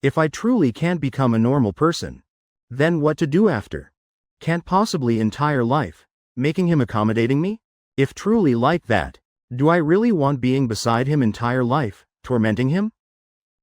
If I truly can't become a normal person, then what to do after? Can't possibly entire life, making him accommodating me? If truly like that, do I really want being beside him entire life, tormenting him?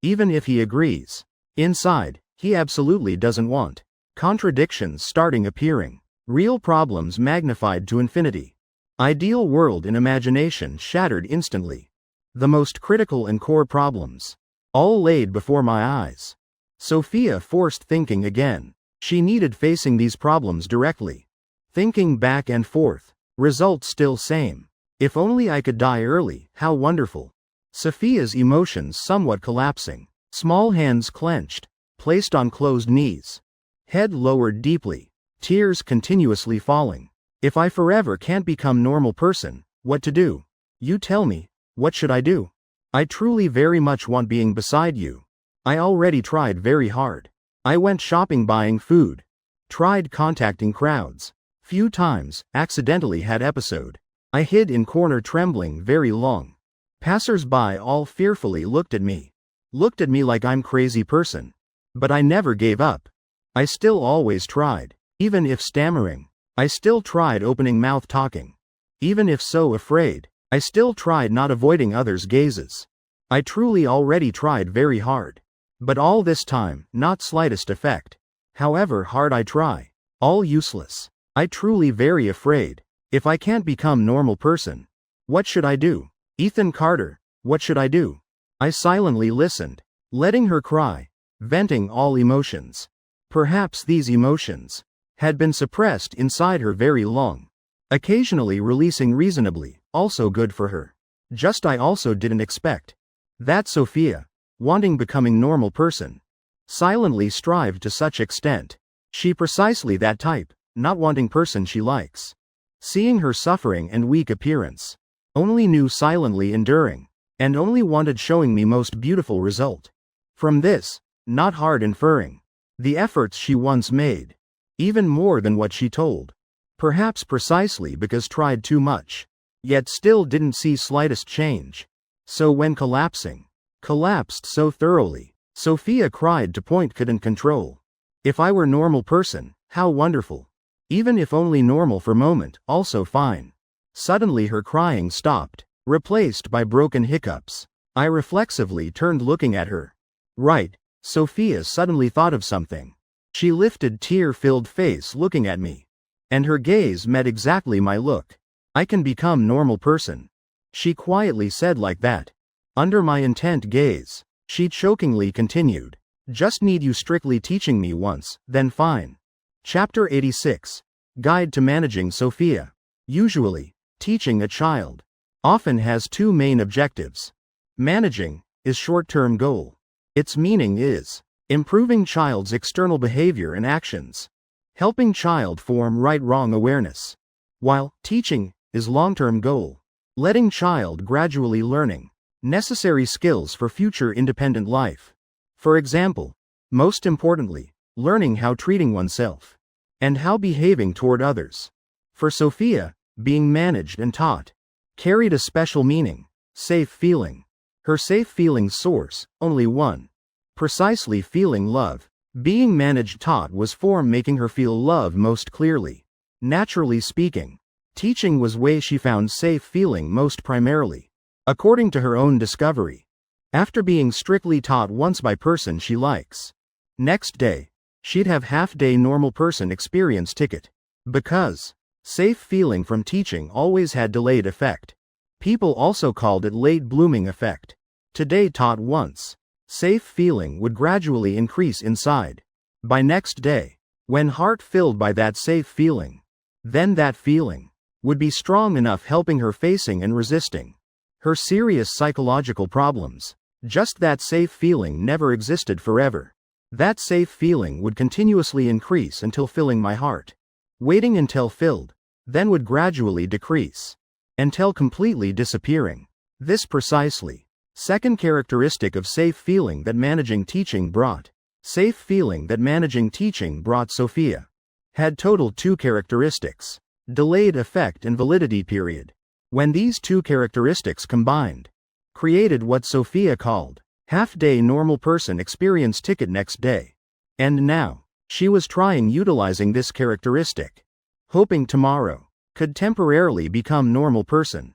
Even if he agrees, inside, he absolutely doesn't want. Contradictions starting appearing. Real problems magnified to infinity. Ideal world in imagination shattered instantly. The most critical and core problems, all laid before my eyes. Sophia forced thinking again. She needed facing these problems directly. Thinking back and forth. Result still same. If only I could die early, how wonderful. Sophia's emotions somewhat collapsing. Small hands clenched, placed on closed knees. Head lowered deeply. Tears continuously falling. If I forever can't become normal person, what to do? You tell me, what should I do? I truly very much want being beside you. I already tried very hard. I went shopping buying food. Tried contacting crowds. Few times, accidentally had episode. I hid in corner trembling very long. Passers-by all fearfully looked at me. Looked at me like I'm crazy person. But I never gave up. I still always tried. Even if stammering, I still tried opening mouth talking. Even if so afraid, I still tried not avoiding others' gazes. I truly already tried very hard. But all this time, not slightest effect. However hard I try, all useless. I truly very afraid. If I can't become normal person, what should I do? Ethan Carter, what should I do? I silently listened, letting her cry, venting all emotions. Perhaps these emotions had been suppressed inside her very long. Occasionally releasing reasonably, also good for her. Just I also didn't expect that Sophia, wanting becoming normal person, silently strived to such extent. She precisely that type, not wanting person she likes. Seeing her suffering and weak appearance, only knew silently enduring, and only wanted showing me most beautiful result. From this, not hard inferring, the efforts she once made, even more than what she told. Perhaps precisely because tried too much, yet still didn't see slightest change. So when collapsed so thoroughly, Sophia cried to point couldn't control. If I were normal person, how wonderful. Even if only normal for moment, also fine. Suddenly her crying stopped, replaced by broken hiccups. I reflexively turned looking at her. Right, Sophia suddenly thought of something. She lifted tear-filled face looking at me. And her gaze met exactly my look. I can become normal person. She quietly said like that. Under my intent gaze, she chokingly continued. Just need you strictly teaching me once, then fine. Chapter 86. Guide to Managing Sophia. Usually, teaching a child often has two main objectives. Managing is short-term goal. Its meaning is improving child's external behavior and actions, helping child form right-wrong awareness, while teaching is long-term goal, letting child gradually learning necessary skills for future independent life. For example, most importantly, learning how treating oneself and how behaving toward others. For Sophia, being managed and taught carried a special meaning, safe feeling. Her safe feeling source, only one. Precisely feeling love. Being managed taught was form making her feel love most clearly. Naturally speaking, teaching was way she found safe feeling most primarily. According to her own discovery. After being strictly taught once by person she likes, next day, she'd have half-day normal person experience ticket. Because safe feeling from teaching always had delayed effect. People also called it late blooming effect. Today taught once, safe feeling would gradually increase inside. By next day, when heart filled by that safe feeling, then that feeling would be strong enough helping her facing and resisting her serious psychological problems. Just that safe feeling never existed forever. That safe feeling would continuously increase until filling my heart. Waiting until filled, then would gradually decrease, until completely disappearing. This precisely, second characteristic of safe feeling that managing teaching brought. Safe feeling that managing teaching brought Sophia had total two characteristics: delayed effect and validity period. When these two characteristics combined, created what Sophia called Half-day normal person experience ticket next day. And now, she was trying utilizing this characteristic, hoping tomorrow could temporarily become normal person.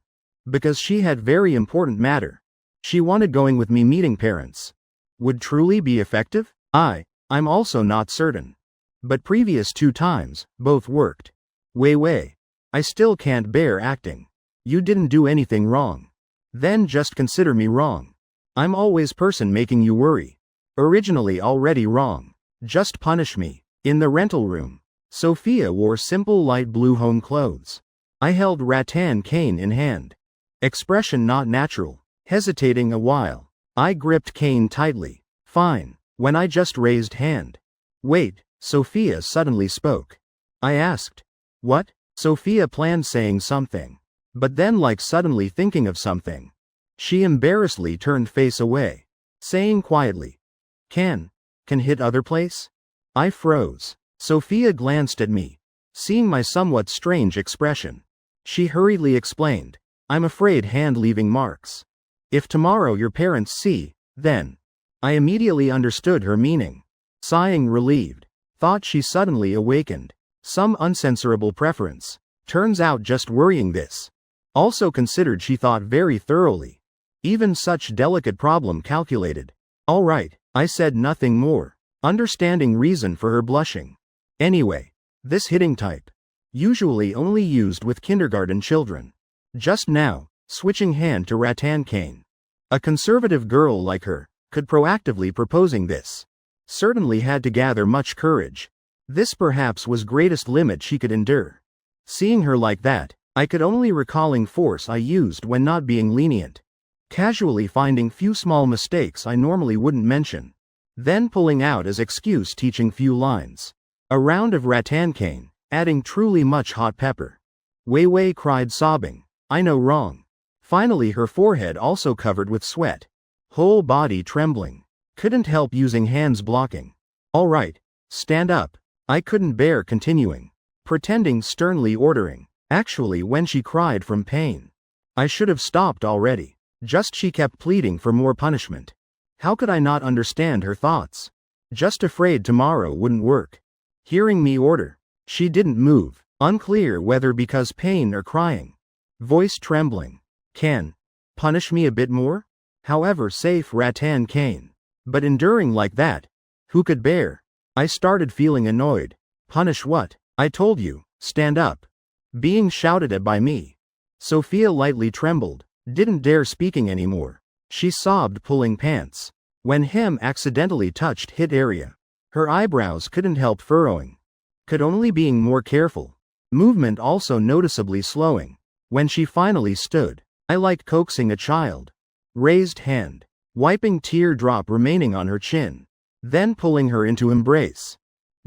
Because she had very important matter. She wanted going with me meeting parents. Would truly be effective? I'm also not certain. But previous 2 times, both worked. Wei, I still can't bear acting. You didn't do anything wrong. Then just consider me wrong. I'm always person making you worry. Originally already wrong. Just punish me. In the rental room, Sophia wore simple light blue home clothes. I held rattan cane in hand. Expression not natural. Hesitating a while. I gripped cane tightly. Fine. When I just raised hand. Wait, Sophia suddenly spoke. I asked. What? Sophia planned saying something. But then like suddenly thinking of something. She embarrassedly turned face away. Saying quietly. Can hit other place? I froze. Sophia glanced at me. Seeing my somewhat strange expression. She hurriedly explained. I'm afraid hand leaving marks. If tomorrow your parents see, then. I immediately understood her meaning. Sighing relieved. Thought she suddenly awakened. Some uncensorable preference. Turns out just worrying this. Also considered she thought very thoroughly. Even such delicate problem calculated. All right, I said nothing more. Understanding reason for her blushing. Anyway, this hitting type. Usually only used with kindergarten children. Just now, switching hand to rattan cane. A conservative girl like her could proactively proposing this. Certainly had to gather much courage. This perhaps was greatest limit she could endure. Seeing her like that, I could only recalling force I used when not being lenient. Casually finding few small mistakes I normally wouldn't mention. Then pulling out as excuse teaching few lines. A round of rattan cane, adding truly much hot pepper. Wei cried sobbing. I know wrong. Finally her forehead also covered with sweat. Whole body trembling. Couldn't help using hands blocking. All right, stand up. I couldn't bear continuing. Pretending sternly ordering. Actually when she cried from pain. I should have stopped already. Just she kept pleading for more punishment. How could I not understand her thoughts? Just afraid tomorrow wouldn't work. Hearing me order. She didn't move. Unclear whether because pain or crying. Voice trembling. Can punish me a bit more? However safe rattan cane. But enduring like that. Who could bear? I started feeling annoyed. Punish what? I told you, stand up. Being shouted at by me. Sophia lightly trembled. Didn't dare speaking anymore. She sobbed pulling pants. When hem accidentally touched hit area. Her eyebrows couldn't help furrowing. Could only being more careful. Movement also noticeably slowing. When she finally stood. I like coaxing a child. Raised hand. Wiping teardrop remaining on her chin. Then pulling her into embrace.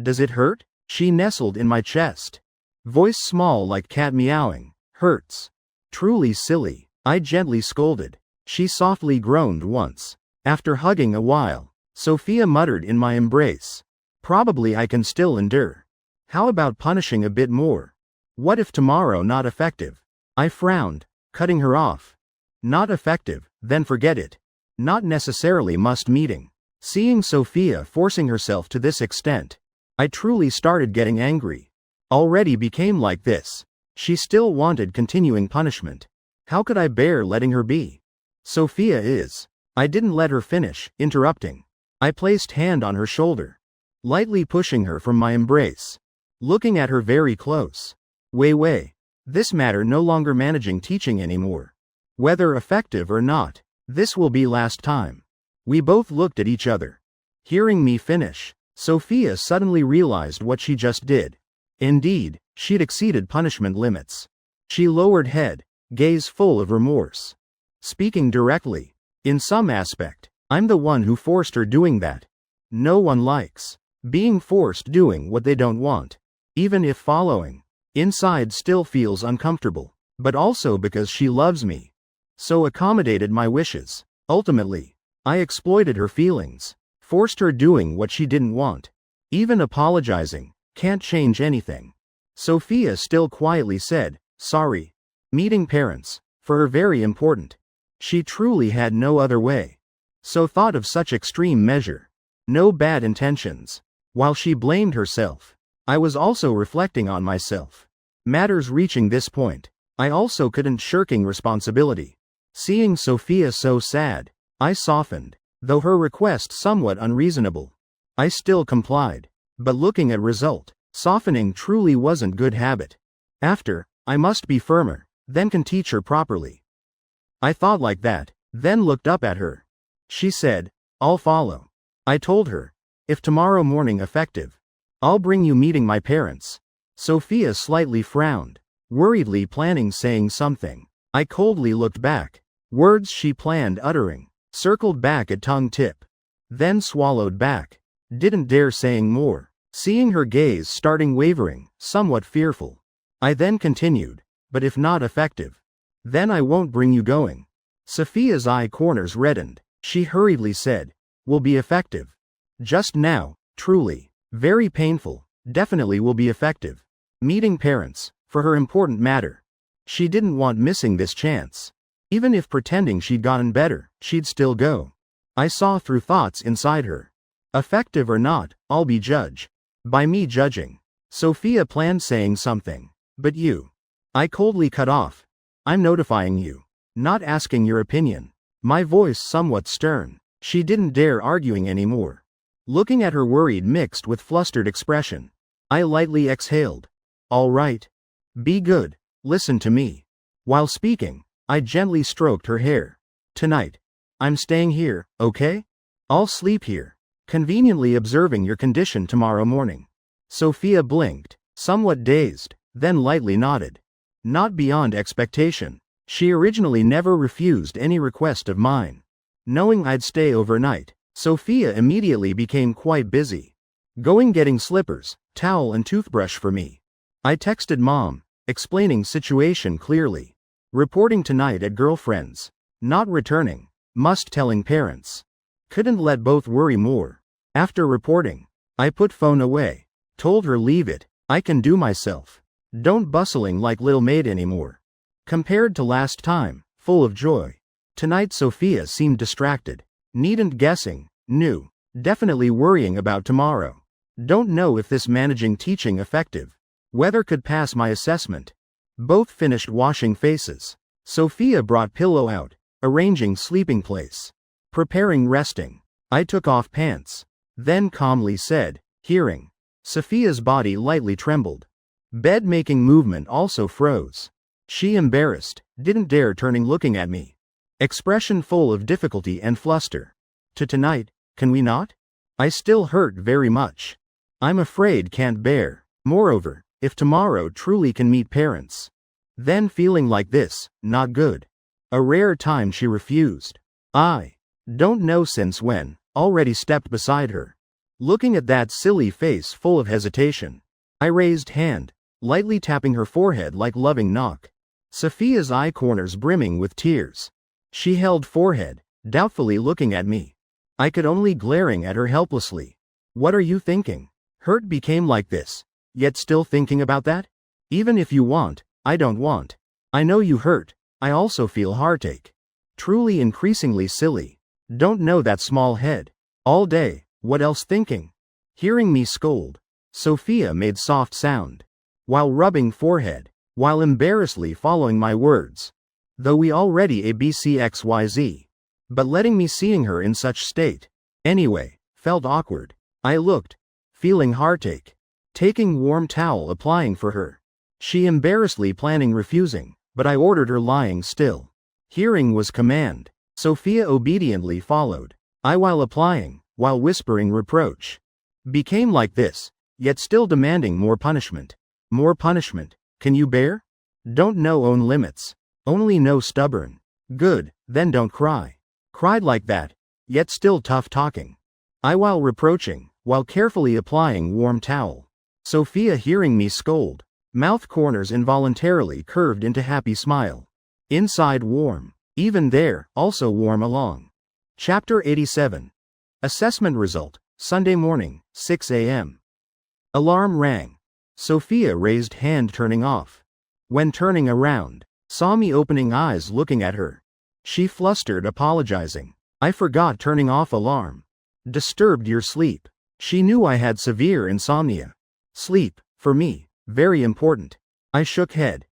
Does it hurt? She nestled in my chest. Voice small like cat meowing. Hurts. Truly silly. I gently scolded. She softly groaned once. After hugging a while, Sophia muttered in my embrace. Probably I can still endure. How about punishing a bit more? What if tomorrow not effective? I frowned, cutting her off. Not effective, then forget it. Not necessarily must meeting. Seeing Sophia forcing herself to this extent, I truly started getting angry. Already became like this. She still wanted continuing punishment. How could I bear letting her be? Sophia is. I didn't let her finish, interrupting. I placed hand on her shoulder. Lightly pushing her from my embrace. Looking at her very close. Wei. This matter no longer managing teaching anymore. Whether effective or not, this will be last time. We both looked at each other. Hearing me finish, Sophia suddenly realized what she just did. Indeed, she'd exceeded punishment limits. She lowered head, gaze full of remorse. Speaking directly, in some aspect, I'm the one who forced her doing that. No one likes being forced doing what they don't want. Even if following, inside still feels uncomfortable, but also because she loves me. So accommodated my wishes. Ultimately, I exploited her feelings, forced her doing what she didn't want. Even apologizing, can't change anything. Sophia still quietly said, sorry. Meeting parents, for her very important. She truly had no other way. So thought of such extreme measure. No bad intentions. While she blamed herself, I was also reflecting on myself. Matters reaching this point, I also couldn't shirking responsibility. Seeing Sophia so sad, I softened, though her request somewhat unreasonable. I still complied. But looking at result, softening truly wasn't good habit. After, I must be firmer, then can teach her properly. I thought like that, then looked up at her. She said, I'll follow. I told her, if tomorrow morning effective, I'll bring you meeting my parents. Sophia slightly frowned, worriedly planning saying something. I coldly looked back. Words she planned uttering, circled back at tongue tip. Then swallowed back. Didn't dare saying more. Seeing her gaze starting wavering, somewhat fearful. I then continued, but if not effective, then I won't bring you going. Sophia's eye corners reddened. She hurriedly said, will be effective. Just now, truly. Very painful, definitely will be effective. Meeting parents, for her important matter. She didn't want missing this chance. Even if pretending she'd gotten better, she'd still go. I saw through thoughts inside her. Effective or not, I'll be judged. By me judging. Sophia planned saying something. But you. I coldly cut off. I'm notifying you. Not asking your opinion. My voice somewhat stern. She didn't dare arguing anymore. Looking at her worried mixed with flustered expression, I lightly exhaled. All right. Be good. Listen to me. While speaking, I gently stroked her hair. Tonight. I'm staying here, okay? I'll sleep here. Conveniently observing your condition tomorrow morning. Sophia blinked, somewhat dazed, then lightly nodded. Not beyond expectation. She originally never refused any request of mine. Knowing I'd stay overnight, Sophia immediately became quite busy. Getting slippers, towel and toothbrush for me. I texted mom, explaining situation clearly. Reporting tonight at girlfriend's. Not returning. Must telling parents. Couldn't let both worry more. After reporting, I put phone away. Told her leave it, I can do myself. Don't bustling like little maid anymore. Compared to last time, full of joy. Tonight Sophia seemed distracted. Needn't guessing, knew. Definitely worrying about tomorrow. Don't know if this managing teaching effective. Whether could pass my assessment. Both finished washing faces. Sophia brought pillow out, arranging sleeping place. Preparing resting. I took off pants. Then calmly said, hearing. Sophia's body lightly trembled. Bed making movement also froze. She embarrassed, didn't dare turning looking at me. Expression full of difficulty and fluster. To tonight, can we not? I still hurt very much. I'm afraid can't bear. Moreover, if tomorrow truly can meet parents. Then feeling like this, not good. A rare time she refused. I don't know since when, already stepped beside her. Looking at that silly face full of hesitation. I raised hand, lightly tapping her forehead like loving knock. Sophia's eye corners brimming with tears. She held forehead, doubtfully looking at me. I could only glaring at her helplessly. What are you thinking? Hurt became like this, yet still thinking about that? Even if you want, I don't want. I know you hurt, I also feel heartache. Truly increasingly silly. Don't know that small head. All day, what else thinking? Hearing me scold. Sophia made soft sound. While rubbing forehead, while embarrassedly following my words. Though we already abcxyz. But letting me seeing her in such state. Anyway, felt awkward. I looked. Feeling heartache. Taking warm towel applying for her. She embarrassedly planning refusing, but I ordered her lying still. Hearing was command. Sophia obediently followed. I while applying, while whispering reproach. Became like this, yet still demanding more punishment. More punishment, can you bear? Don't know own limits. Only know stubborn. Good, then don't cry. Cried like that, yet still tough talking. I while reproaching, while carefully applying warm towel. Sophia hearing me scold. Mouth corners involuntarily curved into happy smile. Inside warm. Even there, also warm along. Chapter 87. Assessment result, Sunday morning, 6 a.m. Alarm rang. Sophia raised hand turning off. When turning around, saw me opening eyes looking at her. She flustered apologizing. I forgot turning off alarm. Disturbed your sleep. She knew I had severe insomnia. Sleep, for me, very important. I shook head.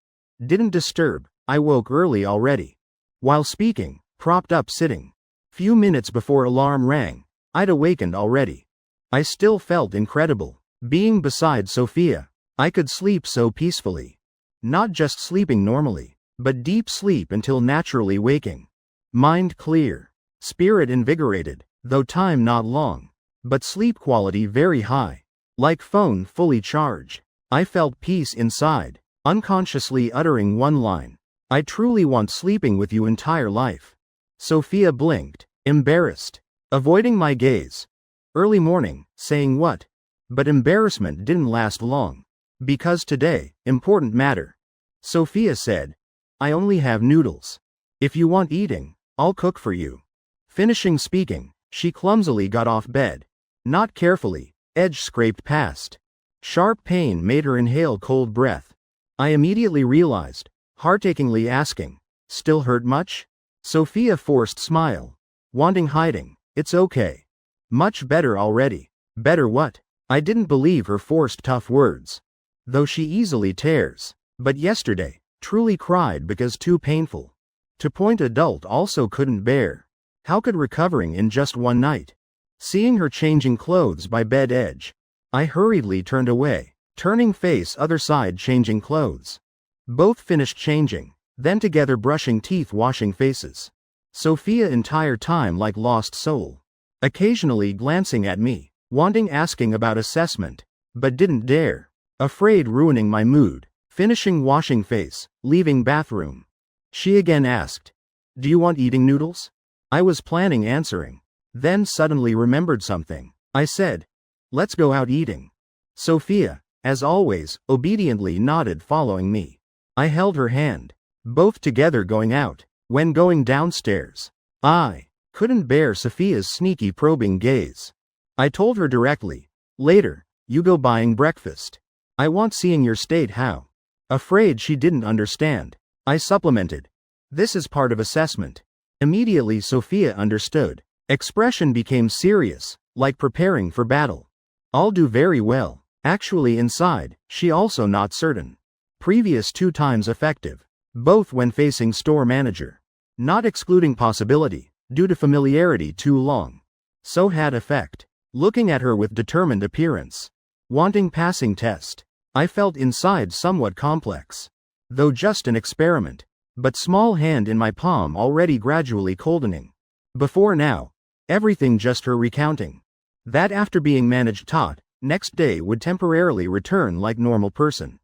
Didn't disturb, I woke early already. While speaking, propped up sitting. Few minutes before alarm rang, I'd awakened already. I still felt incredible. Being beside Sophia, I could sleep so peacefully. Not just sleeping normally, but deep sleep until naturally waking. Mind clear. Spirit invigorated, though time not long. But sleep quality very high. Like phone fully charged. I felt peace inside, unconsciously uttering one line. I truly want sleeping with you entire life. Sophia blinked, embarrassed, avoiding my gaze. Early morning, saying what? But embarrassment didn't last long. Because today, important matter. Sophia said, I only have noodles. If you want eating, I'll cook for you. Finishing speaking, she clumsily got off bed. Not carefully, edge scraped past. Sharp pain made her inhale cold breath. I immediately realized, heart-achingly asking, still hurt much? Sophia forced smile. Wanting hiding, it's okay. Much better already. Better what? I didn't believe her forced tough words. Though she easily tears. But yesterday, truly cried because too painful. To point adult also couldn't bear. How could recovering in just one night? Seeing her changing clothes by bed edge, I hurriedly turned away, turning face other side changing clothes. Both finished changing, then together brushing teeth washing faces. Sophia entire time like lost soul. Occasionally glancing at me, wanting asking about assessment, but didn't dare. Afraid ruining my mood, finishing washing face, leaving bathroom. She again asked, do you want eating noodles? I was planning answering. Then suddenly remembered something. I said, let's go out eating. Sophia, as always, obediently nodded following me. I held her hand. Both together going out. When going downstairs, I couldn't bear Sophia's sneaky probing gaze. I told her directly, later, you go buying breakfast. I want seeing your state how. Afraid she didn't understand. I supplemented. This is part of assessment. Immediately Sophia understood. Expression became serious, like preparing for battle. I'll do very well. Actually inside, she also not certain. Previous 2 times effective. Both when facing store manager. Not excluding possibility, due to familiarity too long. So had effect. Looking at her with determined appearance. Wanting passing test. I felt inside somewhat complex. Though just an experiment. But small hand in my palm already gradually coldening. Before now, everything just her recounting. That after being managed taught, next day would temporarily return like normal person.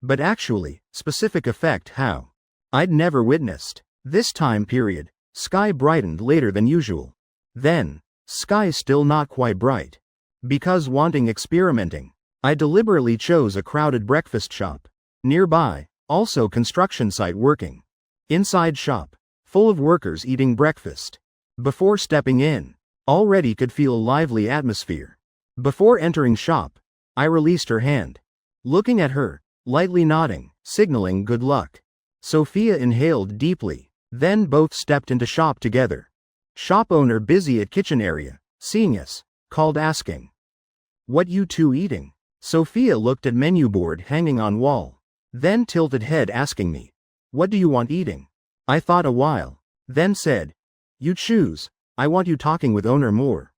But actually, specific effect how? I'd never witnessed. This time period, sky brightened later than usual. Then, sky still not quite bright. Because wanting experimenting, I deliberately chose a crowded breakfast shop. Nearby, also construction site working. Inside shop, full of workers eating breakfast. Before stepping in, already could feel a lively atmosphere. Before entering shop, I released her hand. Looking at her, lightly nodding, signaling good luck. Sophia inhaled deeply, then both stepped into shop together. Shop owner busy at kitchen area, seeing us, called asking. What you two eating? Sophia looked at menu board hanging on wall. Then tilted head asking me. What do you want eating? I thought a while. Then said. You choose, I want you talking with owner more.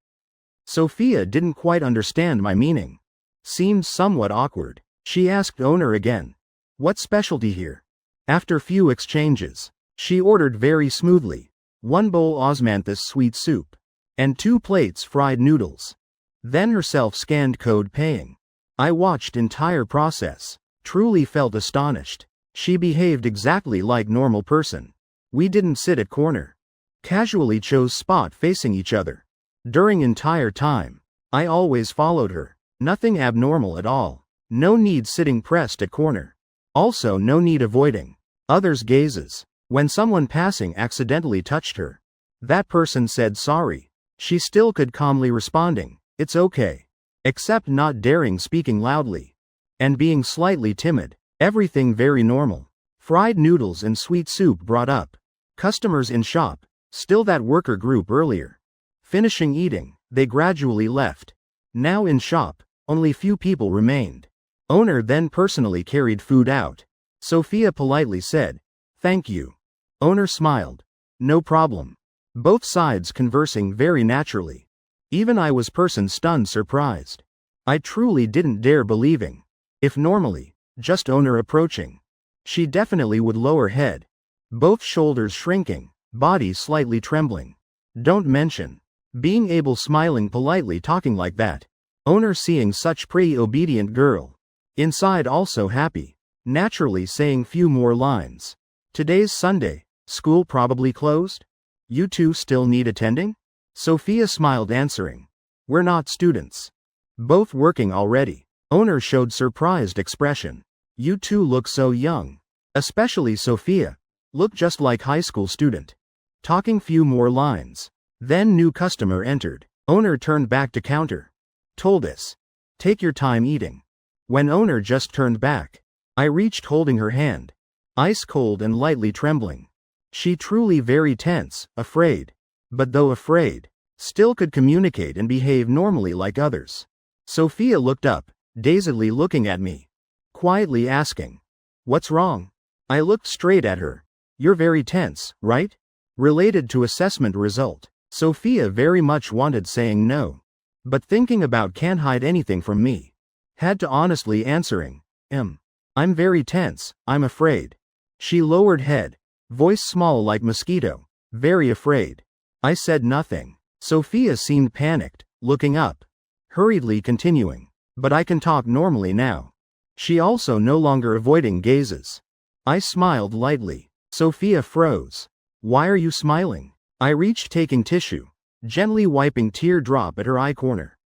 Sophia didn't quite understand my meaning. Seemed somewhat awkward. She asked owner again. What specialty here? After few exchanges, she ordered very smoothly. 1 bowl osmanthus sweet soup. And 2 plates fried noodles. Then herself scanned code paying. I watched entire process. Truly felt astonished. She behaved exactly like normal person. We didn't sit at corner. Casually chose spot facing each other. During entire time, I always followed her. Nothing abnormal at all. No need sitting pressed at corner. Also no need avoiding others' gazes. When someone passing accidentally touched her, that person said sorry. She still could calmly responding, it's okay. Except not daring speaking loudly. And being slightly timid. Everything very normal. Fried noodles and sweet soup brought up. Customers in shop, Still that worker group earlier. Finishing eating, they gradually left. Now in shop, only few people remained. Owner then personally carried food out. Sophia politely said, "Thank you." Owner smiled. "No problem." Both sides conversing very naturally. Even I was stunned surprised. I truly didn't dare believing. If normally, just owner approaching, she definitely would lower head. Both shoulders shrinking, body slightly trembling. Don't mention being able smiling politely talking like that. Owner seeing such pretty obedient girl. Inside also happy. Naturally saying few more lines. Today's Sunday, school probably closed? You two still need attending? Sophia smiled answering. We're not students. Both working already. Owner showed surprised expression. You two look so young. Especially Sophia. Look just like high school student. Talking few more lines. Then new customer entered. Owner turned back to counter. Told us. Take your time eating. When owner just turned back, I reached holding her hand. Ice cold and lightly trembling. She truly very tense, afraid. But though afraid, still could communicate and behave normally like others. Sophia looked up, dazedly looking at me. Quietly asking. What's wrong? I looked straight at her. You're very tense, right? Related to assessment result. Sophia very much wanted saying no. But thinking about can't hide anything from me. Had to honestly answering. I'm very tense, I'm afraid. She lowered head. Voice small like mosquito. Very afraid. I said nothing. Sophia seemed panicked, looking up. Hurriedly continuing. But I can talk normally now. She also no longer avoiding gazes. I smiled lightly. Sophia froze. Why are you smiling? I reached taking tissue, gently wiping teardrop at her eye corner.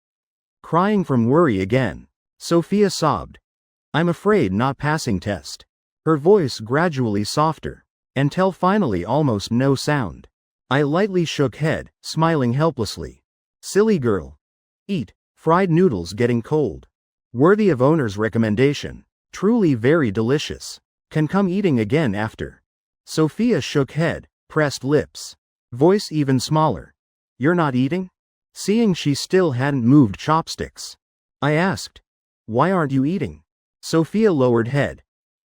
Crying from worry again. Sophia sobbed. I'm afraid not passing test. Her voice gradually softer, until finally almost no sound. I lightly shook head, smiling helplessly. Silly girl. Eat. Fried noodles getting cold. Worthy of owner's recommendation. Truly very delicious. Can come eating again after. Sophia shook head, pressed lips. Voice even smaller. You're not eating? Seeing she still hadn't moved chopsticks, I asked. Why aren't you eating? Sophia lowered head.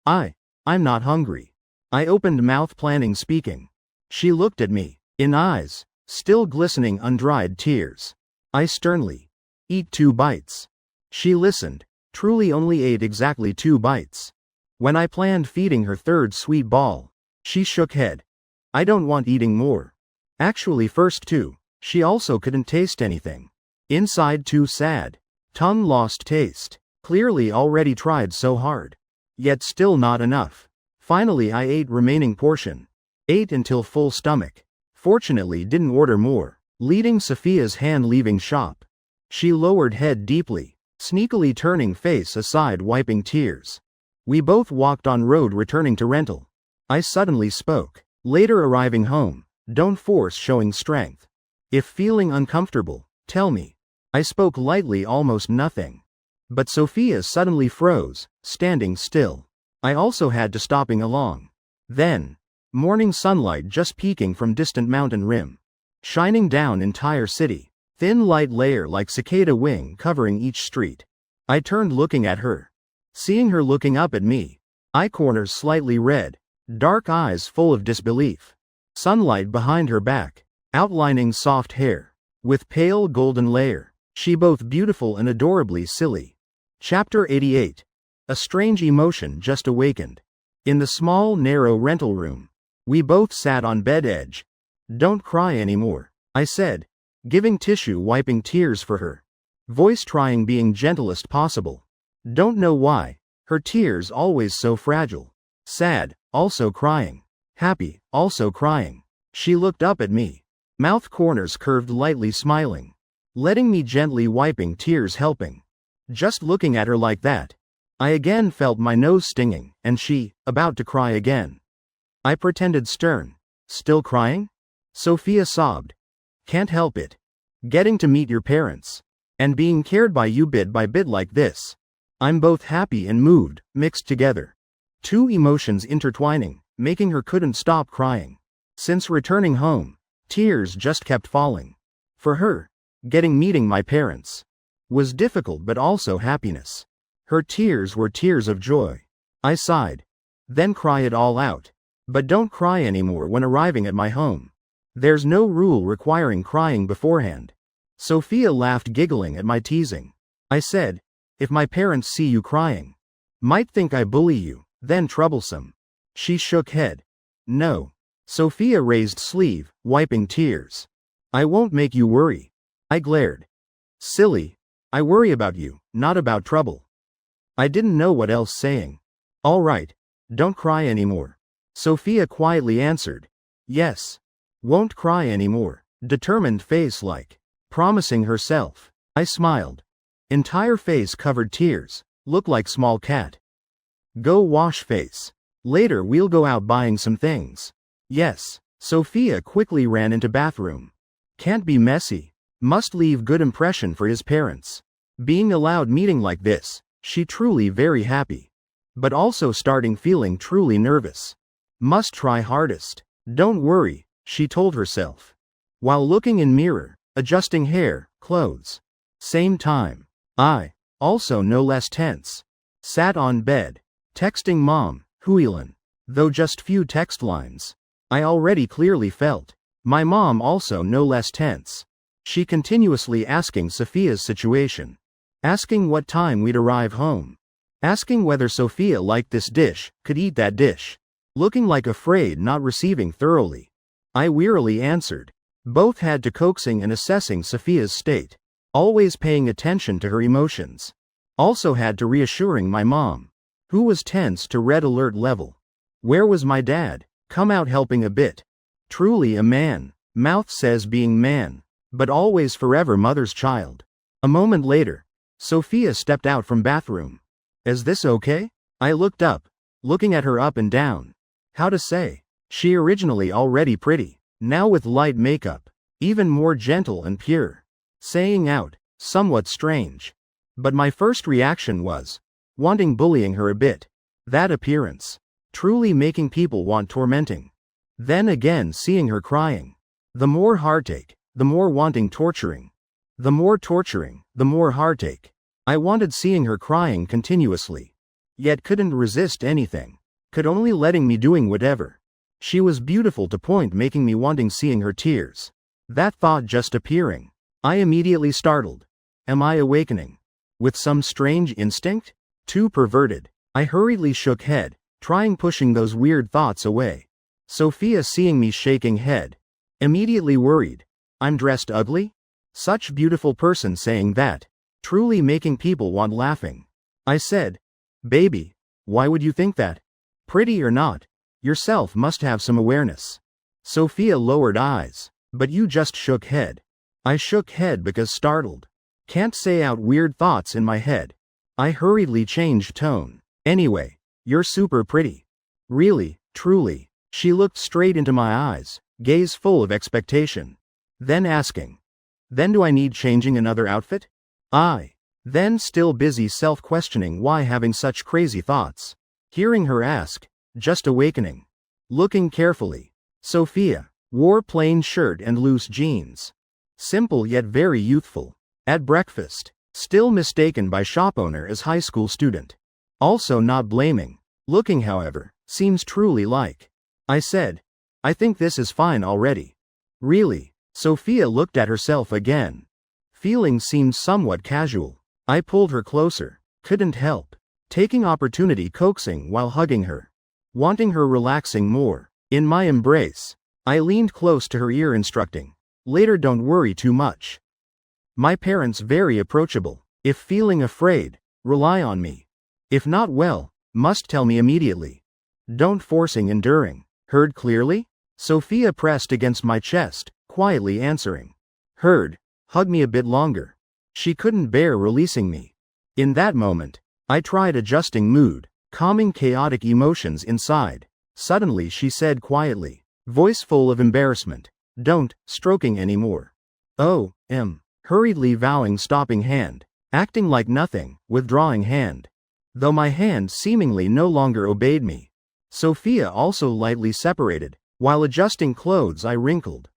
I'm not hungry. I opened mouth planning speaking. She looked at me, in eyes, still glistening undried tears. I sternly. Eat 2 bites. She listened, truly only ate exactly 2 bites. When I planned feeding her 3rd sweet ball, she shook head. I don't want eating more. Actually first 2, she also couldn't taste anything. Inside too sad. Tongue lost taste. Clearly already tried so hard. Yet still not enough. Finally I ate remaining portion. Ate until full stomach. Fortunately didn't order more. Leading Sophia's hand leaving shop. She lowered head deeply, sneakily turning face aside wiping tears. We both walked on road returning to rental. I suddenly spoke. Later arriving home. Don't force showing strength. If feeling uncomfortable, tell me. I spoke lightly almost nothing. But Sophia suddenly froze, standing still. I also had to stopping along. Then, morning sunlight just peeking from distant mountain rim. Shining down entire city. Thin light layer like cicada wing covering each street. I turned looking at her. Seeing her looking up at me. Eye corners slightly red. Dark eyes full of disbelief. Sunlight behind her back, outlining soft hair, with pale golden layer. She both beautiful and adorably silly. Chapter 88. A strange emotion just awakened. In the small narrow rental room, we both sat on bed edge. Don't cry anymore, I said, giving tissue wiping tears for her. Voice trying being gentlest possible. Don't know why, her tears always so fragile. Sad, also crying. Happy, also crying. She looked up at me. Mouth corners curved lightly smiling. Letting me gently wiping tears helping. Just looking at her like that. I again felt my nose stinging, and she, about to cry again. I pretended stern. Still crying? Sophia sobbed. Can't help it. Getting to meet your parents. And being cared by you bit by bit like this. I'm both happy and moved, mixed together. 2 emotions intertwining, making her couldn't stop crying. Since returning home, Tears just kept falling. For her, meeting my parents was difficult but also happiness. Her tears were tears of joy. I sighed. Then cry it all out. But don't cry anymore when arriving at my home. There's no rule requiring crying beforehand. Sophia laughed, giggling at my teasing. I said, if my parents see you crying, might think I bully you, then troublesome. She shook head. No. Sophia raised sleeve, wiping tears. I won't make you worry. I glared. Silly. I worry about you, not about trouble. I didn't know what else saying. All right. Don't cry anymore. Sophia quietly answered. Yes. Won't cry anymore. Determined face, like promising herself. I smiled. Entire face covered tears. Look like small cat. Go wash face. Later we'll go out buying some things. Yes. Sophia quickly ran into bathroom. Can't be messy. Must leave good impression for his parents. Being allowed meeting like this, she truly very happy. But also starting feeling truly nervous. Must try hardest. Don't worry, she told herself. While looking in mirror, adjusting hair, clothes. Same time. I, also no less tense. Sat on bed. Texting mom, Huilan. Though just few text lines. I already clearly felt. My mom also no less tense. She continuously asking Sophia's situation. Asking what time we'd arrive home. Asking whether Sophia liked this dish, could eat that dish. Looking like afraid not receiving thoroughly. I wearily answered. Both had to coaxing and assessing Sophia's state. Always paying attention to her emotions. Also had to reassuring my mom, who was tense to red alert level. Where was my dad? Come out helping a bit. Truly a man. Mouth says being man. But always forever mother's child. A moment later, Sophia stepped out from bathroom. Is this okay? I looked up, looking at her up and down. How to say? She originally already pretty, now with light makeup, even more gentle and pure. Saying out, somewhat strange. But my first reaction was, wanting bullying her a bit. That appearance. Truly making people want tormenting. Then again seeing her crying. The more heartache, the more wanting torturing. The more torturing, the more heartache. I wanted seeing her crying continuously. Yet couldn't resist anything. Could only letting me doing whatever. She was beautiful to point making me wanting seeing her tears. That thought just appearing. I immediately startled. Am I awakening? With some strange instinct? Too perverted. I hurriedly shook head, trying pushing those weird thoughts away. Sophia seeing me shaking head. Immediately worried. I'm dressed ugly? Such beautiful person saying that. Truly making people want laughing. I said, baby, why would you think that? Pretty or not, yourself must have some awareness. Sophia lowered eyes. But you just shook head. I shook head because startled. Can't say out weird thoughts in my head. I hurriedly changed tone. Anyway, you're super pretty. Really, truly. She looked straight into my eyes, gaze full of expectation. Then asking. Then do I need changing another outfit? Then still busy self-questioning why having such crazy thoughts. Hearing her ask, just awakening. Looking carefully. Sophia wore plain shirt and loose jeans. Simple yet very youthful. At breakfast, still mistaken by shop owner as high school student. Also not blaming. Looking however, seems truly like. I said, I think this is fine already. Really? Sophia looked at herself again. Feeling seemed somewhat casual. I pulled her closer. Couldn't help. Taking opportunity coaxing while hugging her. Wanting her relaxing more. In my embrace. I leaned close to her ear instructing. Later don't worry too much. My parents very approachable. If feeling afraid, rely on me. If not well, must tell me immediately. Don't forcing enduring. Heard clearly? Sophia pressed against my chest, quietly answering. Heard. Hug me a bit longer. She couldn't bear releasing me. In that moment, I tried adjusting mood, calming chaotic emotions inside. Suddenly she said quietly, voice full of embarrassment, don't, stroking anymore. Oh, hurriedly vowing stopping hand, acting like nothing, withdrawing hand. Though my hand seemingly no longer obeyed me. Sophia also lightly separated, while adjusting clothes I wrinkled.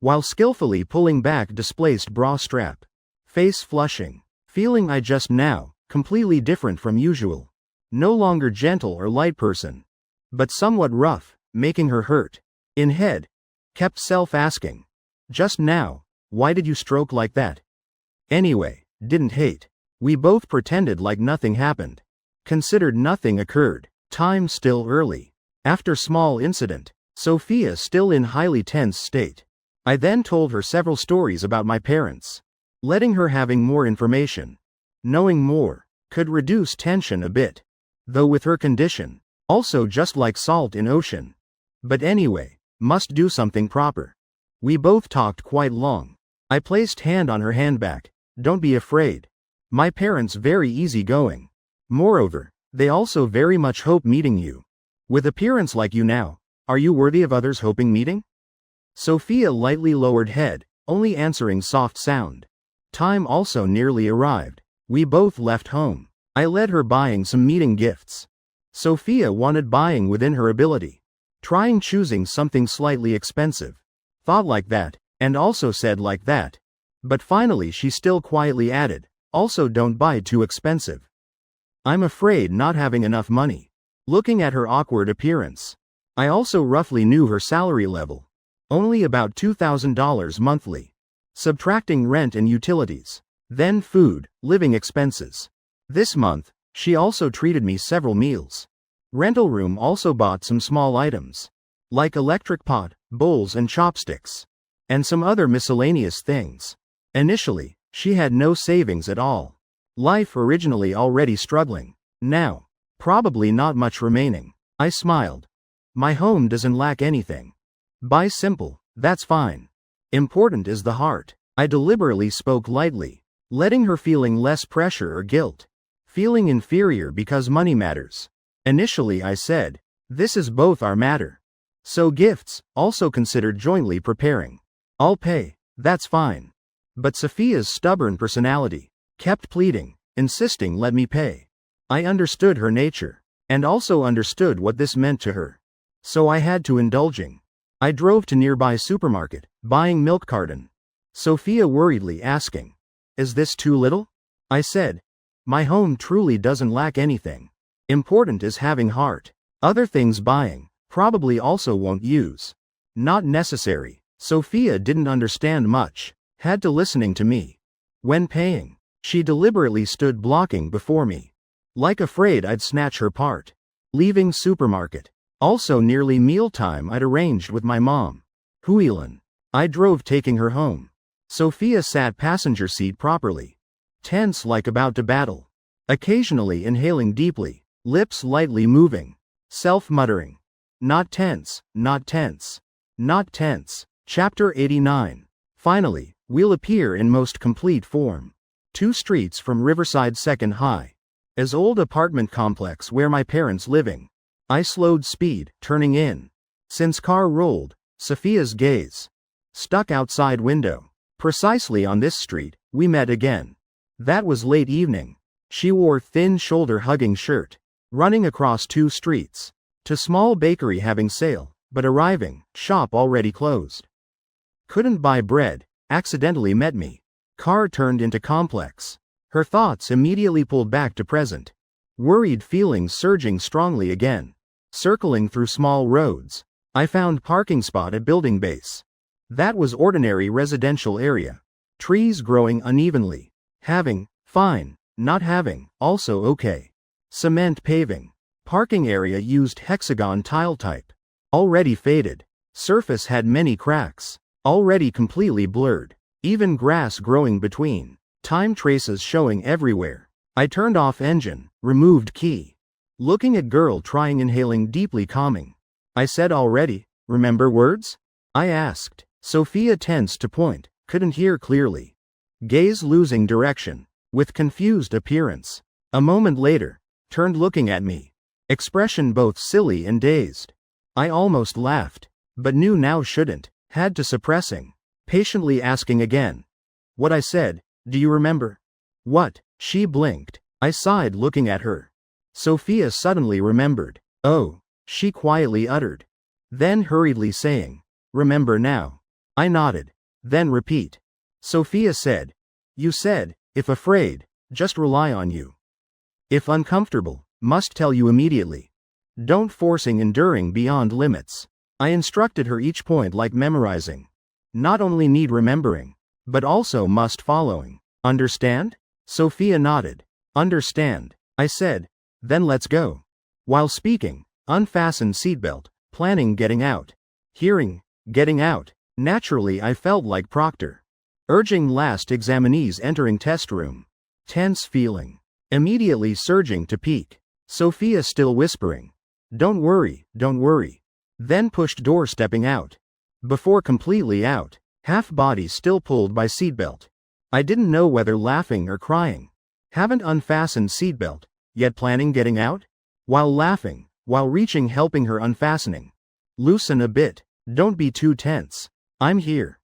while skillfully pulling back displaced bra strap. Face flushing. Feeling I just now, completely different from usual. No longer gentle or light person, but somewhat rough, making her hurt. In head. Kept self-asking. Just now, why did you stroke like that? Anyway, didn't hate. We both pretended like nothing happened. Considered nothing occurred. Time still early. After small incident. Sophia still in highly tense state. I then told her several stories about my parents. Letting her having more information. Knowing more. Could reduce tension a bit. Though with her condition. Also just like salt in ocean. But anyway, must do something proper. We both talked quite long. I placed hand on her handbag. Don't be afraid. My parents very easygoing. Moreover, they also very much hope meeting you. With appearance like you now, are you worthy of others hoping meeting? Sophia lightly lowered head, only answering soft sound. Time also nearly arrived. We both left home. I led her buying some meeting gifts. Sophia wanted buying within her ability. Trying choosing something slightly expensive. Thought like that, and also said like that. But finally she still quietly added, also don't buy too expensive. I'm afraid not having enough money. Looking at her awkward appearance. I also roughly knew her salary level. Only about $2,000 monthly. Subtracting rent and utilities. Then food, living expenses. This month, she also treated me several meals. Rental room also bought some small items. Like electric pot, bowls and chopsticks. And some other miscellaneous things. Initially, she had no savings at all. Life originally already struggling. Now, probably not much remaining. I smiled. My home doesn't lack anything. Buy simple, that's fine. Important is the heart. I deliberately spoke lightly, letting her feeling less pressure or guilt. Feeling inferior because money matters. Initially I said, this is both our matter. So gifts, also considered jointly preparing. I'll pay, that's fine. But Sophia's stubborn personality kept pleading, insisting let me pay. I understood her nature, and also understood what this meant to her. So I had to indulging. I drove to nearby supermarket, buying milk carton. Sophia worriedly asking, is this too little? I said, my home truly doesn't lack anything. Important is having heart. Other things buying, probably also won't use. Not necessary. Sophia didn't understand much, had to listening to me. When paying, she deliberately stood blocking before me. Like afraid I'd snatch her part. Leaving supermarket. Also nearly mealtime I'd arranged with my mom. Huilan. I drove taking her home. Sophia sat passenger seat properly. Tense like about to battle. Occasionally inhaling deeply, lips lightly moving. Self-muttering. Not tense, not tense. Not tense. Chapter 89. Finally, we'll appear in most complete form. 2 streets from Riverside 2nd High. As old apartment complex where my parents living. I slowed speed, turning in. Since car rolled, Sophia's gaze. Stuck outside window. Precisely on this street, we met again. That was late evening. She wore thin shoulder-hugging shirt. Running across 2 streets. To small bakery having sale, but arriving, shop already closed. Couldn't buy bread, accidentally met me. Car turned into complex. Her thoughts immediately pulled back to present. Worried feelings surging strongly again. Circling through small roads. I found parking spot at building base. That was ordinary residential area. Trees growing unevenly. Having, fine. Not having, also okay. Cement paving. Parking area used hexagon tile type. Already faded. Surface had many cracks. Already completely blurred. Even grass growing between. Time traces showing everywhere. I turned off engine, removed key. Looking at girl trying inhaling deeply calming. I said already, remember words? I asked. Sophia tensed to point, couldn't hear clearly. Gaze losing direction. With confused appearance. A moment later, turned looking at me. Expression both silly and dazed. I almost laughed, but knew now shouldn't, had to suppressing. Patiently asking again. What I said, do you remember? What? She blinked. I sighed looking at her. Sophia suddenly remembered. Oh, she quietly uttered. Then hurriedly saying, remember now. I nodded. Then repeat. Sophia said. You said, if afraid, just rely on you. If uncomfortable, must tell you immediately. Don't forcing enduring beyond limits. I instructed her each point like memorizing. Not only need remembering, but also must following. Understand? Sophia nodded. Understand, I said. Then let's go. While speaking, unfastened seatbelt, planning getting out. Hearing, getting out. Naturally I felt like Proctor. Urging last examinees entering test room. Tense feeling. Immediately surging to peak. Sophia still whispering. Don't worry, don't worry. Then pushed door stepping out. Before completely out, half body still pulled by seatbelt. I didn't know whether laughing or crying. Haven't unfastened seatbelt, yet planning getting out? While laughing, while reaching helping her unfastening. Loosen a bit, don't be too tense. I'm here.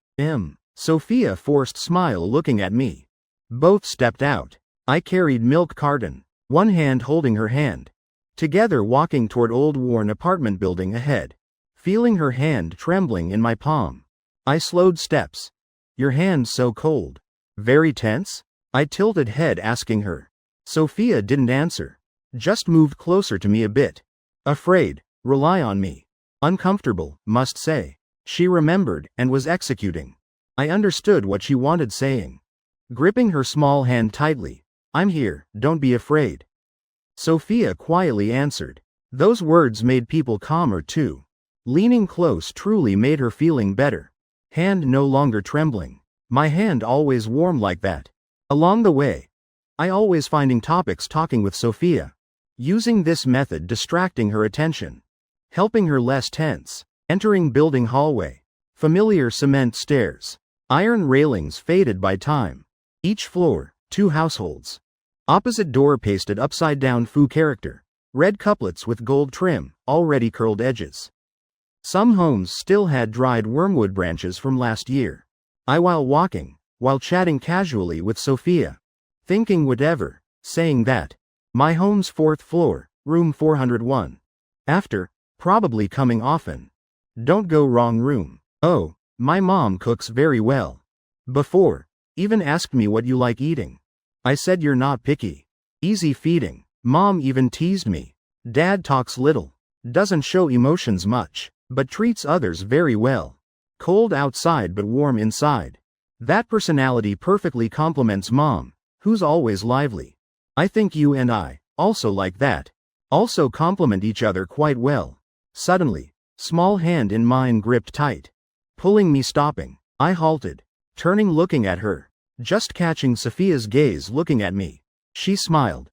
Sophia forced smile looking at me. Both stepped out. I carried milk carton, one hand holding her hand. Together walking toward old worn apartment building ahead. Feeling her hand trembling in my palm. I slowed steps. Your hand so cold. Very tense? I tilted head asking her. Sophia didn't answer. Just moved closer to me a bit. Afraid, rely on me. Uncomfortable, must say. She remembered and was executing. I understood what she wanted saying. Gripping her small hand tightly. I'm here, don't be afraid. Sophia quietly answered. Those words made people calmer too. Leaning close truly made her feeling better. Hand no longer trembling. My hand always warm like that. Along the way, I always finding topics talking with Sophia. Using this method distracting her attention. Helping her less tense. Entering building hallway. Familiar cement stairs. Iron railings faded by time. Each floor, 2 households. Opposite door pasted upside down foo character. Red couplets with gold trim, already curled edges. Some homes still had dried wormwood branches from last year. I while walking, while chatting casually with Sophia. Thinking whatever, saying that. My home's 4th floor, room 401. After, probably coming often. Don't go wrong room. Oh, my mom cooks very well. Before, even asked me what you like eating. I said you're not picky. Easy feeding. Mom even teased me. Dad talks little. Doesn't show emotions much, but treats others very well. Cold outside but warm inside. That personality perfectly complements Mom, who's always lively. I think you and I, also like that. Also complement each other quite well. Suddenly, small hand in mine gripped tight. Pulling me stopping. I halted. Turning looking at her. Just catching Sophia's gaze looking at me. She smiled.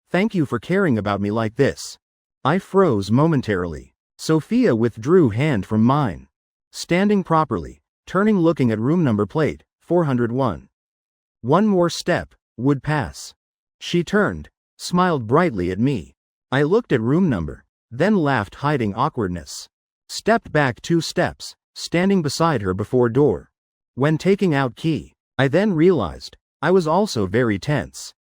Thank you for caring about me like this. I froze momentarily. Sophia withdrew hand from mine. Standing properly, turning looking at room number plate, 401. One more step, would pass. She turned, smiled brightly at me. I looked at room number, then laughed hiding awkwardness. Stepped back 2 steps, standing beside her before door. When taking out key, I then realized, I was also very tense.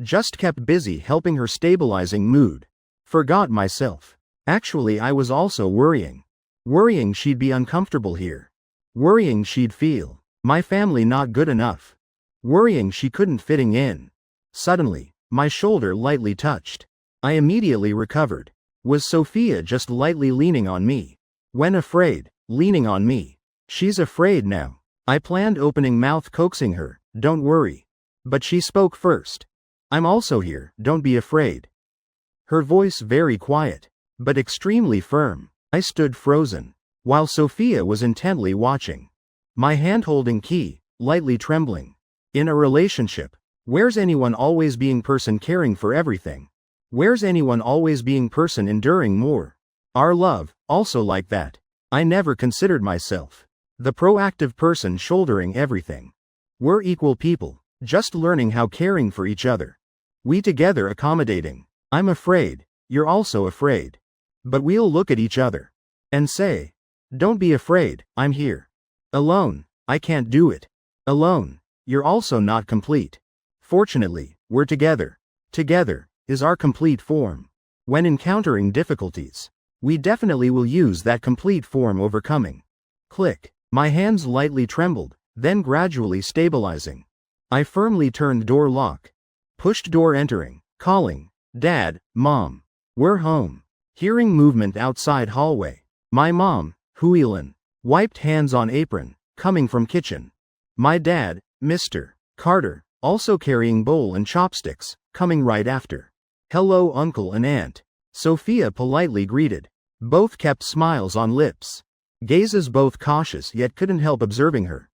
Just kept busy helping her stabilizing mood. Forgot myself. Actually I was also worrying. Worrying she'd be uncomfortable here. Worrying she'd feel, my family not good enough. Worrying she couldn't fitting in. Suddenly, my shoulder lightly touched. I immediately recovered. Was Sophia just lightly leaning on me? When afraid, leaning on me. She's afraid now. I planned opening mouth coaxing her, don't worry. But she spoke first. I'm also here, don't be afraid. Her voice very quiet, but extremely firm. I stood frozen, while Sophia was intently watching. My hand holding key, lightly trembling. In a relationship, where's anyone always being person caring for everything? Where's anyone always being person enduring more? Our love, also like that. I never considered myself the proactive person shouldering everything. We're equal people, just learning how caring for each other. We together accommodating. I'm afraid, you're also afraid. But we'll look at each other and say, don't be afraid, I'm here. Alone, I can't do it. Alone, you're also not complete. Fortunately, we're together. Together is our complete form. When encountering difficulties, we definitely will use that complete form overcoming. Click. My hands lightly trembled, then gradually stabilizing. I firmly turned door lock. Pushed door entering, calling, Dad, Mom. We're home. Hearing movement outside hallway. My mom, Huilin, wiped hands on apron, coming from kitchen. My dad, Mr. Carter, also carrying bowl and chopsticks, coming right after. Hello uncle and aunt. Sophia politely greeted. Both kept smiles on lips. Gazes both cautious yet couldn't help observing her.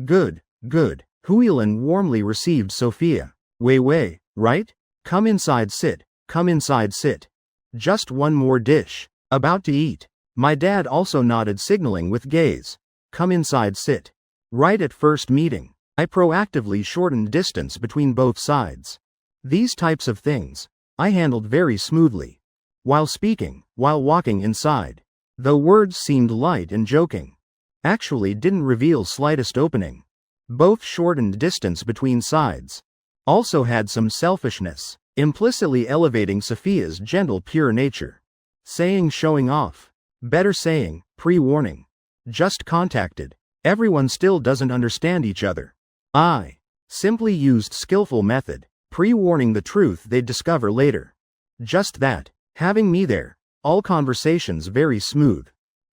Good, good. Huilin warmly received Sophia. Wei, right? Come inside sit, come inside sit. Just one more dish. About to eat. My dad also nodded signaling with gaze. Come inside sit. Right at first meeting, I proactively shortened distance between both sides. These types of things, I handled very smoothly. While speaking, while walking inside. Though words seemed light and joking. Actually didn't reveal slightest opening. Both shortened distance between sides. Also had some selfishness, implicitly elevating Sophia's gentle pure nature. Saying showing off. Better saying, pre-warning. Just contacted. Everyone still doesn't understand each other. I simply used skillful method, pre-warning the truth they'd discover later. Just that, having me there, all conversations very smooth.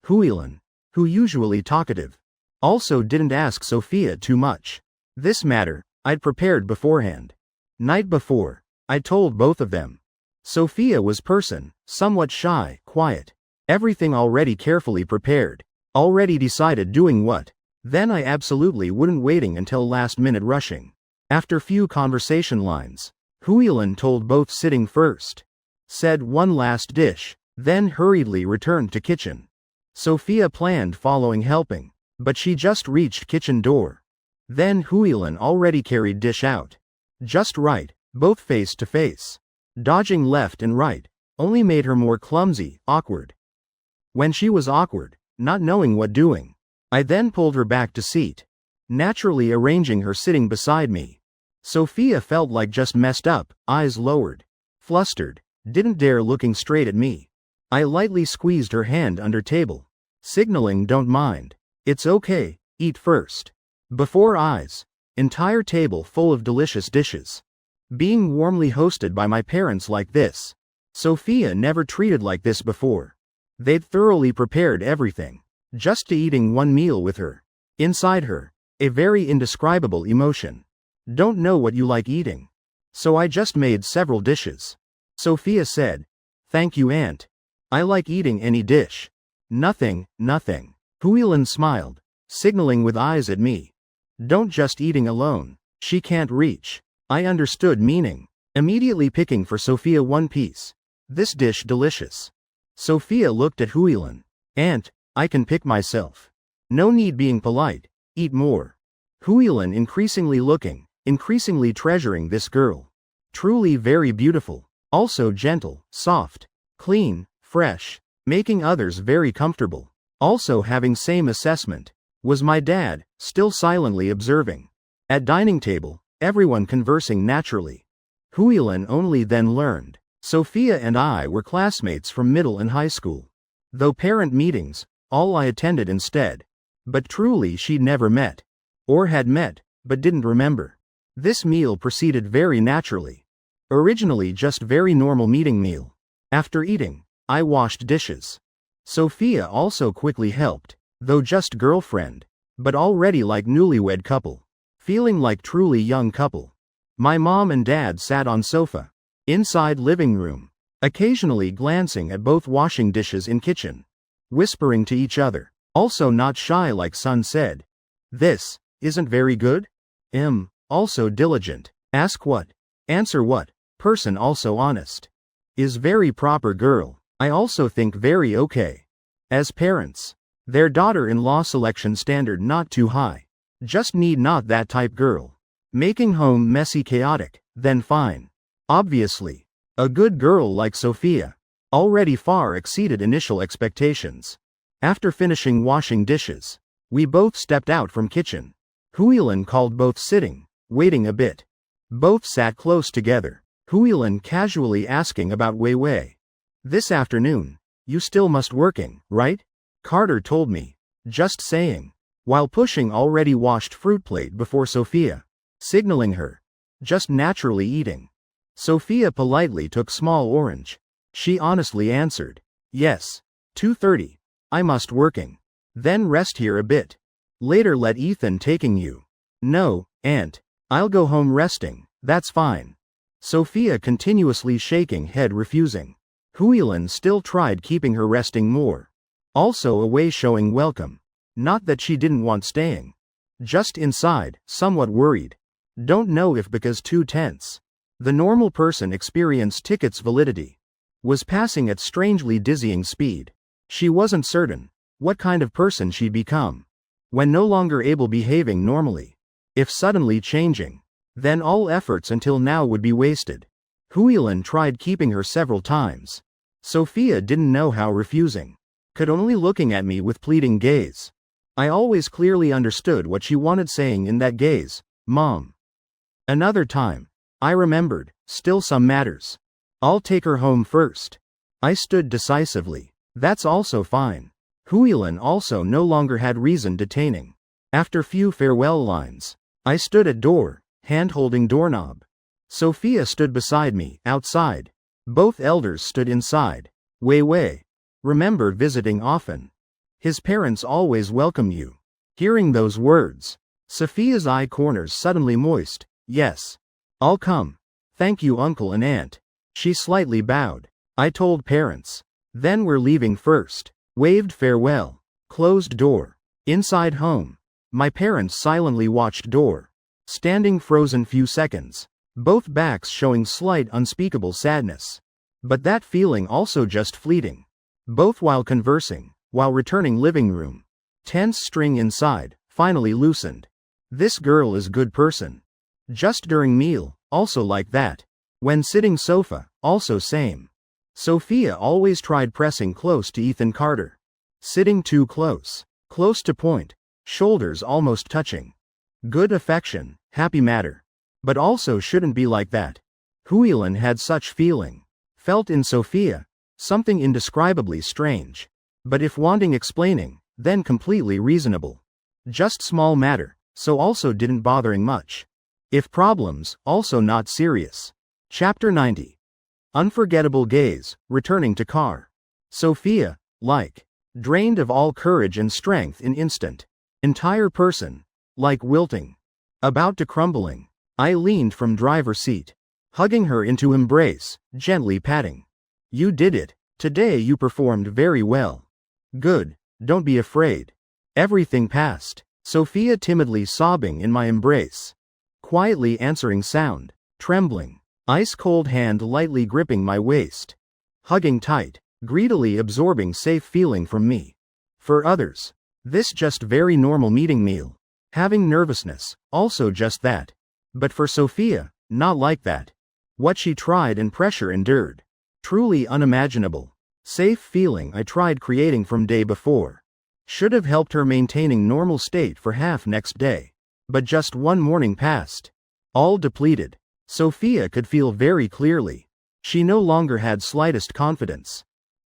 Huilin, who usually talkative, also didn't ask Sophia too much. This matter, I'd prepared beforehand. Night before, I told both of them. Sophia was person, somewhat shy, quiet. Everything already carefully prepared. Already decided doing what. Then I absolutely wouldn't waiting until last minute rushing. After few conversation lines, Huilin told both sitting first. Said one last dish, then hurriedly returned to kitchen. Sophia planned following helping, but she just reached kitchen door. Then Huilin already carried dish out. Just right, both face to face. Dodging left and right, only made her more clumsy, awkward. When she was awkward, not knowing what doing, I then pulled her back to seat, naturally arranging her sitting beside me. Sophia felt like just messed up, eyes lowered. Flustered, didn't dare looking straight at me. I lightly squeezed her hand under table, signaling don't mind. It's okay, eat first. Before eyes, entire table full of delicious dishes. Being warmly hosted by my parents like this, Sophia never treated like this before. They'd thoroughly prepared everything, just to eating one meal with her. Inside her, a very indescribable emotion. Don't know what you like eating. So I just made several dishes. Sophia said, thank you aunt. I like eating any dish. Nothing. Huilin smiled, signaling with eyes at me. Don't just eating alone. She can't reach. I understood meaning. Immediately picking for Sophia one piece. This dish delicious. Sophia looked at Huilin. Aunt, I can pick myself. No need being polite, eat more. Huilin increasingly looking, increasingly treasuring this girl. Truly very beautiful, also gentle, soft, clean, fresh, making others very comfortable. Also having same assessment, was my dad, still silently observing. At dining table, everyone conversing naturally. Huilin only then learned. Sophia and I were classmates from middle and high school. Though parent meetings, all I attended instead. But truly she'd never met. Or had met, but didn't remember. This meal proceeded very naturally. Originally just very normal meeting meal. After eating, I washed dishes. Sophia also quickly helped, though just girlfriend, but already like newlywed couple. Feeling like truly young couple. My mom and dad sat on sofa. Inside living room, occasionally glancing at both washing dishes in kitchen, whispering to each other, also not shy like son said. This, isn't very good? Also diligent, ask what, answer what, person also honest. Is very proper girl, I also think very okay. As parents, their daughter-in-law selection standard not too high, just need not that type girl. Making home messy chaotic, then fine. Obviously, a good girl like Sophia, already far exceeded initial expectations. After finishing washing dishes, we both stepped out from kitchen. Huilin called both sitting, waiting a bit. Both sat close together, Huilin casually asking about Wei. This afternoon, you still must working, right? Carter told me. Just saying. while pushing already washed fruit plate before Sophia, signaling her. Just naturally eating. Sophia politely took small orange. She honestly answered. Yes. 2:30. I must working. Then rest here a bit. Later let Ethan taking you. No, Aunt. I'll go home resting, that's fine. Sophia continuously shaking head refusing. Huilan still tried keeping her resting more. Also a way showing welcome. Not that she didn't want staying. Just inside, somewhat worried. Don't know if because too tense. The normal person experienced ticket's validity. Was passing at strangely dizzying speed. She wasn't certain what kind of person she'd become. When no longer able behaving normally. If suddenly changing. Then all efforts until now would be wasted. Huilan tried keeping her several times. Sophia didn't know how refusing. Could only looking at me with pleading gaze. I always clearly understood what she wanted saying in that gaze. Mom. Another time. I remembered, still some matters. I'll take her home first. I stood decisively. That's also fine. Huilan also no longer had reason detaining. After few farewell lines. I stood at door, hand holding doorknob. Sophia stood beside me, outside. Both elders stood inside. Wei Wei. Remember visiting often. His parents always welcome you. Hearing those words. Sophia's eye corners suddenly moist. Yes. I'll come. Thank you uncle and aunt. She slightly bowed. I told parents. Then we're leaving first. Waved farewell. Closed door. Inside home. My parents silently watched door. Standing frozen few seconds. Both backs showing slight unspeakable sadness. But that feeling also just fleeting. Both while conversing, while returning living room. Tense string inside, finally loosened. This girl is good person. Just during meal, also like that. When sitting sofa, also same. Sophia always tried pressing close to Ethan Carter. Sitting too close. Close to point. Shoulders almost touching. Good affection, happy matter. But also shouldn't be like that. Huilan had such feeling. Felt in Sophia. Something indescribably strange. But if wanting explaining, then completely reasonable. Just small matter, so also didn't bothering much. If problems, also not serious. Chapter 90. Unforgettable gaze, returning to car. Sophia, like, drained of all courage and strength in instant. Entire person, like wilting. About to crumbling. I leaned from driver seat. Hugging her into embrace, gently patting. You did it. Today you performed very well. Good, don't be afraid. Everything passed. Sophia timidly sobbing in my embrace. Quietly answering sound, trembling. Ice-cold hand lightly gripping my waist. Hugging tight, greedily absorbing safe feeling from me. For others, this just very normal meeting meal. Having nervousness, also just that. But for Sophia, not like that. What she tried and pressure endured. Truly unimaginable. Safe feeling I tried creating from day before. Should have helped her maintaining normal state for half next day. But just one morning passed. All depleted. Sophia could feel very clearly. She no longer had slightest confidence.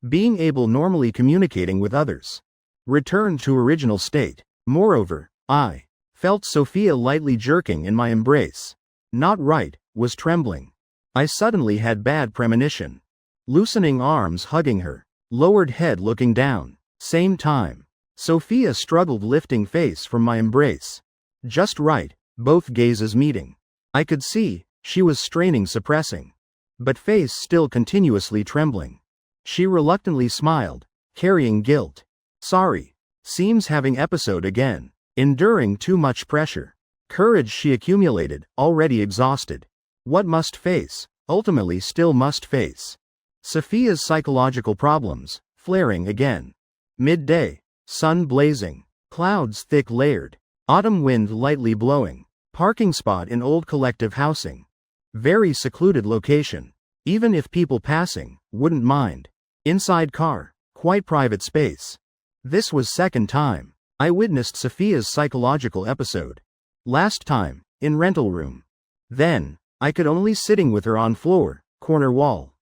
Being able normally communicating with others. Returned to original state. Moreover, I felt Sophia lightly jerking in my embrace. Not right, was trembling. I suddenly had bad premonition. Loosening arms hugging her. Lowered head looking down. Same time. Sophia struggled lifting face from my embrace. Just right, both gazes meeting. I could see, she was straining suppressing. But face still continuously trembling. She reluctantly smiled, carrying guilt. Sorry. Seems having episode again. Enduring too much pressure. Courage she accumulated, already exhausted. What must face, ultimately still must face. Sophia's psychological problems, flaring again. Midday. Sun blazing. Clouds thick layered. Autumn wind lightly blowing. Parking spot in old collective housing. Very secluded location. Even if people passing, wouldn't mind. Inside car. Quite private space. This was second time I witnessed Sophia's psychological episode. Last time, in rental room. Then, I could only sitting with her on floor, corner wall.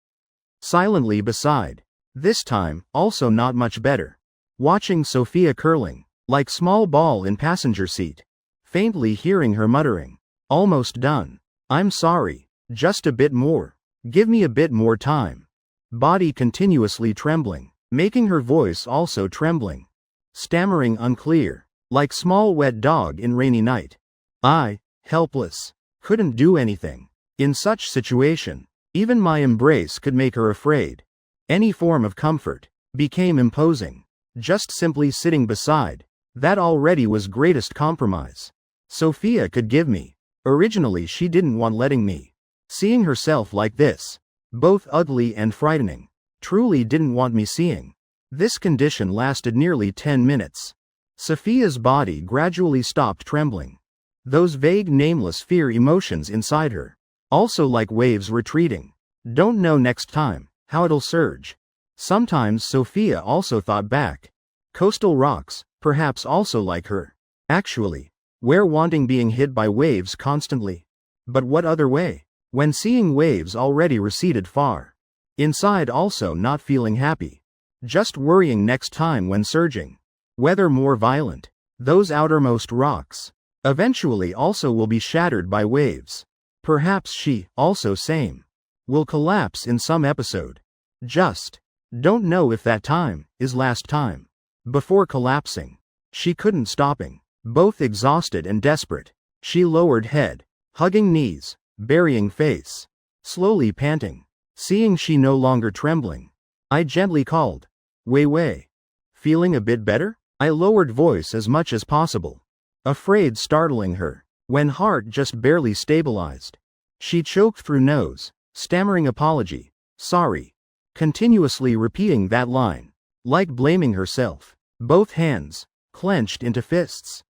Silently beside. This time, also not much better. Watching Sophia curling, like small ball in passenger seat. Faintly hearing her muttering, almost done. I'm sorry, just a bit more. Give me a bit more time. Body continuously trembling, making her voice also trembling. Stammering unclear, like small wet dog in rainy night. I, helpless, couldn't do anything. In such situation, even my embrace could make her afraid. Any form of comfort became imposing. Just simply sitting beside, that already was greatest compromise Sophia could give me. Originally she didn't want letting me. Seeing herself like this, both ugly and frightening, truly didn't want me seeing. This condition lasted nearly 10 minutes. Sophia's body gradually stopped trembling. Those vague nameless fear emotions inside her, also like waves retreating. Don't know next time how it'll surge. Sometimes Sophia also thought back. Coastal rocks, perhaps also like her. Actually, where wanting being hit by waves constantly. But what other way? When seeing waves already receded far. Inside also not feeling happy. Just worrying next time when surging. Weather more violent. Those outermost rocks eventually also will be shattered by waves. Perhaps she, also same, will collapse in some episode. Just don't know if that time is last time. Before collapsing, she couldn't stopping. Both exhausted and desperate, she lowered head, hugging knees, burying face, slowly panting. Seeing she no longer trembling, I gently called, Wei Wei. Feeling a bit better? I lowered voice as much as possible, afraid startling her, when heart just barely stabilized. She choked through nose, stammering apology, sorry, continuously repeating that line, like blaming herself. Both hands clenched into fists,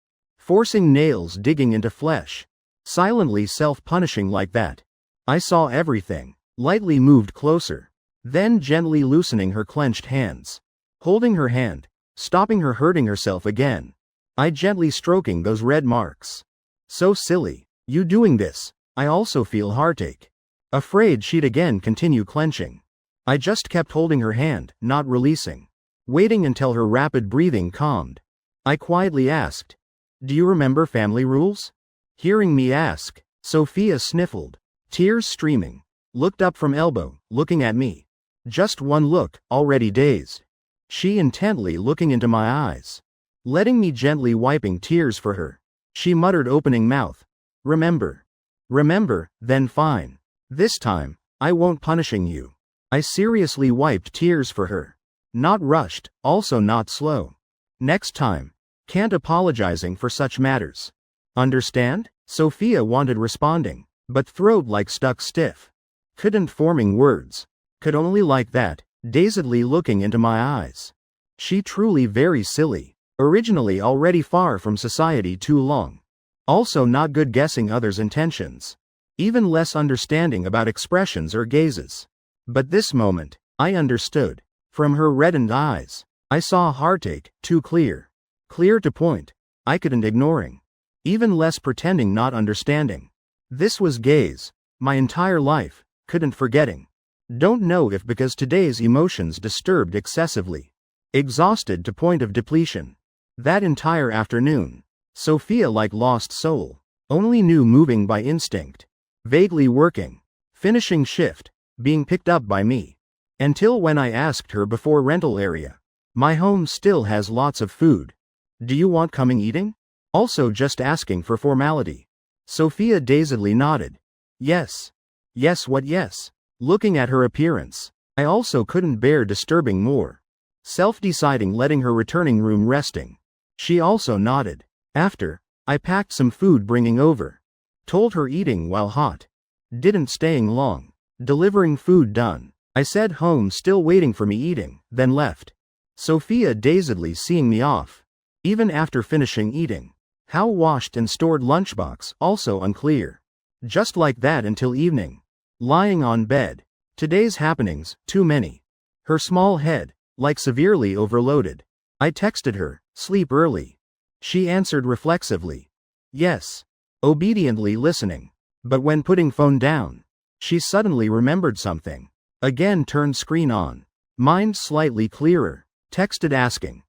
forcing nails digging into flesh, silently self-punishing like that. I saw everything, lightly moved closer, then gently loosening her clenched hands, holding her hand, stopping her hurting herself again. I gently stroking those red marks. So silly, you doing this. I also feel heartache. Afraid she'd again continue clenching. I just kept holding her hand, not releasing, waiting until her rapid breathing calmed. I quietly asked, do you remember family rules? Hearing me ask, Sophia sniffled, tears streaming, looked up from elbow, looking at me. Just one look, already dazed. She intently looking into my eyes, letting me gently wiping tears for her. She muttered opening mouth, remember. Remember, then fine. This time, I won't punishing you. I seriously wiped tears for her. Not rushed, also not slow. Next time, can't apologizing for such matters. Understand? Sophia wanted responding, but throat like stuck stiff. Couldn't forming words. Could only like that, dazedly looking into my eyes. She truly very silly. Originally already far from society too long. Also not good guessing others' intentions. Even less understanding about expressions or gazes. But this moment, I understood. From her reddened eyes, I saw heartache, too clear. Clear to point. I couldn't ignoring. Even less pretending not understanding. This was gaze. My entire life, couldn't forgetting. Don't know if because today's emotions disturbed excessively. Exhausted to point of depletion. That entire afternoon, Sophia like lost soul. Only knew moving by instinct. Vaguely working. Finishing shift. Being picked up by me. Until when I asked her before rental area. My home still has lots of food. Do you want coming eating? Also just asking for formality. Sophia dazedly nodded. Yes. Yes what yes? Looking at her appearance, I also couldn't bear disturbing more. Self-deciding letting her returning room resting. She also nodded. After, I packed some food bringing over. Told her eating while hot. Didn't staying long. Delivering food done. I said home still waiting for me eating, then left. Sophia dazedly seeing me off. Even after finishing eating. How washed and stored lunchbox also unclear. Just like that until evening. Lying on bed. Today's happenings, too many. Her small head, like severely overloaded. I texted her, sleep early. She answered reflexively. Yes. Obediently listening. But when putting phone down, she suddenly remembered something. Again turned screen on. Mind slightly clearer. Texted asking.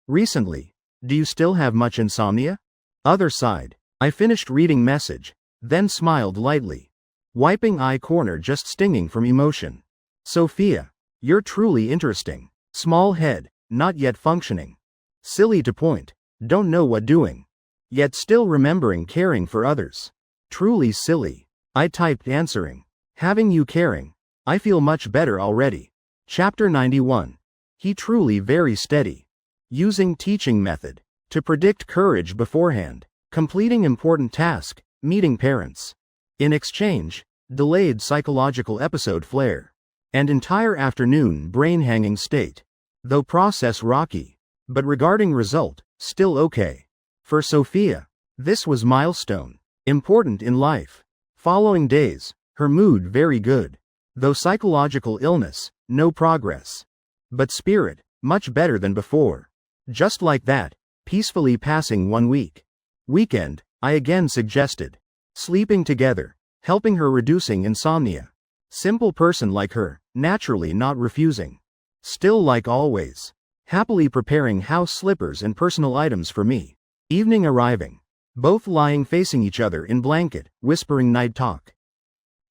Recently, Do you still have much insomnia? Other side. I finished reading message, then smiled lightly. Wiping eye corner just stinging from emotion. Sophia. You're truly interesting. Small head, not yet functioning. Silly to point. Don't know what doing. Yet still remembering caring for others. Truly silly. I typed answering. Having you caring. I feel much better already. Chapter 91. He truly very steady. Using teaching method. To predict courage beforehand. Completing important task. Meeting parents. In exchange, delayed psychological episode flare. And entire afternoon brain hanging state. Though process rocky. But regarding result, still okay. For Sophia, this was milestone. Important in life. Following days, her mood very good. Though psychological illness, no progress. But spirit, much better than before. Just like that, peacefully passing 1 week. Weekend, I again suggested. Sleeping together, helping her reducing insomnia. Simple person like her, naturally not refusing. Still like always. Happily preparing house slippers and personal items for me. Evening arriving. Both lying facing each other in blanket, whispering night talk.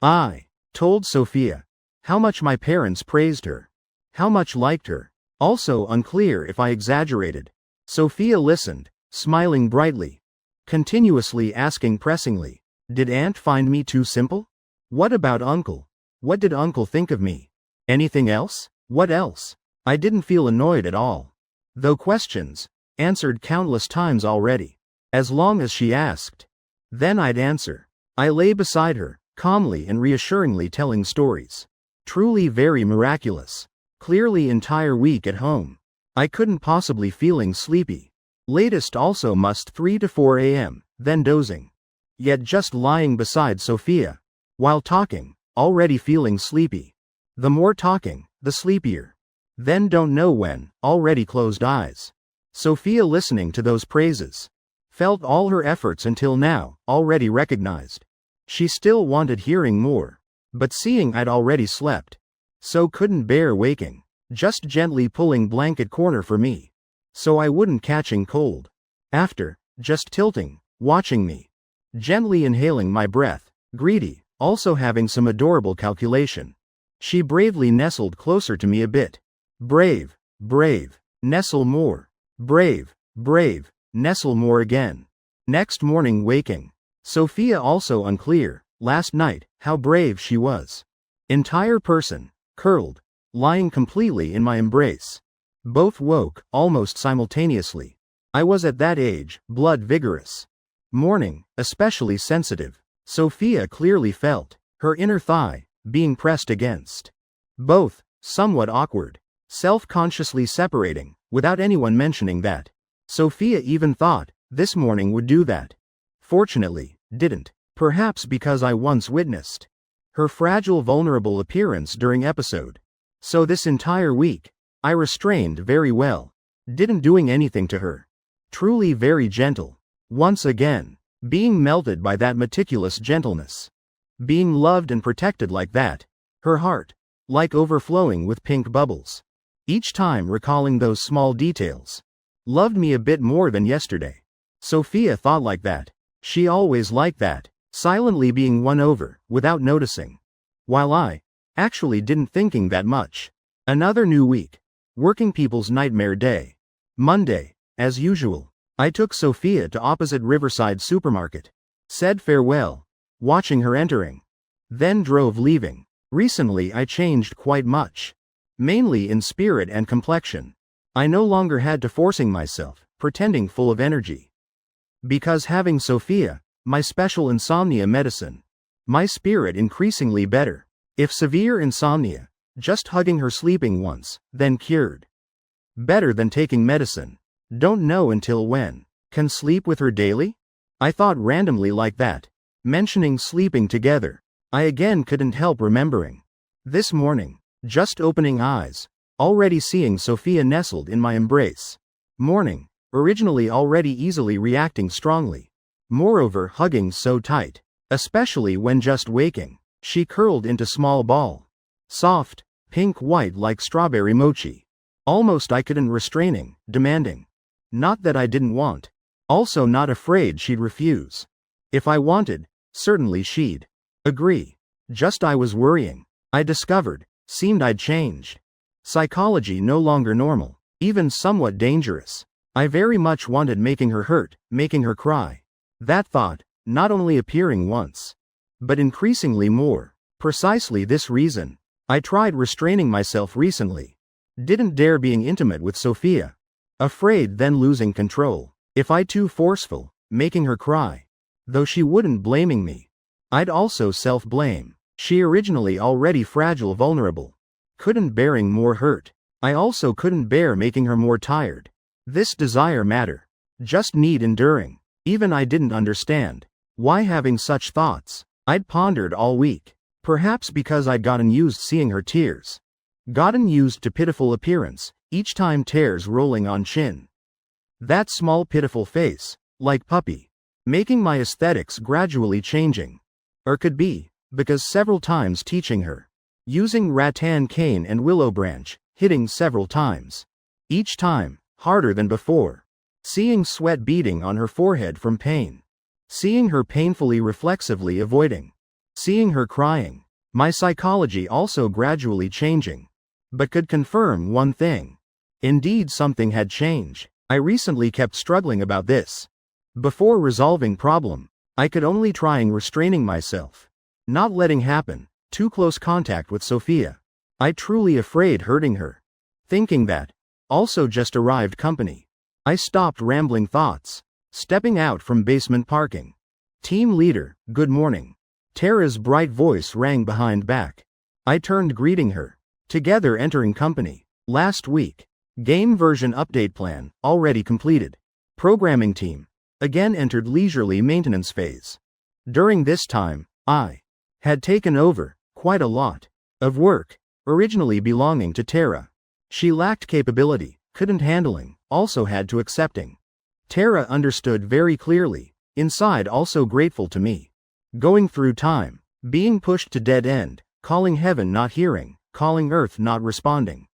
I told Sophia how much my parents praised her. How much liked her. Also unclear if I exaggerated. Sophia listened, smiling brightly. Continuously asking pressingly. Did Aunt find me too simple? What about Uncle? What did Uncle think of me? Anything else? What else? I didn't feel annoyed at all. Though questions, answered countless times already. As long as she asked. Then I'd answer. I lay beside her, calmly and reassuringly telling stories. Truly very miraculous. Clearly entire week at home. I couldn't possibly feeling sleepy. Latest also must 3 to 4 a.m., then dozing. Yet just lying beside Sophia. While talking, already feeling sleepy. The more talking, the sleepier. Then don't know when, already closed eyes. Sophia listening to those praises. Felt all her efforts until now, already recognized. She still wanted hearing more. But seeing I'd already slept. So couldn't bear waking. Just gently pulling blanket corner for me. So I wouldn't catching cold. After, just tilting, watching me. Gently inhaling my breath, greedy, also having some adorable calculation. She bravely nestled closer to me a bit. Brave, brave, nestle more. Brave, brave, nestle more again. Next morning waking. Sophia also unclear, last night, how brave she was. Entire person, curled, lying completely in my embrace. Both woke, almost simultaneously. I was at that age, blood vigorous. Morning, especially sensitive. Sophia clearly felt, her inner thigh, being pressed against. Both, somewhat awkward. Self-consciously separating, without anyone mentioning that. Sophia even thought, this morning would do that. Fortunately, didn't. Perhaps because I once witnessed her fragile vulnerable appearance during episode. So this entire week, I restrained very well. Didn't doing anything to her. Truly very gentle. Once again, being melted by that meticulous gentleness. Being loved and protected like that. Her heart, like overflowing with pink bubbles. Each time recalling those small details. Loved me a bit more than yesterday. Sophia thought like that. She always liked that. Silently being won over, without noticing. While I, actually didn't thinking that much. Another new week. Working people's nightmare day. Monday, as usual. I took Sophia to opposite Riverside supermarket. Said farewell. Watching her entering. Then drove leaving. Recently I changed quite much. Mainly in spirit and complexion. I no longer had to forcing myself, pretending full of energy. Because having Sophia, my special insomnia medicine. My spirit increasingly better. If severe insomnia, just hugging her sleeping once, then cured. Better than taking medicine. Don't know until when. Can sleep with her daily? I thought randomly like that. Mentioning sleeping together. I again couldn't help remembering. This morning, just opening eyes, already seeing Sophia nestled in my embrace. Morning, originally already easily reacting strongly. Moreover hugging so tight. Especially when just waking. She curled into small ball. Soft, pink white like strawberry mochi. Almost I couldn't restraining, demanding. Not that I didn't want. Also not afraid she'd refuse. If I wanted, certainly she'd agree. Just I was worrying. I discovered, seemed I'd changed. Psychology no longer normal, even somewhat dangerous. I very much wanted making her hurt, making her cry. That thought, not only appearing once, but increasingly more. Precisely this reason, I tried restraining myself recently. Didn't dare being intimate with Sophia. Afraid then losing control. If I too forceful, making her cry. Though she wouldn't blaming me. I'd also self-blame. She originally already fragile, vulnerable. Couldn't bearing more hurt. I also couldn't bear making her more tired. This desire matter. Just need enduring. Even I didn't understand. Why having such thoughts? I'd pondered all week. Perhaps because I'd gotten used seeing her tears. Gotten used to pitiful appearance, each time tears rolling on chin. That small pitiful face, like puppy. Making my aesthetics gradually changing. Or could be, because several times teaching her. Using rattan cane and willow branch, hitting several times. Each time, harder than before. Seeing sweat beading on her forehead from pain. Seeing her painfully reflexively avoiding. Seeing her crying. My psychology also gradually changing. But could confirm one thing. Indeed something had changed. I recently kept struggling about this. Before resolving problem, I could only trying restraining myself. Not letting happen, too close contact with Sophia. I truly afraid hurting her. Thinking that. Also just arrived company. I stopped rambling thoughts. Stepping out from basement parking. Team leader, good morning. Tara's bright voice rang behind back. I turned greeting her. Together entering company. Last week. Game version update plan, already completed. Programming team. Again entered leisurely maintenance phase. During this time, I had taken over, quite a lot, of work, originally belonging to Tara. She lacked capability, couldn't handling, also had to accepting. Tara understood very clearly, inside also grateful to me. Going through time, being pushed to dead end, calling heaven not hearing, calling earth not responding.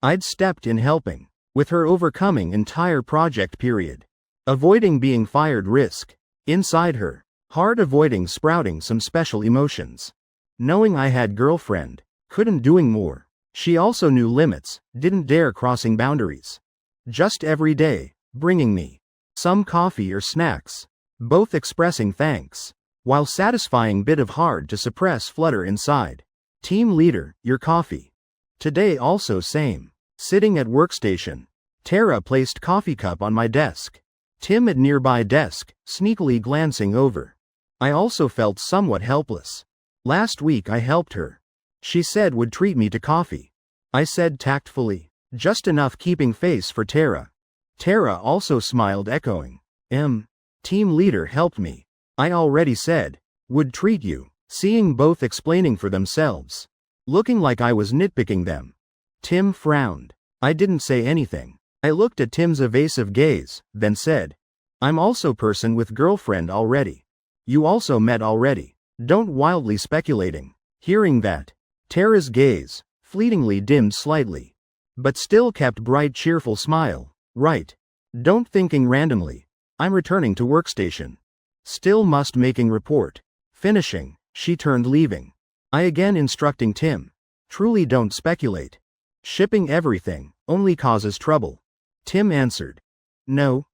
I'd stepped in helping, with her overcoming entire project period. Avoiding being fired risk. Inside her, hard avoiding sprouting some special emotions. Knowing I had girlfriend, couldn't doing more. She also knew limits, didn't dare crossing boundaries. Just every day, bringing me some coffee or snacks. Both expressing thanks. While satisfying bit of hard to suppress flutter inside. Team leader, your coffee. Today also same. Sitting at workstation. Tara placed coffee cup on my desk. Tim at nearby desk, sneakily glancing over. I also felt somewhat helpless. Last week I helped her. She said would treat me to coffee. I said tactfully. Just enough keeping face for Tara. Tara also smiled echoing. Team leader helped me. I already said. Would treat you. Seeing both explaining for themselves. Looking like I was nitpicking them. Tim frowned. I didn't say anything. I looked at Tim's evasive gaze, then said. I'm also person with girlfriend already. You also met already. Don't wildly speculating. Hearing that. Tara's gaze, fleetingly dimmed slightly. But still kept bright cheerful smile. Right. Don't thinking randomly. I'm returning to workstation. Still must making report. Finishing, she turned leaving. I again instructing Tim. Truly don't speculate. Shipping everything, only causes trouble. Tim answered. No.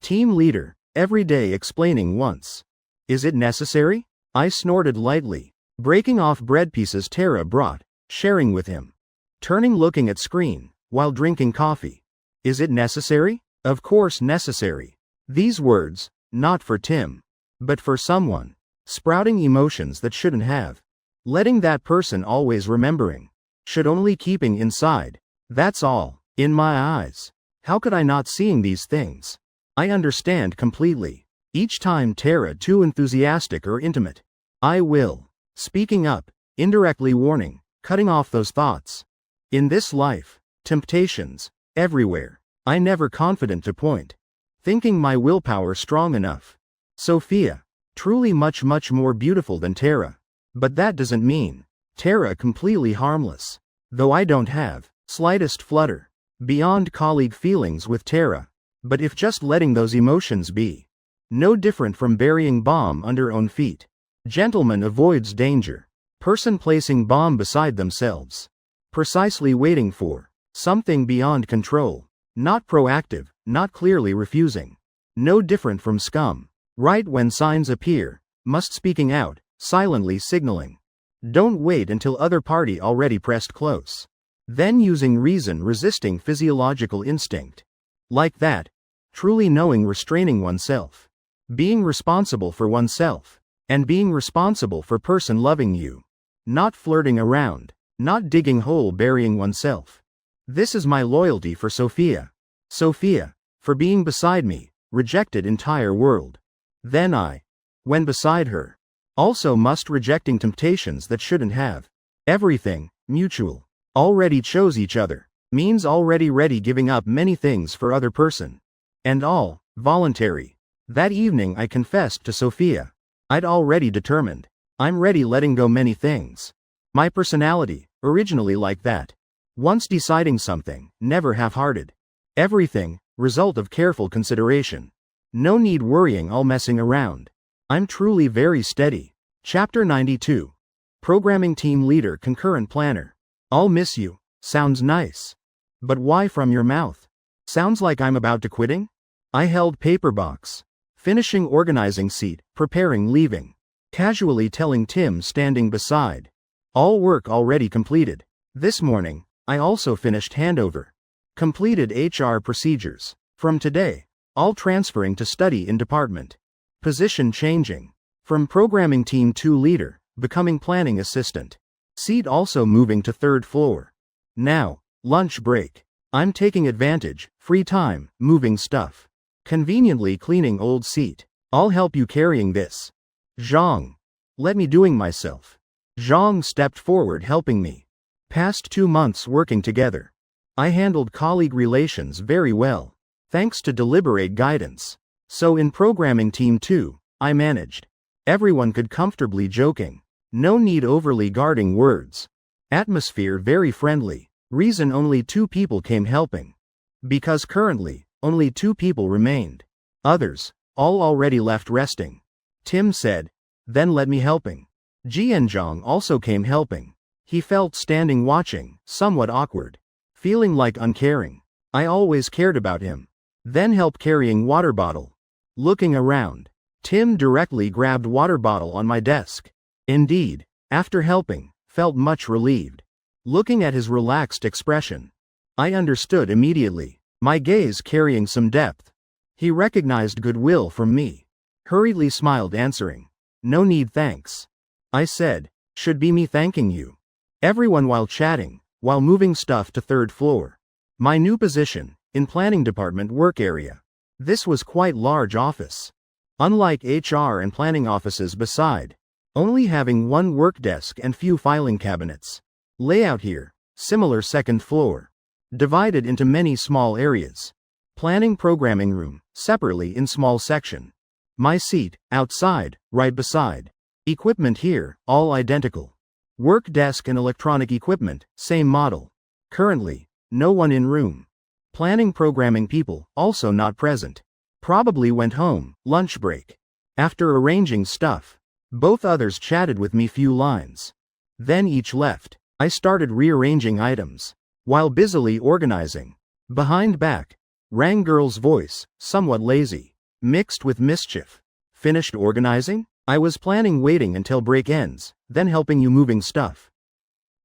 Team leader, every day explaining once. Is it necessary? I snorted lightly. Breaking off bread pieces Tara brought, sharing with him. Turning looking at screen, while drinking coffee. Is it necessary? Of course necessary. These words, not for Tim. But for someone. Sprouting emotions that shouldn't have. Letting that person always remembering. Should only keeping inside. That's all. In my eyes. How could I not seeing these things? I understand completely. Each time Tara too enthusiastic or intimate. I will. Speaking up, indirectly warning, cutting off those thoughts. In this life, temptations, everywhere. I never confident to point. Thinking my willpower strong enough. Sophia. Truly much more beautiful than Tara. But that doesn't mean. Tara completely harmless. Though I don't have, slightest flutter. Beyond colleague feelings with Tara. But if just letting those emotions be, no different from burying bomb under own feet. Gentleman avoids danger. Person placing bomb beside themselves. Precisely waiting for something beyond control. Not proactive, not clearly refusing. No different from scum. Right when signs appear, must speaking out, silently signaling. Don't wait until other party already pressed close. Then using reason resisting physiological instinct. Like that, truly knowing restraining oneself. Being responsible for oneself. And being responsible for person loving you. Not flirting around. Not digging hole burying oneself. This is my loyalty for Sophia. Sophia, for being beside me, rejected entire world. Then I, when beside her, also must rejecting temptations that shouldn't have. Everything, mutual. Already chose each other, means already ready giving up many things for other person. And all, voluntary. That evening I confessed to Sophia. I'd already determined. I'm ready letting go many things. My personality, originally like that. Once deciding something, never half-hearted. Everything, result of careful consideration. No need worrying all messing around. I'm truly very steady. Chapter 92. Programming Team Leader Concurrent Planner. I'll miss you. Sounds nice. But why from your mouth? Sounds like I'm about to quitting? I held paper box. Finishing organizing seat, preparing leaving. Casually telling Tim standing beside. All work already completed. This morning, I also finished handover. Completed HR procedures. From today, all transferring to study in department. Position changing. From programming team 2 leader, becoming planning assistant. Seat also moving to 3rd floor. Now, lunch break. I'm taking advantage, free time, moving stuff. Conveniently cleaning old seat. I'll help you carrying this. Zhang. Let me doing myself. Zhang stepped forward helping me. Past 2 months working together. I handled colleague relations very well. Thanks to deliberate guidance. So in programming team 2, I managed. Everyone could comfortably joking. No need overly guarding words. Atmosphere very friendly. Reason only 2 people came helping. Because currently, only 2 people remained. Others, all already left resting. Tim said, then let me helping. Jianzhang also came helping. He felt standing watching, somewhat awkward. Feeling like uncaring. I always cared about him. Then help carrying water bottle. Looking around. Tim directly grabbed water bottle on my desk. Indeed, after helping, felt much relieved. Looking at his relaxed expression. I understood immediately. My gaze carrying some depth. He recognized goodwill from me. Hurriedly smiled answering. No need thanks. I said, should be me thanking you. Everyone while chatting, while moving stuff to 3rd floor. My new position, in planning department work area. This was quite large office. Unlike HR and planning offices beside, only having one work desk and few filing cabinets. Layout here, similar 2nd floor. Divided into many small areas. Planning programming room, separately in small section. My seat, outside, right beside. Equipment here, all identical. Work desk and electronic equipment, same model. Currently, no one in room. Planning programming people, also not present. Probably went home, lunch break. After arranging stuff, both others chatted with me few lines. Then each left. I started rearranging items. While busily organizing. Behind back. Rang girl's voice, somewhat lazy. Mixed with mischief. Finished organizing? I was planning waiting until break ends, then helping you moving stuff.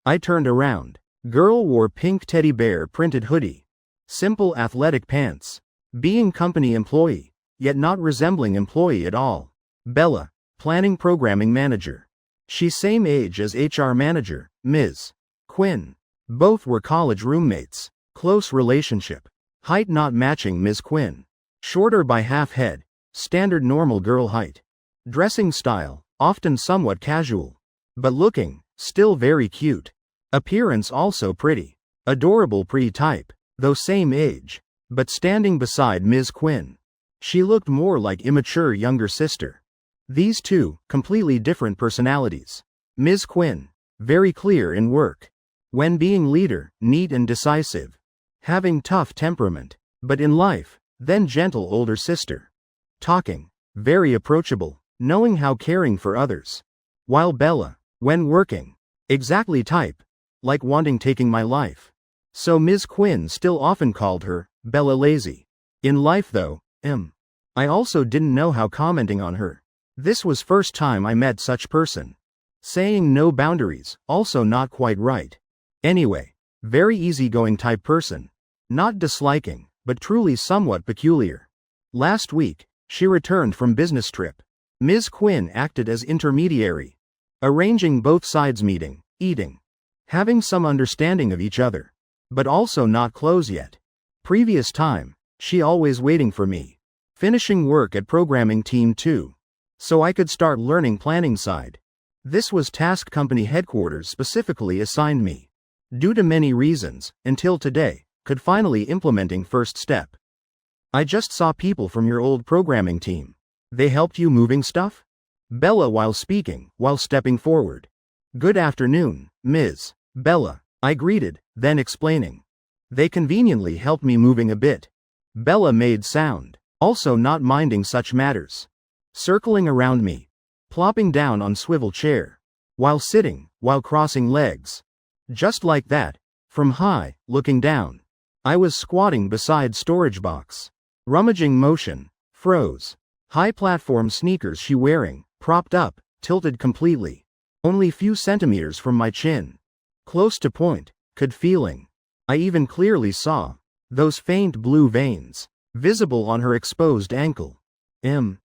I turned around. Girl wore pink teddy bear printed hoodie. Simple athletic pants. Being company employee, yet not resembling employee at all. Bella, planning programming manager. She same age as HR manager, Ms. Quinn. Both were college roommates. Close relationship. Height not matching Ms. Quinn. Shorter by half head. Standard normal girl height. Dressing style, often somewhat casual. But looking, still very cute. Appearance also pretty. Adorable pre-type, though same age. But standing beside Ms. Quinn. She looked more like immature younger sister. These two, completely different personalities. Ms. Quinn, very clear in work. When being leader, neat and decisive. Having tough temperament. But in life, Then gentle older sister. Talking. Very approachable, knowing how caring for others. While Bella, when working, exactly type, like wanting taking my life. So Ms. Quinn still often called her, Bella lazy. In life though, I also didn't know how commenting on her. This was first time I met such person. Saying no boundaries, also not quite right. Anyway, very easygoing type person. Not disliking, but truly somewhat peculiar. Last week, she returned from business trip. Ms. Quinn acted as intermediary, arranging both sides meeting, eating, having some understanding of each other, but also not close yet. Previous time, she always waiting for me, finishing work at programming team 2, so I could start learning planning side. This was task company headquarters specifically assigned me, due to many reasons, until today, could finally implementing first step. I just saw people from your old programming team. They helped you moving stuff? Bella while speaking, while stepping forward. Good afternoon, Ms. Bella, I greeted, then explaining. They conveniently helped me moving a bit. Bella made sound, also not minding such matters. Circling around me, plopping down on swivel chair, while sitting, while crossing legs. Just like that, from high, looking down. I was squatting beside storage box. Rummaging motion, froze. High platform sneakers she wearing, propped up, tilted completely. Only few centimeters from my chin. Close to point, could feeling. I even clearly saw those faint blue veins, visible on her exposed ankle.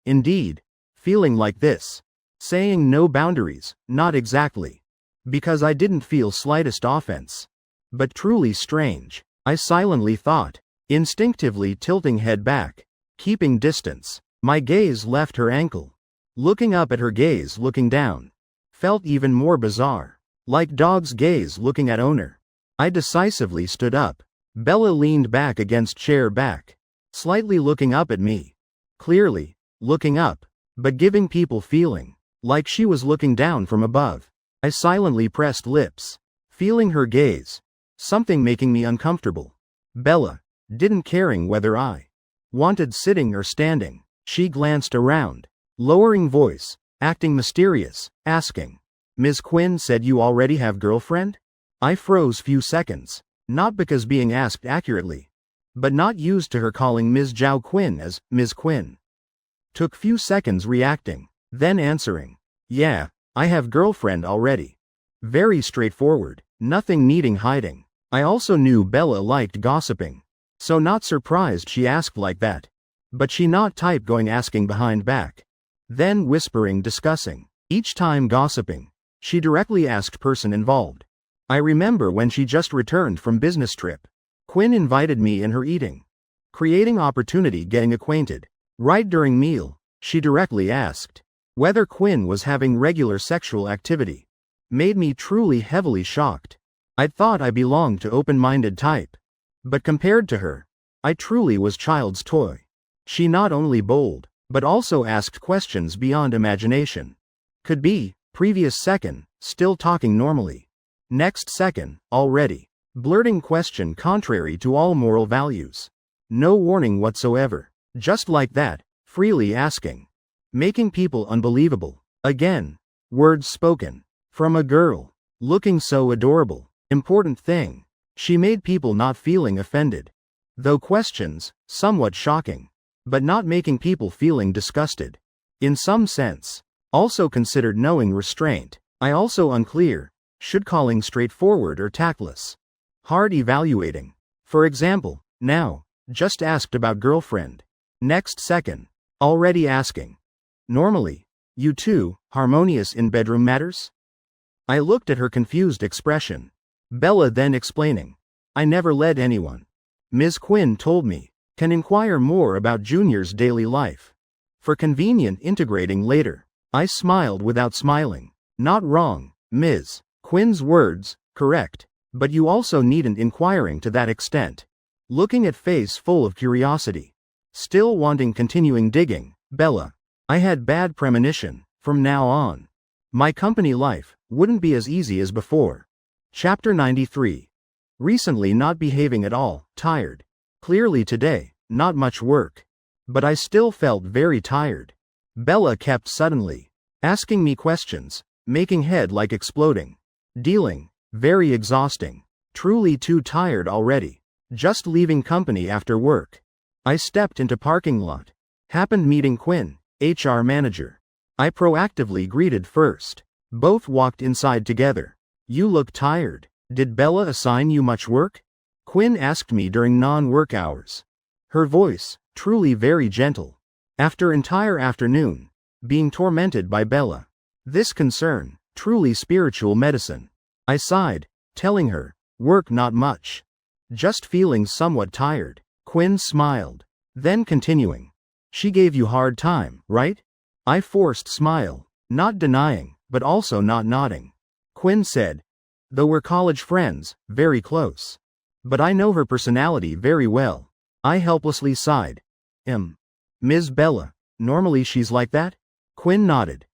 Indeed, feeling like this. Saying no boundaries, not exactly. Because I didn't feel slightest offense. But truly strange, I silently thought. Instinctively tilting head back, keeping distance. My gaze left her ankle. Looking up at her gaze looking down. Felt even more bizarre. Like dog's gaze looking at owner. I decisively stood up. Bella leaned back against chair back. Slightly looking up at me. Clearly, looking up, but giving people feeling like she was looking down from above. I silently pressed lips. Feeling her gaze. Something making me uncomfortable. Bella didn't caring whether I wanted sitting or standing. She glanced around, lowering voice, acting mysterious, asking, Ms. Quinn said you already have girlfriend? I froze few seconds, not because being asked accurately, but not used to her calling Ms. Zhao Quinn as Ms. Quinn. Took few seconds reacting, then answering, yeah, I have girlfriend already. Very straightforward, nothing needing hiding. I also knew Bella liked gossiping. So not surprised she asked like that. But she not type going asking behind back. Then whispering discussing. Each time gossiping. She directly asked person involved. I remember when she just returned from business trip. Quinn invited me in her eating. Creating opportunity getting acquainted. Right during meal, she directly asked whether Quinn was having regular sexual activity. Made me truly heavily shocked. I'd thought I belonged to open-minded type. But compared to her, I truly was child's toy. She not only bold, but also asked questions beyond imagination. Could be, previous second, still talking normally. Next second, already. Blurting question contrary to all moral values. No warning whatsoever. Just like that, freely asking. Making people unbelievable. Again, words spoken. From a girl. Looking so adorable. Important thing. She made people not feeling offended. Though questions, somewhat shocking. But not making people feeling disgusted. In some sense. Also considered knowing restraint. I also unclear. Should calling straightforward or tactless. Hard evaluating. For example, now, just asked about girlfriend. Next second. Already asking. Normally. You two, harmonious in bedroom matters? I looked at her confused expression. Bella then explaining. I never led anyone. Ms. Quinn told me. Can inquire more about Junior's daily life. For convenient integrating later. I smiled without smiling. Not wrong, Ms. Quinn's words, correct. But you also needn't inquiring to that extent. Looking at face full of curiosity. Still wanting continuing digging. Bella. I had bad premonition. From now on. My company life wouldn't be as easy as before. Chapter 93. Recently not behaving at all, tired. Clearly today, not much work. But I still felt very tired. Bella kept suddenly asking me questions, making head like exploding. Dealing, very exhausting. Truly too tired already. Just leaving company after work. I stepped into parking lot. Happened meeting Quinn, HR manager. I proactively greeted first. Both walked inside together. You look tired. Did Bella assign you much work? Quinn asked me during non-work hours. Her voice, truly very gentle. After entire afternoon, being tormented by Bella. This concern, truly spiritual medicine. I sighed, telling her, work not much. Just feeling somewhat tired. Quinn smiled. Then continuing. She gave you hard time, right? I forced smile, not denying, but also not nodding. Quinn said, though we're college friends, very close. But I know her personality very well. I helplessly sighed. Ms. Bella, normally she's like that? Quinn nodded.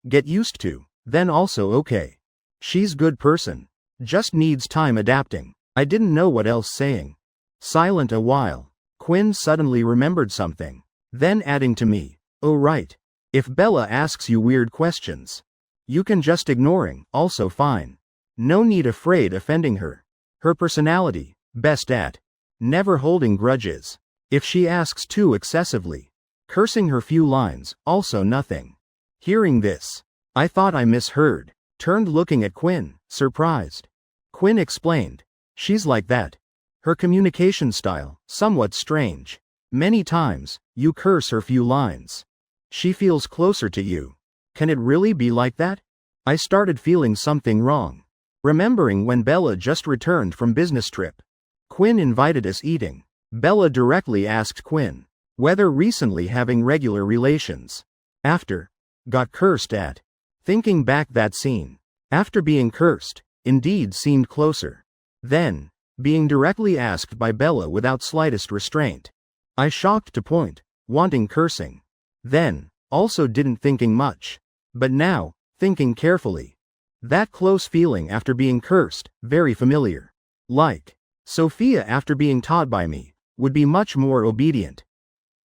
Get used to, then also okay. She's good person. Just needs time adapting. I didn't know what else saying. Silent a while. Quinn suddenly remembered something. Then adding to me, oh right. If Bella asks you weird questions, you can just ignoring, also fine. No need afraid offending her. Her personality, best at never holding grudges. If she asks too excessively, cursing her few lines, also nothing. Hearing this, I thought I misheard. Turned looking at Quinn, surprised. Quinn explained. She's like that. Her communication style, somewhat strange. Many times, you curse her few lines. She feels closer to you. Can it really be like that? I started feeling something wrong. Remembering when Bella just returned from business trip. Quinn invited us eating. Bella directly asked Quinn whether recently having regular relations. After, got cursed at. Thinking back that scene. After being cursed, indeed seemed closer. Then, being directly asked by Bella without slightest restraint. I shocked to point, wanting cursing. Then, also didn't thinking much. But now, thinking carefully. That close feeling after being cursed, very familiar. Like, Sophia after being taught by me, would be much more obedient.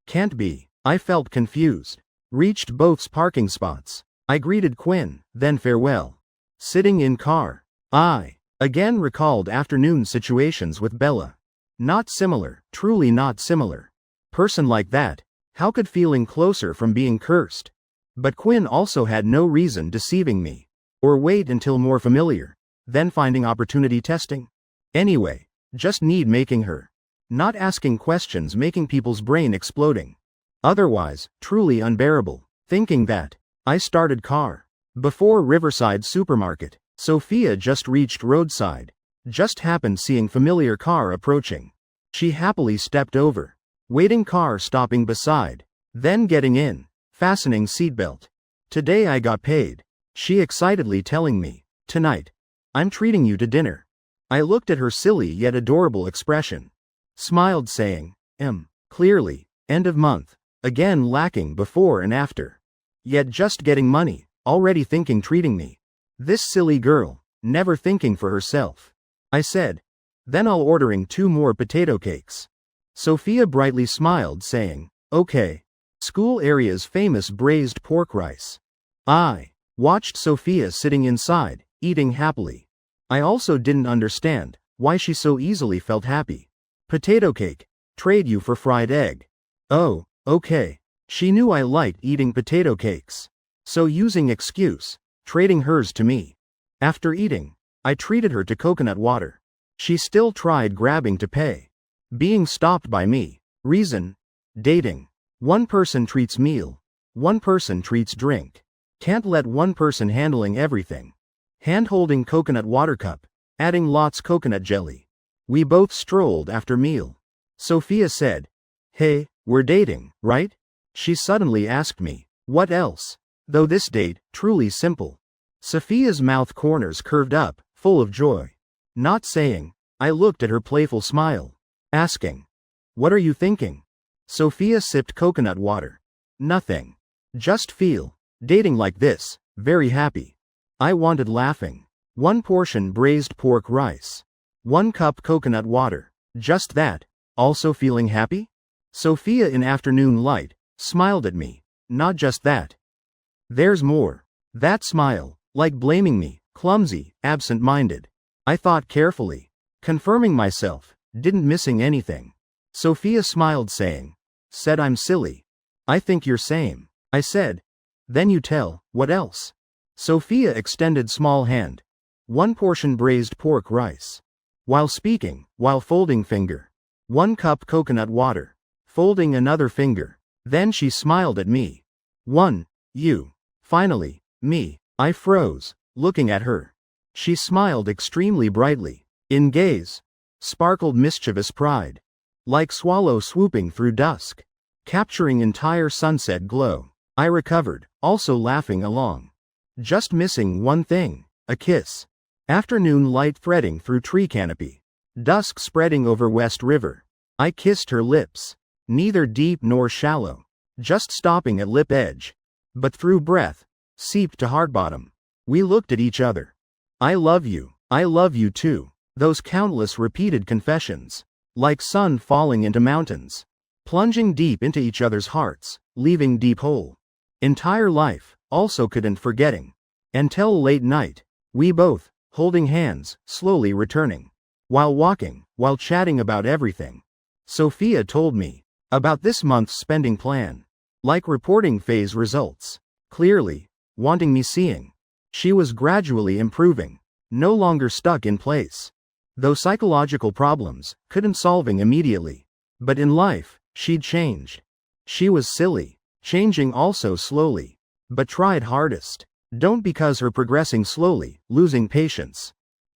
Can't be. I felt confused. Reached both's parking spots. I greeted Quinn, then farewell. Sitting in car. I again recalled afternoon situations with Bella. Not similar, truly not similar. Person like that, how could feeling closer from being cursed? But Quinn also had no reason deceiving me. Or wait until more familiar, then finding opportunity testing. Anyway, just need making her. Not asking questions making people's brain exploding. Otherwise, truly unbearable. Thinking that, I started car. Before Riverside Supermarket, Sophia just reached roadside. Just happened seeing familiar car approaching. She happily stepped over. Waiting car stopping beside. Then getting in, fastening seatbelt. Today I got paid. She excitedly telling me, tonight, I'm treating you to dinner. I looked at her silly yet adorable expression. Smiled saying, clearly, end of month. Again lacking before and after. Yet just getting money, already thinking treating me. This silly girl, never thinking for herself. I said. Then I'll ordering 2 more potato cakes. Sophia brightly smiled saying, okay. School area's famous braised pork rice. I watched Sophia sitting inside, eating happily. I also didn't understand why she so easily felt happy. Potato cake. Trade you for fried egg. Oh, okay. She knew I liked eating potato cakes. So using excuse, trading hers to me. After eating, I treated her to coconut water. She still tried grabbing to pay. Being stopped by me. Reason? Dating. One person treats meal. One person treats drink. Can't let one person handling everything. Hand-holding coconut water cup. Adding lots coconut jelly. We both strolled after meal. Sophia said, hey, we're dating, right? She suddenly asked me, what else? Though this date, truly simple. Sophia's mouth corners curved up, full of joy. Not saying, I looked at her playful smile. Asking, what are you thinking? Sophia sipped coconut water. Nothing. Just feel, dating like this, very happy. I wanted laughing. 1 portion braised pork rice. 1 cup coconut water. Just that, also feeling happy? Sophia in afternoon light smiled at me. Not just that. There's more. That smile, like blaming me, clumsy, absent-minded. I thought carefully, confirming myself, didn't missing anything. Sophia smiled said I'm silly. I think you're same. I said. Then you tell, what else? Sophia extended small hand. 1 portion braised pork rice. While speaking, while folding finger. 1 cup coconut water. Folding another finger. Then she smiled at me. 1. You. Finally, me. I froze, looking at her. She smiled extremely brightly. In gaze sparkled mischievous pride. Like swallow swooping through dusk. Capturing entire sunset glow. I recovered, also laughing along. Just missing one thing, a kiss. Afternoon light threading through tree canopy. Dusk spreading over West River. I kissed her lips. Neither deep nor shallow. Just stopping at lip edge. But through breath, seeped to heart bottom. We looked at each other. I love you too. Those countless repeated confessions. Like sun falling into mountains. Plunging deep into each other's hearts, leaving deep hole. Entire life, also couldn't forgetting. Until late night, we both, holding hands, slowly returning. While walking, while chatting about everything. Sophia told me about this month's spending plan. Like reporting phase results. Clearly, wanting me seeing. She was gradually improving. No longer stuck in place. Though psychological problems, couldn't solving immediately. But in life, she'd changed. She was silly. Changing also slowly. But tried hardest. Don't because her progressing slowly, losing patience.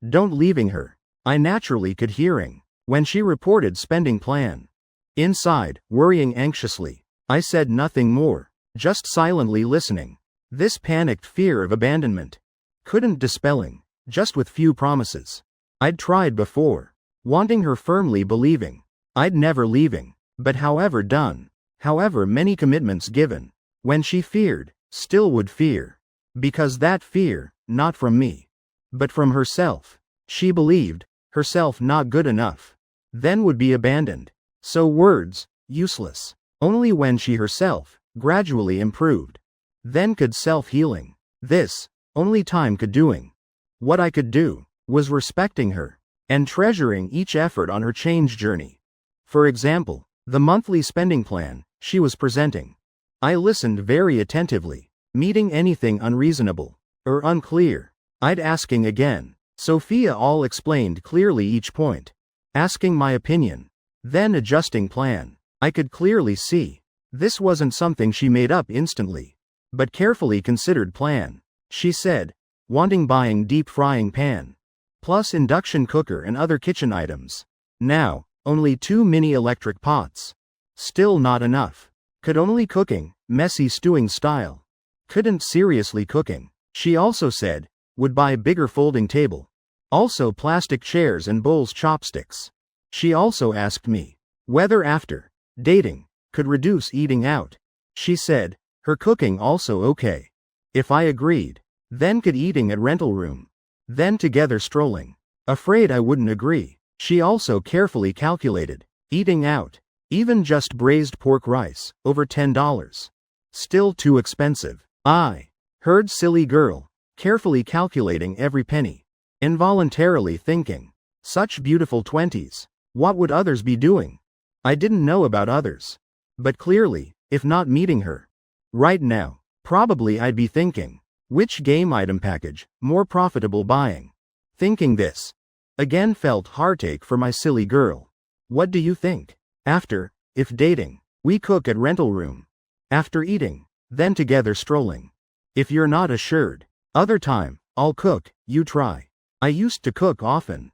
Don't leaving her. I naturally could hearing. When she reported spending plan. Inside, worrying anxiously. I said nothing more. Just silently listening. This panicked fear of abandonment. Couldn't dispelling. Just with few promises. I'd tried before. Wanting her firmly believing. I'd never leaving. But however done. However many commitments given. When she feared, still would fear. Because that fear, not from me. But from herself. She believed, herself not good enough. Then would be abandoned. So words, useless. Only when she herself, gradually improved. Then could self-healing. This, only time could doing. What I could do, was respecting her. And treasuring each effort on her change journey. For example, the monthly spending plan, she was presenting. I listened very attentively. Meeting anything unreasonable, or unclear. I'd asking again. Sophia all explained clearly each point. Asking my opinion. Then adjusting plan. I could clearly see. This wasn't something she made up instantly. But carefully considered plan. She said. Wanting buying deep frying pan. Plus induction cooker and other kitchen items. Now, only 2 mini electric pots. Still not enough. Could only cooking, messy stewing style. Couldn't seriously cooking. She also said. Would buy bigger folding table. Also plastic chairs and bowls chopsticks. She also asked me. Whether after dating, could reduce eating out. She said, her cooking also okay. If I agreed, then could eating at rental room. Then together strolling. Afraid I wouldn't agree. She also carefully calculated. Eating out. Even just braised pork rice, over $10. Still too expensive. I heard silly girl. Carefully calculating every penny. Involuntarily thinking. Such beautiful 20s. What would others be doing? I didn't know about others. But clearly, if not meeting her. Right now, probably I'd be thinking. Which game item package, more profitable buying? Thinking this. Again felt heartache for my silly girl. What do you think? After, if dating, we cook at rental room. After eating, then together strolling. If you're not assured, other time, I'll cook, you try. I used to cook often.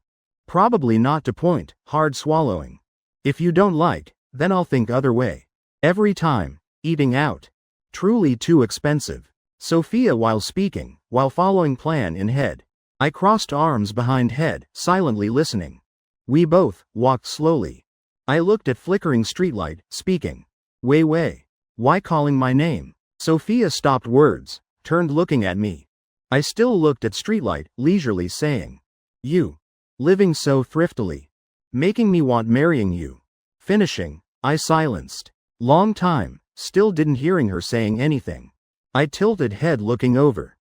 Probably not to point, hard swallowing. If you don't like, then I'll think other way. Every time, eating out. Truly too expensive. Sophia while speaking, while following plan in head. I crossed arms behind head, silently listening. We both walked slowly. I looked at flickering streetlight, speaking. Wei Wei. Why calling my name? Sophia stopped words, turned looking at me. I still looked at streetlight, leisurely saying. You. Living so thriftily. Making me want marrying you. Finishing. I silenced. Long time, still didn't hearing her saying anything. I tilted head looking over.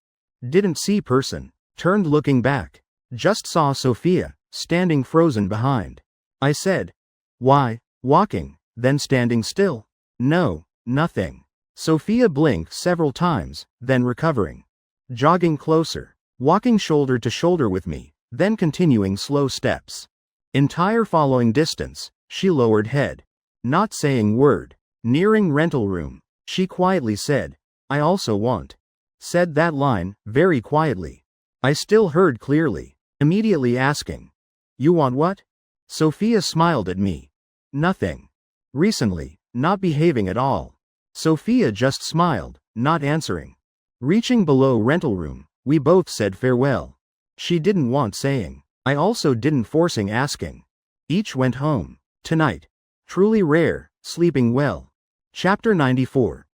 Didn't see person. Turned looking back. Just saw Sophia, standing frozen behind. I said, "Why, walking, then standing still?" "No, nothing." Sophia blinked several times, then recovering. Jogging closer. Walking shoulder to shoulder with me, then continuing slow steps. Entire following distance, she lowered head. Not saying word. Nearing rental room, she quietly said, "I also want." Said that line, very quietly. I still heard clearly. Immediately asking, "You want what?" Sophia smiled at me. "Nothing. Recently, not behaving at all." Sophia just smiled, not answering. Reaching below rental room, we both said farewell. She didn't want saying. I also didn't forcing asking. Each went home. Tonight. Truly rare, sleeping well. Chapter 94.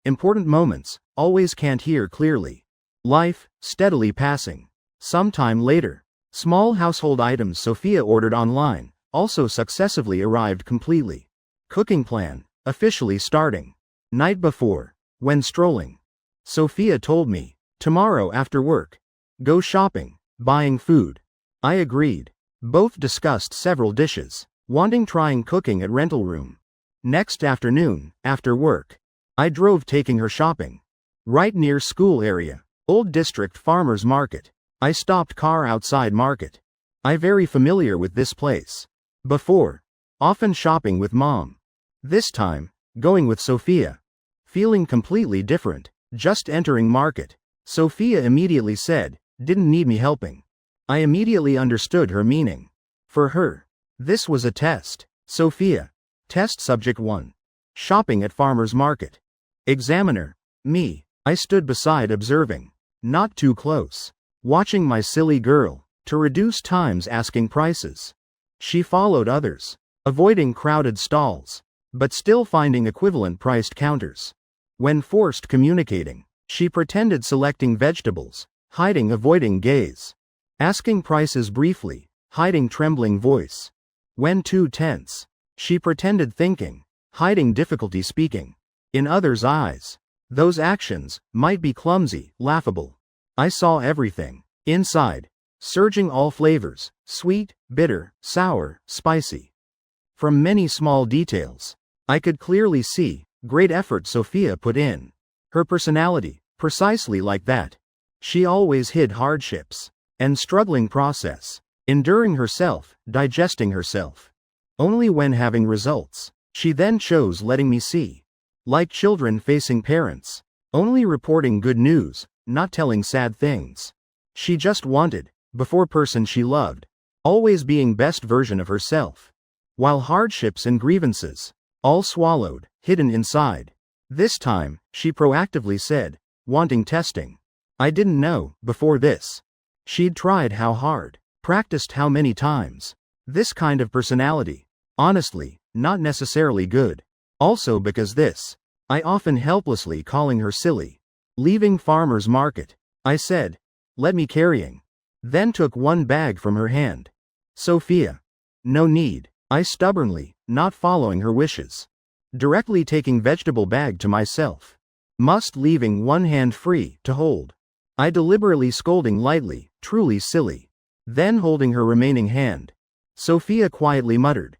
Important moments, always can't hear clearly. Life, steadily passing. Sometime later. Small household items Sophia ordered online, also successively arrived completely. Cooking plan, officially starting. Night before. When strolling. Sophia told me, tomorrow after work. Go shopping, buying food. I agreed. Both discussed several dishes, wanting trying cooking at rental room. Next afternoon, after work. I drove taking her shopping. Right near school area, Old District Farmers Market. I stopped car outside market. I very familiar with this place. Before. Often shopping with mom. This time, going with Sophia. Feeling completely different, just entering market. Sophia immediately said, didn't need me helping. I immediately understood her meaning. For her. This was a test. Sophia. Test subject 1. Shopping at farmer's market. Examiner. Me. I stood beside observing. Not too close. Watching my silly girl. To reduce times asking prices. She followed others. Avoiding crowded stalls. But still finding equivalent priced counters. When forced communicating. She pretended selecting vegetables. Hiding avoiding gaze. Asking prices briefly. Hiding trembling voice. When too tense. She pretended thinking. Hiding difficulty speaking. In others' eyes. Those actions might be clumsy, laughable. I saw everything. Inside. Surging all flavors. Sweet, bitter, sour, spicy. From many small details. I could clearly see. Great effort Sophia put in. Her personality. Precisely like that. She always hid hardships. And struggling process. Enduring herself, digesting herself. Only when having results. She then chose letting me see. Like children facing parents. Only reporting good news, not telling sad things. She just wanted, before person she loved. Always being best version of herself. While hardships and grievances. All swallowed, hidden inside. This time, she proactively said, wanting testing. I didn't know, before this. She'd tried how hard. Practiced how many times. This kind of personality. Honestly, not necessarily good. Also because this. I often helplessly calling her silly. Leaving farmer's market. I said, let me carrying. Then took one bag from her hand. Sophia. No need. I stubbornly, not following her wishes. Directly taking vegetable bag to myself. Must leaving one hand free to hold. I deliberately scolding lightly, truly silly. Then holding her remaining hand. Sophia quietly muttered.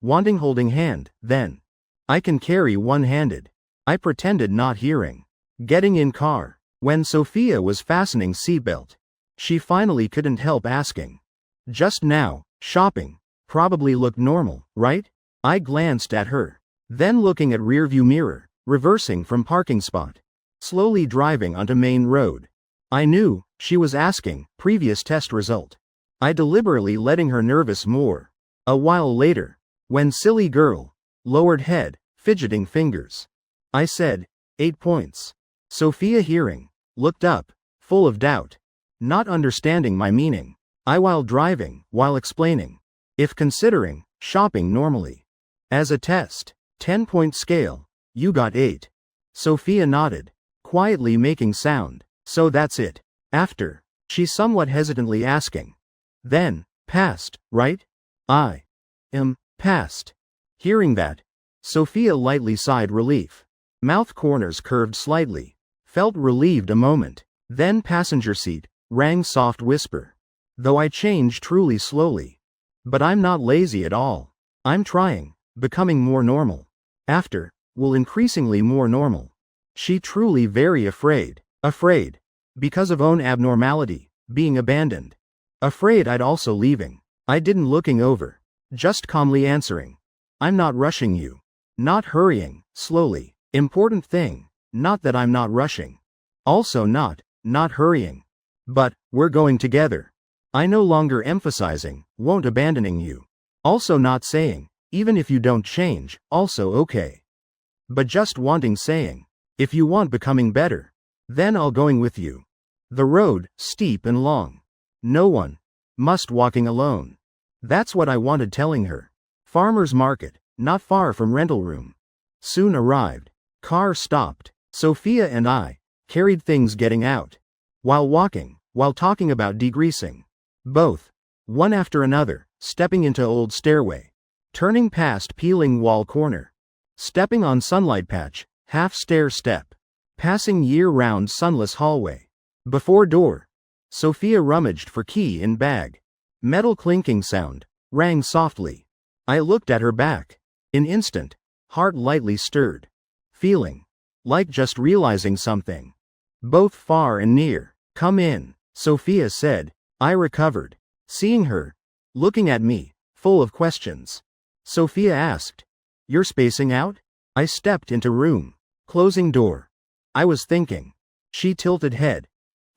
Wanting holding hand, then. I can carry one-handed. I pretended not hearing. Getting in car. When Sophia was fastening seatbelt. She finally couldn't help asking. Just now, shopping. Probably looked normal, right? I glanced at her. Then looking at rearview mirror, reversing from parking spot. Slowly driving onto main road. I knew, she was asking, previous test result. I deliberately letting her nervous more. A while later. When silly girl. Lowered head, fidgeting fingers. I said, 8 points. Sophia hearing. Looked up, full of doubt. Not understanding my meaning. I while driving, while explaining. If considering, shopping normally. As a test. 10-point scale. You got 8. Sophia nodded. Quietly making sound. So that's it. After. She somewhat hesitantly asking. Then, passed, right? I am, passed. Hearing that. Sophia lightly sighed relief. Mouth corners curved slightly. Felt relieved a moment. Then passenger seat, rang soft whisper. Though I change truly slowly. But I'm not lazy at all. I'm trying, becoming more normal. After, will increasingly more normal. She truly very afraid. Afraid. Because of own abnormality, being abandoned. Afraid I'd also leaving. I didn't looking over. Just calmly answering. I'm not rushing you. Not hurrying, slowly. Important thing, not that I'm not rushing. Also not hurrying. But, we're going together. I no longer emphasizing, won't abandoning you. Also not saying, even if you don't change, also okay. But just wanting saying, if you want becoming better, then I'll going with you. The road, steep and long. No one. Must walking alone. That's what I wanted telling her. Farmer's market, not far from rental room. Soon arrived. Car stopped. Sophia and I carried things getting out. While walking, while talking about degreasing. Both. One after another, stepping into old stairway. Turning past peeling wall corner. Stepping on sunlight patch, half stair step. Passing year-round sunless hallway. Before door. Sophia rummaged for key in bag. Metal clinking sound, rang softly. I looked at her back. In instant, heart lightly stirred. Feeling. Like just realizing something. Both far and near. Come in, Sophia said. I recovered. Seeing her. Looking at me, full of questions. Sophia asked. You're spacing out? I stepped into room. Closing door. I was thinking. She tilted head.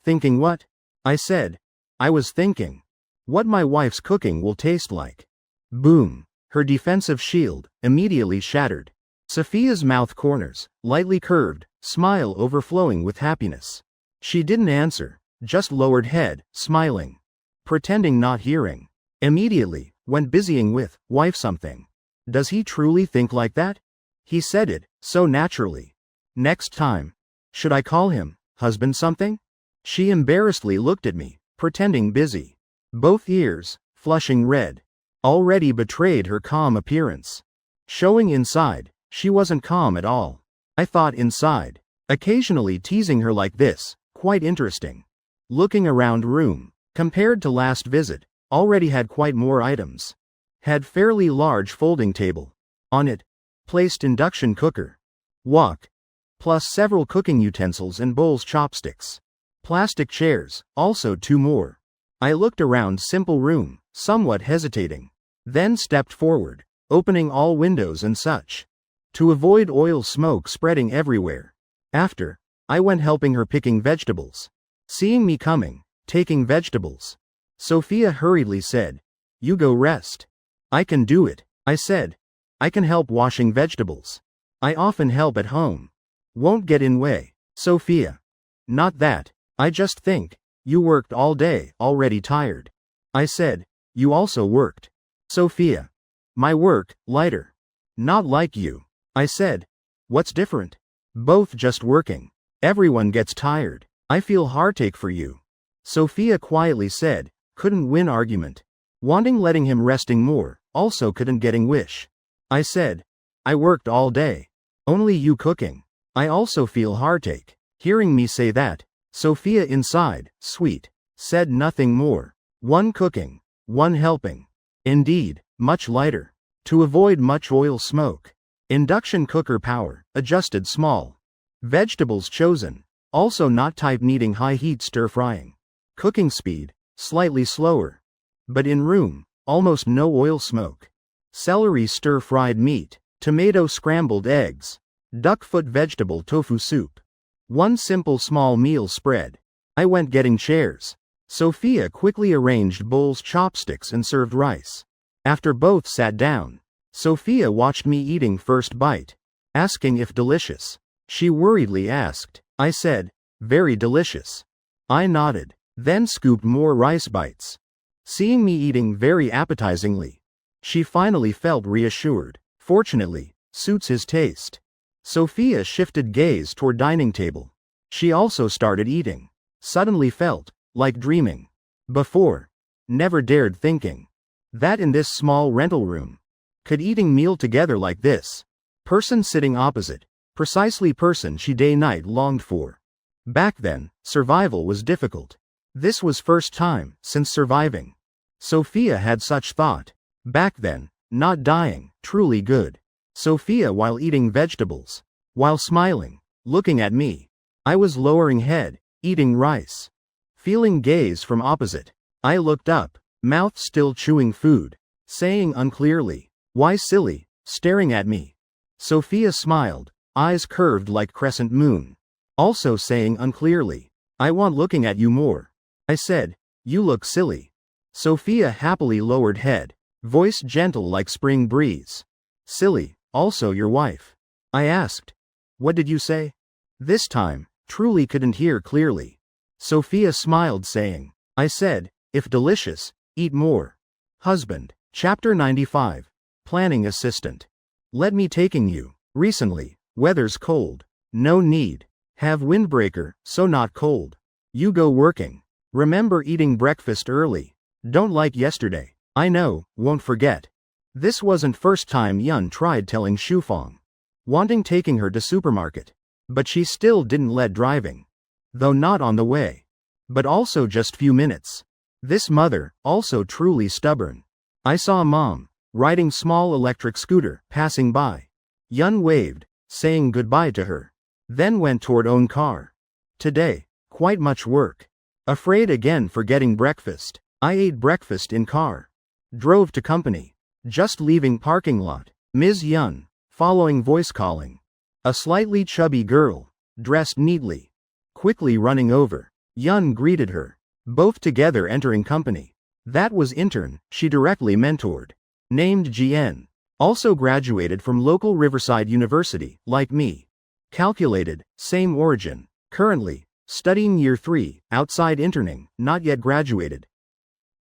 Thinking what? I said. I was thinking. What my wife's cooking will taste like. Boom. Her defensive shield, immediately shattered. Sophia's mouth corners, lightly curved, smile overflowing with happiness. She didn't answer, just lowered head, smiling. Pretending not hearing. Immediately, went busying with, wife something. Does he truly think like that? He said it, so naturally. Next time. Should I call him, husband something? She embarrassedly looked at me, pretending busy. Both ears, flushing red. Already betrayed her calm appearance. Showing inside, she wasn't calm at all. I thought inside. Occasionally teasing her like this, quite interesting. Looking around room. Compared to last visit, already had quite more items. Had fairly large folding table. On it, placed induction cooker. Wok. Plus several cooking utensils and bowls chopsticks. Plastic chairs, also 2 more. I looked around simple room, somewhat hesitating. Then stepped forward, opening all windows and such. To avoid oil smoke spreading everywhere. After, I went helping her picking vegetables. Seeing me coming, taking vegetables. Sophia hurriedly said, You go rest. I can do it, I said. I can help washing vegetables. I often help at home. Won't get in way. Sophia. Not that, I just think, you worked all day, already tired. I said, you also worked. Sophia. My work, lighter. Not like you. I said. What's different? Both just working. Everyone gets tired. I feel heartache for you. Sophia quietly said, couldn't win argument. Wanting letting him resting more, also couldn't getting wish. I said. I worked all day. Only you cooking. I also feel heartache. Hearing me say that, Sophia inside, sweet, said nothing more. One cooking, one helping. Indeed, much lighter. To avoid much oil smoke. Induction cooker power, adjusted small. Vegetables chosen, also not type needing high heat stir frying. Cooking speed, slightly slower. But in room, almost no oil smoke. Celery stir fried meat, tomato scrambled eggs. Duck foot vegetable tofu soup. One simple small meal spread. I went getting chairs. Sophia quickly arranged bowls chopsticks and served rice. After both sat down, Sophia watched me eating first bite. Asking if delicious. She worriedly asked. I said, very delicious. I nodded, then scooped more rice bites. Seeing me eating very appetizingly, she finally felt reassured. Fortunately, suits his taste. Sophia shifted gaze toward dining table. She also started eating. Suddenly felt, like dreaming. Before, never dared thinking. That in this small rental room. Could eating meal together like this. Person sitting opposite. Precisely person she day-night longed for. Back then, survival was difficult. This was first time since surviving. Sophia had such thought. Back then, not dying, truly good. Sophia while eating vegetables. While smiling, looking at me. I was lowering head, eating rice. Feeling gaze from opposite. I looked up, mouth still chewing food. Saying unclearly, why silly, staring at me. Sophia smiled, eyes curved like crescent moon. Also saying unclearly, I want looking at you more. I said, you look silly. Sophia happily lowered head, voice gentle like spring breeze. Silly, also your wife. I asked, what did you say? This time, truly couldn't hear clearly. Sophia smiled saying, I said, if delicious, eat more. Husband. Chapter 95. Planning assistant. Let me taking you. Recently, weather's cold. No need. Have windbreaker, so not cold. You go working. Remember eating breakfast early. Don't like yesterday. I know, won't forget. This wasn't first time Yun tried telling Shufang. Wanting taking her to supermarket. But she still didn't let driving. Though not on the way. But also just few minutes. This mother, also truly stubborn. I saw mom, riding small electric scooter, passing by. Yun waved, saying goodbye to her. Then went toward own car. Today, quite much work. Afraid again forgetting breakfast. I ate breakfast in car. Drove to company. Just leaving parking lot. Ms. Yun, following voice calling. A slightly chubby girl, dressed neatly. Quickly running over. Yun greeted her. Both together entering company. That was intern, she directly mentored. Named GN. Also graduated from local Riverside University, like me. Calculated, same origin. Currently, studying year 3, outside interning, not yet graduated.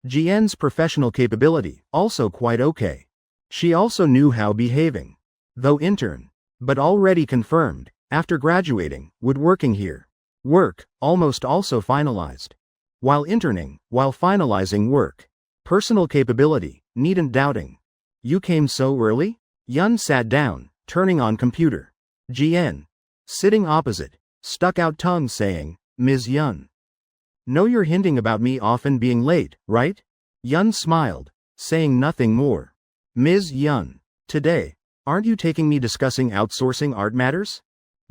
GN's professional capability, also quite okay. She also knew how behaving. Though intern. But already confirmed, after graduating, would working here. Work, almost also finalized. While interning, while finalizing work. Personal capability, needn't doubting. You came so early? Yun sat down, turning on computer. GN. Sitting opposite, stuck out tongue saying, Ms. Yun. Know you're hinting about me often being late, right? Yun smiled, saying nothing more. Ms. Yun. Today, aren't you taking me discussing outsourcing art matters?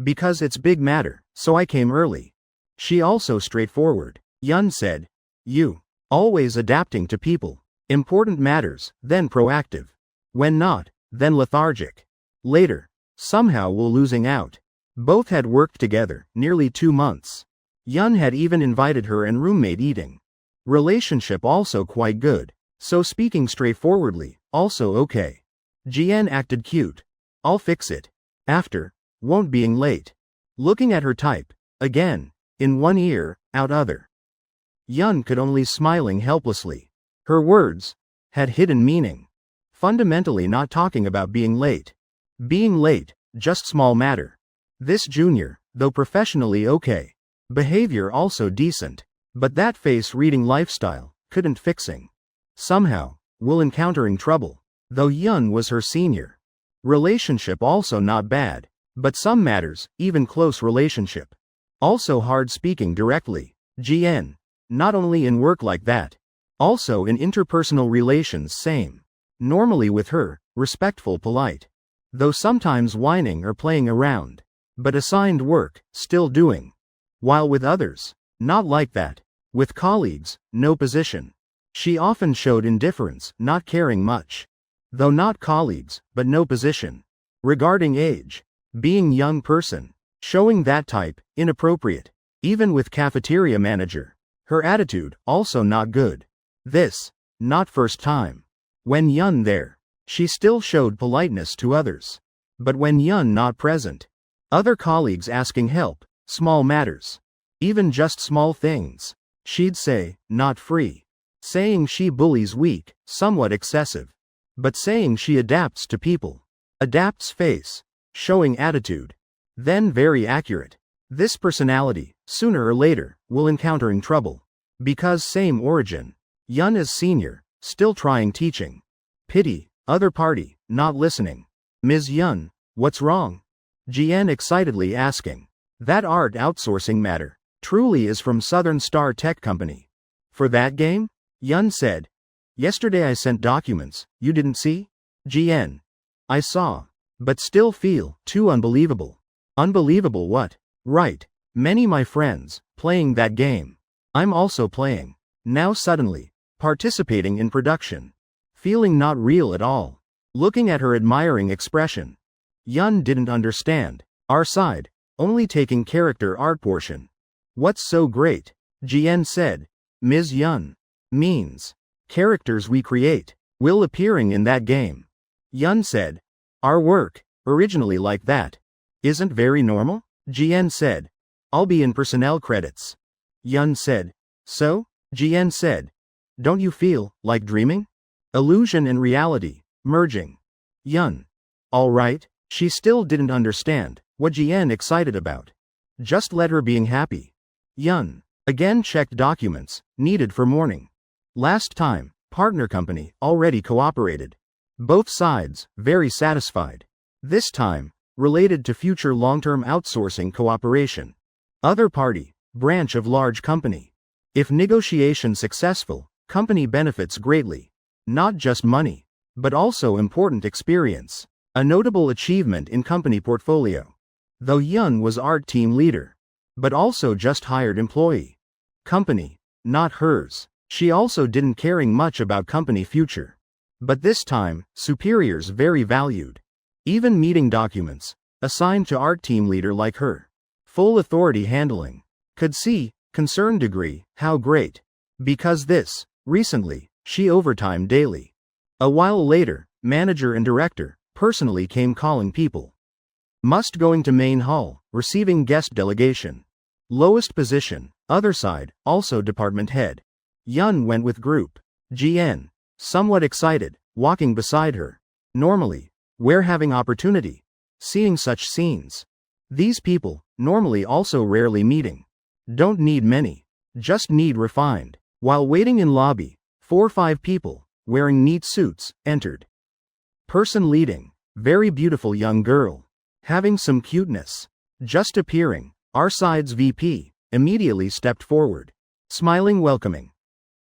Because it's big matter, so I came early. She also straightforward. Yun said, you. Always adapting to people. Important matters, then proactive. When not, then lethargic. Later. Somehow we're losing out. Both had worked together, nearly 2 months. Yun had even invited her and roommate eating. Relationship also quite good. So speaking straightforwardly, also okay. GN acted cute. I'll fix it. After. Won't being late. Looking at her type. Again. In one ear, out other. Yun could only smiling helplessly. Her words had hidden meaning. Fundamentally not talking about being late. Being late, just small matter. This junior, though professionally okay. Behavior also decent. But that face reading lifestyle, couldn't fixing. Somehow, will encountering trouble. Though Yun was her senior. Relationship also not bad. But some matters, even close relationship. Also hard speaking directly. GN. Not only in work like that. Also in interpersonal relations same. Normally with her, respectful polite. Though sometimes whining or playing around. But assigned work, still doing. While with others, not like that. With colleagues, no position. She often showed indifference, not caring much. Though not colleagues, but no position. Regarding age. Being young person. Showing that type, inappropriate. Even with cafeteria manager. Her attitude, also not good. This, not first time. When Yun there, she still showed politeness to others. But when Yun not present, other colleagues asking help, small matters. Even just small things. She'd say, not free. Saying she bullies weak, somewhat excessive. But saying she adapts to people. Adapts face. Showing attitude. Then very accurate. This personality, sooner or later, will encountering trouble. Because same origin. Yun is senior, still trying teaching. Pity, other party, not listening. Ms. Yun, What's wrong? Jian excitedly asking. That art outsourcing matter truly is from Southern Star Tech Company. For that game? Yun said. Yesterday I sent documents, you didn't see? Jian. I saw. But still feel too unbelievable. Unbelievable what? Right. Many my friends playing that game. I'm also playing. Now suddenly participating in production. Feeling not real at all. Looking at her admiring expression. Yun didn't understand. Our side only taking character art portion. What's so great? Jian said. Ms. Yun. Means characters we create will appearing in that game. Yun said. Our work, originally like that, isn't very normal? Jian said. I'll be in personnel credits. Yun said. So? Jian said. Don't you feel like dreaming? Illusion and reality merging. Yun. All right. She still didn't understand what Jian excited about. Just let her being happy. Yun. Again checked documents needed for morning. Last time, partner company already cooperated. Both sides very satisfied. This time, related to future long-term outsourcing cooperation. Other party, branch of large company. If negotiation successful, company benefits greatly. Not just money, but also important experience. A notable achievement in company portfolio. Though Yun was art team leader, but also just hired employee. Company, not hers. She also didn't caring much about company future. But this time, superiors very valued. Even meeting documents, assigned to art team leader like her. Full authority handling. Could see, concern degree, how great. Because this, recently, she overtime daily. A while later, manager and director, personally came calling people. Must going to main hall, receiving guest delegation. Lowest position, other side, also department head. Yun went with group. Jian. Somewhat excited, walking beside her. Normally, we're having opportunity. Seeing such scenes. These people, normally also rarely meeting. Don't need many. Just need refined. While waiting in lobby, 4-5 people, wearing neat suits, entered. Person leading, very beautiful young girl. Having some cuteness. Just appearing, our side's VP, immediately stepped forward. Smiling welcoming.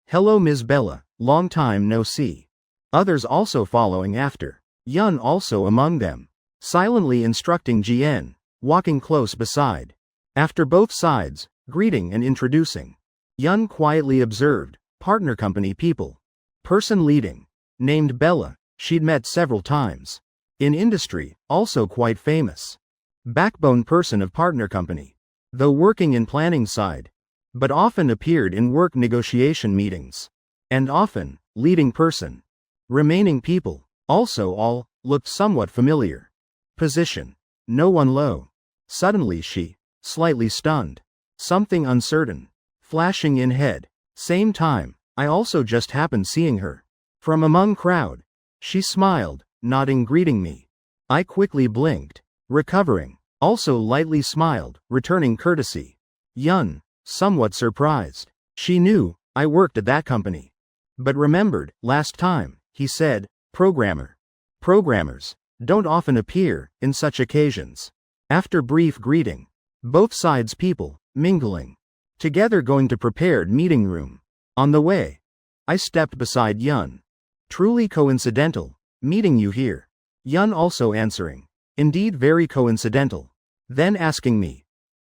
Hello Ms. Bella, long time no see. Others also following after. Yun also among them. Silently instructing Jian, walking close beside. After both sides, greeting and introducing. Yun quietly observed, partner company people. Person leading. Named Bella, she'd met several times. In industry, also quite famous. Backbone person of partner company. Though working in planning side. But often appeared in work negotiation meetings. And often, leading person. Remaining people, also all, looked somewhat familiar. Position. No one low. Suddenly she, slightly stunned. Something uncertain. Flashing in head. Same time, I also just happened seeing her. From among crowd. She smiled, nodding greeting me. I quickly blinked. Recovering. Also lightly smiled, returning courtesy. Yun. Somewhat surprised. She knew, I worked at that company. But remembered, last time, he said, programmer. Programmers don't often appear in such occasions. After brief greeting, both sides people, mingling. Together going to prepared meeting room. On the way, I stepped beside Yun. Truly coincidental, meeting you here. Yun also answering. Indeed very coincidental. Then asking me.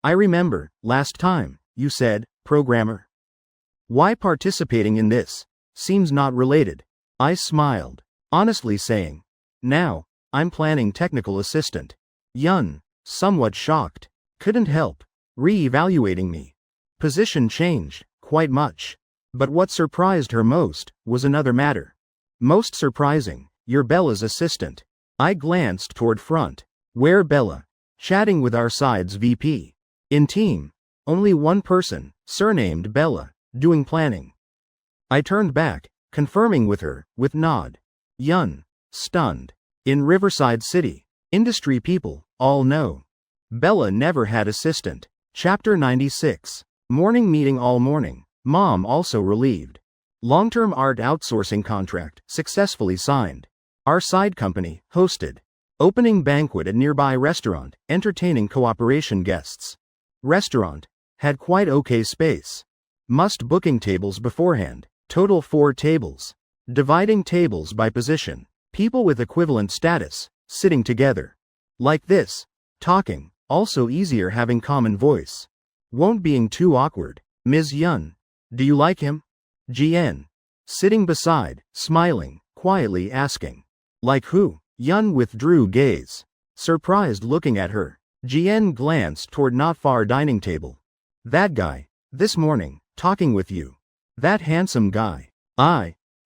I remember, last time. You said, programmer. Why participating in this? Seems not related. I smiled, honestly saying. Now, I'm planning technical assistant. Yun, somewhat shocked. Couldn't help. Re-evaluating me. Position changed, quite much. But what surprised her most, was another matter. Most surprising, you're Bella's assistant. I glanced toward front. Where Bella? Chatting with our side's VP. In team. Only one person, surnamed Bella, doing planning. I turned back, confirming with her, with nod. Yun, stunned. In Riverside City, industry people, all know. Bella never had assistant. Chapter 96. Morning meeting all morning. Mom also relieved. Long-term art outsourcing contract, successfully signed. Our side company, hosted. Opening banquet at nearby restaurant, entertaining cooperation guests. Restaurant. Had quite okay space. Must booking tables beforehand. Total 4 tables. Dividing tables by position. People with equivalent status, sitting together. Like this. Talking, also easier having common voice. Won't being too awkward. Ms. Yun. Do you like him? GN. Sitting beside, smiling, quietly asking. Like who? Yun withdrew gaze. Surprised looking at her. GN glanced toward not far dining table. That guy. This morning, talking with you. That handsome guy.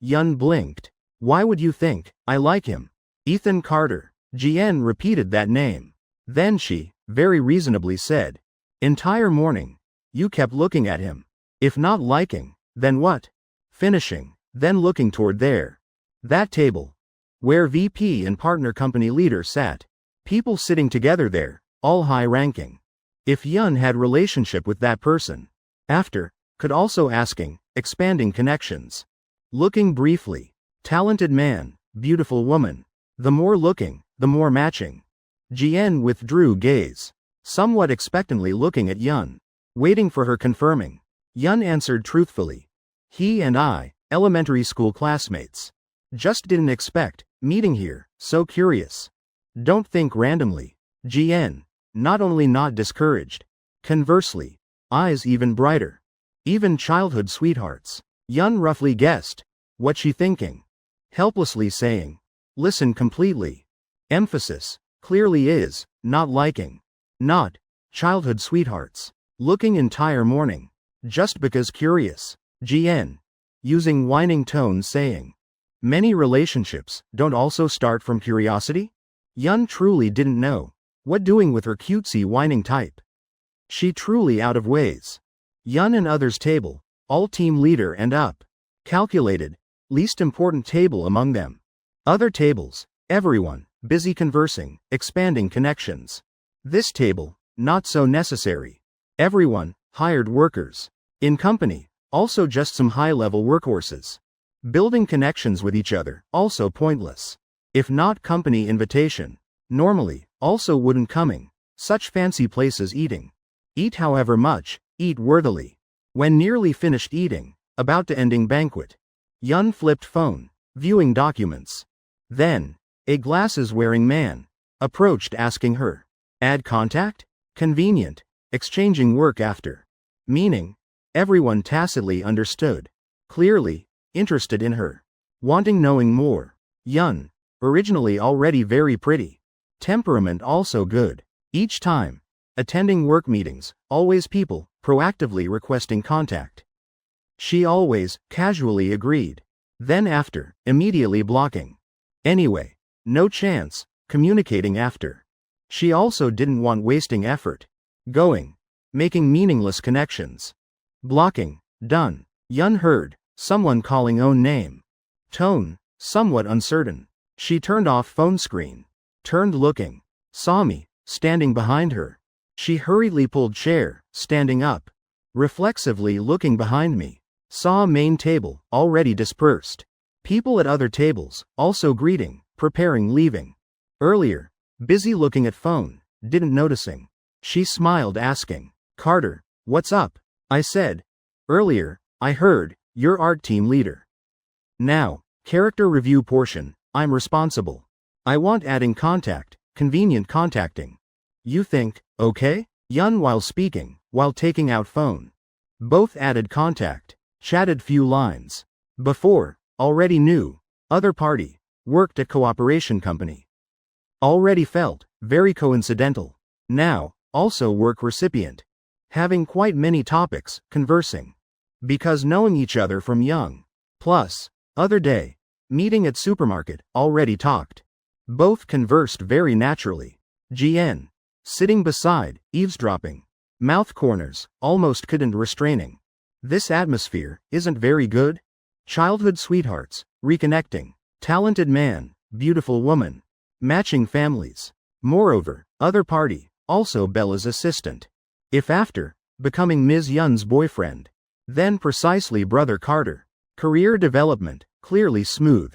Yun blinked. Why would you think I like him? Ethan Carter. GN repeated that name. Then she, very reasonably said. Entire morning. You kept looking at him. If not liking, then what? Finishing, then looking toward there. That table. Where VP and partner company leader sat. People sitting together there, all high-ranking. If Yun had relationship with that person. After, could also asking, expanding connections. Looking briefly. Talented man, beautiful woman. The more looking, the more matching. GN withdrew gaze. Somewhat expectantly looking at Yun. Waiting for her confirming. Yun answered truthfully. He and I, elementary school classmates. Just didn't expect, meeting here, so curious. Don't think randomly. GN. Not only not discouraged. Conversely. Eyes even brighter. Even childhood sweethearts. Yun roughly guessed. What she thinking? Helplessly saying. Listen completely. Emphasis. Clearly is, not liking. Not. Childhood sweethearts. Looking entire morning. Just because curious. GN. Using whining tone saying. Many relationships don't also start from curiosity? Yun truly didn't know. What doing with her cutesy whining type? She truly out of ways. Yun and others table. All team leader and up. Calculated. Least important table among them. Other tables. Everyone. Busy conversing. Expanding connections. This table. Not so necessary. Everyone. Hired workers. In company. Also just some high-level workhorses. Building connections with each other. Also pointless. If not company invitation. Normally. Also wouldn't coming. Such fancy places eating. Eat however much. Eat worthily. When nearly finished eating. About to ending banquet. Yun flipped phone. Viewing documents. Then. A glasses-wearing man. Approached asking her. Add contact? Convenient. Exchanging work after. Meaning. Everyone tacitly understood. Clearly. Interested in her. Wanting knowing more. Yun. Originally already very pretty. Temperament also good. Each time. Attending work meetings. Always people. Proactively requesting contact. She always, casually agreed. Then after, immediately blocking. Anyway. No chance. Communicating after. She also didn't want wasting effort. Going. Making meaningless connections. Blocking. Done. Yun heard. Someone calling own name. Tone. Somewhat uncertain. She turned off phone screen. Turned looking. Saw me. Standing behind her. She hurriedly pulled chair. Standing up. Reflexively looking behind me. Saw main table. Already dispersed. People at other tables. Also greeting. Preparing leaving. Earlier. Busy looking at phone. Didn't noticing. She smiled asking. Carter. What's up? I said. Earlier. I heard. You're art team leader. Now. Character review portion. I'm responsible. I want adding contact. Convenient contacting. You think, okay? Yun while speaking. While taking out phone. Both added contact. Chatted few lines. Before. Already knew. Other party. Worked at cooperation company. Already felt. Very coincidental. Now. Also work recipient. Having quite many topics. Conversing. Because knowing each other from young. Plus. Other day. Meeting at supermarket. Already talked. Both conversed very naturally. GN. Sitting beside. Eavesdropping. Mouth corners. Almost couldn't restraining. This atmosphere. Isn't very good? Childhood sweethearts. Reconnecting. Talented man. Beautiful woman. Matching families. Moreover. Other party. Also Bella's assistant. If after. Becoming Ms. Yun's boyfriend. Then precisely brother Carter. Career development. Clearly smooth.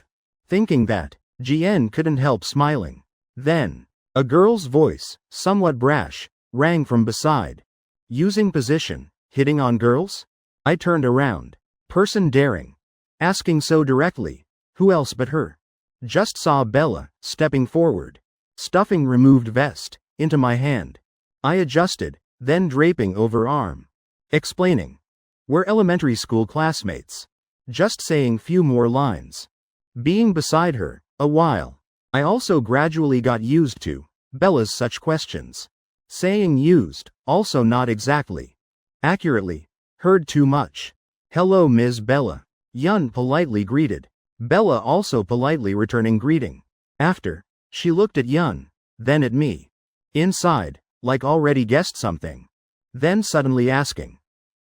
Thinking that. GN couldn't help smiling. Then, a girl's voice, somewhat brash, rang from beside. Using position, hitting on girls? I turned around. Person daring. Asking so directly. Who else but her? Just saw Bella, stepping forward. Stuffing removed vest, into my hand. I adjusted, then draping over arm. Explaining. We're elementary school classmates. Just saying few more lines. Being beside her, a while. I also gradually got used to Bella's such questions. Saying used, also not exactly. Accurately. Heard too much. Hello Ms. Bella. Yun politely greeted. Bella also politely returning greeting. After, she looked at Yun, then at me. Inside, like already guessed something. Then suddenly asking.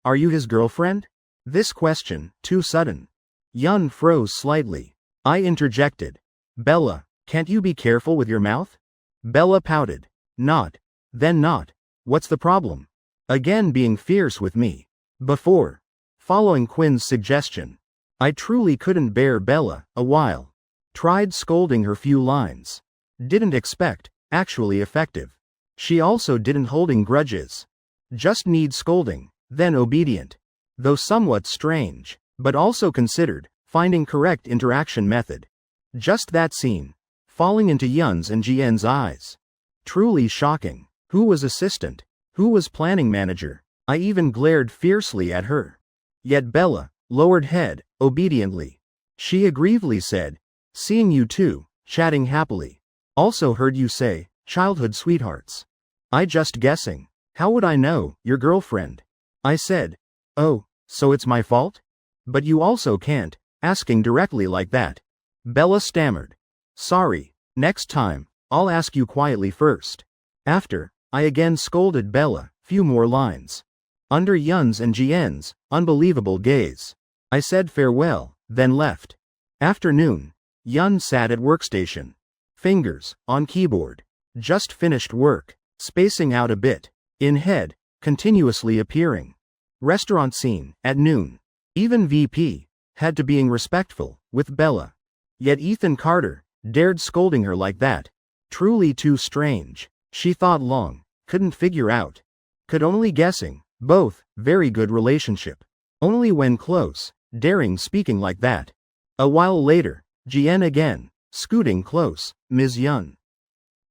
Are you his girlfriend? This question, too sudden. Yun froze slightly. I interjected. Bella, can't you be careful with your mouth? Bella pouted. Not. Then not. What's the problem? Again being fierce with me. Before. Following Quinn's suggestion. I truly couldn't bear Bella, a while. Tried scolding her few lines. Didn't expect, actually effective. She also didn't holding grudges. Just need scolding, then obedient. Though somewhat strange, but also considered, finding correct interaction method. Just that scene. Falling into Yun's and Jian's eyes. Truly shocking. Who was assistant? Who was planning manager? I even glared fiercely at her. Yet Bella, lowered head, obediently. She aggrievedly said, seeing you two, chatting happily. Also heard you say, childhood sweethearts. I just guessing. How would I know, your girlfriend? I said. Oh, so it's my fault? But you also can't, asking directly like that. Bella stammered. Sorry, next time, I'll ask you quietly first. After, I again scolded Bella, few more lines. Under Yun's and Jian's unbelievable gaze. I said farewell, then left. Afternoon. Yun sat at workstation. Fingers, on keyboard. Just finished work, spacing out a bit. In head, continuously appearing. Restaurant scene, at noon. Even VP, had to being respectful, with Bella. Yet Ethan Carter, dared scolding her like that. Truly too strange. She thought long, couldn't figure out. Could only guessing, both, very good relationship. Only when close, daring speaking like that. A while later, Jian again, scooting close, Ms. Yun.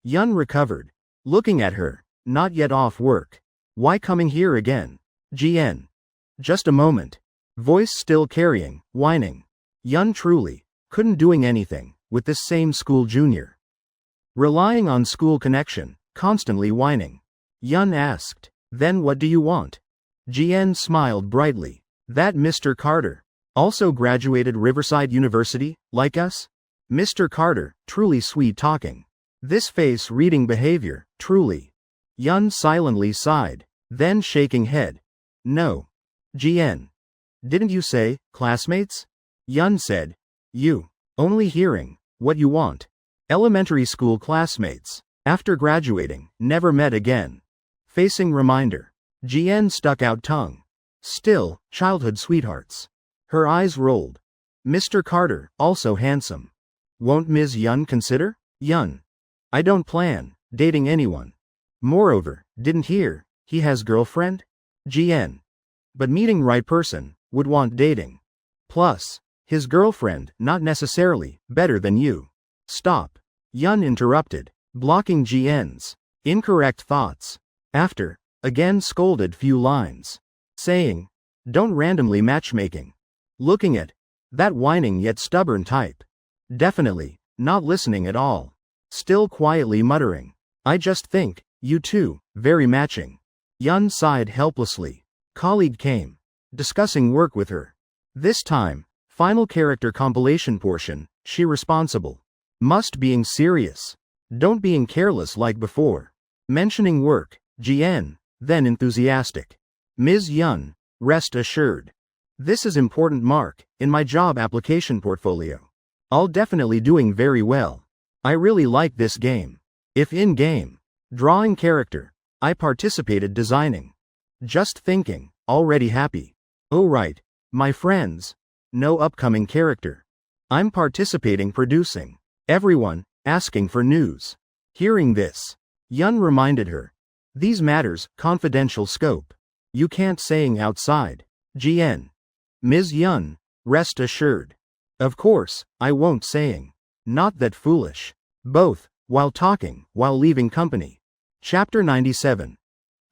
Yun recovered. Looking at her, not yet off work. Why coming here again? Jian. Just a moment. Voice still carrying, whining. Yun truly, couldn't doing anything, with this same school junior. Relying on school connection, constantly whining. Yun asked, then what do you want? Jian smiled brightly. That Mr. Carter. Also graduated Riverside University, like us? Mr. Carter, truly sweet talking. This face reading behavior, truly. Yun silently sighed, then shaking head. No. Jian. Didn't you say, classmates? Yun said. You. Only hearing, what you want. Elementary school classmates. After graduating, never met again. Facing reminder. Jian stuck out tongue. Still, childhood sweethearts. Her eyes rolled. Mr. Carter, also handsome. Won't Ms. Yun consider? Yun. I don't plan, dating anyone. Moreover, didn't hear, he has girlfriend? Jian. But meeting right person, would want dating. Plus, his girlfriend, not necessarily, better than you. Stop. Yun interrupted, blocking Jian's incorrect thoughts. After, again scolded few lines. Saying, don't randomly matchmaking. Looking at, that whining yet stubborn type. Definitely, not listening at all. Still quietly muttering. I just think, you two, very matching. Yun sighed helplessly. Colleague came. Discussing work with her. This time, final character compilation portion, she responsible. Must being serious. Don't being careless like before. Mentioning work, Jian, then enthusiastic. Ms. Yun, rest assured. This is important mark, in my job application portfolio. I'll definitely doing very well. I really like this game. If in-game, drawing character, I participated designing. Just thinking, already happy. Oh right, my friends. No upcoming character. I'm participating producing. Everyone, asking for news. Hearing this, Yun reminded her. These matters, confidential scope. You can't saying outside. GN. Ms. Yun, rest assured. Of course, I won't saying. Not that foolish. Both, while talking, while leaving company. Chapter 97.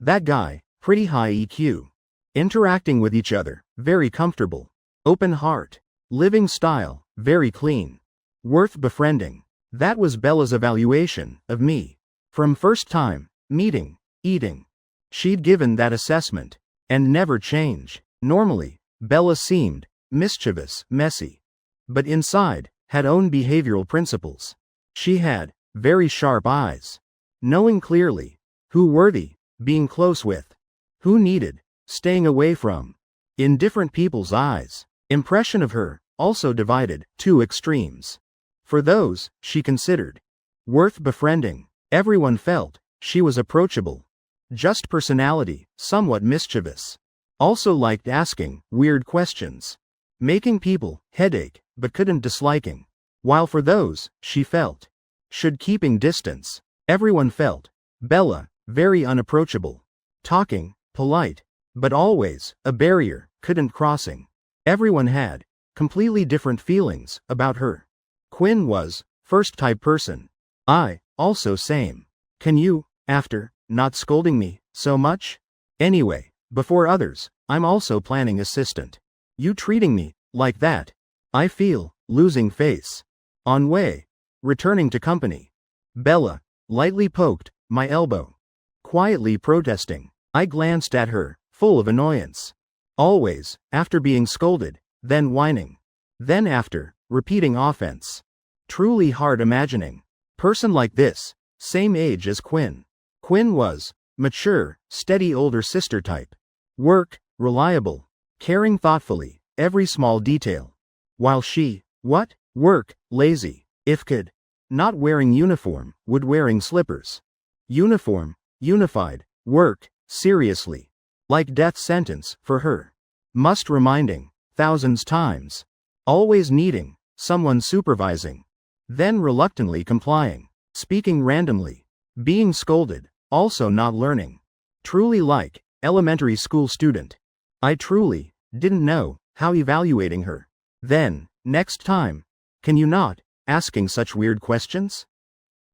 That guy, pretty high EQ. Interacting with each other, very comfortable. Open heart. Living style, very clean. Worth befriending. That was Bella's evaluation of me. From first time, meeting, eating. She'd given that assessment. And never change. Normally, Bella seemed mischievous, messy. But inside, had own behavioral principles. She had very sharp eyes. Knowing clearly who worthy being close with, who needed staying away from. In different people's eyes, impression of her also divided two extremes. For those she considered worth befriending, everyone felt she was approachable. Just personality, somewhat mischievous. Also liked asking weird questions. Making people headache, but couldn't disliking. While for those she felt should keeping distance, everyone felt Bella very unapproachable. Talking, polite, but always a barrier, couldn't crossing. Everyone had completely different feelings about her. Quinn was first type person. I also same. Can you, after not scolding me so much? Anyway, before others, I'm also planning assistant. You treating me like that, I feel losing face. On way, returning to company. Bella lightly poked my elbow. Quietly protesting, I glanced at her, full of annoyance. Always, after being scolded, then whining. Then after, repeating offense. Truly hard imagining. Person like this, same age as Quinn. Quinn was mature, steady older sister type. Work, reliable, caring thoughtfully, every small detail. While she, what? Work, lazy, if could. Not wearing uniform, would wearing slippers. Uniform, unified, work, seriously. Like death sentence, for her. Must reminding, thousands times. Always needing, someone supervising. Then reluctantly complying. Speaking randomly. Being scolded, also not learning. Truly like, elementary school student. I truly didn't know how evaluating her. Then, next time, can you not asking such weird questions?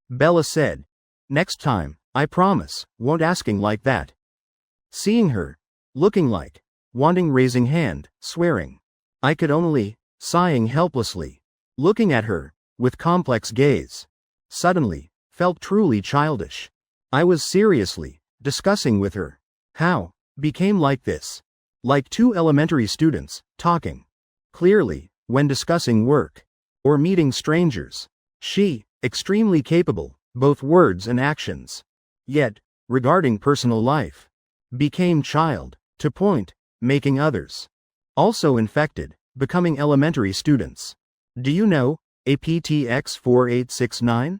Bella said. Next time, I promise, won't asking like that. Seeing her, looking like, wanting raising hand, swearing. I could only, sighing helplessly. Looking at her, with complex gaze. Suddenly, felt truly childish. I was seriously discussing with her. How became like this. Like two elementary students, talking. Clearly, when discussing work. Or meeting strangers. She, extremely capable, both words and actions. Yet, regarding personal life. Became child, to point, making others. Also infected, becoming elementary students. Do you know, APTX 4869?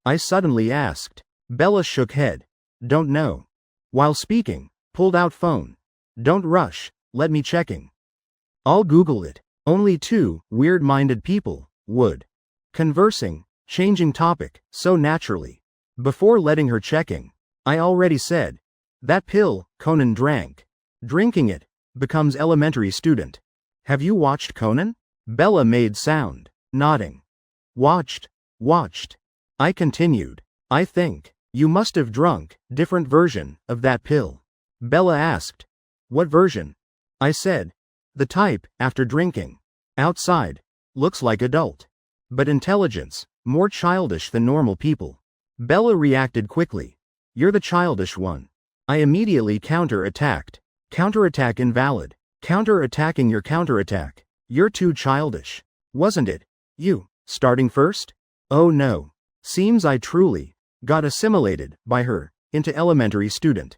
I suddenly asked. Bella shook head. Don't know. While speaking, pulled out phone. Don't rush, let me checking. I'll Google it. Only two weird-minded people would. Conversing, changing topic, so naturally. Before letting her checking, I already said. That pill, Conan drank. Drinking it, becomes elementary student. Have you watched Conan? Bella made sound, nodding. Watched. I continued. I think, you must have drunk, different version, of that pill. Bella asked. What version? I said. The type, after drinking. Outside. Looks like adult. But intelligence, more childish than normal people. Bella reacted quickly. You're the childish one. I immediately counter-attacked. Counterattack invalid. Counter-attacking your counterattack. You're too childish. Wasn't it? You, starting first? Oh no. Seems I truly got assimilated by her into elementary student.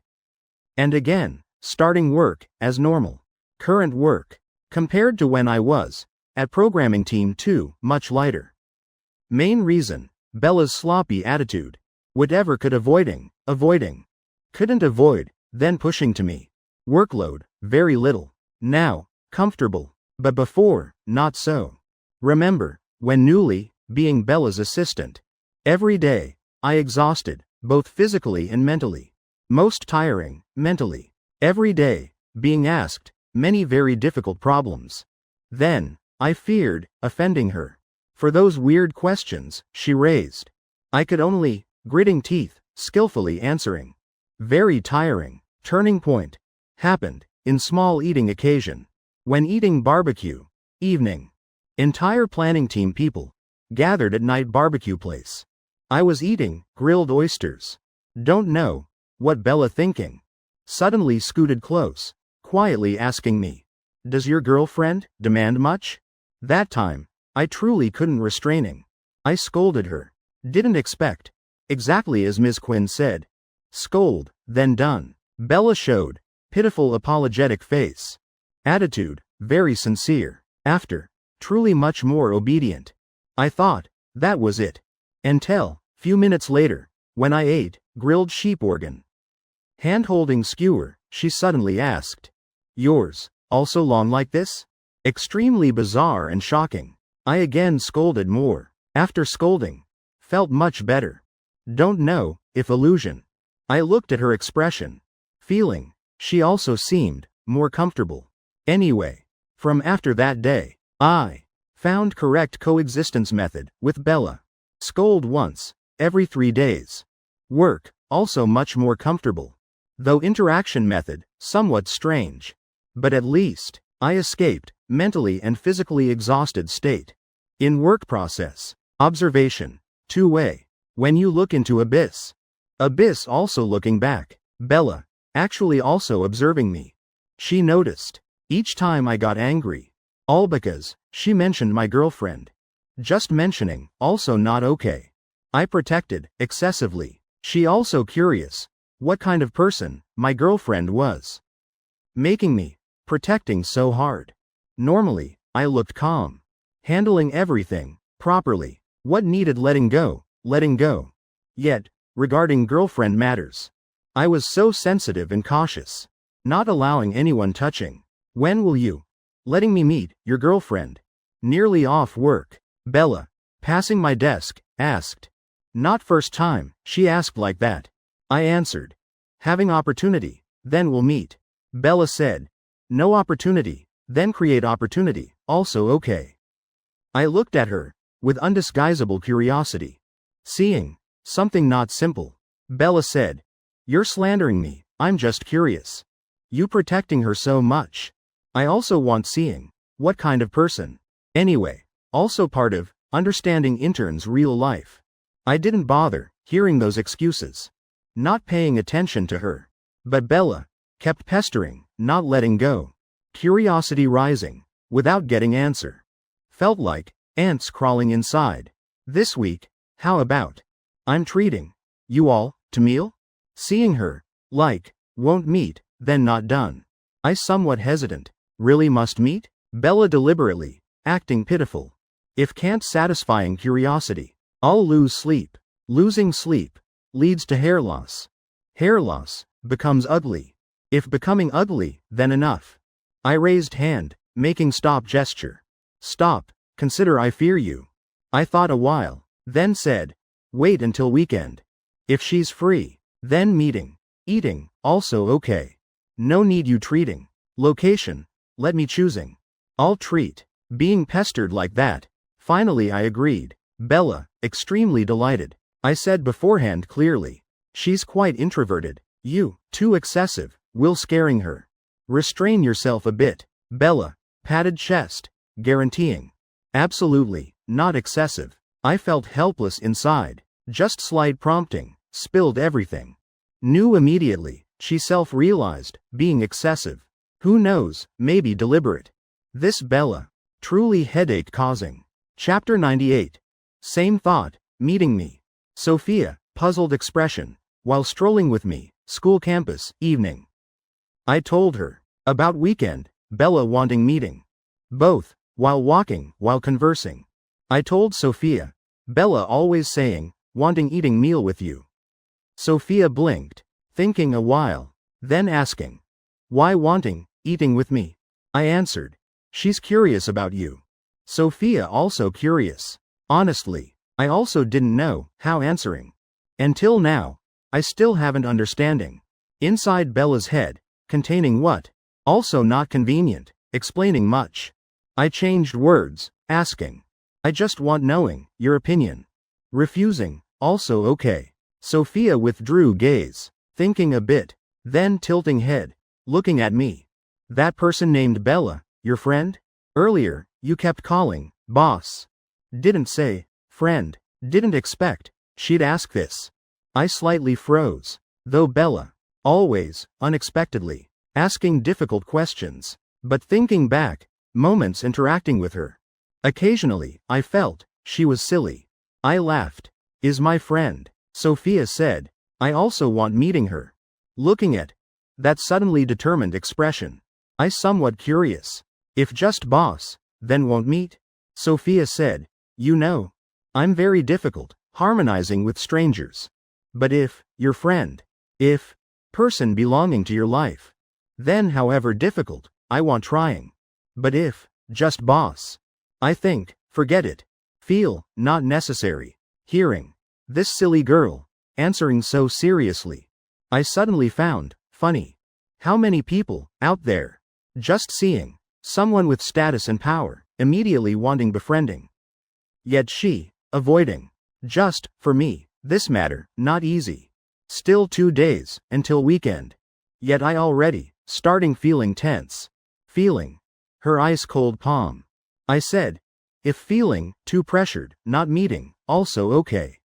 And again, starting work as normal. Current work. Compared to when I was at programming team 2, much lighter. Main reason, Bella's sloppy attitude. Whatever could avoiding. Couldn't avoid, then pushing to me. Workload, very little. Now, comfortable. But before, not so. Remember, when newly, being Bella's assistant. Every day, I exhausted, both physically and mentally. Most tiring, mentally. Every day, being asked many very difficult problems. Then, I feared offending her. For those weird questions she raised. I could only, gritting teeth, skillfully answering. Very tiring. Turning point. Happened, in small eating occasion. When eating barbecue. Evening. Entire planning team people. Gathered at night barbecue place. I was eating grilled oysters. Don't know what Bella thinking. Suddenly scooted close, quietly asking me, "Does your girlfriend demand much?" That time, I truly couldn't restraining. I scolded her. Didn't expect. Exactly as Ms. Quinn said. Scold, then done. Bella showed pitiful apologetic face. Attitude, very sincere. After, truly much more obedient. I thought, that was it. Until, few minutes later, when I ate grilled sheep organ. Hand-holding skewer, she suddenly asked, "Yours, also long like this?" Extremely bizarre and shocking. I again scolded more. After scolding, felt much better. Don't know if illusion. I looked at her expression, feeling, she also seemed more comfortable. Anyway, from after that day, I found correct coexistence method with Bella. Scold once, every 3 days. Work, also much more comfortable. Though interaction method, somewhat strange. But at least, I escaped, mentally and physically exhausted state. In work process, observation, two-way. When you look into abyss. Abyss also looking back. Bella, actually also observing me. She noticed. Each time I got angry. All because, she mentioned my girlfriend. Just mentioning, also not okay. I protected, excessively. She also curious. What kind of person, my girlfriend was. Making me, protecting so hard. Normally, I looked calm. Handling everything, properly. What needed letting go. Yet, regarding girlfriend matters. I was so sensitive and cautious. Not allowing anyone touching. When will you? Letting me meet your girlfriend. Nearly off work. Bella, passing my desk, asked. Not first time, she asked like that. I answered. Having opportunity, then we'll meet. Bella said. No opportunity, then create opportunity, also okay. I looked at her, with undisguisable curiosity. Seeing something not simple. Bella said. You're slandering me, I'm just curious. You protecting her so much. I also want seeing. What kind of person? Anyway, also part of understanding interns' real life. I didn't bother hearing those excuses. Not paying attention to her. But Bella kept pestering, not letting go. Curiosity rising, without getting answer. Felt like ants crawling inside. This week, how about? I'm treating you all to meal? Seeing her, like, won't meet, then not done. I somewhat hesitant. Really must meet? Bella deliberately, acting pitiful. If can't satisfying curiosity, I'll lose sleep. Losing sleep leads to hair loss. Hair loss becomes ugly. If becoming ugly, then enough. I raised hand, making stop gesture. Stop, consider I fear you. I thought a while, then said, wait until weekend. If she's free, then meeting. Eating, also okay. No need you treating. Location, let me choosing. I'll treat. Being pestered like that. Finally I agreed. Bella, extremely delighted. I said beforehand clearly. She's quite introverted. You, too excessive, will scaring her. Restrain yourself a bit. Bella, patted chest, guaranteeing. Absolutely, not excessive. I felt helpless inside. Just slight prompting, spilled everything. Knew immediately, she self-realized, being excessive. Who knows, maybe deliberate. This Bella, truly headache causing. Chapter 98. Same thought, meeting me. Sophia, puzzled expression, while strolling with me, school campus, evening. I told her, about weekend, Bella wanting meeting. Both, while walking, while conversing. I told Sophia, Bella always saying, wanting eating meal with you. Sophia blinked, thinking a while, then asking, why wanting, eating with me? I answered, she's curious about you. Sophia also curious. Honestly, I also didn't know how answering. Until now, I still haven't understanding. Inside Bella's head, containing what? Also not convenient, explaining much. I changed words, asking. I just want knowing, your opinion. Refusing, also okay. Sophia withdrew gaze, thinking a bit, then tilting head, looking at me. That person named Bella, your friend? Earlier, you kept calling, boss. Didn't say, friend, didn't expect, she'd ask this. I slightly froze. Though Bella, always, unexpectedly, asking difficult questions. But thinking back, moments interacting with her. Occasionally, I felt, she was silly. I laughed. Is my friend, Sophia said. I also want meeting her. Looking at that suddenly determined expression. I somewhat curious. If just boss, then won't meet? Sophia said, you know, I'm very difficult, harmonizing with strangers. But if, your friend, if, person belonging to your life, then however difficult, I want trying. But if, just boss, I think, forget it. Feel, not necessary. Hearing, this silly girl, answering so seriously. I suddenly found, funny. How many people, out there, just seeing, someone with status and power, immediately wanting befriending. Yet she, avoiding. Just, for me, this matter, not easy. Still 2 days, until weekend. Yet I already, starting feeling tense. Feeling. Her ice-cold palm. I said. If feeling, too pressured, not meeting, also okay.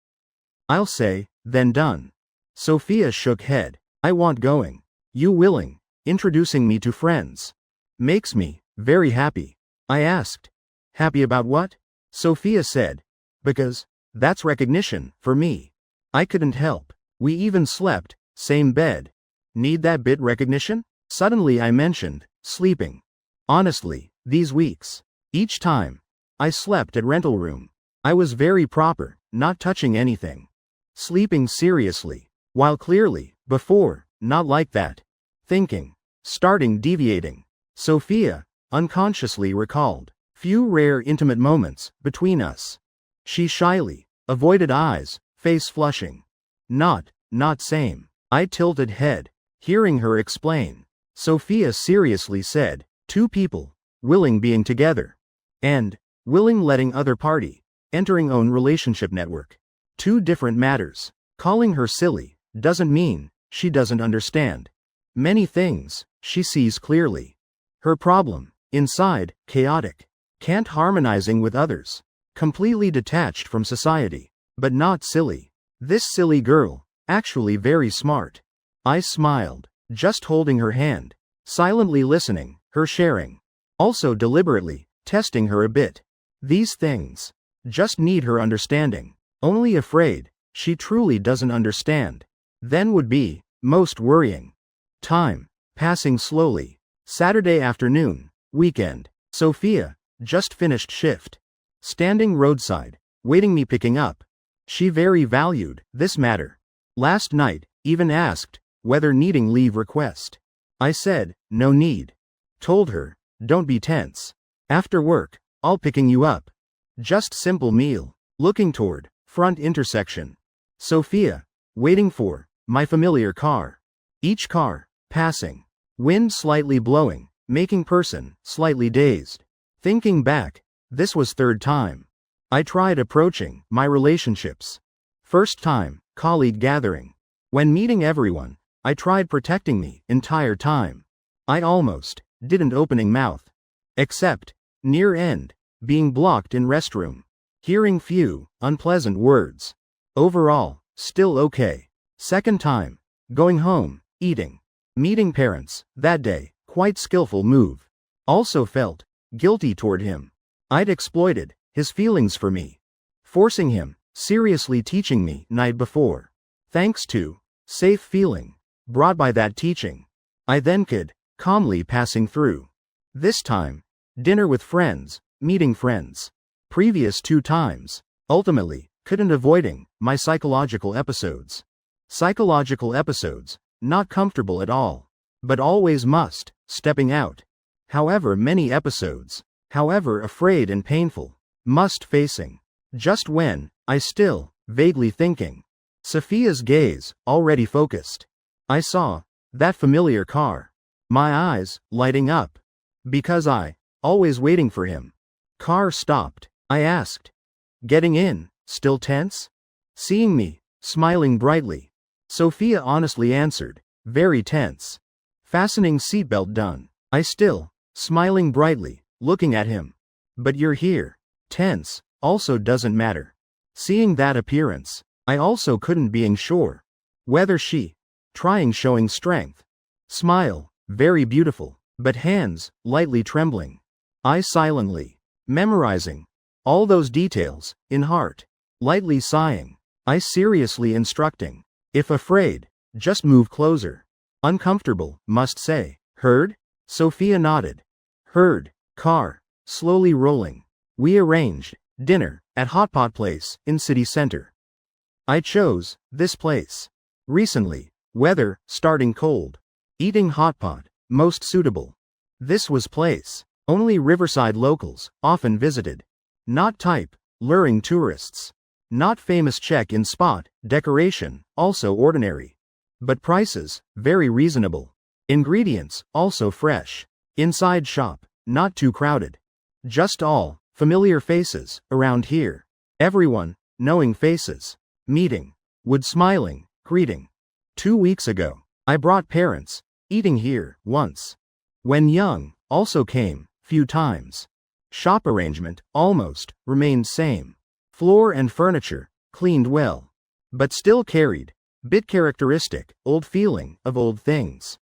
I'll say, then done. Sophia shook head. I want going. You willing, introducing me to friends. Makes me, very happy. I asked. Happy about what? Sophia said. Because, that's recognition, for me. I couldn't help. We even slept, same bed. Need that bit recognition? Suddenly I mentioned, sleeping. Honestly, these weeks. Each time. I slept at rental room. I was very proper, not touching anything. Sleeping seriously. While clearly, before, not like that. Thinking. Starting deviating. Sophia, unconsciously recalled. Few rare intimate moments, between us. She shyly, avoided eyes, face flushing. Not same. I tilted head, hearing her explain. Sophia seriously said, 2 people, willing being together. And, willing letting other party, entering own relationship network. 2 different matters. Calling her silly, doesn't mean, she doesn't understand. Many things, she sees clearly. Her problem, inside, chaotic. Can't harmonizing with others. Completely detached from society. But not silly. This silly girl, actually very smart. I smiled, just holding her hand. Silently listening, her sharing. Also deliberately, testing her a bit. These things. Just need her understanding. Only afraid, she truly doesn't understand. Then would be, most worrying. Time, passing slowly. Saturday afternoon, weekend. Sophia, just finished shift. Standing roadside, waiting me picking up. She very valued, this matter. Last night, even asked, whether needing leave request. I said, no need. Told her, don't be tense. After work, I'll picking you up. Just simple meal. Looking toward, front intersection. Sophia, waiting for, my familiar car. Each car, passing. Wind slightly blowing, making person, slightly dazed. Thinking back, this was 3rd time. I tried approaching, my relationships. First time, colleague gathering. When meeting everyone, I tried protecting me, entire time. I almost, didn't opening mouth. Except, near end, being blocked in restroom. Hearing few, unpleasant words. Overall, still okay. Second time, going home, eating. Meeting parents, that day, quite skillful move. Also felt, guilty toward him. I'd exploited, his feelings for me. Forcing him, seriously teaching me, night before. Thanks to, safe feeling, brought by that teaching. I then could, calmly passing through. This time, dinner with friends, meeting friends. Previous 2 times, ultimately, couldn't avoiding, my psychological episodes. Psychological episodes, not comfortable at all. But always must, stepping out. However many episodes, however afraid and painful, must facing. Just when, I still, vaguely thinking. Sophia's gaze, already focused. I saw that familiar car. My eyes lighting up. Because always waiting for him. Car stopped. I asked. Getting in, still tense? Seeing me, smiling brightly. Sophia honestly answered, very tense. Fastening seatbelt done. I still, smiling brightly, looking at him. But you're here. Tense, also doesn't matter. Seeing that appearance, I also couldn't being sure. Whether she, trying showing strength. Smile, very beautiful, but hands, lightly trembling. I silently, memorizing. All those details, in heart. Lightly sighing. I seriously instructing. If afraid, just move closer. Uncomfortable, must say. Heard? Sophia nodded. Heard. Car, slowly rolling. We arranged dinner at Hotpot Place in city center. I chose this place. Recently, weather starting cold. Eating hotpot, most suitable. This was place. Only riverside locals, often visited. Not type, luring tourists. Not famous check-in spot, decoration, also ordinary. But prices, very reasonable. Ingredients, also fresh. Inside shop, not too crowded. Just all, familiar faces, around here. Everyone, knowing faces. Meeting. Would smiling, greeting. 2 weeks ago, I brought parents, eating here, once. When young, also came, few times. Shop arrangement, almost, remained same. Floor and furniture, cleaned well. But still carried, bit characteristic, old feeling, of old things.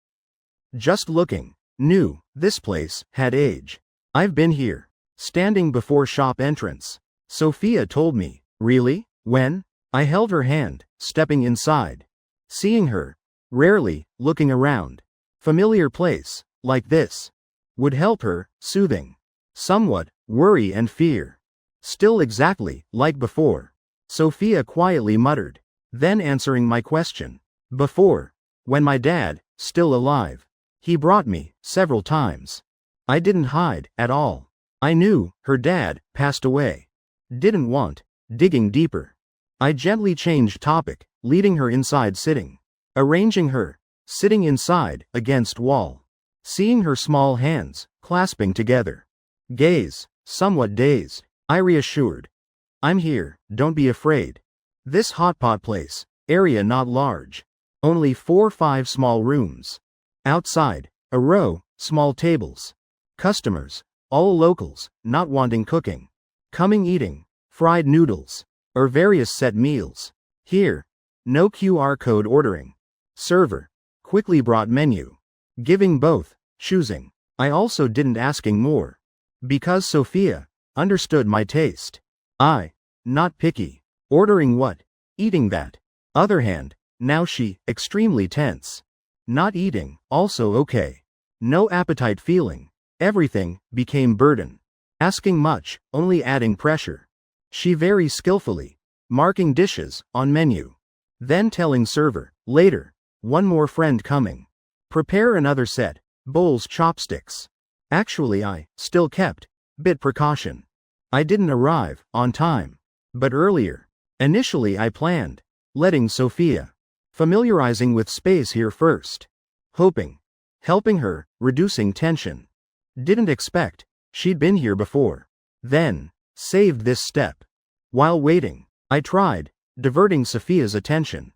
Just looking, knew, this place, had age. I've been here. Standing before shop entrance. Sophia told me, really? When? I held her hand, stepping inside. Seeing her, rarely, looking around. Familiar place, like this. Would help her, soothing. Somewhat, worry and fear. Still exactly, like before. Sophia quietly muttered. Then answering my question. Before. When my dad, still alive. He brought me, several times. I didn't hide, at all. I knew, her dad, passed away. Didn't want, digging deeper. I gently changed topic, leading her inside sitting. Arranging her, sitting inside, against wall. Seeing her small hands, clasping together. Gaze, somewhat dazed. I reassured. I'm here, don't be afraid. This hotpot place, area not large. Only 4-5 small rooms. Outside, a row, small tables. Customers, all locals, not wanting cooking. Coming eating, fried noodles, or various set meals. Here, no QR code ordering. Server, quickly brought menu. Giving both, choosing. I also didn't asking more. Because Sophia, understood my taste. I, not picky. Ordering what? Eating that. Other hand, now she, extremely tense. Not eating, also okay. No appetite feeling. Everything, became burden. Asking much, only adding pressure. She very skillfully, marking dishes, on menu. Then telling server, later, one more friend coming. Prepare another set, bowls chopsticks. Actually I, still kept, bit precaution. I didn't arrive, on time. But earlier. Initially I planned, letting Sophia. Familiarizing with space here first. Hoping. Helping her, reducing tension. Didn't expect, she'd been here before. Then, saved this step. While waiting, I tried, diverting Sophia's attention.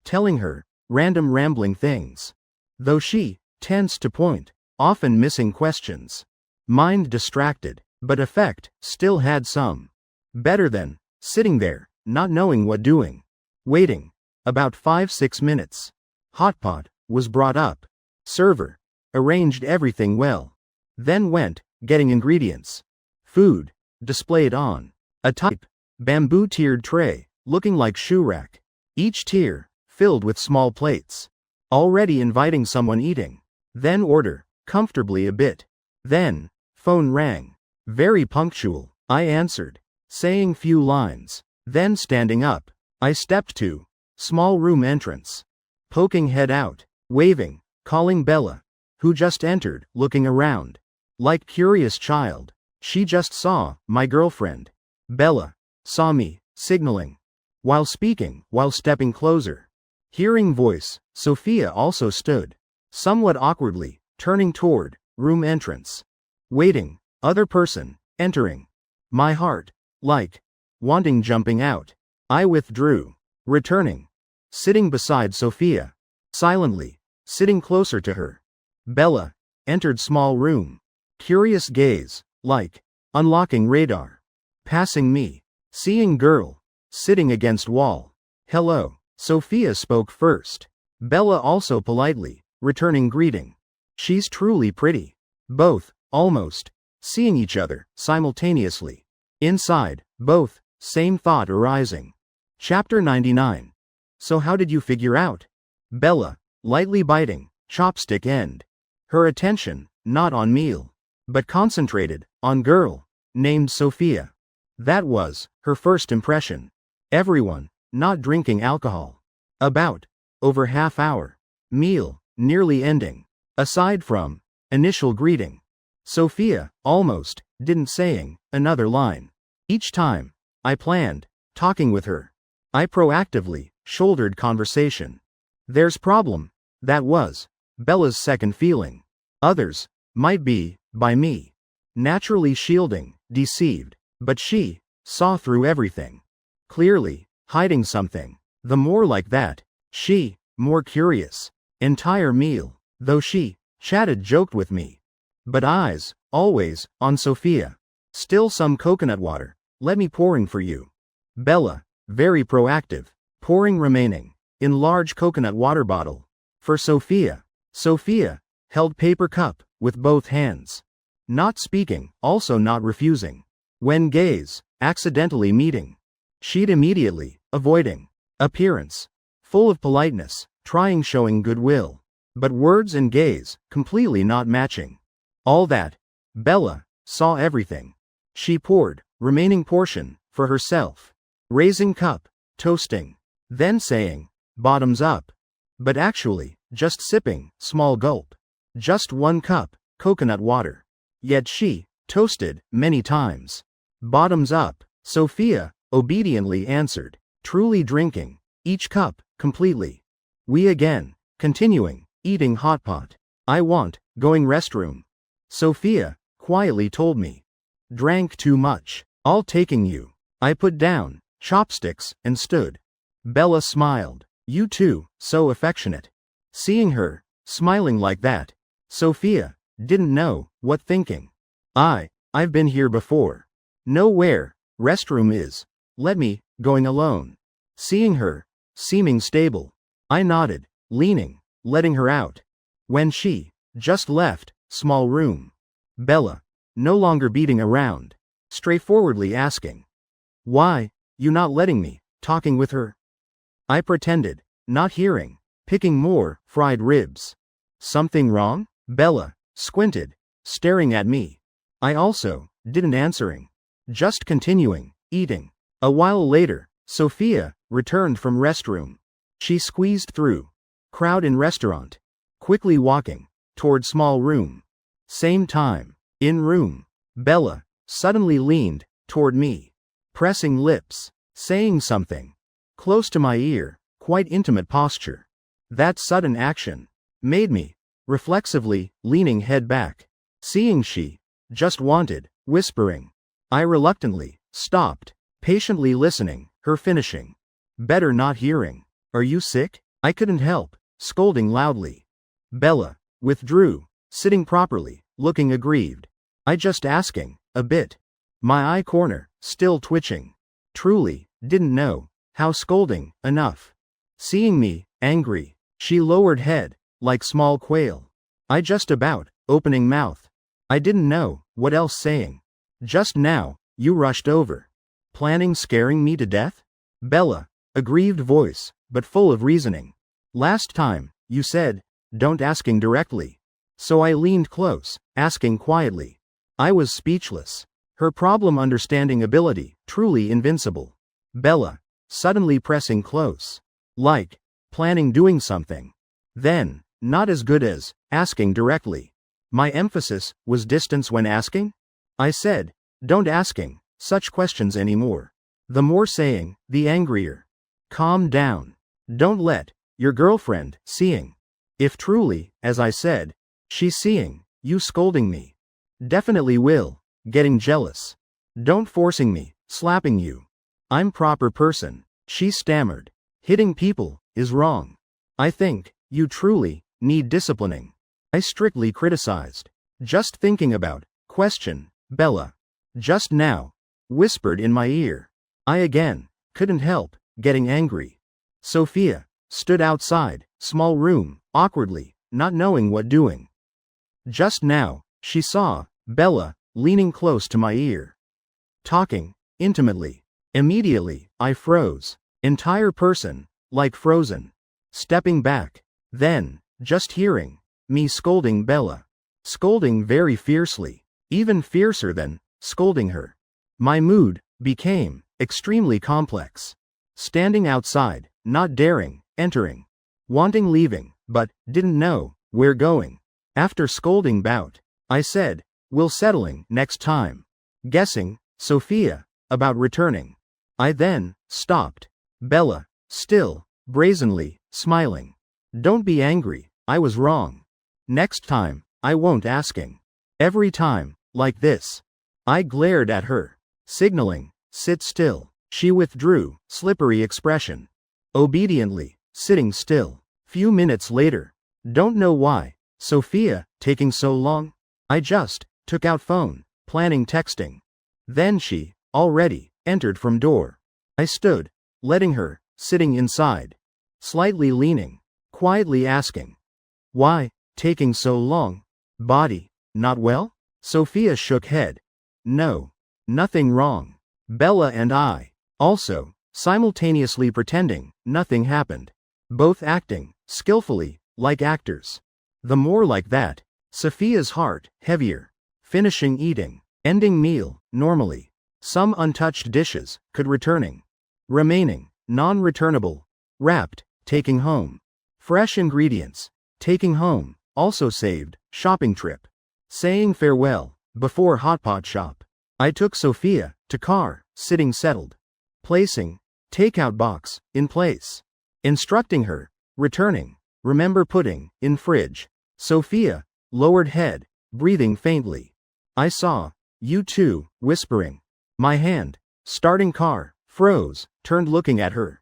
Telling her, random rambling things. Though she, tends to point, often missing questions. Mind distracted, but effect, still had some. Better than, sitting there, not knowing what doing. Waiting. About 5-6 minutes. Hotpot, was brought up. Server, arranged everything well. Then went, getting ingredients. Food, displayed on a type, bamboo tiered tray, looking like shoe rack. Each tier, filled with small plates. Already inviting someone eating. Then order, comfortably a bit. Then, phone rang. Very punctual, I answered. Saying few lines. Then standing up, I stepped to small room entrance. Poking head out, waving, calling Bella, who just entered, looking around. Like curious child, she just saw my girlfriend. Bella saw me, signaling. While speaking, while stepping closer. Hearing voice, Sophia also stood. Somewhat awkwardly, turning toward, room entrance. Waiting, other person, entering. My heart, like, wanting jumping out. I withdrew. Returning. Sitting beside Sophia. Silently, sitting closer to her. Bella, entered small room. Curious gaze, like, unlocking radar. Passing me. Seeing girl. Sitting against wall. Hello. Sophia spoke first. Bella also politely, returning greeting. She's truly pretty. Both, almost, seeing each other, simultaneously. Inside, both, same thought arising. Chapter 99. So how did you figure out? Bella, lightly biting, chopstick end. Her attention, not on meal, but concentrated, on girl, named Sophia. That was, her first impression. Everyone, not drinking alcohol. About, over half hour. Meal, nearly ending. Aside from, initial greeting. Sophia, almost, didn't saying, another line. Each time, I planned, talking with her. I proactively, shouldered conversation. There's problem, that was, Bella's second feeling. Others, might be, by me. Naturally shielding, deceived. But she, saw through everything. Clearly, hiding something. The more like that, she, more curious. Entire meal, though she, chatted joked with me. But eyes, always, on Sophia. Still some coconut water, let me pouring for you. Bella, very proactive, pouring remaining, in large coconut water bottle. For Sophia. Sophia, held paper cup, with both hands. Not speaking, also not refusing. When gaze, accidentally meeting. She'd immediately, avoiding. Appearance. Full of politeness, trying showing goodwill. But words and gaze, completely not matching. All that. Bella, saw everything. She poured, remaining portion, for herself. Raising cup, toasting. Then saying, bottoms up. But actually, just sipping, small gulp. Just one cup, coconut water. Yet she, toasted, many times. Bottoms up, Sophia, obediently answered. Truly drinking, each cup, completely. We again, continuing, eating hot pot. I want, going restroom. Sophia, quietly told me. Drank too much. All taking you. I put down, chopsticks, and stood. Bella smiled. You too, so affectionate. Seeing her, smiling like that. Sophia, didn't know, what thinking. I've been here before. Know where, restroom is. Let me, going alone. Seeing her, seeming stable. I nodded, leaning, letting her out. When she, just left, small room. Bella, no longer beating around. Straightforwardly asking. Why, you not letting me, talking with her? I pretended, not hearing, picking more, fried ribs. Something wrong? Bella, squinted, staring at me. I also, didn't answering. Just continuing, eating. A while later, Sophia, returned from restroom. She squeezed through. Crowd in restaurant. Quickly walking, toward small room. Same time, in room. Bella, suddenly leaned, toward me. Pressing lips, saying something. Close to my ear, quite intimate posture. That sudden action, made me, reflexively, leaning head back. Seeing she, just wanted, whispering. I reluctantly, stopped, patiently listening, her finishing. Better not hearing. Are you sick? I couldn't help, scolding loudly. Bella, withdrew, sitting properly, looking aggrieved. I just asking, a bit. My eye corner, still twitching. Truly, didn't know, how scolding, enough. Seeing me, angry, she lowered head, like small quail. I just about, opening mouth. I didn't know, what else saying. Just now, you rushed over. Planning scaring me to death? Bella, aggrieved voice, but full of reasoning. Last time, you said, don't asking directly. So I leaned close, asking quietly. I was speechless. Her problem understanding ability, truly invincible. Bella, suddenly pressing close. Like, planning doing something. Then, not as good as, asking directly. My emphasis, was distance when asking? I said, don't asking, such questions anymore. The more saying, the angrier. Calm down. Don't let your girlfriend seeing. If truly, as I said, she's seeing you scolding me. Definitely will. Getting jealous. Don't forcing me, slapping you. I'm proper person. She stammered. Hitting people is wrong. I think you truly need disciplining. I strictly criticized. Just thinking about question, Bella. Just now. Whispered in my ear. I again couldn't help getting angry. Sophia stood outside, small room, awkwardly, not knowing what doing. Just now, she saw Bella leaning close to my ear. Talking intimately. Immediately, I froze. Entire person, like frozen. Stepping back. Then, just hearing me scolding Bella. Scolding very fiercely. Even fiercer than scolding her. My mood became extremely complex. Standing outside, not daring, entering. Wanting leaving, but didn't know where going. After scolding bout, I said, we'll settling next time. Guessing, Sophia, about returning. I then stopped. Bella, still, brazenly, smiling. Don't be angry, I was wrong. Next time, I won't asking. Every time, like this. I glared at her, signaling, sit still. She withdrew, slippery expression. Obediently, sitting still. Few minutes later. Don't know why, Sophia, taking so long? I just took out phone, planning texting. Then she already entered from door. I stood, letting her, sitting inside. Slightly leaning, quietly asking. Why, taking so long? Body, not well? Sophia shook head. No. Nothing wrong. Bella and I, also, simultaneously pretending nothing happened. Both acting, skillfully, like actors. The more like that, Sophia's heart, heavier. Finishing eating, ending meal, normally. Some untouched dishes, could returning. Remaining, non-returnable. Wrapped, taking home. Fresh ingredients, taking home, also saved, shopping trip. Saying farewell, before hotpot shop. I took Sophia, to car, sitting settled. Placing, takeout box, in place. Instructing her, returning, remember putting, in fridge. Sophia, lowered head, breathing faintly. I saw, you too, whispering. My hand, starting car, froze, turned looking at her.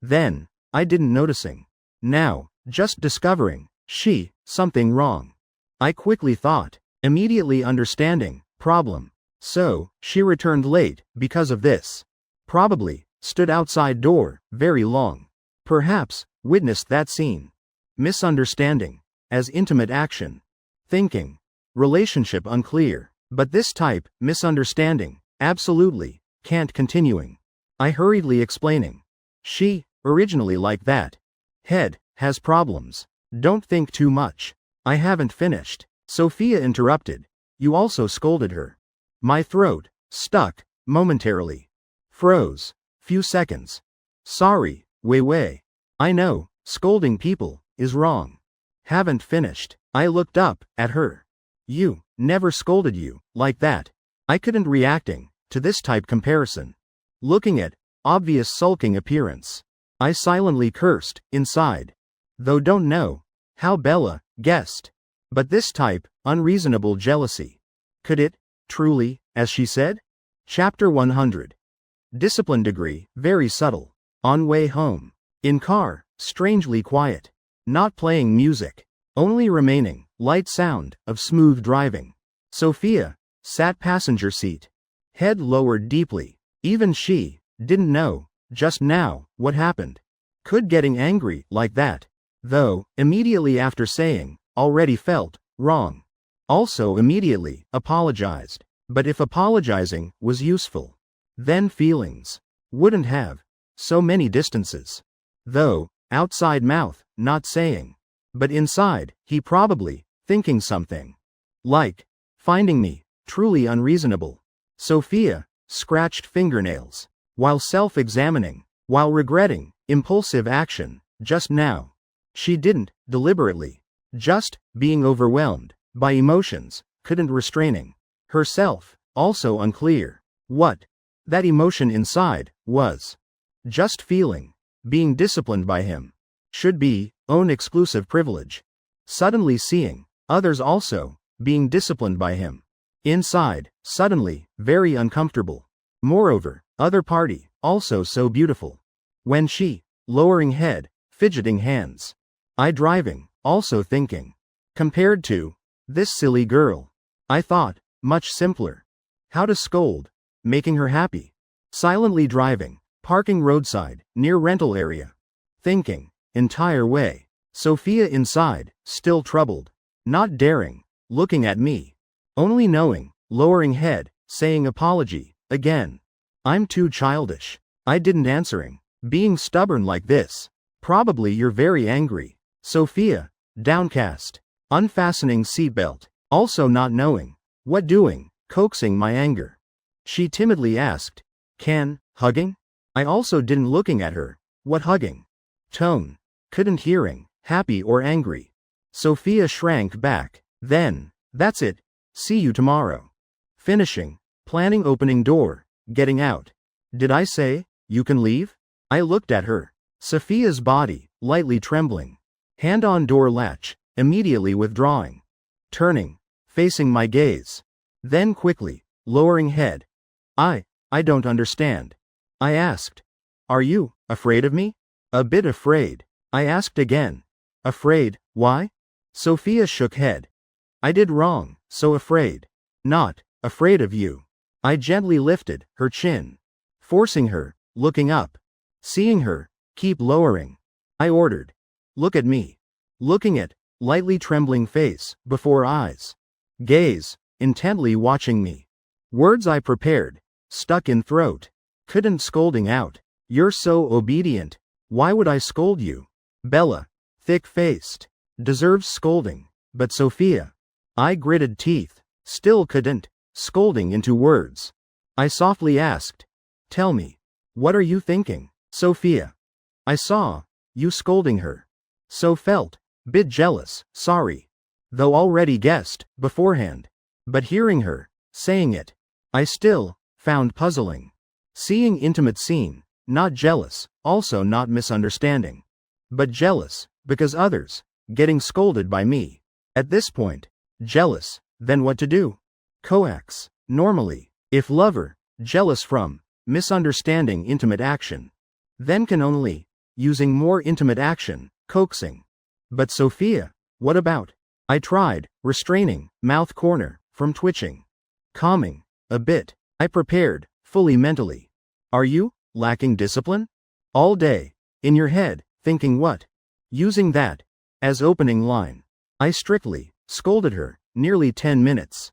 Then, I didn't noticing. Now, just discovering, she, something wrong. I quickly thought, immediately understanding, problem. So, she returned late, because of this. Probably, stood outside door, very long. Perhaps, witnessed that scene. Misunderstanding, as intimate action. Thinking, relationship unclear, but this type, misunderstanding, absolutely, can't continuing. I hurriedly explaining. She, originally like that. Head, has problems. Don't think too much. I haven't finished. Sophia interrupted. You also scolded her. My throat, stuck, momentarily. Froze. Few seconds. Sorry, Wei. I know, scolding people, is wrong. Haven't finished. I looked up, at her. You, never scolded you, like that. I couldn't reacting, to this type comparison. Looking at, obvious sulking appearance. I silently cursed, inside. Though don't know, how Bella, guessed. But this type, unreasonable jealousy. Could it, truly, as she said? Chapter 100. Discipline degree, very subtle. On way home. In car, strangely quiet. Not playing music. Only remaining, light sound, of smooth driving. Sophia, sat passenger seat. Head lowered deeply. Even she, didn't know, just now, what happened. Could getting angry, like that. Though, immediately after saying, already felt, wrong. Also immediately, apologized. But if apologizing, was useful. Then feelings. Wouldn't have. So many distances. Though, outside mouth, not saying. But inside, he probably, thinking something. Like, finding me, truly unreasonable. Sophia, scratched fingernails. While self-examining. While regretting, impulsive action, just now. She didn't, deliberately. Just, being overwhelmed, by emotions, couldn't restraining. Herself, also unclear. What? That emotion inside, was. Just feeling, being disciplined by him should be own exclusive privilege. Suddenly seeing others also being disciplined by him inside, suddenly very uncomfortable. Moreover, other party also so beautiful. When she lowering head, fidgeting hands. I driving, also thinking. Compared to this silly girl, I thought much simpler. How to scold, making her happy. Silently driving, parking roadside, near rental area. Thinking, entire way. Sophia inside, still troubled. Not daring, looking at me. Only knowing, lowering head, saying apology, again. I'm too childish. I didn't answering. Being stubborn like this. Probably you're very angry. Sophia, downcast. Unfastening seatbelt. Also not knowing. What doing, coaxing my anger. She timidly asked. Hugging? I also didn't looking at her. What hugging? Tone. Couldn't hearing, happy or angry. Sophia shrank back. Then, that's it. See you tomorrow. Finishing. Planning opening door. Getting out. Did I say, you can leave? I looked at her. Sophia's body, lightly trembling. Hand on door latch, immediately withdrawing. Turning, facing my gaze. Then quickly, lowering head. I don't understand. I asked. Are you afraid of me? A bit afraid. I asked again. Afraid, why? Sophia shook head. I did wrong, so afraid. Not afraid of you. I gently lifted her chin. Forcing her, looking up. Seeing her, keep lowering. I ordered. Look at me. Looking at, lightly trembling face, before eyes. Gaze, intently watching me. Words I prepared, stuck in throat. Couldn't scolding out. You're so obedient. Why would I scold you? Bella, thick-faced, deserves scolding. But Sophia. I gritted teeth, still couldn't, scolding into words. I softly asked. Tell me. What are you thinking, Sophia? I saw you scolding her. So felt, bit jealous, sorry. Though already guessed, beforehand. But hearing her, saying it, I still found puzzling. Seeing intimate scene, not jealous, also not misunderstanding. But jealous, because others, getting scolded by me. At this point, jealous, then what to do? Coax, normally, if lover, jealous from, misunderstanding intimate action. Then can only, using more intimate action, coaxing. But Sophia, what about? I tried, restraining, mouth corner, from twitching. Calming, a bit. I prepared, fully mentally. Are you lacking discipline? All day, in your head, thinking what? Using that, as opening line. I strictly, scolded her, nearly 10 minutes.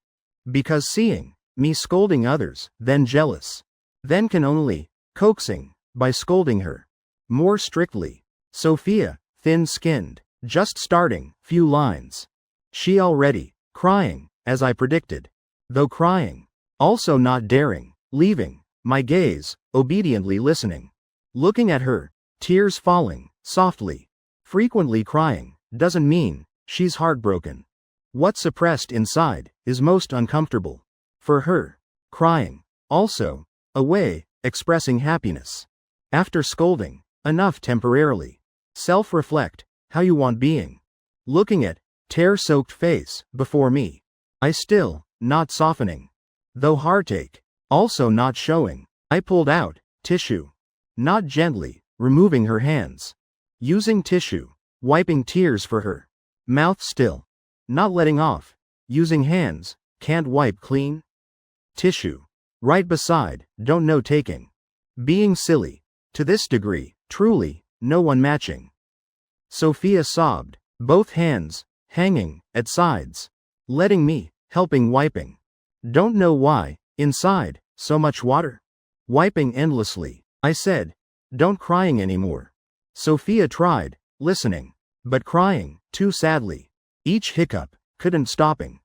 Because seeing, me scolding others, then jealous. Then can only, coaxing, by scolding her. More strictly. Sophia, thin-skinned, just starting, few lines. She already, crying, as I predicted. Though crying. Also not daring, leaving, my gaze, obediently listening. Looking at her, tears falling, softly. Frequently crying, doesn't mean, she's heartbroken. What suppressed inside, is most uncomfortable. For her, crying, also, a way, expressing happiness. After scolding, enough temporarily. Self-reflect, how you want being. Looking at, tear-soaked face, before me. I still, not softening. Though heartache, also not showing. I pulled out, tissue. Not gently, removing her hands. Using tissue, wiping tears for her. Mouth still. Not letting off. Using hands, can't wipe clean. Tissue. Right beside, don't know taking. Being silly. To this degree, truly, no one matching. Sophia sobbed, both hands, hanging, at sides. Letting me, helping wiping. Don't know why, inside, so much water. Wiping endlessly. I said, don't crying anymore. Sophia tried, listening. But crying, too sadly. Each hiccup, couldn't stopping.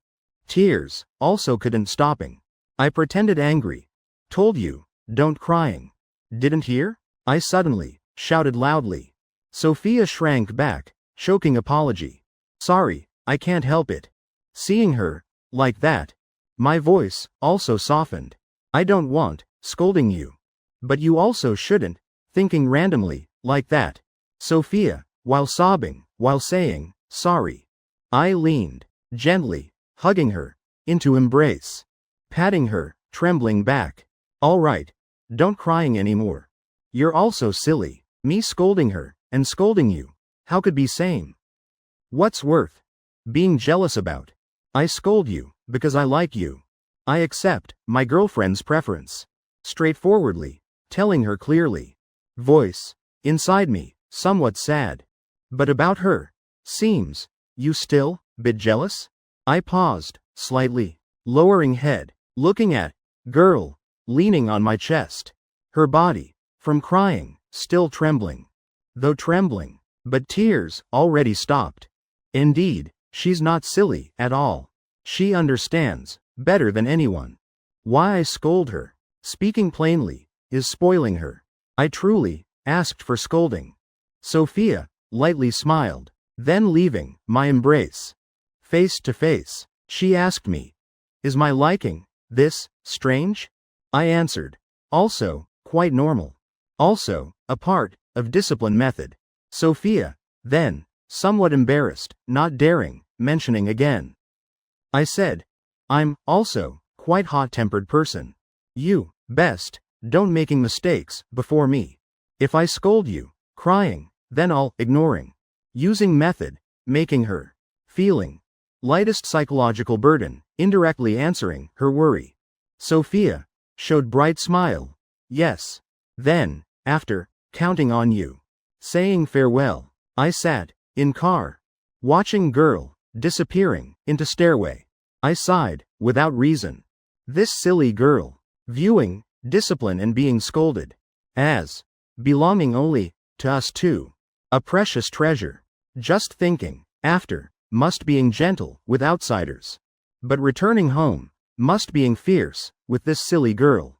Tears, also couldn't stopping. I pretended angry. Told you, don't crying. Didn't hear? I suddenly, shouted loudly. Sophia shrank back, choking apology. Sorry, I can't help it. Seeing her, like that. My voice, also softened. I don't want, scolding you. But you also shouldn't, thinking randomly, like that. Sophia, while sobbing, while saying, sorry. I leaned, gently, hugging her, into embrace. Patting her, trembling back. All right. Don't crying anymore. You're also silly. Me scolding her, and scolding you. How could be same? What's worth being jealous about? I scold you, because I like you. I accept my girlfriend's preference. Straightforwardly, telling her clearly. Voice, inside me, somewhat sad. But about her, seems, you still, bit jealous? I paused, slightly, lowering head, looking at, girl, leaning on my chest. Her body, from crying, still trembling. Though trembling, but tears already stopped. Indeed, she's not silly at all. She understands, better than anyone. Why I scold her, speaking plainly, is spoiling her. I truly asked for scolding. Sophia lightly smiled, then leaving my embrace. Face to face, she asked me, is my liking this strange? I answered, also, quite normal. Also, a part of discipline method. Sophia, then, somewhat embarrassed, not daring, mentioning again. I said, I'm also quite hot-tempered person. You, best, don't making mistakes before me. If I scold you, crying, then I'll ignoring. Using method, making her feeling lightest psychological burden, indirectly answering her worry. Sophia showed bright smile. Yes. Then, after counting on you, saying farewell, I sat in car, watching girl disappearing into stairway. I sighed without reason. This silly girl, viewing discipline and being scolded as belonging only to us two, a precious treasure. Just thinking, after, must being gentle with outsiders. But returning home, must being fierce with this silly girl.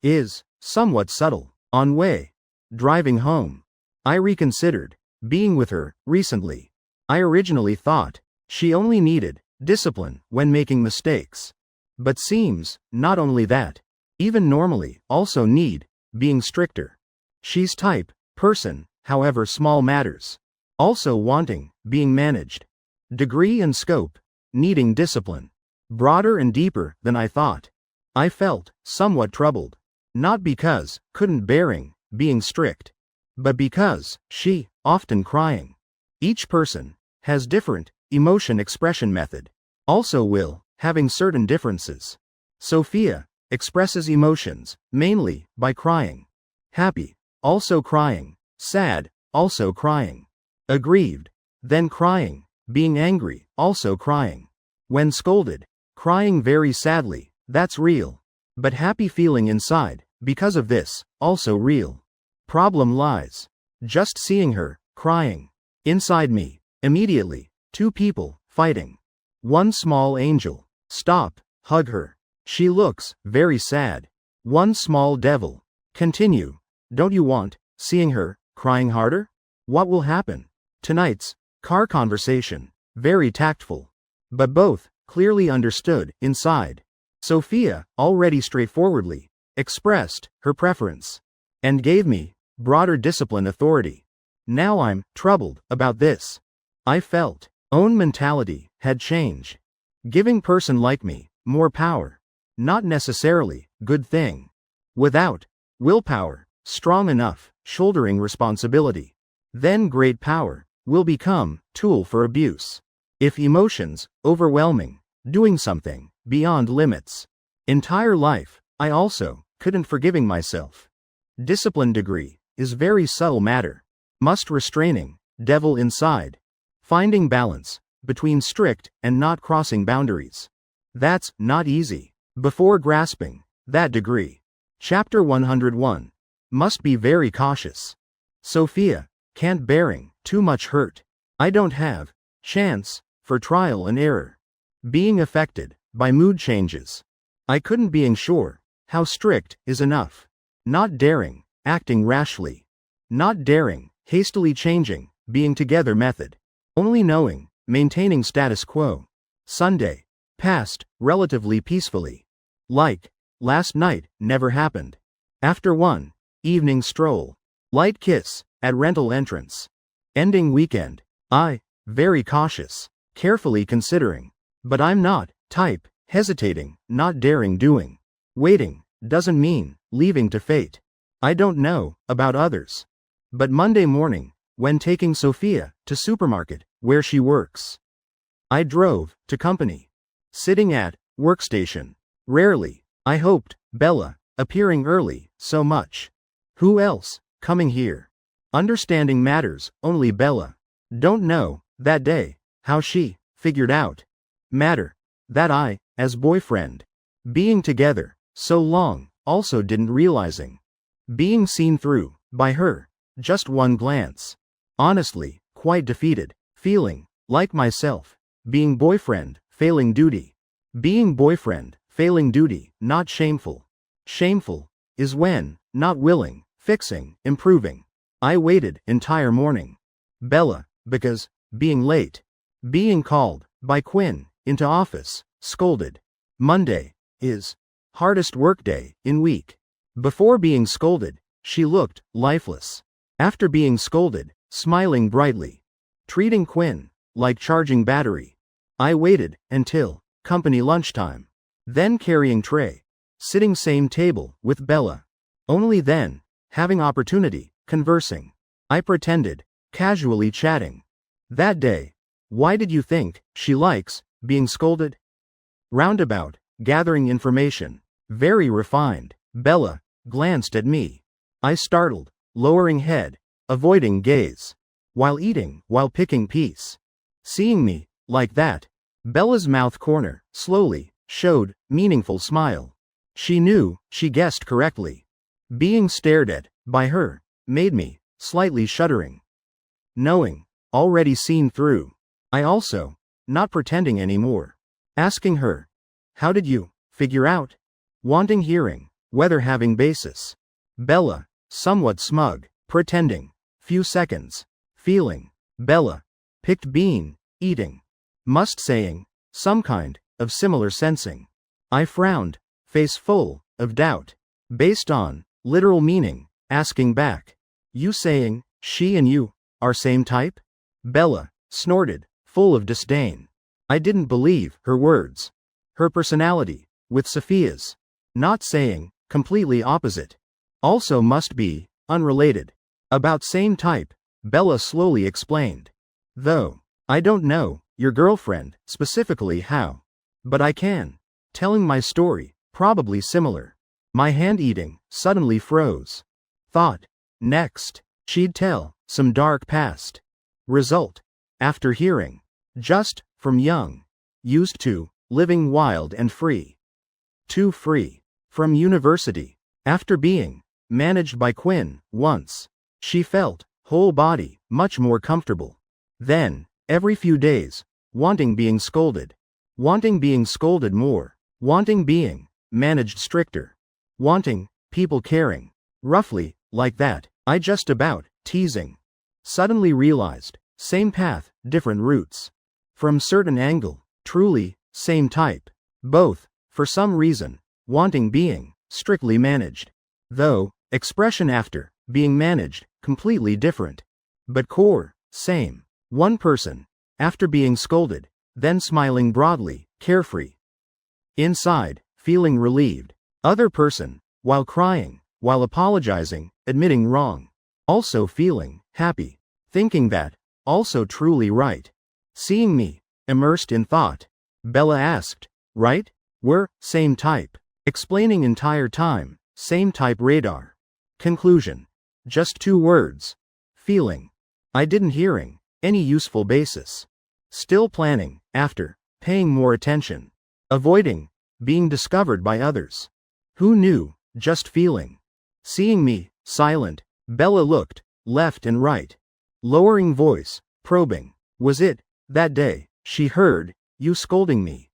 Is somewhat subtle. On way, driving home, I reconsidered being with her recently. I originally thought she only needed discipline when making mistakes. But seems, not only that, even normally also need being stricter. She's type person, however small matters. Also wanting being managed. Degree and scope, needing discipline. Broader and deeper than I thought. I felt somewhat troubled. Not because couldn't bearing being strict, but because she often crying. Each person has different emotion expression method. Also will having certain differences. Sophia expresses emotions mainly by crying. Happy, also crying. Sad, also crying. Aggrieved, then crying. Being angry, also crying. When scolded, crying very sadly, that's real. But happy feeling inside, because of this, also real. Problem lies. Just seeing her, crying. Inside me, immediately, two people, fighting. One small angel. Stop, hug her. She looks, very sad. One small devil. Continue. Don't you want, seeing her, crying harder? What will happen? Tonight's car conversation, very tactful. But both, clearly understood, inside. Sophia, already straightforwardly, expressed her preference. And gave me broader discipline authority. Now I'm troubled about this. I felt own mentality had changed. Giving person like me more power. Not necessarily good thing. Without willpower, strong enough, shouldering responsibility. Then great power will become tool for abuse. If emotions overwhelming, doing something beyond limits. Entire life, I also couldn't forgiving myself. Discipline degree is very subtle matter. Must restraining, devil inside. Finding balance between strict and not crossing boundaries. That's not easy. Before grasping that degree. Chapter 101. Must be very cautious. Sophia can't bearing too much hurt. I don't have chance for trial and error. Being affected by mood changes. I couldn't being sure how strict is enough. Not daring, acting rashly. Not daring, hastily changing, being together method. Only knowing, maintaining status quo. Sunday passed relatively peacefully. Like last night never happened. After one evening stroll, light kiss At rental entrance. Ending weekend. I, very cautious. Carefully considering. But I'm not, type, hesitating, not daring doing. Waiting, doesn't mean, leaving to fate. I don't know, about others. But Monday morning, when taking Sophia, to supermarket, where she works. I drove, to company. Sitting at, workstation. Rarely, I hoped, Bella, appearing early, so much. Who else, coming here? Understanding matters, only Bella. Don't know, that day, how she, figured out. Matter. That I, as boyfriend. Being together, so long, also didn't realizing. Being seen through, by her, just one glance. Honestly, quite defeated, feeling, like myself. Being boyfriend, failing duty. Being boyfriend, failing duty, not shameful. Shameful, is when, not willing, fixing, improving. I waited, entire morning. Bella, because, being late. Being called, by Quinn, into office, scolded. Monday, is, hardest workday, in week. Before being scolded, she looked, lifeless. After being scolded, smiling brightly. Treating Quinn, like charging battery. I waited, until, company lunchtime. Then carrying tray. Sitting same table, with Bella. Only then, having opportunity, conversing. I pretended, casually chatting. That day. Why did you think, she likes, being scolded? Roundabout, gathering information. Very refined. Bella, glanced at me. I startled, lowering head, avoiding gaze. While eating, while picking piece. Seeing me, like that. Bella's mouth corner, slowly, showed, meaningful smile. She knew, she guessed correctly. Being stared at, by her, made me, slightly shuddering. Knowing, already seen through. I also, not pretending anymore. Asking her, how did you, figure out? Wanting hearing, whether having basis. Bella, somewhat smug, pretending. Few seconds. Feeling. Bella, picked being, eating. Must saying, some kind, of similar sensing. I frowned, face full, of doubt. Based on, literal meaning, asking back. You saying, she and you, are same type? Bella, snorted, full of disdain. I didn't believe her words. Her personality, with Sophia's. Not saying, completely opposite. Also must be, unrelated. About same type, Bella slowly explained. Though, I don't know, your girlfriend, specifically how. But I can. Telling my story, probably similar. My hand eating, suddenly froze. Thought. Next, she'd tell, some dark past. Result. After hearing. Just, from young. Used to, living wild and free. Too free. From university. After being, managed by Quinn, once. She felt, whole body, much more comfortable. Then, every few days, wanting being scolded. Wanting being scolded more. Wanting being, managed stricter. Wanting, people caring. Roughly, like that, I just about, teasing. Suddenly realized, same path, different routes. From certain angle, truly, same type. Both, for some reason, wanting being, strictly managed. Though, expression after, being managed, completely different. But core, same. One person, after being scolded, then smiling broadly, carefree. Inside, feeling relieved. Other person, while crying, while apologizing, admitting wrong. Also feeling, happy. Thinking that, also truly right. Seeing me, immersed in thought. Bella asked, right? We're, same type. Explaining entire time, same type radar. Conclusion. Just 2 words. Feeling. I didn't hearing, any useful basis. Still planning, after, paying more attention. Avoiding, being discovered by others. Who knew, just feeling. Seeing me, silent, Bella looked, left and right. Lowering voice, probing. Was it, that day, she heard, you scolding me?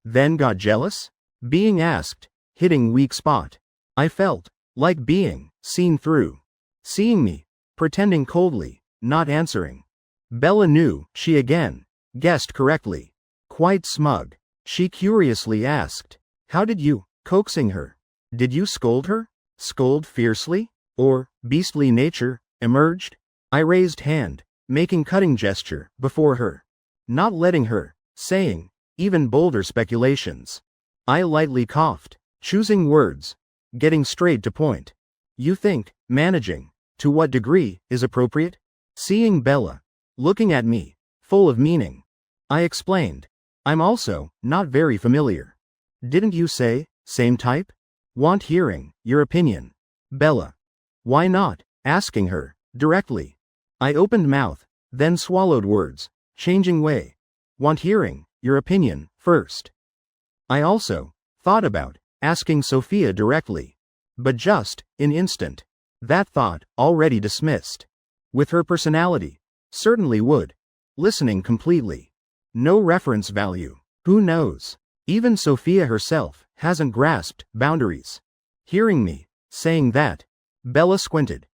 Then got jealous? Being asked, hitting weak spot. I felt, like being, seen through. Seeing me, pretending coldly, not answering. Bella knew, she again, guessed correctly. Quite smug. She curiously asked, how did you, coaxing her? Did you scold her? Scold fiercely? Or, beastly nature, emerged? I raised hand, making cutting gesture before her. Not letting her, saying, even bolder speculations. I lightly coughed, choosing words, getting straight to point. You think, managing, to what degree, is appropriate? Seeing Bella, looking at me, full of meaning. I explained. I'm also, not very familiar. Didn't you say, same type? Want hearing, your opinion. Bella. Why not, asking her, directly. I opened mouth, then swallowed words, changing way. Want hearing, your opinion, first. I also, thought about, asking Sophia directly. But just, in instant. That thought, already dismissed. With her personality. Certainly would. Listening completely. No reference value. Who knows? Even Sophia herself hasn't grasped boundaries. Hearing me, saying that. Bella squinted.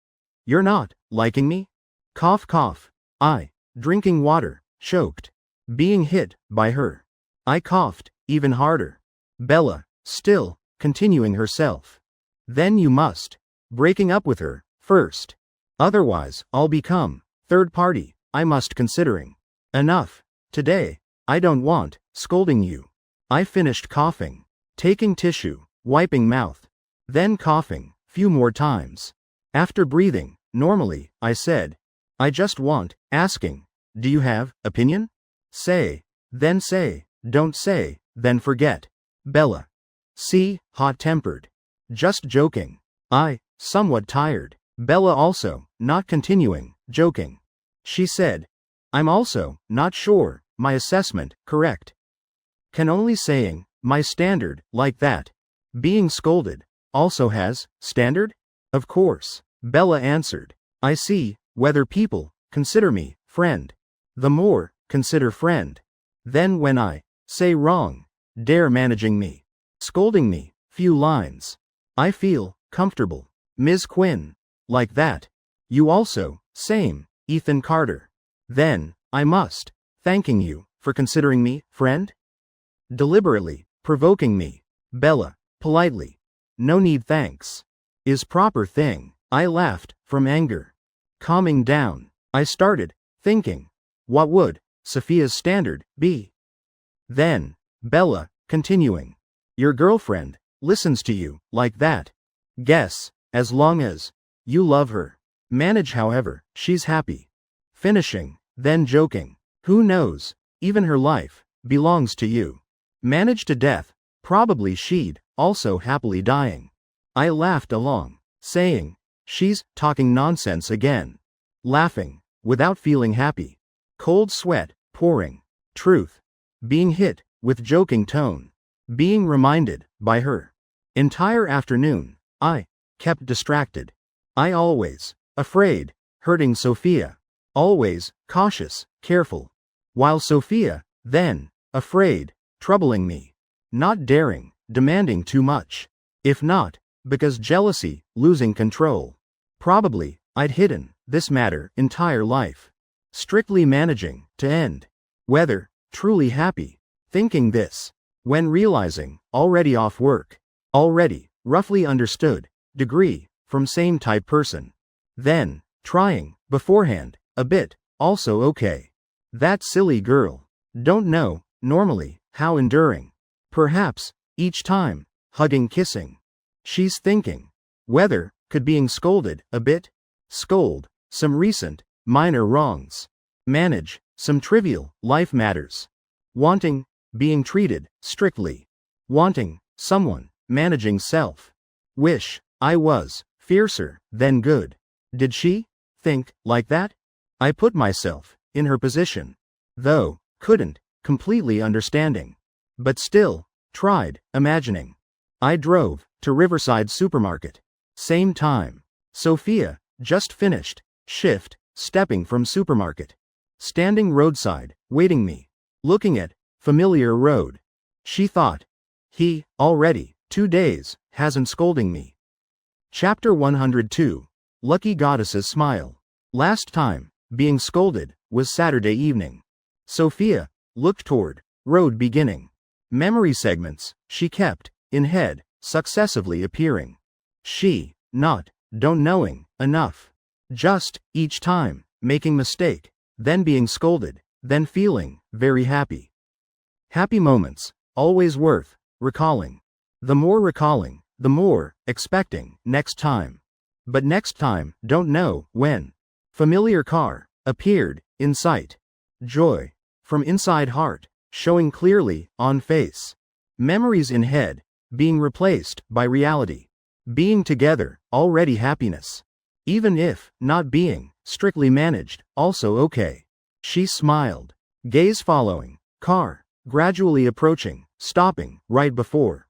You're not liking me? Cough cough. I, drinking water, choked. Being hit by her. I coughed, even harder. Bella, still, continuing herself. Then you must. Breaking up with her, first. Otherwise, I'll become, third party, I must considering. Enough. Today, I don't want, scolding you. I finished coughing. Taking tissue, wiping mouth. Then coughing, few more times. After breathing, normally, I said. I just want, asking. Do you have, opinion? Say. Then say. Don't say, then forget. Bella. See, hot-tempered. Just joking. I, somewhat tired. Bella also, not continuing, joking. She said. I'm also, not sure, my assessment, correct. Can only saying, my standard, like that. Being scolded, also has, standard? Of course. Bella answered. I see, whether people, consider me, friend. The more, consider friend. Then when I, say wrong, dare managing me. Scolding me, few lines. I feel, comfortable. Ms. Quinn. Like that. You also, same, Ethan Carter. Then, I must, thanking you, for considering me, friend? Deliberately, provoking me. Bella, politely. No need thanks. Is proper thing. I laughed, from anger. Calming down, I started, thinking. What would, Sophia's standard, be? Then, Bella, continuing. Your girlfriend, listens to you, like that. Guess, as long as, you love her. Manage however, she's happy. Finishing, then joking. Who knows, even her life, belongs to you. Manage to death, probably she'd, also happily dying. I laughed along, saying, she's, talking nonsense again. Laughing, without feeling happy. Cold sweat, pouring. Truth. Being hit, with joking tone. Being reminded, by her. Entire afternoon, I, kept distracted. I always, afraid, hurting Sophia. Always, cautious, careful. While Sophia, then, afraid, troubling me. Not daring, demanding too much. If not, because jealousy, losing control. Probably, I'd hidden, this matter, entire life. Strictly managing, to end. Whether, truly happy, thinking this. When realizing, already off work. Already, roughly understood, degree, from same type person. Then, trying, beforehand, a bit, also okay. That silly girl. Don't know, normally, how enduring. Perhaps, each time, hugging kissing. She's thinking. Whether, could being scolded, a bit? Scold, some recent, minor wrongs. Manage, some trivial, life matters. Wanting, being treated, strictly. Wanting, someone, managing self. Wish, I was, fiercer, than good. Did she, think, like that? I put myself, in her position. Though, couldn't, completely understanding. But still, tried, imagining. I drove, to Riverside Supermarket. Same time. Sophia, just finished, shift, stepping from supermarket. Standing roadside, waiting me. Looking at, familiar road. She thought. He, already, 2 days, hasn't scolding me. Chapter 102. Lucky Goddess's Smile. Last time, being scolded, was Saturday evening. Sophia, looked toward, road beginning. Memory segments, she kept, in head, successively appearing. She, not, don't knowing, enough. Just, each time, making mistake, then being scolded, then feeling, very happy. Happy moments, always worth, recalling. The more recalling, the more, expecting, next time. But next time, don't know, when. Familiar car, appeared, in sight. Joy, from inside heart, showing clearly, on face. Memories in head, being replaced, by reality. Being together, already happiness. Even if, not being, strictly managed, also okay. She smiled. Gaze following, car, gradually approaching, stopping, right before.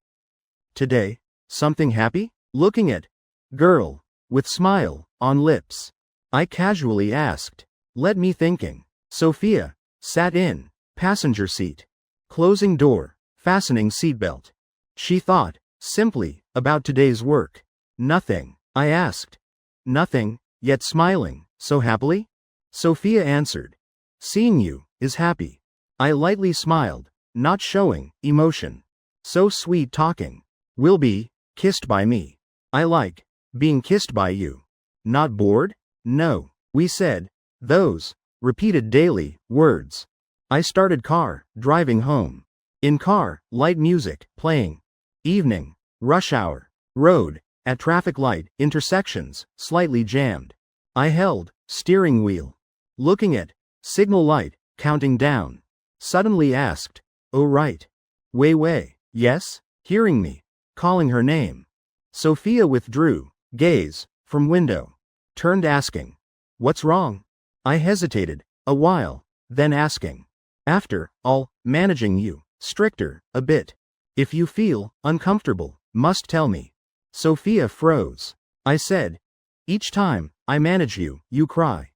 Today, something happy? Looking at, girl, with smile, on lips. I casually asked. Let me thinking. Sophia, sat in, passenger seat. Closing door, fastening seatbelt. She thought, simply, about today's work. Nothing, I asked. Nothing, yet smiling, so happily? Sophia answered. Seeing you, is happy. I lightly smiled, not showing, emotion. So sweet talking. Will be, kissed by me. I like, being kissed by you. Not bored? No, we said, those, repeated daily, words. I started car, driving home. In car, light music, playing. Evening, rush hour, road, at traffic light, intersections, slightly jammed. I held, steering wheel. Looking at, signal light, counting down. Suddenly asked, oh right. Wei, yes? Hearing me, calling her name. Sophia withdrew, gaze, from window. Turned asking, what's wrong? I hesitated, a while, then asking. After all, managing you, stricter, a bit. If you feel uncomfortable, must tell me. Sophia froze. I said, each time I manage you, you cry.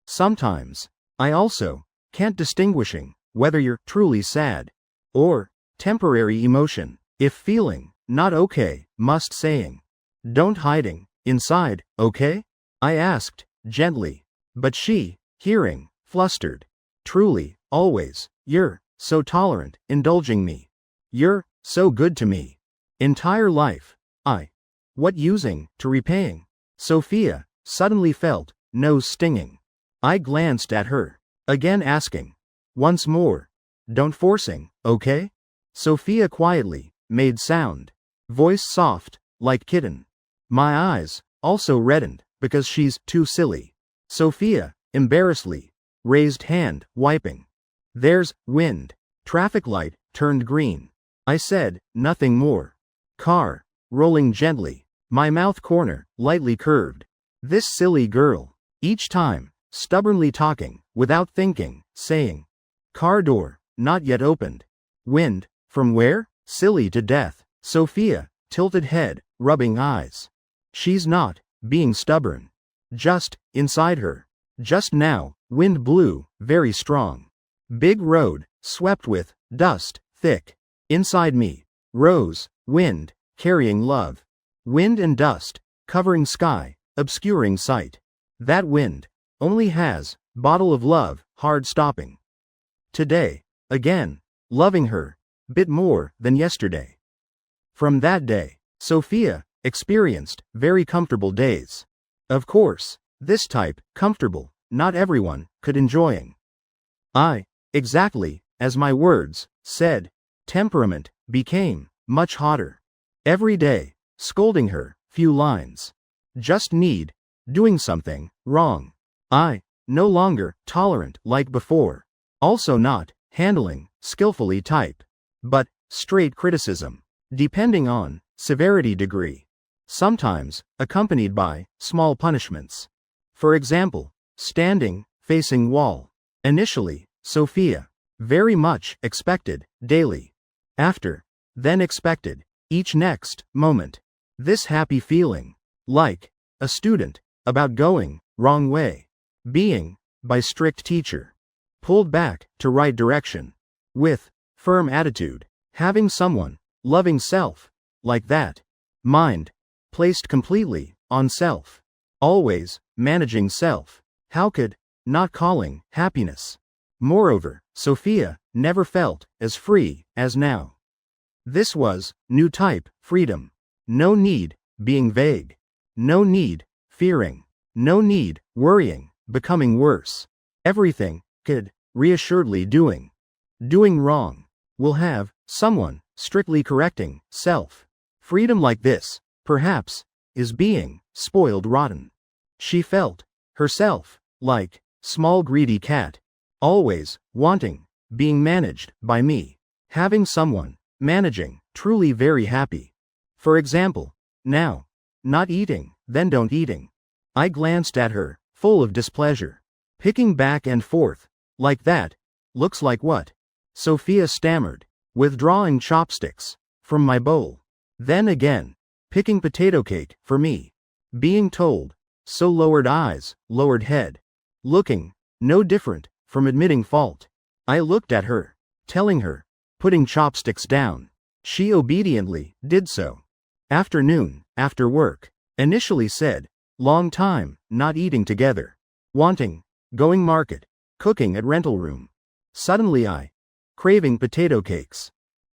Sometimes. I also can't distinguishing whether you're truly sad or temporary emotion. If feeling not okay, must saying. Don't hiding inside, okay? I asked gently, but she, hearing, flustered. Truly, always, you're so tolerant, indulging me. You're so good to me. Entire life. What using, to repaying? Sophia, suddenly felt, nose stinging. I glanced at her, again asking. Once more. Don't forcing, okay? Sophia quietly, made sound. Voice soft, like kitten. My eyes, also reddened, because she's too silly. Sophia, embarrassedly, raised hand, wiping. There's wind. Traffic light, turned green. I said, nothing more. Car, rolling gently. My mouth corner, lightly curved. This silly girl. Each time, stubbornly talking, without thinking, saying. Car door, not yet opened. Wind, from where? Silly to death. Sophia, tilted head, rubbing eyes. She's not, being stubborn. Just, inside her. Just now, wind blew, very strong. Big road, swept with, dust, thick. Inside me. Rose, wind, carrying love. Wind and dust, covering sky, obscuring sight. That wind, only has, bottle of love, hard stopping. Today, again, loving her, bit more than yesterday. From that day, Sophia, experienced, very comfortable days. Of course, this type, comfortable, not everyone, could enjoying. Exactly, as my words, said, temperament, became, much hotter. Every day, scolding her, few lines. Just need, doing something, wrong. No longer, tolerant, like before. Also not, handling, skillfully type. But, straight criticism. Depending on, severity degree. Sometimes, accompanied by, small punishments. For example, standing, facing wall. Initially, Sophia. Very much, expected, daily. After, then expected, each next, moment. This happy feeling. Like, a student, about going, wrong way. Being, by strict teacher. Pulled back, to right direction. With, firm attitude. Having someone, loving self. Like that. Mind, placed completely, on self. Always, managing self. How could, not calling, happiness. Moreover, Sophia, never felt, as free, as now. This was, new type, freedom. No need, being vague. No need, fearing. No need, worrying, becoming worse. Everything, could, reassuredly doing wrong. Will have, someone, strictly correcting, self. Freedom like this, perhaps, is being, spoiled rotten. She felt, herself, like, small greedy cat. Always, wanting, being managed, by me. Having someone, managing, truly very happy. For example, now. Not eating, then don't eating. I glanced at her, full of displeasure. Picking back and forth, like that, looks like what? Sophia stammered, withdrawing chopsticks, from my bowl. Then again, picking potato cake, for me. Being told, so lowered eyes, lowered head. Looking, no different, from admitting fault. I looked at her, telling her, putting chopsticks down. She obediently, did so. Afternoon, after work. Initially said, long time, not eating together. Wanting, going market, cooking at rental room. Suddenly I, craving potato cakes.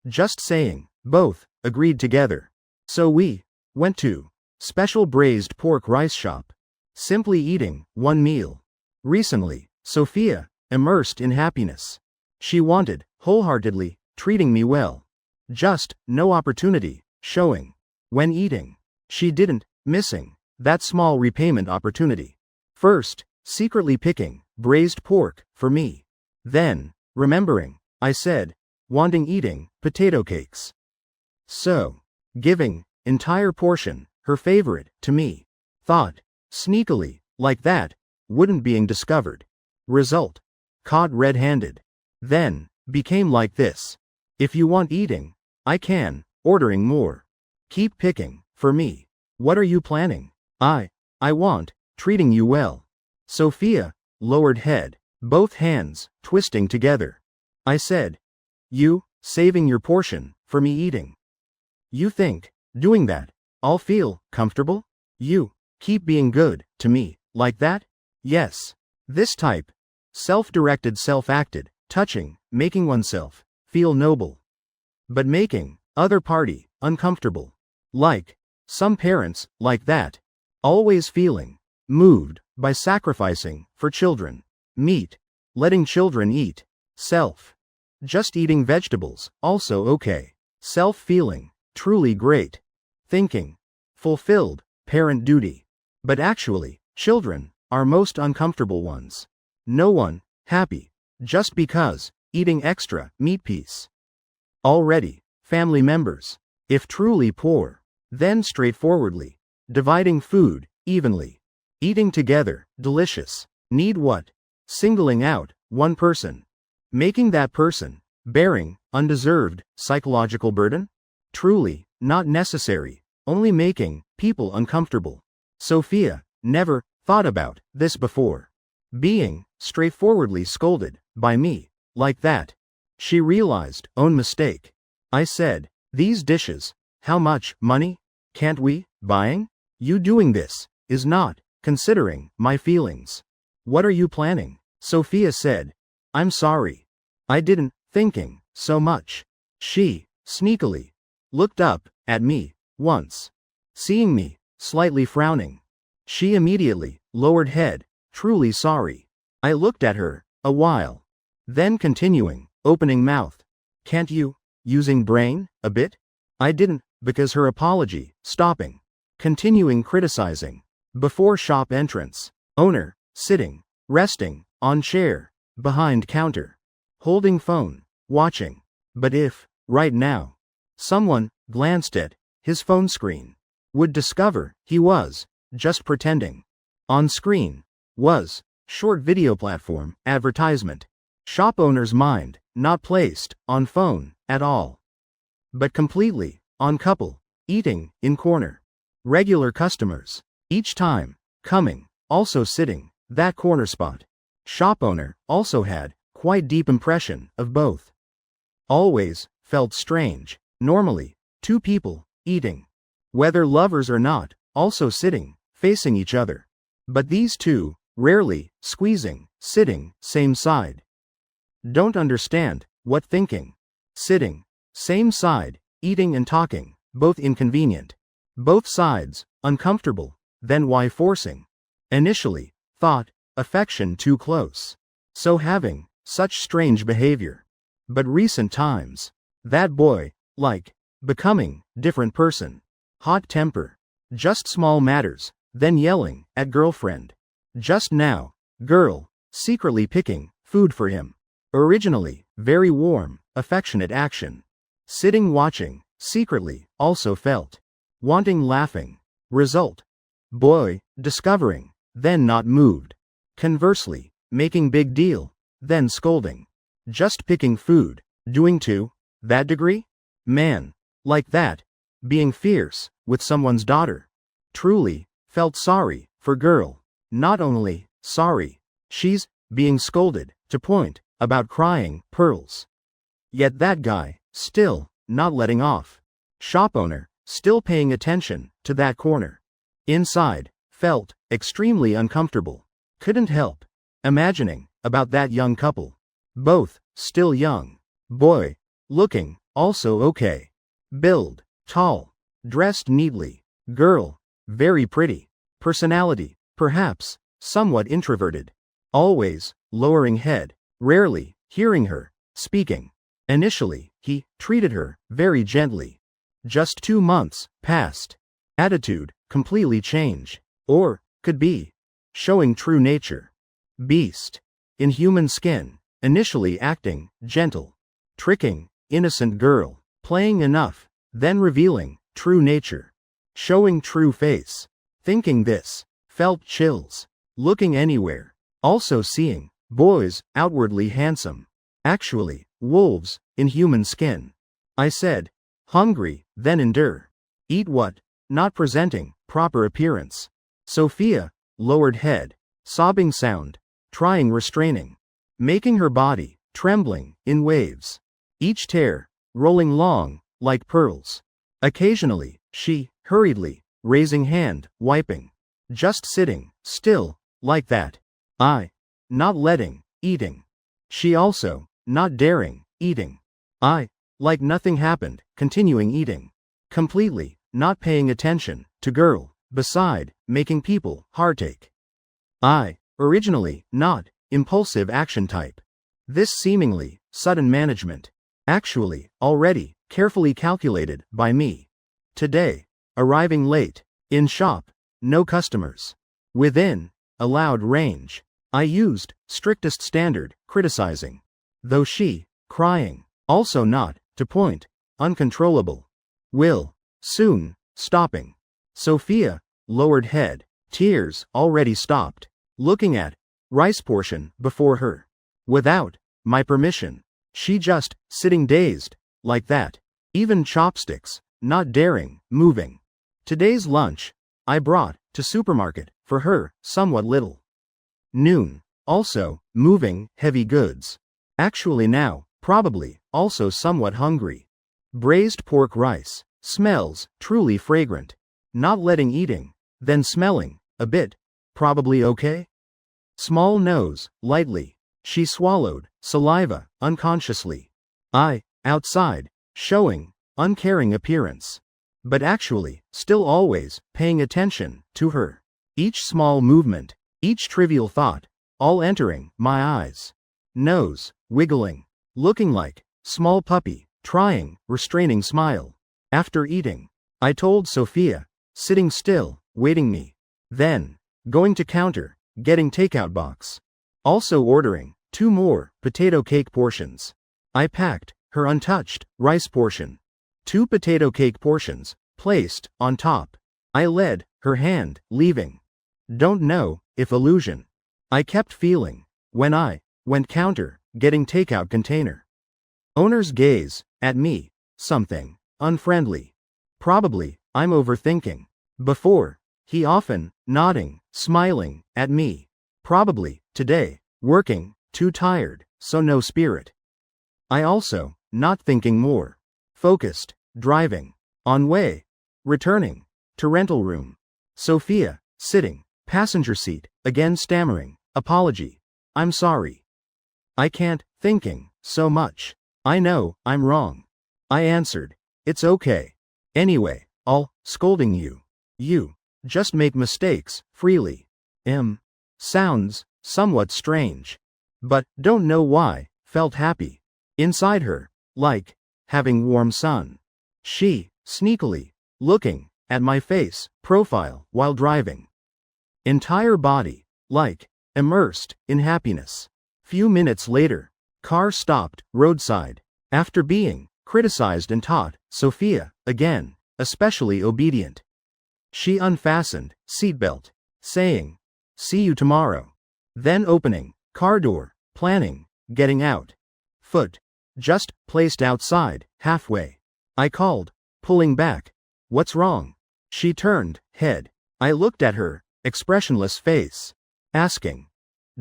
Just saying, both, agreed together. So we, went to, special braised pork rice shop. Simply eating, one meal. Recently, Sophia, immersed in happiness. She wanted, wholeheartedly, treating me well. Just, no opportunity, showing. When eating. She didn't, missing, that small repayment opportunity. First, secretly picking, braised pork, for me. Then, remembering, I said, wanting eating, potato cakes. So, giving, entire portion, her favorite, to me. Thought, sneakily, like that, wouldn't being discovered. Result, caught red-handed. Then, became like this. If you want eating, I can, ordering more. Keep picking, for me. What are you planning? I want, treating you well. Sophia, lowered head, both hands, twisting together. I said, you, saving your portion, for me eating. You think, doing that, I'll feel, comfortable? You, keep being good, to me, like that? Yes. This type. Self-directed, self-acted, touching, making oneself, feel noble. But making, other party, uncomfortable. Like, some parents, like that. Always feeling, moved, by sacrificing, for children. Meat. Letting children eat. Self. Just eating vegetables, also okay. Self-feeling, truly great. Thinking. Fulfilled, parent duty. But actually, children, are most uncomfortable ones. No one, happy, just because, eating extra, meat piece. Already, family members. If truly poor. Then straightforwardly. Dividing food, evenly. Eating together, delicious. Need what? Singling out, one person. Making that person, bearing, undeserved, psychological burden? Truly, not necessary, only making, people uncomfortable. Sophia, never, thought about, this before. Being, straightforwardly scolded, by me, like that. She realized, own mistake. I said, these dishes, how much, money? Can't we, buying? You doing this, is not, considering, my feelings. What are you planning? Sophia said, I'm sorry. I didn't, thinking, so much. She, sneakily, looked up, at me, once. Seeing me, slightly frowning. She immediately, lowered head, truly sorry. I looked at her, a while. Then continuing, opening mouth. Can't you, using brain, a bit? I didn't, because her apology, stopping. Continuing criticizing. Before shop entrance. Owner, sitting, resting, on chair, behind counter. Holding phone, watching. But if, right now, someone, glanced at, his phone screen, would discover, he was, just pretending. On screen, was, short video platform, advertisement. Shop owner's mind, not placed, on phone, at all. But completely, on couple, eating, in corner. Regular customers. Each time, coming, also sitting, that corner spot. Shop owner, also had, quite deep impression, of both. Always, felt strange, normally, two people, eating. Whether lovers or not, also sitting, facing each other. But these two, rarely, squeezing, sitting, same side. Don't understand, what thinking. Sitting, same side, eating and talking, both inconvenient. Both sides, uncomfortable, then why forcing? Initially, thought, affection too close. So having, such strange behavior. But recent times. That boy, like, becoming, different person. Hot temper. Just small matters, then yelling, at girlfriend. Just now, girl, secretly picking, food for him. Originally, very warm, affectionate action. Sitting watching, secretly, also felt. Wanting laughing. Result. Boy, discovering, then not moved. Conversely, making big deal, then scolding. Just picking food, doing to that degree? Man, like that, being fierce, with someone's daughter. Truly, felt sorry, for girl. Not only, sorry, she's, being scolded, to point, about crying, pearls. Yet that guy, still, not letting off. Shop owner, still paying attention, to that corner. Inside, felt, extremely uncomfortable. Couldn't help imagining, about that young couple. Both, still young. Boy, looking, also okay. Build, tall. Dressed neatly. Girl, very pretty. Personality, perhaps, somewhat introverted. Always, lowering head. Rarely, hearing her, speaking. Initially, he, treated her, very gently. Just 2 months, passed. Attitude, completely changed. Or, could be. Showing true nature. Beast. In human skin. Initially acting, gentle. Tricking, innocent girl. Playing enough, then revealing, true nature. Showing true face. Thinking this. Felt chills. Looking anywhere. Also seeing, boys, outwardly handsome. Actually, wolves, in human skin. I said, hungry, then endure. Eat what? Not presenting, proper appearance. Sophia, lowered head. Sobbing sound. Trying restraining. Making her body, trembling, in waves. Each tear, rolling long, like pearls. Occasionally, she, hurriedly, raising hand, wiping. Just sitting, still, like that. I, not letting, eating. She also, not daring, eating. I, like nothing happened, continuing eating. Completely, not paying attention, to girl, beside, making people, heartache. I, originally, not, impulsive action type. This seemingly, sudden management. Actually, already, carefully calculated, by me. Today, arriving late, in shop, no customers. Within, allowed range. I used, strictest standard, criticizing. Though she, crying, also not, to point, uncontrollable. Will, soon, stopping. Sophia, lowered head, tears, already stopped. Looking at, rice portion, before her. Without, my permission. She just, sitting dazed, like that. Even chopsticks, not daring, moving. Today's lunch, I brought, to supermarket, for her, somewhat little. Noon, also, moving, heavy goods. Actually now, probably, also somewhat hungry. Braised pork rice, smells, truly fragrant. Not letting eating, then smelling, a bit, probably okay? Small nose, lightly. She swallowed, saliva, unconsciously. I, outside, showing, uncaring appearance. But actually, still always, paying attention, to her. Each small movement, each trivial thought, all entering, my eyes. Nose, wiggling. Looking like, small puppy, trying, restraining smile. After eating, I told Sophia, sitting still, waiting me. Then, going to counter, getting takeout box. Also ordering, 2 more, potato cake portions. I packed, her untouched, rice portion. 2 potato cake portions, placed, on top. I led, her hand, leaving. Don't know, if illusion. I kept feeling, when I, went counter, getting takeout container. Owner's gaze, at me, something, unfriendly. Probably, I'm overthinking. Before, he often, nodding, smiling, at me. Probably, today, working, too tired, so no spirit. I also, not thinking more. Focused, driving. On way. Returning. To rental room. Sophia, sitting, passenger seat, again stammering, apology. I'm sorry. I can't, thinking, so much. I know, I'm wrong. I answered. It's okay. Anyway, I'll, scolding you. You, just make mistakes, freely. Sounds somewhat strange. But, don't know why, felt happy. Inside her, like having warm sun. She, sneakily, looking at my face, profile, while driving. Entire body, like immersed in happiness. Few minutes later, car stopped, roadside. After being criticized and taught, Sophia, again, especially obedient. She unfastened seatbelt, saying, "See you tomorrow." Then opening car door, planning, getting out. Foot just placed outside, halfway. I called, pulling back. "What's wrong?" She turned head. I looked at her expressionless face, asking,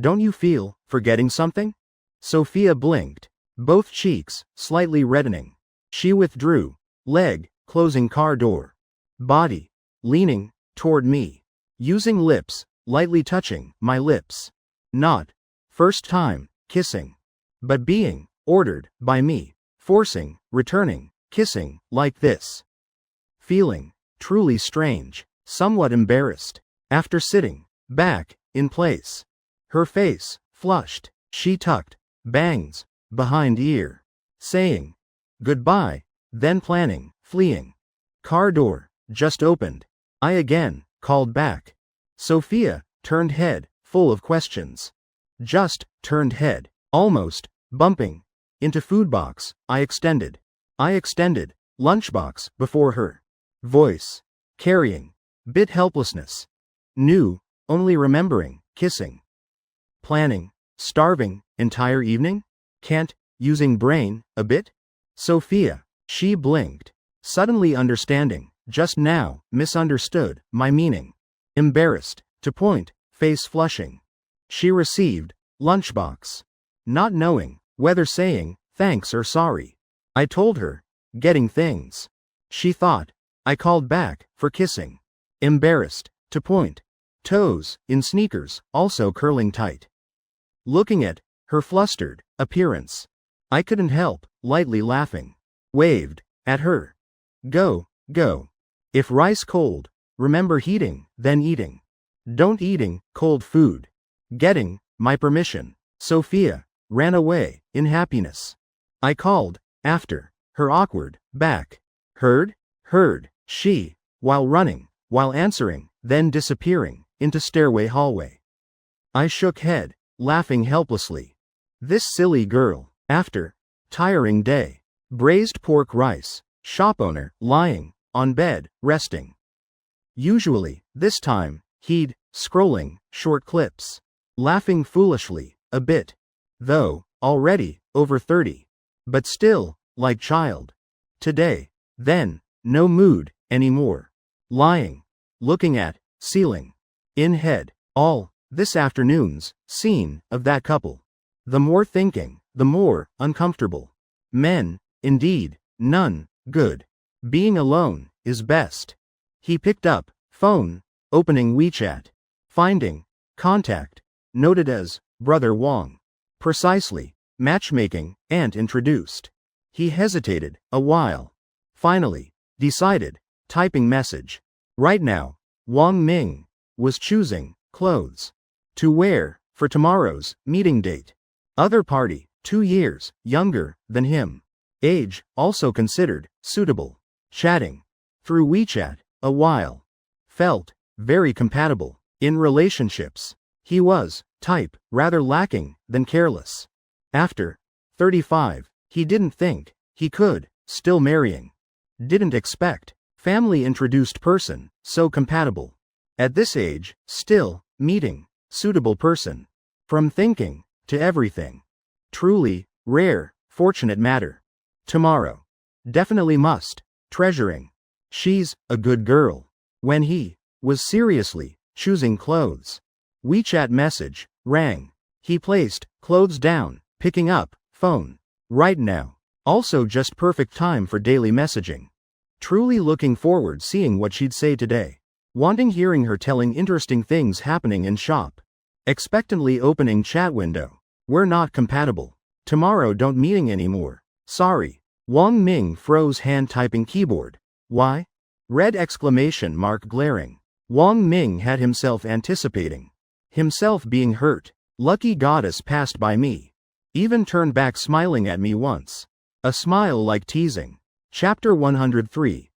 "Don't you feel forgetting something?" Sophia blinked, both cheeks slightly reddening. She withdrew, leg closing car door, body leaning toward me, using lips lightly touching my lips. Not first time kissing, but being ordered by me, forcing, returning, kissing like this. Feeling truly strange, somewhat embarrassed. After sitting back in place, her face flushed, she tucked bangs behind ear, saying goodbye, then planning, fleeing. Car door just opened. I again called back. Sophia turned head, full of questions. Just turned head, almost bumping into food box. I extended lunchbox before her. Voice carrying bit helplessness. Knew, only remembering, kissing. Planning, starving, entire evening? Can't, using brain, a bit? Sophia, she blinked, suddenly understanding, just now, misunderstood, my meaning. Embarrassed, to point, face flushing. She received, lunchbox. Not knowing, whether saying, thanks or sorry. I told her, getting things. She thought, I called back, for kissing. Embarrassed, to point. Toes, in sneakers, also curling tight. Looking at her flustered appearance, I couldn't help, lightly laughing. Waved at her. Go. If rice cold, remember heating, then eating. Don't eating cold food. Getting my permission. Sophia ran away, in happiness. I called, after, her awkward back. Heard, she, while running, while answering, then disappearing, into stairway hallway. I shook head, laughing helplessly. This silly girl, after tiring day. Braised pork rice, shop owner, lying on bed, resting. Usually, this time, he'd scrolling short clips, laughing foolishly, a bit, though already over 30, but still like child. Today, then, no mood anymore. Lying, looking at ceiling, in head, all this afternoon's scene of that couple. The more thinking, the more uncomfortable. Men, indeed, none good. Being alone is best. He picked up phone, opening WeChat, finding contact, noted as Brother Wong. Precisely, matchmaking, and introduced. He hesitated a while. Finally, decided, typing message. Right now, Wong Ming was choosing clothes to wear for tomorrow's meeting date. Other party, 2 years younger than him. Age also considered suitable. Chatting through WeChat a while. Felt very compatible in relationships. He was type rather lacking than careless. After 35, he didn't think he could still marrying. Didn't expect family introduced person so compatible. At this age, still meeting suitable person. From thinking to everything. Truly rare, fortunate matter. Tomorrow. Definitely must. Treasuring. She's a good girl. When he was seriously choosing clothes. WeChat message rang. He placed clothes down, picking up phone. Right now. Also just perfect time for daily messaging. Truly looking forward seeing what she'd say today. Wanting hearing her telling interesting things happening in shop. Expectantly opening chat window. We're not compatible. Tomorrow don't meeting anymore. Sorry. Wong Ming froze hand typing keyboard. Why? Red exclamation mark glaring. Wong Ming had himself anticipating. Himself being hurt. Lucky goddess passed by me. Even turned back smiling at me once. A smile like teasing. Chapter 103.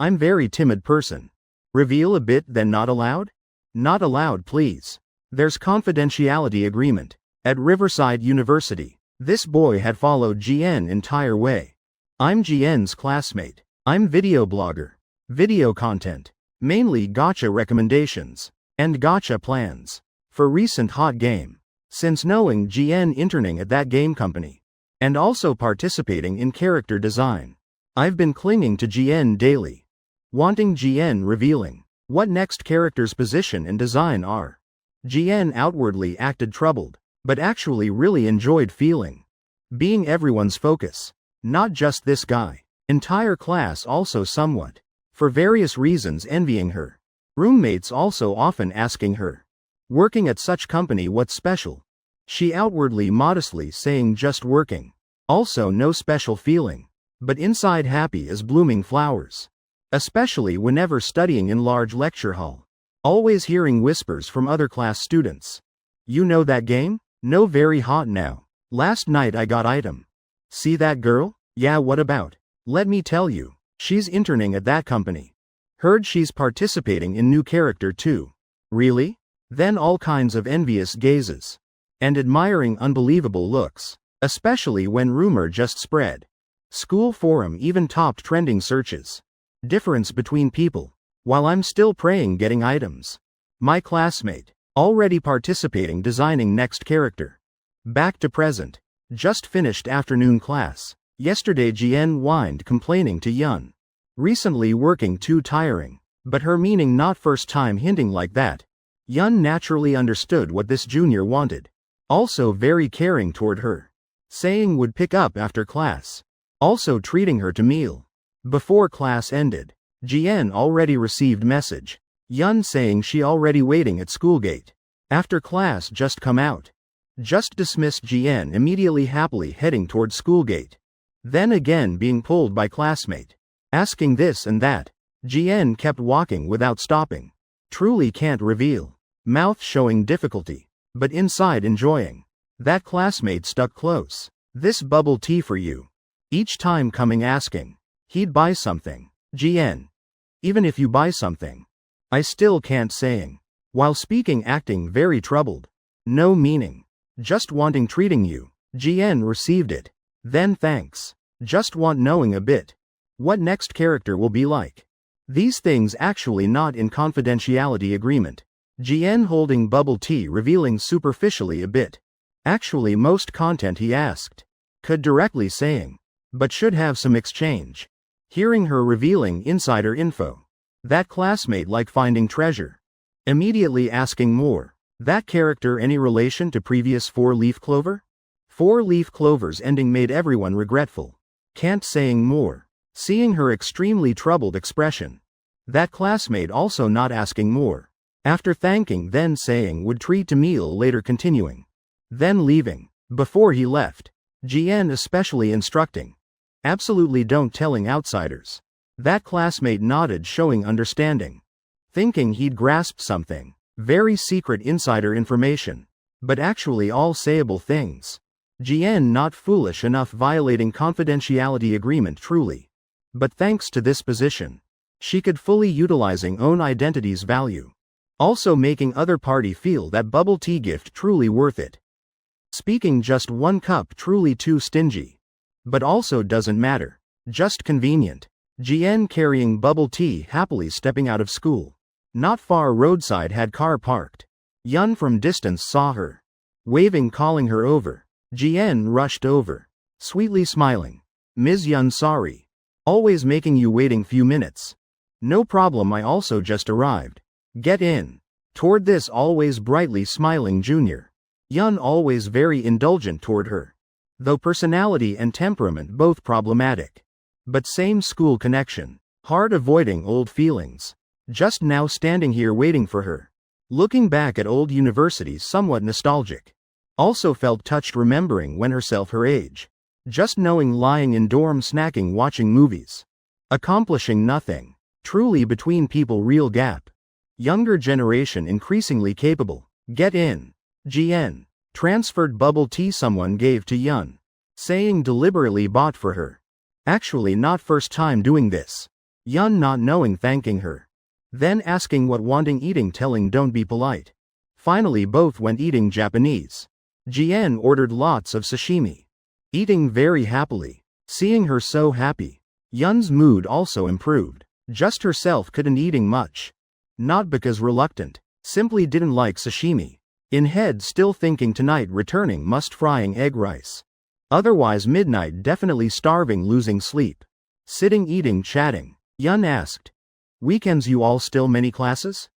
I'm very timid person. Reveal a bit then not allowed? Not allowed please. There's confidentiality agreement. At Riverside University. This boy had followed GN entire way. I'm GN's classmate. I'm video blogger. Video content. Mainly gacha recommendations. And gacha plans. For recent hot game. Since knowing GN interning at that game company. And also participating in character design. I've been clinging to GN daily. Wanting GN revealing what next character's position and design are. GN outwardly acted troubled, but actually really enjoyed feeling. Being everyone's focus. Not just this guy. Entire class also somewhat. For various reasons envying her. Roommates also often asking her. Working at such company what's special? She outwardly modestly saying just working. Also no special feeling. But inside happy as blooming flowers. Especially whenever studying in large lecture hall. Always hearing whispers from other class students. You know that game? No very hot now. Last night I got item. See that girl? Yeah what about? Let me tell you. She's interning at that company. Heard she's participating in new character too. Really? Then all kinds of envious gazes. And admiring unbelievable looks. Especially when rumor just spread. School forum even topped trending searches. Difference between people. While I'm still praying getting items. My classmate. Already participating designing next character. Back to present. Just finished afternoon class. Yesterday GN whined complaining to Yun. Recently working too tiring. But her meaning not first time hinting like that. Yun naturally understood what this junior wanted. Also very caring toward her. Saying would pick up after class. Also treating her to meal. Before class ended. GN already received message. Yun saying she already waiting at school gate. After class just come out. Just dismissed GN immediately happily heading toward school gate. Then again being pulled by classmate. Asking this and that. GN kept walking without stopping. Truly can't reveal. Mouth showing difficulty. But inside enjoying. That classmate stuck close. This bubble tea for you. Each time coming asking. He'd buy something. GN. Even if you buy something. I still can't saying. While speaking acting very troubled. No meaning. Just wanting treating you. GN received it. Then thanks. Just want knowing a bit. What next character will be like. These things actually not in confidentiality agreement. GN holding bubble tea revealing superficially a bit. Actually most content he asked. Could directly saying. But should have some exchange. Hearing her revealing insider info. That classmate like finding treasure. Immediately asking more. That character any relation to previous 4-leaf clover? 4-leaf clover's ending made everyone regretful. Can't saying more. Seeing her extremely troubled expression. That classmate also not asking more. After thanking then saying would treat to meal later continuing. Then leaving. Before he left. GN especially instructing. Absolutely don't telling outsiders. That classmate nodded showing understanding. Thinking he'd grasped something. Very secret insider information. But actually all sayable things. GN not foolish enough violating confidentiality agreement truly. But thanks to this position. She could fully utilizing own identity's value. Also making other party feel that bubble tea gift truly worth it. Speaking just 1 cup truly too stingy. But also doesn't matter. Just convenient. GN carrying bubble tea happily stepping out of school. Not far roadside had car parked. Yun from distance saw her. Waving calling her over. GN rushed over. Sweetly smiling. Ms. Yun sorry. Always making you waiting few minutes. No problem I also just arrived. Get in. Toward this always brightly smiling junior. Yun always very indulgent toward her. Though personality and temperament both problematic. But same school connection. Hard avoiding old feelings. Just now standing here waiting for her. Looking back at old universities somewhat nostalgic. Also felt touched remembering when herself her age. Just knowing lying in dorm snacking watching movies. Accomplishing nothing. Truly between people real gap. Younger generation increasingly capable. Get in. GN. Transferred bubble tea someone gave to Yun. Saying deliberately bought for her. Actually not first time doing this. Yun not knowing thanking her. Then asking what wanting eating telling don't be polite. Finally both went eating Japanese. GN ordered lots of sashimi. Eating very happily. Seeing her so happy. Yun's mood also improved. Just herself couldn't eating much. Not because reluctant. Simply didn't like sashimi. In head still thinking tonight returning must frying egg rice. Otherwise midnight definitely starving losing sleep. Sitting eating chatting. Yun asked. Weekends you all still many classes?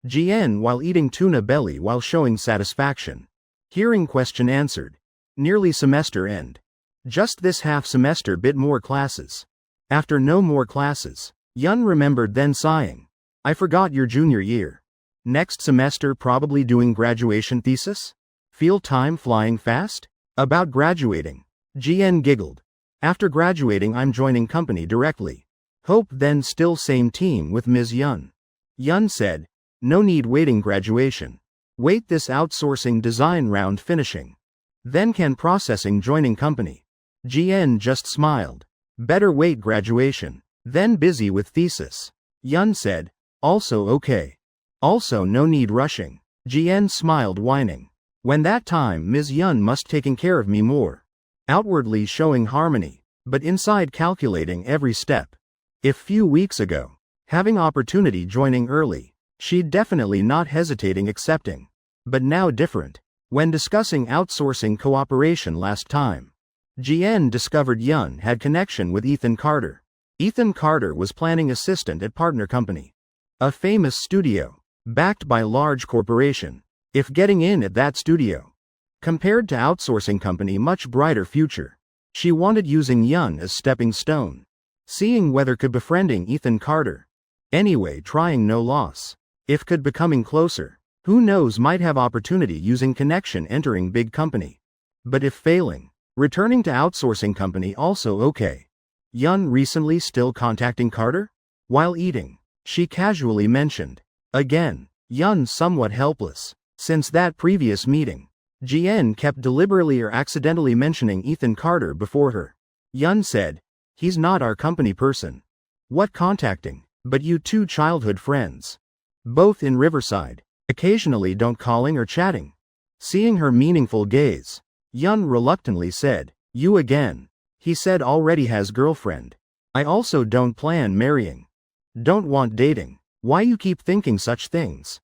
GN while eating tuna belly while showing satisfaction. Hearing question answered. Nearly semester end. Just this half semester bit more classes. After no more classes. Yun remembered then sighing. I forgot your junior year. Next semester probably doing graduation thesis? Feel time flying fast? About graduating. GN giggled. After graduating I'm joining company directly. Hope then still same team with Ms. Yun. Yun said. No need waiting graduation. Wait this outsourcing design round finishing. Then can processing joining company. GN just smiled. Better wait graduation. Then busy with thesis. Yun said. Also okay. Also no need rushing. GN smiled whining. When that time Ms. Yun must taking care of me more. Outwardly showing harmony. But inside calculating every step. If few weeks ago. Having opportunity joining early. She'd definitely not hesitating accepting. But now different. When discussing outsourcing cooperation last time. GN discovered Yun had connection with Ethan Carter. Ethan Carter was planning assistant at partner company. A famous studio. Backed by large corporation. If getting in at that studio. Compared to outsourcing company much brighter future. She wanted using Yun as stepping stone. Seeing whether could befriending Ethan Carter. Anyway trying no loss. If could becoming closer. Who knows might have opportunity using connection entering big company. But if failing. Returning to outsourcing company also okay. Yun recently still contacting Carter? While eating. She casually mentioned. Again. Yun somewhat helpless. Since that previous meeting. GN kept deliberately or accidentally mentioning Ethan Carter before her. Yun said. He's not our company person. What contacting? But you two childhood friends. Both in Riverside. Occasionally don't calling or chatting. Seeing her meaningful gaze. Yun reluctantly said. You again. He said already has girlfriend. I also don't plan marrying. Don't want dating. Why you keep thinking such things?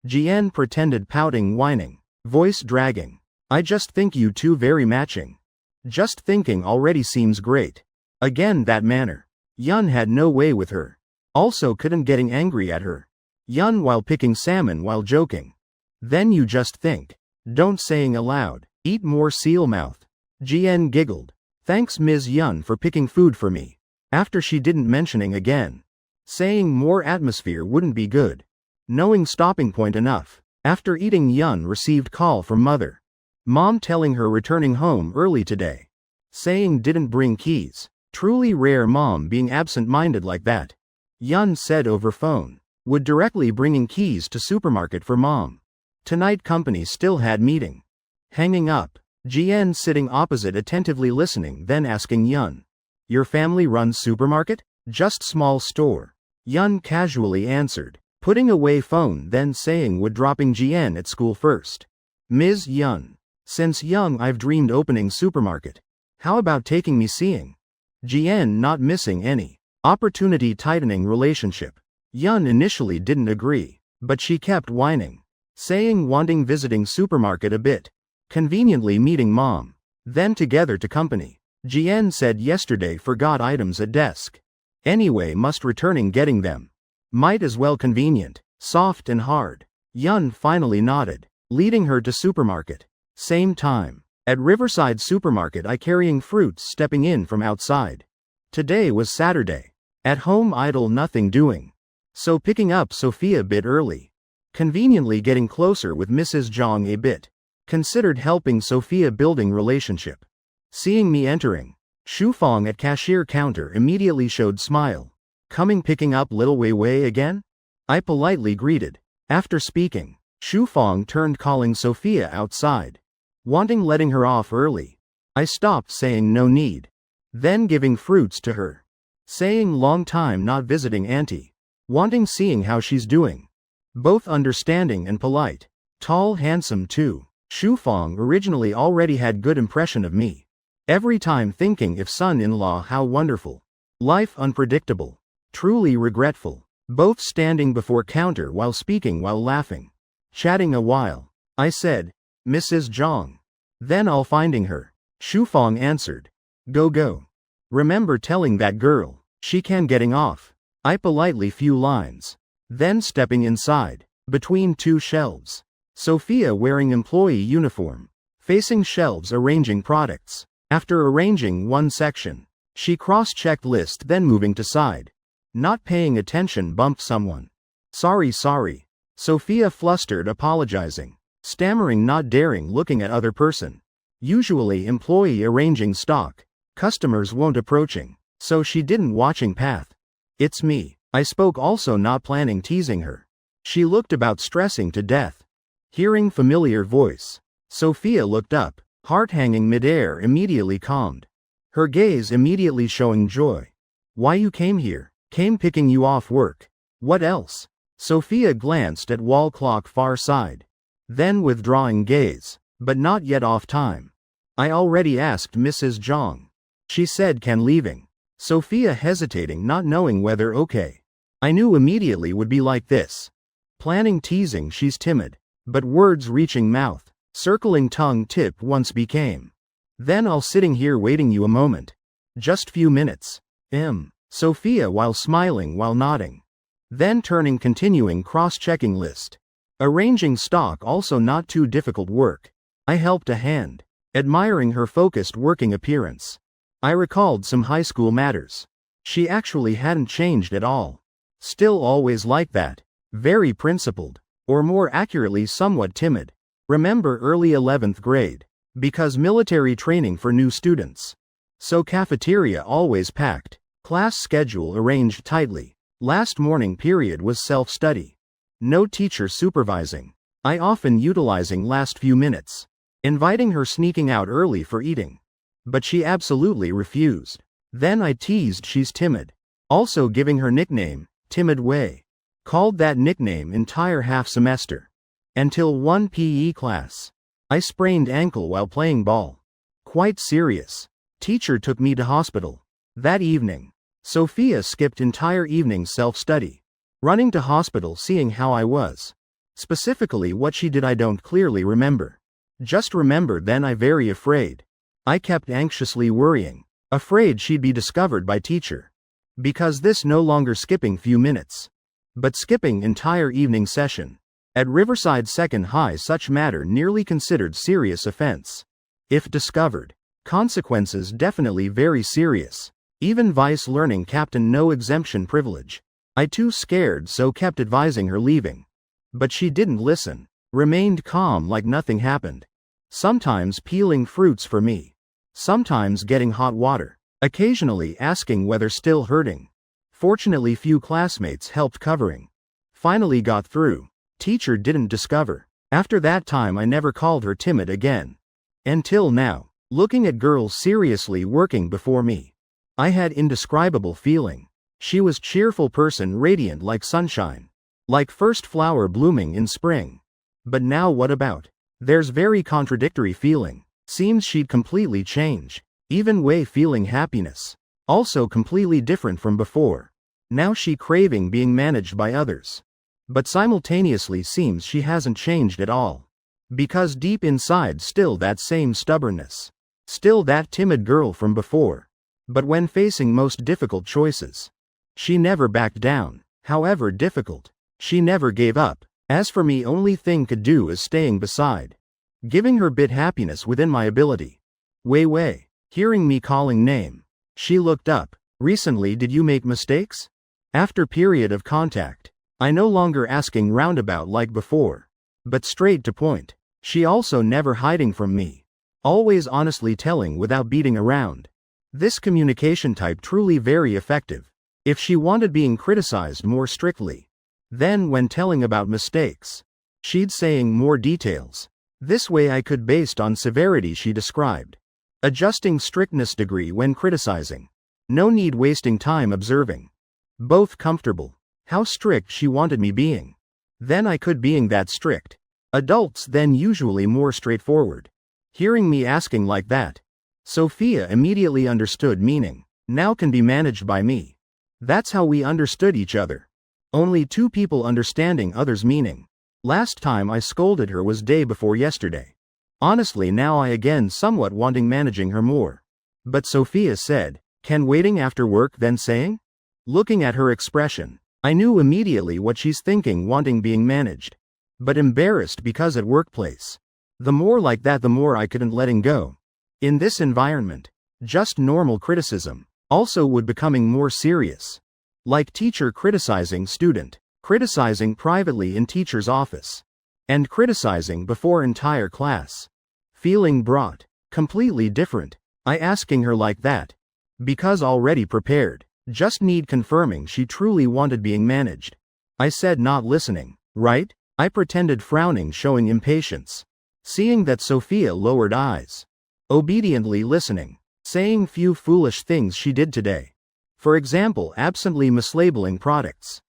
GN pretended pouting whining. Voice dragging. I just think you two very matching. Just thinking already seems great. Again that manner. Yun had no way with her. Also couldn't getting angry at her. Yun while picking salmon while joking. Then you just think. Don't saying aloud. Eat more seal mouth. GN giggled. Thanks Ms. Yun for picking food for me. After she didn't mentioning again. Saying more atmosphere wouldn't be good. Knowing stopping point enough. After eating Yun received call from mother. Mom telling her returning home early today. Saying didn't bring keys. Truly rare mom being absent-minded like that. Yun said over phone. Would directly bringing keys to supermarket for mom. Tonight company still had meeting. Hanging up. GN sitting opposite attentively listening then asking Yun. Your family runs supermarket? Just small store. Yun casually answered. Putting away phone then saying would dropping GN at school first. Ms. Yun. Since young I've dreamed opening supermarket. How about taking me seeing? GN not missing any opportunity tightening relationship. Yun initially didn't agree. But she kept whining. Saying wanting visiting supermarket a bit. Conveniently meeting mom. Then together to company. GN said yesterday forgot items at desk. Anyway must returning getting them. Might as well convenient. Soft and hard. Yun finally nodded. Leading her to supermarket. Same time. At Riverside supermarket I carrying fruits stepping in from outside. Today was Saturday. At home idle nothing doing. So picking up Sophia bit early. Conveniently getting closer with Mrs. Zhang a bit. Considered helping Sophia building relationship. Seeing me entering. Shufang at cashier counter immediately showed smile. Coming picking up little Wei Wei again? I politely greeted. After speaking. Shufang turned calling Sophia outside. Wanting letting her off early. I stopped saying no need. Then giving fruits to her. Saying long time not visiting auntie. Wanting seeing how she's doing. Both understanding and polite. Tall handsome too. Shufang originally already had good impression of me. Every time thinking if son-in-law how wonderful. Life unpredictable. Truly regretful. Both standing before counter while speaking while laughing. Chatting a while. I said, Mrs. Zhang. Then I'll finding her. Shufang answered. Go. Remember telling that girl, she can getting off. I politely few lines. Then stepping inside, between two shelves. Sophia wearing employee uniform. Facing shelves arranging products. After arranging one section, she cross-checked list then moving to side. Not paying attention bumped someone. Sorry. Sophia flustered apologizing. Stammering not daring looking at other person. Usually employee arranging stock. Customers won't approaching. So she didn't watching path. It's me. I spoke also not planning teasing her. She looked about stressing to death. Hearing familiar voice. Sophia looked up. Heart hanging midair immediately calmed. Her gaze immediately showing joy. Why you came here? Came picking you off work. What else? Sophia glanced at wall clock far side. Then withdrawing gaze. But not yet off time. I already asked Mrs. Zhang. She said can leaving. Sophia hesitating not knowing whether okay. I knew immediately would be like this. Planning teasing she's timid. But words reaching mouth. Circling tongue tip once became. Then I'll sitting here waiting you a moment. Just few minutes. Sophia while smiling while nodding. Then turning continuing cross-checking list. Arranging stock also not too difficult work. I helped a hand. Admiring her focused working appearance. I recalled some high school matters. She actually hadn't changed at all. Still always like that. Very principled. Or more accurately somewhat timid. Remember early 11th grade. Because military training for new students. So cafeteria always packed. Class schedule arranged tightly. Last morning period was self-study. No teacher supervising. I often utilizing last few minutes. Inviting her sneaking out early for eating. But she absolutely refused. Then I teased she's timid. Also giving her nickname, Timid Way. Called that nickname entire half semester. Until one PE class. I sprained ankle while playing ball. Quite serious. Teacher took me to hospital. That evening. Sophia skipped entire evening self-study. Running to hospital seeing how I was. Specifically what she did I don't clearly remember. Just remember then I very afraid. I kept anxiously worrying. Afraid she'd be discovered by teacher. Because this no longer skipping few minutes. But skipping entire evening session. At Riverside Second High such matter nearly considered serious offense. If discovered. Consequences definitely very serious. Even vice learning captain no exemption privilege. I too scared so kept advising her leaving. But she didn't listen. Remained calm like nothing happened. Sometimes peeling fruits for me. Sometimes getting hot water. Occasionally asking whether still hurting. Fortunately few classmates helped covering. Finally got through. Teacher didn't discover. After that time I never called her timid again. Until now. Looking at girls seriously working before me. I had indescribable feeling. She was cheerful person radiant like sunshine. Like first flower blooming in spring. But now what about? There's very contradictory feeling. Seems she'd completely change. Even way feeling happiness. Also completely different from before. Now she craving being managed by others. But simultaneously seems she hasn't changed at all. Because deep inside still that same stubbornness. Still that timid girl from before. But when facing most difficult choices. She never backed down. However difficult. She never gave up. As for me only thing could do is staying beside. Giving her bit happiness within my ability. Wei. Hearing me calling name. She looked up. Recently did you make mistakes? After period of contact. I no longer asking roundabout like before. But straight to point. She also never hiding from me. Always honestly telling without beating around. This communication type truly very effective. If she wanted being criticized more strictly. Then when telling about mistakes. She'd saying more details. This way I could based on severity she described. Adjusting strictness degree when criticizing. No need wasting time observing. Both comfortable. How strict she wanted me being. Then I could being that strict. Adults then usually more straightforward. Hearing me asking like that. Sophia immediately understood meaning. Now can be managed by me. That's how we understood each other. Only two people understanding others' meaning. Last time I scolded her was day before yesterday. Honestly now I again somewhat wanting managing her more. But Sophia said, can waiting after work then saying? Looking at her expression, I knew immediately what she's thinking wanting being managed. But embarrassed because at workplace. The more like that the more I couldn't letting go. In this environment, just normal criticism, also would becoming more serious. Like teacher criticizing student, criticizing privately in teacher's office. And criticizing before entire class. Feeling brought, completely different, I asking her like that. Because already prepared, just need confirming she truly wanted being managed. I said not listening, right? I pretended frowning showing impatience. Seeing that Sophia lowered eyes. Obediently listening, saying few foolish things she did today. For example absently mislabeling products.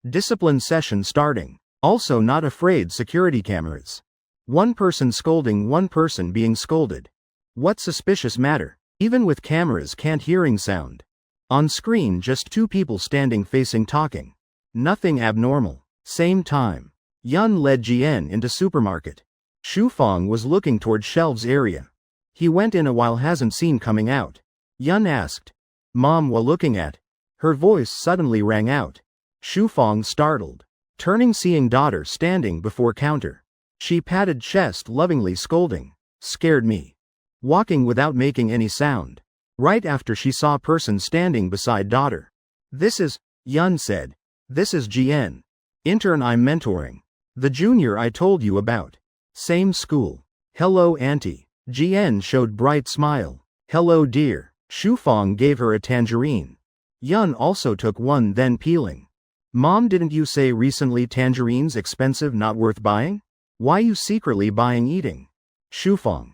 Discipline session starting, also not afraid security cameras. One person scolding one person being scolded. What suspicious matter, even with cameras can't hearing sound. On screen just two people standing facing talking. Nothing abnormal. Same time. Yun led Jian into supermarket. Shufang was looking toward shelves area. He went in a while hasn't seen coming out. Yun asked. Mom while looking at. Her voice suddenly rang out. Shufang startled. Turning seeing daughter standing before counter. She patted chest lovingly scolding. Scared me. Walking without making any sound. Right after she saw person standing beside daughter. This is, Yun said. This is Jian. Intern I'm mentoring. The junior I told you about. Same school. Hello auntie. Jian showed bright smile. Hello dear. Shufang gave her a tangerine. Yun also took one then peeling. Mom didn't you say recently tangerines expensive not worth buying? Why you secretly buying eating? Shufang.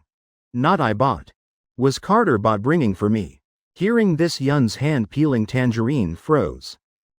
Not I bought. Was Carter bought bringing for me. Hearing this Yun's hand peeling tangerine froze.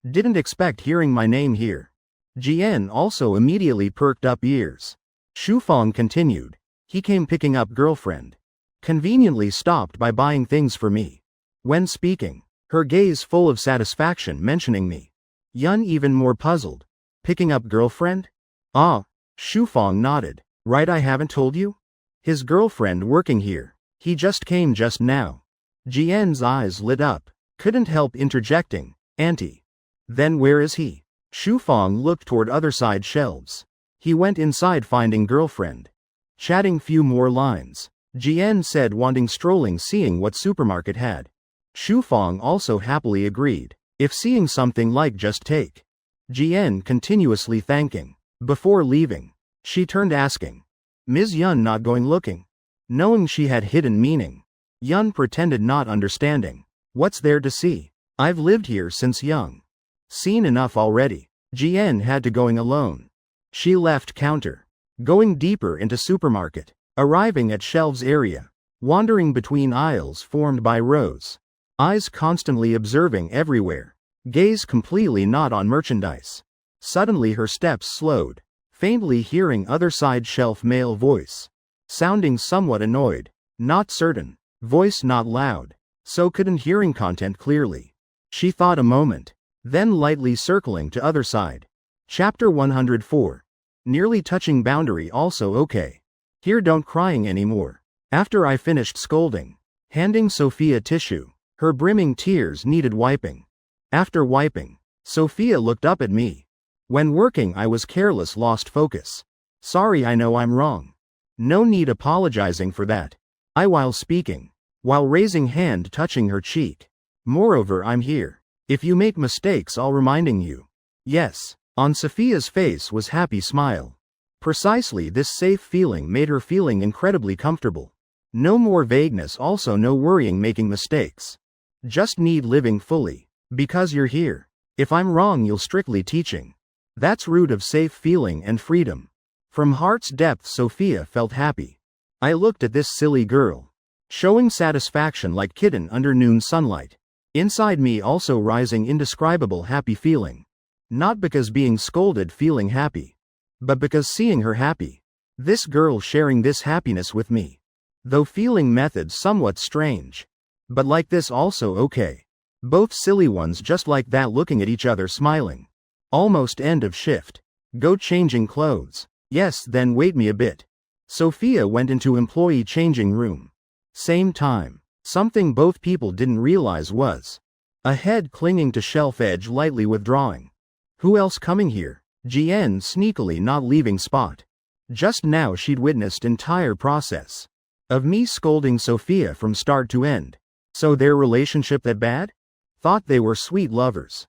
Didn't expect hearing my name here. Jian also immediately perked up ears. Shufang continued. He came picking up girlfriend. Conveniently stopped by buying things for me. When speaking, her gaze full of satisfaction mentioning me. Yun even more puzzled. Picking up girlfriend? Ah. Shufang nodded. Right I haven't told you? His girlfriend working here. He just came just now. Jian's eyes lit up. Couldn't help interjecting. Auntie. Then where is he? Shufang looked toward other side shelves. He went inside finding girlfriend. Chatting few more lines. Jian said wanting strolling seeing what supermarket had. Shufang also happily agreed. If seeing something like just take. Jian continuously thanking. Before leaving. She turned asking. Ms. Yun not going looking? Knowing she had hidden meaning. Yun pretended not understanding. What's there to see? I've lived here since young. Seen enough already. Jian had to going alone. She left counter. Going deeper into supermarket. Arriving at shelves area. Wandering between aisles formed by rows. Eyes constantly observing everywhere. Gaze completely not on merchandise. Suddenly her steps slowed. Faintly hearing other side shelf male voice. Sounding somewhat annoyed. Not certain. Voice not loud. So couldn't hearing content clearly. She thought a moment. Then lightly circling to other side. Chapter 104. Nearly touching boundary also okay. Here don't crying anymore. After I finished scolding. Handing Sophia tissue. Her brimming tears needed wiping. After wiping. Sophia looked up at me. When working I was careless lost focus. Sorry I know I'm wrong. No need apologizing for that. I while speaking. While raising hand touching her cheek. Moreover I'm here. If you make mistakes I'll reminding you. Yes. On Sophia's face was happy smile. Precisely this safe feeling made her feeling incredibly comfortable. No more vagueness also no worrying making mistakes. Just need living fully. Because you're here. If I'm wrong you'll strictly teaching. That's root of safe feeling and freedom. From heart's depth Sophia felt happy. I looked at this silly girl, showing satisfaction like kitten under noon sunlight. Inside me also rising indescribable happy feeling. Not because being scolded feeling happy, but because seeing her happy. This girl sharing this happiness with me. Though feeling methods somewhat strange. But like this also okay. Both silly ones just like that looking at each other smiling. Almost end of shift. Go changing clothes. Yes, then wait me a bit. Sophia went into employee changing room. Same time. Something both people didn't realize was a head clinging to shelf edge lightly withdrawing. Who else coming here? GN sneakily not leaving spot. Just now she'd witnessed entire process of me scolding Sophia from start to end. So their relationship that bad? Thought they were sweet lovers.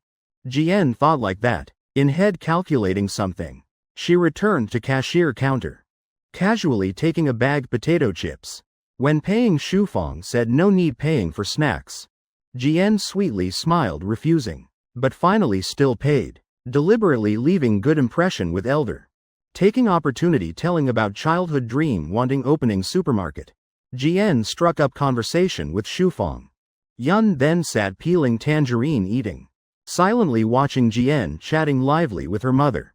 GN thought like that, in head calculating something. She returned to cashier counter, casually taking a bag potato chips. When paying, Shufang said no need paying for snacks. GN sweetly smiled refusing, but finally still paid, deliberately leaving good impression with elder. Taking opportunity telling about childhood dream wanting opening supermarket. GN struck up conversation with Shufang. Yun then sat peeling tangerine eating, silently watching GN chatting lively with her mother.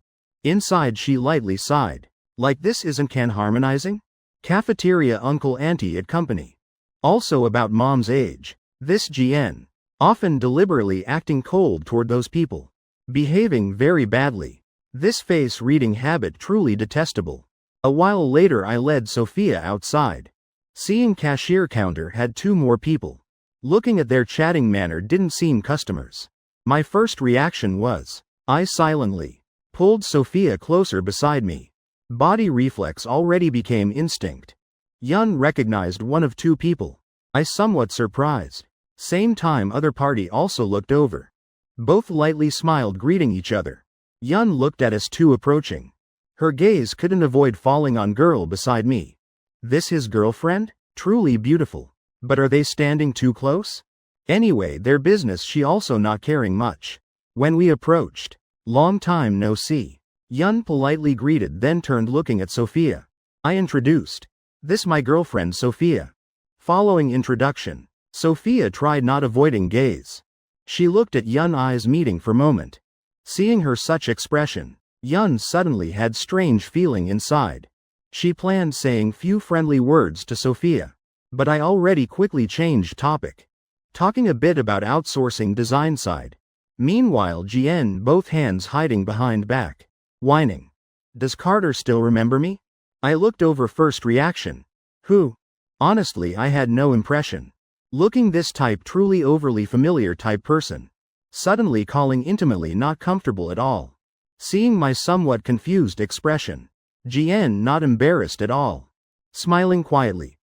Inside she lightly sighed. Like this isn't can harmonizing? Cafeteria uncle auntie at company. Also about mom's age. This GN. Often deliberately acting cold toward those people. Behaving very badly. This face reading habit truly detestable. A while later I led Sophia outside. Seeing cashier counter had 2 more people. Looking at their chatting manner didn't seem customers. My first reaction was, I silently pulled Sophia closer beside me. Body reflex already became instinct. Yun recognized one of 2 people. I somewhat surprised. Same time other party also looked over. Both lightly smiled greeting each other. Yun looked at us 2 approaching. Her gaze couldn't avoid falling on girl beside me. This his girlfriend? Truly beautiful. But are they standing too close? Anyway, their business she also not caring much. When we approached, long time no see. Yun politely greeted then turned looking at Sophia. I introduced. This my girlfriend Sophia. Following introduction, Sophia tried not avoiding gaze. She looked at Yun eyes meeting for moment. Seeing her such expression, Yun suddenly had strange feeling inside. She planned saying few friendly words to Sophia. But I already quickly changed topic. Talking a bit about outsourcing design side. Meanwhile GN both hands hiding behind back. Whining. Does Carter still remember me? I looked over first reaction. Who? Honestly I had no impression. Looking this type truly overly familiar type person. Suddenly calling intimately not comfortable at all. Seeing my somewhat confused expression. GN not embarrassed at all. Smiling quietly.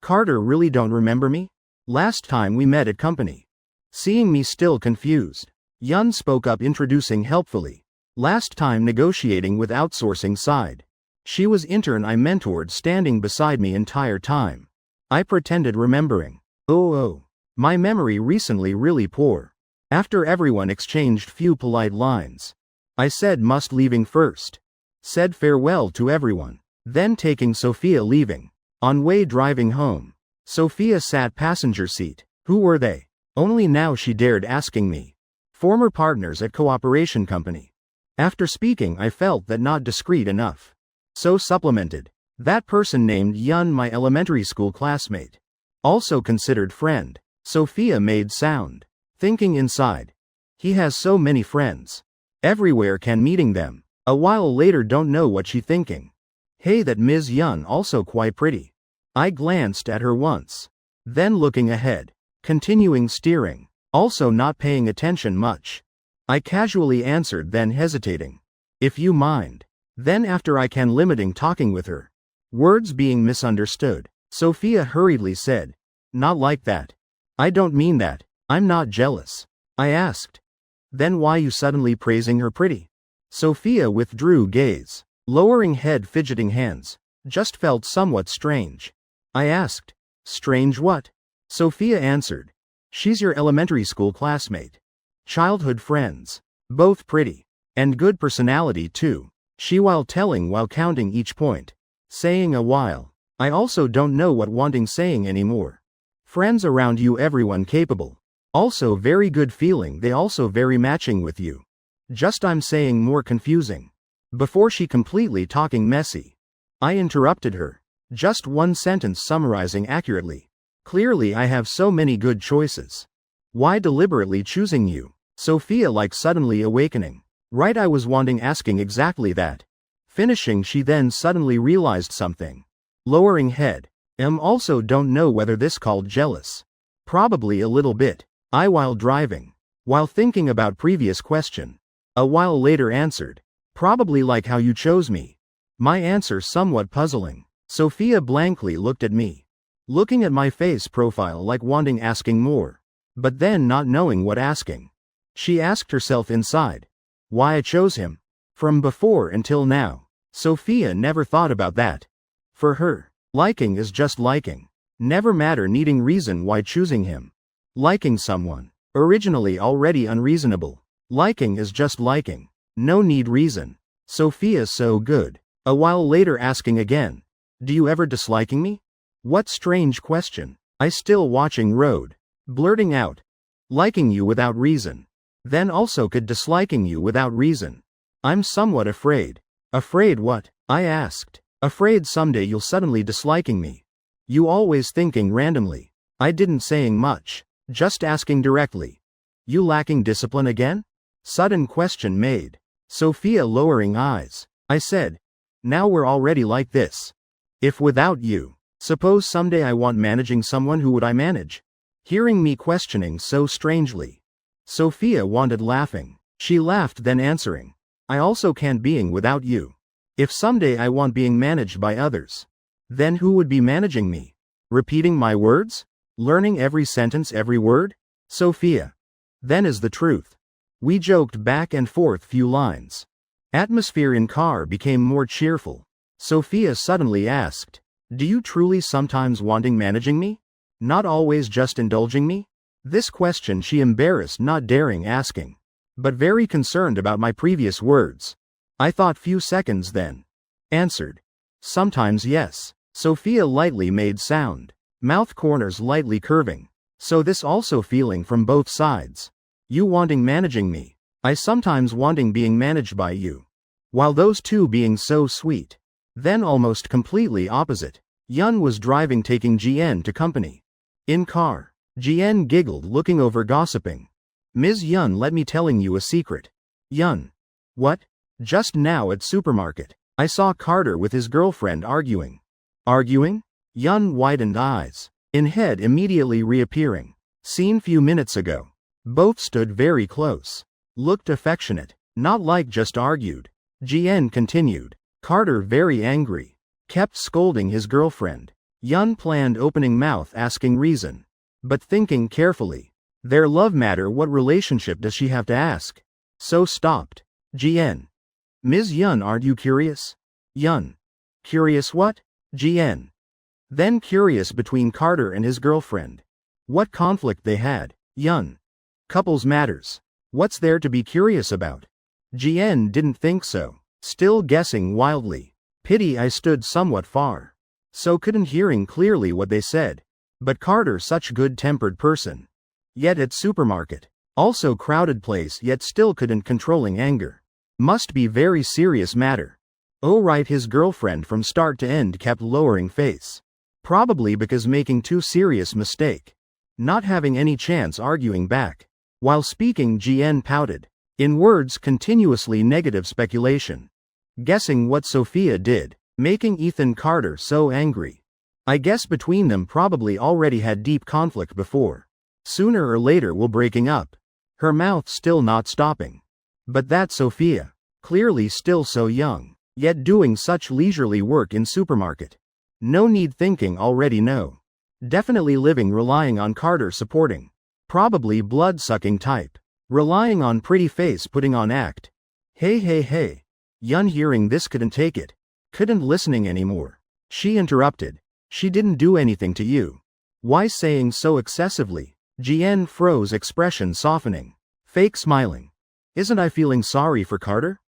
Carter really don't remember me? Last time we met at company. Seeing me still confused. Yun spoke up introducing helpfully. Last time negotiating with outsourcing side. She was intern I mentored standing beside me entire time. I pretended remembering. Oh, my memory recently really poor. After everyone exchanged few polite lines. I said must leaving first. Said farewell to everyone. Then taking Sophia leaving. On way driving home. Sophia sat passenger seat. Who were they? Only now she dared asking me. Former partners at cooperation company. After speaking I felt that not discreet enough. So supplemented. That person named Yun my elementary school classmate. Also considered friend. Sophia made sound. Thinking inside. He has so many friends. Everywhere can meeting them. A while later don't know what she thinking. Hey that Ms. Yun also quite pretty. I glanced at her once. Then looking ahead. Continuing steering. Also not paying attention much. I casually answered then hesitating. If you mind. Then after I can limiting talking with her. Words being misunderstood. Sophia hurriedly said. Not like that. I don't mean that. I'm not jealous. I asked. Then why you suddenly praising her pretty? Sophia withdrew gaze. Lowering head fidgeting hands. Just felt somewhat strange. I asked. Strange what? Sophia answered. She's your elementary school classmate. Childhood friends. Both pretty. And good personality too. She while counting each point. Saying a while. I also don't know what wanting saying anymore. Friends around you, everyone capable. Also very good feeling, they also very matching with you. Just I'm saying more confusing. Before she completely talking messy. I interrupted her. Just one sentence summarizing accurately. Clearly I have so many good choices. Why deliberately choosing you? Sophia like suddenly awakening. Right, I was wanting asking exactly that. Finishing, she then suddenly realized something. Lowering head. Also don't know whether this called jealous. Probably a little bit. I while driving. While thinking about previous question. A while later answered. Probably like how you chose me. My answer somewhat puzzling. Sophia blankly looked at me. Looking at my face profile like wanting asking more. But then not knowing what asking. She asked herself inside. Why I chose him? From before until now. Sophia never thought about that. For her, liking is just liking. Never matter needing reason why choosing him. Liking someone. Originally already unreasonable. Liking is just liking. No need reason. Sophia so good. A while later asking again. Do you ever disliking me? What strange question. I still watching road. Blurting out. Liking you without reason. Then also could disliking you without reason. I'm somewhat afraid. Afraid what? I asked. Afraid someday you'll suddenly disliking me. You always thinking randomly. I didn't saying much. Just asking directly. You lacking discipline again? Sudden question made. Sophia lowering eyes. I said. Now we're already like this. If without you. Suppose someday I want managing someone, who would I manage? Hearing me questioning so strangely. Sophia wanted laughing. She laughed then answering. I also can't being without you. If someday I want being managed by others. Then who would be managing me? Repeating my words? Learning every sentence, every word? Sophia. Then is the truth. We joked back and forth few lines. Atmosphere in car became more cheerful. Sophia suddenly asked. Do you truly sometimes wanting managing me? Not always just indulging me? This question she embarrassed not daring asking. But very concerned about my previous words. I thought few seconds then. Answered. Sometimes yes. Sophia lightly made sound. Mouth corners lightly curving. So this also feeling from both sides. You wanting managing me. I sometimes wanting being managed by you. While those two being so sweet. Then almost completely opposite. Yun was driving taking GN to company. In car. GN giggled looking over gossiping. Ms. Yun, let me telling you a secret. Yun. What? Just now at supermarket. I saw Carter with his girlfriend arguing. Arguing? Yun widened eyes. In head immediately reappearing. Seen few minutes ago. Both stood very close. Looked affectionate. Not like just argued. GN continued. Carter very angry. Kept scolding his girlfriend. Yun planned opening mouth asking reason. But thinking carefully. Their love matter, what relationship does she have to ask? So stopped. GN. Ms. Yun, aren't you curious? Yun. Curious what? GN. Then curious between Carter and his girlfriend. What conflict they had? Yun. Couples matters. What's there to be curious about? GN didn't think so. Still guessing wildly. Pity I stood somewhat far. So couldn't hearing clearly what they said. But Carter such good-tempered person. Yet at supermarket. Also crowded place, yet still couldn't controlling anger. Must be very serious matter. Oh right, his girlfriend from start to end kept lowering face. Probably because making too serious mistake. Not having any chance arguing back. While speaking, GN pouted. In words continuously negative speculation. Guessing what Sophia did. Making Ethan Carter so angry. I guess between them probably already had deep conflict before. Sooner or later will breaking up. Her mouth still not stopping. But that Sophia. Clearly still so young. Yet doing such leisurely work in supermarket. No need thinking already no. Definitely living relying on Carter supporting. Probably blood-sucking type. Relying on pretty face putting on act. Hey. Yun hearing this couldn't take it. Couldn't listening anymore. She interrupted. She didn't do anything to you. Why saying so excessively? GN froze, expression softening. Fake smiling. Isn't I feeling sorry for Carter?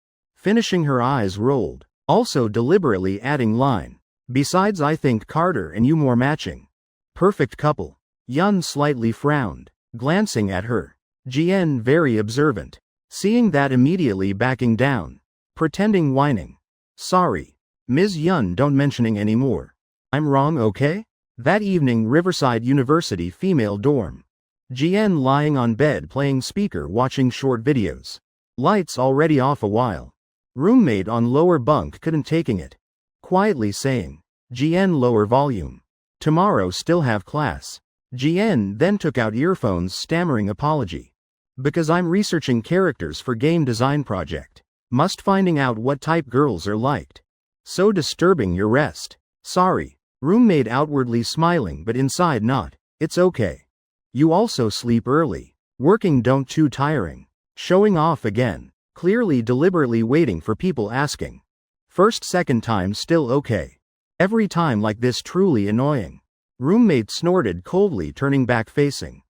Finishing, her eyes rolled, also deliberately adding line. Besides, I think Carter and you more matching. Perfect couple. Yun slightly frowned, glancing at her. Jien very observant. Seeing that, immediately backing down. Pretending whining. Sorry. Ms. Yun, don't mentioning anymore. I'm wrong, okay? That evening, Riverside University female dorm. Jien lying on bed playing speaker watching short videos. Lights already off a while. Roommate on lower bunk couldn't taking it. Quietly saying. Jien lower volume. Tomorrow still have class. Jien then took out earphones stammering apology. Because I'm researching characters for game design project. Must finding out what type girls are liked. So disturbing your rest. Sorry. Roommate outwardly smiling but inside not. It's okay. You also sleep early. Working don't too tiring. Showing off again. Clearly deliberately waiting for people asking. First second time still okay. Every time like this truly annoying. Roommate snorted coldly turning back facing.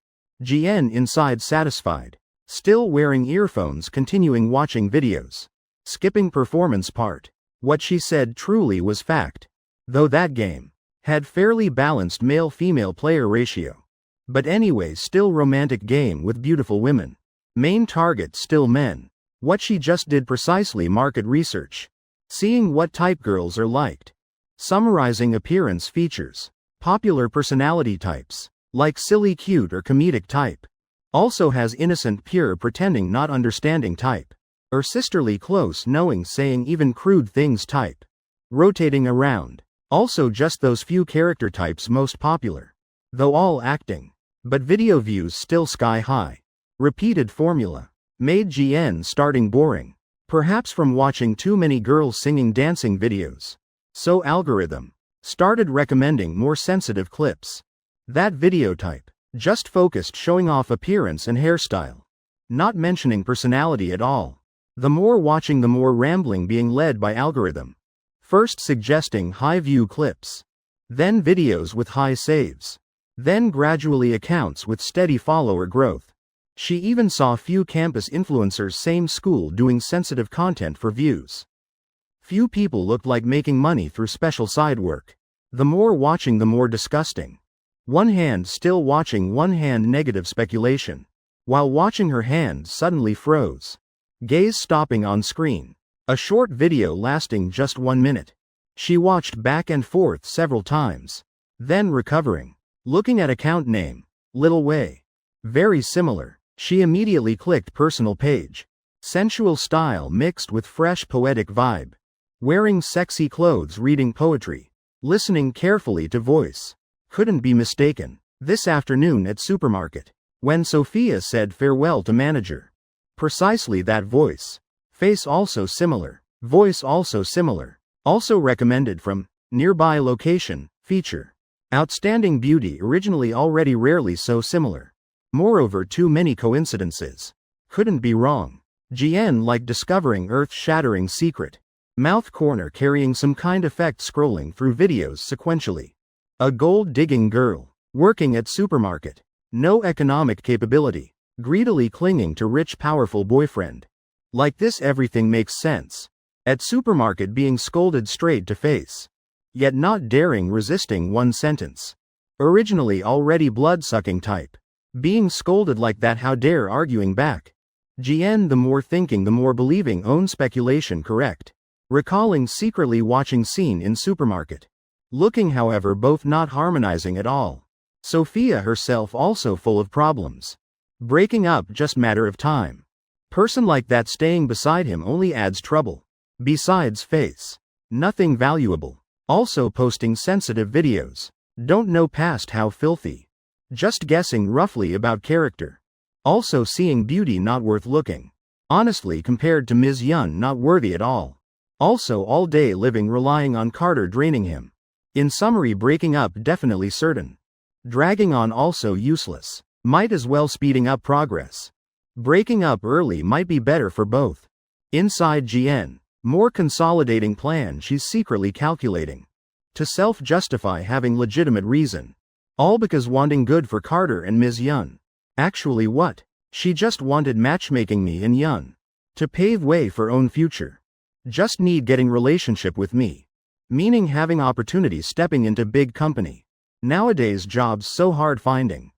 Jien inside satisfied. Still wearing earphones continuing watching videos. Skipping performance part. What she said truly was fact. Though that game had fairly balanced male-female player ratio. But anyway, still romantic game with beautiful women. Main target still men. What she just did precisely market research. Seeing what type girls are liked. Summarizing appearance features. Popular personality types. Like silly cute or comedic type. Also has innocent pure pretending not understanding type. Or sisterly close knowing saying even crude things type. Rotating around. Also just those few character types most popular. Though all acting. But video views still sky high. Repeated formula. Made Jien starting boring. Perhaps from watching too many girls singing dancing videos. So algorithm started recommending more sensitive clips. That video type just focused showing off appearance and hairstyle. Not mentioning personality at all. The more watching the more rambling being led by algorithm. First suggesting high view clips. Then videos with high saves. Then gradually accounts with steady follower growth. She even saw few campus influencers same school doing sensitive content for views. Few people looked like making money through special side work. The more watching the more disgusting. One hand still watching, one hand negative speculation. While watching her hand suddenly froze. Gaze stopping on screen. A short video lasting just 1 minute. She watched back and forth several times. Then recovering. Looking at account name. Little Way. Very similar. She immediately clicked personal page. Sensual style mixed with fresh poetic vibe. Wearing sexy clothes, reading poetry. Listening carefully to voice. Couldn't be mistaken. This afternoon at supermarket. When Sophia said farewell to manager. Precisely that voice. Face also similar. Voice also similar. Also recommended from nearby location, feature. Outstanding beauty originally already rarely so similar. Moreover, too many coincidences. Couldn't be wrong. Jien like discovering earth-shattering secret. Mouth corner carrying some kind effect scrolling through videos sequentially. A gold-digging girl. Working at supermarket. No economic capability. Greedily clinging to rich powerful boyfriend. Like this everything makes sense. At supermarket being scolded straight to face. Yet not daring resisting one sentence. Originally already blood-sucking type. Being scolded like that, how dare arguing back. Jien the more thinking the more believing own speculation correct. Recalling secretly watching scene in supermarket. Looking however both not harmonizing at all. Sophia herself also full of problems. Breaking up just matter of time. Person like that staying beside him only adds trouble. Besides face. Nothing valuable. Also posting sensitive videos. Don't know past how filthy. Just guessing roughly about character. Also seeing beauty not worth looking. Honestly compared to Ms. Yun not worthy at all. Also all day living relying on Carter draining him. In summary, breaking up definitely certain. Dragging on also useless. Might as well speeding up progress. Breaking up early might be better for both. Inside Jien. More consolidating plan she's secretly calculating. To self-justify having legitimate reason. All because wanting good for Carter and Ms. Yun. Actually what? She just wanted matchmaking me and Yun. To pave way for own future. Just need getting relationship with me. Meaning having opportunities stepping into big company. Nowadays jobs so hard finding.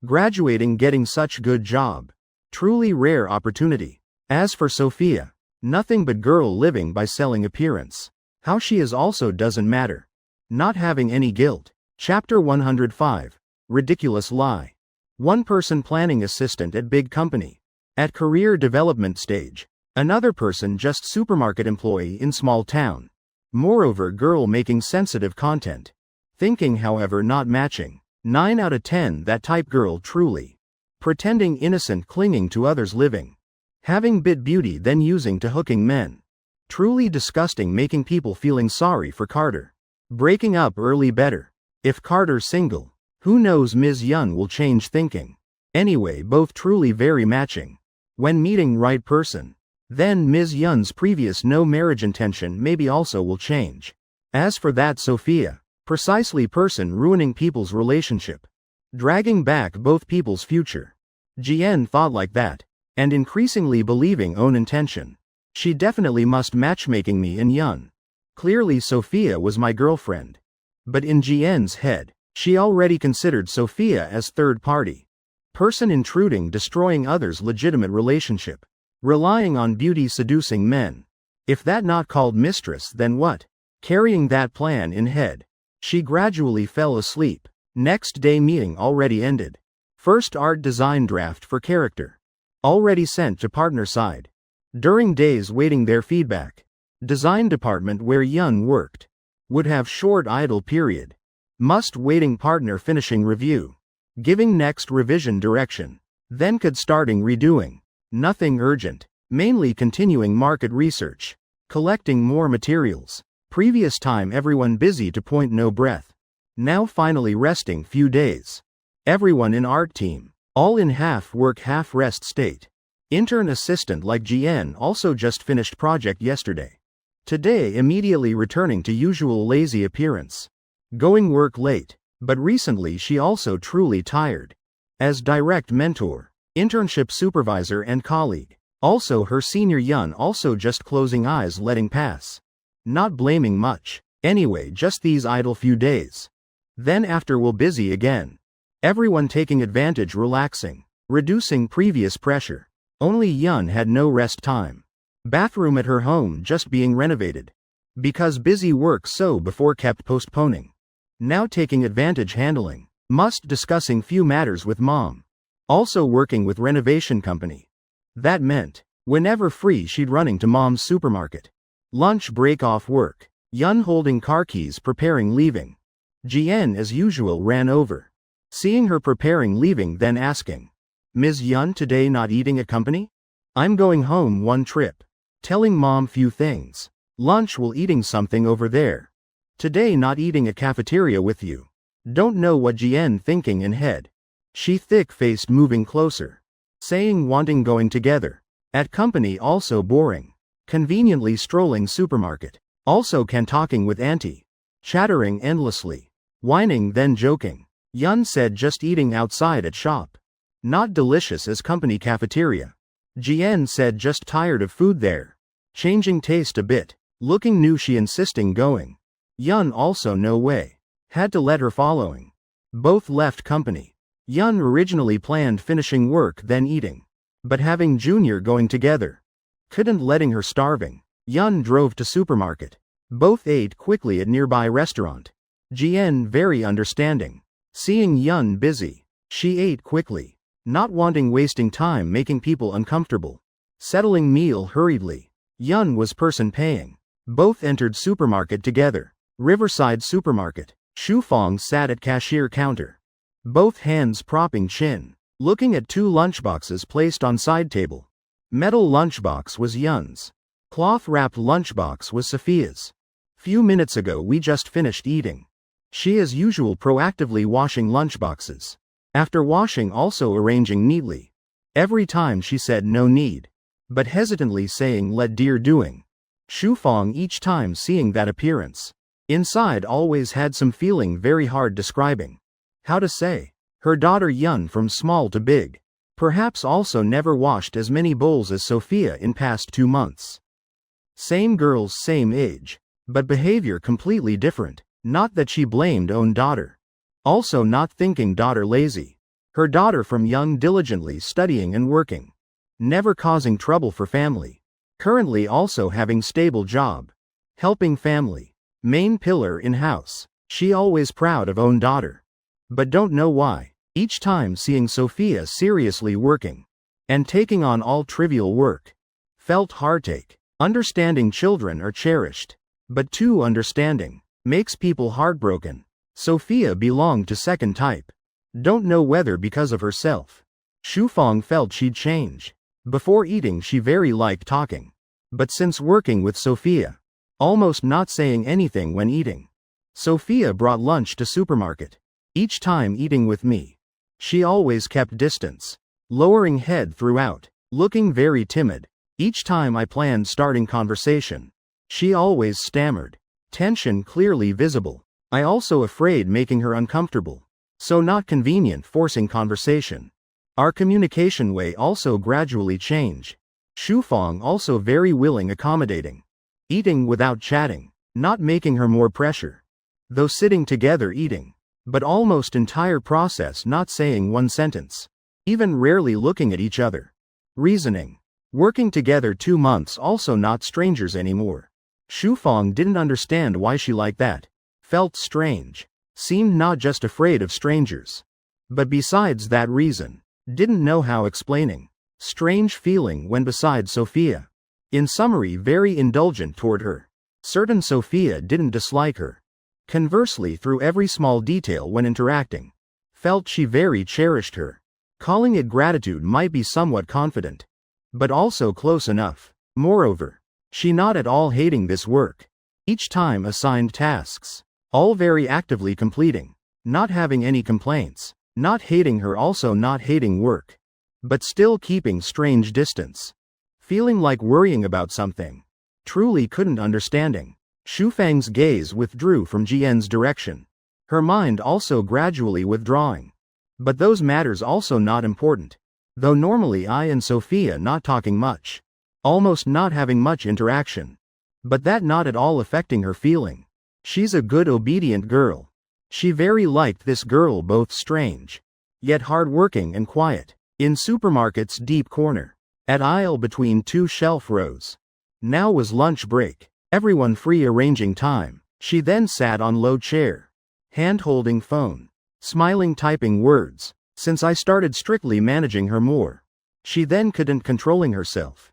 Graduating getting such good job. Truly rare opportunity. As for Sophia, nothing but girl living by selling appearance. How she is also doesn't matter. Not having any guilt. Chapter 105. Ridiculous lie. One person planning assistant at big company. At career development stage. Another person just supermarket employee in small town. Moreover girl making sensitive content. Thinking however not matching. 9 out of 10 that type girl truly. Pretending innocent clinging to others living. Having bit beauty then using to hooking men. Truly disgusting making people feeling sorry for Carter. Breaking up early better. If Carter single, who knows Ms. Yun will change thinking. Anyway both truly very matching. When meeting right person. Then Ms. Yun's previous no marriage intention maybe also will change. As for that Sophia, precisely person ruining people's relationship. Dragging back both people's future. GN thought like that, and increasingly believing own intention. She definitely must matchmaking me and Yun. Clearly Sophia was my girlfriend. But in GN's head, she already considered Sophia as third party. Person intruding destroying others' legitimate relationship. Relying on beauty seducing men. If that not called mistress then what? Carrying that plan in head. She gradually fell asleep. Next day meeting already ended. First art design draft for character. Already sent to partner side. During days waiting their feedback. Design department where Yun worked. Would have short idle period. Must waiting partner finishing review. Giving next revision direction. Then could starting redoing. Nothing urgent. Mainly continuing market research. Collecting more materials. Previous time everyone busy to point no breath. Now finally resting few days. Everyone in art team. All in half work half rest state. Intern assistant like GN also just finished project yesterday. Today immediately returning to usual lazy appearance. Going work late. But recently she also truly tired. As direct mentor. Internship supervisor and colleague. Also her senior Yun also just closing eyes letting pass. Not blaming much. Anyway just these idle few days. Then after will busy again. Everyone taking advantage relaxing. Reducing previous pressure. Only Yun had no rest time. Bathroom at her home just being renovated. Because busy work so before kept postponing. Now taking advantage handling. Must discussing few matters with mom. Also working with renovation company. That meant, whenever free she'd running to mom's supermarket. Lunch break off work. Yun holding car keys preparing leaving. GN as usual ran over. Seeing her preparing leaving then asking. Ms. Yun today not eating at company? I'm going home one trip. Telling mom few things. Lunch will eating something over there. Today not eating at cafeteria with you. Don't know what GN thinking in head. She thick-faced moving closer. Saying wanting going together. At company also boring. Conveniently strolling supermarket. Also can talking with auntie. Chattering endlessly. Whining then joking. Yun said just eating outside at shop. Not delicious as company cafeteria. GN said just tired of food there. Changing taste a bit. Looking new she insisting going. Yun also no way. Had to let her following. Both left company. Yun originally planned finishing work then eating. But having Junior going together. Couldn't letting her starving. Yun drove to supermarket. Both ate quickly at nearby restaurant. GN very understanding. Seeing Yun busy. She ate quickly. Not wanting wasting time making people uncomfortable. Settling meal hurriedly. Yun was person paying. Both entered supermarket together. Riverside supermarket. Shufang sat at cashier counter. Both hands propping chin. Looking at two lunchboxes placed on side table. Metal lunchbox was Yun's. Cloth-wrapped lunchbox was Sophia's. Few minutes ago we just finished eating. She as usual proactively washing lunchboxes. After washing also arranging neatly. Every time she said no need. But hesitantly saying let dear doing. Shufang each time seeing that appearance. Inside always had some feeling very hard describing. How to say. Her daughter Yun from small to big. Perhaps also never washed as many bowls as Sophia in past 2 months. Same girls, same age. But behavior completely different. Not that she blamed own daughter. Also not thinking daughter lazy. Her daughter from young diligently studying and working. Never causing trouble for family. Currently also having stable job. Helping family. Main pillar in house. She always proud of own daughter. But don't know why. Each time seeing Sophia seriously working. And taking on all trivial work. Felt heartache. Understanding children are cherished. But too understanding. Makes people heartbroken. Sophia belonged to second type. Don't know whether because of herself. Shufang felt she'd change. Before eating she very liked talking. But since working with Sophia. Almost not saying anything when eating. Sophia brought lunch to supermarket. Each time eating with me. She always kept distance. Lowering head throughout. Looking very timid. Each time I planned starting conversation. She always stammered. Tension clearly visible. I also afraid making her uncomfortable. So not convenient forcing conversation. Our communication way also gradually change. Shufang also very willing accommodating. Eating without chatting. Not making her more pressure. Though sitting together eating. But almost entire process not saying one sentence. Even rarely looking at each other. Reasoning. Working together 2 months also not strangers anymore. Shufang didn't understand why she like that. Felt strange. Seemed not just afraid of strangers. But besides that reason. Didn't know how explaining. Strange feeling when beside Sophia. In summary very indulgent toward her. Certain Sophia didn't dislike her. Conversely through every small detail when interacting. Felt she very cherished her. Calling it gratitude might be somewhat confident. But also close enough. Moreover. She not at all hating this work. Each time assigned tasks. All very actively completing. Not having any complaints. Not hating her also not hating work. But still keeping strange distance. Feeling like worrying about something. Truly couldn't understanding. Shufang's gaze withdrew from Jian's direction. Her mind also gradually withdrawing. But those matters also not important. Though normally I and Sophia not talking much. Almost not having much interaction. But that not at all affecting her feeling. She's a good obedient girl. She very liked this girl both strange. Yet hardworking and quiet. In supermarket's deep corner. At aisle between 2 shelf rows. Now was lunch break. Everyone free arranging time. She then sat on low chair. Hand holding phone. Smiling typing words. Since I started strictly managing her more. She then couldn't controlling herself.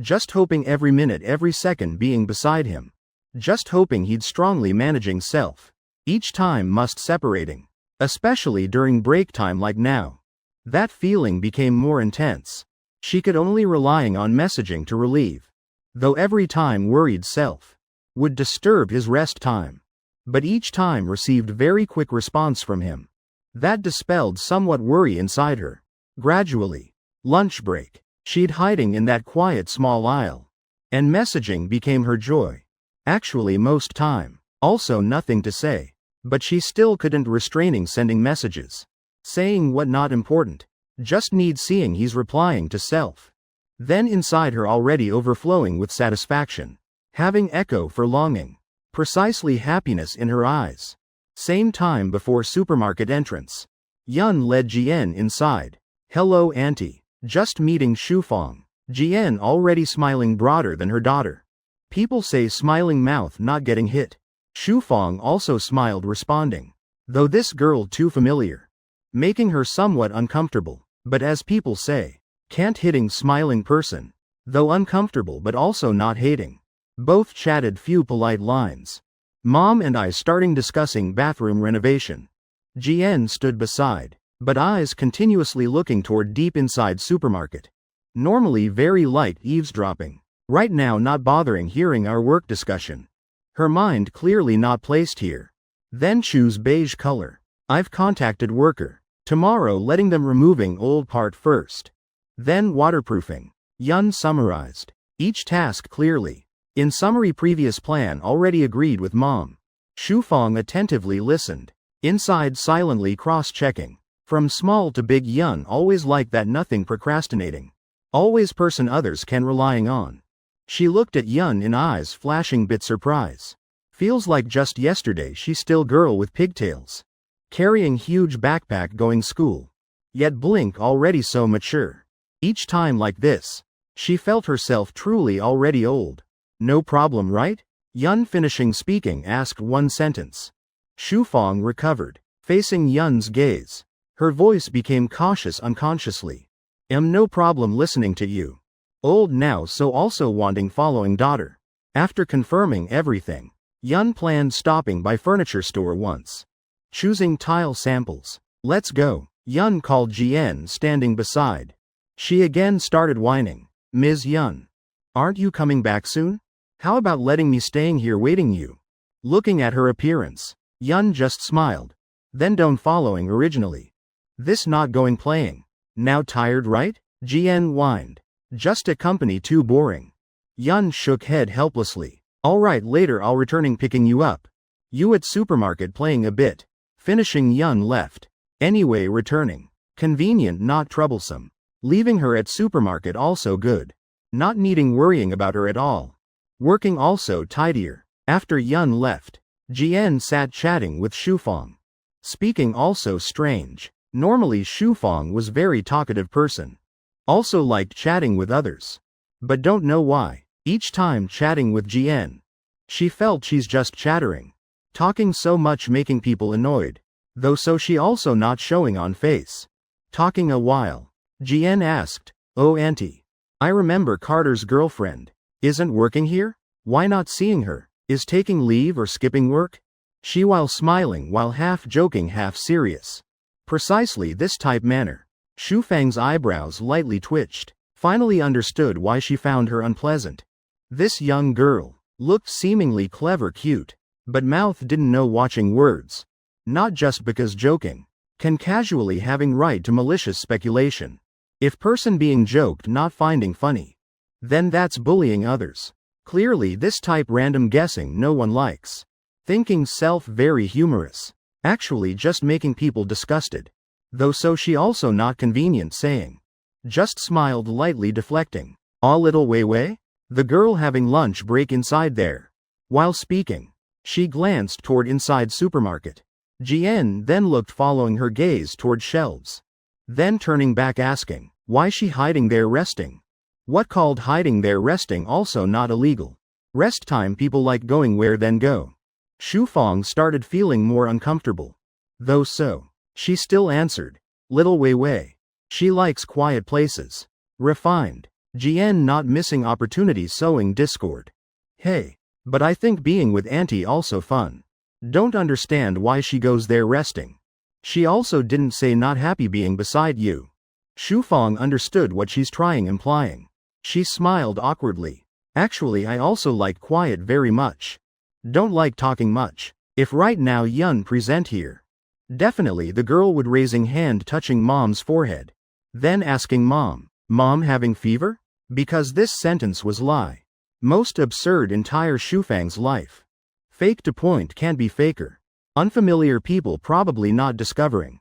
Just hoping every minute every second being beside him. Just hoping he'd strongly managing self. Each time must separating. Especially during break time like now. That feeling became more intense. She could only relying on messaging to relieve. Though every time worried self. Would disturb his rest time. But each time received very quick response from him. That dispelled somewhat worry inside her. Gradually. Lunch break. She'd hiding in that quiet small aisle. And messaging became her joy. Actually most time. Also nothing to say. But she still couldn't restraining sending messages. Saying what not important. Just need seeing he's replying to self. Then inside her already overflowing with satisfaction. Having echo for longing. Precisely happiness in her eyes. Same time before supermarket entrance. Yun led Jian inside. Hello auntie. Just meeting Shufang. Jian already smiling broader than her daughter. People say smiling mouth not getting hit. Shufang also smiled responding. Though this girl too familiar. Making her somewhat uncomfortable. But as people say. Can't hitting smiling person. Though uncomfortable but also not hating. Both chatted few polite lines. Mom and I starting discussing bathroom renovation. Jian stood beside. But eyes continuously looking toward deep inside supermarket. Normally very light eavesdropping. Right now not bothering hearing our work discussion. Her mind clearly not placed here. Then choose beige color. I've contacted worker. Tomorrow letting them removing old part first. Then waterproofing. Yun summarized. Each task clearly. In summary previous plan already agreed with mom. Shufang attentively listened. Inside silently cross-checking. From small to big Yun always like that nothing procrastinating. Always person others can relying on. She looked at Yun in eyes flashing bit surprise. Feels like just yesterday she's still girl with pigtails. Carrying huge backpack going school. Yet blink already so mature. Each time like this, she felt herself truly already old. No problem, right? Yun finishing speaking asked one sentence. Shufang recovered, facing Yun's gaze. Her voice became cautious unconsciously. No problem listening to you. Old now so also wanting following daughter. After confirming everything, Yun planned stopping by furniture store once. Choosing tile samples. Let's go, Yun called Jian standing beside. She again started whining. Ms. Yun. Aren't you coming back soon? How about letting me staying here waiting you? Looking at her appearance, Yun just smiled. Then don't following originally. This not going playing. Now tired, right? Jian whined. Just a company too boring. Yun shook head helplessly. Alright, later I'll returning picking you up. You at supermarket playing a bit. Finishing Yun left. Anyway returning. Convenient not troublesome. Leaving her at supermarket also good. Not needing worrying about her at all. Working also tidier. After Yun left, Jian sat chatting with Shufang. Speaking also strange. Normally Shufang was very talkative person. Also liked chatting with others. But don't know why. Each time chatting with Jian, she felt she's just chattering. Talking so much making people annoyed. Though so she also not showing on face. Talking a while, Jian asked, "Oh auntie. I remember Carter's girlfriend. Isn't working here? Why not seeing her? Is taking leave or skipping work?" She while smiling while half joking half serious. Precisely this type manner. Shufang's eyebrows lightly twitched. Finally understood why she found her unpleasant. This young girl looked seemingly clever cute. But mouth didn't know watching words. Not just because joking. Can casually having right to malicious speculation. If person being joked not finding funny. Then that's bullying others. Clearly this type random guessing no one likes. Thinking self very humorous. Actually just making people disgusted. Though so she also not convenient saying. Just smiled lightly deflecting. "Ah little Wei?" The girl having lunch break inside there. While speaking, she glanced toward inside supermarket. Jian then looked following her gaze toward shelves. Then turning back asking, why she hiding there resting? What called hiding there resting also not illegal. Rest time people like going where then go. Shufang started feeling more uncomfortable. Though so, she still answered, "Little Wei. She likes quiet places." Refined. Jian not missing opportunity sowing discord. "Hey, but I think being with auntie also fun. Don't understand why she goes there resting. She also didn't say not happy being beside you." Shufang understood what she's trying implying. She smiled awkwardly. "Actually I also like quiet very much. Don't like talking much. If right now Yun present here." Definitely the girl would raising hand touching mom's forehead. Then asking mom having fever? Because this sentence was lie. Most absurd entire Shufang's life. Fake to point can't be faker. Unfamiliar people probably not discovering.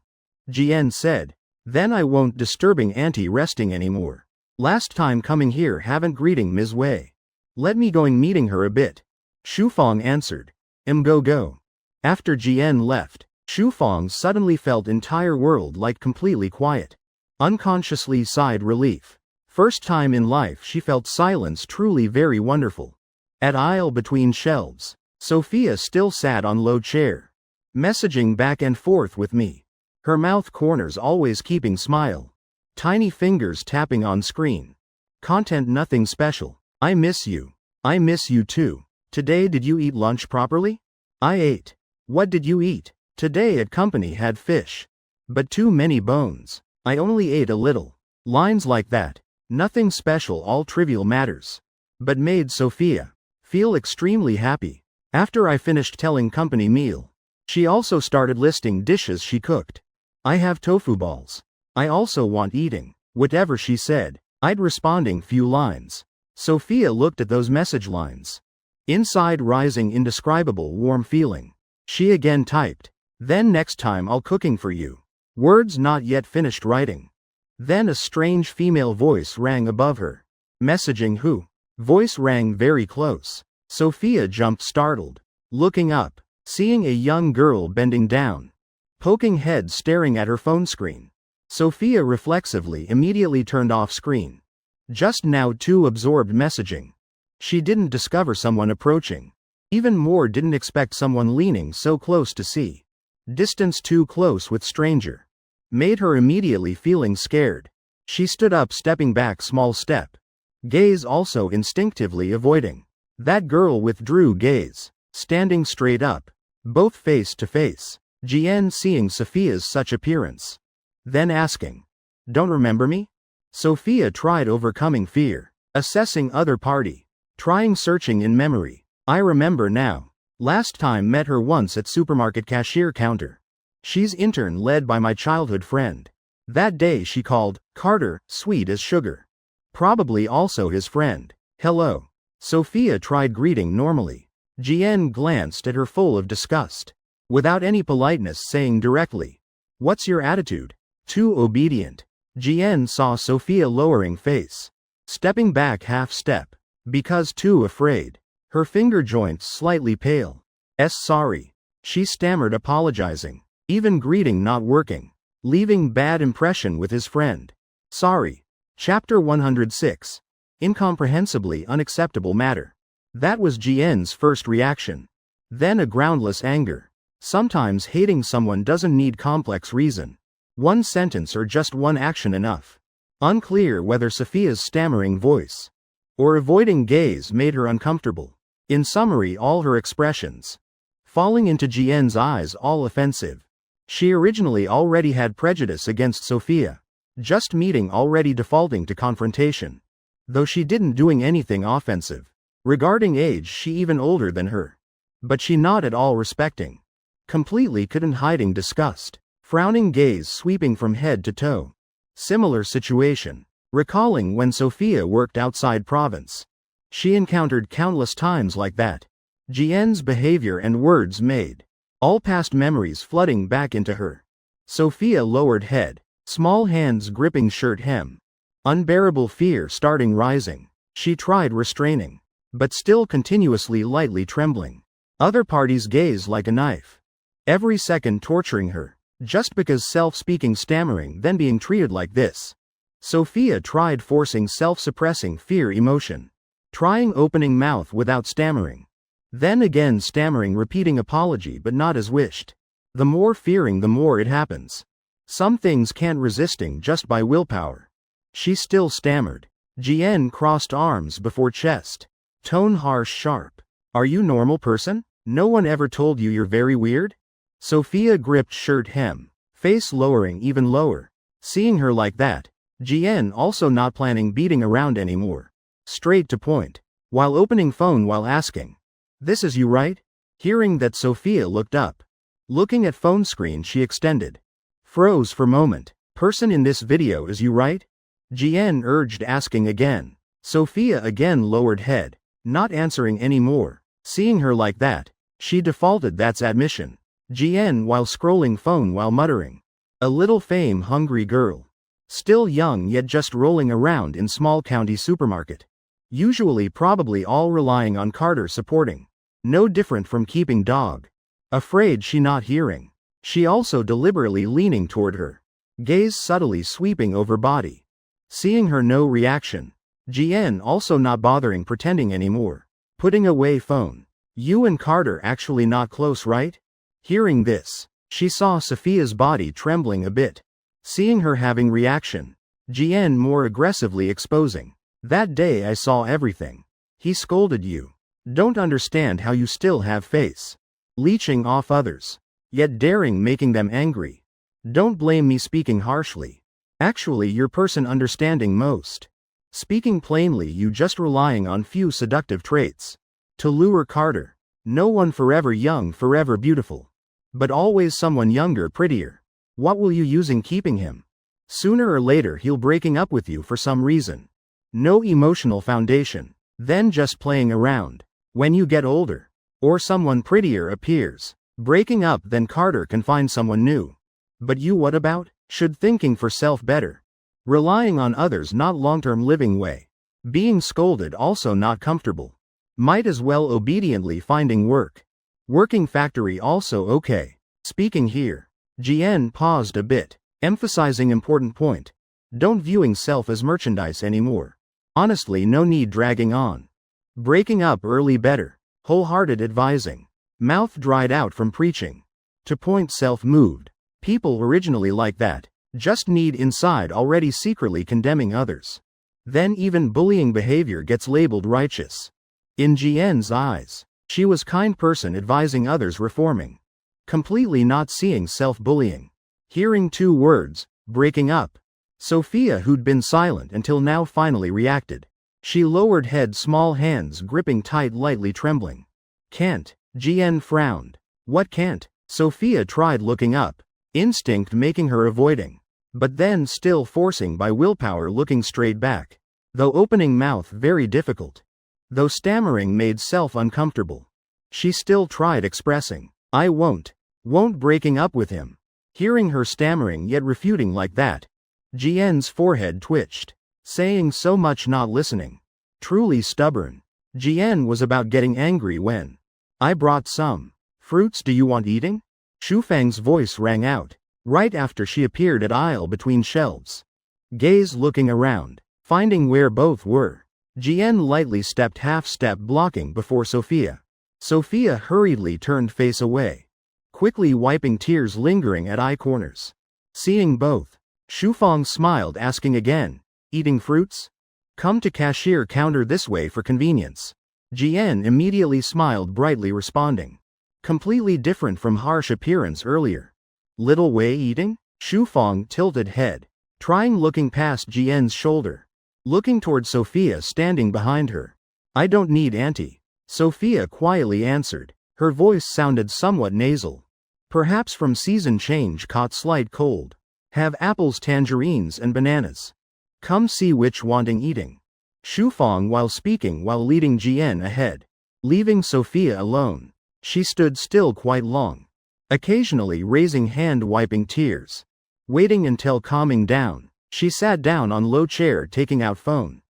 Jian said, "Then I won't disturbing auntie resting anymore. Last time coming here haven't greeting Ms. Wei. Let me going meeting her a bit." Shufang answered, Go. After Jian left, Shufang suddenly felt entire world like completely quiet. Unconsciously sighed relief. First time in life she felt silence truly very wonderful. At aisle between shelves, Sophia still sat on low chair. Messaging back and forth with me. Her mouth corners always keeping smile. Tiny fingers tapping on screen. Content nothing special. "I miss you. I miss you too. Today did you eat lunch properly?" "I ate." "What did you eat?" "Today at company had fish. But too many bones. I only ate a little." Lines like that. Nothing special, all trivial matters. But made Sophia feel extremely happy. After I finished telling company meal, she also started listing dishes she cooked. "I have tofu balls. I also want eating." Whatever she said, I'd responding few lines. Sophia looked at those message lines. Inside rising indescribable warm feeling. She again typed, "Then next time I'll cooking for you." Words not yet finished writing. Then a strange female voice rang above her. Messaging who? Voice rang very close. Sophia jumped startled. Looking up, seeing a young girl bending down, poking head staring at her phone screen. Sophia reflexively immediately turned off screen. Just now too absorbed messaging. She didn't discover someone approaching. Even more didn't expect someone leaning so close to see. Distance too close with stranger. Made her immediately feeling scared. She stood up stepping back small step. Gaze also instinctively avoiding. That girl withdrew gaze. Standing straight up. Both face to face. Jian seeing Sophia's such appearance. Then asking. Don't remember me? Sophia tried overcoming fear. Assessing other party. Trying searching in memory. I remember now. Last time met her once at supermarket cashier counter. She's intern led by my childhood friend. That day she called, Carter, sweet as sugar. Probably also his friend. Hello. Sophia tried greeting normally. Jian glanced at her full of disgust. Without any politeness saying directly. What's your attitude? Too obedient. Jian saw Sophia lowering face. Stepping back half step. Because too afraid. Her finger joints slightly pale. Sorry. She stammered apologizing. Even greeting not working. Leaving bad impression with his friend. Sorry. Chapter 106. Incomprehensibly unacceptable matter. That was Jian's first reaction. Then a groundless anger. Sometimes hating someone doesn't need complex reason. One sentence or just one action enough. Unclear whether Sophia's stammering voice or avoiding gaze made her uncomfortable. In summary, all her expressions falling into Jian's eyes all offensive. She originally already had prejudice against Sophia. Just meeting already defaulting to confrontation. Though she didn't doing anything offensive. Regarding age she even older than her. But she not at all respecting. Completely couldn't hiding disgust. Frowning gaze sweeping from head to toe. Similar situation. Recalling when Sophia worked outside province. She encountered countless times like that. Jian's behavior and words made all past memories flooding back into her. Sophia lowered head, small hands gripping shirt hem. Unbearable fear starting rising. She tried restraining, but still continuously lightly trembling. Other parties gaze like a knife. Every second torturing her, just because self-speaking stammering then being treated like this. Sophia tried forcing self-suppressing fear emotion. Trying opening mouth without stammering. Then again stammering repeating apology but not as wished. The more fearing the more it happens. Some things can't resisting just by willpower. She still stammered. Jian crossed arms before chest. Tone harsh sharp. Are you normal person? No one ever told you you're very weird? Sophia gripped shirt hem. Face lowering even lower. Seeing her like that. Jian also not planning beating around anymore. Straight to point. While opening phone while asking. This is you right? Hearing that Sophia looked up. Looking at phone screen she extended. Froze for moment. Person in this video is you right? Jian urged asking again. Sophia again lowered head. Not answering anymore. Seeing her like that. She defaulted that's admission. Jian while scrolling phone while muttering. A little fame hungry girl. Still young yet just rolling around in small county supermarket. Usually probably all relying on Carter supporting. No different from keeping dog. Afraid she not hearing. She also deliberately leaning toward her. Gaze subtly sweeping over body. Seeing her no reaction. Jian also not bothering pretending anymore. Putting away phone. You and Carter actually not close right? Hearing this. She saw Sophia's body trembling a bit. Seeing her having reaction. Jian more aggressively exposing. That day I saw everything. He scolded you. Don't understand how you still have face. Leeching off others. Yet daring making them angry. Don't blame me speaking harshly. Actually your person understanding most. Speaking plainly you just relying on few seductive traits. To lure Carter. No one forever young forever beautiful. But always someone younger prettier. What will you using keeping him? Sooner or later he'll breaking up with you for some reason. No emotional foundation. Then just playing around. When you get older. Or someone prettier appears. Breaking up then Carter can find someone new. But you what about? Should thinking for self better. Relying on others not long-term living way. Being scolded also not comfortable. Might as well obediently finding work. Working factory also okay. Speaking here. GN paused a bit, emphasizing important point. Don't viewing self as merchandise anymore. Honestly, no need dragging on. Breaking up early better. Wholehearted advising. Mouth dried out from preaching. To point self moved. People originally like that. Just need inside already secretly condemning others. Then even bullying behavior gets labeled righteous. In GN's eyes, she was kind person advising others reforming. Completely not seeing self-bullying. Hearing two words, breaking up. Sophia, who'd been silent until now, finally reacted. She lowered head, small hands gripping tight, lightly trembling. Can't. GN frowned. What can't? Sophia tried looking up. Instinct making her avoiding. But then still forcing by willpower looking straight back. Though opening mouth very difficult. Though stammering made self uncomfortable. She still tried expressing, I won't breaking up with him. Hearing her stammering yet refuting like that. GN's forehead twitched. Saying so much not listening. Truly stubborn. GN was about getting angry when. I brought some fruits, do you want eating? Shufang's voice rang out. Right after she appeared at aisle between shelves. Gaze looking around, finding where both were. GN lightly stepped half step blocking before Sophia. Sophia hurriedly turned face away. Quickly wiping tears lingering at eye corners. Seeing both. Shufang smiled asking again, eating fruits? Come to cashier counter this way for convenience. GN immediately smiled brightly responding. Completely different from harsh appearance earlier. Little way eating? Shufang tilted head, trying looking past GN's shoulder. Looking toward Sophia standing behind her. I don't need auntie. Sophia quietly answered. Her voice sounded somewhat nasal. Perhaps from season change caught slight cold. Have apples, tangerines and bananas. Come see which wanting eating. Shufang while speaking while leading GN ahead. Leaving Sophia alone. She stood still quite long. Occasionally raising hand wiping tears. Waiting until calming down, she sat down on low chair taking out phone.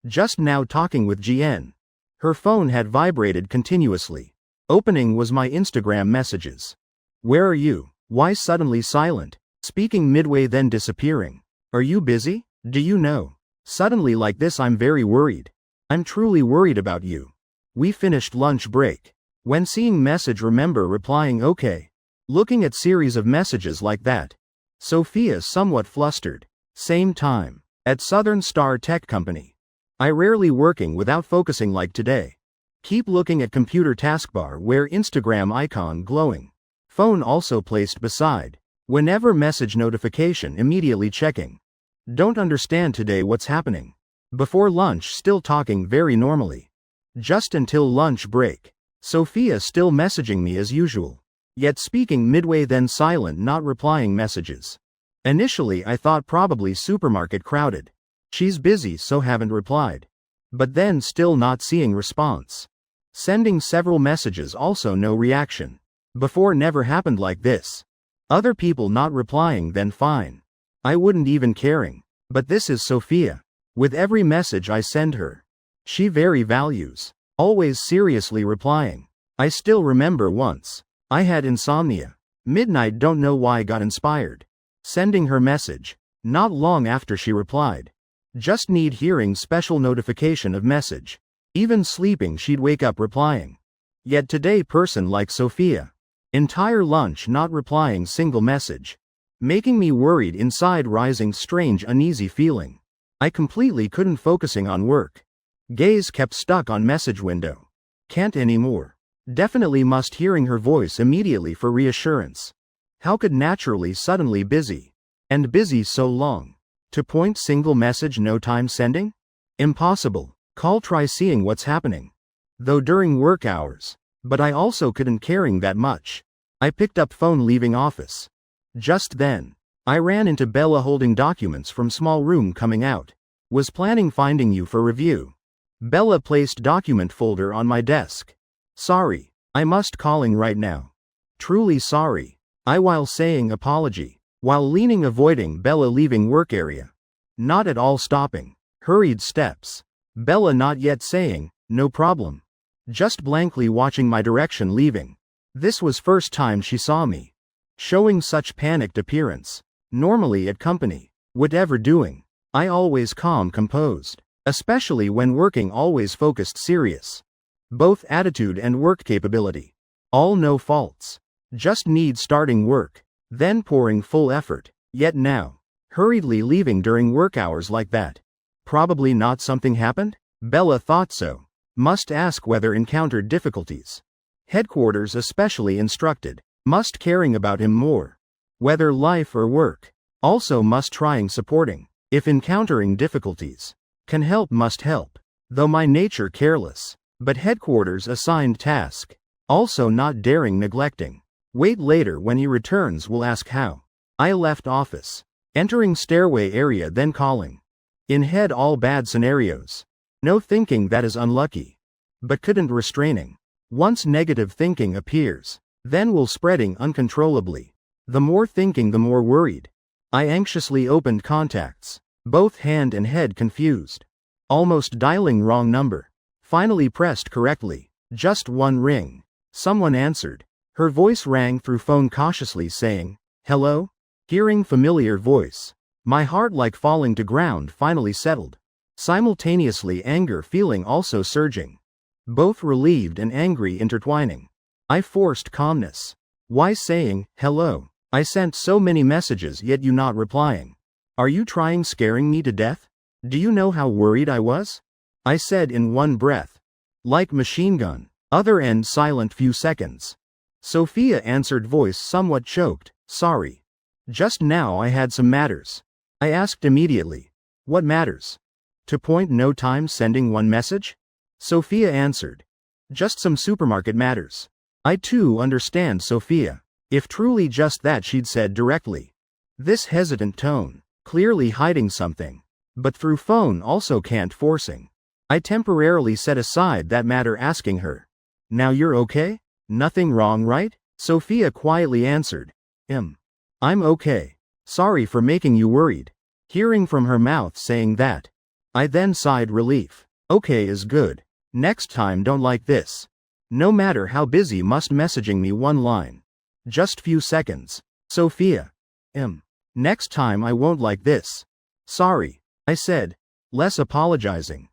Just now talking with GN. Her phone had vibrated continuously. Opening was my Instagram messages. Where are you? Why suddenly silent? Speaking midway then disappearing. Are you busy? Do you know? Suddenly like this I'm very worried. I'm truly worried about you. We finished lunch break. When seeing message remember replying okay. Looking at series of messages like that. Sophia somewhat flustered. Same time. At Southern Star Tech Company. I rarely working without focusing like today. Keep looking at computer taskbar where Instagram icon glowing. Phone also placed beside. Whenever message notification immediately checking. Don't understand today what's happening. Before lunch still talking very normally. Just until lunch break. Sophia still messaging me as usual. Yet speaking midway then silent not replying messages. Initially I thought probably supermarket crowded. She's busy so haven't replied. But then still not seeing response. Sending several messages also no reaction. Before never happened like this. Other people not replying then fine. I wouldn't even caring. But this is Sophia. With every message I send her. She very values. Always seriously replying. I still remember once. I had insomnia. Midnight don't know why got inspired. Sending her message. Not long after she replied. Just need hearing special notification of message. Even sleeping she'd wake up replying. Yet today person like Sophia. Entire lunch not replying single message. Making me worried inside rising strange uneasy feeling. I completely couldn't focusing on work. Gaze kept stuck on message window. Can't anymore. Definitely must hearing her voice immediately for reassurance. How could naturally suddenly busy. And busy so long. To point single message no time sending? Impossible. Call try seeing what's happening. Though during work hours. But I also couldn't caring that much. I picked up phone leaving office. Just then. I ran into Bella holding documents from small room coming out. Was planning finding you for review. Bella placed document folder on my desk. Sorry, I must calling right now. Truly sorry. I while saying apology, while leaning avoiding Bella leaving work area. Not at all stopping. Hurried steps. Bella not yet saying, no problem. Just blankly watching my direction leaving. This was first time she saw me. Showing such panicked appearance. Normally at company. Whatever doing. I always calm composed. Especially when working always focused serious. Both attitude and work capability. All no faults. Just need starting work. Then pouring full effort. Yet now. Hurriedly leaving during work hours like that. Probably not something happened? Bella thought so. Must ask whether encountered difficulties. Headquarters especially instructed. Must caring about him more. Whether life or work. Also must trying supporting. If encountering difficulties. Can help must help. Though my nature careless. But headquarters assigned task. Also not daring neglecting. Wait later when he returns will ask how. I left office. Entering stairway area then calling. In head all bad scenarios. No thinking that is unlucky. But couldn't restraining. Once negative thinking appears. Then will spreading uncontrollably. The more thinking the more worried. I anxiously opened contacts. Both hand and head confused. Almost dialing wrong number. Finally pressed correctly. Just one ring. Someone answered. Her voice rang through phone cautiously saying, hello? Hearing familiar voice. My heart like falling to ground finally settled. Simultaneously anger feeling also surging. Both relieved and angry intertwining. I forced calmness. Why saying, hello? I sent so many messages yet you not replying. Are you trying scaring me to death? Do you know how worried I was? I said in one breath. Like machine gun. Other end silent few seconds. Sophia answered voice somewhat choked, sorry. Just now I had some matters. I asked immediately. What matters? To point no time sending one message? Sophia answered. Just some supermarket matters. I too understand Sophia. If truly just that she'd said directly. This hesitant tone. Clearly hiding something. But through phone also can't forcing. I temporarily set aside that matter asking her. Now you're okay? Nothing wrong, right? Sophia quietly answered. I'm okay. Sorry for making you worried. Hearing from her mouth saying that. I then sighed relief. Okay is good. Next time don't like this. No matter how busy must messaging me one line. Just few seconds. Sophia. Next time I won't like this. Sorry. I said. Less apologizing.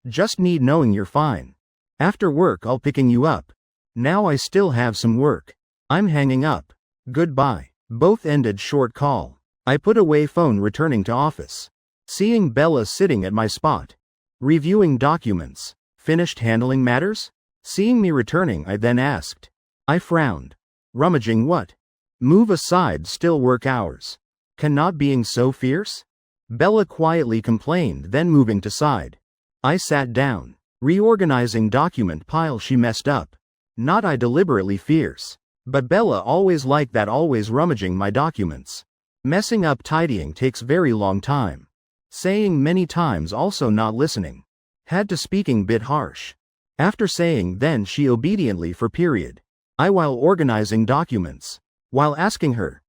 Just need knowing you're fine. After work I'll picking you up. Now I still have some work. I'm hanging up. Goodbye. Both ended short call. I put away phone returning to office. Seeing Bella sitting at my spot. Reviewing documents. Finished handling matters? Seeing me returning I then asked. I frowned. Rummaging what? Move aside still work hours. Cannot being so fierce? Bella quietly complained then moving to side. I sat down. Reorganizing document pile she messed up. Not I deliberately fierce. But Bella always like that always rummaging my documents. Messing up tidying takes very long time. Saying many times also not listening. Had to speaking bit harsh. After saying then she obediently for period. I while organizing documents. While asking her.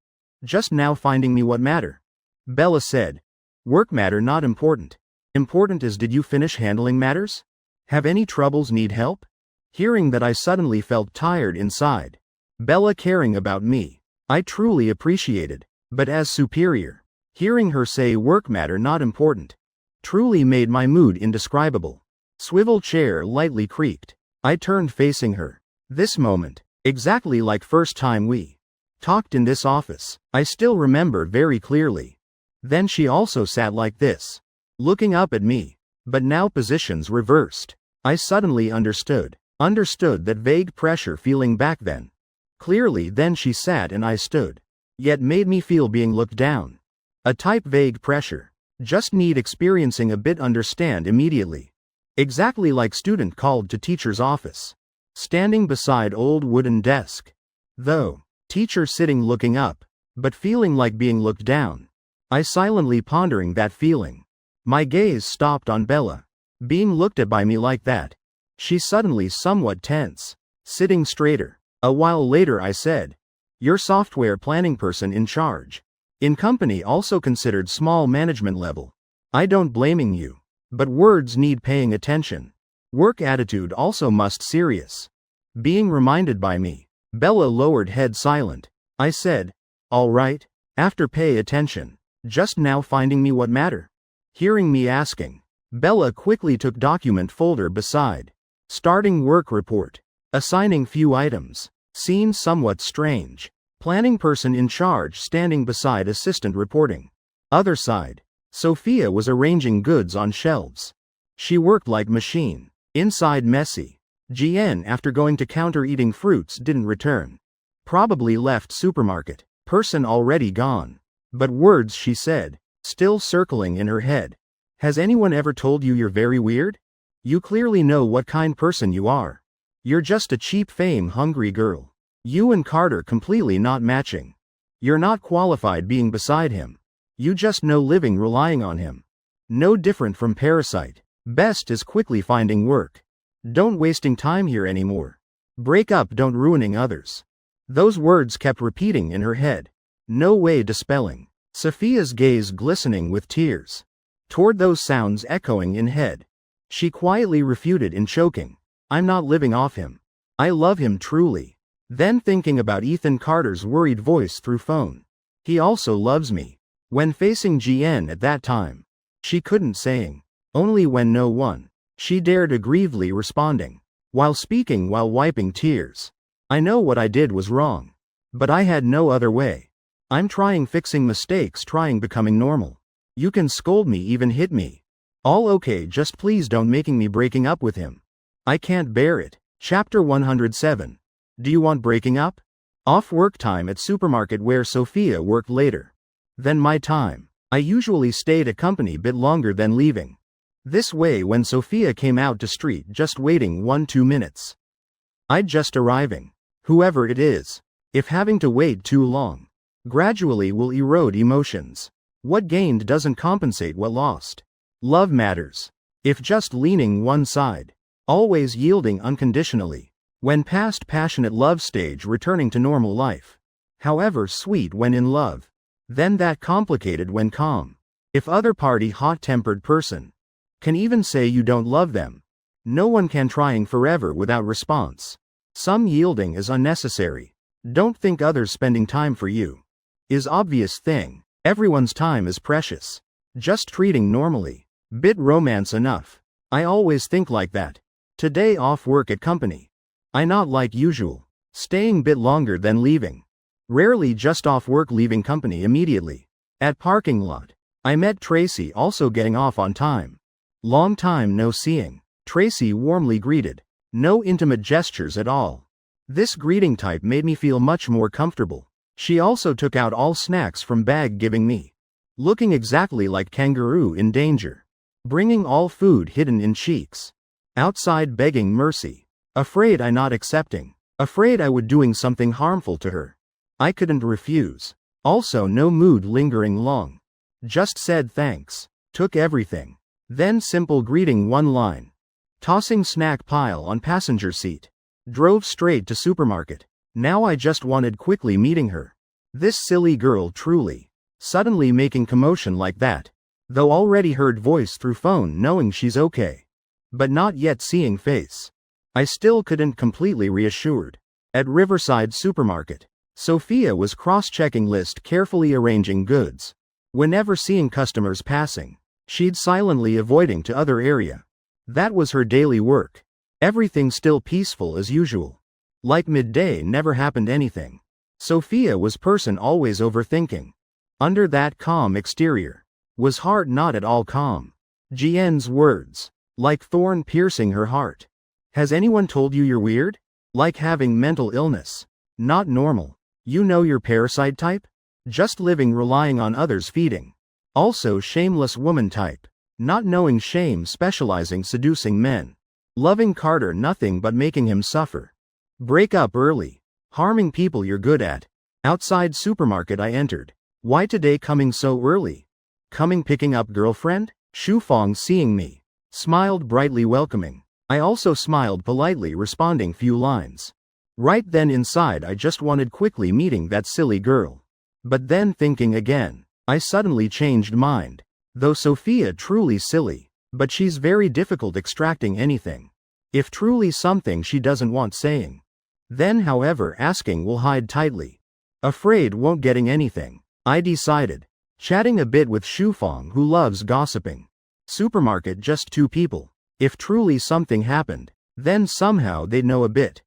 Just now finding me what matter? Bella said. Work matter not important. Important is did you finish handling matters? Have any troubles need help? Hearing that I suddenly felt tired inside. Bella caring about me. I truly appreciated. But as superior. Hearing her say work matter not important. Truly made my mood indescribable. Swivel chair lightly creaked. I turned facing her. This moment. Exactly like first time we talked in this office. I still remember very clearly. Then she also sat like this. Looking up at me. But now positions reversed. I suddenly understood. Understood that vague pressure feeling back then. Clearly then she sat and I stood. Yet made me feel being looked down. A type vague pressure. Just need experiencing a bit understand immediately. Exactly like student called to teacher's office. Standing beside old wooden desk. Though. Teacher sitting looking up. But feeling like being looked down. I silently pondering that feeling. My gaze stopped on Bella. Being looked at by me like that. She suddenly somewhat tense. Sitting straighter. A while later I said. You're software planning person in charge. In company also considered small management level. I don't blaming you. But words need paying attention. Work attitude also must serious. Being reminded by me. Bella lowered head silent. I said, all right, after pay attention. Just now finding me what matter? Hearing me asking. Bella quickly took document folder beside. Starting work report. Assigning few items. Scene somewhat strange. Planning person in charge standing beside assistant reporting. Other side. Sophia was arranging goods on shelves. She worked like machine. Inside messy. GN after going to counter eating fruits didn't return. Probably left supermarket. Person already gone. But words she said. Still circling in her head. Has anyone ever told you you're very weird? You clearly know what kind person you are. You're just a cheap fame-hungry girl. You and Carter completely not matching. You're not qualified being beside him. You just know living relying on him. No different from Parasite. Best is quickly finding work. Don't wasting time here anymore. Break up, don't ruining others. Those words kept repeating in her head. No way dispelling. Sophia's gaze glistening with tears. Toward those sounds echoing in head. She quietly refuted in choking. I'm not living off him. I love him truly. Then thinking about Ethan Carter's worried voice through phone. He also loves me. When facing GN at that time. She couldn't saying. Only when no one. She dared aggrievedly responding. While speaking while wiping tears. I know what I did was wrong. But I had no other way. I'm trying fixing mistakes, trying becoming normal. You can scold me, even hit me. All okay, just please don't making me breaking up with him. I can't bear it. Chapter 107. Do you want breaking up? Off work time at supermarket where Sophia worked later. Then my time. I usually stayed a company bit longer than leaving. This way when Sophia came out to street just waiting 1-2 minutes. I'd just arriving. Whoever it is. If having to wait too long. Gradually will erode emotions. What gained doesn't compensate what lost. Love matters. If just leaning one side. Always yielding unconditionally. When past passionate love stage returning to normal life. However sweet when in love. Then that complicated when calm. If other party hot-tempered person. Can even say you don't love them. No one can trying forever without response. Some yielding is unnecessary. Don't think others spending time for you. Is obvious thing. Everyone's time is precious. Just treating normally. Bit romance enough. I always think like that. Today off work at company. I not like usual. Staying bit longer than leaving. Rarely just off work leaving company immediately. At parking lot. I met Tracy also getting off on time. Long time no seeing. Tracy warmly greeted. No intimate gestures at all. This greeting type made me feel much more comfortable. She also took out all snacks from bag giving me. Looking exactly like kangaroo in danger. Bringing all food hidden in cheeks. Outside begging mercy. Afraid I not accepting. Afraid I would doing something harmful to her. I couldn't refuse. Also no mood lingering long. Just said thanks. Took everything. Then simple greeting one line. Tossing snack pile on passenger seat. Drove straight to supermarket. Now I just wanted quickly meeting her. This silly girl truly. Suddenly making commotion like that. Though already heard voice through phone knowing she's okay. But not yet seeing face. I still couldn't completely reassured. At Riverside supermarket. Sophia was cross-checking list carefully arranging goods. Whenever seeing customers passing. She'd silently avoiding to other area. That was her daily work. Everything still peaceful as usual. Like midday never happened anything. Sophia was person always overthinking. Under that calm exterior. Was heart not at all calm. GN's words. Like thorn piercing her heart. Has anyone told you you're weird? Like having mental illness. Not normal. You know your parasite type? Just living relying on others feeding. Also shameless woman type. Not knowing shame specializing seducing men. Loving Carter nothing but making him suffer. Break up early. Harming people you're good at. Outside supermarket I entered. Why today coming so early? Coming picking up girlfriend? Shufong seeing me. Smiled brightly welcoming. I also smiled politely responding few lines. Right then inside I just wanted quickly meeting that silly girl. But then thinking again. I suddenly changed mind. Though Sophia truly silly. But she's very difficult extracting anything. If truly something she doesn't want saying. Then however asking will hide tightly. Afraid won't getting anything. I decided. Chatting a bit with Shufang who loves gossiping. Supermarket just two people. If truly something happened, then somehow they'd know a bit.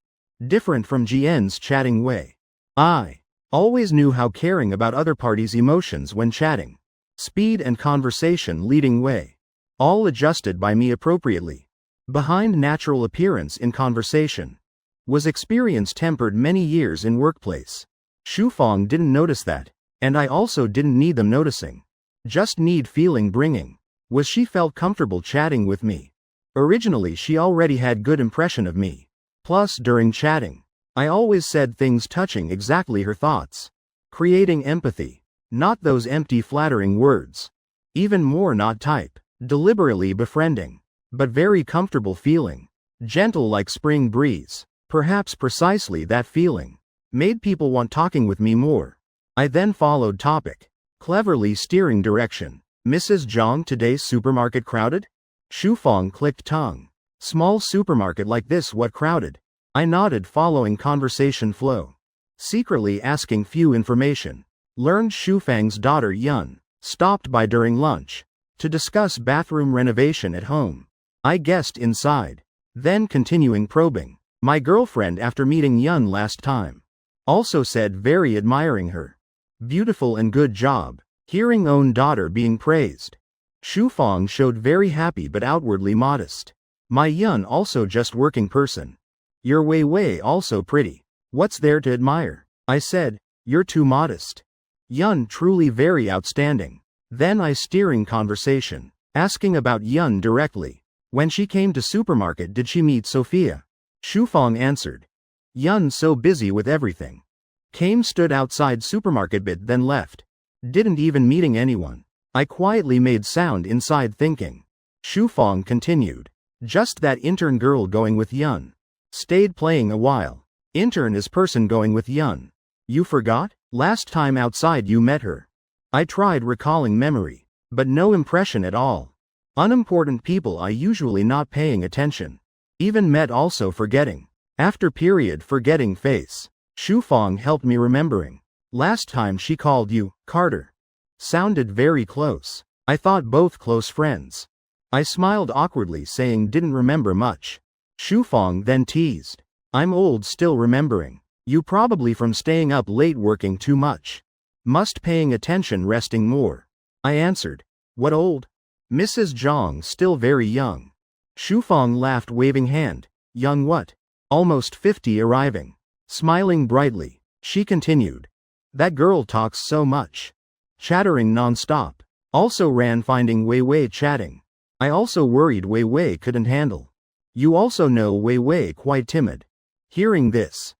Different from GN's chatting way. I always knew how caring about other parties' emotions when chatting. Speed and conversation leading way. All adjusted by me appropriately. Behind natural appearance in conversation. Was experience tempered many years in workplace. Shufang didn't notice that, and I also didn't need them noticing. Just need feeling bringing. Was she felt comfortable chatting with me. Originally she already had good impression of me. Plus during chatting, I always said things touching exactly her thoughts. Creating empathy. Not those empty flattering words. Even more not type. Deliberately befriending. But very comfortable feeling. Gentle like spring breeze. Perhaps precisely that feeling. Made people want talking with me more. I then followed topic. Cleverly steering direction. Mrs. Zhang, today's supermarket crowded? Shufang clicked tongue. Small supermarket like this what crowded? I nodded following conversation flow. Secretly asking few information. Learned Shufang's daughter Yun stopped by during lunch to discuss bathroom renovation at home. I guessed inside. Then continuing probing. My girlfriend after meeting Yun last time. Also said very admiring her. Beautiful and good job. Hearing own daughter being praised. Shufang showed very happy but outwardly modest. My Yun also just working person. Your Wei Wei also pretty. What's there to admire? I said, you're too modest. Yun truly very outstanding. Then I steering conversation. Asking about Yun directly. When she came to supermarket did she meet Sophia? Shufang answered. Yun so busy with everything. Came stood outside supermarket bit then left. Didn't even meeting anyone. I quietly made sound inside thinking. Shufang continued. Just that intern girl going with Yun. Stayed playing a while. Intern is person going with Yun. You forgot? Last time outside you met her. I tried recalling memory. But no impression at all. Unimportant people I usually not paying attention. Even met also forgetting. After period forgetting face. Shufang helped me remembering. Last time she called you, Carter. Sounded very close. I thought both close friends. I smiled awkwardly saying didn't remember much. Shufang then teased. I'm old still remembering. You probably from staying up late working too much. Must paying attention resting more. I answered. What old? Mrs. Zhang still very young. Shufang laughed waving hand. Young what? Almost 50 arriving. Smiling brightly, she continued. That girl talks so much. Chattering non-stop. Also ran finding Wei Wei chatting. I also worried Wei Wei couldn't handle. You also know Wei Wei quite timid. Hearing this,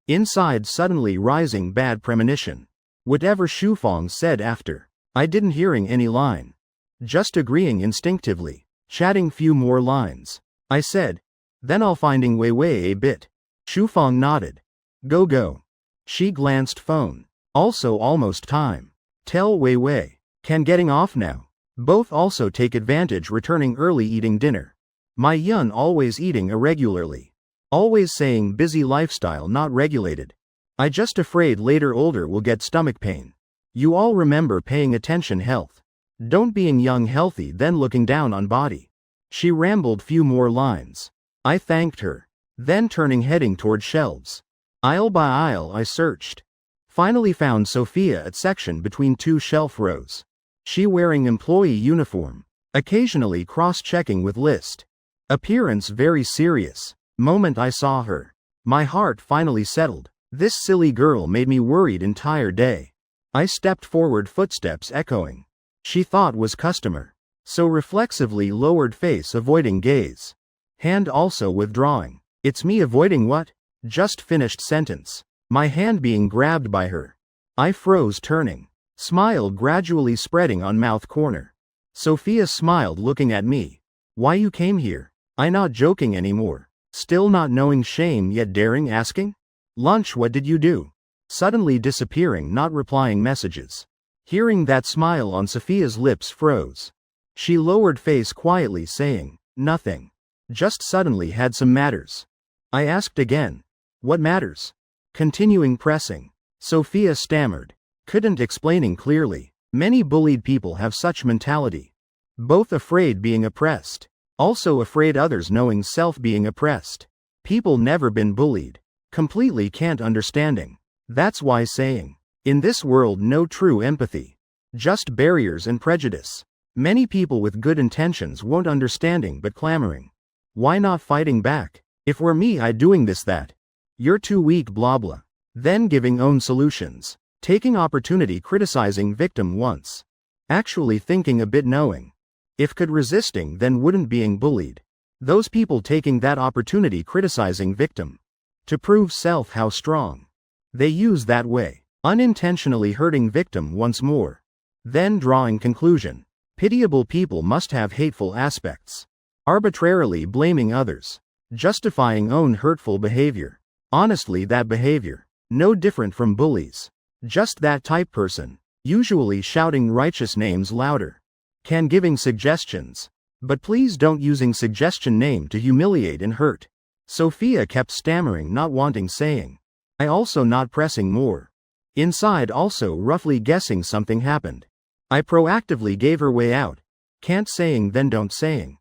inside suddenly rising bad premonition. Whatever Shufang said after, I didn't hearing any line. Just agreeing instinctively, chatting few more lines. I said, then I'll finding Wei Wei a bit. Shufang nodded. Go. She glanced phone. Also almost time. Tell Wei Wei. Can getting off now. Both also take advantage returning early eating dinner. My Yun always eating irregularly. Always saying busy lifestyle not regulated. I just afraid later older will get stomach pain. You all remember paying attention health. Don't being young healthy then looking down on body. She rambled few more lines. I thanked her. Then turning heading toward shelves. Aisle by aisle I searched. Finally found Sophia at section between two shelf rows. She wearing employee uniform. Occasionally cross-checking with list. Appearance very serious. Moment I saw her. My heart finally settled. This silly girl made me worried entire day. I stepped forward footsteps echoing. She thought was customer. So reflexively lowered face avoiding gaze. Hand also withdrawing. It's me avoiding what? Just finished sentence. My hand being grabbed by her. I froze turning. Smile gradually spreading on mouth corner. Sophia smiled looking at me. Why you came here? I not joking anymore. Still not knowing shame yet daring asking? Lunch what did you do? Suddenly disappearing not replying messages. Hearing that smile on Sophia's lips froze. She lowered face quietly saying, nothing. Just suddenly had some matters. I asked again. What matters? Continuing pressing. Sophia stammered. Couldn't explaining clearly. Many bullied people have such mentality. Both afraid being oppressed. Also afraid others knowing self being oppressed. People never been bullied. Completely can't understanding. That's why saying. In this world no true empathy. Just barriers and prejudice. Many people with good intentions won't understanding but clamoring. Why not fighting back? If were me I'd doing this that. You're too weak blah blah. Then giving own solutions. Taking opportunity criticizing victim once. Actually thinking a bit knowing. If could resisting then wouldn't being bullied. Those people taking that opportunity criticizing victim. To prove self how strong. They use that way. Unintentionally hurting victim once more. Then drawing conclusion. Pitiable people must have hateful aspects. Arbitrarily blaming others. Justifying own hurtful behavior. Honestly that behavior. No different from bullies. Just that type person. Usually shouting righteous names louder. Can giving suggestions. But please don't using suggestion name to humiliate and hurt. Sophia kept stammering not wanting saying. I also not pressing more. Inside also roughly guessing something happened. I proactively gave her way out. Can't saying then don't saying.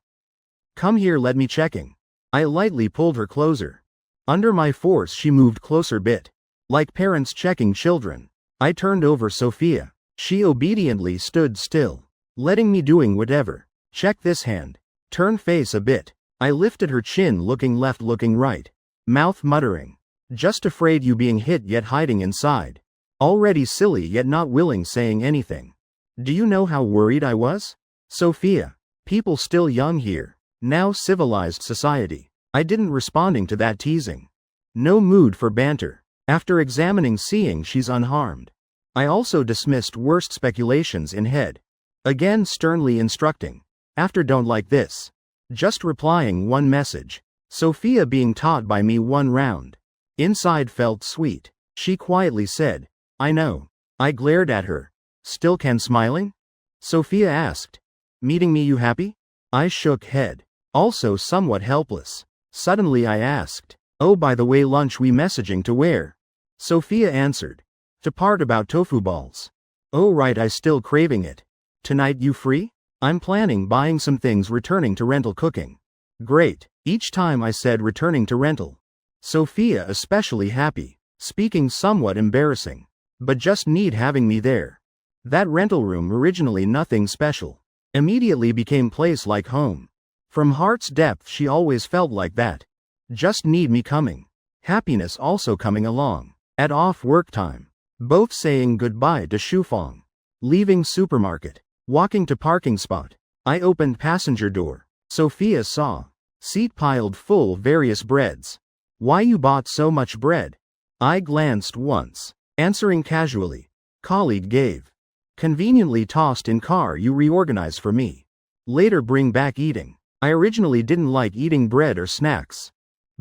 Come here let me checking. I lightly pulled her closer. Under my force she moved closer bit. Like parents checking children. I turned over Sophia. She obediently stood still. Letting me doing whatever. Check this hand. Turn face a bit. I lifted her chin looking left looking right. Mouth muttering. Just afraid you being hit yet hiding inside. Already silly yet not willing saying anything. Do you know how worried I was? Sophia. People still young here. Now civilized society. I didn't responding to that teasing. No mood for banter. After examining seeing she's unharmed. I also dismissed worst speculations in head. Again sternly instructing. After don't like this. Just replying one message. Sophia being taught by me one round. Inside felt sweet. She quietly said, I know. I glared at her. Still can smiling? Sophia asked. Meeting me you happy? I shook head. Also somewhat helpless. Suddenly I asked. Oh by the way lunch we messaging to where? Sophia answered. To part about tofu balls. Oh right I still craving it. Tonight you free? I'm planning buying some things returning to rental cooking. Great. Each time I said returning to rental. Sophia especially happy. Speaking somewhat embarrassing. But just need having me there. That rental room originally nothing special. Immediately became place like home. From heart's depth she always felt like that. Just need me coming. Happiness also coming along. At off work time. Both saying goodbye to Shufang. Leaving supermarket. Walking to parking spot. I opened passenger door. Sophia saw. Seat piled full various breads. Why you bought so much bread? I glanced once. Answering casually. Colleague gave. Conveniently tossed in car you reorganize for me. Later bring back eating. I originally didn't like eating bread or snacks.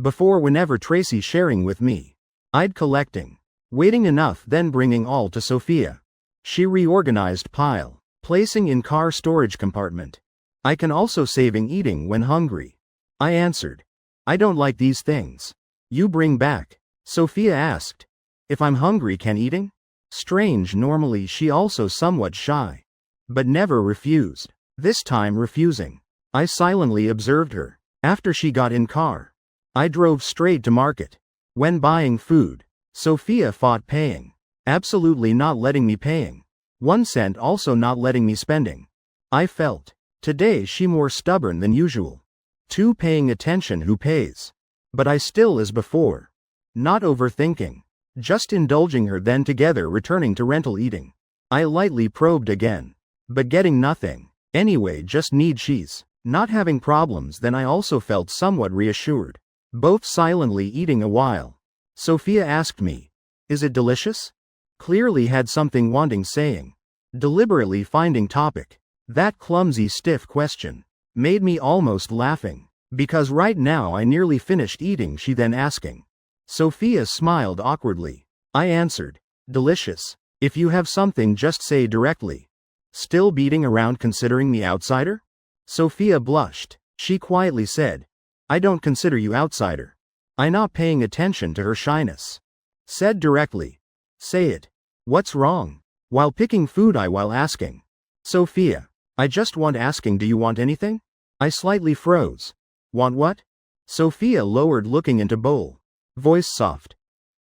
Before whenever Tracy sharing with me. I'd collecting. Waiting enough then bringing all to Sophia. She reorganized pile. Placing in car storage compartment. I can also saving eating when hungry. I answered. I don't like these things. You bring back. Sophia asked. If I'm hungry can eating? Strange normally she also somewhat shy. But never refused. This time refusing. I silently observed her. After she got in car. I drove straight to market. When buying food. Sophia fought paying. Absolutely not letting me paying. 1 cent also not letting me spending. I felt. Today she more stubborn than usual. 2 paying attention who pays. But I still as before. Not overthinking. Just indulging her then together returning to rental eating. I lightly probed again. But getting nothing. Anyway just need cheese. Not having problems then I also felt somewhat reassured. Both silently eating a while. Sophia asked me. Is it delicious? Clearly had something wanting saying. Deliberately finding topic. That clumsy stiff question. Made me almost laughing. Because right now I nearly finished eating she then asking. Sophia smiled awkwardly. I answered. Delicious. If you have something just say directly. Still beating around considering me outsider? Sophia blushed. She quietly said, I don't consider you outsider. I not paying attention to her shyness. Said directly. Say it. What's wrong? While picking food while asking. Sophia. I just want asking, do you want anything? I slightly froze. Want what? Sophia lowered looking into bowl. Voice soft.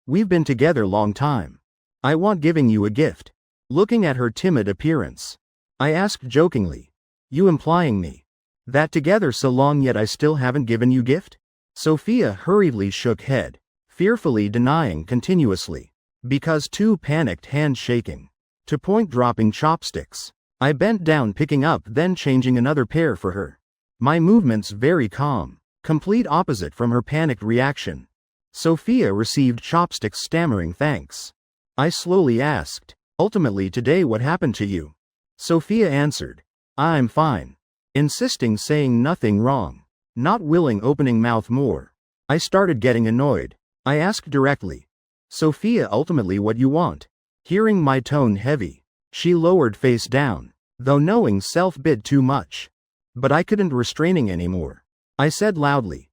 We've been together long time. I want giving you a gift. Looking at her timid appearance. I asked jokingly. You implying me that together so long yet I still haven't given you gift? Sophia hurriedly shook head, fearfully denying continuously. Because too panicked, hand shaking. To point dropping chopsticks. I bent down picking up then changing another pair for her. My movements very calm, complete opposite from her panicked reaction. Sophia received chopsticks stammering thanks. I slowly asked, ultimately today what happened to you? Sophia answered, I'm fine. Insisting saying nothing wrong. Not willing opening mouth more. I started getting annoyed. I asked directly. Sophia ultimately what you want? Hearing my tone heavy. She lowered face down, though knowing self bit too much. But I couldn't restraining anymore. I said loudly.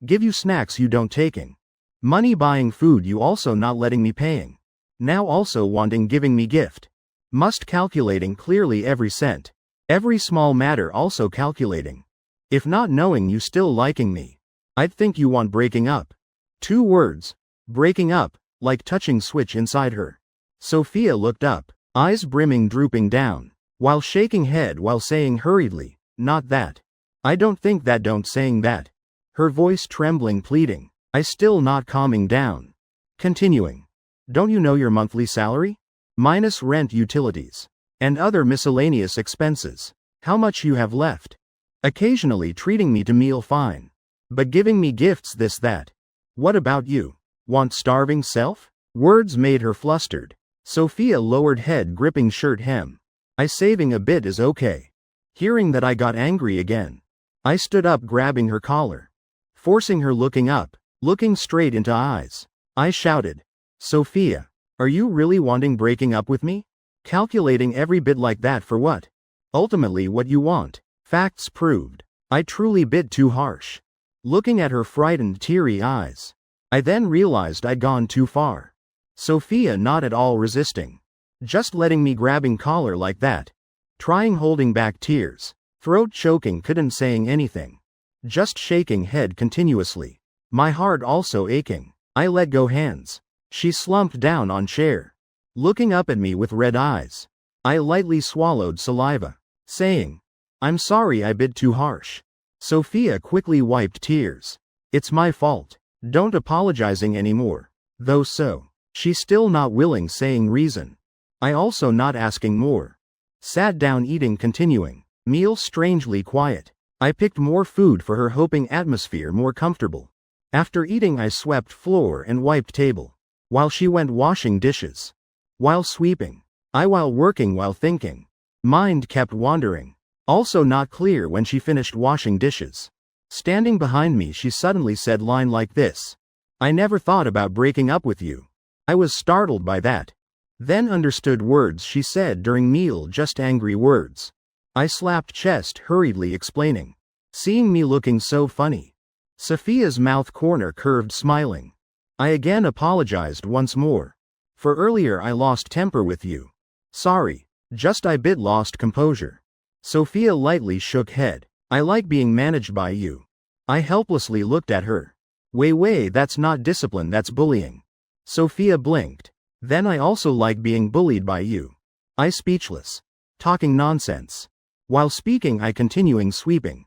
Give you snacks you don't taking. Money buying food you also not letting me paying. Now also wanting giving me gift. Must calculating clearly every cent. Every small matter also calculating. If not knowing you still liking me. I'd think you want breaking up. 2 words. Breaking up, like touching switch inside her. Sophia looked up, eyes brimming drooping down, while shaking head while saying hurriedly, not that. I don't think that don't saying that. Her voice trembling pleading. I still not calming down. Continuing. Don't you know your monthly salary? Minus rent utilities. And other miscellaneous expenses. How much you have left? Occasionally treating me to meal fine. But giving me gifts this that. What about you? Want starving self? Words made her flustered. Sophia lowered head gripping shirt hem. I saving a bit is okay. Hearing that I got angry again. I stood up grabbing her collar. Forcing her looking up. Looking straight into eyes. I shouted. Sophia, are you really wanting breaking up with me? Calculating every bit like that for what? Ultimately what you want. Facts proved. I truly bit too harsh. Looking at her frightened teary eyes. I then realized I'd gone too far. Sophia not at all resisting. Just letting me grabbing collar like that. Trying holding back tears. Throat choking couldn't saying anything. Just shaking head continuously. My heart also aching. I let go hands. She slumped down on chair. Looking up at me with red eyes. I lightly swallowed saliva. Saying, I'm sorry I bit too harsh. Sophia quickly wiped tears. It's my fault. Don't apologizing anymore. Though so. She still not willing saying reason. I also not asking more. Sat down eating continuing. Meal strangely quiet. I picked more food for her hoping atmosphere more comfortable. After eating I swept floor and wiped table. While she went washing dishes. While sweeping. I while working while thinking. Mind kept wandering. Also not clear when she finished washing dishes. Standing behind me she suddenly said line like this. I never thought about breaking up with you. I was startled by that. Then understood words she said during meal just angry words. I slapped chest hurriedly explaining. Seeing me looking so funny. Sophia's mouth corner curved smiling. I again apologized once more. For earlier I lost temper with you. Sorry. Just I bit lost composure. Sophia lightly shook head. I like being managed by you. I helplessly looked at her. Wait, that's not discipline, that's bullying. Sophia blinked. Then I also like being bullied by you. I speechless. Talking nonsense. While speaking I continuing sweeping.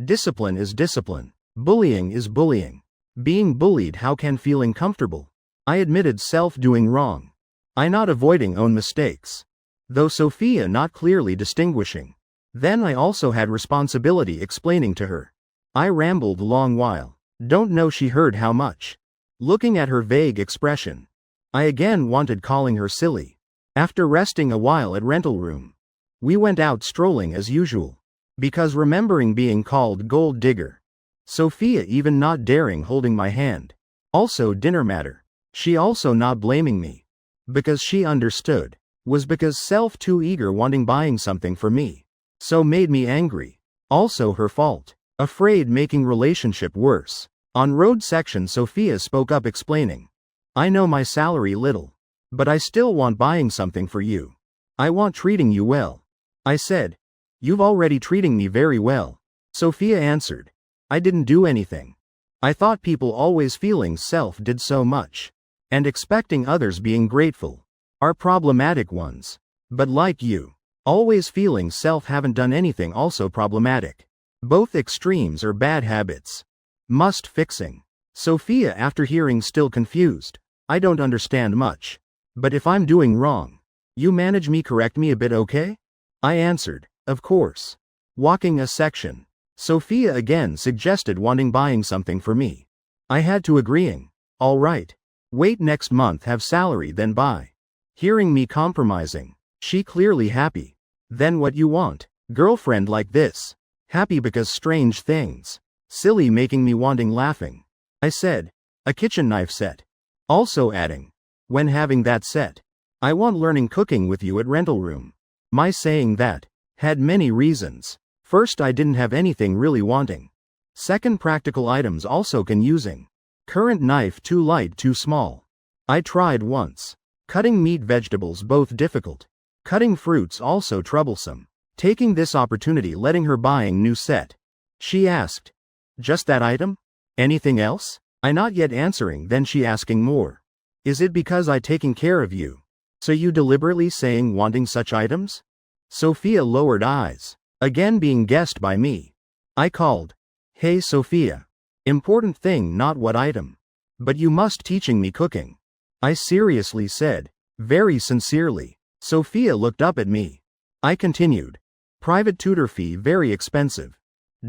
Discipline is discipline. Bullying is bullying. Being bullied how can feeling comfortable? I admitted self doing wrong. I not avoiding own mistakes. Though Sophia not clearly distinguishing. Then I also had responsibility explaining to her. I rambled long while. Don't know she heard how much. Looking at her vague expression. I again wanted calling her silly. After resting a while at rental room. We went out strolling as usual. Because remembering being called gold digger. Sophia even not daring holding my hand. Also dinner matter. She also not blaming me. Because she understood. Was because self too eager wanting buying something for me. So made me angry. Also her fault. Afraid making relationship worse. On road section Sophia spoke up explaining. I know my salary little. But I still want buying something for you. I want treating you well. I said. You've already treating me very well. Sophia answered. I didn't do anything. I thought people always feeling self did so much. And expecting others being grateful. Are problematic ones. But like you. Always feeling self haven't done anything also problematic. Both extremes are bad habits. Must fixing. Sophia after hearing still confused. I don't understand much. But if I'm doing wrong. You manage me correct me a bit okay? I answered. Of course. Walking a section. Sophia again suggested wanting buying something for me. I had to agreeing. All right. Wait next month have salary then buy. Hearing me compromising. She clearly happy. Then what you want? Girlfriend like this. Happy because strange things. Silly making me wanting laughing. I said. A kitchen knife set. Also adding. When having that set. I want learning cooking with you at rental room. My saying that. Had many reasons. First I didn't have anything really wanting. Second practical items also can using. Current knife too light too small. I tried once. Cutting meat vegetables both difficult. Cutting fruits also troublesome. Taking this opportunity letting her buying new set. She asked. Just that item? Anything else? I not yet answering then she asking more. Is it because I taking care of you? So you deliberately saying wanting such items? Sophia lowered eyes. Again being guessed by me. I called. Hey Sophia. Important thing not what item. But you must teaching me cooking. I seriously said. Very sincerely. Sophia looked up at me. I continued. Private tutor fee very expensive.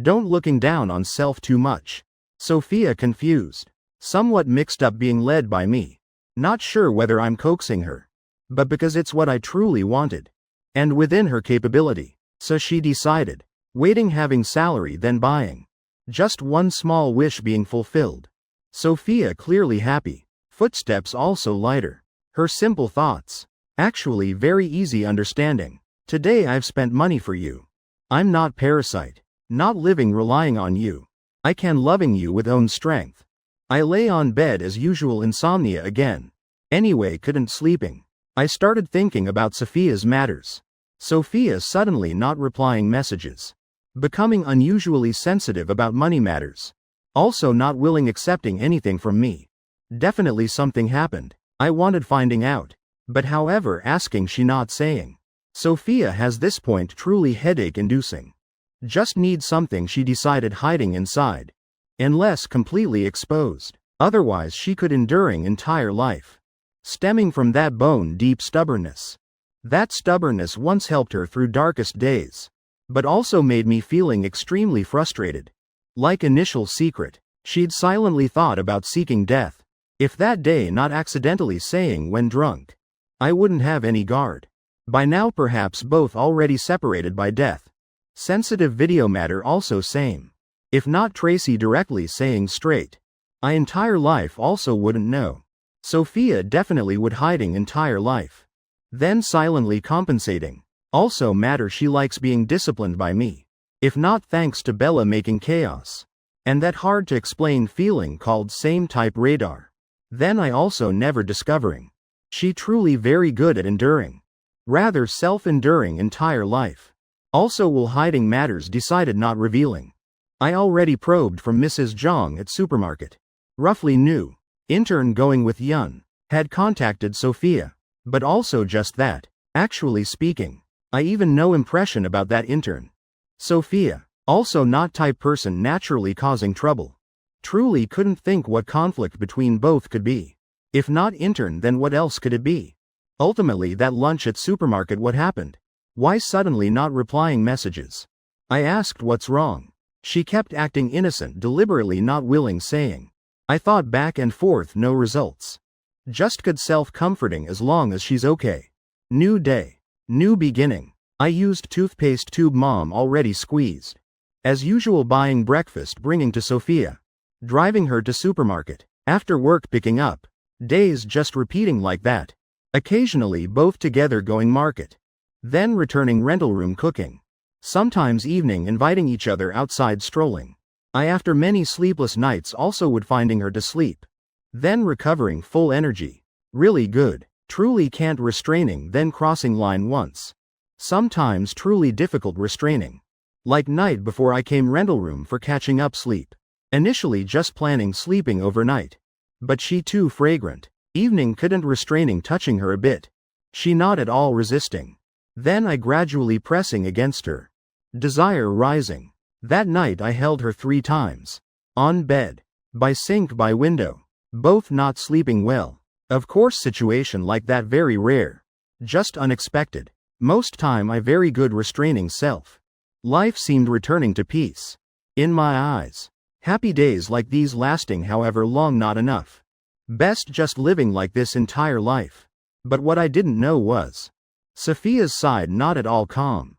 Don't looking down on self too much. Sophia confused. Somewhat mixed up being led by me. Not sure whether I'm coaxing her. But because it's what I truly wanted. And within her capability. So she decided. Waiting having salary then buying. Just one small wish being fulfilled. Sophia clearly happy. Footsteps also lighter. Her simple thoughts. Actually very easy understanding. Today I've spent money for you. I'm not parasite. Not living relying on you. I can loving you with own strength. I lay on bed as usual insomnia again. Anyway couldn't sleeping. I started thinking about Sophia's matters. Sophia suddenly not replying messages. Becoming unusually sensitive about money matters. Also not willing accepting anything from me. Definitely something happened. I wanted finding out. But however asking she not saying. Sophia has this point truly headache inducing. Just need something she decided hiding inside. Unless completely exposed. Otherwise she could enduring entire life. Stemming from that bone deep stubbornness. That stubbornness once helped her through darkest days. But also made me feeling extremely frustrated. Like initial secret. She'd silently thought about seeking death. If that day not accidentally saying when drunk. I wouldn't have any guard. By now perhaps both already separated by death. Sensitive video matter also same. If not Tracy directly saying straight. I entire life also wouldn't know. Sophia definitely would hiding entire life. Then silently compensating. Also matter she likes being disciplined by me. If not thanks to Bella making chaos. And that hard to explain feeling called same type radar. Then I also never discovering. She truly very good at enduring. Rather self-enduring entire life. Also will hiding matters decided not revealing. I already probed from Mrs. Zhang at supermarket. Roughly knew. Intern going with Yun. Had contacted Sophia. But also just that. Actually speaking. I even no impression about that intern. Sophia. Also not type person naturally causing trouble. Truly couldn't think what conflict between both could be. If not intern then what else could it be? Ultimately that lunch at supermarket what happened? Why suddenly not replying messages? I asked what's wrong. She kept acting innocent deliberately not willing saying. I thought back and forth no results. Just good self-comforting as long as she's okay. New day. New beginning. I used toothpaste tube mom already squeezed. As usual buying breakfast bringing to Sophia. Driving her to supermarket. After work picking up. Days just repeating like that. Occasionally both together going market. Then returning rental room cooking. Sometimes evening inviting each other outside strolling. I after many sleepless nights also would finding her to sleep. Then recovering full energy. Really good. Truly can't restraining then crossing line once. Sometimes truly difficult restraining. Like night before I came rental room for catching up sleep. Initially just planning sleeping overnight. But she too fragrant. Evening couldn't restraining touching her a bit. She not at all resisting. Then I gradually pressing against her. Desire rising. That night I held her 3 times. On bed. By sink by window. Both not sleeping well. Of course situation like that very rare. Just unexpected. Most time I very good restraining self. Life seemed returning to peace. In my eyes. Happy days like these lasting however long not enough. Best just living like this entire life. But what I didn't know was. Sophia's side not at all calm.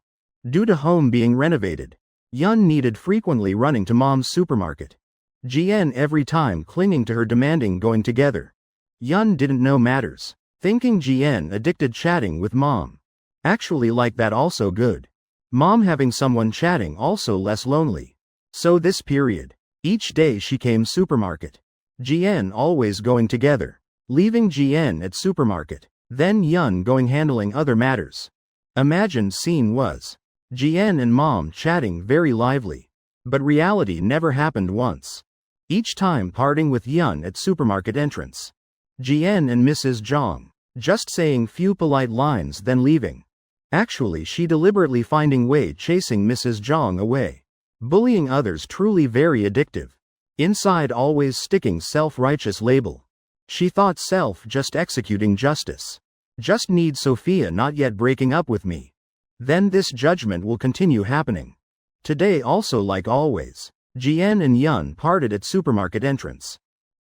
Due to home being renovated. Yun needed frequently running to mom's supermarket. GN every time clinging to her demanding going together. Yun didn't know matters. Thinking GN addicted chatting with mom. Actually like that also good. Mom having someone chatting also less lonely. So this period. Each day she came supermarket. GN always going together. Leaving GN at supermarket. Then Yun going handling other matters. Imagined scene was. GN and mom chatting very lively. But reality never happened once. Each time parting with Yun at supermarket entrance. GN and Mrs. Zhang. Just saying few polite lines then leaving. Actually she deliberately finding way chasing Mrs. Zhang away. Bullying others truly very addictive. Inside always sticking self-righteous label. She thought self just executing justice. Just need Sophia not yet breaking up with me. Then this judgment will continue happening. Today also like always. GN and Yun parted at supermarket entrance.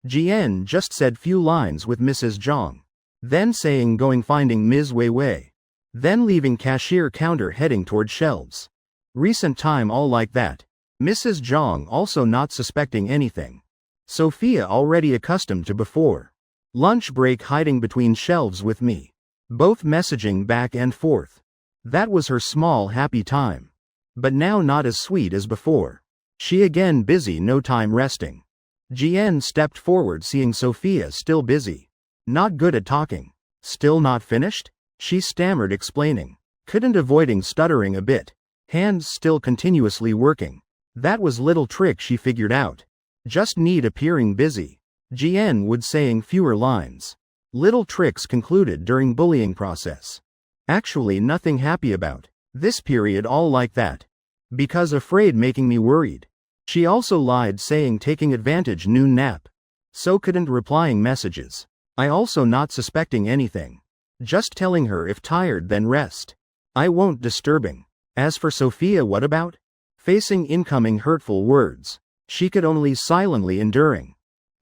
GN just said few lines with Mrs. Zhang. Then saying going finding Ms. Wei Wei. Then leaving cashier counter heading toward shelves. Recent time all like that. Mrs. Zhang also not suspecting anything. Sophia already accustomed to before. Lunch break hiding between shelves with me. Both messaging back and forth. That was her small happy time. But now not as sweet as before. She again busy no time resting. GN stepped forward seeing Sophia still busy. Not good at talking. Still not finished? She stammered explaining. Couldn't avoiding stuttering a bit. Hands still continuously working. That was little trick she figured out. Just need appearing busy. GN would saying fewer lines. Little tricks concluded during bullying process. Actually nothing happy about. This period all like that. Because afraid making me worried. She also lied saying taking advantage noon nap. So couldn't replying messages. I also not suspecting anything. Just telling her if tired then rest. I won't disturbing. As for Sophia what about? Facing incoming hurtful words. She could only silently enduring.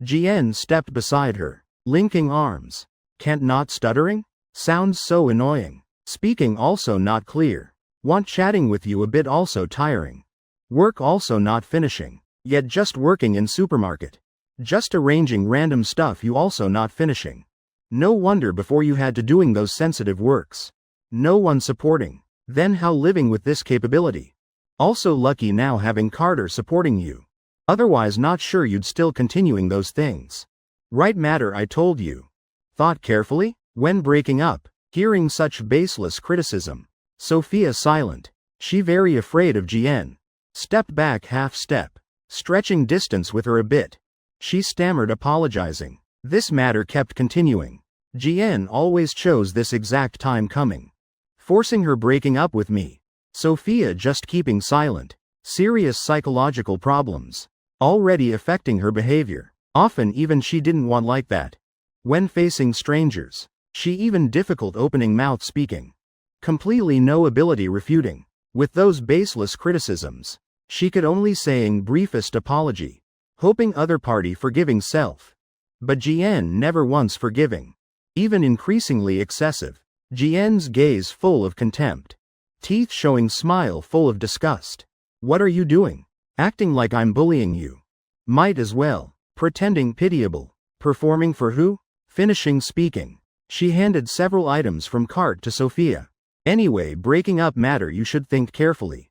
GN stepped beside her. Linking arms. Can't not stuttering? Sounds so annoying. Speaking also not clear. Want chatting with you a bit also tiring. Work also not finishing. Yet just working in supermarket. Just arranging random stuff you also not finishing. No wonder before you had to doing those sensitive works. No one supporting. Then how living with this capability? Also lucky now having Carter supporting you. Otherwise not sure you'd still continuing those things. Right matter I told you. Thought carefully? When breaking up, hearing such baseless criticism. Sophia silent. She very afraid of GN. Stepped back half step. Stretching distance with her a bit. She stammered apologizing. This matter kept continuing. GN always chose this exact time coming. Forcing her breaking up with me. Sophia just keeping silent. Serious psychological problems. Already affecting her behavior. Often even she didn't want like that. When facing strangers. She even difficult opening mouth speaking. Completely no ability refuting. With those baseless criticisms. She could only saying briefest apology. Hoping other party forgiving self. But GN never once forgiving. Even increasingly excessive. GN's gaze full of contempt. Teeth showing smile full of disgust. What are you doing? Acting like I'm bullying you. Might as well. Pretending pitiable. Performing for who? Finishing speaking. She handed several items from cart to Sophia. Anyway, breaking up matter, you should think carefully.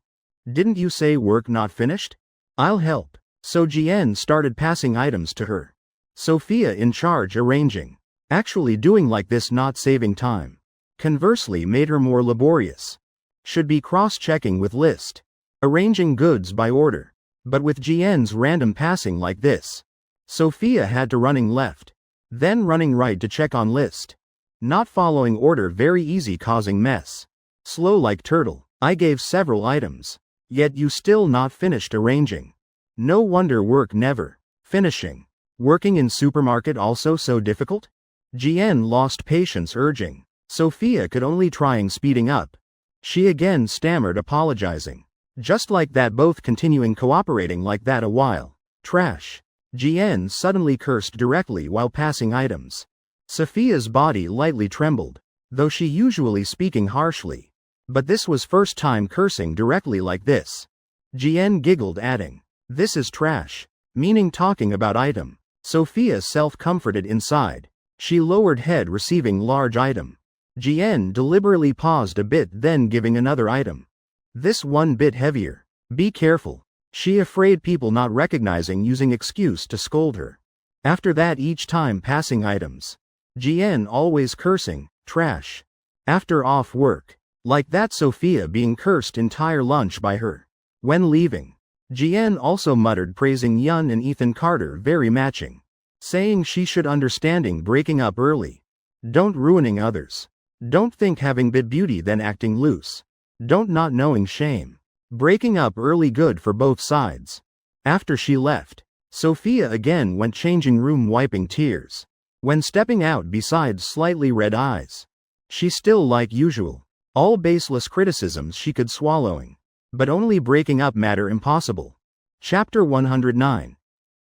Didn't you say work not finished? I'll help. So Jian started passing items to her. Sophia in charge arranging. Actually doing like this not saving time. Conversely made her more laborious. Should be cross-checking with list. Arranging goods by order. But with Jian's random passing like this, Sophia had to running left. Then running right to check on list. Not following order very easy causing mess. Slow like turtle. I gave several items. Yet you still not finished arranging. No wonder work never finishing. Working in supermarket also so difficult? Jian lost patience urging. Sophia could only trying speeding up. She again stammered apologizing. Just like that, both continuing cooperating like that a while. Trash. Jian suddenly cursed directly while passing items. Sophia's body lightly trembled, though she usually speaking harshly. But this was first time cursing directly like this. Jian giggled adding, "This is trash," meaning talking about item. Sophia self-comforted inside. She lowered head receiving large item. Jian deliberately paused a bit then giving another item. This one bit heavier. Be careful. She afraid people not recognizing using excuse to scold her. After that each time passing items. Jian always cursing, trash. After off work. Like that Sophia being cursed entire lunch by her. When leaving. Jian also muttered praising Yun and Ethan Carter very matching. Saying she should understanding breaking up early. Don't ruining others. Don't think having bit beauty then acting loose. Don't not knowing shame. Breaking up early good for both sides. After she left, Sophia again went changing room wiping tears. When stepping out besides slightly red eyes. She still like usual. All baseless criticisms she could swallowing. But only breaking up matter impossible. Chapter 109.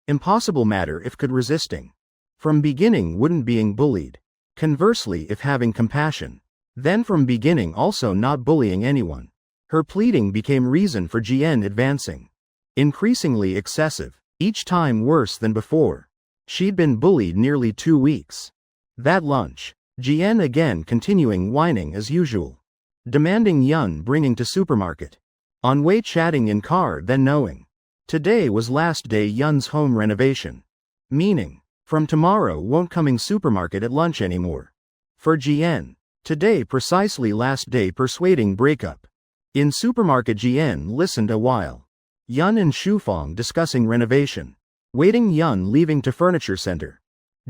Impossible matter if could resisting. From beginning wouldn't being bullied. Conversely if having compassion. Then from beginning also not bullying anyone. Her pleading became reason for Jian advancing. Increasingly excessive. Each time worse than before. She'd been bullied nearly 2 weeks. That lunch. Jian again continuing whining as usual. Demanding Yun bringing to supermarket. On way chatting in car then knowing. Today was last day Yun's home renovation. Meaning, from tomorrow won't coming supermarket at lunch anymore. For Jian, today precisely last day persuading breakup. In supermarket Jian listened a while. Yun and Shufang discussing renovation. Waiting Yun leaving to furniture center.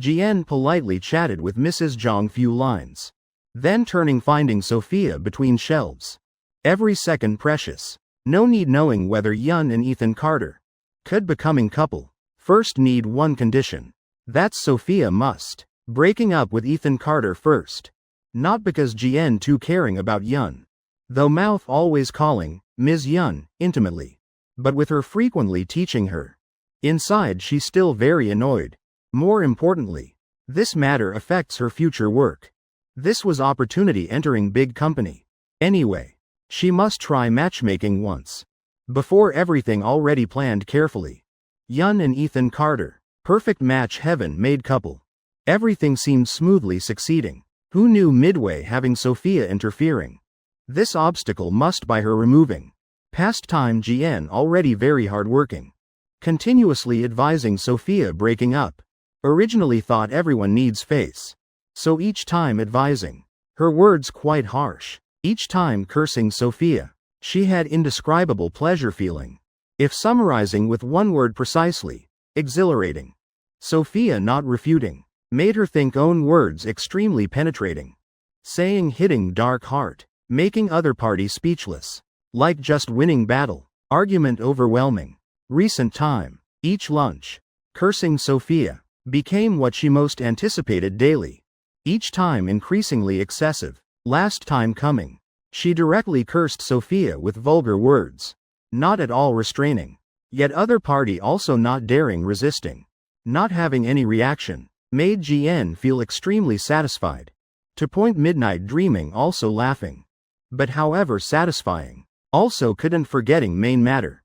Jian politely chatted with Mrs. Zhang few lines. Then turning finding Sophia between shelves. Every second precious. No need knowing whether Yun and Ethan Carter could becoming couple. First need one condition. That's Sophia must breaking up with Ethan Carter first. Not because Jian too caring about Yun. Though mouth always calling Ms. Yun intimately. But with her frequently teaching her. Inside she's still very annoyed. More importantly, this matter affects her future work. This was opportunity entering big company. Anyway, she must try matchmaking once. Before everything already planned carefully. Yun and Ethan Carter. Perfect match heaven made couple. Everything seemed smoothly succeeding. Who knew midway having Sophia interfering? This obstacle must by her removing. Past time Jian already very hardworking. Continuously advising Sophia breaking up. Originally thought everyone needs face. So each time advising. Her words quite harsh. Each time cursing Sophia. She had indescribable pleasure feeling. If summarizing with one word precisely, exhilarating. Sophia not refuting. Made her think own words extremely penetrating. Saying hitting dark heart. Making other party speechless. Like just winning battle. Argument overwhelming. Recent time. Each lunch. Cursing Sophia. Became what she most anticipated daily. Each time increasingly excessive. Last time coming. She directly cursed Sophia with vulgar words. Not at all restraining. Yet other party also not daring resisting. Not having any reaction. Made Jian feel extremely satisfied. To point midnight dreaming also laughing. But however satisfying. Also couldn't forgetting main matter.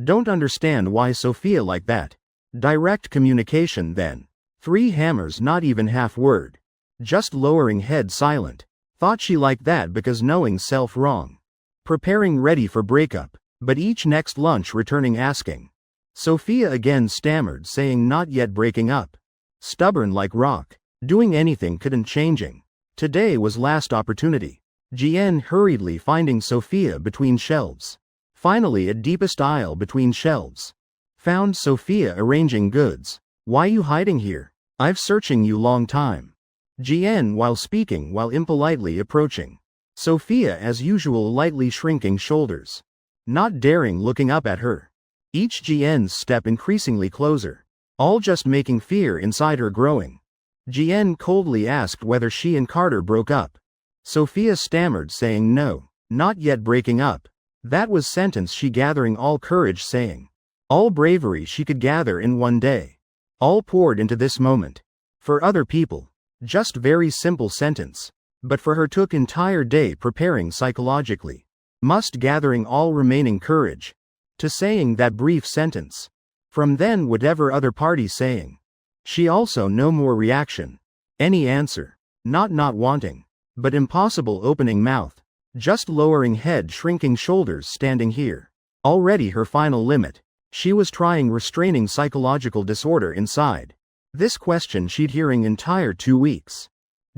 Don't understand why Sophia like that. Direct communication then. 3 hammers not even half word. just lowering head silent. Thought she liked that because knowing self wrong. Preparing ready for breakup, but each next lunch returning asking. Sophia again stammered saying not yet breaking up. Stubborn like rock, doing anything couldn't changing. Today was last opportunity. Jian hurriedly finding Sophia between shelves. Finally at deepest aisle between shelves. Found Sophia arranging goods. Why you hiding here? I've searching you long time. Jian while speaking while impolitely approaching. Sophia as usual lightly shrinking shoulders. Not daring looking up at her. Each Jian's step increasingly closer. All just making fear inside her growing. Jian coldly asked whether she and Carter broke up. Sophia stammered saying no, not yet breaking up. That was sentence she gathering all courage saying. All bravery she could gather in one day. All poured into this moment. For other people. Just very simple sentence. But for her took entire day preparing psychologically. Must gathering all remaining courage. To saying that brief sentence. From then whatever other party saying. She also no more reaction. Any answer. Not wanting. But impossible opening mouth. Just lowering head shrinking shoulders standing here. Already her final limit. She was trying restraining psychological disorder inside. This question she'd hearing entire 2 weeks.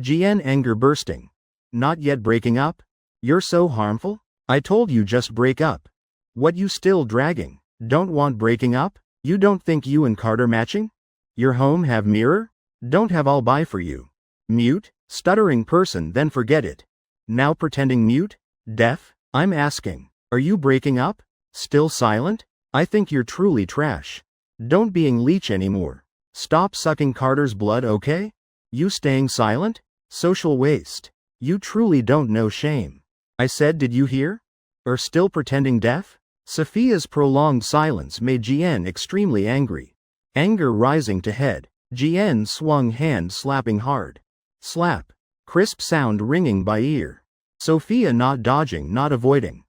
Jian anger bursting. Not yet breaking up? You're so harmful? I told you just break up. What you still dragging? Don't want breaking up? You don't think you and Carter matching? Your home have mirror? Don't have all buy for you. Mute? Stuttering person then forget it. Now pretending mute? Deaf? I'm asking. Are you breaking up? Still silent? I think you're truly trash. Don't being leech anymore. Stop sucking Carter's blood okay? You staying silent? Social waste. You truly don't know shame. I said did you hear? Or still pretending deaf? Sophia's prolonged silence made Jian extremely angry. Anger rising to head. Jian swung hand slapping hard. Slap. Crisp sound ringing by ear. Sophia not dodging not avoiding.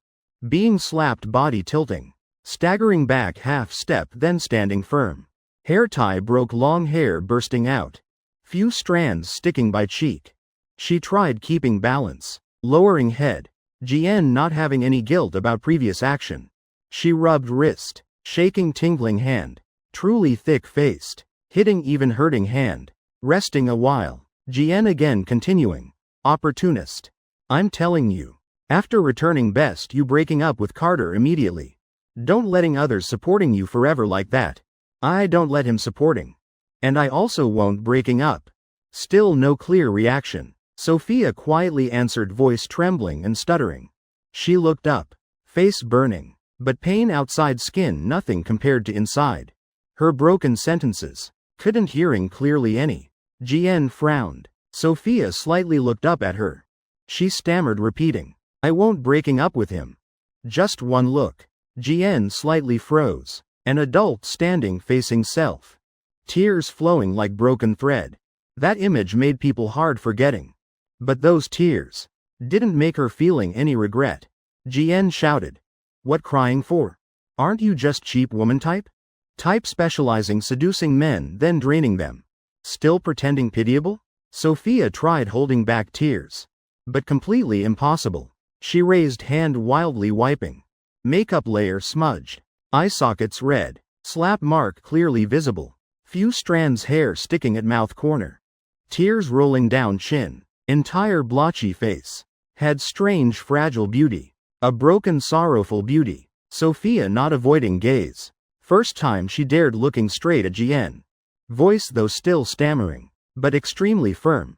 Being slapped body tilting. Staggering back half step then standing firm. Hair tie broke long hair bursting out. Few strands sticking by cheek. She tried keeping balance. Lowering head. Jian not having any guilt about previous action. She rubbed wrist. Shaking tingling hand. Truly thick-faced. Hitting even hurting hand. Resting a while. Jian again continuing. Opportunist. I'm telling you. After returning best you breaking up with Carter immediately. Don't letting others supporting you forever like that. I don't let him supporting. And I also won't breaking up. Still no clear reaction. Sophia quietly answered voice trembling and stuttering. She looked up. Face burning. But pain outside skin nothing compared to inside. Her broken sentences. Couldn't hearing clearly any. Jian frowned. Sophia slightly looked up at her. She stammered repeating. I won't breaking up with him. Just one look. Jian slightly froze. An adult standing facing self. Tears flowing like broken thread. That image made people hard forgetting. But those tears didn't make her feeling any regret. Jian shouted. What crying for? Aren't you just cheap woman type? Type specializing seducing men then draining them. Still pretending pitiable? Sophia tried holding back tears. But completely impossible. She raised hand wildly wiping. Makeup layer smudged. Eye sockets red. Slap mark clearly visible. Few strands hair sticking at mouth corner. Tears rolling down chin. Entire blotchy face. Had strange fragile beauty. A broken sorrowful beauty. Sophia not avoiding gaze. First time she dared looking straight at Jian. Voice though still stammering. But extremely firm.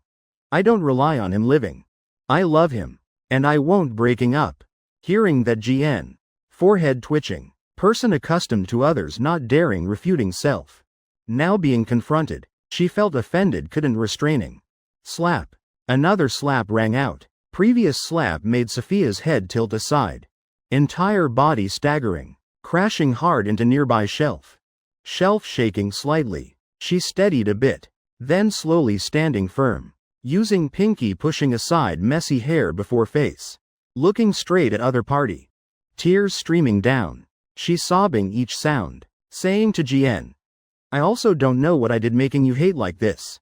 I don't rely on him living. I love him. And I won't breaking up. Hearing that Jian. Forehead twitching. Person accustomed to others not daring refuting self. Now being confronted. She felt offended couldn't restraining. Slap. Another slap rang out. Previous slap made Sophia's head tilt aside. Entire body staggering. Crashing hard into nearby shelf. Shelf shaking slightly. She steadied a bit. Then slowly standing firm. Using pinky pushing aside messy hair before face. Looking straight at other party. Tears streaming down. She sobbing each sound. Saying to Jian. I also don't know what I did making you hate like this.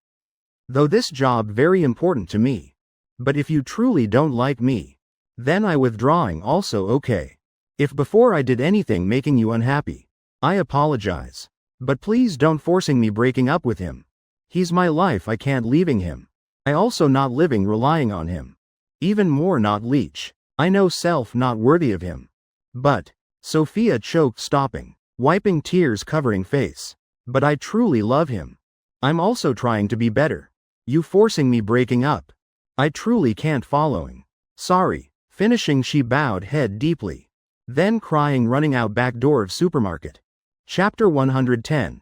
Though this job very important to me. But if you truly don't like me, then I withdrawing also okay. If before I did anything making you unhappy, I apologize. But please don't forcing me breaking up with him. He's my life, I can't leaving him. I also not living relying on him. Even more not leech. I know self not worthy of him. But, Sophia choked stopping, wiping tears covering face. But I truly love him. I'm also trying to be better. You forcing me breaking up. I truly can't following. Sorry. Finishing she bowed head deeply. Then crying running out back door of supermarket. Chapter 110.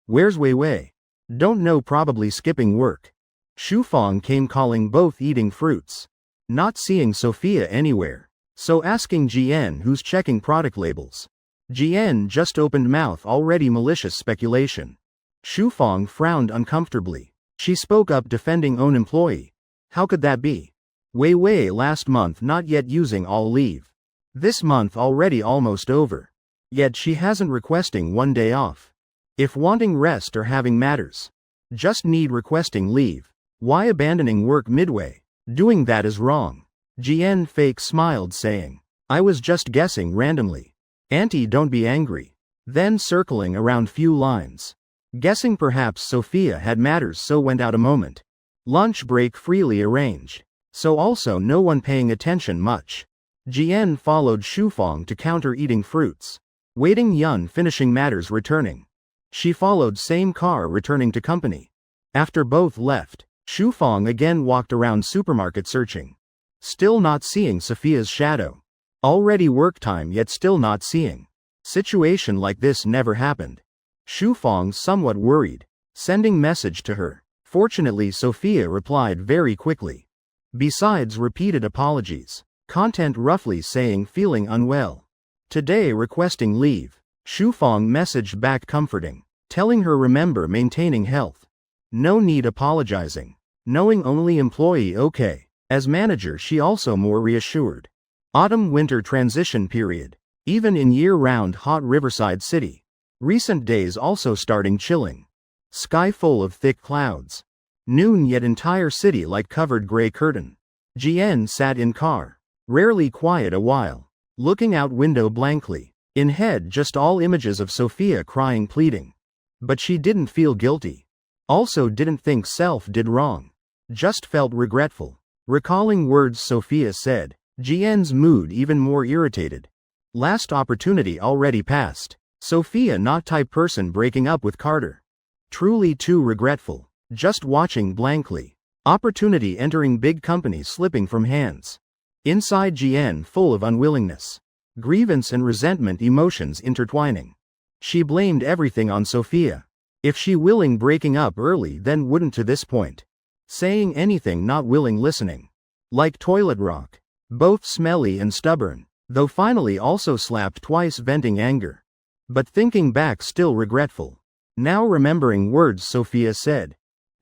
Where's Wei Wei? Don't know, probably skipping work. Shufang came calling, both eating fruits. Not seeing Sophia anywhere. So asking Jian who's checking product labels. Jian just opened mouth, already malicious speculation. Shufang frowned uncomfortably. She spoke up defending own employee. How could that be? Wei Wei last month not yet using all leave. This month already almost over. Yet she hasn't requesting one day off. If wanting rest or having matters. Just need requesting leave. Why abandoning work midway? Doing that is wrong. Jian fake smiled saying. I was just guessing randomly. Auntie, don't be angry. Then circling around few lines. Guessing perhaps Sophia had matters, so went out a moment. Lunch break freely arranged. So also no one paying attention much. Jian followed Shufang to counter eating fruits. Waiting Yun finishing matters returning. She followed same car returning to company. After both left, Shufang again walked around supermarket searching. Still not seeing Sophia's shadow. Already work time yet still not seeing. Situation like this never happened. Shufang somewhat worried. Sending message to her. Fortunately Sophia replied very quickly. Besides repeated apologies. Content roughly saying feeling unwell. Today requesting leave. Shufang messaged back comforting. Telling her remember maintaining health. No need apologizing. Knowing only employee okay. As manager she also more reassured. Autumn-winter transition period. Even in year-round hot Riverside City. Recent days also starting chilling. Sky full of thick clouds. Noon yet entire city like covered gray curtain. Jian sat in car. Rarely quiet a while. Looking out window blankly. In head just all images of Sophia crying pleading. But she didn't feel guilty. Also didn't think self did wrong. Just felt regretful. Recalling words Sophia said. Jian's mood even more irritated. Last opportunity already passed. Sophia not type person breaking up with Carter. Truly too regretful. Just watching blankly. Opportunity entering big company slipping from hands. Inside Jian full of unwillingness. Grievance and resentment emotions intertwining. She blamed everything on Sophia. If she willing breaking up early then wouldn't to this point. Saying anything not willing listening. Like toilet rock. Both smelly and stubborn. Though finally also slapped twice venting anger. But thinking back still regretful. Now remembering words Sophia said.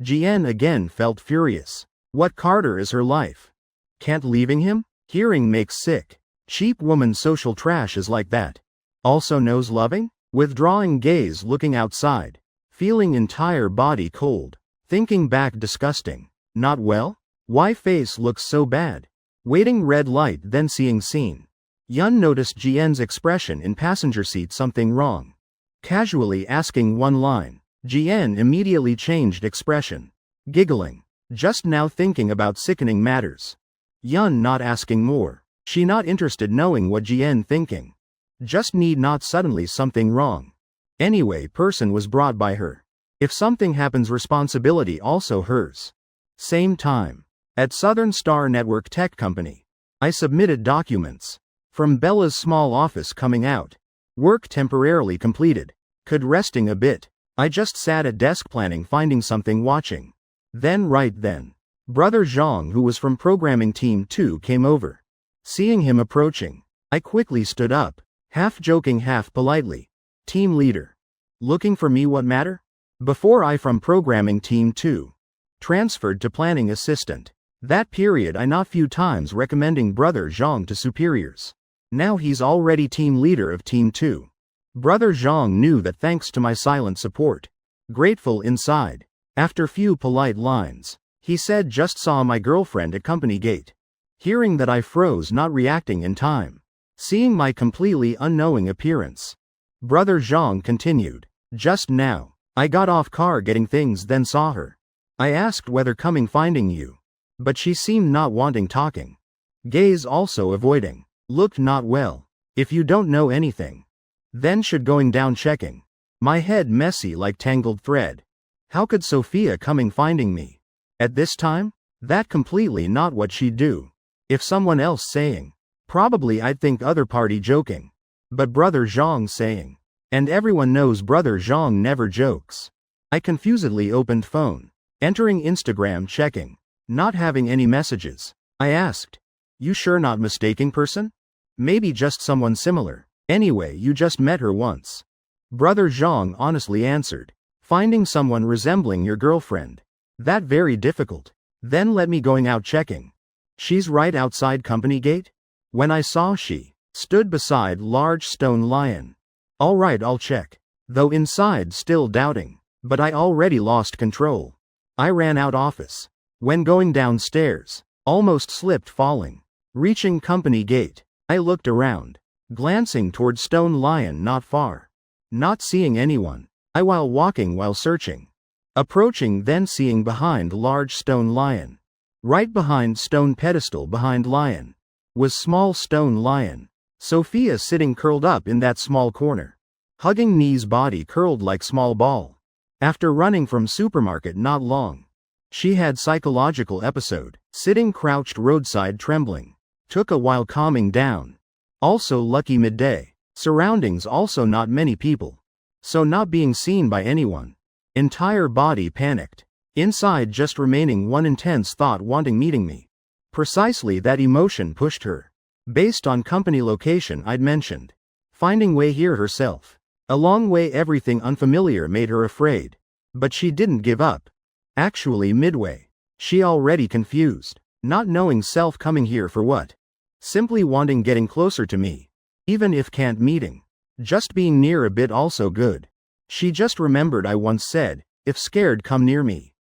Jian again felt furious. What Carter is her life. Can't leaving him? Hearing makes sick. Cheap woman social trash is like that. Also knows loving? Withdrawing gaze looking outside. Feeling entire body cold. Thinking back disgusting. Not well? Why face looks so bad? Waiting red light then seeing scene. Yun noticed Jian's expression in passenger seat something wrong. Casually asking one line. Jian immediately changed expression. Giggling. Just now thinking about sickening matters. Yun not asking more. She not interested knowing what Jian thinking. Just need not suddenly something wrong. Anyway person was brought by her. If something happens responsibility also hers. Same time. At Southern Star Network Tech Company. I submitted documents. From Bella's small office coming out. Work temporarily completed. Could resting a bit. I just sat at desk planning finding something watching. Then right then. Brother Zhang who was from programming team 2 came over. Seeing him approaching. I quickly stood up. Half joking half politely. Team leader. Looking for me what matter? Before I from programming team 2. Transferred to planning assistant. That period I not few times recommending brother Zhang to superiors. Now he's already team leader of team 2. Brother Zhang knew that thanks to my silent support. Grateful inside. After few polite lines, he said just saw my girlfriend at company gate. Hearing that I froze, not reacting in time. Seeing my completely unknowing appearance. Brother Zhang continued. Just now, I got off car getting things then saw her. I asked whether coming finding you. But she seemed not wanting talking. Gaze also avoiding. Looked not well. If you don't know anything. Then should going down checking. My head messy like tangled thread. How could Sophia coming finding me? At this time? That completely not what she'd do. If someone else saying. Probably I'd think other party joking. But Brother Zhang saying. And everyone knows Brother Zhang never jokes. I confusedly opened phone. Entering Instagram checking. Not having any messages. I asked. You sure not mistaking person? Maybe just someone similar. Anyway, you just met her once. Brother Zhang honestly answered. Finding someone resembling your girlfriend. That very difficult. Then let me going out checking. She's right outside company gate? When I saw she stood beside large stone lion. Alright, I'll check. Though inside still doubting. But I already lost control. I ran out office. When going downstairs. Almost slipped falling. Reaching company gate. I looked around. Glancing toward stone lion not far. Not seeing anyone. I while walking while searching. Approaching then seeing behind large stone lion. Right behind stone pedestal behind lion. Was small stone lion. Sophia sitting curled up in that small corner. Hugging knees body curled like small ball. After running from supermarket not long. She had psychological episode. Sitting crouched roadside trembling. Took a while calming down. Also lucky midday. Surroundings also not many people. So not being seen by anyone. Entire body panicked. Inside just remaining one intense thought wanting meeting me. Precisely that emotion pushed her. Based on company location I'd mentioned. Finding way here herself. A long way everything unfamiliar made her afraid. But she didn't give up. Actually midway. She already confused. Not knowing self coming here for what. Simply wanting getting closer to me. Even if can't meeting. Just being near a bit also good. She just remembered I once said, if scared come near me.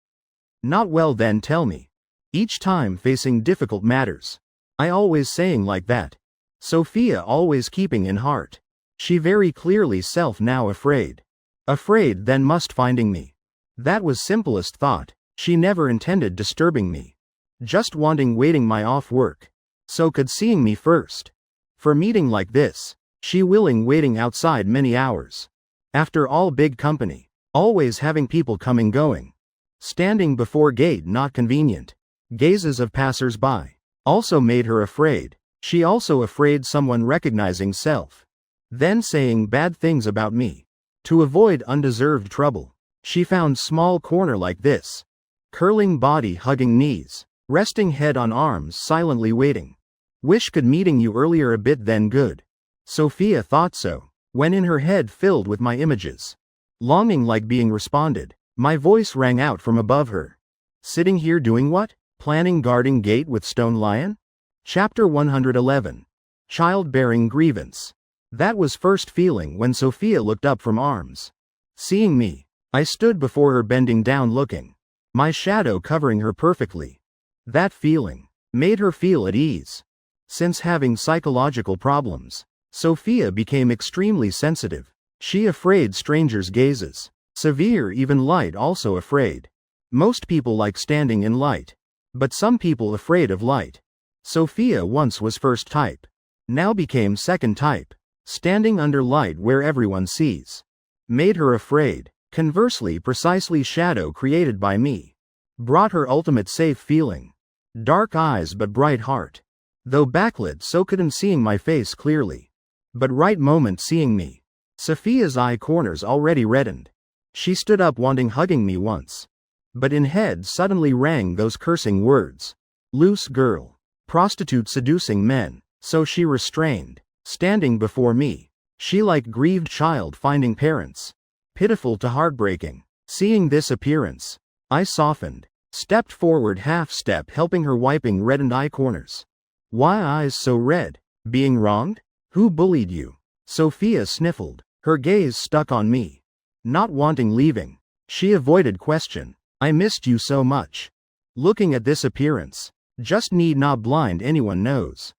Not well then tell me. Each time facing difficult matters. I always saying like that. Sophia always keeping in heart. She very clearly self now afraid. Afraid then must finding me. That was simplest thought. She never intended disturbing me. Just wanting waiting my off work. So could seeing me first. For meeting like this. She willing waiting outside many hours. After all big company. Always having people coming going. Standing before gate not convenient. Gazes of passers-by. Also made her afraid. She also afraid someone recognizing self. Then saying bad things about me. To avoid undeserved trouble. She found small corner like this. Curling body hugging knees. Resting head on arms silently waiting. Wish could meeting you earlier a bit then good. Sophia thought so. When in her head filled with my images. Longing like being responded. My voice rang out from above her. Sitting here doing what? Planning guarding gate with stone lion? Chapter 111. Childbearing grievance. That was first feeling when Sophia looked up from arms. Seeing me. I stood before her bending down looking. My shadow covering her perfectly. That feeling. Made her feel at ease. Since having psychological problems. Sophia became extremely sensitive. She afraid strangers' gazes. Severe even light also afraid. Most people like standing in light. But some people afraid of light. Sophia once was first type. Now became second type. Standing under light where everyone sees. Made her afraid. Conversely precisely shadow created by me. Brought her ultimate safe feeling. Dark eyes but bright heart. Though backlit so couldn't seeing my face clearly. But right moment seeing me. Sophia's eye corners already reddened. She stood up wanting hugging me once. But in head suddenly rang those cursing words. Loose girl. Prostitute seducing men. So she restrained. Standing before me. She like grieved child finding parents. Pitiful to heartbreaking. Seeing this appearance. I softened. Stepped forward half step helping her wiping reddened eye corners. Why eyes so red? Being wronged? Who bullied you? Sophia sniffled. Her gaze stuck on me. Not wanting leaving. She avoided question. I missed you so much. Looking at this appearance, just need not blind anyone knows.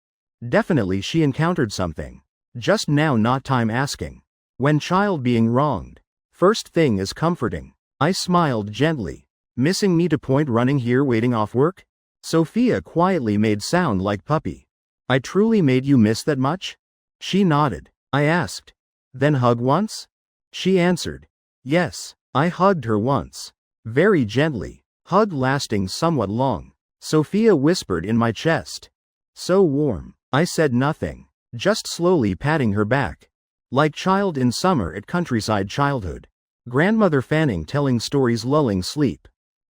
Definitely she encountered something. Just now not time asking. When child being wronged, first thing is comforting. I smiled gently. Missing me to point running here waiting off work? Sophia quietly made sound like puppy. I truly made you miss that much? She nodded. I asked. Then hug once? She answered. Yes, I hugged her once. Very gently. Hug lasting somewhat long. Sophia whispered in my chest. So warm. I said nothing. Just slowly patting her back. Like child in summer at countryside childhood. Grandmother fanning telling stories lulling sleep.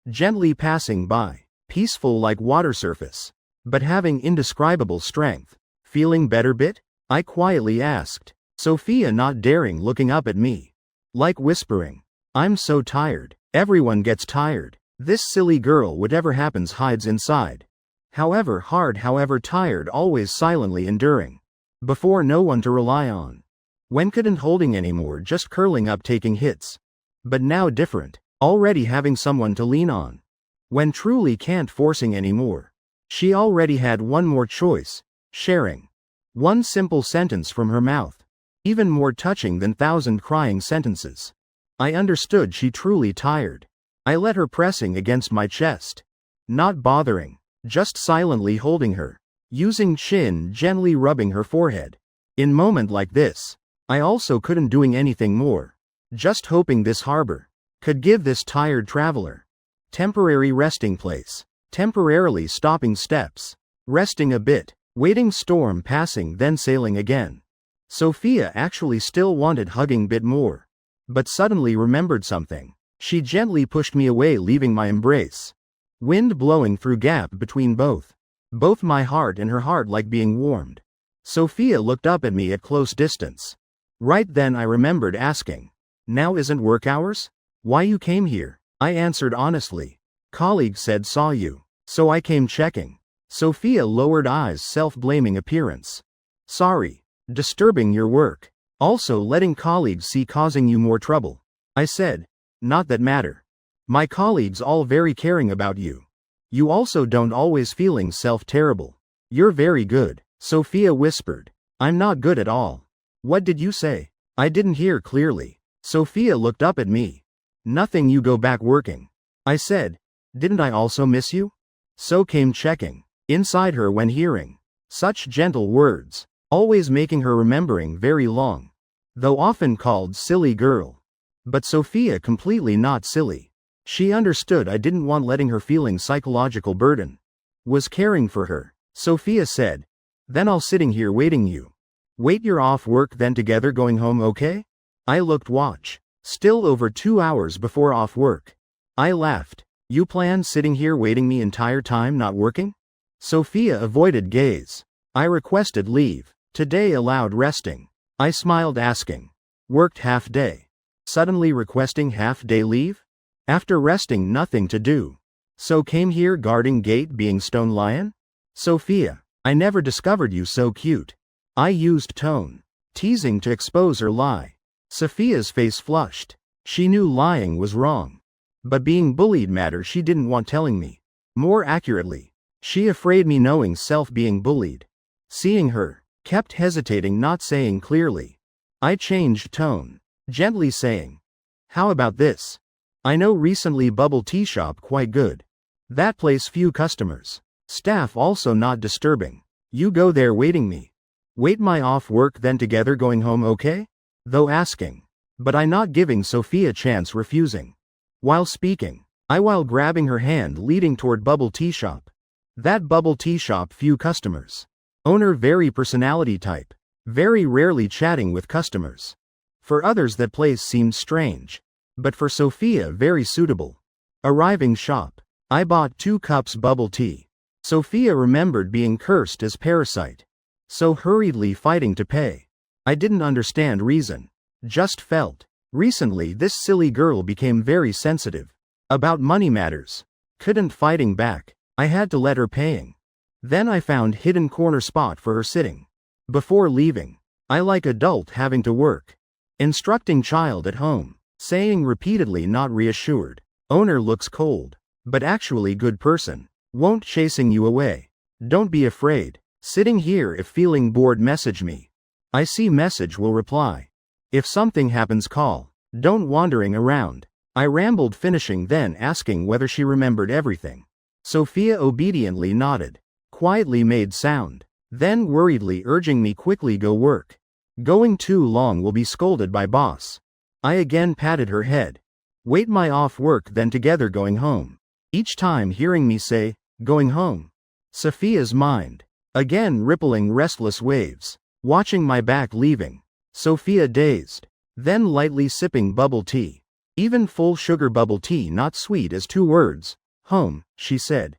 Gently passing by. Peaceful like water surface. But having indescribable strength. Feeling better bit? I quietly asked. Sophia not daring looking up at me. Like whispering. I'm so tired. Everyone gets tired. This silly girl whatever happens hides inside. However hard however tired always silently enduring. Before no one to rely on. When couldn't holding anymore just curling up taking hits. But now different. Already having someone to lean on. When truly can't forcing anymore. She already had one more choice. Sharing. One simple sentence from her mouth. Even more touching than 1,000 crying sentences. I understood she truly tired. I let her pressing against my chest. Not bothering. Just silently holding her. Using chin gently rubbing her forehead. In moment like this, I also couldn't doing anything more. Just hoping this harbor could give this tired traveler temporary resting place. Temporarily stopping steps. Resting a bit. Waiting storm passing then sailing again. Sophia actually still wanted hugging bit more. But suddenly remembered something. She gently pushed me away leaving my embrace. Wind blowing through gap between both. Both my heart and her heart like being warmed. Sophia looked up at me at close distance. Right then I remembered asking. Now isn't work hours? Why you came here? I answered honestly. Colleague said saw you. So I came checking. Sophia lowered eyes self-blaming appearance. Sorry. Disturbing your work. Also letting colleagues see causing you more trouble. I said. Not that matter. My colleagues all very caring about you. You also don't always feeling self-terrible. You're very good. Sophia whispered. I'm not good at all. What did you say? I didn't hear clearly. Sophia looked up at me. Nothing you go back working. I said. Didn't I also miss you? So came checking. Inside her when hearing. Such gentle words. Always making her remembering very long. Though often called silly girl. But Sophia completely not silly. She understood I didn't want letting her feeling psychological burden. Was caring for her. Sophia said. Then I'll sitting here waiting you. Wait you're off work then together going home okay? I looked watch. Still over 2 hours before off work. I laughed. You plan sitting here waiting me entire time not working? Sophia avoided gaze. I requested leave. Today allowed resting. I smiled asking. Worked half day. Suddenly requesting half day leave? After resting nothing to do. So came here guarding gate being stone lion? Sophia, I never discovered you so cute. I used tone. Teasing to expose her lie. Sophia's face flushed. She knew lying was wrong. But being bullied matter she didn't want telling me. More accurately, she afraid me knowing self being bullied. Seeing her, kept hesitating not saying clearly. I changed tone. Gently saying. How about this? I know recently bubble tea shop quite good. That place few customers. Staff also not disturbing. You go there waiting me. Wait my off work then together going home okay? Though asking. But I not giving Sophia chance refusing. While speaking. I while grabbing her hand leading toward bubble tea shop. That bubble tea shop few customers. Owner very personality type. Very rarely chatting with customers. For others that place seemed strange. But for Sophia very suitable. Arriving shop. I bought 2 cups bubble tea. Sophia remembered being cursed as parasite. So hurriedly fighting to pay. I didn't understand reason. Just felt. Recently this silly girl became very sensitive. About money matters. Couldn't fighting back. I had to let her paying. Then I found hidden corner spot for her sitting. Before leaving. I like adult having to work. Instructing child at home. Saying repeatedly not reassured. Owner looks cold, but actually good person. Won't chasing you away. Don't be afraid. Sitting here if feeling bored message me. I see message will reply. If something happens call. Don't wandering around. I rambled finishing then asking whether she remembered everything. Sophia obediently nodded. Quietly made sound. Then worriedly urging me quickly go work. Going too long will be scolded by boss. I again patted her head. Wait my off work then together going home. Each time hearing me say, going home. Sophia's mind. Again rippling restless waves. Watching my back leaving. Sophia dazed. Then lightly sipping bubble tea. Even full sugar bubble tea not sweet as 2 words. Home, she said.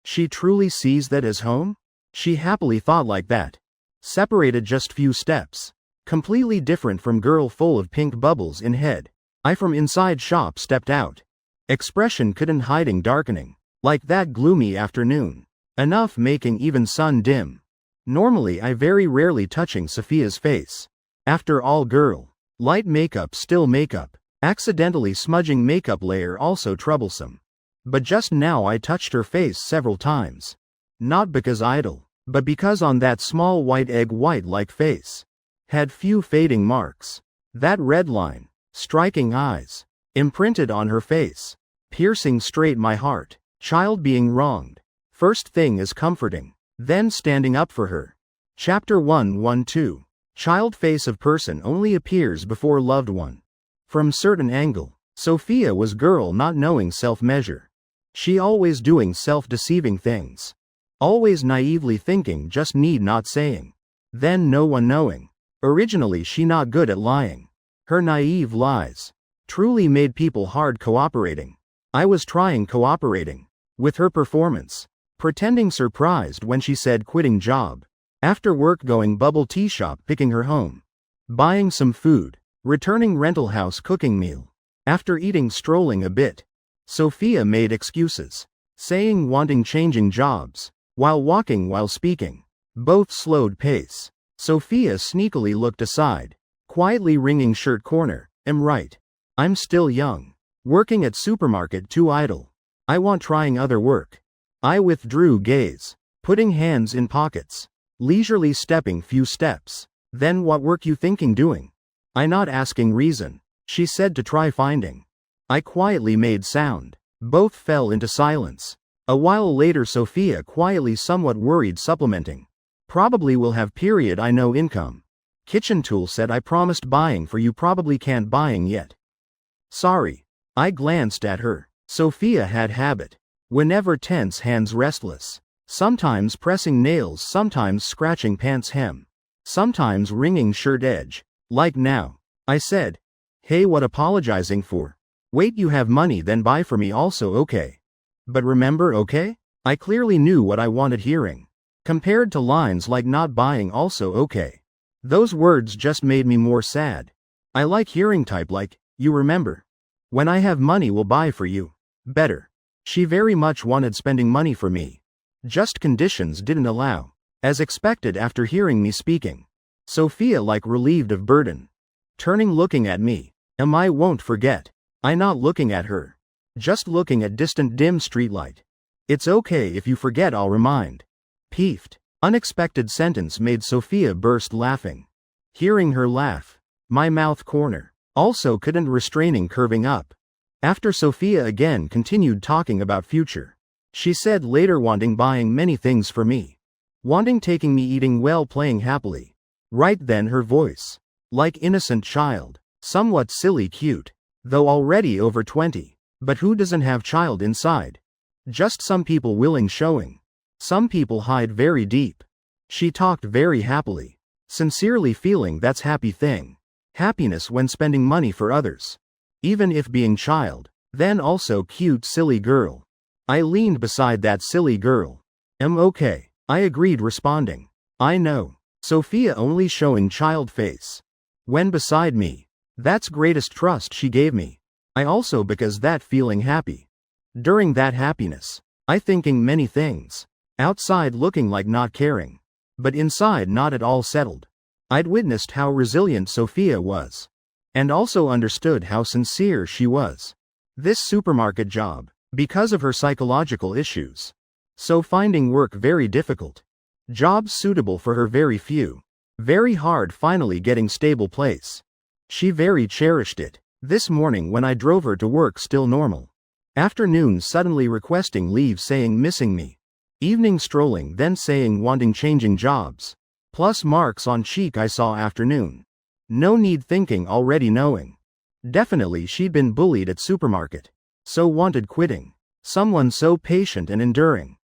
She truly sees that as home? She happily thought like that. Separated just few steps. Completely different from girl full of pink bubbles in head. I from inside shop stepped out. Expression couldn't hiding darkening. Like that gloomy afternoon. Enough making even sun dim. Normally I very rarely touching Sophia's face. After all girl. Light makeup still makeup. Accidentally smudging makeup layer also troublesome. But just now I touched her face several times. Not because idle, but because on that small white egg white like face. Had few fading marks. That red line, striking eyes, imprinted on her face. Piercing straight my heart. Child being wronged. First thing is comforting. Then standing up for her. Chapter 112. Child face of person only appears before loved one. From certain angle, Sophia was girl not knowing self-measure. She always doing self-deceiving things. Always naively thinking just need not saying. Then no one knowing. Originally she not good at lying. Her naive lies truly made people hard cooperating. I was trying cooperating with her performance. Pretending surprised when she said quitting job. After work going bubble tea shop picking her home. Buying some food. Returning rental house cooking meal. After eating strolling a bit. Sophia made excuses. Saying wanting changing jobs. While walking while speaking. Both slowed pace. Sophia sneakily looked aside. Quietly wringing shirt corner. Am right. I'm still young. Working at supermarket too idle. I want trying other work. I withdrew gaze. Putting hands in pockets. Leisurely stepping few steps. Then what work you thinking doing? I not asking reason. She said to try finding. I quietly made sound. Both fell into silence. A while later Sophia quietly somewhat worried supplementing. Probably will have period I know income. Kitchen tool said I promised buying for you probably can't buying yet. Sorry. I glanced at her. Sophia had habit. Whenever tense hands restless. Sometimes pressing nails sometimes scratching pants hem. Sometimes wringing shirt edge. Like now. I said. Hey what apologizing for? Wait you have money then buy for me also okay. But remember okay? I clearly knew what I wanted hearing. Compared to lines like not buying also okay. Those words just made me more sad. I like hearing type like, you remember. When I have money will buy for you. Better. She very much wanted spending money for me. Just conditions didn't allow. As expected after hearing me speaking. Sophia like relieved of burden. Turning looking at me. Am I won't forget. I not looking at her. Just looking at distant dim streetlight. It's okay if you forget I'll remind. Peeved. Unexpected sentence made Sophia burst laughing. Hearing her laugh. My mouth corner. Also couldn't restraining curving up. After Sophia again continued talking about future. She said later wanting buying many things for me. Wanting taking me eating well playing happily. Right then her voice. Like innocent child. Somewhat silly cute. Though already over 20. But who doesn't have child inside? Just some people willing showing. Some people hide very deep. She talked very happily. Sincerely feeling that's happy thing. Happiness when spending money for others. Even if being child. Then also cute silly girl. I leaned beside that silly girl. Okay. I agreed responding. I know. Sophia only showing child face. When beside me. That's greatest trust she gave me. I also because that feeling happy. During that happiness. I thinking many things. Outside looking like not caring. But inside not at all settled. I'd witnessed how resilient Sophia was. And also understood how sincere she was. This supermarket job, because of her psychological issues. So finding work very difficult. Jobs suitable for her very few. Very hard finally getting stable place. She very cherished it. This morning when I drove her to work still normal. Afternoon suddenly requesting leave saying missing me. Evening strolling then saying wanting changing jobs. Plus marks on cheek I saw afternoon. No need thinking already knowing. Definitely she'd been bullied at supermarket. So wanted quitting. Someone so patient and enduring.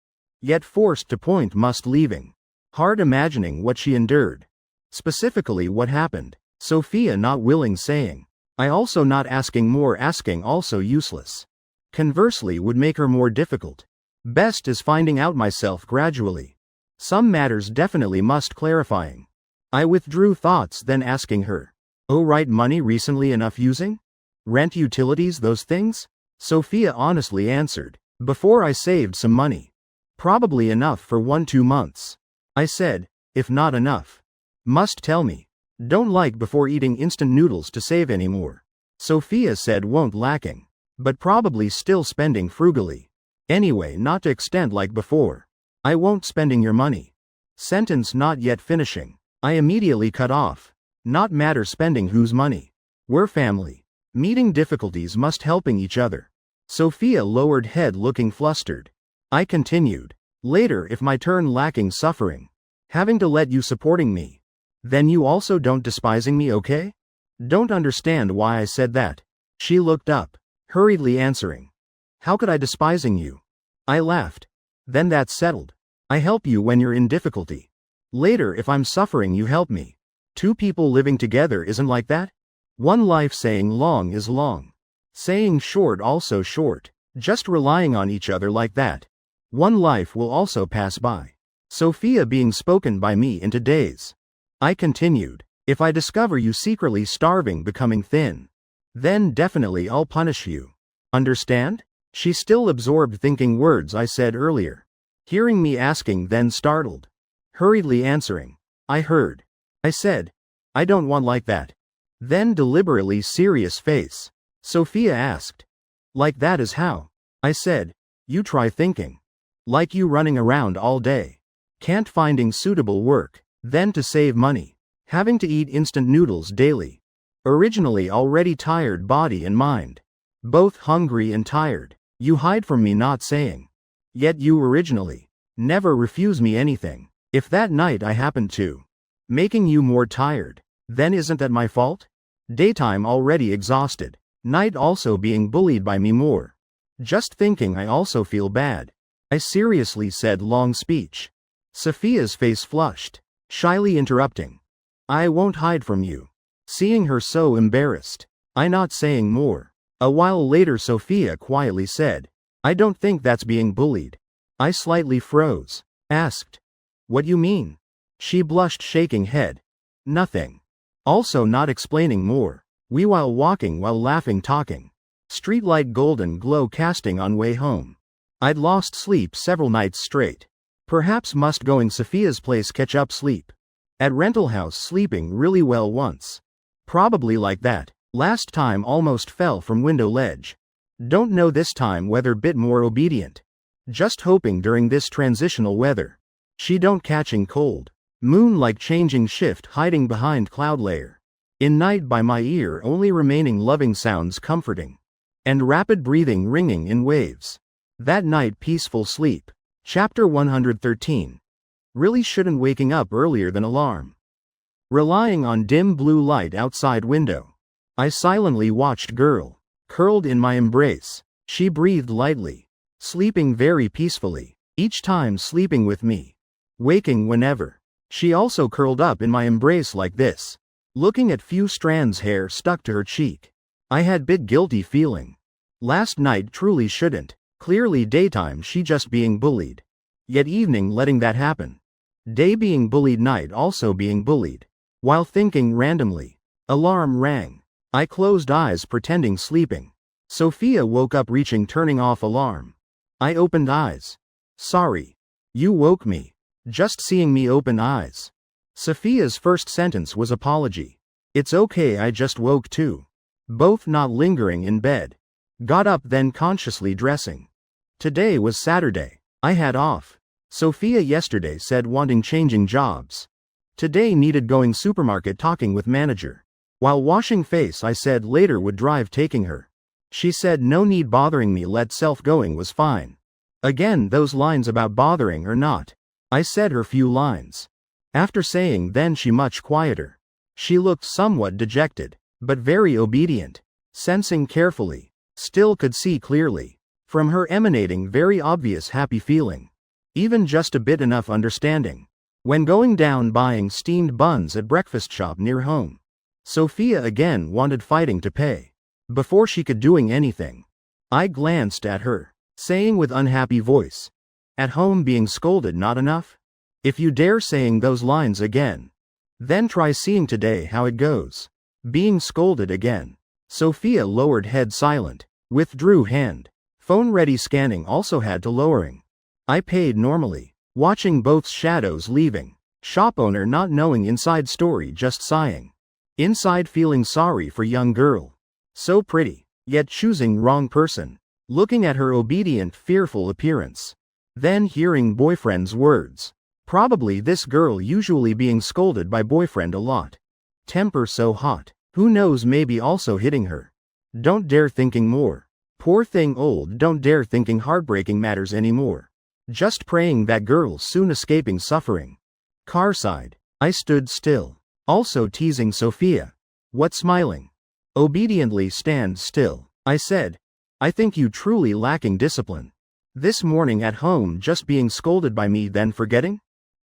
Yet forced to point must leaving. Hard imagining what she endured. Specifically what happened. Sophia not willing saying. I also not asking more asking also useless. Conversely would make her more difficult. Best is finding out myself gradually. Some matters definitely must clarifying. I withdrew thoughts then asking her. Oh right money recently enough using? Rent utilities those things? Sophia honestly answered. Before I saved some money. Probably enough for 1-2 months. I said, if not enough. Must tell me. Don't like before eating instant noodles to save anymore. Sophia said won't lacking. But probably still spending frugally. Anyway not to extent like before. I won't spending your money. Sentence not yet finishing. I immediately cut off. Not matter spending whose money. We're family. Meeting difficulties must helping each other. Sophia lowered head looking flustered. I continued. Later if my turn lacking suffering. Having to let you supporting me. Then you also don't despising me okay? Don't understand why I said that. She looked up. Hurriedly answering. How could I despising you? I laughed. Then that's settled. I help you when you're in difficulty. Later if I'm suffering you help me. Two people living together isn't like that? One life saying long is long. Saying short also short. Just relying on each other like that. One life will also pass by. Sophia being spoken by me into days. I continued. If I discover you secretly starving becoming thin. Then definitely I'll punish you. Understand? She still absorbed thinking words I said earlier. Hearing me asking then startled. Hurriedly answering. I heard. I said. I don't want like that. Then deliberately serious face. Sophia asked. Like that is how? I said. You try thinking. Like you running around all day. Can't finding suitable work. Then to save money. Having to eat instant noodles daily. Originally already tired body and mind. Both hungry and tired. You hide from me not saying. Yet you originally. Never refuse me anything. If that night I happened to. Making you more tired. Then isn't that my fault? Daytime already exhausted. Night also being bullied by me more. Just thinking I also feel bad. I seriously said long speech. Sophia's face flushed. Shyly interrupting. I won't hide from you. Seeing her so embarrassed. I not saying more. A while later Sophia quietly said. I don't think that's being bullied. I slightly froze. Asked. What you mean? She blushed shaking head. Nothing. Also not explaining more. We while walking while laughing talking. Streetlight golden glow casting on way home. I'd lost sleep several nights straight. Perhaps must going Sophia's place catch up sleep. At rental house sleeping really well once. Probably like that. Last time almost fell from window ledge. Don't know this time whether bit more obedient. Just hoping during this transitional weather. She don't catching cold. Moon like changing shift hiding behind cloud layer. In night by my ear only remaining loving sounds comforting. And rapid breathing ringing in waves. That night peaceful sleep. Chapter 113. Really shouldn't waking up earlier than alarm. Relying on dim blue light outside window. I silently watched girl. Curled in my embrace. She breathed lightly. Sleeping very peacefully. Each time sleeping with me. Waking whenever. She also curled up in my embrace like this. Looking at few strands hair stuck to her cheek. I had bit guilty feeling. Last night truly shouldn't. Clearly daytime she just being bullied. Yet evening letting that happen. Day being bullied night also being bullied. While thinking randomly. Alarm rang. I closed eyes pretending sleeping. Sophia woke up reaching turning off alarm. I opened eyes. Sorry. You woke me. Just seeing me open eyes. Sophia's first sentence was apology. It's okay I just woke too. Both not lingering in bed. Got up then consciously dressing. Today was Saturday. I had off. Sophia yesterday said wanting changing jobs. Today needed going supermarket talking with manager. While washing face I said later would drive taking her. She said no need bothering me, let self going was fine. Again those lines about bothering or not. I said her few lines. After saying then she much quieter. She looked somewhat dejected, but very obedient. Sensing carefully. Still could see clearly. From her emanating very obvious happy feeling. Even just a bit enough understanding. When going down buying steamed buns at breakfast shop near home. Sophia again wanted fighting to pay. Before she could doing anything. I glanced at her, saying with unhappy voice. At home being scolded not enough? If you dare saying those lines again. Then try seeing today how it goes. Being scolded again. Sophia lowered head silent, withdrew hand. Phone ready scanning also had to lowering. I paid normally, watching both shadows leaving. Shop owner not knowing inside story just sighing. Inside feeling sorry for young girl. So pretty, yet choosing wrong person. Looking at her obedient fearful appearance. Then hearing boyfriend's words. Probably this girl usually being scolded by boyfriend a lot. Temper so hot. Who knows, maybe also hitting her. Don't dare thinking more. Poor thing old, don't dare thinking heartbreaking matters anymore. Just praying that girl soon escaping suffering. Car side. I stood still. Also teasing Sophia. What smiling? Obediently stand still. I said. I think you truly lacking discipline. This morning at home just being scolded by me then forgetting?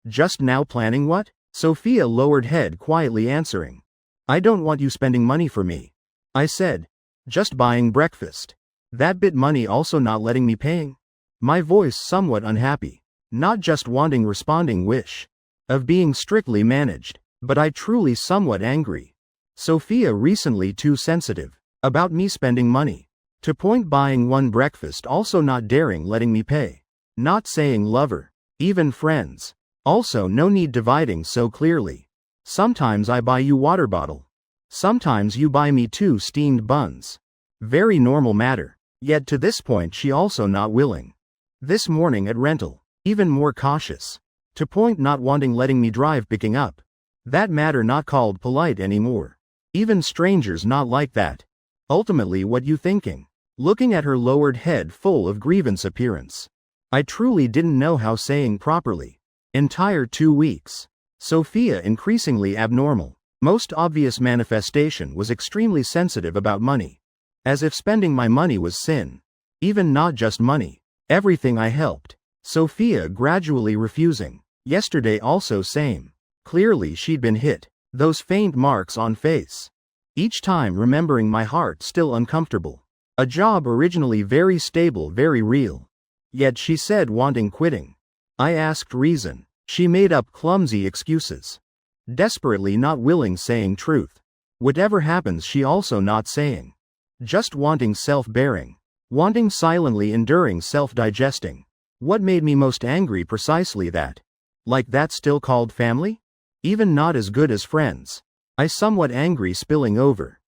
Just now planning what? Sophia lowered head quietly answering. I don't want you spending money for me. I said. Just buying breakfast. That bit money also not letting me paying? My voice somewhat unhappy. Not just wanting responding wish. Of being strictly managed. But I truly somewhat angry. Sophia recently too sensitive. About me spending money. To point buying one breakfast also not daring letting me pay. Not saying lover. Even friends. Also no need dividing so clearly. Sometimes I buy you water bottle. Sometimes you buy me 2 steamed buns. Very normal matter. Yet to this point she also not willing. This morning at rental. Even more cautious. To point not wanting letting me drive picking up. That matter not called polite anymore. Even strangers not like that. Ultimately what you thinking? Looking at her lowered head full of grievance appearance. I truly didn't know how saying properly. Entire 2 weeks. Sophia increasingly abnormal. Most obvious manifestation was extremely sensitive about money. As if spending my money was sin. Even not just money. Everything I helped. Sophia gradually refusing. Yesterday also same. Clearly she'd been hit. Those faint marks on face. Each time remembering my heart still uncomfortable. A job originally very stable, very real. Yet she said wanting quitting. I asked reason. She made up clumsy excuses. Desperately not willing saying truth. Whatever happens she also not saying. Just wanting self-bearing. Wanting silently enduring self-digesting. What made me most angry precisely that. Like that still called family? Even not as good as friends. I somewhat angry spilling over.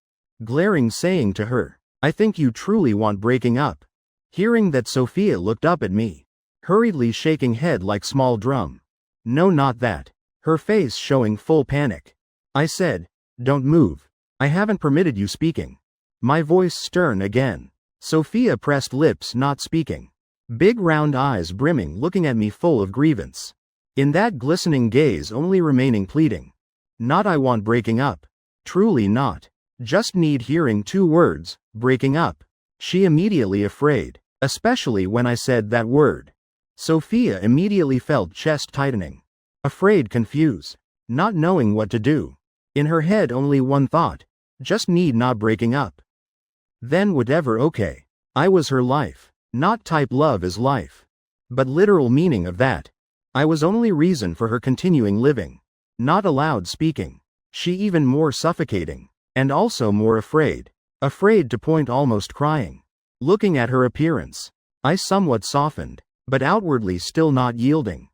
Glaring saying to her. I think you truly want breaking up. Hearing that Sophia looked up at me. Hurriedly shaking head like small drum. No, not that. Her face showing full panic. I said. Don't move. I haven't permitted you speaking. My voice stern again. Sophia pressed lips not speaking. Big round eyes brimming looking at me full of grievance. In that glistening gaze only remaining pleading. Not I want breaking up. Truly not. Just need hearing 2 words, breaking up. She immediately afraid. Especially when I said that word. Sophia immediately felt chest tightening. Afraid, confused. Not knowing what to do. In her head only one thought. Just need not breaking up. Then whatever, okay. I was her life. Not type love is life. But literal meaning of that. I was only reason for her continuing living. Not allowed speaking. She even more suffocating. And also more afraid. Afraid to point almost crying. Looking at her appearance. I somewhat softened. But outwardly still not yielding.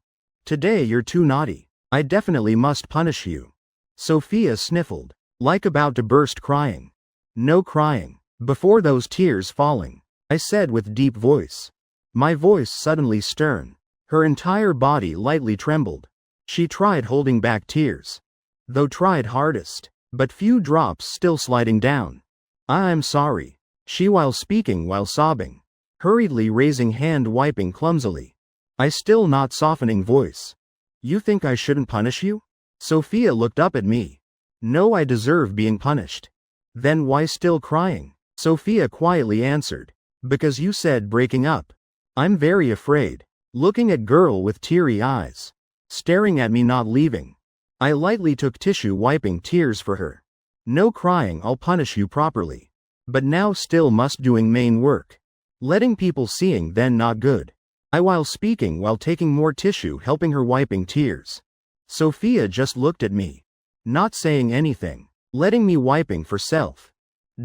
Today you're too naughty. I definitely must punish you. Sophia sniffled. Like about to burst crying. No crying. Before those tears falling. I said with deep voice. My voice suddenly stern. Her entire body lightly trembled. She tried holding back tears. Though tried hardest, but few drops still sliding down. I'm sorry. She while speaking while sobbing. Hurriedly raising hand wiping clumsily. I still not softening voice. You think I shouldn't punish you? Sophia looked up at me. No, I deserve being punished. Then why still crying? Sophia quietly answered. Because you said breaking up. I'm very afraid. Looking at girl with teary eyes. Staring at me not leaving. I lightly took tissue wiping tears for her. No crying, I'll punish you properly. But now still must doing main work. Letting people seeing then not good. I while speaking while taking more tissue helping her wiping tears. Sophia just looked at me. Not saying anything. Letting me wiping for self.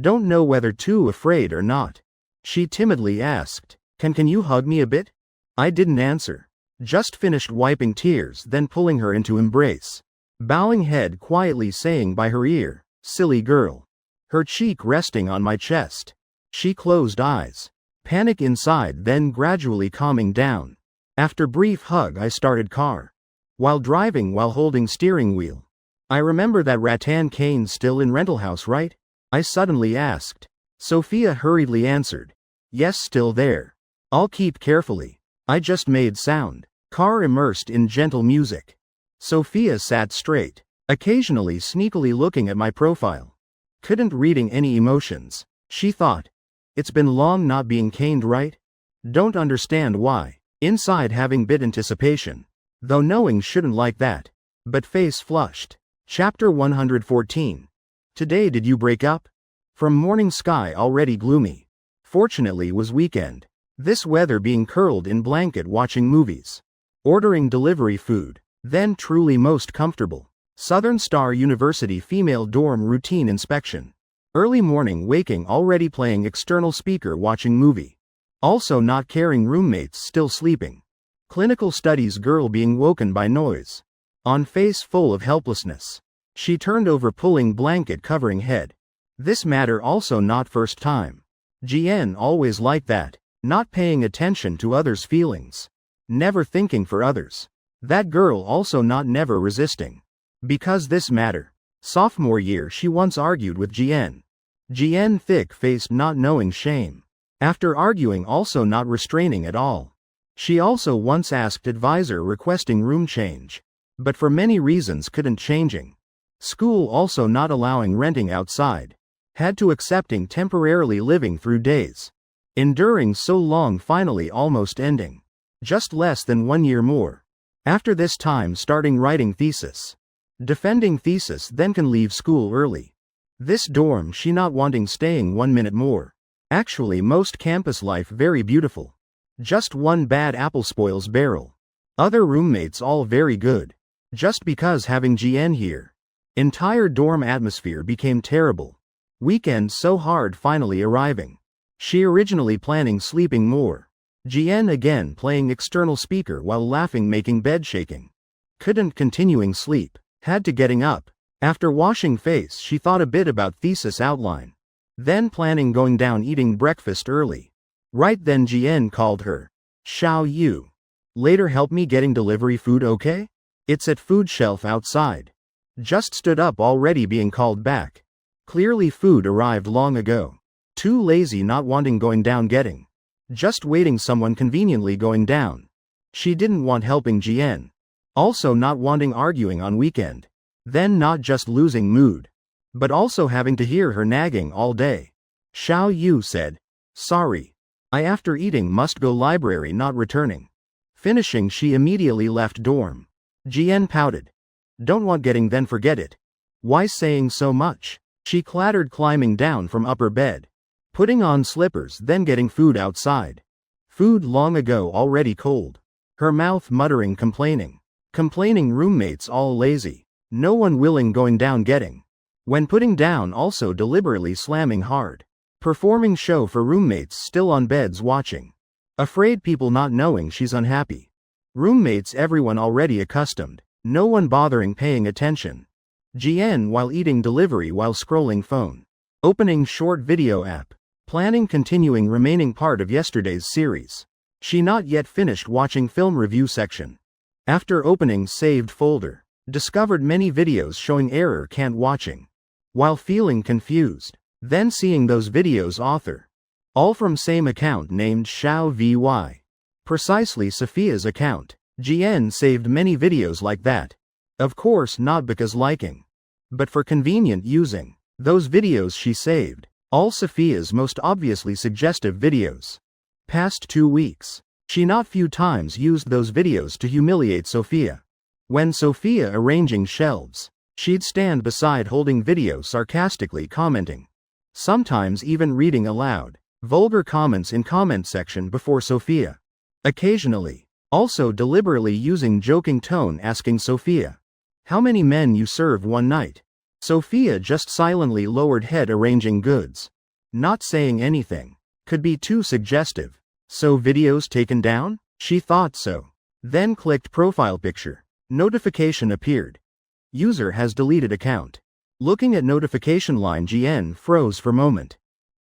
Don't know whether too afraid or not. She timidly asked, Can you hug me a bit? I didn't answer. Just finished wiping tears then pulling her into embrace. Bowing head quietly saying by her ear, silly girl. Her cheek resting on my chest. She closed eyes. Panic inside then gradually calming down. After brief hug I started car. While driving while holding steering wheel. I remember that rattan cane still in rental house, right? I suddenly asked. Sophia hurriedly answered. Yes, still there. I'll keep carefully. I just made sound. Car immersed in gentle music. Sophia sat straight, occasionally sneakily looking at my profile. Couldn't reading any emotions. She thought. It's been long not being caned, right? Don't understand why. Inside having bit anticipation. Though knowing shouldn't like that. But face flushed. Chapter 114. Today did you break up? From morning sky already gloomy. Fortunately was weekend. This weather being curled in blanket watching movies. Ordering delivery food. Then truly most comfortable. Southern Star University female dorm routine inspection. Early morning waking already playing external speaker watching movie. Also not caring roommates still sleeping. Clinical studies girl being woken by noise. On face full of helplessness. She turned over pulling blanket covering head. This matter also not first time. GN always like that. Not paying attention to others' feelings. Never thinking for others. That girl also not never resisting. Because this matter. Sophomore year she once argued with GN. GN thick-faced not knowing shame. After arguing also not restraining at all. She also once asked advisor requesting room change. But for many reasons couldn't changing. School also not allowing renting outside. Had to accepting temporarily living through days. Enduring so long finally almost ending. Just less than 1 year more. After this time starting writing thesis. Defending thesis then can leave school early. This dorm she not wanting staying 1 minute more. Actually most campus life very beautiful. Just one bad apple spoils barrel. Other roommates all very good. Just because having GN here. Entire dorm atmosphere became terrible. Weekend so hard finally arriving. She originally planning sleeping more. GN again playing external speaker while laughing making bed shaking. Couldn't continuing sleep. Had to getting up. After washing face she thought a bit about thesis outline. Then planning going down eating breakfast early. Right then GN called her. Shao Yu. Later help me getting delivery food, okay? It's at food shelf outside. Just stood up already being called back. Clearly food arrived long ago. Too lazy not wanting going down getting. Just waiting someone conveniently going down. She didn't want helping GN. Also not wanting arguing on weekend. Then not just losing mood. But also having to hear her nagging all day. Shao Yu said. Sorry. I after eating must go library not returning. Finishing she immediately left dorm. GN pouted. Don't want getting then forget it. Why saying so much? She clattered climbing down from upper bed. Putting on slippers then getting food outside. Food long ago already cold. Her mouth muttering complaining. Complaining roommates all lazy. No one willing going down getting. When putting down also deliberately slamming hard. Performing show for roommates still on beds watching. Afraid people not knowing she's unhappy. Roommates everyone already accustomed. No one bothering paying attention. GN while eating delivery while scrolling phone. Opening short video app. Planning continuing remaining part of yesterday's series. She not yet finished watching film review section. After opening saved folder, discovered many videos showing error can't watching. While feeling confused, then seeing those videos author. All from same account named Xiao Vy. Precisely Sophia's account. GN saved many videos like that. Of course not because liking, but for convenient using. Those videos she saved, all Sophia's most obviously suggestive videos. Past 2 weeks, she not few times used those videos to humiliate Sophia. When Sophia arranging shelves, she'd stand beside holding video sarcastically commenting. Sometimes even reading aloud vulgar comments in comment section before Sophia. Occasionally, also deliberately using joking tone asking Sophia, "How many men you serve one night?" Sophia just silently lowered head arranging goods. Not saying anything. Could be too suggestive. So videos taken down? She thought so. Then clicked profile picture. Notification appeared. User has deleted account. Looking at notification line, GN froze for moment.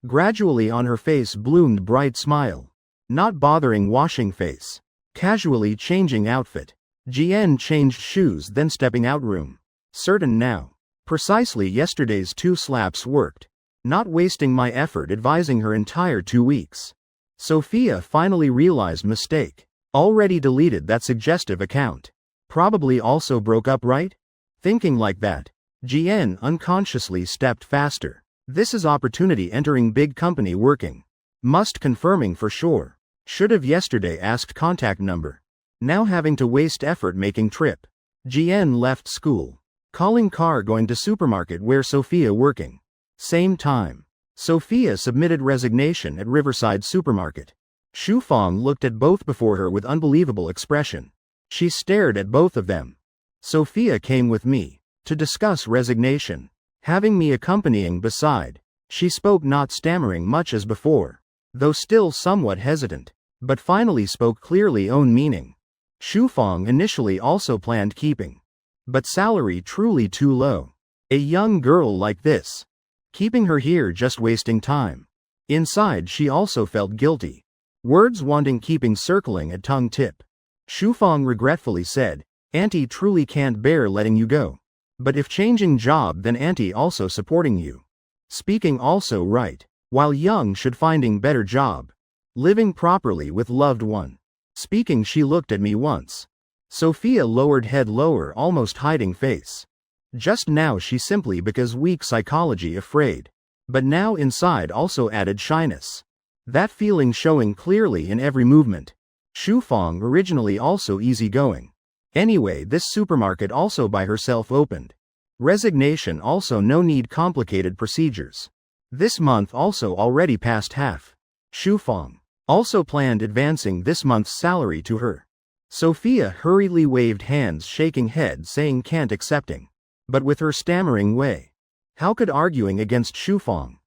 Gradually on her face bloomed bright smile. Not bothering washing face. Casually changing outfit. GN changed shoes then stepping out room. Certain now. Precisely yesterday's 2 slaps worked. Not wasting my effort advising her entire 2 weeks. Sophia finally realized mistake. Already deleted that suggestive account. Probably also broke up, right? Thinking like that, GN unconsciously stepped faster. This is opportunity entering big company working. Must confirming for sure. Should have yesterday asked contact number. Now having to waste effort making trip. GN left school. Calling car going to supermarket where Sophia working. Same time. Sophia submitted resignation at Riverside Supermarket. Shufang looked at both before her with unbelievable expression. She stared at both of them. Sophia came with me to discuss resignation, having me accompanying beside. She spoke not stammering much as before, though still somewhat hesitant, but finally spoke clearly own meaning. Shufang initially also planned keeping, but salary truly too low. A young girl like this. Keeping her here just wasting time. Inside she also felt guilty. Words wanting keeping circling at tongue tip. Shufang regretfully said, "Auntie truly can't bear letting you go. But if changing job then auntie also supporting you. Speaking also right. While young should finding better job. Living properly with loved one." Speaking she looked at me once. Sophia lowered head lower almost hiding face. Just now she simply because weak psychology afraid. But now inside also added shyness. That feeling showing clearly in every movement. Shufang originally also easygoing. Anyway this supermarket also by herself opened. Resignation also no need complicated procedures. This month also already past half. Shufang also planned advancing this month's salary to her. Sophia hurriedly waved hands shaking head saying can't accepting. But with her stammering way. How could arguing against Shufang?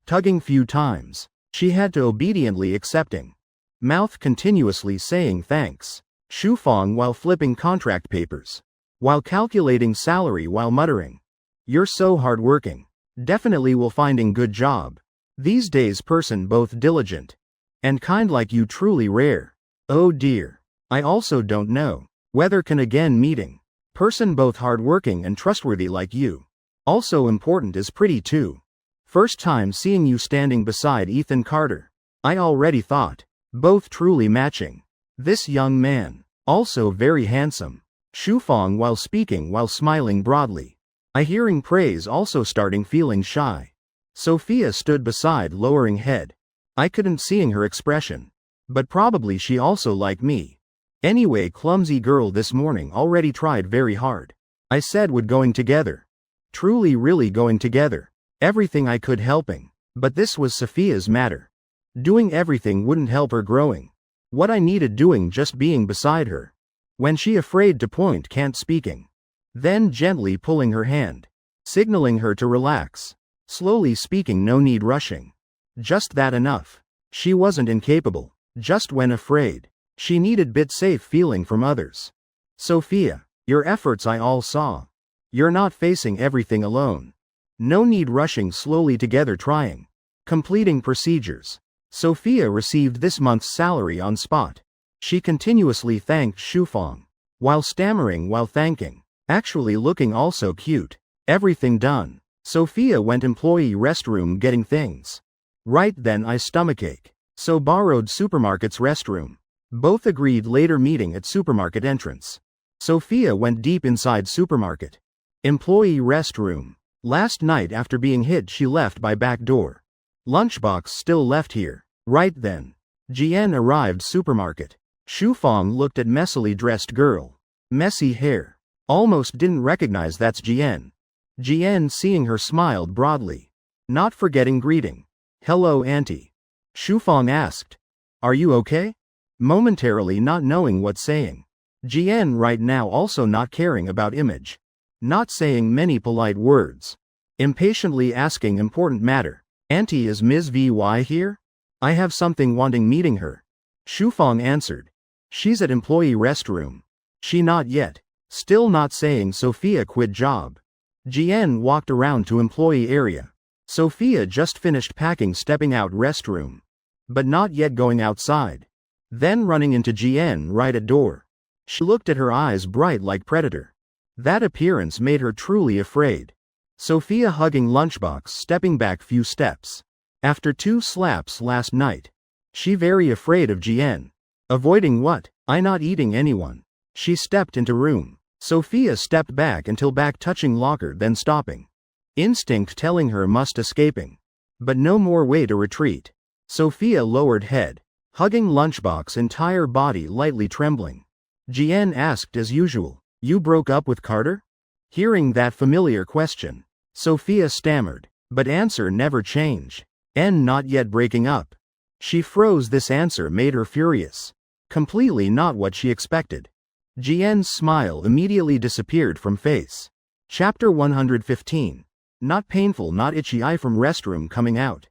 Tugging few times. She had to obediently accepting. Mouth continuously saying thanks. Shufang while flipping contract papers. While calculating salary while muttering. "You're so hardworking. Definitely will finding good job. These days person both diligent. And kind like you truly rare. Oh dear. I also don't know. Whether can again meeting. Person both hardworking and trustworthy like you. Also important is pretty too. First time seeing you standing beside Ethan Carter. I already thought. Both truly matching. This young man. Also very handsome." Shufang while speaking while smiling broadly. I hearing praise also starting feeling shy. Sophia stood beside lowering head. I couldn't seeing her expression. But probably she also like me. Anyway clumsy girl this morning already tried very hard. I said would going together. Truly really going together. Everything I could helping. But this was Sophia's matter. Doing everything wouldn't help her growing. What I needed doing just being beside her. When she afraid to point can't speaking. Then gently pulling her hand. Signaling her to relax. Slowly speaking no need rushing. Just that enough. She wasn't incapable. Just when afraid. She needed bit safe feeling from others. "Sophia, your efforts I all saw. You're not facing everything alone. No need rushing slowly together trying. Completing procedures. Sophia received this month's salary on spot. She continuously thanked Shufang, while stammering while thanking, actually looking also cute. Everything done. Sophia went employee restroom getting things. Right then I stomachache. So borrowed supermarket's restroom. Both agreed later meeting at supermarket entrance. Sophia went deep inside supermarket. Employee restroom. Last night after being hit she left by back door. Lunchbox still left here. Right then. Jian arrived supermarket. Shufang looked at messily dressed girl. Messy hair. Almost didn't recognize that's Jian. Jian seeing her smiled broadly. Not forgetting greeting. Hello auntie. Shufang asked. Are you okay? Momentarily not knowing what saying. Jian right now also not caring about image. Not saying many polite words. Impatiently asking important matter. Auntie is Ms. VY here? I have something wanting meeting her. Shufang answered. She's at employee restroom. She not yet. Still not saying Sophia quit job. Jian walked around to employee area. Sophia just finished packing stepping out restroom. But not yet going outside. Then running into Jian right at door. She looked at her eyes bright like predator. That appearance made her truly afraid. Sophia hugging lunchbox stepping back few steps. After 2 slaps last night. She very afraid of Jian. Avoiding what? I not eating anyone. She stepped into room. Sophia stepped back until back touching locker then stopping. Instinct telling her must escaping. But no more way to retreat. Sophia lowered head. Hugging lunchbox entire body lightly trembling. Jian asked as usual. You broke up with Carter? Hearing that familiar question. Sophia stammered. But answer never changed. Not yet breaking up. She froze. This answer made her furious. Completely not what she expected. Jian's smile immediately disappeared from face. Chapter 115. Not painful not itchy eye from restroom coming out.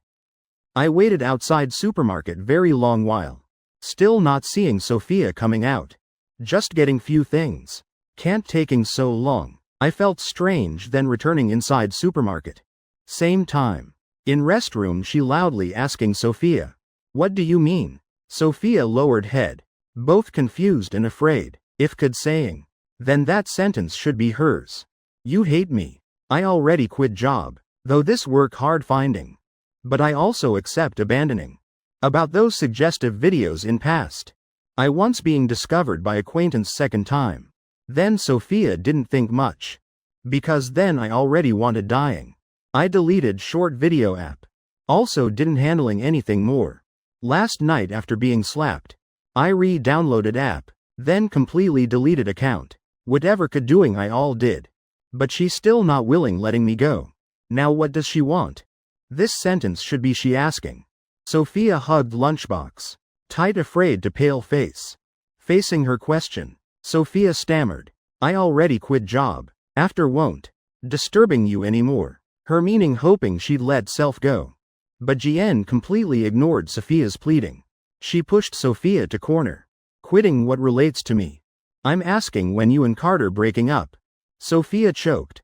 I waited outside supermarket very long while. Still not seeing Sophia coming out. Just getting few things. Can't taking so long. I felt strange then returning inside supermarket. Same time. In restroom she loudly asking Sophia. What do you mean? Sophia lowered head. Both confused and afraid. If could saying. Then that sentence should be hers. You hate me. I already quit job. Though this work hard finding. But I also accept abandoning. About those suggestive videos in past. I once being discovered by acquaintance second time. Then Sophia didn't think much. Because then I already wanted dying. I deleted short video app. Also didn't handling anything more. Last night after being slapped. I re-downloaded app. Then completely deleted account. Whatever could doing I all did. But she still not willing letting me go. Now what does she want? This sentence should be she asking. Sophia hugged lunchbox. Tight afraid to pale face. Facing her question. Sophia stammered. I already quit job. After won't. Disturbing you anymore. Her meaning hoping she'd let self go. But Jian completely ignored Sophia's pleading. She pushed Sophia to corner. Quitting what relates to me. I'm asking when you and Carter breaking up. Sophia choked.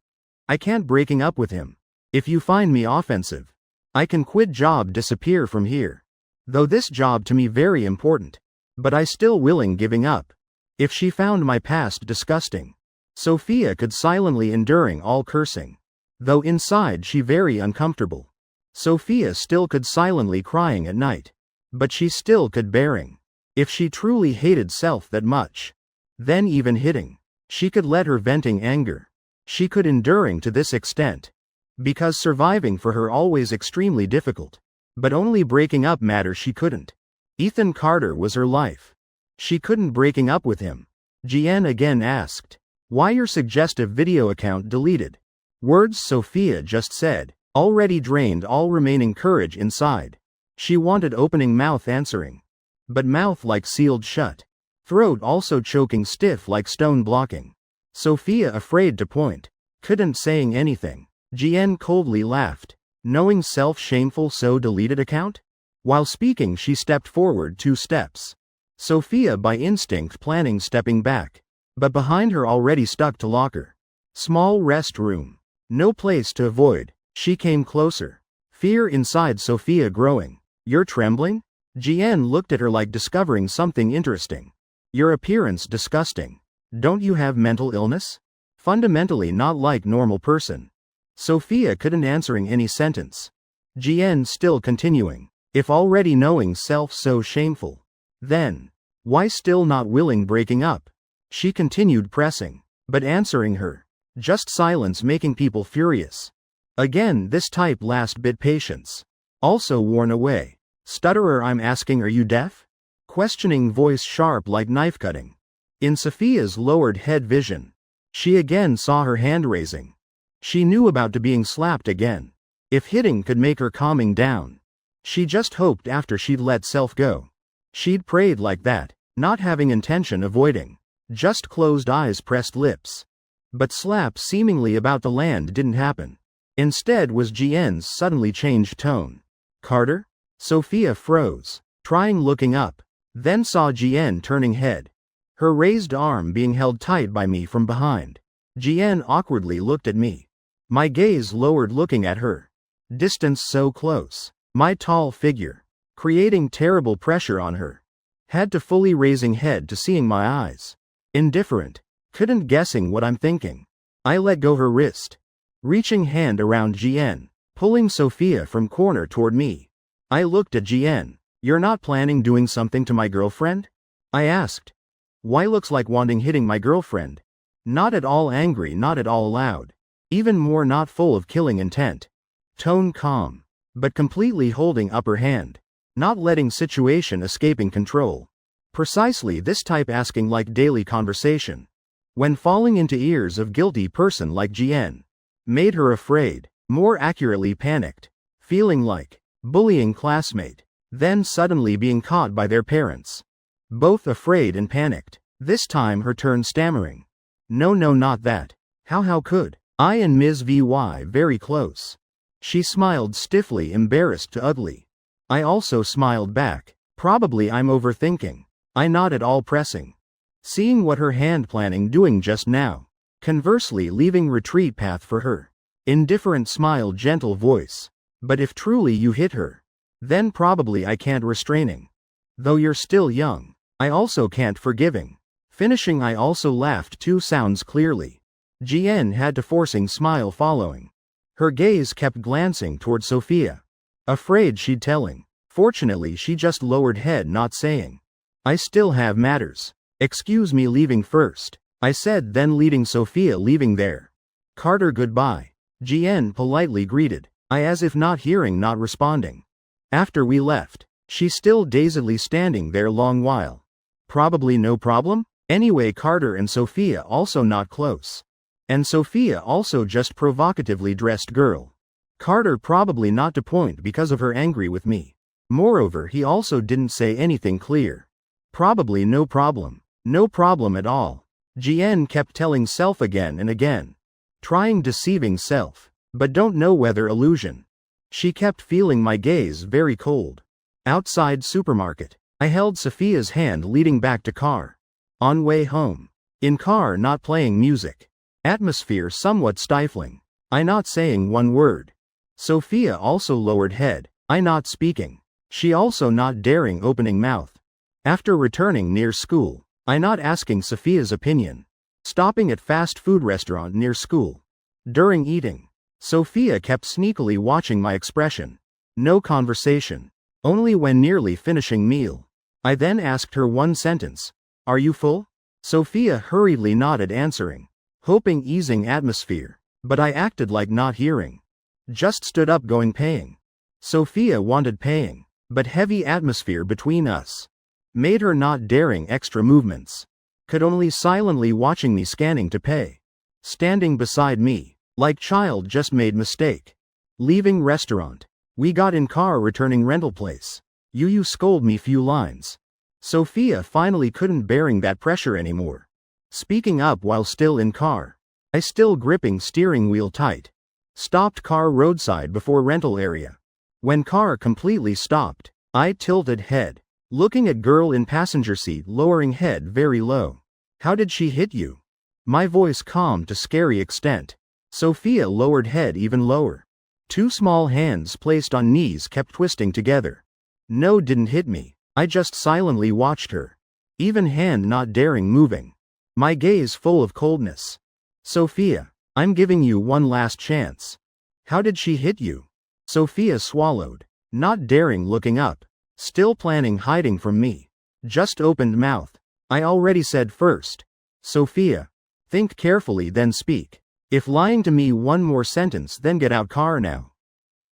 I can't breaking up with him. If you find me offensive. I can quit job disappear from here. Though this job to me very important. But I still willing giving up. If she found my past disgusting. Sophia could silently enduring all cursing. Though inside she very uncomfortable. Sophia still could silently crying at night. But she still could bearing. If she truly hated self that much. Then even hitting. She could let her venting anger. She could enduring to this extent. Because surviving for her always extremely difficult. But only breaking up matter she couldn't. Ethan Carter was her life. She couldn't breaking up with him. Jian again asked. Why your suggestive video account deleted? Words Sophia just said. Already drained all remaining courage inside. She wanted opening mouth answering. But mouth like sealed shut. Throat also choking stiff like stone blocking. Sophia afraid to point. Couldn't saying anything. Jian coldly laughed. Knowing self shameful so deleted account? While speaking she stepped forward 2 steps. Sophia by instinct planning stepping back. But behind her already stuck to locker. Small rest room. No place to avoid. She came closer. Fear inside Sophia growing. You're trembling? Jian looked at her like discovering something interesting. Your appearance disgusting. Don't you have mental illness? Fundamentally not like normal person. Sophia couldn't answering any sentence. Jian still continuing. If already knowing self so shameful. Then. Why still not willing breaking up? She continued pressing. But answering her. Just silence making people furious. Again this type last bit patience. Also worn away. Stutterer I'm asking are you deaf? Questioning voice sharp like knife cutting. In Sophia's lowered head vision. She again saw her hand raising. She knew about to being slapped again. If hitting could make her calming down. She just hoped after she'd let self go. She'd prayed like that, not having intention avoiding. Just closed eyes pressed lips. But slap seemingly about to land didn't happen. Instead was Jian's suddenly changed tone. Carter? Sophia froze, trying looking up, then saw Jian turning head. Her raised arm being held tight by me from behind. Jian awkwardly looked at me. My gaze lowered looking at her. Distance so close. My tall figure. Creating terrible pressure on her. Had to fully raising head to seeing my eyes. Indifferent. Couldn't guessing what I'm thinking. I let go her wrist. Reaching hand around Jian, pulling Sophia from corner toward me. I looked at Jian. You're not planning doing something to my girlfriend? I asked. Why looks like wanting hitting my girlfriend? Not at all angry, not at all loud. Even more not full of killing intent. Tone calm. But completely holding upper hand. Not letting situation escaping control. Precisely this type asking like daily conversation. When falling into ears of guilty person like Jian. Made her afraid, more accurately panicked. Feeling like bullying classmate. Then suddenly being caught by their parents. Both afraid and panicked. This time her turn stammering. No not that. How could? I and Ms. VY very close. She smiled stiffly embarrassed to ugly. I also smiled back. Probably I'm overthinking. I not at all pressing. Seeing what her hand planning doing just now. Conversely leaving retreat path for her. Indifferent smile gentle voice. But if truly you hit her. Then probably I can't restraining. Though you're still young. I also can't forgiving. Finishing I also laughed two sounds clearly. Jian had to forcing smile following. Her gaze kept glancing toward Sophia. Afraid she'd telling. Fortunately she just lowered head not saying. I still have matters. Excuse me leaving first. I said then leading Sophia leaving there. Carter goodbye. Jian politely greeted. I as if not hearing not responding. After we left. She still dazedly standing there long while. Probably no problem? Anyway Carter and Sophia also not close. And Sophia also just provocatively dressed girl. Carter probably not to point because of her angry with me. Moreover he also didn't say anything clear. Probably no problem. No problem at all. Jian kept telling self again and again. Trying deceiving self. But don't know whether illusion. She kept feeling my gaze very cold. Outside supermarket. I held Sophia's hand leading back to car. On way home. In car not playing music. Atmosphere somewhat stifling. I not saying one word. Sophia also lowered head. I not speaking. She also not daring opening mouth. After returning near school. I not asking Sophia's opinion. Stopping at fast food restaurant near school. During eating. Sophia kept sneakily watching my expression. No conversation. Only when nearly finishing meal. I then asked her one sentence. Are you full? Sophia hurriedly nodded answering. Hoping easing atmosphere. But I acted like not hearing. Just stood up going paying. Sophia wanted paying. But heavy atmosphere between us. Made her not daring extra movements. Could only silently watching me scanning to pay. Standing beside me. Like child just made mistake. Leaving restaurant. We got in car returning rental place. You scold me few lines. Sophia finally couldn't bearing that pressure anymore. Speaking up while still in car. I still gripping steering wheel tight. Stopped car roadside before rental area. When car completely stopped, I tilted head. Looking at girl in passenger seat lowering head very low. How did she hit you? My voice calm to scary extent. Sophia lowered head even lower. Two small hands placed on knees kept twisting together. No, didn't hit me. I just silently watched her. Even hand not daring moving. My gaze full of coldness. Sophia, I'm giving you one last chance. How did she hit you? Sophia swallowed, not daring looking up. Still planning hiding from me. Just opened mouth. I already said first. Sophia, think carefully then speak. If lying to me one more sentence then get out car now.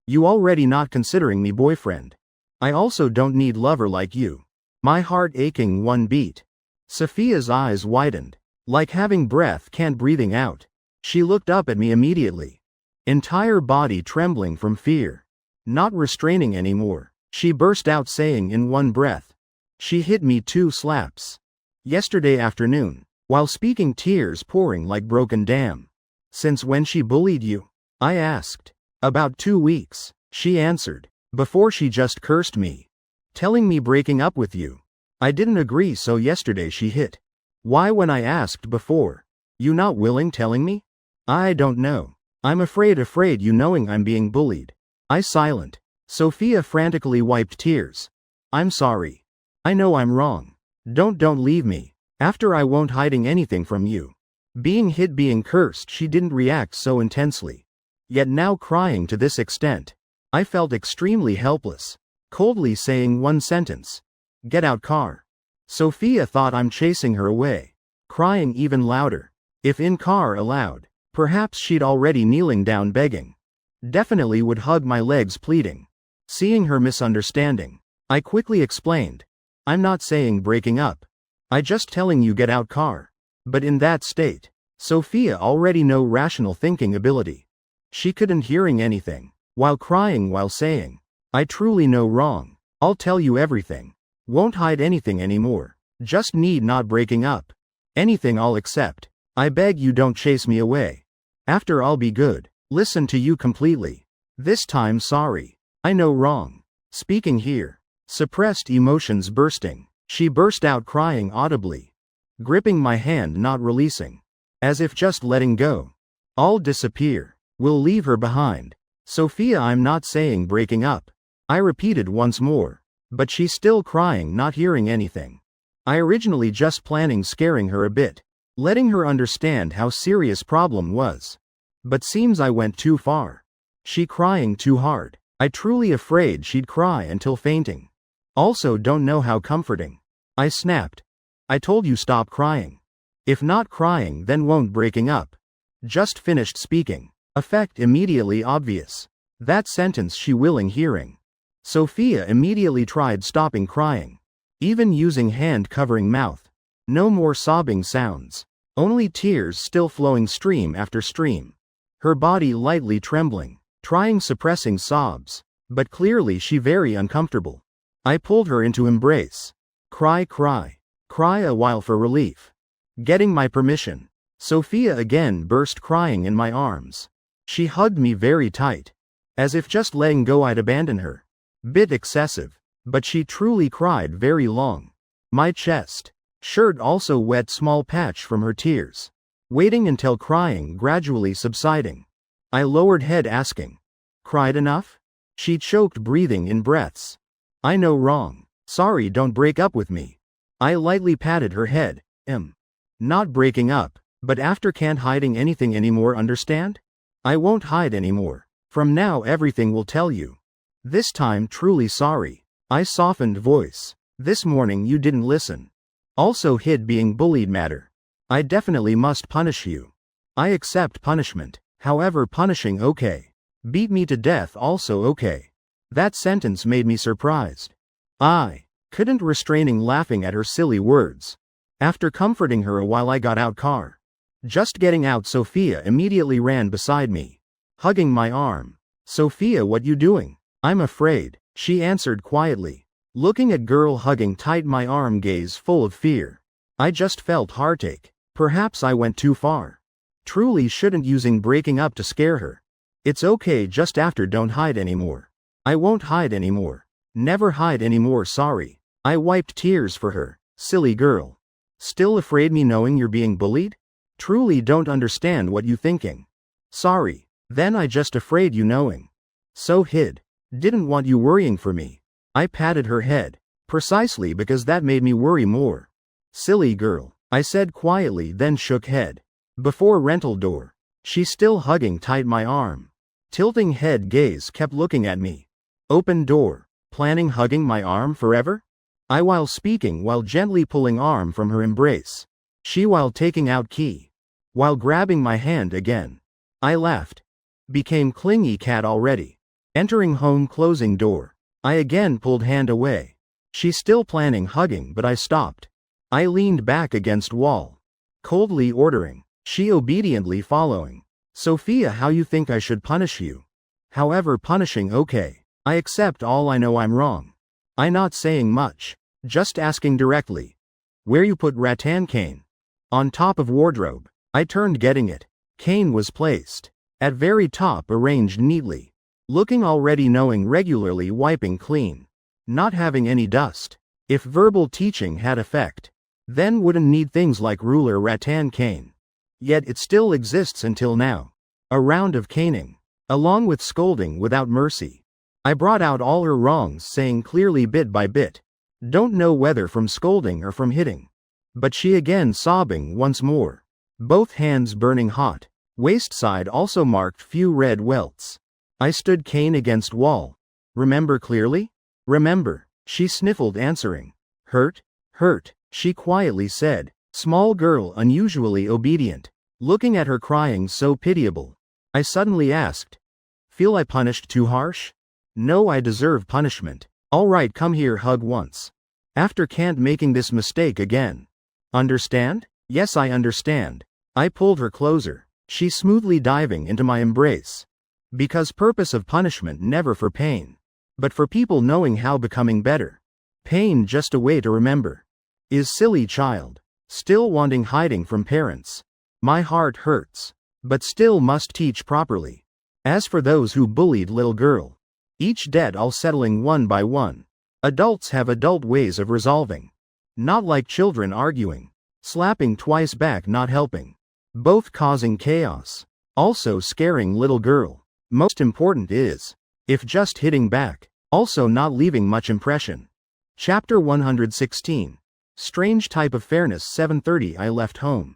You already not considering me boyfriend. I also don't need lover like you. My heart aching one beat. Sophia's eyes widened. Like having breath can't breathing out. She looked up at me immediately. Entire body trembling from fear. Not restraining anymore. She burst out saying in one breath. She hit me 2 slaps. Yesterday afternoon, while speaking tears pouring like broken dam. Since when she bullied you? I asked. About 2 weeks, she answered. Before she just cursed me. Telling me breaking up with you. I didn't agree so yesterday she hit. Why when I asked before? You not willing telling me? I don't know. I'm afraid you knowing I'm being bullied. I silent. Sophia frantically wiped tears. I'm sorry. I know I'm wrong. Don't leave me. After I won't hiding anything from you. Being hit being cursed she didn't react so intensely. Yet now crying to this extent. I felt extremely helpless. Coldly saying one sentence. Get out car. Sophia thought I'm chasing her away. Crying even louder. If in car allowed. Perhaps she'd already kneeling down begging. Definitely would hug my legs pleading. Seeing her misunderstanding. I quickly explained. I'm not saying breaking up. I just telling you get out car. But in that state, Sophia already no rational thinking ability. She couldn't hearing anything, while crying while saying, I truly know wrong, I'll tell you everything. Won't hide anything anymore, just need not breaking up. Anything I'll accept. I beg you don't chase me away. After I'll be good, listen to you completely. This time sorry, I know wrong. Speaking here, suppressed emotions bursting, she burst out crying audibly. Gripping my hand not releasing. As if just letting go. All disappear. We'll leave her behind. Sophia I'm not saying breaking up. I repeated once more. But she's still crying not hearing anything. I originally just planning scaring her a bit. Letting her understand how serious problem was. But seems I went too far. She crying too hard. I truly afraid she'd cry until fainting. Also don't know how comforting. I snapped. I told you stop crying. If not crying then won't breaking up. Just finished speaking. Effect immediately obvious. That sentence she willing hearing. Sophia immediately tried stopping crying. Even using hand covering mouth. No more sobbing sounds. Only tears still flowing stream after stream. Her body lightly trembling. Trying suppressing sobs. But clearly she very uncomfortable. I pulled her into embrace. Cry. Cry a while for relief. Getting my permission. Sophia again burst crying in my arms. She hugged me very tight. As if just letting go I'd abandon her. Bit excessive. But she truly cried very long. My chest. Shirt also wet small patch from her tears. Waiting until crying gradually subsiding. I lowered head asking. Cried enough? She choked breathing in breaths. I know wrong. Sorry don't break up with me. I lightly patted her head. Not breaking up, but after can't hiding anything anymore understand? I won't hide anymore. From now everything will tell you. This time truly sorry. I softened voice. This morning you didn't listen. Also hid being bullied matter. I definitely must punish you. I accept punishment. However punishing okay. Beat me to death also okay. That sentence made me surprised. I couldn't restraining laughing at her silly words. After comforting her a while I got out car. Just getting out Sophia immediately ran beside me. Hugging my arm. Sophia what you doing? I'm afraid, she answered quietly. Looking at girl hugging tight my arm gaze full of fear. I just felt heartache. Perhaps I went too far. Truly shouldn't using breaking up to scare her. It's okay just after don't hide anymore. I won't hide anymore. Never hide anymore sorry. I wiped tears for her. Silly girl. Still afraid me knowing you're being bullied? Truly don't understand what you thinking. Sorry. Then I just afraid you knowing. So hid. Didn't want you worrying for me. I patted her head. Precisely because that made me worry more. Silly girl, I said quietly, then shook head. Before rental door. She still hugging tight my arm. Tilting head gaze kept looking at me. Open door. Planning hugging my arm forever? I while speaking while gently pulling arm from her embrace. She while taking out key. While grabbing my hand again. I laughed. Became clingy cat already. Entering home closing door. I again pulled hand away. She still planning hugging but I stopped. I leaned back against wall. Coldly ordering. She obediently following. Sophia, how you think I should punish you? However punishing okay. I accept all, I know I'm wrong. I not saying much. Just asking directly. Where you put rattan cane? On top of wardrobe. I turned getting it. Cane was placed. At very top arranged neatly. Looking already knowing regularly wiping clean. Not having any dust. If verbal teaching had effect. Then wouldn't need things like ruler rattan cane. Yet it still exists until now. A round of caning. Along with scolding without mercy. I brought out all her wrongs saying clearly bit by bit. Don't know whether from scolding or from hitting. But she again sobbing once more. Both hands burning hot. Waist side also marked few red welts. I stood cane against wall. Remember clearly? Remember, she sniffled answering. Hurt? Hurt, she quietly said. Small girl unusually obedient. Looking at her crying so pitiable. I suddenly asked. Feel I punished too harsh? No, I deserve punishment. Alright, come here, hug once. After can't making this mistake again. Understand? Yes, I understand. I pulled her closer. She smoothly diving into my embrace. Because purpose of punishment never for pain. But for people knowing how becoming better. Pain just a way to remember. Is silly child. Still wanting hiding from parents. My heart hurts. But still must teach properly. As for those who bullied little girl. Each dead all settling one by one. Adults have adult ways of resolving. Not like children arguing. Slapping twice back not helping. Both causing chaos. Also scaring little girl. Most important is. If just hitting back. Also not leaving much impression. Chapter 116. Strange type of fairness. 7:30 I left home.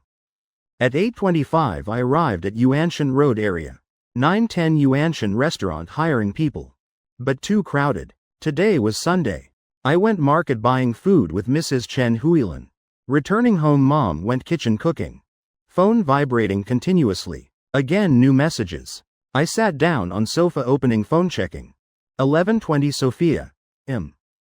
At 8:25 I arrived at Yuanshan Road area. 9:10 Yuanshan restaurant hiring people. But too crowded. Today was Sunday. I went market buying food with Mrs. Chen Huilan. Returning home mom went kitchen cooking. Phone vibrating continuously. Again new messages. I sat down on sofa opening phone checking. 11:20 Sophia.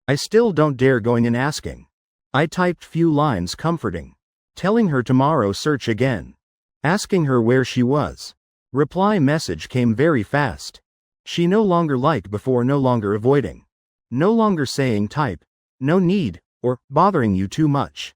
I still don't dare going in asking. I typed few lines comforting. Telling her tomorrow search again. Asking her where she was. Reply message came very fast. She no longer like before, no longer avoiding. No longer saying type. No need, or bothering you too much.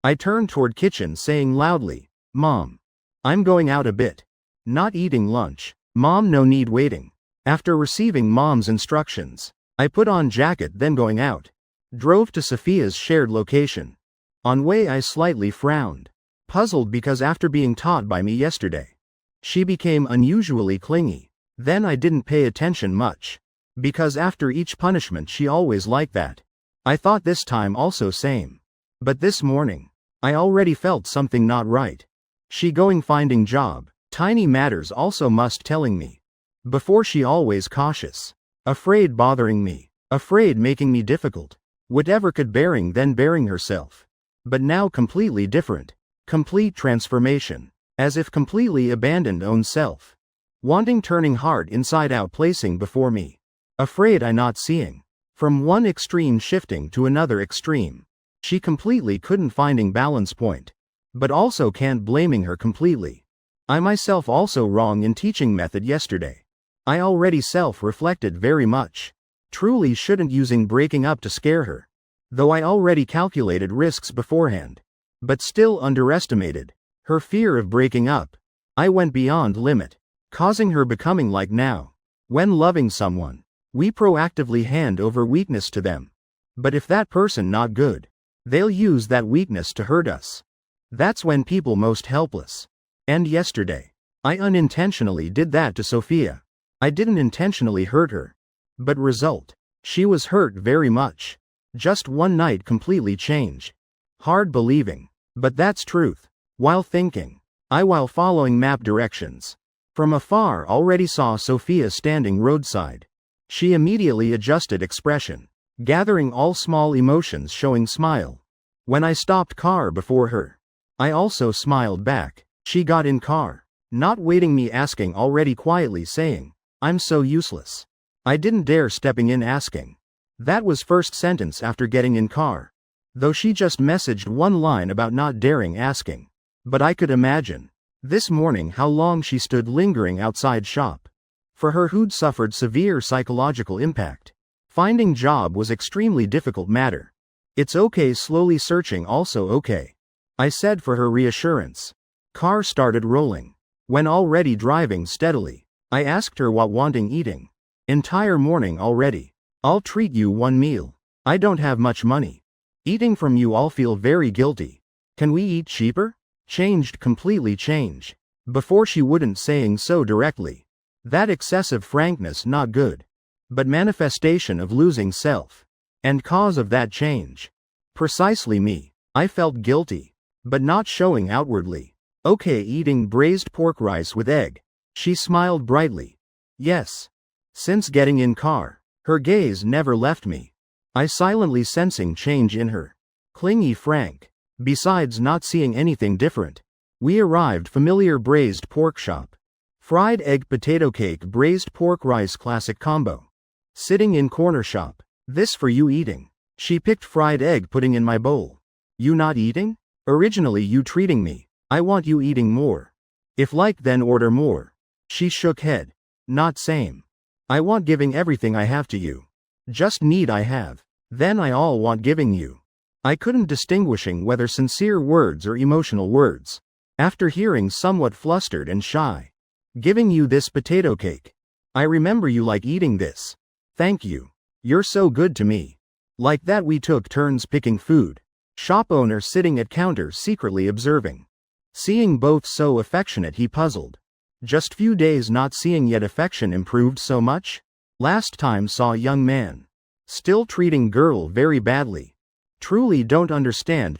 I turned toward kitchen saying loudly, Mom. I'm going out a bit. Not eating lunch. Mom, no need waiting. After receiving mom's instructions, I put on jacket then going out. Drove to Sophia's shared location. On way I slightly frowned. Puzzled because after being taught by me yesterday, she became unusually clingy. Then I didn't pay attention much. Because after each punishment she always like that. I thought this time also same. But this morning, I already felt something not right. She going finding job. Tiny matters also must telling me. Before she always cautious. Afraid bothering me. Afraid making me difficult. Whatever could bearing then bearing herself. But now completely different. Complete transformation. As if completely abandoned own self. Wanting turning heart inside out placing before me. Afraid I not seeing. From one extreme shifting to another extreme. She completely couldn't finding balance point. But also can't blaming her completely. I myself also wrong in teaching method yesterday. I already self-reflected very much. Truly shouldn't using breaking up to scare her. Though I already calculated risks beforehand. But still underestimated her fear of breaking up. I went beyond limit. Causing her becoming like now. When loving someone, we proactively hand over weakness to them. But if that person not good, they'll use that weakness to hurt us. That's when people most helpless. And yesterday, I unintentionally did that to Sophia. I didn't intentionally hurt her. But result. She was hurt very much. Just one night completely changed. Hard believing. But that's truth. While thinking. While following map directions. From afar already saw Sophia standing roadside. She immediately adjusted expression. Gathering all small emotions showing smile. When I stopped car before her. I also smiled back. She got in car. Not waiting me asking already quietly saying, I'm so useless. I didn't dare stepping in asking. That was first sentence after getting in car. Though she just messaged one line about not daring asking. But I could imagine. This morning how long she stood lingering outside shop. For her who'd suffered severe psychological impact. Finding job was extremely difficult matter. It's okay slowly searching also okay. I said for her reassurance. Car started rolling. When already driving steadily. I asked her what wanting eating. Entire morning already. I'll treat you one meal. I don't have much money. Eating from you I'll feel very guilty. Can we eat cheaper? Changed completely changed. Before she wouldn't saying so directly. That excessive frankness not good. But manifestation of losing self. And cause of that change. Precisely me. I felt guilty. But not showing outwardly. Okay, eating braised pork rice with egg. She smiled brightly. Yes. Since getting in car. Her gaze never left me. I silently sensing change in her. Clingy frank. Besides not seeing anything different. We arrived familiar braised pork shop. Fried egg potato cake braised pork rice classic combo. Sitting in corner shop. This for you eating. She picked fried egg putting in my bowl. You not eating? Originally you treating me. I want you eating more. If like then order more. She shook head. Not same. I want giving everything I have to you. Just need I have. Then I all want giving you. I couldn't distinguishing whether sincere words or emotional words. After hearing somewhat flustered and shy. Giving you this potato cake. I remember you like eating this. Thank you. You're so good to me. Like that we took turns picking food. Shop owner sitting at counter secretly observing. Seeing both so affectionate he puzzled. Just few days not seeing yet affection improved so much? Last time saw young man. Still treating girl very badly. Truly don't understand.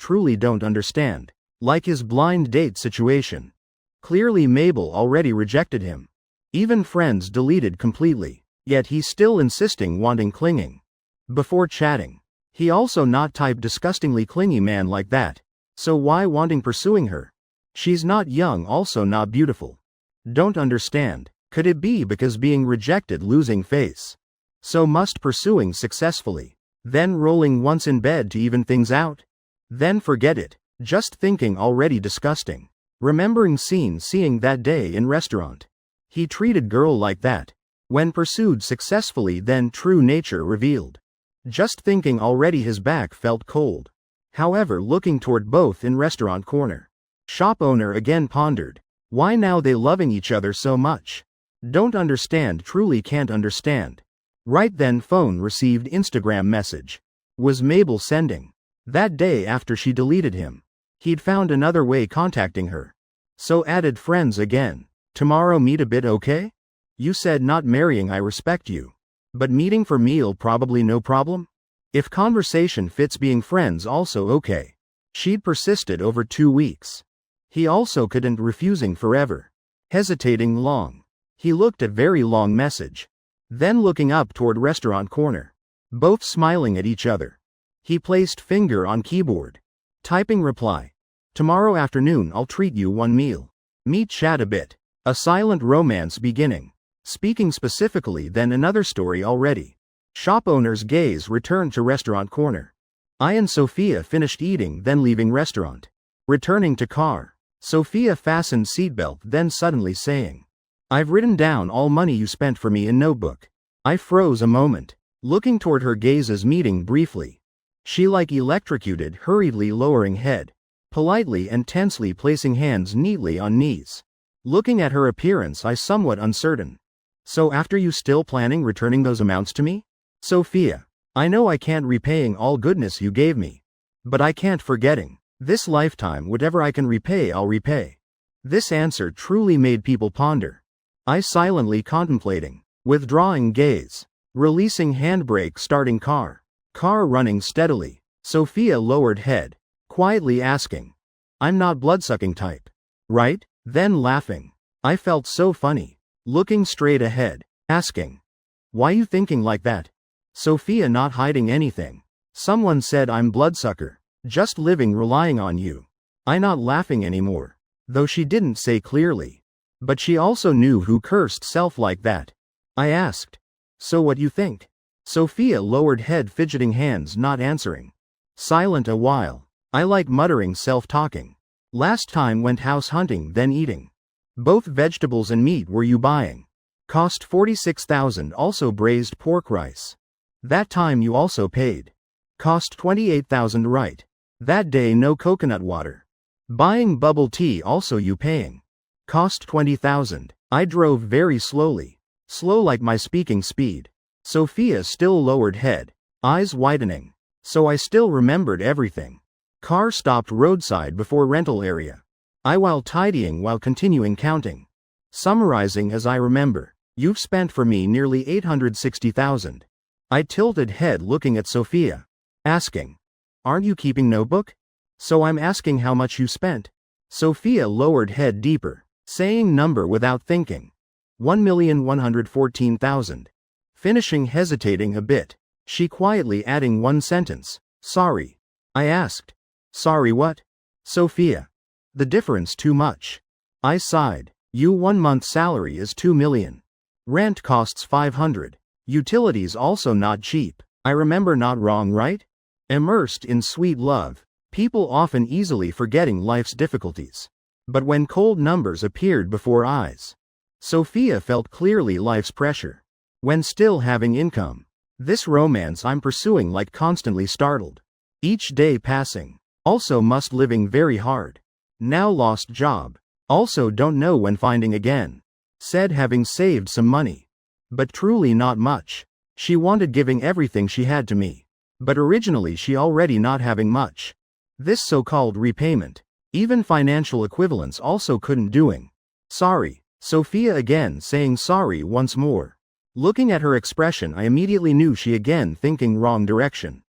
Like his blind date situation. Clearly Mabel already rejected him. Even friends deleted completely. Yet he's still insisting wanting clinging. Before chatting. He also not type disgustingly clingy man like that. So why wanting pursuing her? She's not young also not beautiful. Don't understand. Could it be because being rejected losing face? So must pursuing successfully. Then rolling once in bed to even things out? Then forget it. Just thinking already disgusting. Remembering scene seeing that day in restaurant. He treated girl like that. When pursued successfully then true nature revealed. Just thinking already his back felt cold. However looking toward both in restaurant corner. Shop owner again pondered. Why now they loving each other so much? Don't understand truly can't understand. Right then phone received Instagram message. Was Mabel sending. That day after she deleted him. He'd found another way contacting her. So added friends again. Tomorrow meet a bit okay? You said not marrying I respect you. But meeting for meal probably no problem? If conversation fits being friends also okay. She'd persisted over 2 weeks. He also couldn't refusing forever. Hesitating long. He looked at very long message. Then looking up toward restaurant corner. Both smiling at each other. He placed finger on keyboard. Typing reply. Tomorrow afternoon I'll treat you one meal. Meet chat a bit. A silent romance beginning. Speaking specifically then another story already. Shop owner's gaze returned to restaurant corner. I and Sophia finished eating then leaving restaurant. Returning to car. Sophia fastened seatbelt then suddenly saying. I've written down all money you spent for me in notebook. I froze a moment. Looking toward her gazes meeting briefly. She like electrocuted hurriedly lowering head. Politely and tensely placing hands neatly on knees. Looking at her appearance I somewhat uncertain. So after you still planning returning those amounts to me? Sophia. I know I can't repaying all goodness you gave me. But I can't forgetting. This lifetime whatever I can repay I'll repay. This answer truly made people ponder. I silently contemplating. Withdrawing gaze. Releasing handbrake, starting car. Car running steadily. Sophia lowered head, quietly asking, I'm not bloodsucking type, right? Then laughing. I felt so funny. Looking straight ahead, asking, why you thinking like that? Sophia not hiding anything. Someone said I'm bloodsucker. Just living relying on you. I not laughing anymore. Though she didn't say clearly. But she also knew who cursed self like that. I asked, so what you think? Sophia lowered head, fidgeting hands, not answering. Silent a while. I like muttering, self-talking. Last time went house hunting, then eating. Both vegetables and meat were you buying? Cost 46,000, also braised pork rice. That time you also paid. Cost 28,000, right? That day no coconut water. Buying bubble tea also you paying. Cost 20,000. I drove very slowly. Slow like my speaking speed. Sophia still lowered head, eyes widening. So I still remembered everything. Car stopped roadside before rental area. I while tidying while continuing counting. Summarizing as I remember. You've spent for me nearly 860,000. I tilted head looking at Sophia. Asking. Aren't you keeping notebook? So I'm asking how much you spent. Sophia lowered head deeper, saying number without thinking. 1,114,000. Finishing hesitating a bit. She quietly adding one sentence. Sorry. I asked. Sorry what? Sophia. The difference too much. I sighed. You 1 month salary is 2 million. Rent costs 500. Utilities also not cheap. I remember not wrong, right? Immersed in sweet love, people often easily forgetting life's difficulties. But when cold numbers appeared before eyes, Sophia felt clearly life's pressure. When still having income. This romance I'm pursuing like constantly startled. Each day passing. Also must living very hard. Now lost job. Also don't know when finding again. Said having saved some money. But truly not much. She wanted giving everything she had to me. But originally she already not having much. This so-called repayment. Even financial equivalents also couldn't doing. Sorry. Sophia again saying sorry once more. Looking at her expression I immediately knew she again thinking wrong direction.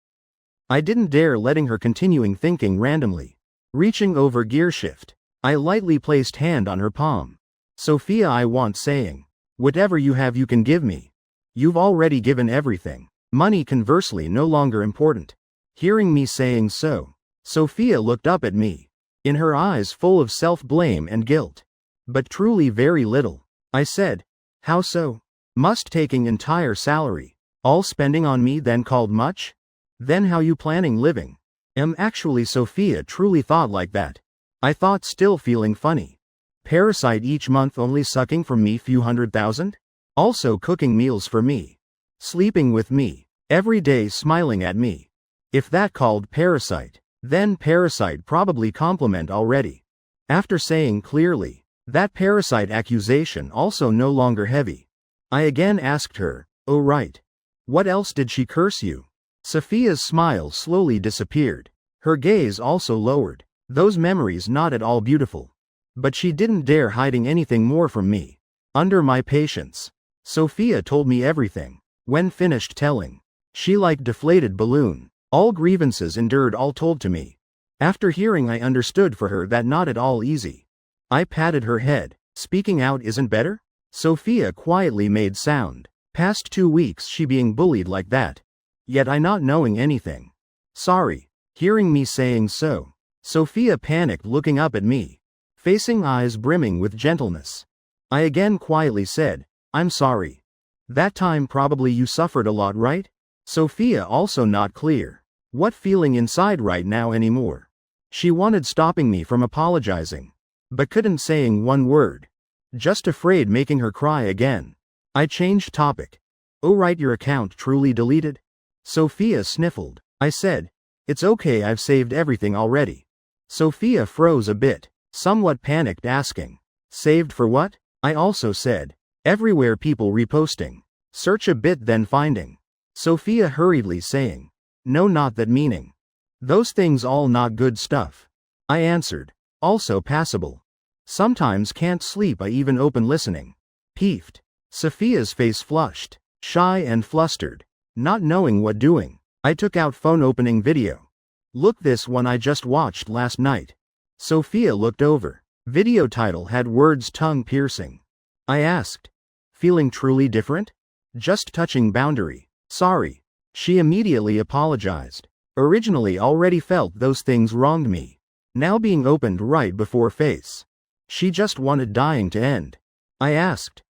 I didn't dare letting her continuing thinking randomly. Reaching over gear shift. I lightly placed hand on her palm. Sophia I want saying. Whatever you have you can give me. You've already given everything. Money conversely no longer important. Hearing me saying so. Sophia looked up at me. In her eyes full of self-blame and guilt. But truly very little. I said. How so? Must taking entire salary. All spending on me then called much? Then how you planning living? Actually Sophia truly thought like that. I thought still feeling funny. Parasite each month only sucking from me few 100,000? Also cooking meals for me. Sleeping with me. Every day smiling at me. If that called parasite, then parasite probably compliment already. After saying clearly, that parasite accusation also no longer heavy. I again asked her, oh right. What else did she curse you? Sophia's smile slowly disappeared. Her gaze also lowered. Those memories not at all beautiful. But she didn't dare hiding anything more from me. Under my patience. Sophia told me everything. When finished telling. She like deflated balloon. All grievances endured all told to me. After hearing I understood for her that not at all easy. I patted her head. Speaking out isn't better? Sophia quietly made sound. Past 2 weeks she being bullied like that. Yet I not knowing anything. Sorry. Hearing me saying so. Sophia panicked looking up at me. Facing eyes brimming with gentleness. I again quietly said, I'm sorry. That time probably you suffered a lot, right? Sophia also not clear. What feeling inside right now anymore. She wanted stopping me from apologizing. But couldn't saying one word. Just afraid making her cry again. I changed topic. Oh right, your account truly deleted? Sophia sniffled. I said, it's okay, I've saved everything already. Sophia froze a bit, somewhat panicked asking. Saved for what? I also said. Everywhere people reposting. Search a bit then finding. Sophia hurriedly saying. No, not that meaning. Those things all not good stuff. I answered. Also passable. Sometimes can't sleep I even open listening. Peeved. Sophia's face flushed, shy and flustered. Not knowing what doing, I took out phone opening video. Look, this one I just watched last night. Sophia looked over. Video title had words tongue piercing. I asked, feeling truly different? Just touching boundary. Sorry. She immediately apologized. Originally already felt those things wronged me. Now being opened right before face. She just wanted dying to end. I asked,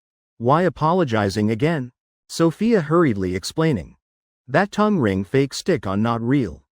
why apologizing again? Sophia hurriedly explaining. That tongue ring fake stick on, not real.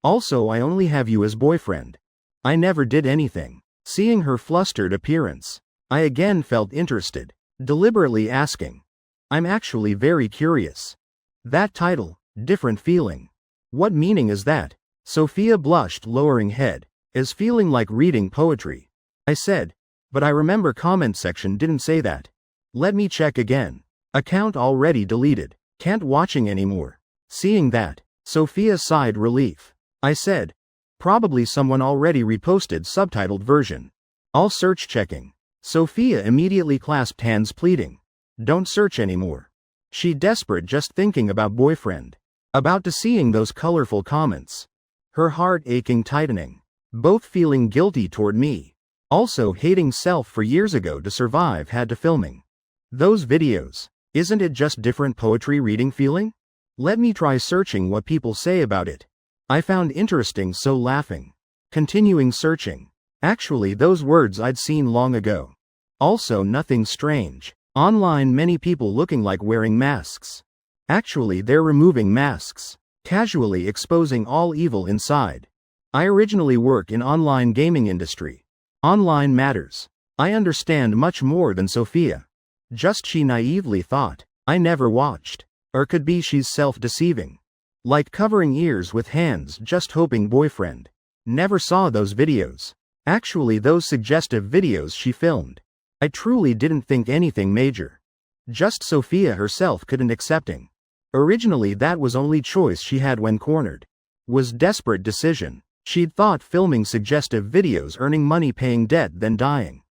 Also, I only have you as boyfriend. I never did anything. Seeing her flustered appearance, I again felt interested, deliberately asking. I'm actually very curious. That title, different feeling. What meaning is that? Sophia blushed, lowering head, as feeling like reading poetry. I said, but I remember comment section didn't say that. Let me check again. Account already deleted. Can't watching anymore. Seeing that, Sophia sighed relief. I said, probably someone already reposted subtitled version. I'll search. Checking. Sophia immediately clasped hands, pleading. Don't search anymore. She desperate, just thinking about boyfriend. About to seeing those colorful comments. Her heart aching, tightening. Both feeling guilty toward me. Also hating self for years ago to survive had to filming those videos. Isn't it just different poetry reading feeling? Let me try searching what people say about it. I found interesting, so laughing. Continuing searching. Actually those words I'd seen long ago. Also nothing strange. Online many people looking like wearing masks. Actually they're removing masks. Casually exposing all evil inside. I originally work in online gaming industry. Online matters. I understand much more than Sophia. Just she naively thought. I never watched. Or could be she's self-deceiving. Like covering ears with hands, just hoping boyfriend never saw those videos. Actually those suggestive videos she filmed. I truly didn't think anything major. Just Sophia herself couldn't accepting. Originally that was only choice she had when cornered. Was desperate decision. She'd thought filming suggestive videos earning money paying debt then dying.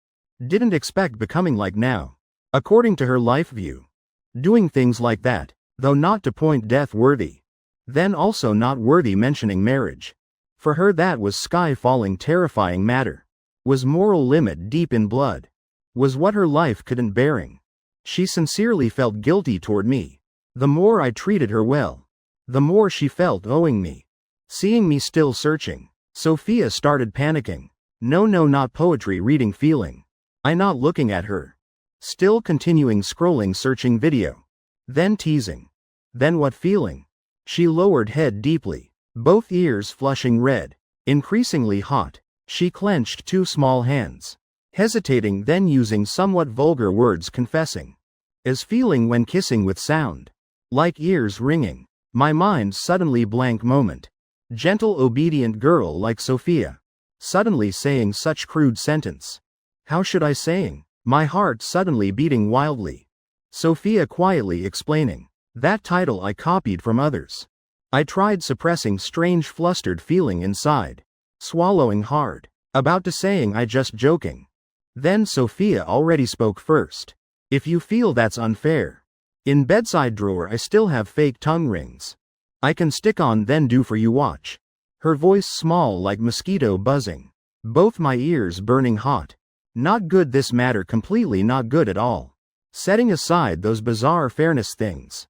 Didn't expect becoming like now. According to her life view. Doing things like that, though not to point death worthy. Then also not worthy mentioning marriage. For her that was sky falling terrifying matter. Was moral limit deep in blood. Was what her life couldn't bearing. She sincerely felt guilty toward me. The more I treated her well, the more she felt owing me. Seeing me still searching, Sophia started panicking. No, not poetry reading feeling. I not looking at her. Still continuing scrolling, searching video. Then teasing. Then what feeling? She lowered head deeply, both ears flushing red, increasingly hot. She clenched two small hands. Hesitating, then using somewhat vulgar words, confessing. As feeling when kissing with sound. Like ears ringing. My mind suddenly blank moment. Gentle obedient girl like Sophia. Suddenly saying such crude sentence. How should I saying? My heart suddenly beating wildly. Sophia quietly explaining. That title I copied from others. I tried suppressing strange flustered feeling inside. Swallowing hard. About to saying I just joking. Then Sophia already spoke first. If you feel that's unfair. In bedside drawer I still have fake tongue rings. I can stick on, then do for you, watch. Her voice small like mosquito buzzing. Both my ears burning hot. Not good, this matter completely not good at all. Setting aside those bizarre fairness things.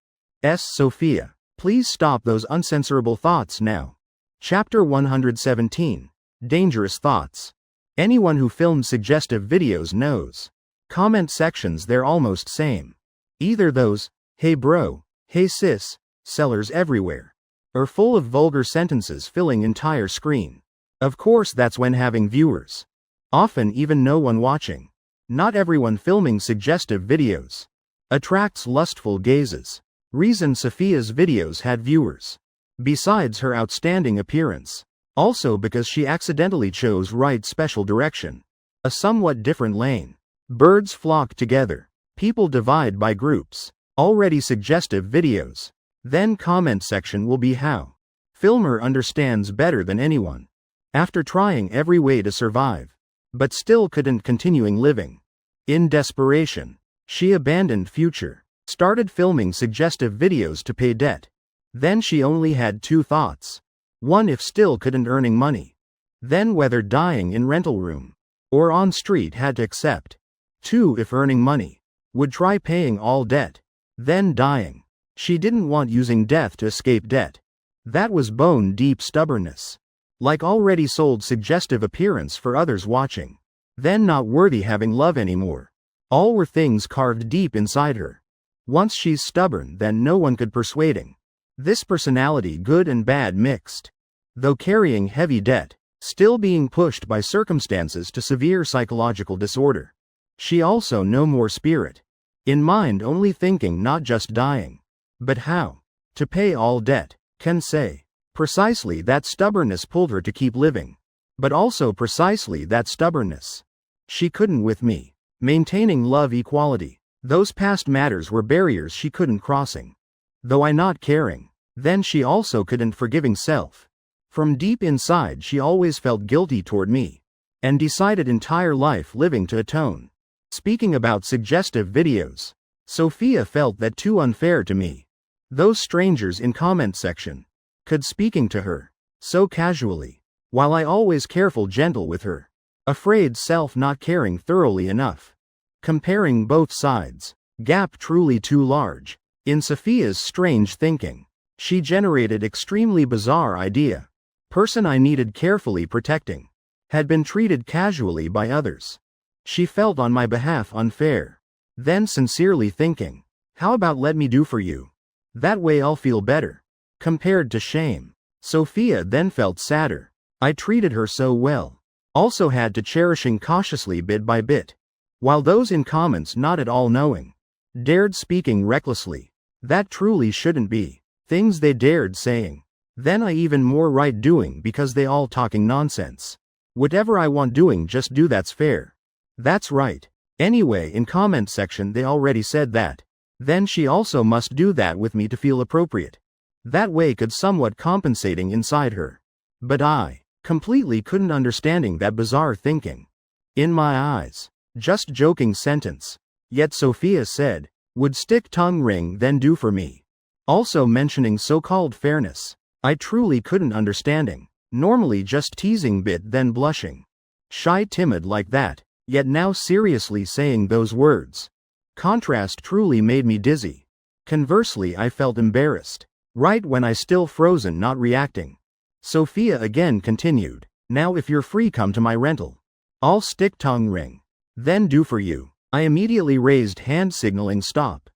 Sophia. Please stop those uncensorable thoughts now. Chapter 117. Dangerous thoughts. Anyone who films suggestive videos knows. Comment sections, they're almost same. Either those, hey bro, hey sis, sellers everywhere. Or full of vulgar sentences filling entire screen. Of course that's when having viewers. Often even no one watching. Not everyone filming suggestive videos. Attracts lustful gazes. Reason Sophia's videos had viewers. Besides her outstanding appearance. Also because she accidentally chose right special direction. A somewhat different lane. Birds flock together. People divide by groups. Already suggestive videos. Then comment section will be how. Filmer understands better than anyone. After trying every way to survive. But still couldn't continuing living. In desperation. She abandoned Future, started filming suggestive videos to pay debt. Then she only had two thoughts. One, if still couldn't earning money. Then whether dying in rental room or on street had to accept. Two, if earning money, would try paying all debt. Then dying. She didn't want using death to escape debt. That was bone deep stubbornness. Like already sold suggestive appearance for others watching. Then not worthy having love anymore. All were things carved deep inside her. Once she's stubborn, then no one could persuading. This personality, good and bad mixed. Though carrying heavy debt, still being pushed by circumstances to severe psychological disorder. She also no more spirit. In mind only thinking not just dying. But how? To pay all debt, can say. Precisely that stubbornness pulled her to keep living. But also precisely that stubbornness. She couldn't with me. Maintaining love equality. Those past matters were barriers she couldn't crossing. Though I not caring. Then she also couldn't forgiving self. From deep inside she always felt guilty toward me. And decided entire life living to atone. Speaking about suggestive videos. Sophia felt that too unfair to me. Those strangers in comment section. Could speaking to her. So casually. While I always careful gentle with her. Afraid self not caring thoroughly enough. Comparing both sides. Gap truly too large. In Sophia's strange thinking. She generated extremely bizarre idea. Person I needed carefully protecting. Had been treated casually by others. She felt on my behalf unfair. Then sincerely thinking. How about let me do for you? That way I'll feel better. Compared to shame. Sophia then felt sadder. I treated her so well. Also had to cherishing cautiously bit by bit. While those in comments not at all knowing. Dared speaking recklessly. That truly shouldn't be. Things they dared saying. Then I even more right doing because they all talking nonsense. Whatever I want doing just do, that's fair. That's right. Anyway, in comment section they already said that. Then she also must do that with me to feel appropriate. That way could somewhat compensating inside her. But I completely couldn't understanding that bizarre thinking. In my eyes. Just joking sentence. Yet Sophia said, would stick tongue ring then do for me. Also mentioning so-called fairness. I truly couldn't understanding. Normally just teasing bit then blushing. Shy timid like that. Yet now seriously saying those words. Contrast truly made me dizzy. Conversely I felt embarrassed. Right when I still frozen not reacting. Sophia again continued. Now if you're free come to my rental. I'll stick tongue ring. Then do for you. I immediately raised hand signaling stop.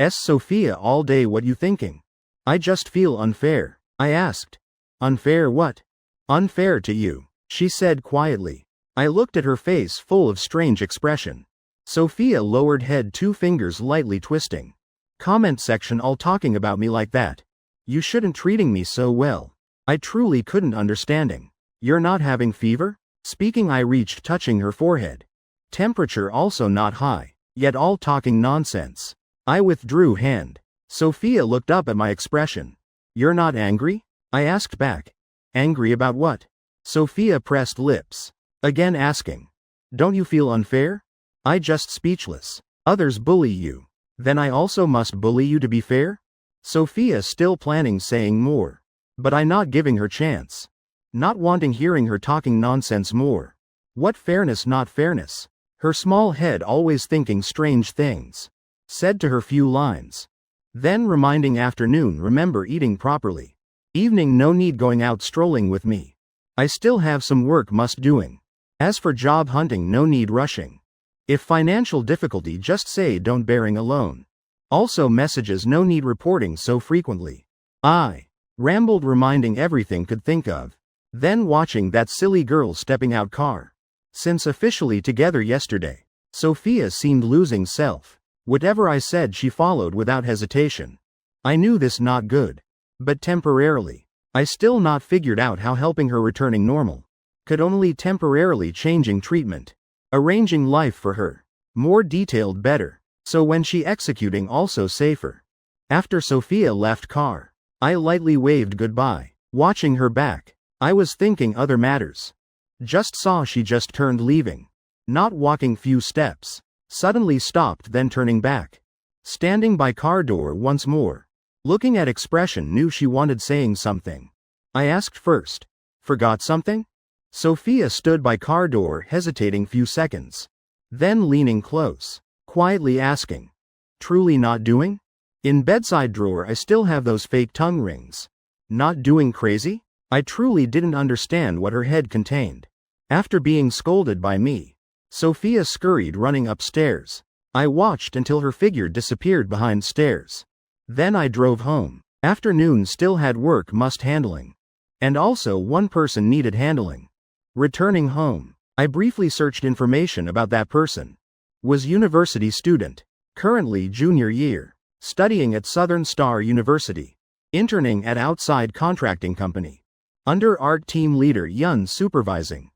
Sophia all day what you thinking? I just feel unfair. I asked. Unfair what? Unfair to you. She said quietly. I looked at her face full of strange expression. Sophia lowered head, two fingers lightly twisting. Comment section all talking about me like that. You shouldn't treating me so well. I truly couldn't understanding. You're not having fever? Speaking I reached touching her forehead. Temperature also not high, yet all talking nonsense. I withdrew hand. Sophia looked up at my expression. You're not angry? I asked back. Angry about what? Sophia pressed lips. Again asking. Don't you feel unfair? I just speechless. Others bully you. Then I also must bully you to be fair? Sophia still planning saying more. But I not giving her chance. Not wanting hearing her talking nonsense more. What fairness not fairness? Her small head always thinking strange things. Said to her few lines. Then reminding afternoon remember eating properly. Evening no need going out strolling with me. I still have some work must doing. As for job hunting no need rushing. If financial difficulty just say don't bearing alone. Also messages no need reporting so frequently. I rambled reminding everything could think of. Then watching that silly girl stepping out car. Since officially together yesterday. Sophia seemed losing self. Whatever I said she followed without hesitation. I knew this not good. But temporarily. I still not figured out how helping her returning normal. Could only temporarily changing treatment. Arranging life for her. More detailed better. So when she executing also safer. After Sophia left car. I lightly waved goodbye. Watching her back. I was thinking other matters. Just saw she just turned leaving. Not walking few steps. Suddenly stopped, then turning back. Standing by car door once more. Looking at expression, knew she wanted saying something. I asked first. Forgot something? Sophia stood by car door, hesitating few seconds. Then leaning close. Quietly asking. Truly not doing? In bedside drawer I still have those fake tongue rings. Not doing crazy? I truly didn't understand what her head contained. After being scolded by me, Sophia scurried running upstairs. I watched until her figure disappeared behind stairs. Then I drove home. Afternoon still had work must handling. And also one person needed handling. Returning home, I briefly searched information about that person. Was university student. Currently junior year. Studying at Southern Star University. Interning at outside contracting company. Under art team leader Yun supervising.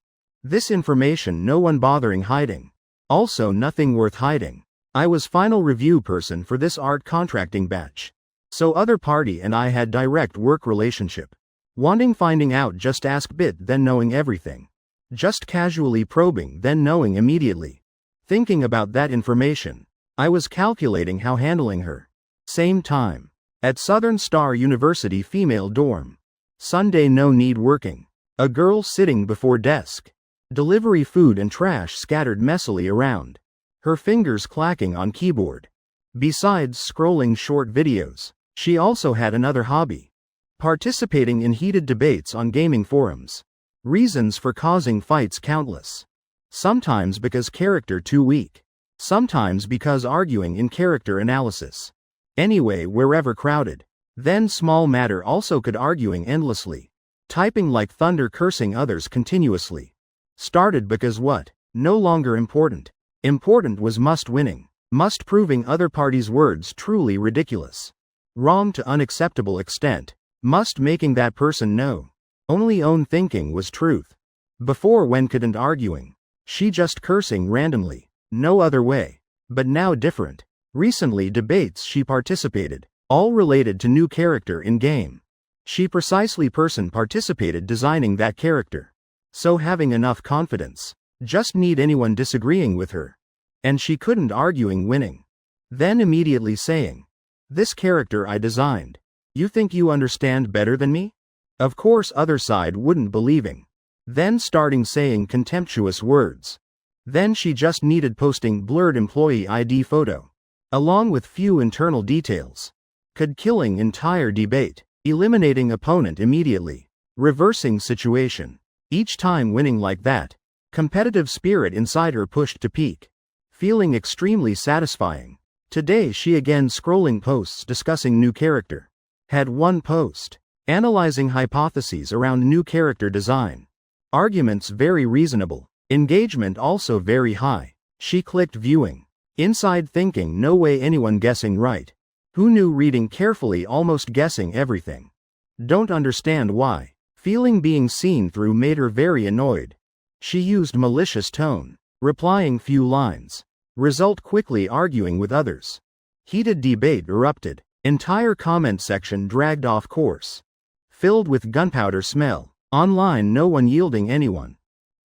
This information no one bothering hiding. Also nothing worth hiding. I was final review person for this art contracting batch. So other party and I had direct work relationship. Wanting finding out just ask bit then knowing everything. Just casually probing then knowing immediately. Thinking about that information. I was calculating how handling her. Same time. At Southern Star University female dorm. Sunday no need working. A girl sitting before desk. Delivery food and trash scattered messily around. Her fingers clacking on keyboard. Besides scrolling short videos, she also had another hobby. Participating in heated debates on gaming forums. Reasons for causing fights countless. Sometimes because character too weak. Sometimes because arguing in character analysis. Anyway, wherever crowded. Then small matter also could arguing endlessly. Typing like thunder, cursing others continuously. Started because what? No longer important. Important was must winning. Must proving other parties' words truly ridiculous. Wrong to unacceptable extent. Must making that person know. Only own thinking was truth. Before when couldn't arguing. She just cursing randomly. No other way. But now different. Recently debates she participated. All related to new character in game. She precisely person participated designing that character. So having enough confidence. Just need anyone disagreeing with her. And she couldn't arguing winning. Then immediately saying. This character I designed. You think you understand better than me? Of course other side wouldn't believing. Then starting saying contemptuous words. Then she just needed posting blurred employee ID photo. Along with few internal details. Could killing entire debate. Eliminating opponent immediately. Reversing situation. Each time winning like that. Competitive spirit inside her pushed to peak. Feeling extremely satisfying. Today she again scrolling posts discussing new character. Had one post. Analyzing hypotheses around new character design. Arguments very reasonable. Engagement also very high. She clicked viewing. Inside thinking no way anyone guessing right. Who knew reading carefully almost guessing everything. Don't understand why. Feeling being seen through made her very annoyed. She used malicious tone. Replying few lines. Result quickly arguing with others. Heated debate erupted. Entire comment section dragged off course. Filled with gunpowder smell. Online no one yielding anyone.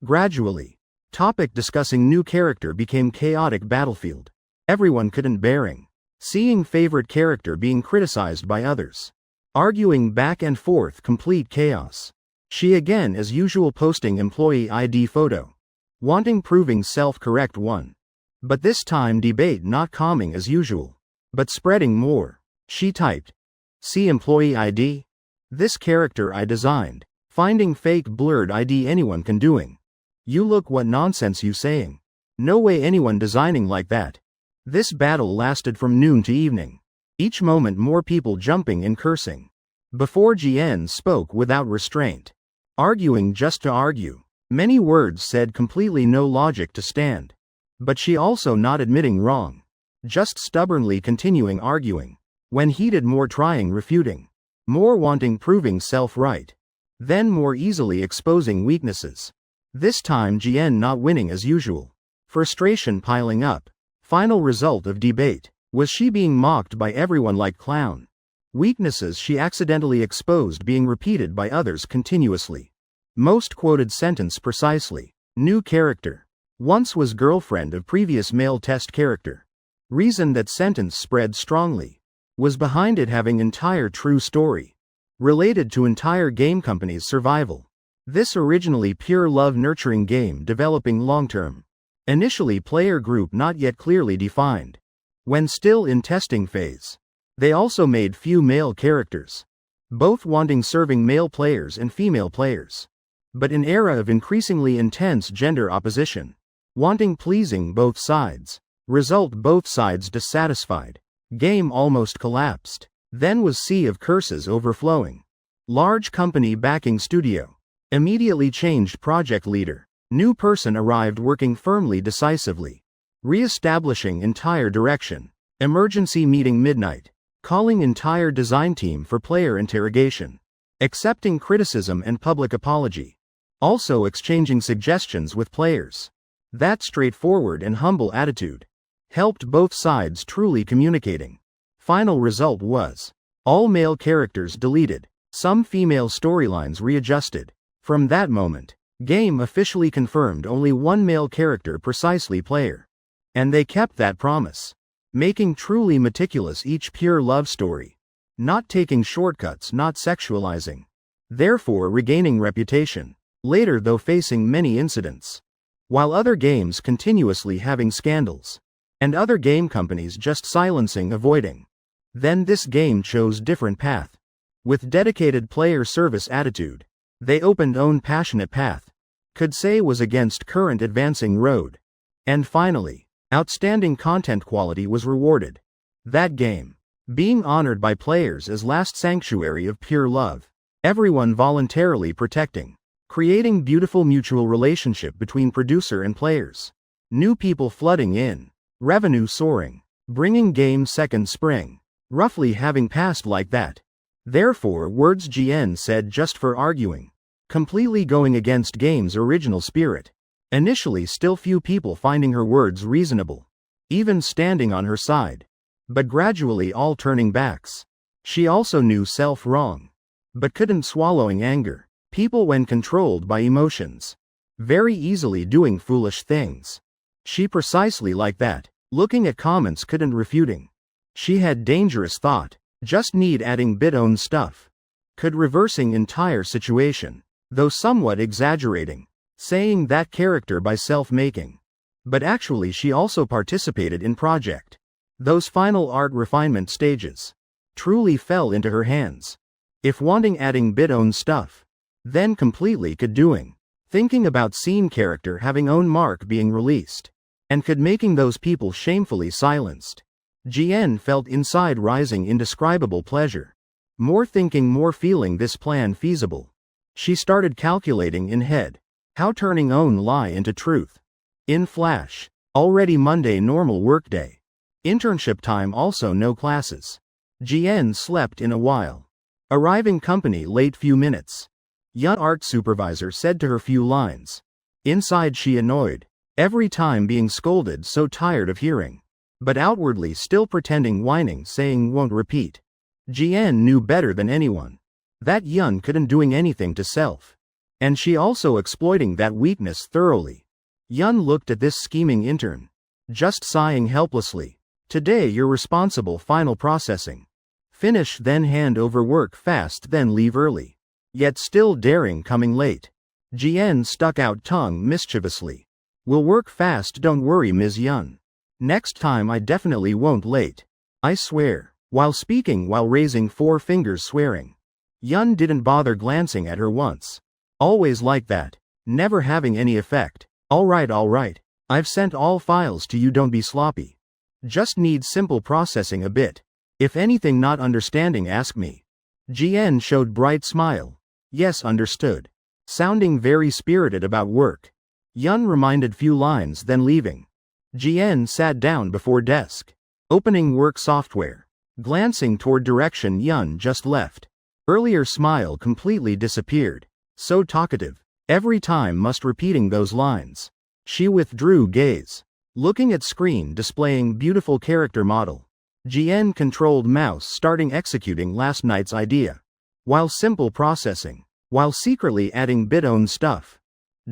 Gradually. Topic discussing new character became chaotic battlefield. Everyone couldn't bearing. Seeing favorite character being criticized by others. Arguing back and forth complete chaos. She again as usual posting employee ID photo. Wanting proving self-correct one. But this time debate not calming as usual. But spreading more. She typed. See employee ID? This character I designed. Finding fake blurred ID anyone can doing. You look what nonsense you saying. No way anyone designing like that. This battle lasted from noon to evening. Each moment more people jumping and cursing. Before GN spoke without restraint. Arguing just to argue. Many words said completely no logic to stand. But she also not admitting wrong. Just stubbornly continuing arguing. When heated more trying refuting. More wanting proving self-right. Then more easily exposing weaknesses. This time GN not winning as usual. Frustration piling up. Final result of debate. Was she being mocked by everyone like clown? Weaknesses she accidentally exposed being repeated by others continuously. Most quoted sentence precisely. New character. Once was girlfriend of previous male test character. Reason that sentence spread strongly. Was behind it having entire true story. Related to entire game company's survival. This originally pure love nurturing game developing long-term. Initially player group not yet clearly defined. When still in testing phase. They also made few male characters. Both wanting serving male players and female players. But in era of increasingly intense gender opposition. Wanting pleasing both sides. Result both sides dissatisfied. Game almost collapsed. Then was sea of curses overflowing. Large company backing studio. Immediately changed project leader. New person arrived working firmly decisively. Re-establishing entire direction. Emergency meeting midnight. Calling entire design team for player interrogation. Accepting criticism and public apology. Also exchanging suggestions with players. That straightforward and humble attitude. Helped both sides truly communicating. Final result was. All male characters deleted. Some female storylines readjusted. From that moment, game officially confirmed only one male character precisely player. And they kept that promise. Making truly meticulous each pure love story. Not taking shortcuts, not sexualizing. Therefore regaining reputation. Later though facing many incidents. While other games continuously having scandals. And other game companies just silencing avoiding. Then this game chose different path. With dedicated player service attitude. They opened own passionate path. Could say was against current advancing road. And finally, outstanding content quality was rewarded. That game. Being honored by players as last sanctuary of pure love. Everyone voluntarily protecting. Creating beautiful mutual relationship between producer and players. New people flooding in. Revenue soaring. Bringing game second spring. Roughly having passed like that. Therefore words GN said just for arguing. Completely going against game's original spirit. Initially still few people finding her words reasonable. Even standing on her side. But gradually all turning backs. She also knew self wrong. But couldn't swallowing anger. People when controlled by emotions. Very easily doing foolish things. She precisely like that. Looking at comments couldn't refuting. She had dangerous thought. Just need adding bit own stuff. Could reversing entire situation. Though somewhat exaggerating. Saying that character by self-making. But actually she also participated in project. Those final art refinement stages. Truly fell into her hands. If wanting adding bit own stuff. Then completely could doing. Thinking about scene character having own mark being released. And could making those people shamefully silenced. GN felt inside rising indescribable pleasure. More thinking more feeling this plan feasible. She started calculating in head. How turning own lie into truth. In flash. Already Monday normal workday. Internship time also no classes. GN slept in a while. Arriving company late few minutes. Young art supervisor said to her few lines. Inside she annoyed. Every time being scolded so tired of hearing. But outwardly still pretending whining saying won't repeat. GN knew better than anyone. That Yun couldn't doing anything to self. And she also exploiting that weakness thoroughly. Yun looked at this scheming intern. Just sighing helplessly. Today you're responsible final processing. Finish then hand over work fast then leave early. Yet still daring coming late. GN stuck out tongue mischievously. Will work fast don't worry Ms. Yun. Next time I definitely won't late. I swear. While speaking while raising 4 fingers swearing. Yun didn't bother glancing at her once. Always like that. Never having any effect. Alright. I've sent all files to you don't be sloppy. Just need simple processing a bit. If anything not understanding ask me. GN showed bright smile. Yes understood. Sounding very spirited about work. Yun reminded few lines then leaving. GN sat down before desk. Opening work software. Glancing toward direction Yun just left. Earlier smile completely disappeared. So talkative. Every time must repeating those lines. She withdrew gaze. Looking at screen displaying beautiful character model. GN controlled mouse starting executing last night's idea. While simple processing. While secretly adding bit own stuff.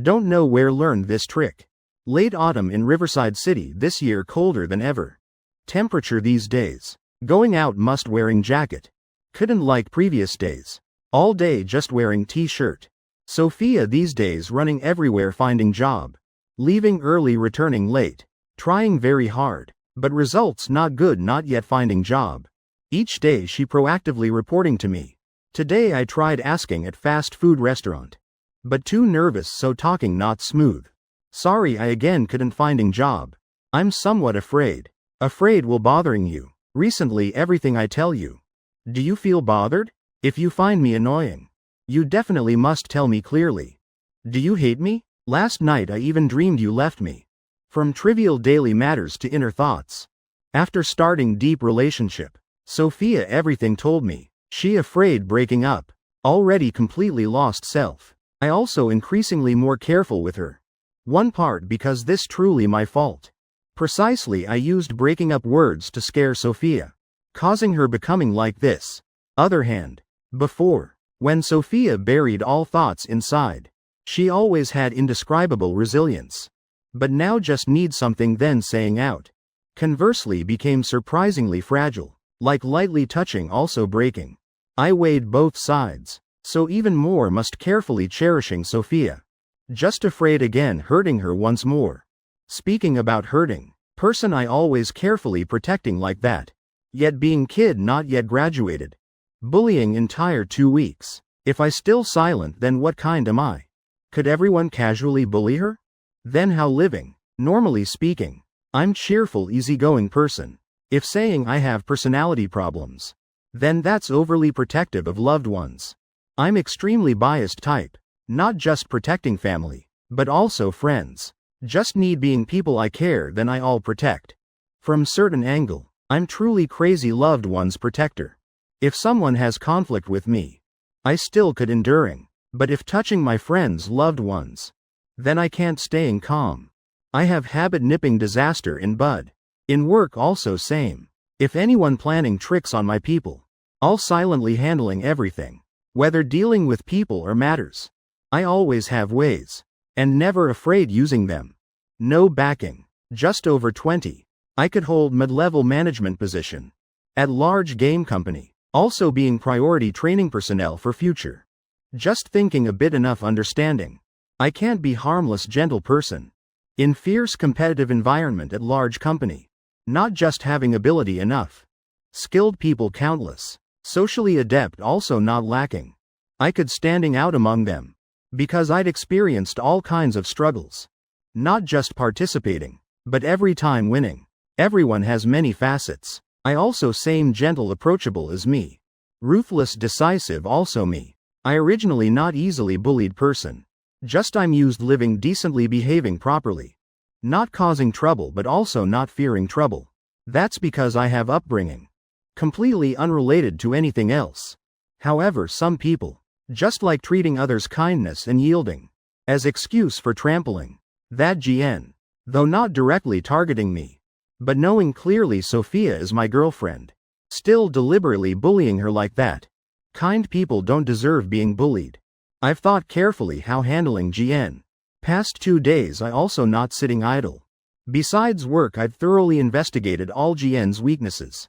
Don't know where learned this trick. Late autumn in Riverside City this year, colder than ever. Temperature these days. Going out must wearing jacket. Couldn't like previous days. All day just wearing t-shirt. Sophia these days running everywhere finding job. Leaving early returning late. Trying very hard. But results not good, not yet finding job. Each day she proactively reporting to me. Today I tried asking at fast food restaurant. But too nervous so talking not smooth. Sorry I again couldn't finding job. I'm somewhat afraid. Afraid will bothering you. Recently everything I tell you. Do you feel bothered? If you find me annoying, you definitely must tell me clearly. Do you hate me? Last night I even dreamed you left me. From trivial daily matters to inner thoughts. After starting deep relationship, Sophia everything told me. She afraid breaking up. Already completely lost self. I also increasingly more careful with her. One part because this truly my fault. Precisely I used breaking up words to scare Sophia. Causing her becoming like this. Other hand. Before. When Sophia buried all thoughts inside. She always had indescribable resilience. But now just needs something then saying out. Conversely became surprisingly fragile. Like lightly touching also breaking. I weighed both sides. So even more must carefully cherishing Sophia. Just afraid again hurting her once more. Speaking about hurting. Person I always carefully protecting like that. Yet being kid not yet graduated. Bullying entire 2 weeks. If I still silent then what kind am I? Could everyone casually bully her? Then how living? Normally speaking. I'm cheerful easygoing person. If saying I have personality problems. Then that's overly protective of loved ones. I'm extremely biased type. Not just protecting family. But also friends. Just need being people I care then I all protect. From certain angle. I'm truly crazy loved ones protector. If someone has conflict with me, I still could enduring. But if touching my friends loved ones, then I can't staying calm. I have habit nipping disaster in bud. In work also same. If anyone planning tricks on my people, I'll silently handling everything. Whether dealing with people or matters. I always have ways. And never afraid using them. No backing. Just over 20. I could hold mid-level management position. At large game company. Also being priority training personnel for future. Just thinking a bit enough understanding. I can't be harmless gentle person. In fierce competitive environment at large company. Not just having ability enough. Skilled people countless. Socially adept also not lacking. I could standing out among them. Because I'd experienced all kinds of struggles. Not just participating. But every time winning. Everyone has many facets. I also same gentle approachable as me. Ruthless decisive also me. I originally not easily bullied person. Just I'm used living decently behaving properly. Not causing trouble but also not fearing trouble. That's because I have upbringing. Completely unrelated to anything else. However some people. Just like treating others kindness and yielding. As excuse for trampling. That GN. Though not directly targeting me. But knowing clearly Sophia is my girlfriend. Still deliberately bullying her like that. Kind people don't deserve being bullied. I've thought carefully how handling GN. Past 2 days I also not sitting idle. Besides work I've thoroughly investigated all GN's weaknesses.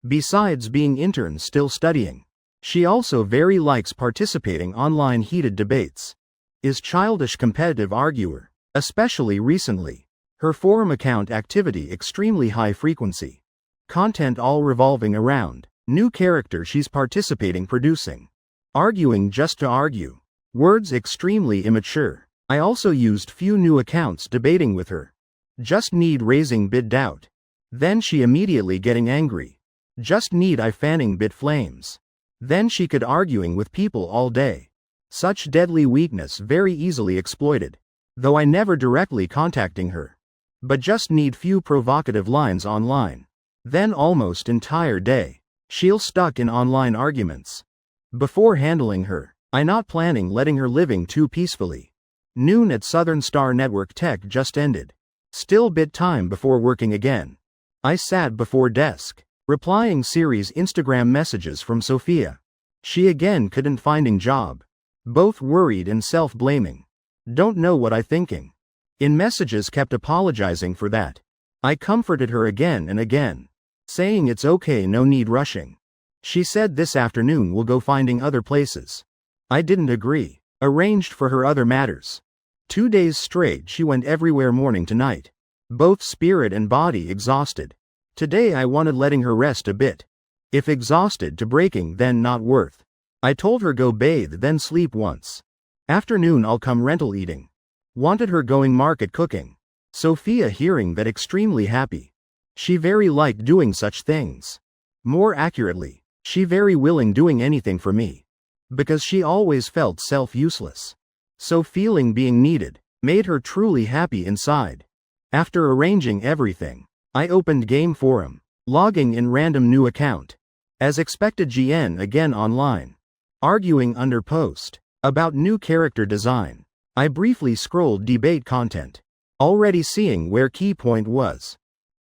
Besides being intern still studying. She also very likes participating online heated debates. Is childish competitive arguer. Especially recently. Her forum account activity extremely high frequency. Content all revolving around. New character she's participating producing. Arguing just to argue. Words extremely immature. I also used few new accounts debating with her. Just need raising bit doubt. Then she immediately getting angry. Just need I fanning bit flames. Then she could arguing with people all day. Such deadly weakness very easily exploited. Though I never directly contacting her. But just need few provocative lines online. Then almost entire day. She'll stuck in online arguments. Before handling her, I not planning letting her living too peacefully. Noon at Southern Star Network Tech just ended. Still bit time before working again. I sat before desk. Replying series Instagram messages from Sophia. She again couldn't finding job. Both worried and self-blaming. Don't know what I thinking. In messages kept apologizing for that. I comforted her again and again, saying it's okay, no need rushing. She said this afternoon we'll go finding other places. I didn't agree. Arranged for her other matters. 2 days straight she went everywhere morning to night. Both spirit and body exhausted. Today I wanted letting her rest a bit. If exhausted to breaking then not worth. I told her go bathe then sleep once. Afternoon I'll come rental eating. Wanted her going market cooking. Sophia hearing that extremely happy. She very liked doing such things. More accurately, she very willing doing anything for me. Because she always felt self-useless. So feeling being needed, made her truly happy inside. After arranging everything, I opened Game Forum, logging in random new account. As expected GN again online. Arguing under post, about new character design. I briefly scrolled debate content. Already seeing where key point was.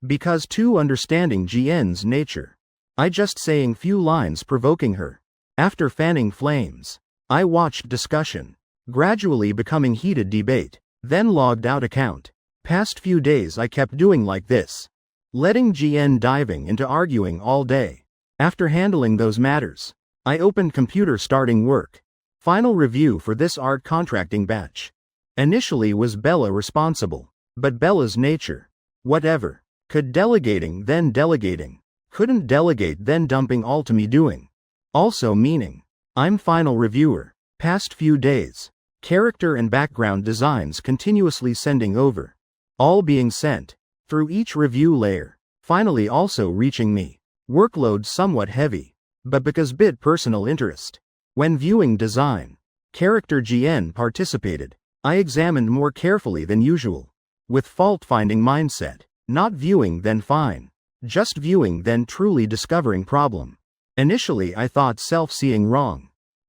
Because too understanding GN's nature. I just saying few lines provoking her. After fanning flames, I watched discussion, gradually becoming heated debate, then logged out account. Past few days I kept doing like this. Letting GN diving into arguing all day. After handling those matters, I opened computer starting work. Final review for this art contracting batch. Initially was Bella responsible, but Bella's nature, whatever, could delegating then delegating, couldn't delegate then dumping all to me doing. Also meaning, I'm final reviewer, past few days, character and background designs continuously sending over. All being sent, through each review layer, finally also reaching me. Workload somewhat heavy, but because bit personal interest. When viewing design, character GN participated, I examined more carefully than usual. With fault-finding mindset, not viewing then fine, just viewing then truly discovering problem. Initially I thought self-seeing wrong.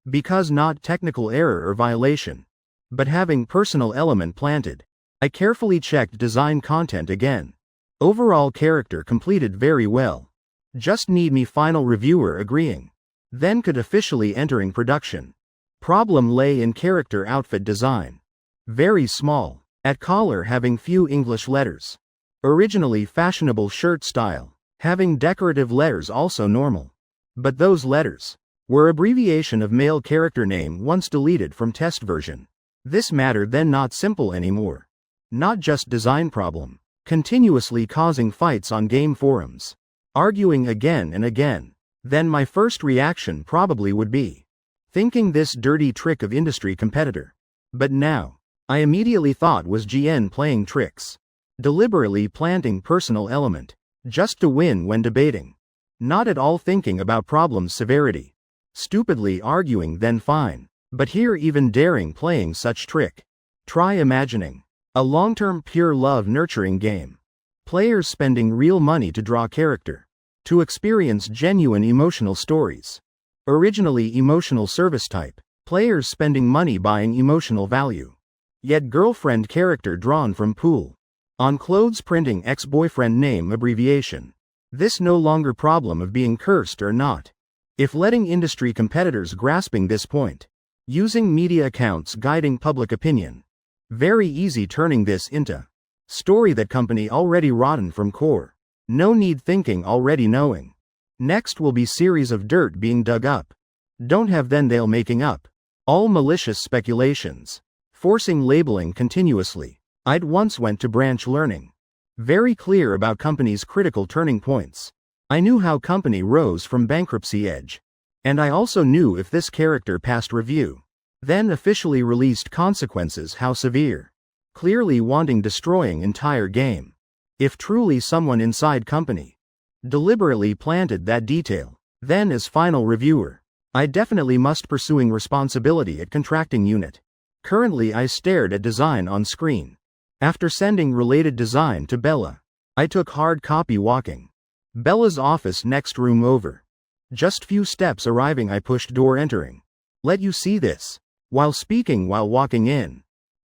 Because not technical error or violation, but having personal element planted. I carefully checked design content again. Overall character completed very well. Just need me final reviewer agreeing. Then could officially entering production. Problem lay in character outfit design. Very small, at collar having few English letters. Originally fashionable shirt style, having decorative letters also normal. But those letters were abbreviation of male character name once deleted from test version. This matter then not simple anymore. Not just design problem, continuously causing fights on game forums. Arguing again and again. Then my first reaction probably would be thinking this dirty trick of industry competitor. But now, I immediately thought was GN playing tricks. Deliberately planting personal element, just to win when debating. Not at all thinking about problem's severity. Stupidly arguing then fine. But here even daring playing such trick. Try imagining. A long-term pure love nurturing game. Players spending real money to draw character. To experience genuine emotional stories. Originally emotional service type. Players spending money buying emotional value. Yet girlfriend character drawn from pool. On clothes printing ex-boyfriend name abbreviation. This no longer problem of being cursed or not. If letting industry competitors grasping this point. Using media accounts guiding public opinion. Very easy turning this into story that company already rotten from core. No need thinking already knowing. Next will be series of dirt being dug up. Don't have then they'll making up. All malicious speculations. Forcing labeling continuously. I'd once went to branch learning. Very clear about company's critical turning points. I knew how company rose from bankruptcy edge. And I also knew if this character passed review. Then officially released consequences how severe. Clearly wanting destroying entire game. If truly someone inside company. Deliberately planted that detail. Then as final reviewer. I definitely must pursuing responsibility at contracting unit. Currently I stared at design on screen. After sending related design to Bella. I took hard copy walking. Bella's office next room over. Just few steps arriving I pushed door entering. Let you see this. While speaking while walking in.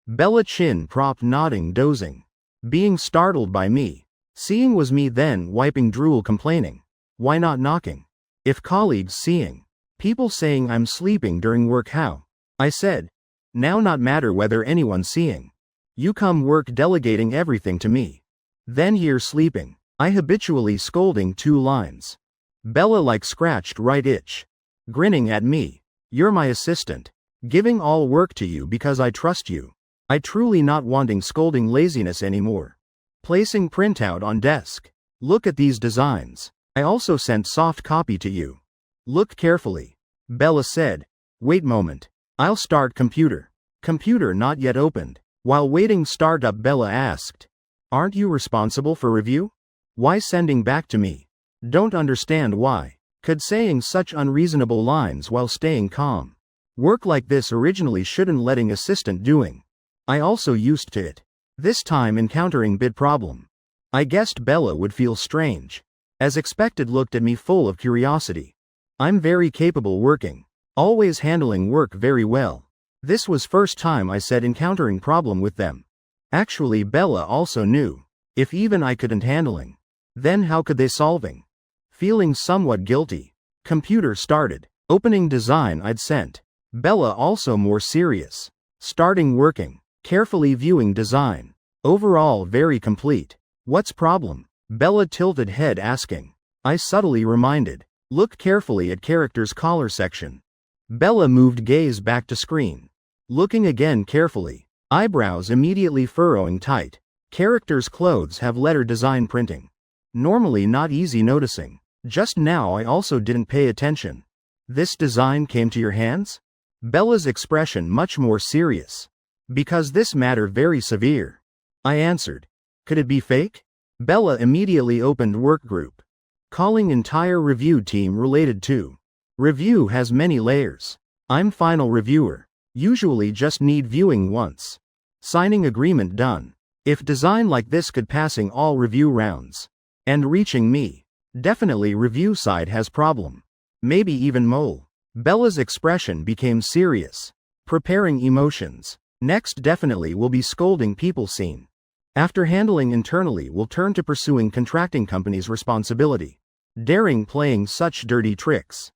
Bella chin propped nodding dozing. Being startled by me. Seeing was me then wiping drool complaining. Why not knocking? If colleagues seeing. People saying I'm sleeping during work how? I said. Now not matter whether anyone seeing. You come work delegating everything to me. Then here sleeping. I habitually scolding 2 lines. Bella like scratched right itch. Grinning at me. You're my assistant. Giving all work to you because I trust you. I truly not wanting scolding laziness anymore. Placing printout on desk. Look at these designs. I also sent soft copy to you. Look carefully. Bella said. Wait moment. I'll start computer. Computer not yet opened. While waiting startup, Bella asked. Aren't you responsible for review? Why sending back to me? Don't understand why. Could saying such unreasonable lines while staying calm. Work like this originally shouldn't letting assistant doing. I also used to it. This time encountering bit problem. I guessed Bella would feel strange. As expected looked at me full of curiosity. I'm very capable working. Always handling work very well. This was first time I said encountering problem with them. Actually Bella also knew. If even I couldn't handling. Then how could they solving? Feeling somewhat guilty. Computer started. Opening design I'd sent. Bella also more serious. Starting working. Carefully viewing design. Overall very complete. What's problem? Bella tilted head asking. I subtly reminded. Look carefully at character's collar section. Bella moved gaze back to screen. Looking again carefully. Eyebrows immediately furrowing tight. Character's clothes have letter design printing. Normally not easy noticing. Just now I also didn't pay attention. This design came to your hands? Bella's expression much more serious. Because this matter very severe. I answered. Could it be fake? Bella immediately opened work group. Calling entire review team related to. Review has many layers. I'm final reviewer. Usually just need viewing once. Signing agreement done. If design like this could passing all review rounds. And reaching me. Definitely review side has problem. Maybe even mole. Bella's expression became serious. Preparing emotions. Next definitely will be scolding people scene. After handling internally will turn to pursuing contracting company's responsibility. Daring playing such dirty tricks.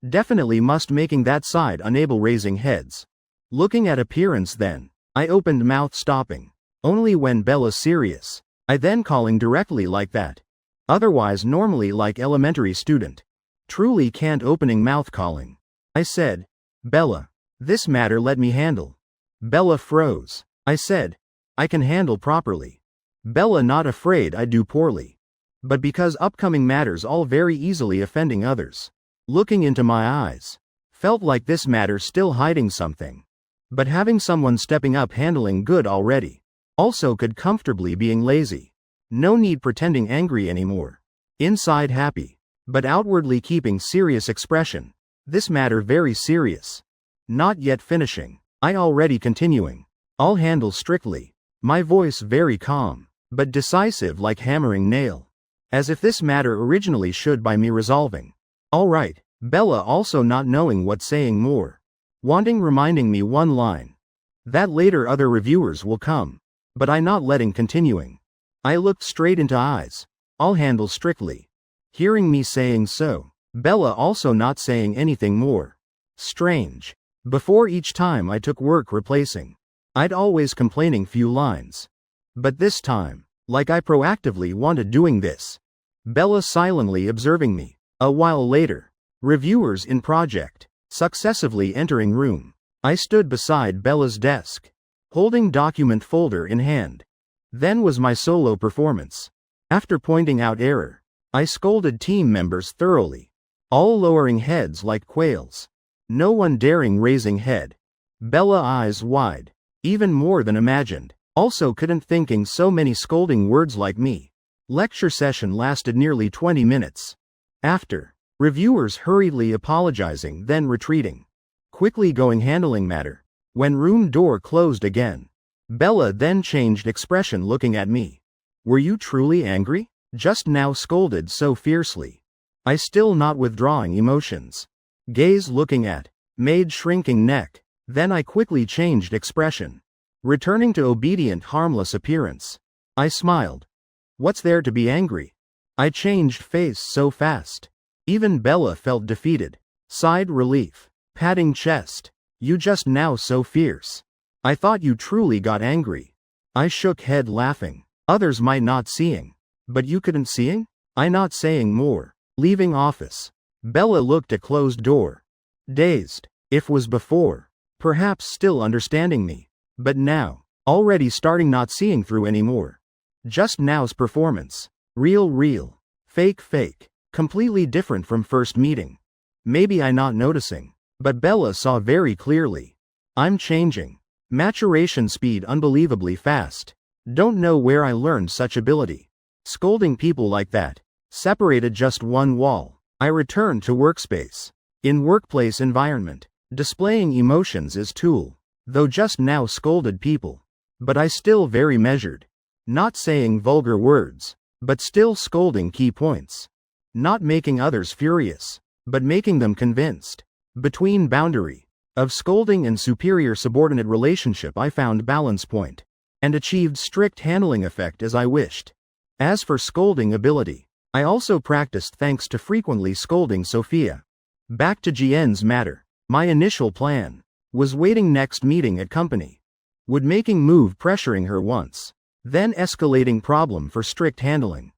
Definitely must making that side unable raising heads. Looking at appearance then. I opened mouth stopping. Only when Bella's serious. I then calling directly like that. Otherwise normally like elementary student. Truly can't opening mouth calling. I said. Bella. This matter let me handle. Bella froze. I said. I can handle properly. Bella not afraid I do poorly. But because upcoming matters all very easily offending others. Looking into my eyes. Felt like this matter still hiding something. But having someone stepping up handling good already. Also could comfortably being lazy. No need pretending angry anymore. Inside happy. But outwardly keeping serious expression. This matter very serious. Not yet finishing. I already continuing. I'll handle strictly. My voice very calm. But decisive like hammering nail. As if this matter originally should by me resolving. Alright. Bella also not knowing what saying more. Wanting reminding me 1 line. That later other reviewers will come. But I not letting continuing. I looked straight into eyes. I'll handle strictly. Hearing me saying so. Bella also not saying anything more. Strange. Before each time I took work replacing. I'd always complaining few lines. But this time, like I proactively wanted doing this. Bella silently observing me. A while later. Reviewers in project. Successively entering room. I stood beside Bella's desk. Holding document folder in hand. Then was my solo performance. After pointing out error. I scolded team members thoroughly. All lowering heads like quails. No one daring raising head. Bella eyes wide. Even more than imagined. Also couldn't thinking so many scolding words like me. Lecture session lasted nearly 20 minutes. After. Reviewers hurriedly apologizing then retreating. Quickly going handling matter. When room door closed again. Bella then changed expression looking at me. Were you truly angry? Just now scolded so fiercely. I still not withdrawing emotions. Gaze looking at. Made shrinking neck. Then I quickly changed expression. Returning to obedient harmless appearance. I smiled. What's there to be angry? I changed face so fast. Even Bella felt defeated. Sighed relief. Patting chest. You just now so fierce. I thought you truly got angry. I shook head laughing. Others might not seeing. But you couldn't seeing? I not saying more. Leaving office. Bella looked at closed door. Dazed. If was before. Perhaps still understanding me. But now. Already starting not seeing through anymore. Just now's performance. Real. Fake. Completely different from first meeting. Maybe I not noticing. But Bella saw very clearly. I'm changing. Maturation speed unbelievably fast. Don't know where I learned such ability. Scolding people like that. Separated just one wall. I returned to workspace. In workplace environment. Displaying emotions is tool. Though just now scolded people. But I still very measured. Not saying vulgar words. But still scolding key points. Not making others furious. But making them convinced. Between boundary. Of scolding and superior subordinate relationship I found balance point. And achieved strict handling effect as I wished. As for scolding ability, I also practiced thanks to frequently scolding Sophia. Back to GN's matter. My initial plan was waiting next meeting at company. Would making move pressuring her once. Then escalating problem for strict handling.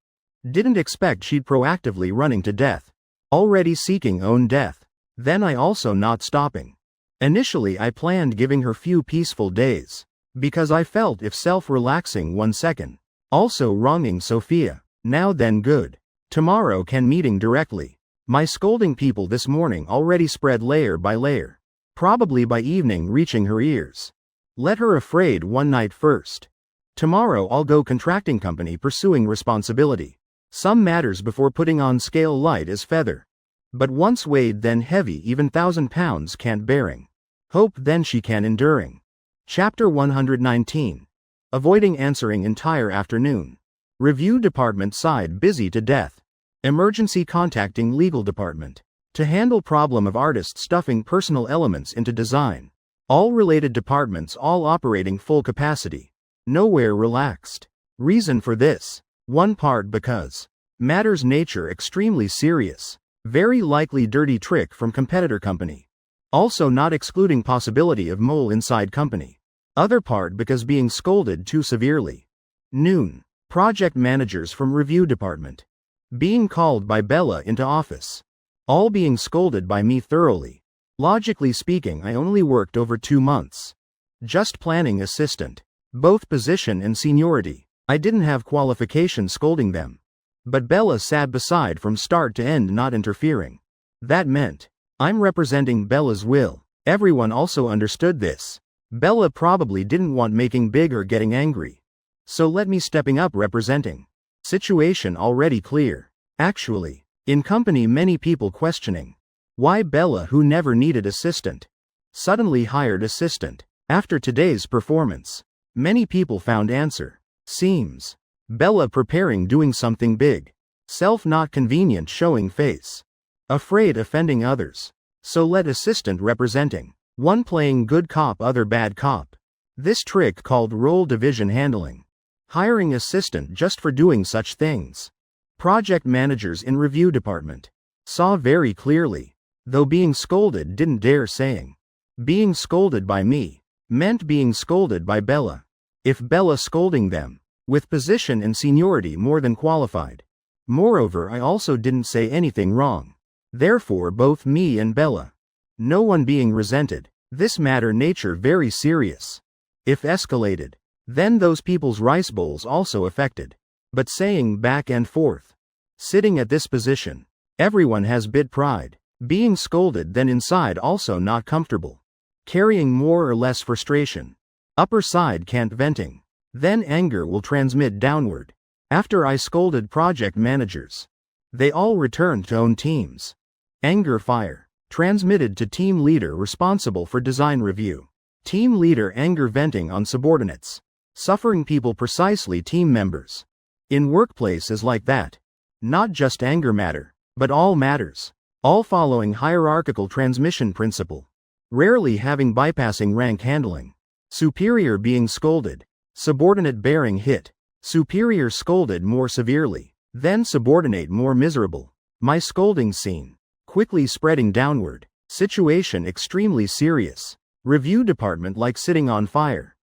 Didn't expect she'd proactively running to death. Already seeking own death. Then I also not stopping. Initially I planned giving her few peaceful days. Because I felt if self-relaxing 1 second. Also wronging Sophia. Now then good. Tomorrow can meeting directly. My scolding people this morning already spread layer by layer. Probably by evening reaching her ears. Let her afraid one night first. Tomorrow I'll go contracting company pursuing responsibility. Some matters before putting on scale light as feather. But once weighed then heavy even 1,000 pounds can't bearing. Hope then she can enduring. Chapter 119. Avoiding answering entire afternoon. Review department side busy to death. Emergency contacting legal department. To handle problem of artist stuffing personal elements into design. All related departments all operating full capacity. Nowhere relaxed. Reason for this. One part because. Matters nature extremely serious. Very likely dirty trick from competitor company. Also not excluding possibility of mole inside company. Other part because being scolded too severely. Noon. Project managers from review department. Being called by Bella into office. All being scolded by me thoroughly. Logically speaking I only worked over 2 months. Just planning assistant. Both position and seniority. I didn't have qualification scolding them. But Bella sat beside from start to end not interfering. That meant. I'm representing Bella's will. Everyone also understood this. Bella probably didn't want making big or getting angry. So let me stepping up representing. Situation already clear. Actually, in company many people questioning. Why Bella who never needed assistant? Suddenly hired assistant. After today's performance. Many people found answer. Seems. Bella preparing doing something big. Self not convenient showing face. Afraid offending others. So let assistant representing. One playing good cop other bad cop. This trick called role division handling. Hiring assistant just for doing such things. Project managers in review department. Saw very clearly. Though being scolded didn't dare saying. Being scolded by me. Meant being scolded by Bella. If Bella scolding them. With position and seniority more than qualified. Moreover I also didn't say anything wrong. Therefore both me and Bella. No one being resented. This matter nature very serious. If escalated. Then those people's rice bowls also affected. But saying back and forth. Sitting at this position. Everyone has bit pride. Being scolded then inside also not comfortable. Carrying more or less frustration. Upper side can't venting. Then anger will transmit downward. After I scolded project managers. They all returned to own teams. Anger fire. Transmitted to team leader responsible for design review. Team leader anger venting on subordinates. Suffering people precisely team members. In workplace is like that. Not just anger matter, but all matters. All following hierarchical transmission principle. Rarely having bypassing rank handling. Superior being scolded. Subordinate bearing hit. Superior scolded more severely. Then subordinate more miserable. My scolding scene. Quickly spreading downward. Situation extremely serious. Review department like sitting on fire.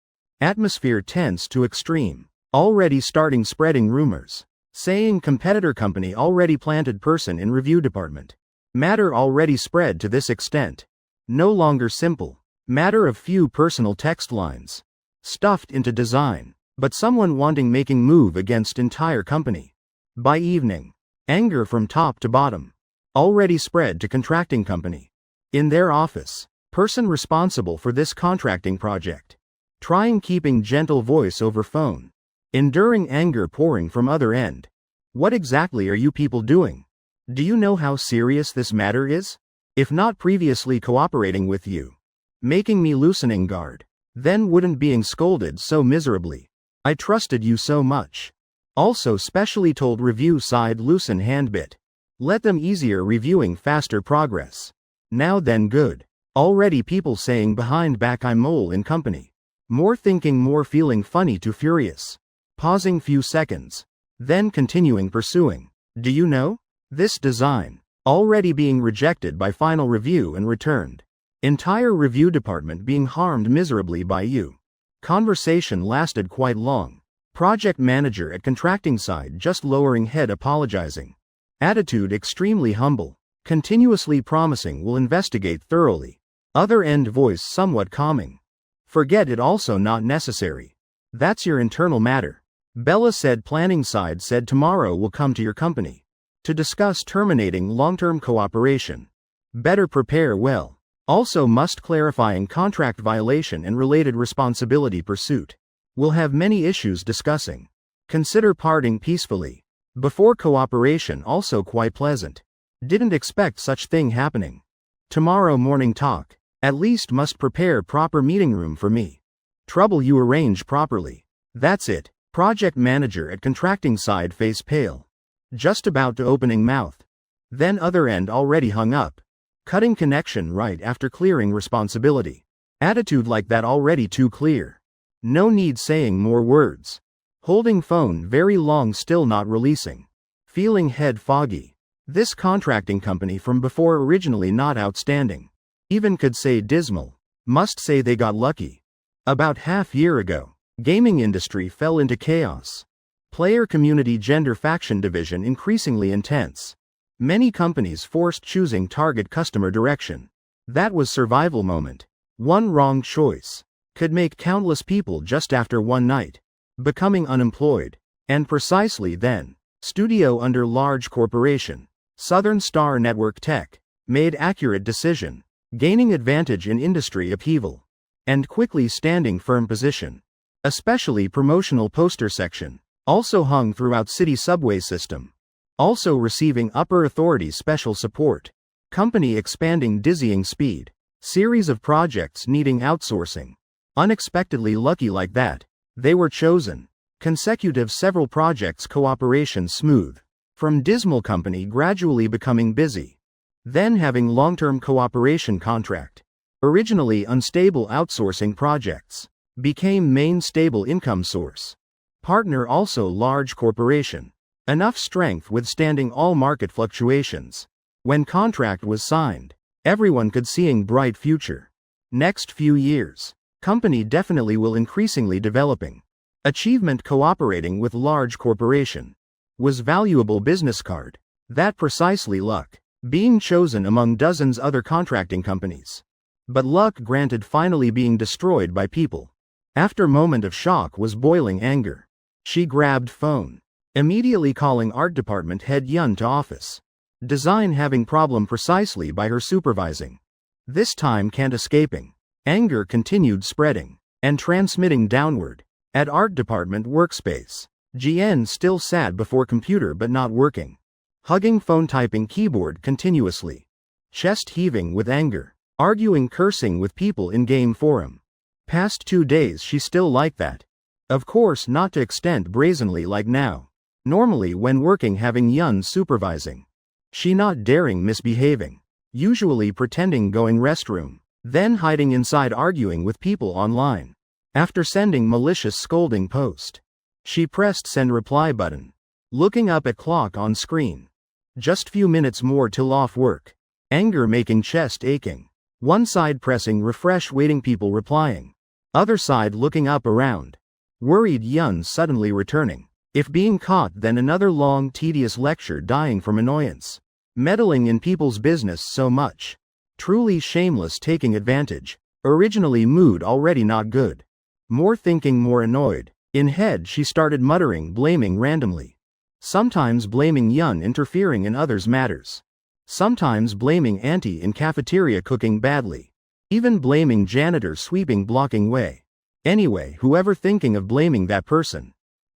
Atmosphere tense to extreme. Already starting spreading rumors. Saying competitor company already planted person in review department. Matter already spread to this extent. No longer simple. Matter of few personal text lines. Stuffed into design. But someone wanting making move against entire company. By evening. Anger from top to bottom. Already spread to contracting company. In their office. Person responsible for this contracting project. Trying keeping gentle voice over phone. Enduring anger pouring from other end. What exactly are you people doing? Do you know how serious this matter is? If not previously cooperating with you. Making me loosening guard. Then wouldn't being scolded so miserably. I trusted you so much. Also specially told review side loosen hand bit. Let them easier reviewing faster progress. Now then good. Already people saying behind back I'm mole in company. More thinking more feeling funny to furious. Pausing few seconds. Then continuing pursuing. Do you know? This design. Already being rejected by final review and returned. Entire review department being harmed miserably by you. Conversation lasted quite long. Project manager at contracting side just lowering head apologizing. Attitude extremely humble. Continuously promising will investigate thoroughly. Other end voice somewhat calming. Forget it also not necessary. That's your internal matter. Bella said planning side said tomorrow will come to your company. To discuss terminating long-term cooperation. Better prepare well. Also must clarifying contract violation and related responsibility pursuit. Will have many issues discussing. Consider parting peacefully. Before cooperation also quite pleasant. Didn't expect such thing happening. Tomorrow morning talk. At least must prepare proper meeting room for me. Trouble you arrange properly. That's it. Project manager at contracting side face pale. Just about to opening mouth. Then other end already hung up. Cutting connection right after clearing responsibility. Attitude like that already too clear. No need saying more words. Holding phone very long still not releasing. Feeling head foggy. This contracting company from before originally not outstanding. Even could say dismal. Must say they got lucky. About half year ago. Gaming industry fell into chaos. Player community gender faction division increasingly intense. Many companies forced choosing target customer direction. That was survival moment. One wrong choice. Could make countless people just after one night. Becoming unemployed. And precisely then. Studio under large corporation. Southern Star Network Tech. Made accurate decision. Gaining advantage in industry upheaval. And quickly standing firm position. Especially promotional poster section. Also hung throughout city subway system. Also receiving upper authority special support. Company expanding dizzying speed. Series of projects needing outsourcing. Unexpectedly lucky like that. They were chosen. Consecutive several projects cooperation smooth. From dismal company gradually becoming busy. Then having long-term cooperation contract. Originally unstable outsourcing projects. Became main stable income source. Partner also large corporation. Enough strength withstanding all market fluctuations. When contract was signed, everyone could seeing bright future. Next few years, company definitely will increasingly developing. Achievement cooperating with large corporation. Was valuable business card. That precisely luck. Being chosen among dozens other contracting companies. But luck granted finally being destroyed by people. After moment of shock was boiling anger. She grabbed phone. Immediately calling art department head Yun to office. Design having problem precisely by her supervising. This time can't escaping. Anger continued spreading. And transmitting downward. At art department workspace. GN still sat before computer but not working. Hugging phone typing keyboard continuously. Chest heaving with anger. Arguing cursing with people in game forum. Past 2 days she still like that. Of course not to extent brazenly like now. Normally when working having Yun supervising. She not daring misbehaving. Usually pretending going restroom. Then hiding inside arguing with people online. After sending malicious scolding post. She pressed send reply button. Looking up at clock on screen. Just few minutes more till off work. Anger making chest aching. One side pressing refresh waiting people replying. Other side looking up around. Worried Yun suddenly returning. If being caught, then another long tedious lecture dying from annoyance. Meddling in people's business so much. Truly shameless taking advantage. Originally mood already not good. More thinking, more annoyed. In head she started muttering, blaming randomly. Sometimes blaming Yun interfering in others' matters. Sometimes blaming auntie in cafeteria cooking badly. Even blaming janitor sweeping blocking way. Anyway, whoever thinking of blaming that person.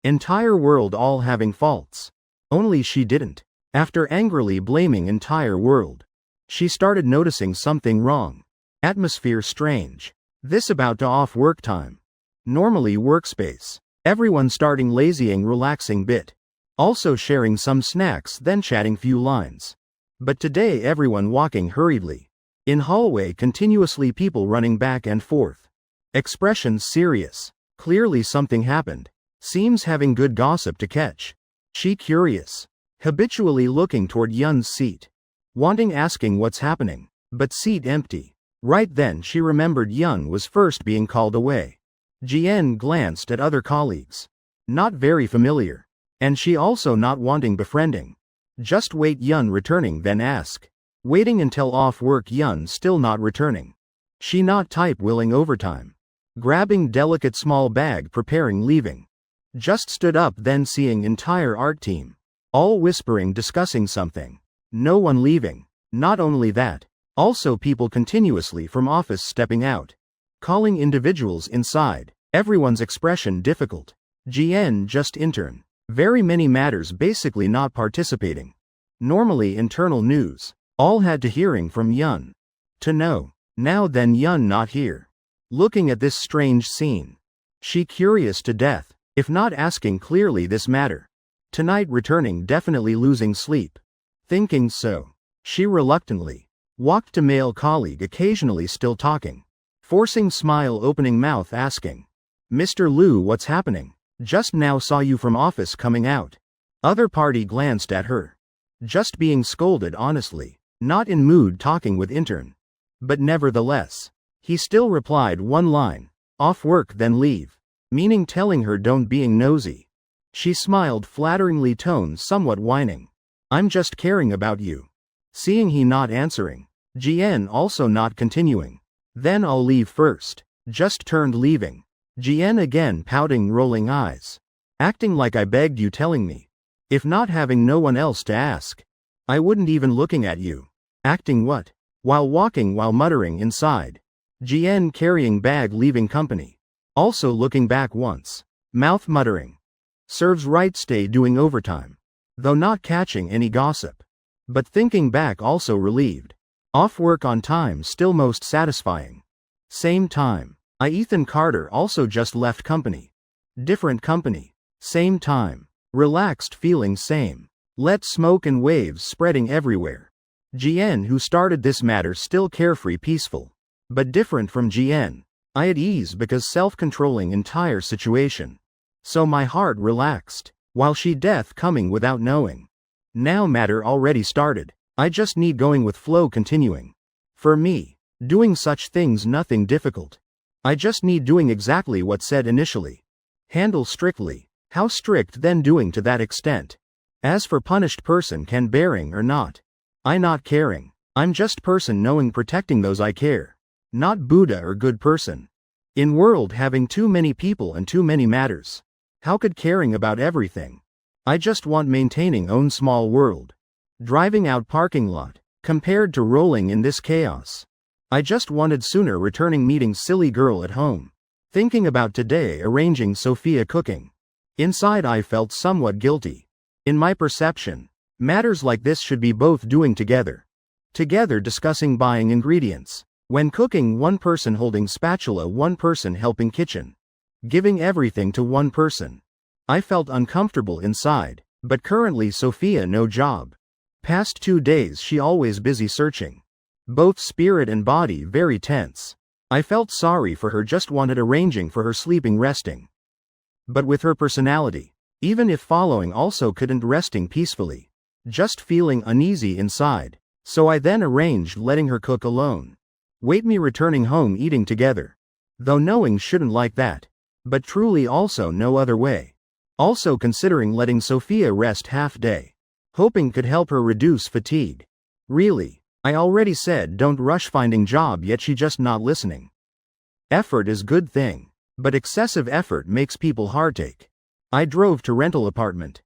Entire world all having faults. Only she didn't. After angrily blaming entire world, she started noticing something wrong. Atmosphere strange. This about to off work time. Normally workspace. Everyone starting lazying relaxing bit. Also sharing some snacks then chatting few lines. But today everyone walking hurriedly. In hallway continuously people running back and forth. Expressions serious. Clearly something happened. Seems having good gossip to catch. She curious. Habitually looking toward Yun's seat. Wanting asking what's happening. But seat empty. Right then she remembered Yun was first being called away. Jian glanced at other colleagues. Not very familiar. And she also not wanting befriending. Just wait Yun returning then ask. Waiting until off work Yun still not returning. She not type willing overtime. Grabbing delicate small bag preparing leaving. Just stood up then seeing entire art team. All whispering discussing something. No one leaving. Not only that. Also people continuously from office stepping out. Calling individuals inside. Everyone's expression difficult. Jian just intern. Very many matters basically not participating. Normally internal news. All had to hearing from Yun. To know. Now then Yun not here. Looking at this strange scene. She curious to death. If not asking clearly this matter. Tonight returning definitely losing sleep. Thinking so. She reluctantly. Walked to male colleague occasionally still talking. Forcing smile opening mouth asking. Mr. Liu what's happening? Just now saw you from office coming out. Other party glanced at her. Just being scolded honestly. Not in mood talking with intern. But nevertheless. He still replied one line. Off work then leave. Meaning telling her don't being nosy. She smiled flatteringly tone somewhat whining. I'm just caring about you. Seeing he not answering. Jian also not continuing. Then I'll leave first. Just turned leaving. Jian again pouting rolling eyes. Acting like I begged you telling me. If not having no one else to ask. I wouldn't even looking at you. Acting what? While walking while muttering inside. Jian carrying bag leaving company. Also looking back once. Mouth muttering. Serves right stay doing overtime. Though not catching any gossip. But thinking back also relieved. Off work on time still most satisfying. Same time. Ethan Carter also just left company. Different company. Same time. Relaxed feeling same. Let smoke and waves spreading everywhere. Jian who started this matter still carefree peaceful. But different from Jian. I at ease because self-controlling entire situation. So my heart relaxed. While she death coming without knowing. Now matter already started. I just need going with flow continuing. For me. Doing such things nothing difficult. I just need doing exactly what said initially. Handle strictly. How strict then doing to that extent. As for punished person can bearing or not. I not caring. I'm just person knowing protecting those I care. Not Buddha or good person. In world having too many people and too many matters. How could caring about everything? I just want maintaining own small world. Driving out parking lot. Compared to rolling in this chaos. I just wanted sooner returning meeting silly girl at home. Thinking about today arranging Sophia cooking. Inside I felt somewhat guilty. In my perception. Matters like this should be both doing together. Together discussing buying ingredients. When cooking one person holding spatula one person helping kitchen. Giving everything to one person. I felt uncomfortable inside, but currently Sophia no job. Past 2 days she always busy searching. Both spirit and body very tense. I felt sorry for her just wanted arranging for her sleeping resting. But with her personality, even if following also couldn't resting peacefully. Just feeling uneasy inside, so I then arranged letting her cook alone. Wait me returning home eating together. Though knowing shouldn't like that. But truly also no other way. Also considering letting Sophia rest half day. Hoping could help her reduce fatigue. Really, I already said don't rush finding job, yet she just not listening. Effort is good thing. But excessive effort makes people heartache. I drove to rental apartment.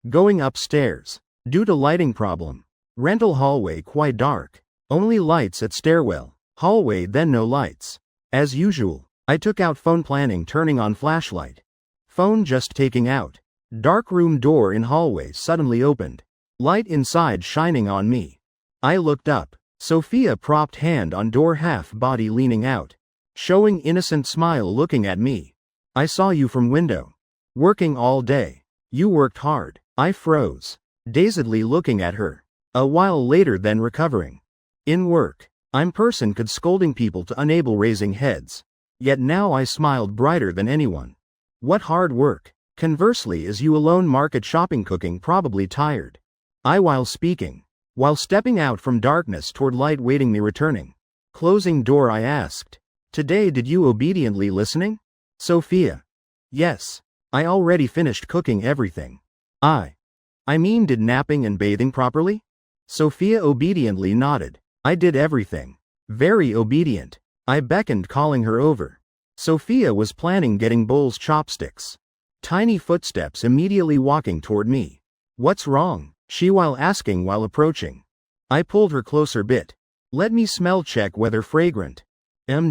Going upstairs. Due to lighting problem. Rental hallway quite dark. Only lights at stairwell. Hallway then no lights. As usual, I took out phone planning turning on flashlight. Phone just taking out. Dark room door in hallway suddenly opened. Light inside shining on me. I looked up. Sophia propped hand on door, half body leaning out. Showing innocent smile looking at me. I saw you from window. Working all day. You worked hard. I froze. Dazedly looking at her. A while later then recovering. In work. I'm person could scolding people to unable raising heads. Yet now I smiled brighter than anyone. What hard work. Conversely is you alone market shopping cooking probably tired. I while speaking. While stepping out from darkness toward light waiting me returning. Closing door I asked. Today did you obediently listening? Sophia. Yes. I already finished cooking everything. I mean did napping and bathing properly? Sophia obediently nodded. I did everything. Very obedient. I beckoned calling her over. Sophia was planning getting bowls chopsticks. Tiny footsteps immediately walking toward me. What's wrong? She while asking while approaching. I pulled her closer bit. Let me smell check whether fragrant.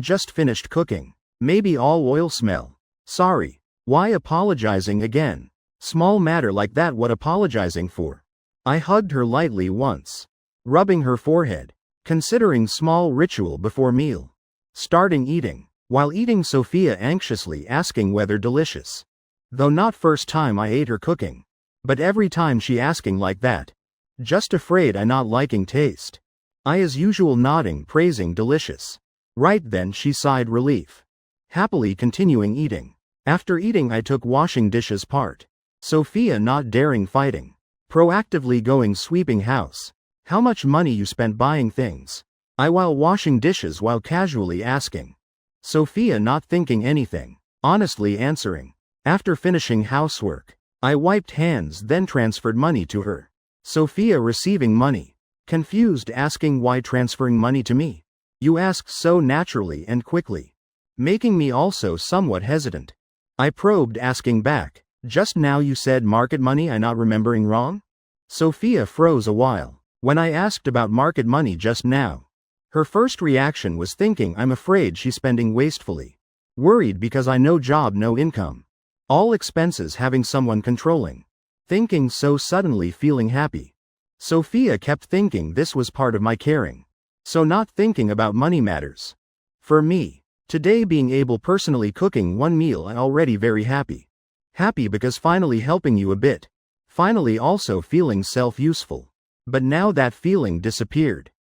Just finished cooking. Maybe all oil smell. Sorry. Why apologizing again? Small matter like that, what apologizing for? I hugged her lightly once. Rubbing her forehead. Considering small ritual before meal. Starting eating. While eating Sophia anxiously asking whether delicious. Though not first time I ate her cooking. But every time she asking like that. Just afraid I not liking taste. I as usual nodding praising delicious. Right then she sighed relief. Happily continuing eating. After eating I took washing dishes part. Sophia not daring fighting. Proactively going sweeping house. How much money you spent buying things? I while washing dishes while casually asking. Sophia not thinking anything. Honestly answering. After finishing housework. I wiped hands then transferred money to her. Sophia receiving money. Confused asking why transferring money to me. You asked so naturally and quickly. Making me also somewhat hesitant. I probed asking back. Just now you said market money, I not remembering wrong? Sophia froze a while. When I asked about market money just now. Her first reaction was thinking I'm afraid she's spending wastefully. Worried because I no job no income. All expenses having someone controlling. Thinking so suddenly feeling happy. Sophia kept thinking this was part of my caring. So not thinking about money matters. For me, today being able personally cooking one meal I already very happy. Happy because finally helping you a bit. Finally also feeling self-useful. But now that feeling disappeared.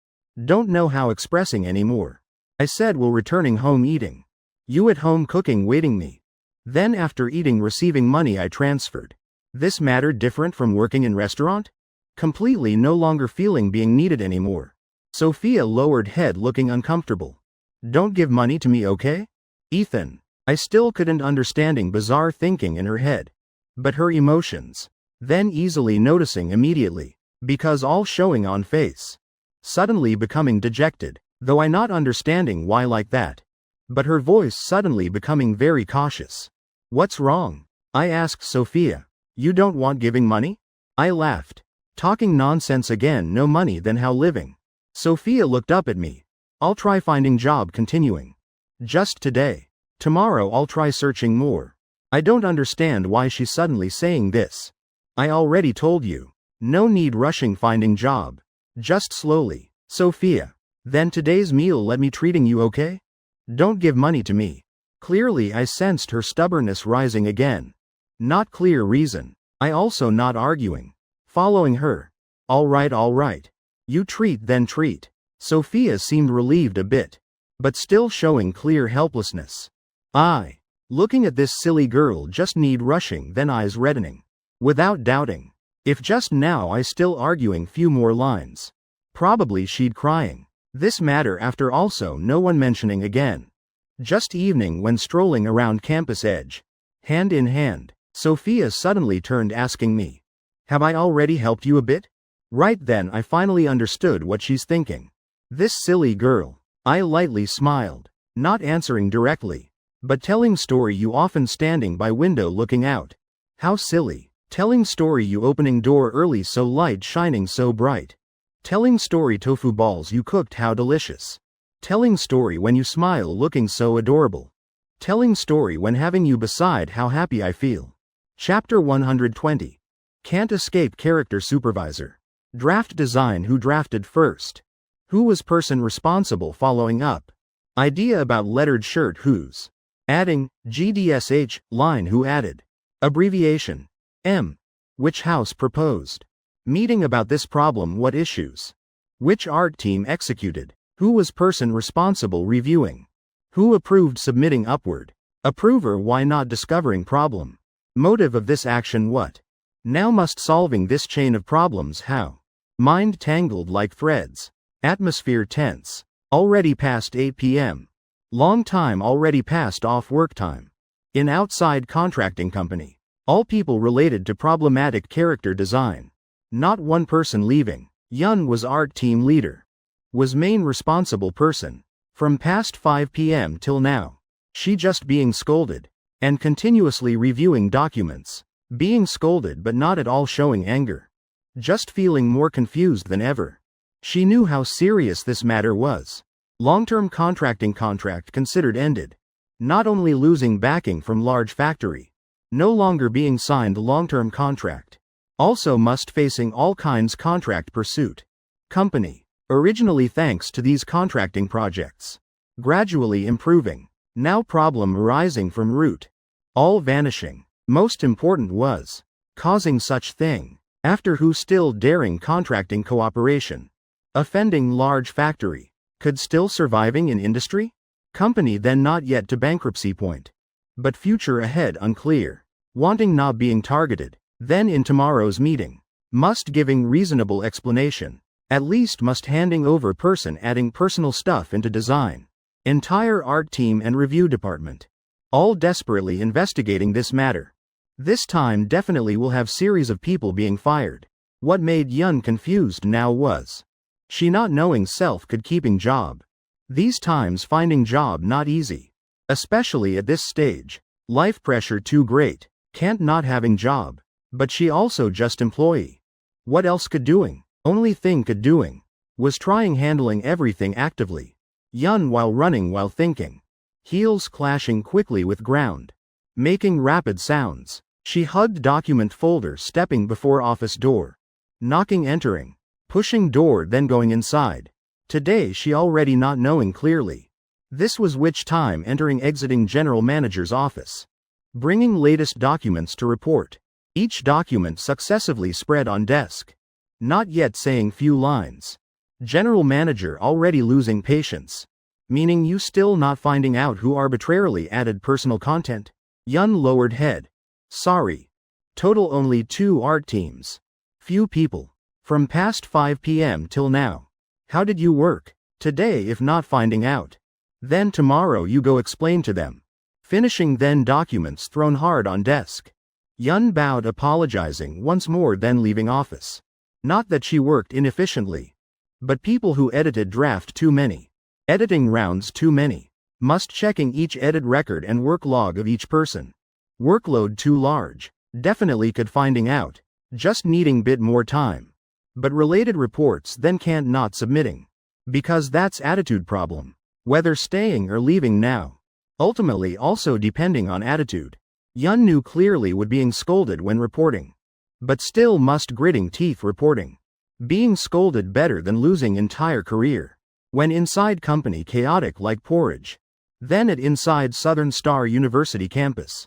Don't know how expressing anymore. I said while returning home eating. You at home cooking waiting me. Then after eating receiving money I transferred. This matter different from working in restaurant? Completely no longer feeling being needed anymore. Sophia lowered head looking uncomfortable. Don't give money to me, okay? Ethan. I still couldn't understanding bizarre thinking in her head. But her emotions. Then easily noticing immediately. Because all showing on face. Suddenly becoming dejected. Though I not understanding why like that. But her voice suddenly becoming very cautious. What's wrong? I asked Sophia. You don't want giving money? I laughed. Talking nonsense again, no money then how living? Sophia looked up at me. I'll try finding job continuing. Just today. Tomorrow I'll try searching more. I don't understand why she's suddenly saying this. I already told you. No need rushing finding job. Just slowly. Sophia. Then today's meal let me treating you okay? Don't give money to me. Clearly I sensed her stubbornness rising again. Not clear reason. I also not arguing. Following her. All right. You treat then treat. Sophia seemed relieved a bit. But still showing clear helplessness. Looking at this silly girl just need rushing then eyes reddening. Without doubting. If just now I still arguing few more lines. Probably she'd crying. This matter after also no one mentioning again. Just evening when strolling around campus edge. Hand in hand, Sophia suddenly turned asking me, "Have I already helped you a bit?" Right then I finally understood what she's thinking. This silly girl. I lightly smiled, not answering directly, but telling story you often standing by window looking out. How silly. Telling story you opening door early so light shining so bright. Telling story tofu balls you cooked how delicious. Telling story when you smile looking so adorable. Telling story when having you beside how happy I feel. Chapter 120. Can't escape character supervisor. Draft design. Who drafted first? Who was person responsible following up? Idea about lettered shirt. Whose? Adding, GDSH, line. Who added? Abbreviation. M. Which house proposed? Meeting about this problem. What issues? Which art team executed? Who was person responsible reviewing? Who approved submitting upward? Approver. Why not discovering problem? Motive of this action. What? Now must solving this chain of problems. How? Mind tangled like threads. Atmosphere tense. Already past 8 p.m. Long time already passed off work time. In outside contracting company. All people related to problematic character design. Not one person leaving. Yun was art team leader. Was main responsible person. From past 5 p.m. till now. She just being scolded. And continuously reviewing documents. Being scolded but not at all showing anger. Just feeling more confused than ever. She knew how serious this matter was. Long-term contracting contract considered ended. Not only losing backing from large factory. No longer being signed long-term contract. Also must facing all kinds contract pursuit. Company. Originally thanks to these contracting projects. Gradually improving. Now problem arising from root. All vanishing. Most important was. Causing such thing. After who still daring contracting cooperation. Offending large factory. Could still surviving in industry? Company then not yet to bankruptcy point. But future ahead unclear. Wanting not being targeted. Then in tomorrow's meeting. Must giving reasonable explanation. At least must handing over person adding personal stuff into design. Entire art team and review department. All desperately investigating this matter. This time definitely will have series of people being fired. What made Yun confused now was. She not knowing self could keeping job. These times finding job not easy. Especially at this stage. Life pressure too great. Can't not having job. But she also just employee. What else could doing? Only thing could doing. Was trying handling everything actively. Yun while running while thinking. Heels clashing quickly with ground. Making rapid sounds. She hugged document folder stepping before office door. Knocking entering. Pushing door then going inside. Today she already not knowing clearly. This was which time entering exiting general manager's office. Bringing latest documents to report. Each document successively spread on desk. Not yet saying few lines. General manager already losing patience. Meaning you still not finding out who arbitrarily added personal content? Yun lowered head. Sorry. Total only 2 art teams. Few people. From past 5 p.m. till now. How did you work? Today if not finding out. Then tomorrow you go explain to them. Finishing then documents thrown hard on desk. Yun bowed apologizing once more then leaving office. Not that she worked inefficiently. But people who edited draft too many. Editing rounds too many. Must checking each edit record and work log of each person. Workload too large. Definitely could finding out. Just needing bit more time. But related reports then can't not submitting. Because that's attitude problem. Whether staying or leaving now. Ultimately also depending on attitude. Yun knew clearly would being scolded when reporting. But still must gritting teeth reporting. Being scolded better than losing entire career. When inside company chaotic like porridge. Then at inside Southern Star University campus.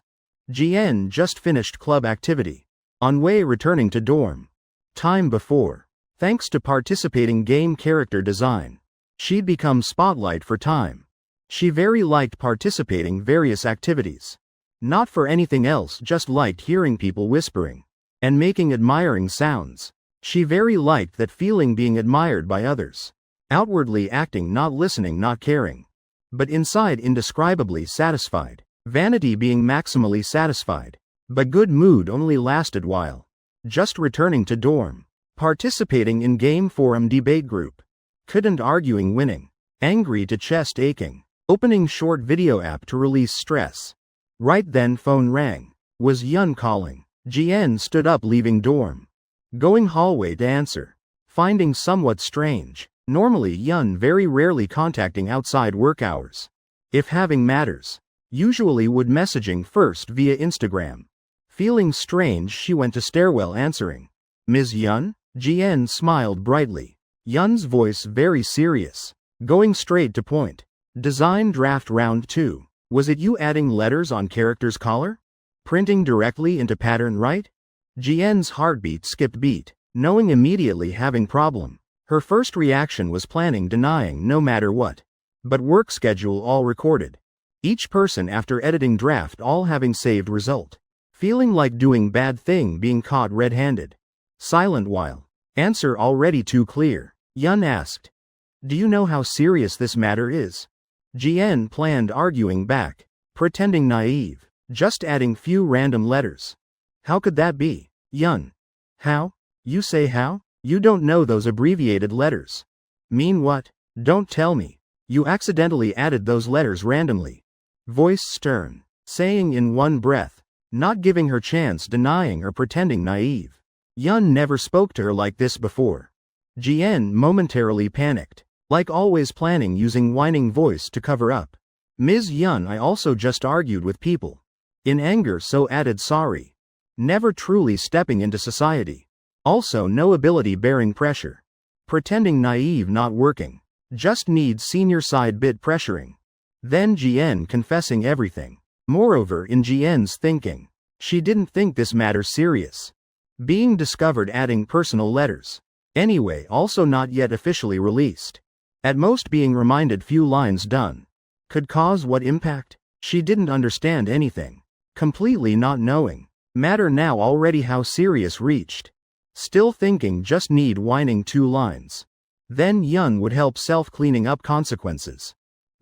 GN just finished club activity. On way returning to dorm. Time before. Thanks to participating game character design. She'd become spotlight for time. She very liked participating various activities. Not for anything else, just liked hearing people whispering. And making admiring sounds. She very liked that feeling being admired by others. Outwardly acting not listening not caring. but inside indescribably satisfied. Vanity being maximally satisfied. But good mood only lasted while. Just returning to dorm. Participating in game forum debate group. Couldn't arguing winning. Angry to chest aching. Opening short video app to release stress. Right then phone rang. Was Yun calling. GN stood up leaving dorm. Going hallway to answer. Finding somewhat strange. Normally Yun very rarely contacting outside work hours. If having matters. Usually would messaging first via Instagram. Feeling strange she went to stairwell answering. Ms. Yun? GN smiled brightly. Yun's voice very serious. Going straight to point. Design draft round 2. Was it you adding letters on character's collar? Printing directly into pattern right? GN's heartbeat skipped beat, knowing immediately having problem. Her first reaction was planning denying no matter what. But work schedule all recorded. Each person after editing draft all having saved result. Feeling like doing bad thing being caught red-handed. Silent while. Answer already too clear. Yun asked. Do you know how serious this matter is? GN planned arguing back. Pretending naive. Just adding few random letters. How could that be? Yun. How? You say how? You don't know those abbreviated letters. Mean what? Don't tell me. You accidentally added those letters randomly. Voice stern. Saying in one breath. Not giving her chance denying or pretending naive. Yun never spoke to her like this before. GN momentarily panicked. Like always planning using whining voice to cover up. Ms. Yun, I also just argued with people. In anger so added sorry. Never truly stepping into society. Also no ability bearing pressure. Pretending naive not working. Just needs senior side bit pressuring. Then GN confessing everything. Moreover in GN's thinking. She didn't think this matter serious. Being discovered adding personal letters. Anyway also not yet officially released. At most being reminded few lines done. Could cause what impact? She didn't understand anything. Completely not knowing. Matter now already how serious reached. Still thinking just need whining 2 lines. Then Yun would help self cleaning up consequences.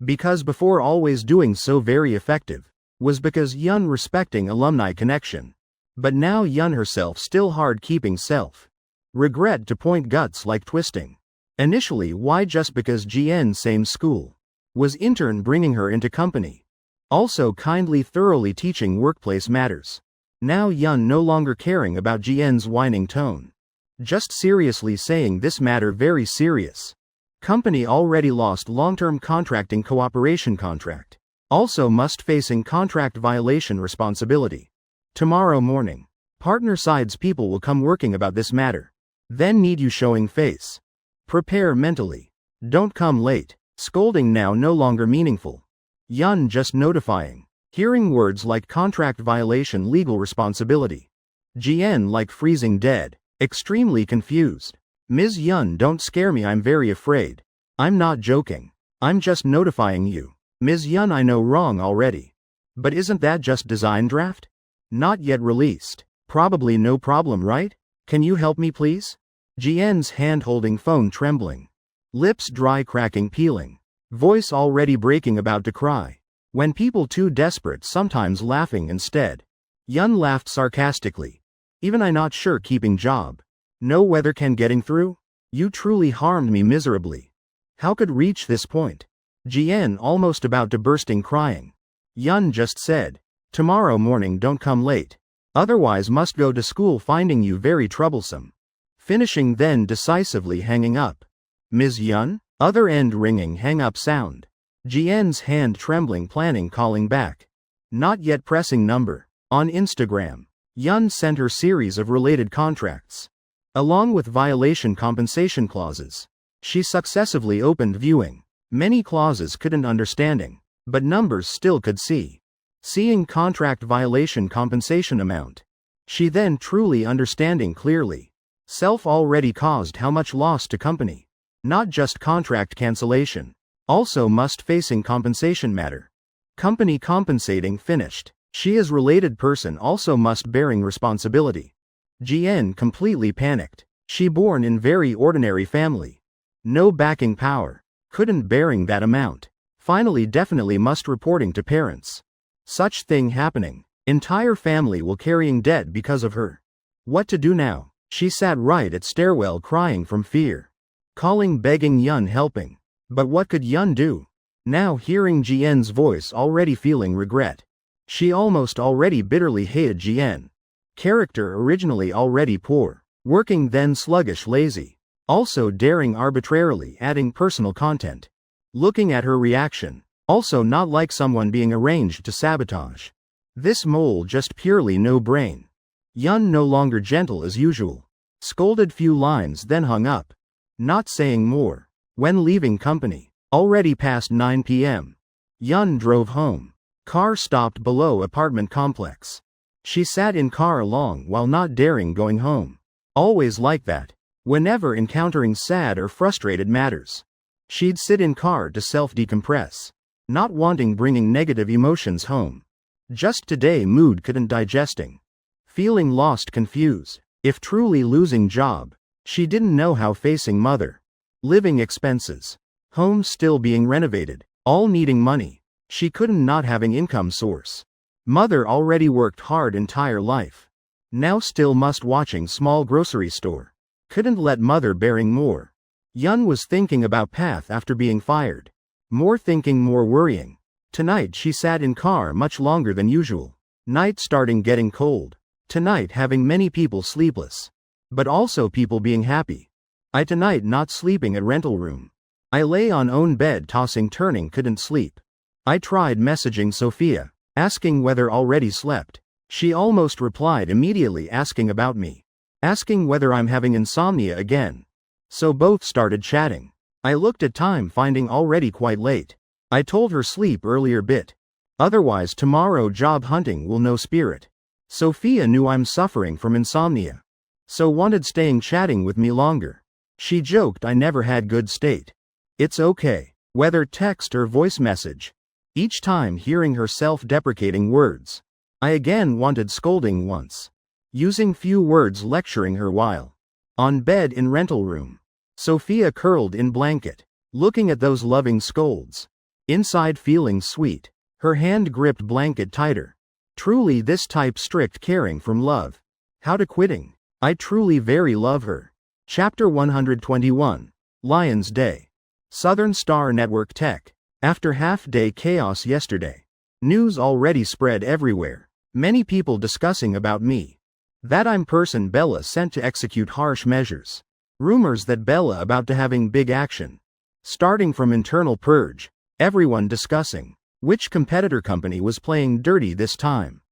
Because before always doing so very effective. Was because Yun respecting alumni connection. But now Yun herself still hard keeping self. Regret to point guts like twisting. Initially why just because GN same school. Was intern bringing her into company. Also kindly thoroughly teaching workplace matters. Now Yun no longer caring about GN's whining tone. Just seriously saying this matter very serious. Company already lost long-term contracting cooperation contract. Also must facing contract violation responsibility. Tomorrow morning. Partner sides people will come working about this matter. Then need you showing face. Prepare mentally. Don't come late. Scolding now no longer meaningful. Yun just notifying. Hearing words like contract violation legal responsibility. GN like freezing dead. Extremely confused. Ms. Yun don't scare me I'm very afraid. I'm not joking. I'm just notifying you. Ms. Yun I know wrong already. But isn't that just design draft? Not yet released. Probably no problem right? Can you help me please? GN's hand holding phone trembling. Lips dry cracking peeling. Voice already breaking about to cry. When people too desperate sometimes laughing instead. Yun laughed sarcastically. Even I not sure keeping job. No weather can getting through? You truly harmed me miserably. How could reach this point? GN almost about to bursting crying. Yun just said. Tomorrow morning don't come late. Otherwise must go to school finding you very troublesome. Finishing then decisively hanging up. Ms. Yun? Other end ringing hang up sound. GN's hand trembling planning calling back. Not yet pressing number. On Instagram. Yun sent her series of related contracts. Along with violation compensation clauses. She successively opened viewing. Many clauses couldn't understanding. But numbers still could see. Seeing contract violation compensation amount. She then truly understanding clearly. Self already caused how much loss to company. Not just contract cancellation. Also must facing compensation matter. Company compensating finished. She is related person also must bearing responsibility. GN completely panicked. She born in very ordinary family. No backing power. Couldn't bearing that amount. Finally definitely must reporting to parents. Such thing happening. Entire family will carrying debt because of her. What to do now? She sat right at stairwell crying from fear. Calling begging Yun helping. But what could Yun do? Now hearing Jian's voice already feeling regret. She almost already bitterly hated Jian. Character originally already poor. Working then sluggish lazy. Also daring arbitrarily adding personal content. Looking at her reaction. Also not like someone being arranged to sabotage. This mole just purely no brain. Yun no longer gentle as usual. Scolded few lines then hung up. Not saying more. When leaving company. Already past 9 p.m. Yun drove home. Car stopped below apartment complex. She sat in car long while not daring going home. Always like that. Whenever encountering sad or frustrated matters. She'd sit in car to self-decompress. Not wanting bringing negative emotions home. Just today mood couldn't digesting. Feeling lost confused. If truly losing job. She didn't know how facing mother. Living expenses. Home still being renovated. All needing money. She couldn't not having income source. Mother already worked hard entire life. Now still must watching small grocery store. Couldn't let mother bearing more. Yun was thinking about path after being fired. More thinking more worrying. Tonight she sat in car much longer than usual. Night starting getting cold. Tonight having many people sleepless. But also people being happy. I tonight not sleeping at rental room. I lay on own bed tossing turning couldn't sleep. I tried messaging Sophia. Asking whether already slept. She almost replied immediately asking about me. Asking whether I'm having insomnia again. So both started chatting. I looked at time finding already quite late. I told her sleep earlier bit. Otherwise tomorrow job hunting will no spirit. Sophia knew I'm suffering from insomnia. So wanted staying chatting with me longer. She joked I never had good state. It's okay. Whether text or voice message. Each time hearing her self-deprecating words. I again wanted scolding once. Using few words lecturing her while. On bed in rental room. Sophia curled in blanket. Looking at those loving scolds. Inside feeling sweet. Her hand gripped blanket tighter. Truly this type strict caring from love. How to quitting. I truly very love her. Chapter 121. Lion's Day. Southern Star Network Tech. After half-day chaos yesterday. News already spread everywhere. Many people discussing about me. That I'm person Bella sent to execute harsh measures. Rumors that Bella about to having big action. Starting from internal purge. Everyone discussing. Which competitor company was playing dirty this time.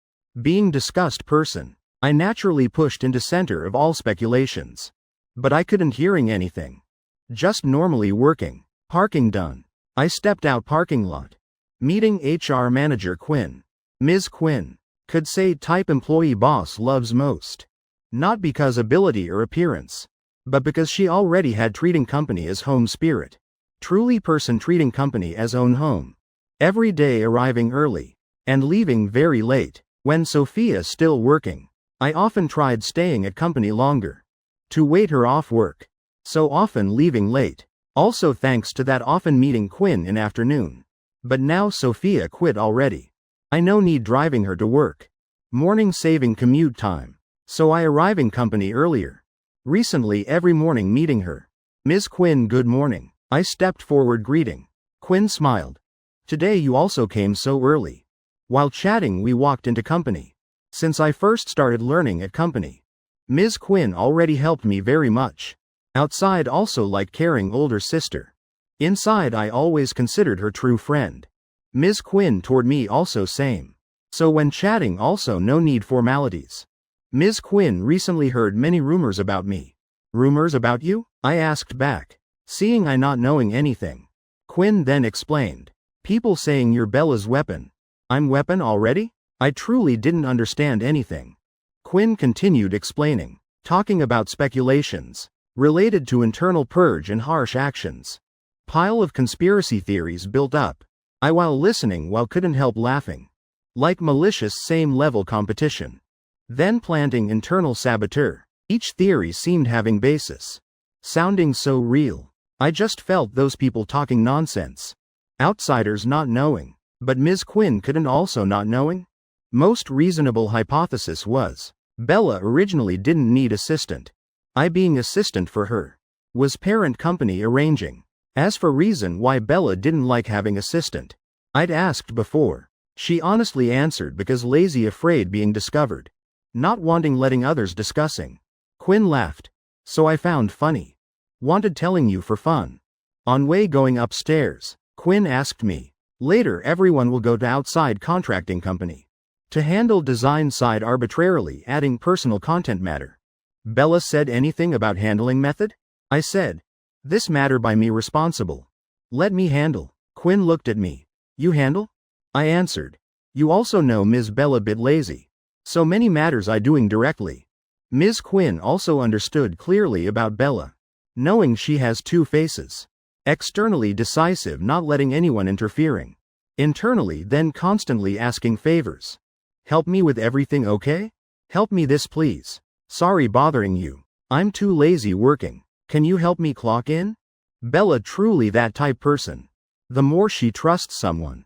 Being discussed person. I naturally pushed into center of all speculations. But I couldn't hearing anything. Just normally working. Parking done. I stepped out parking lot. Meeting HR manager Quinn. Ms. Quinn. Could say type employee boss loves most. Not because ability or appearance. But because she already had treating company as home spirit. Truly person treating company as own home. Every day arriving early. And leaving very late. When Sophia still working. I often tried staying at company longer. To wait her off work. So often leaving late. Also thanks to that often meeting Quinn in afternoon. But now Sophia quit already. I no need driving her to work. Morning saving commute time. So I arriving company earlier. Recently every morning meeting her. Ms. Quinn good morning. I stepped forward greeting. Quinn smiled. Today you also came so early. While chatting we walked into company. Since I first started learning at company. Ms. Quinn already helped me very much. Outside also like caring older sister. Inside I always considered her true friend. Ms. Quinn toward me also same. So when chatting also no need formalities. Ms. Quinn recently heard many rumors about me. Rumors about you? I asked back. Seeing I not knowing anything. Quinn then explained. People saying you're Bella's weapon. I'm weapon already? I truly didn't understand anything. Quinn continued explaining. Talking about speculations. Related to internal purge and harsh actions. Pile of conspiracy theories built up. I while listening while couldn't help laughing. Like malicious same level competition. Then planting internal saboteur. Each theory seemed having basis. Sounding so real. I just felt those people talking nonsense. Outsiders not knowing. But Ms. Quinn couldn't also not knowing? Most reasonable hypothesis was, Bella originally didn't need assistant. I being assistant for her. Was parent company arranging. As for reason why Bella didn't like having assistant, I'd asked before. She honestly answered because lazy, afraid being discovered. Not wanting letting others discussing. Quinn laughed. So I found funny. Wanted telling you for fun. On way going upstairs, Quinn asked me. Later everyone will go to outside contracting company. To handle design side arbitrarily adding personal content matter. Bella said anything about handling method? I said. This matter by me responsible. Let me handle. Quinn looked at me. You handle? I answered. You also know Ms. Bella bit lazy. So many matters I doing directly. Ms. Quinn also understood clearly about Bella. Knowing she has two faces. Externally decisive, not letting anyone interfering. Internally then constantly asking favors. Help me with everything, okay? Help me this please. Sorry bothering you. I'm too lazy working. Can you help me clock in? Bella truly that type person. The more she trusts someone,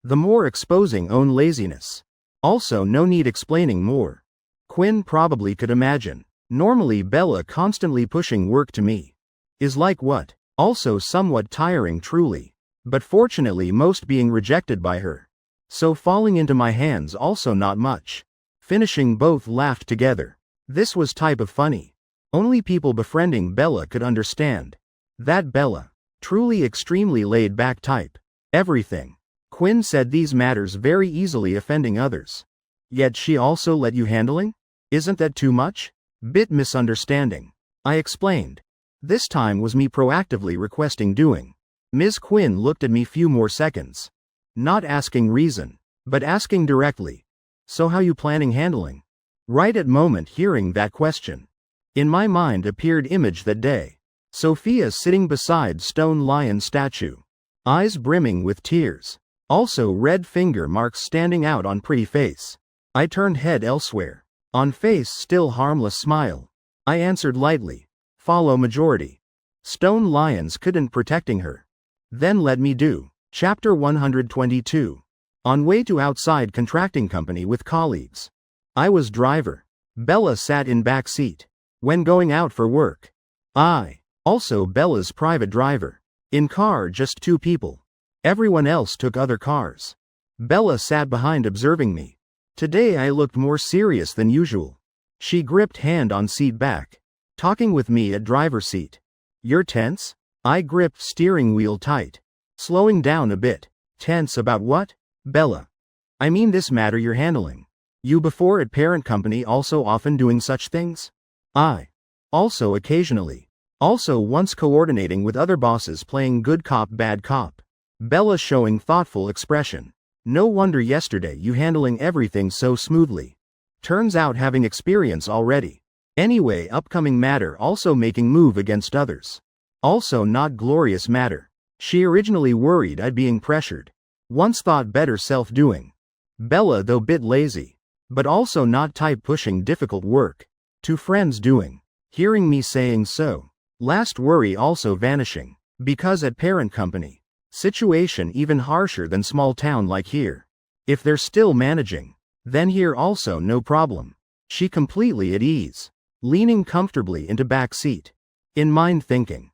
the more exposing own laziness. Also no need explaining more. Quinn probably could imagine. Normally Bella constantly pushing work to me. Is like what? Also somewhat tiring truly. But fortunately most being rejected by her. So falling into my hands also not much. Finishing both laughed together. This was type of funny. Only people befriending Bella could understand. That Bella. Truly extremely laid back type. Everything. Quinn said these matters very easily offending others. Yet she also let you handling? Isn't that too much? Bit misunderstanding. I explained. This time was me proactively requesting doing. Ms. Quinn looked at me few more seconds. Not asking reason, but asking directly. So how you planning handling? Right at moment hearing that question. In my mind appeared image that day. Sophia sitting beside stone lion statue. Eyes brimming with tears. Also red finger marks standing out on pretty face. I turned head elsewhere. On face still harmless smile. I answered lightly. Follow majority. Stone lions couldn't protecting her. Then let me do. Chapter 122. On way to outside contracting company with colleagues. I was driver. Bella sat in back seat. When going out for work. I. Also Bella's private driver. In car just two people. Everyone else took other cars. Bella sat behind observing me. Today I looked more serious than usual. She gripped hand on seat back. Talking with me at driver seat. You're tense? I gripped steering wheel tight. Slowing down a bit. Tense about what? Bella. I mean this matter you're handling. You before at parent company also often doing such things? I. Also occasionally. Also once coordinating with other bosses playing good cop bad cop. Bella showing thoughtful expression. No wonder yesterday you handling everything so smoothly. Turns out having experience already. Anyway upcoming matter also making move against others. Also not glorious matter. She originally worried I'd being pressured. Once thought better self-doing. Bella though bit lazy. But also not type pushing difficult work. To friends doing. Hearing me saying so. Last worry also vanishing. Because at parent company. Situation even harsher than small town like here. If they're still managing. Then here also no problem. She completely at ease. Leaning comfortably into back seat. In mind thinking.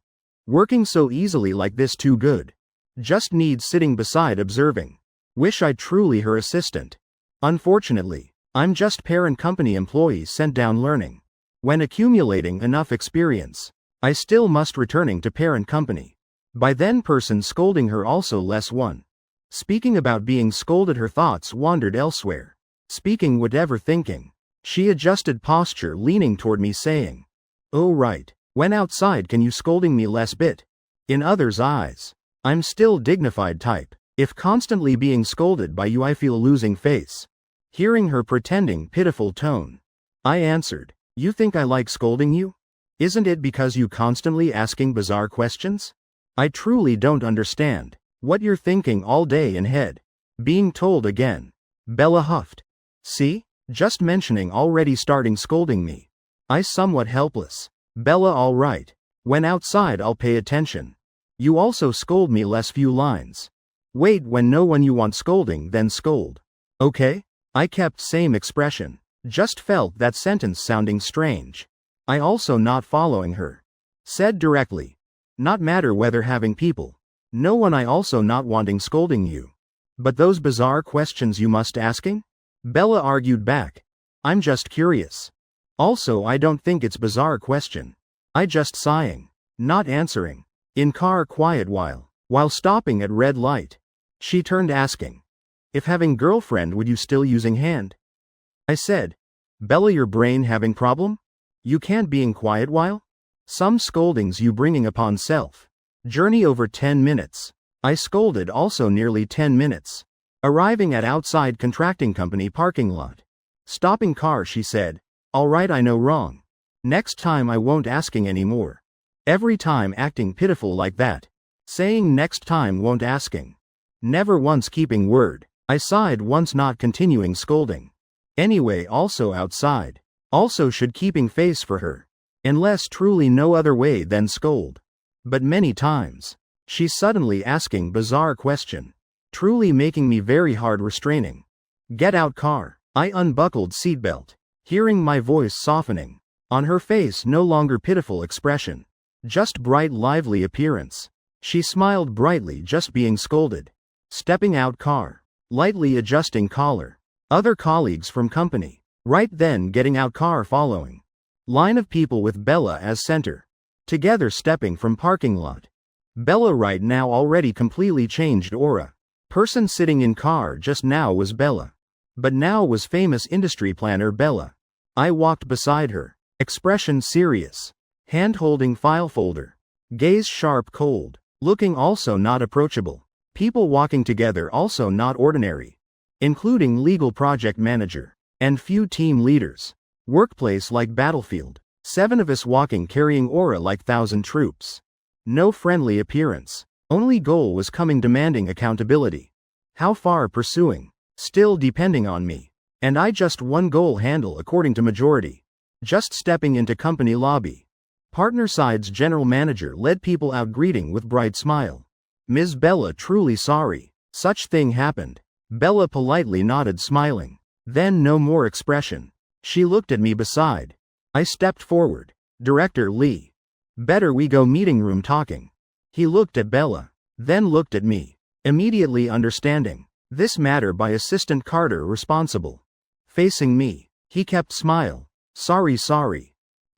Working so easily like this too good. Just needs sitting beside observing. Wish I truly her assistant. Unfortunately, I'm just parent company employee sent down learning. When accumulating enough experience, I still must returning to parent company. By then person scolding her also less one. Speaking about being scolded her thoughts wandered elsewhere. Speaking whatever thinking. She adjusted posture leaning toward me saying. Oh right. When outside can you scolding me less bit? In others' eyes. I'm still dignified type. If constantly being scolded by you I feel losing face. Hearing her pretending pitiful tone. I answered. You think I like scolding you? Isn't it because you constantly asking bizarre questions? I truly don't understand. What you're thinking all day in head. Being told again. Bella huffed. See? Just mentioning already starting scolding me. I somewhat helpless. Bella all right. When outside I'll pay attention. You also scold me less few lines. Wait, when no one you want scolding, then scold. Okay? I kept same expression. Just felt that sentence sounding strange. I also not following her. Said directly. Not matter whether having people. No one, I also not wanting scolding you. But those bizarre questions you must asking? Bella argued back. I'm just curious. Also, I don't think it's bizarre question. I just sighing. Not answering. In car quiet while stopping at red light. She turned asking. If having girlfriend, would you still using hand? I said. Bella, your brain having problem? You can't being quiet while? Some scoldings you bringing upon self. Journey over 10 minutes. I scolded also nearly 10 minutes. Arriving at outside contracting company parking lot. Stopping car, she said. Alright, I know wrong. Next time I won't asking anymore. Every time acting pitiful like that. Saying next time won't asking. Never once keeping word. I sighed once, not continuing scolding. Anyway, also outside. Also should keeping face for her. Unless truly no other way than scold. But many times. She's suddenly asking bizarre question. Truly making me very hard restraining. Get out car. I unbuckled seatbelt. Hearing my voice softening. On her face no longer pitiful expression. Just bright lively appearance. She smiled brightly, just being scolded. Stepping out car. Lightly adjusting collar. Other colleagues from company. Right then getting out car following. Line of people with Bella as center. Together stepping from parking lot. Bella right now already completely changed aura. Person sitting in car just now was Bella. But now was famous industry planner Bella. I walked beside her. Expression serious. Hand holding file folder. Gaze sharp cold. Looking also not approachable. People walking together also not ordinary. Including legal project manager. And few team leaders. Workplace like battlefield. 7 of us walking carrying aura like 1,000 troops. No friendly appearance. Only goal was coming demanding accountability. How far pursuing. Still depending on me. And I just one goal handle according to majority. Just stepping into company lobby. Partner side's general manager led people out greeting with bright smile. Ms. Bella, truly sorry. Such thing happened. Bella politely nodded smiling. Then no more expression. She looked at me beside. I stepped forward. Director Lee. Better we go meeting room talking. He looked at Bella. Then looked at me. Immediately understanding. This matter by Assistant Carter responsible. Facing me. He kept smile. Sorry.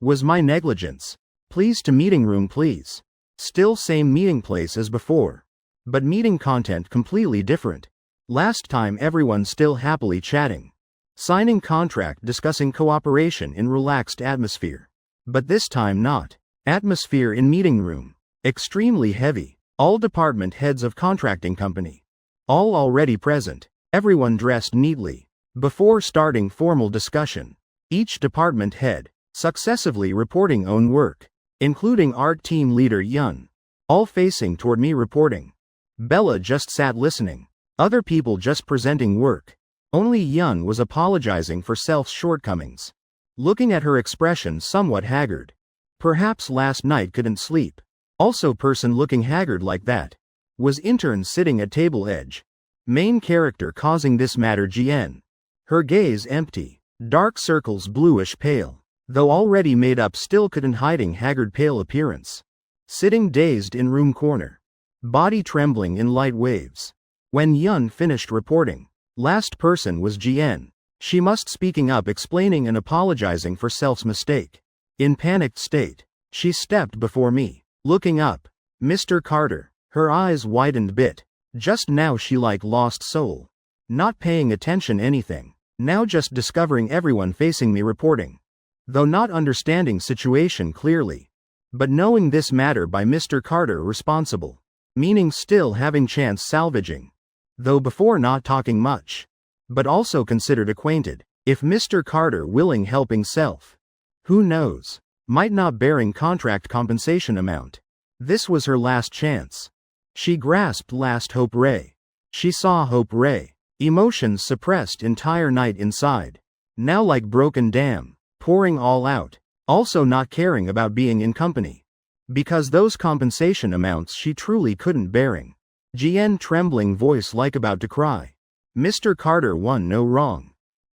Was my negligence. Please to meeting room please. Still same meeting place as before. But meeting content completely different. Last time everyone still happily chatting. Signing contract, discussing cooperation in relaxed atmosphere. But this time not. Atmosphere in meeting room. Extremely heavy. All department heads of contracting company. All already present. Everyone dressed neatly. Before starting formal discussion. Each department head. Successively reporting own work. Including art team leader Yun. All facing toward me reporting. Bella just sat listening. Other people just presenting work. Only Yun was apologizing for self's shortcomings. Looking at her expression somewhat haggard. Perhaps last night couldn't sleep. Also person looking haggard like that. Was intern sitting at table edge. Main character causing this matter GN. Her gaze empty. Dark circles bluish pale. Though already made up still couldn't hiding haggard pale appearance. Sitting dazed in room corner. Body trembling in light waves. When Yun finished reporting. Last person was GN. She must speaking up explaining and apologizing for self's mistake. In panicked state. She stepped before me. Looking up. Mr. Carter. Her eyes widened bit. Just now she like lost soul. Not paying attention anything. Now just discovering everyone facing me reporting. Though not understanding situation clearly. But knowing this matter by Mr. Carter responsible. Meaning still having chance salvaging. Though before not talking much. But also considered acquainted. If Mr. Carter willing helping self. Who knows? Might not bearing contract compensation amount. This was her last chance. She grasped last hope ray. She saw hope ray. Emotions suppressed entire night inside. Now like broken dam. Pouring all out. Also not caring about being in company. Because those compensation amounts she truly couldn't bearing. GN trembling voice like about to cry. Mr. Carter won no wrong.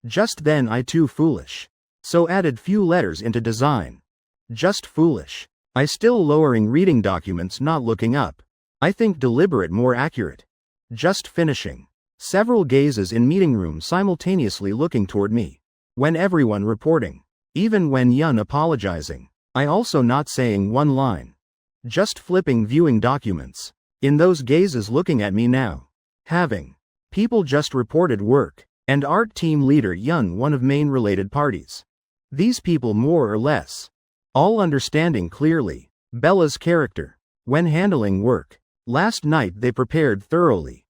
Just then I too foolish. So added few letters into design. Just foolish. I still lowering reading documents not looking up. I think deliberate more accurate. Just finishing. Several gazes in meeting room simultaneously looking toward me. When everyone reporting. Even when Yun apologizing. I also not saying one line. Just flipping viewing documents. In those gazes looking at me now. Having. People just reported work. And art team leader Yun one of main related parties. These people more or less. All understanding clearly. Bella's character. When handling work. Last night they prepared thoroughly.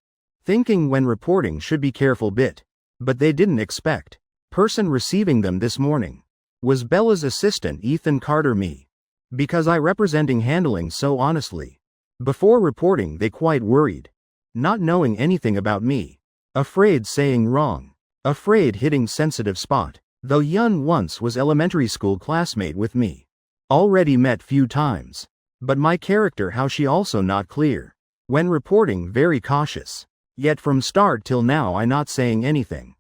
Thinking when reporting should be careful bit. But they didn't expect. Person receiving them this morning. Was Bella's assistant Ethan Carter me. Because I representing handling so honestly. Before reporting they quite worried. Not knowing anything about me. Afraid saying wrong. Afraid hitting sensitive spot. Though Yun once was elementary school classmate with me. Already met few times. But my character how she also not clear. When reporting very cautious. Yet from start till now I not saying anything.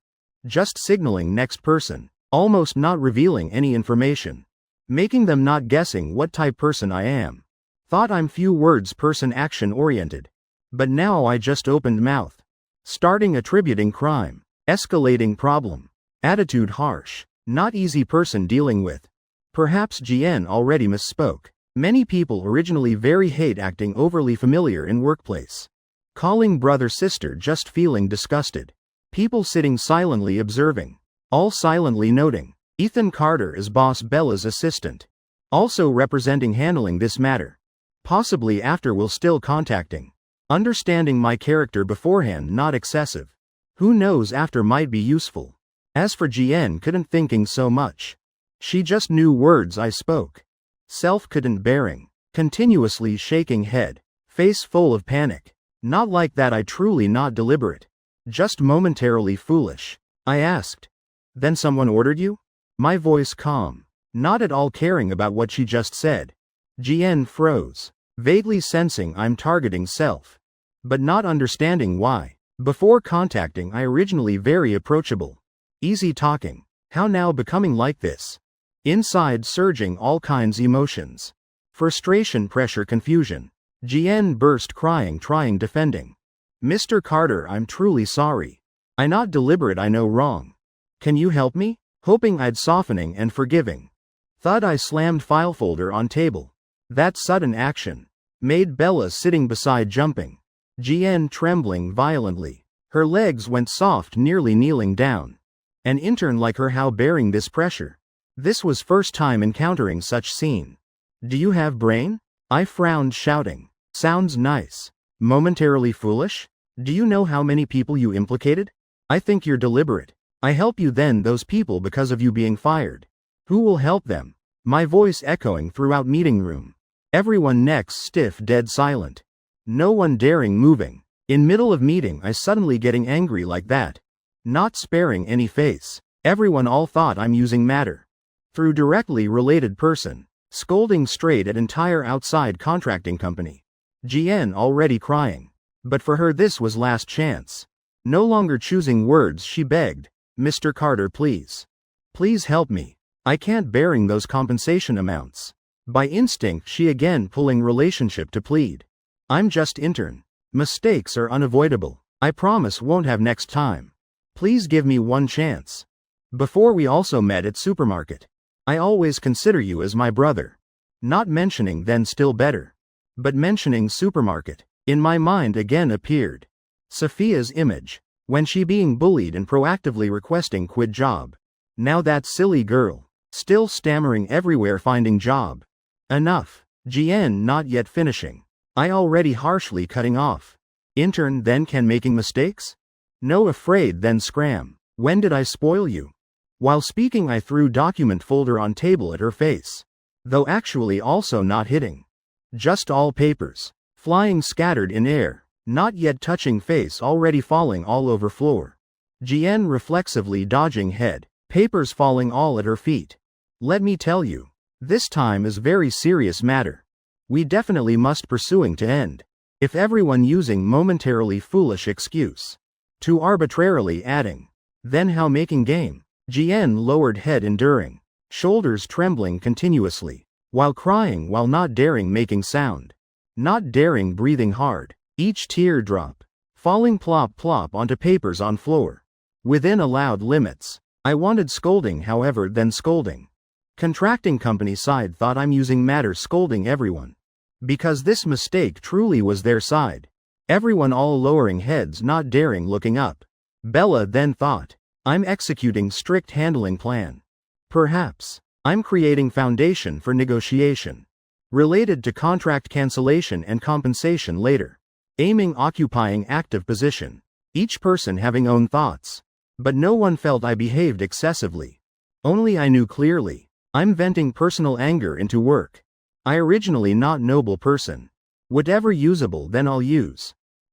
Just signaling next person. Almost not revealing any information. Making them not guessing what type person I am. Thought I'm few words person action oriented. But now I just opened mouth. Starting attributing crime. Escalating problem. Attitude harsh. Not easy person dealing with. Perhaps GN already misspoke. Many people originally very hate acting overly familiar in workplace. Calling brother sister just feeling disgusted. People sitting silently observing. All silently noting. Ethan Carter is boss Bella's assistant. Also representing handling this matter. Possibly after will still contacting. Understanding my character beforehand not excessive. Who knows after might be useful. As for GN couldn't thinking so much. She just knew words I spoke. Self couldn't bearing. Continuously shaking head. Face full of panic. Not like that I truly not deliberate. Just momentarily foolish. I asked. Then someone ordered you? My voice calm. Not at all caring about what she just said. GN froze. Vaguely sensing I'm targeting self. But not understanding why. Before contacting I originally very approachable. Easy talking. How now becoming like this? Inside surging all kinds emotions. Frustration, pressure, confusion. GN burst crying trying defending. Mr. Carter I'm truly sorry. I not deliberate I know wrong. Can you help me? Hoping I'd softening and forgiving. Thought I slammed file folder on table. That sudden action. Made Bella sitting beside jumping. GN trembling violently. Her legs went soft nearly kneeling down. An intern like her how bearing this pressure. This was first time encountering such scene. Do you have brain? I frowned shouting. Sounds nice. Momentarily foolish? Do you know how many people you implicated? I think you're deliberate. I help you then those people because of you being fired. Who will help them? My voice echoing throughout meeting room. Everyone next stiff dead silent. No one daring moving. In middle of meeting I suddenly getting angry like that. Not sparing any face. Everyone all thought I'm using matter. Through directly related person. Scolding straight at entire outside contracting company. GN already crying. But for her this was last chance. No longer choosing words she begged. Mr. Carter please. Please help me. I can't bearing those compensation amounts. By instinct she again pulling relationship to plead. I'm just intern. Mistakes are unavoidable. I promise won't have next time. Please give me one chance. Before we also met at supermarket. I always consider you as my brother. Not mentioning then still better. But mentioning supermarket, in my mind again appeared. Sophia's image, when she being bullied and proactively requesting quit job. Now that silly girl, still stammering everywhere finding job. Enough. GN not yet finishing. I already harshly cutting off. Intern then can making mistakes? No afraid then scram. When did I spoil you? While speaking I threw document folder on table at her face. Though actually also not hitting. Just all papers. Flying scattered in air. Not yet touching face already falling all over floor. GN reflexively dodging head. Papers falling all at her feet. Let me tell you. This time is very serious matter. We definitely must pursuing to end. If everyone using momentarily foolish excuse. To arbitrarily adding. Then how making game? GN lowered head enduring. Shoulders trembling continuously. While crying while not daring making sound. Not daring breathing hard. Each tear drop. Falling plop plop onto papers on floor. Within allowed limits. I wanted scolding however then scolding. Contracting company side thought I'm using matter scolding everyone. Because this mistake truly was their side. Everyone all lowering heads not daring looking up. Bella then thought. I'm executing strict handling plan. Perhaps. I'm creating foundation for negotiation. Related to contract cancellation and compensation later. Aiming occupying active position. Each person having own thoughts. But no one felt I behaved excessively. Only I knew clearly. I'm venting personal anger into work. I originally not noble person. Whatever usable then I'll use.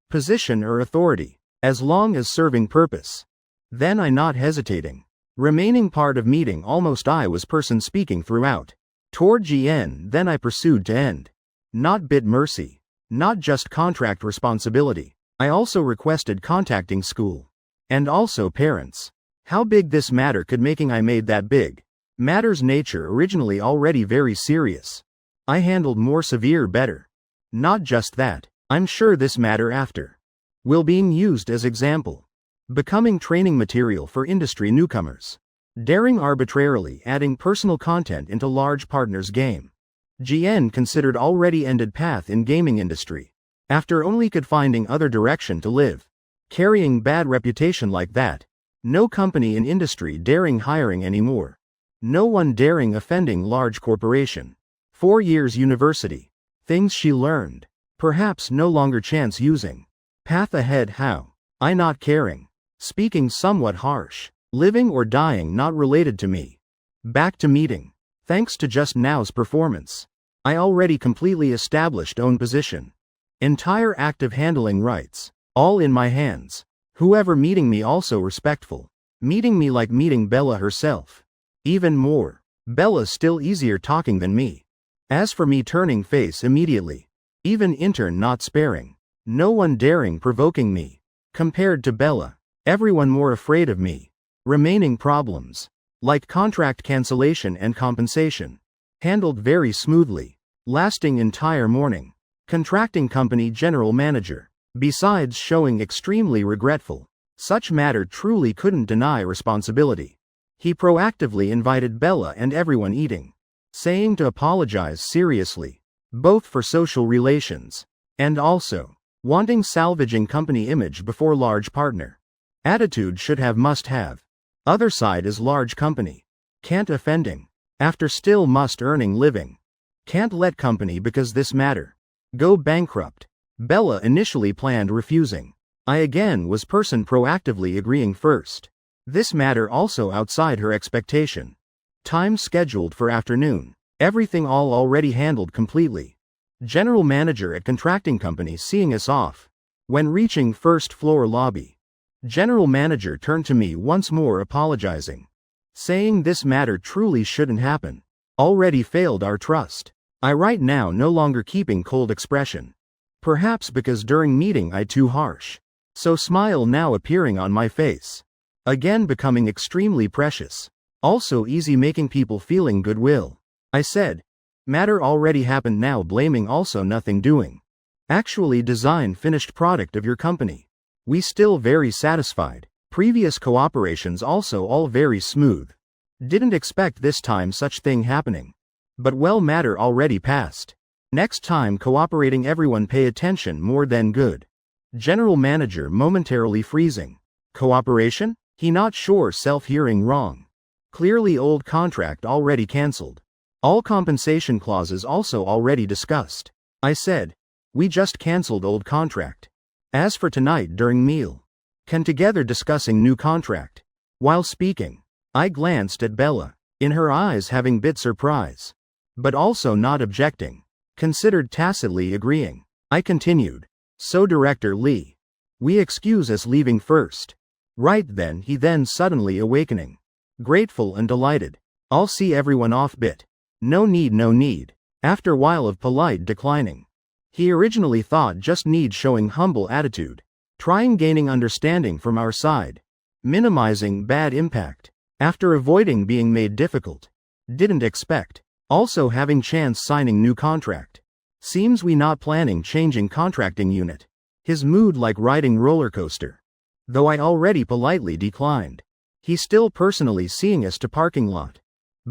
Position or authority. As long as serving purpose. Then I not hesitating. Remaining part of meeting almost I was person speaking throughout. Toward GN then I pursued to end. Not bit mercy. Not just contract responsibility. I also requested contacting school. And also parents. How big this matter could making I made that big. Matter's nature originally already very serious. I handled more severe better. Not just that. I'm sure this matter after. Will being used as example. Becoming training material for industry newcomers. Daring arbitrarily adding personal content into large partners game. GN considered already ended path in gaming industry. After only could finding other direction to live. Carrying bad reputation like that. No company in industry daring hiring anymore. No one daring offending large corporation. 4 years university. Things she learned. Perhaps no longer chance using. Path ahead how? I not caring. Speaking somewhat harsh. Living or dying not related to me. Back to meeting. Thanks to just now's performance. I already completely established own position. Entire active handling rights. All in my hands. Whoever meeting me also respectful. Meeting me like meeting Bella herself. Even more. Bella still easier talking than me. As for me turning face immediately. Even intern not sparing. No one daring provoking me. Compared to Bella. Everyone more afraid of me. Remaining problems. Like contract cancellation and compensation. Handled very smoothly. Lasting entire morning. Contracting company general manager. Besides showing extremely regretful. Such matter truly couldn't deny responsibility. He proactively invited Bella and everyone eating. Saying to apologize seriously. Both for social relations. And also. Wanting salvaging company image before large partner. Attitude should have must have. Other side is large company. Can't offending. After still must earning living. Can't let company because this matter. Go bankrupt. Bella initially planned refusing. I again was person proactively agreeing first. This matter also outside her expectation. Time scheduled for afternoon. Everything all already handled completely. General manager at contracting company seeing us off. When reaching first floor lobby. General manager turned to me once more apologizing. Saying this matter truly shouldn't happen. Already failed our trust. I right now no longer keeping cold expression. Perhaps because during meeting I too harsh. So smile now appearing on my face. Again becoming extremely precious. Also easy making people feeling goodwill. I said. Matter already happened now blaming also nothing doing. Actually design finished product of your company. We still very satisfied. Previous cooperations also all very smooth. Didn't expect this time such thing happening. But well matter already passed. Next time cooperating everyone pay attention more than good. General manager momentarily freezing. Cooperation? He not sure self-hearing wrong. Clearly old contract already cancelled. All compensation clauses also already discussed. I said. We just cancelled old contract. As for tonight during meal. Can together discussing new contract. While speaking. I glanced at Bella. In her eyes having bit surprise. But also not objecting. Considered tacitly agreeing. I continued. So Director Lee. We excuse us leaving first. Right then he then suddenly awakening. Grateful and delighted. I'll see everyone off bit. No need no need. After while of polite declining. He originally thought just need showing humble attitude. Trying gaining understanding from our side. Minimizing bad impact. After avoiding being made difficult. Didn't expect. Also having chance signing new contract. Seems we not planning changing contracting unit. His mood like riding roller coaster. Though I already politely declined. He still personally seeing us to parking lot.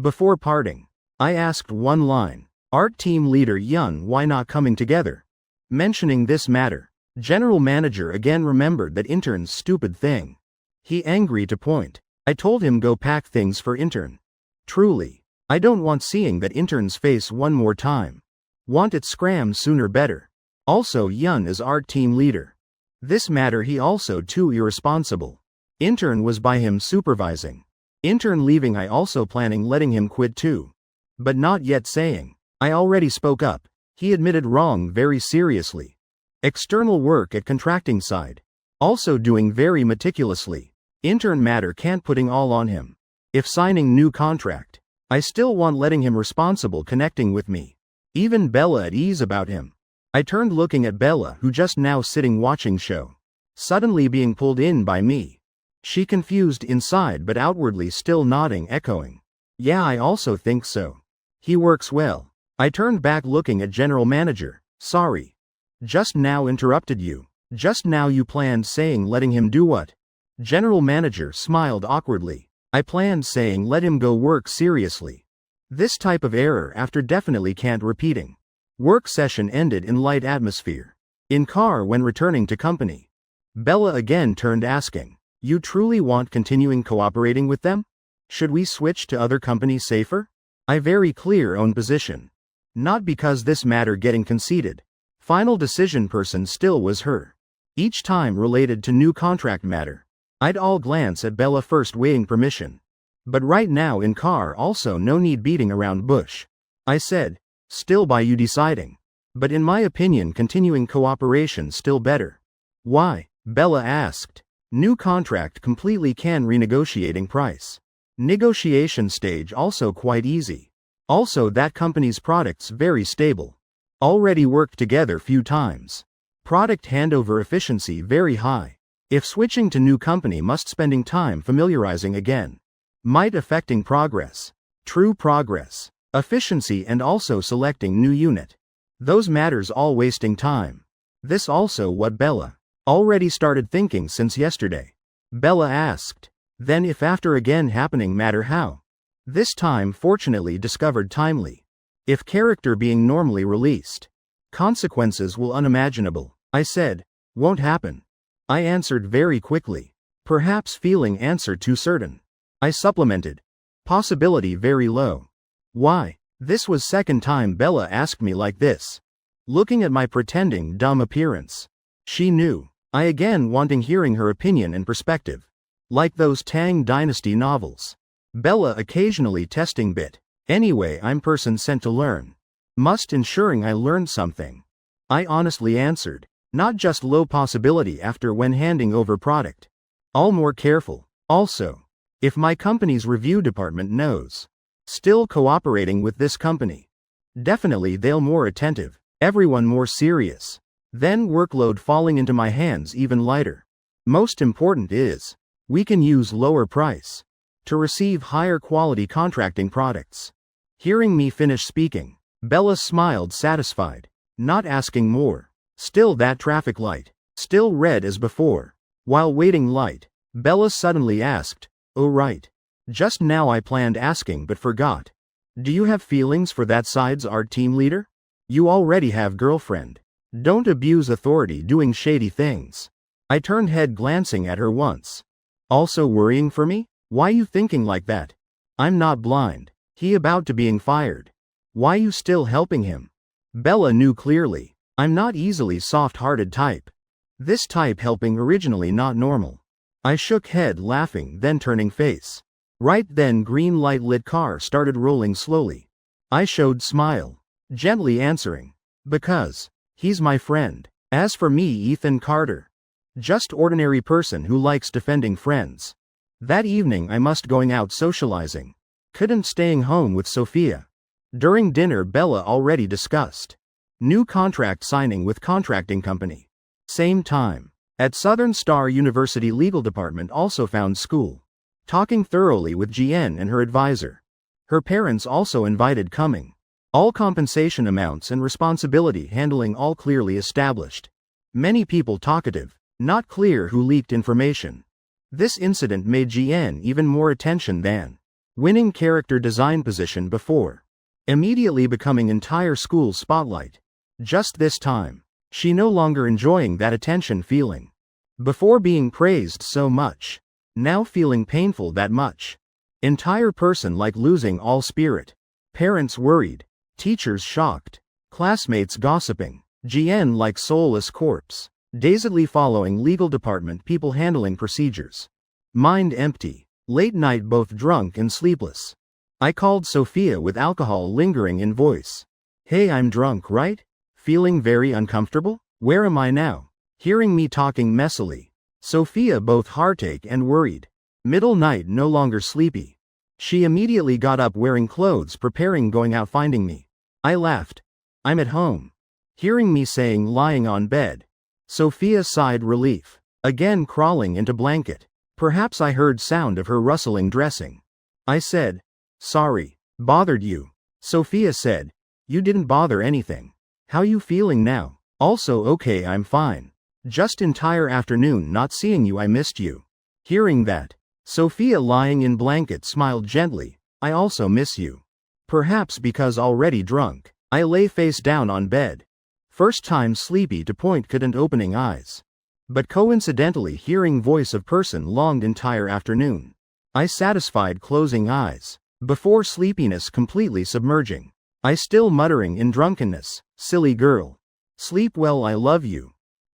Before parting, I asked one line. Art team leader Yun, why not coming together? Mentioning this matter, general manager again remembered that intern's stupid thing. He angry to point. I told him go pack things for intern. Truly, I don't want seeing that intern's face one more time. Want it scram sooner better. Also Yun is art team leader. This matter he also too irresponsible. Intern was by him supervising. Intern leaving I also planning letting him quit too. But not yet saying. I already spoke up. He admitted wrong very seriously. External work at contracting side. Also doing very meticulously. Intern matter can't putting all on him. If signing new contract, I still want letting him responsible connecting with me. Even Bella at ease about him. I turned looking at Bella who just now sitting watching show. Suddenly being pulled in by me. She confused inside but outwardly still nodding echoing. Yeah, I also think so. He works well. I turned back looking at general manager. Sorry. Just now interrupted you. Just now you planned saying letting him do what? General manager smiled awkwardly. I planned saying let him go work seriously. This type of error after definitely can't repeating. Work session ended in light atmosphere. In car when returning to company. Bella again turned asking. You truly want continuing cooperating with them? Should we switch to other companies safer? I very clear own position. Not because this matter getting conceded. Final decision person still was her. Each time related to new contract matter. I'd all glance at Bella first weighing permission. But right now in car also no need beating around bush. I said, still by you deciding. But in my opinion continuing cooperation still better. Why? Bella asked. New contract completely can renegotiating price. Negotiation stage also quite easy. Also that company's products very stable. Already worked together few times. Product handover efficiency very high. If switching to new company must spending time familiarizing again. Might affecting progress. True progress. Efficiency and also selecting new unit. Those matters all wasting time. This also what Bella already started thinking since yesterday. Bella asked. Then if after again happening matter how? This time fortunately discovered timely. If character being normally released. Consequences will unimaginable. I said. Won't happen. I answered very quickly. Perhaps feeling answer too certain. I supplemented. Possibility very low. Why? This was second time Bella asked me like this. Looking at my pretending dumb appearance. She knew. I again wanting hearing her opinion and perspective. Like those Tang Dynasty novels. Bella occasionally testing bit. Anyway I'm person sent to learn. Must ensuring I learned something. I honestly answered. Not just low possibility after when handing over product. All more careful. Also. If my company's review department knows. Still cooperating with this company. Definitely they'll more attentive. Everyone more serious. Then workload falling into my hands even lighter. Most important is. We can use lower price. To receive higher quality contracting products. Hearing me finish speaking. Bella smiled satisfied. Not asking more. Still that traffic light. Still red as before. While waiting light. Bella suddenly asked. Oh right. Just now I planned asking but forgot. Do you have feelings for that side's art team leader? You already have girlfriend. Don't abuse authority doing shady things. I turned head glancing at her once. Also worrying for me? Why you thinking like that? I'm not blind. He about to being fired. Why you still helping him? Bella knew clearly. I'm not easily soft-hearted type. This type helping originally not normal. I shook head laughing then turning face. Right then green light lit car started rolling slowly. I showed smile. Gently answering. Because. He's my friend. As for me Ethan Carter. Just ordinary person who likes defending friends. That evening I must going out socializing. Couldn't staying home with Sophia. During dinner Bella already discussed. New contract signing with contracting company. Same time. At Southern Star University Legal Department also found school. Talking thoroughly with GN and her advisor. Her parents also invited coming. All compensation amounts and responsibility handling all clearly established. Many people talkative, not clear who leaked information. This incident made GN even more attention than winning character design position before. Immediately becoming entire school spotlight. Just this time, she no longer enjoying that attention feeling. Before being praised so much, now feeling painful that much. Entire person like losing all spirit. Parents worried, teachers shocked, classmates gossiping, GN like soulless corpse, dazedly following legal department people handling procedures. Mind empty, late night both drunk and sleepless. I called Sophia with alcohol lingering in voice. Hey, I'm drunk, right? Feeling very uncomfortable? Where am I now? Hearing me talking messily. Sophia both heartache and worried. Middle night no longer sleepy. She immediately got up wearing clothes preparing going out finding me. I laughed. I'm at home. Hearing me saying lying on bed. Sophia sighed relief. Again crawling into blanket. Perhaps I heard sound of her rustling dressing. I said, sorry, bothered you. Sophia said, you didn't bother anything. How you feeling now? Also okay, I'm fine. Just entire afternoon not seeing you, I missed you. Hearing that, Sophia lying in blanket smiled gently, I also miss you. Perhaps because already drunk, I lay face down on bed. First time sleepy to point couldn't opening eyes. But coincidentally hearing voice of person longed entire afternoon. I satisfied closing eyes. Before sleepiness completely submerging. I still muttering in drunkenness, silly girl. Sleep well, I love you.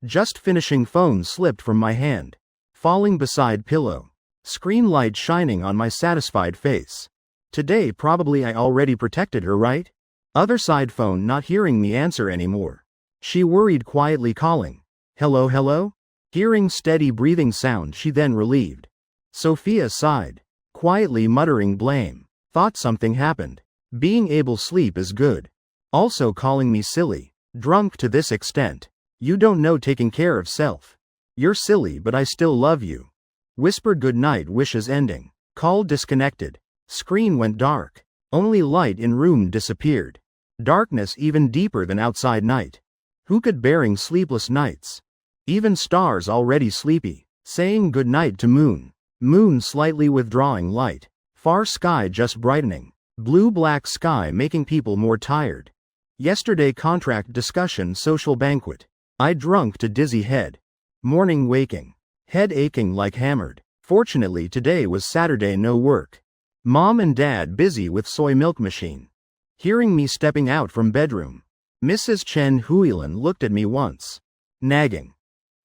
Just finishing phone slipped from my hand. Falling beside pillow. Screen light shining on my satisfied face. Today probably I already protected her, right? Other side phone not hearing me answer anymore. She worried quietly calling. Hello, hello? Hearing steady breathing sound she then relieved. Sophia sighed. Quietly muttering blame. Thought something happened. Being able sleep is good. Also calling me silly. Drunk to this extent. You don't know taking care of self. You're silly but I still love you. Whispered good night wishes ending. Call disconnected. Screen went dark. Only light in room disappeared. Darkness even deeper than outside night. Who could bearing sleepless nights? Even stars already sleepy. Saying good night to moon. Moon slightly withdrawing light. Far sky just brightening. Blue-black sky making people more tired. Yesterday contract discussion social banquet. I drunk to dizzy head. Morning waking. Head aching like hammered. Fortunately today was Saturday, no work. Mom and dad busy with soy milk machine. Hearing me stepping out from bedroom. Mrs. Chen Huilan looked at me once. Nagging.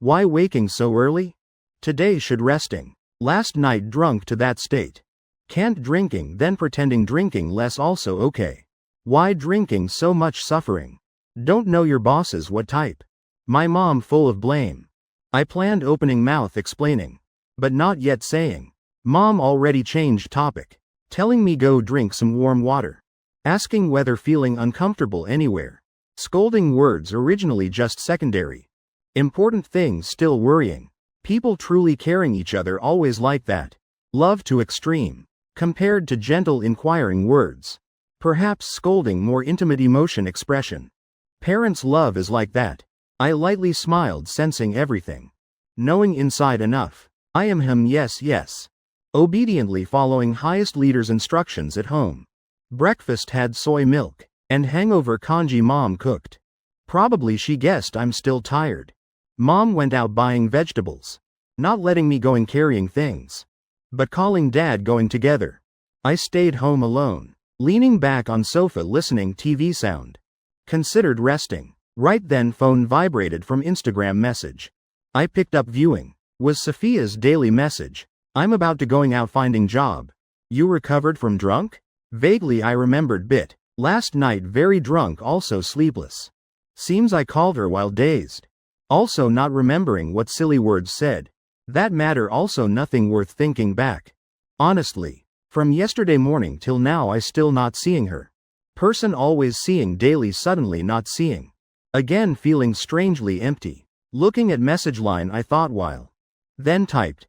Why waking so early? Today should resting. Last night drunk to that state. Can't drinking then pretending drinking less also okay. Why drinking so much suffering? Don't know your bosses what type. My mom full of blame. I planned opening mouth explaining. But not yet saying. Mom already changed topic. Telling me go drink some warm water. Asking whether feeling uncomfortable anywhere. Scolding words originally just secondary. Important things still worrying. People truly caring each other always like that. Love to extreme. Compared to gentle inquiring words. Perhaps scolding more intimate emotion expression. Parents' love is like that. I lightly smiled sensing everything. Knowing inside enough. I am him, yes, yes. Obediently following highest leader's instructions at home. Breakfast had soy milk. And hangover congee mom cooked. Probably she guessed I'm still tired. Mom went out buying vegetables. Not letting me going carrying things. But calling dad going together. I stayed home alone. Leaning back on sofa listening TV sound. Considered resting. Right then phone vibrated from Instagram message. I picked up viewing. Was Sophia's daily message. I'm about to going out finding job. You recovered from drunk? Vaguely I remembered bit. Last night very drunk also sleepless. Seems I called her while dazed. Also not remembering what silly words said. That matter also nothing worth thinking back. Honestly. From yesterday morning till now I still not seeing her. Person always seeing daily suddenly not seeing. Again feeling strangely empty. Looking at message line I thought while. Then typed.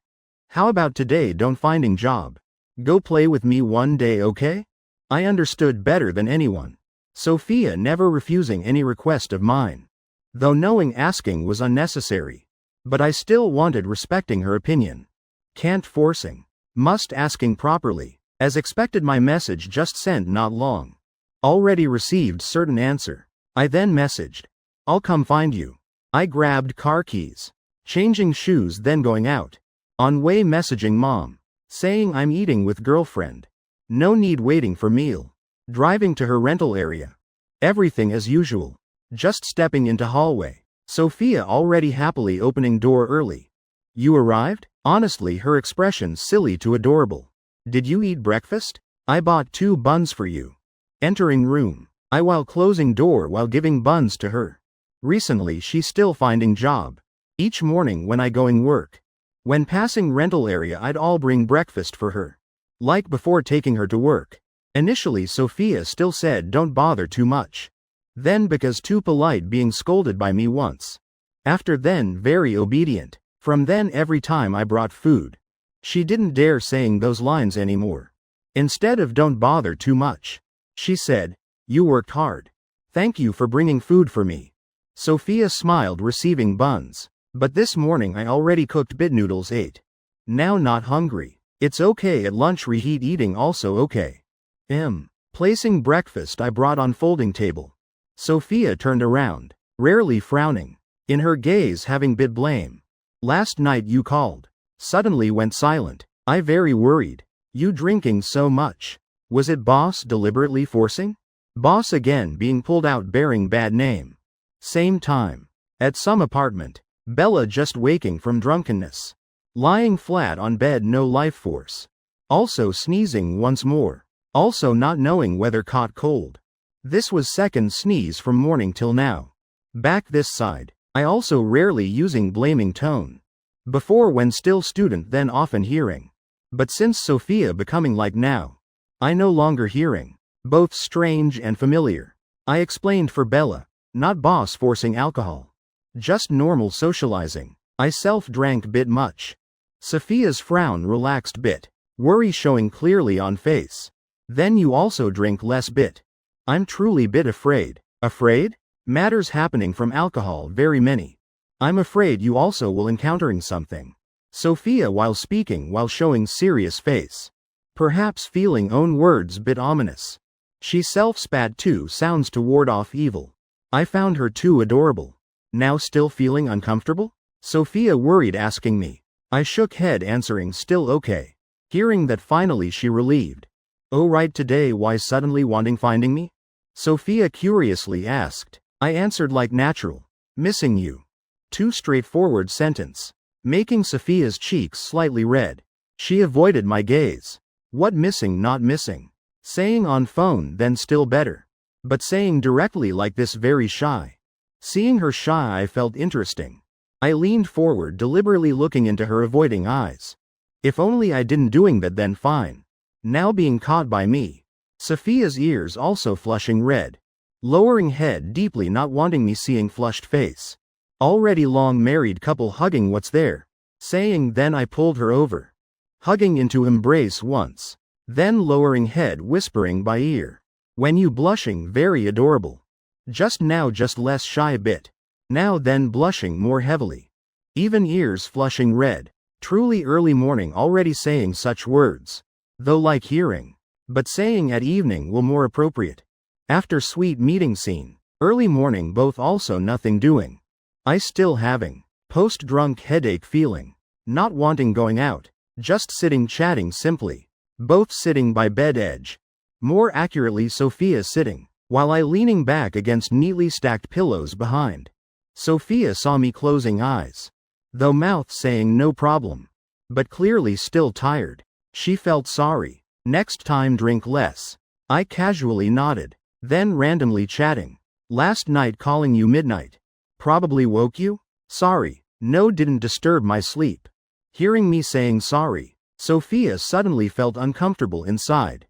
How about today don't finding job? Go play with me one day, okay? I understood better than anyone. Sophia never refusing any request of mine. Though knowing asking was unnecessary. But I still wanted respecting her opinion. Can't forcing. Must asking properly. As expected my message just sent not long. Already received certain answer. I then messaged. I'll come find you. I grabbed car keys. Changing shoes then going out. On way messaging mom. Saying I'm eating with girlfriend. No need waiting for meal. Driving to her rental area. Everything as usual. Just stepping into hallway. Sophia already happily opening door early. You arrived? Honestly her expression silly to adorable. Did you eat breakfast? I bought 2 buns for you. Entering room. I while closing door while giving buns to her. Recently she still finding job. Each morning when I going work. When passing rental area I'd all bring breakfast for her. Like before taking her to work. Initially Sophia still said don't bother too much. Then because too polite being scolded by me once. After then very obedient. From then every time I brought food. She didn't dare saying those lines anymore. Instead of don't bother too much. She said, you worked hard. Thank you for bringing food for me. Sophia smiled receiving buns. But this morning I already cooked bit noodles ate. Now not hungry. It's okay at lunch reheat eating also okay. Placing breakfast I brought on folding table. Sophia turned around, rarely frowning. In her gaze having bit blame. Last night you called. Suddenly went silent. I very worried. You drinking so much. Was it boss deliberately forcing? Boss again being pulled out bearing bad name. Same time. At some apartment. Bella just waking from drunkenness. Lying flat on bed no life force. Also sneezing once more. Also not knowing whether caught cold. This was second sneeze from morning till now. Back this side. I also rarely using blaming tone. Before when still student then often hearing. But since Sophia becoming like now. I no longer hearing. Both strange and familiar. I explained for Bella. Not boss forcing alcohol. Just normal socializing. I self-drank bit much. Sophia's frown relaxed bit. Worry showing clearly on face. Then you also drink less bit. I'm truly bit afraid. Afraid? Matters happening from alcohol very many. I'm afraid you also will encountering something. Sophia while speaking while showing serious face. Perhaps feeling own words bit ominous. She self-spat 2 sounds to ward off evil. I found her too adorable. Now still feeling uncomfortable? Sophia worried asking me. I shook head answering still okay. Hearing that finally she relieved. Oh right today why suddenly wanting finding me? Sophia curiously asked. I answered like natural. Missing you. Too straightforward sentence. Making Sophia's cheeks slightly red. She avoided my gaze. What missing not missing? Saying on phone then still better. But saying directly like this very shy. Seeing her shy I felt interesting. I leaned forward deliberately looking into her avoiding eyes. If only I didn't doing that then fine. Now being caught by me. Sophia's ears also flushing red. Lowering head deeply not wanting me seeing flushed face. Already long married couple hugging what's there. Saying then I pulled her over. Hugging into embrace once. Then lowering head whispering by ear. When you blushing very adorable. Just now just less shy a bit. Now then blushing more heavily. Even ears flushing red. Truly early morning already saying such words. Though like hearing. But saying at evening will more appropriate. After sweet meeting scene. Early morning both also nothing doing. I still having. Post-drunk headache feeling. Not wanting going out. Just sitting chatting simply. Both sitting by bed edge. More accurately Sophia sitting. While I leaning back against neatly stacked pillows behind. Sophia saw me closing eyes. Though mouth saying no problem. But clearly still tired. She felt sorry. Next time drink less. I casually nodded. Then randomly chatting. Last night calling you midnight. Probably woke you? Sorry. No didn't disturb my sleep. Hearing me saying sorry. Sophia suddenly felt uncomfortable inside.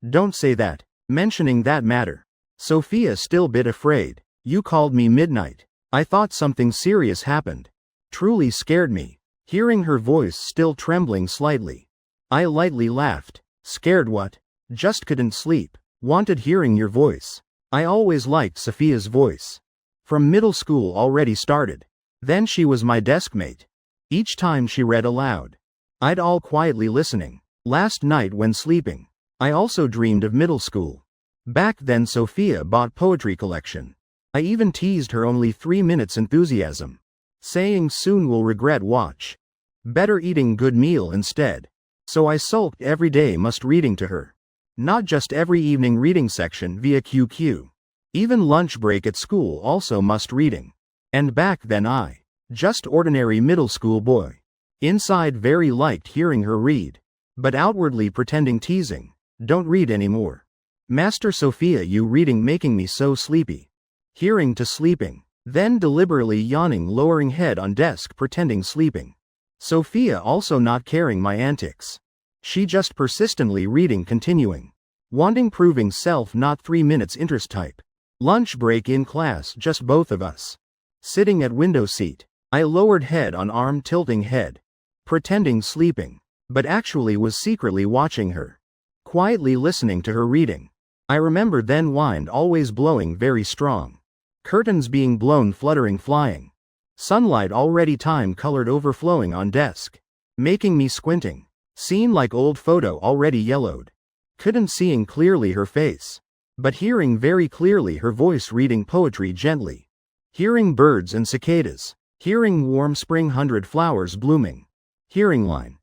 Don't say that. Mentioning that matter. Sophia still bit afraid. You called me midnight. I thought something serious happened. Truly scared me. Hearing her voice still trembling slightly. I lightly laughed. Scared what? Just couldn't sleep. Wanted hearing your voice. I always liked Sophia's voice. From middle school already started. Then she was my desk mate. Each time she read aloud, I'd all quietly listening. Last night when sleeping, I also dreamed of middle school. Back then Sophia bought poetry collection. I even teased her only 3 minutes enthusiasm. Saying soon will regret watch. Better eating good meal instead. So I sulked every day must reading to her. Not just every evening reading section via QQ. Even lunch break at school also must reading. And back then I, just ordinary middle school boy. Inside very liked hearing her read. But outwardly pretending teasing, don't read anymore. Master Sophia you reading making me so sleepy. Hearing to sleeping. Then deliberately yawning lowering head on desk pretending sleeping. Sophia also not caring my antics. She just persistently reading continuing. Wanting proving self not 3 minutes interest type. Lunch break in class just both of us. Sitting at window seat. I lowered head on arm tilting head. Pretending sleeping. But actually was secretly watching her. Quietly listening to her reading. I remember then wind always blowing very strong. Curtains being blown fluttering flying. Sunlight already time colored overflowing on desk. Making me squinting. Seen like old photo already yellowed. Couldn't seeing clearly her face. But hearing very clearly her voice reading poetry gently. Hearing birds and cicadas. Hearing warm spring 100 flowers blooming. Hearing line.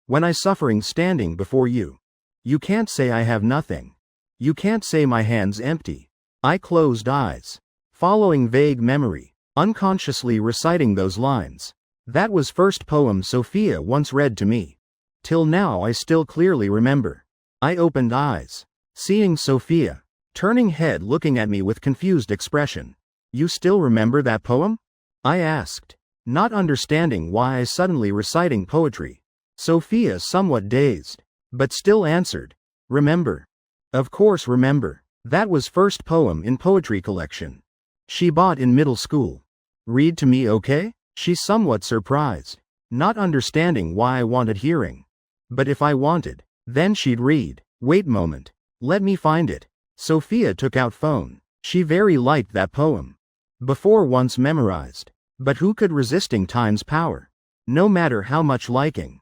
When I suffering standing before you. You can't say I have nothing. You can't say my hands empty. I closed eyes. Following vague memory. Unconsciously reciting those lines. That was first poem Sophia once read to me. Till now I still clearly remember. I opened eyes. Seeing Sophia. Turning head looking at me with confused expression. You still remember that poem? I asked. Not understanding why I suddenly reciting poetry. Sophia somewhat dazed. But still answered. Remember. Of course remember. That was first poem in poetry collection. She bought in middle school. Read to me okay? She somewhat surprised. Not understanding why I wanted hearing. But if I wanted, then she'd read. Wait moment. Let me find it. Sophia took out phone. She very liked that poem. Before once memorized. But who could resisting time's power? No matter how much liking.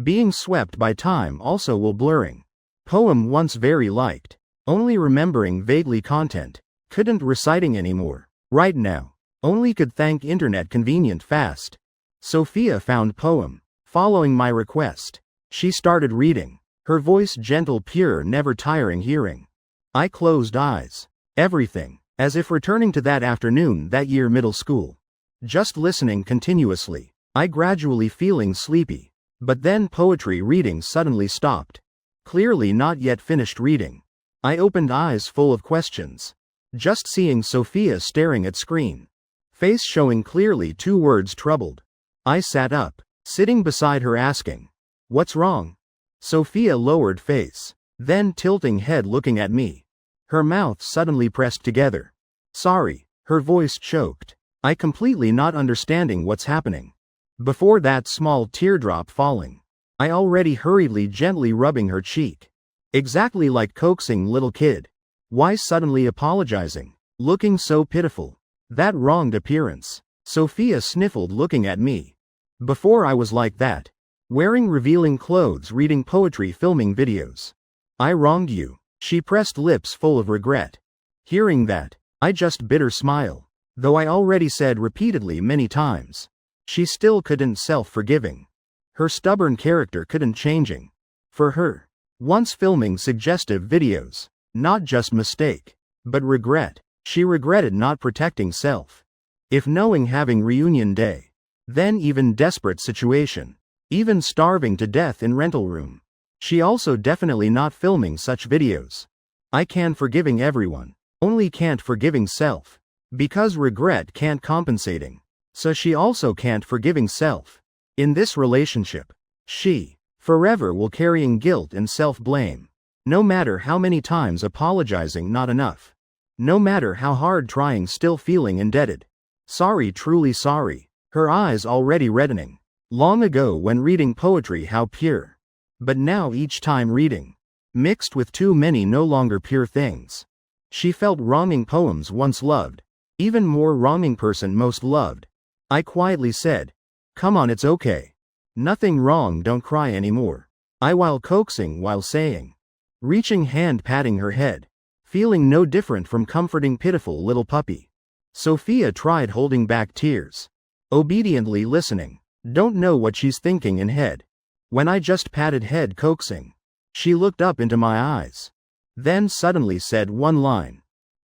Being swept by time also will blurring. Poem once very liked. Only remembering vaguely content. Couldn't reciting anymore. Right now. Only could thank internet convenient fast. Sophia found poem. Following my request. She started reading. Her voice gentle pure never tiring hearing. I closed eyes. Everything. As if returning to that afternoon that year middle school. Just listening continuously. I gradually feeling sleepy. But then poetry reading suddenly stopped. Clearly not yet finished reading. I opened eyes full of questions. Just seeing Sophia staring at screen. Face showing clearly 2 words troubled. I sat up. Sitting beside her asking. What's wrong? Sophia lowered face. Then tilting head looking at me. Her mouth suddenly pressed together. Sorry. Her voice choked. I completely not understanding what's happening. Before that small teardrop falling. I already hurriedly gently rubbing her cheek. Exactly like coaxing little kid. Why suddenly apologizing? Looking so pitiful. That wronged appearance. Sophia sniffled looking at me. Before I was like that. Wearing revealing clothes reading poetry filming videos. I wronged you. She pressed lips full of regret. Hearing that, I just bitter smile. Though I already said repeatedly many times. She still couldn't self-forgiving. Her stubborn character couldn't changing. For her. Once filming suggestive videos. Not just mistake. But regret. She regretted not protecting self. If knowing having reunion day. Then even desperate situation. Even starving to death in rental room. She also definitely not filming such videos. I can forgiving everyone. Only can't forgiving self. Because regret can't compensating. So she also can't forgiving self. In this relationship. She. Forever will carrying guilt and self-blame. No matter how many times apologizing not enough. No matter how hard trying, still feeling indebted. Sorry, truly sorry. Her eyes already reddening. Long ago when reading poetry, how pure. But now each time reading, mixed with too many no longer pure things. She felt wronging poems once loved. Even more wronging person most loved. I quietly said, come on, it's okay. Nothing wrong, don't cry anymore. I while coaxing, while saying, reaching hand patting her head, feeling no different from comforting pitiful little puppy. Sophia tried holding back tears. Obediently listening. Don't know what she's thinking in head. When I just patted head coaxing, she looked up into my eyes. Then suddenly said one line.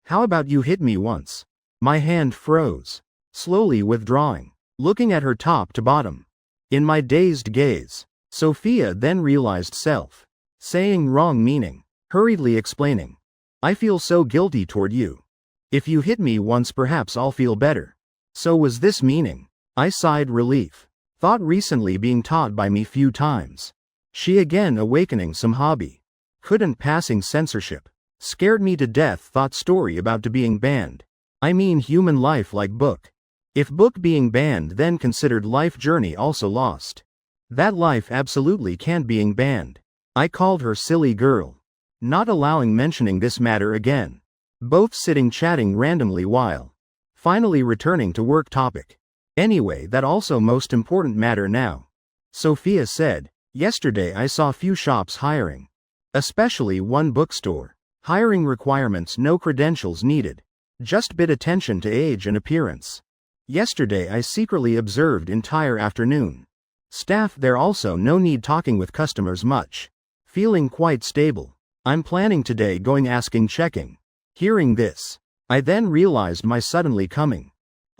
How about you hit me once? My hand froze. Slowly withdrawing. Looking at her top to bottom. In my dazed gaze, Sophia then realized self. Saying wrong meaning. Hurriedly explaining. I feel so guilty toward you. If you hit me once perhaps I'll feel better. So was this meaning? I sighed relief. Thought recently being taught by me few times. She again awakening some hobby. Couldn't passing censorship. Scared me to death thought story about to being banned. I mean human life like book. If book being banned then considered life journey also lost. That life absolutely can't being banned. I called her silly girl. Not allowing mentioning this matter again. Both sitting chatting randomly while finally returning to work topic. Anyway, that also most important matter now. Sophia said, yesterday I saw few shops hiring. Especially one bookstore. Hiring requirements, no credentials needed. Just bit attention to age and appearance. Yesterday I secretly observed entire afternoon. Staff there also no need talking with customers much. Feeling quite stable. I'm planning today going asking checking. Hearing this, I then realized my suddenly coming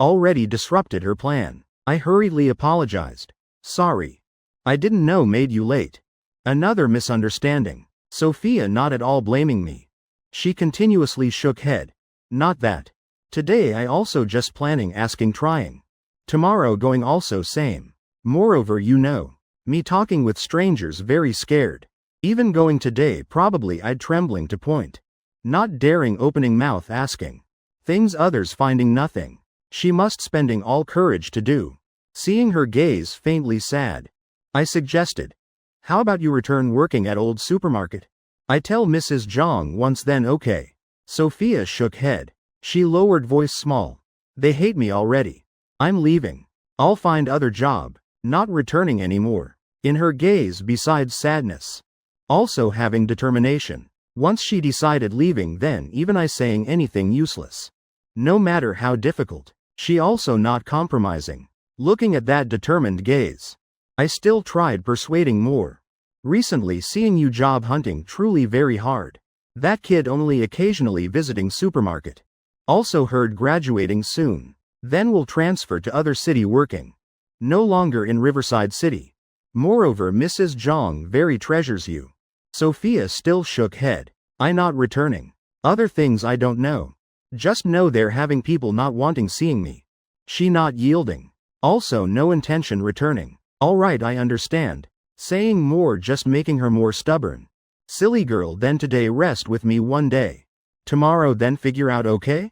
already disrupted her plan. I hurriedly apologized. Sorry. I didn't know made you late. Another misunderstanding. Sophia not at all blaming me. She continuously shook head. Not that. Today I also just planning asking trying. Tomorrow going also same. Moreover you know. Me talking with strangers very scared. Even going today probably I'd trembling to point. Not daring opening mouth asking. Things others finding nothing. She must spending all courage to do. Seeing her gaze faintly sad. I suggested. How about you return working at old supermarket? I tell Mrs. Zhang once then okay. Sophia shook head. She lowered voice small. They hate me already. I'm leaving. I'll find other job. Not returning anymore. In her gaze besides sadness. Also having determination. Once she decided leaving then even I saying anything useless. No matter how difficult. She also not compromising. Looking at that determined gaze. I still tried persuading more. Recently seeing you job hunting truly very hard. That kid only occasionally visiting supermarket. Also heard graduating soon. Then will transfer to other city working. No longer in Riverside City. Moreover Mrs. Zhang very treasures you. Sophia still shook head. I not returning. Other things I don't know. Just know they're having people not wanting seeing me. She not yielding. Also no intention returning. Alright I understand. Saying more just making her more stubborn. Silly girl then today rest with me one day. Tomorrow then figure out okay?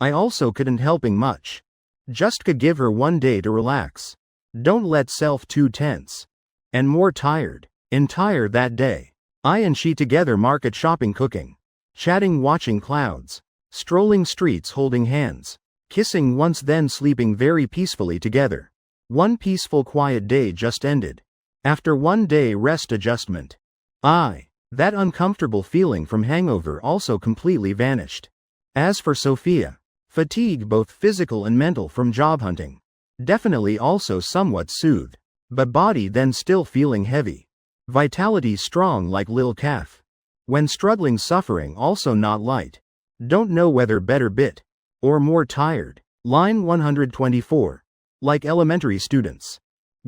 I also couldn't helping much. Just could give her one day to relax. Don't let self too tense. And more tired. Entire that day. I and she together market shopping cooking. Chatting watching clouds. Strolling streets holding hands. Kissing once then sleeping very peacefully together. One peaceful quiet day just ended. After one day rest adjustment. That uncomfortable feeling from hangover also completely vanished. As for Sophia, fatigue both physical and mental from job hunting. Definitely also somewhat soothed. But body then still feeling heavy. Vitality strong like lil calf. When struggling suffering also not light. Don't know whether better bit. Or more tired. Line 124. Like elementary students.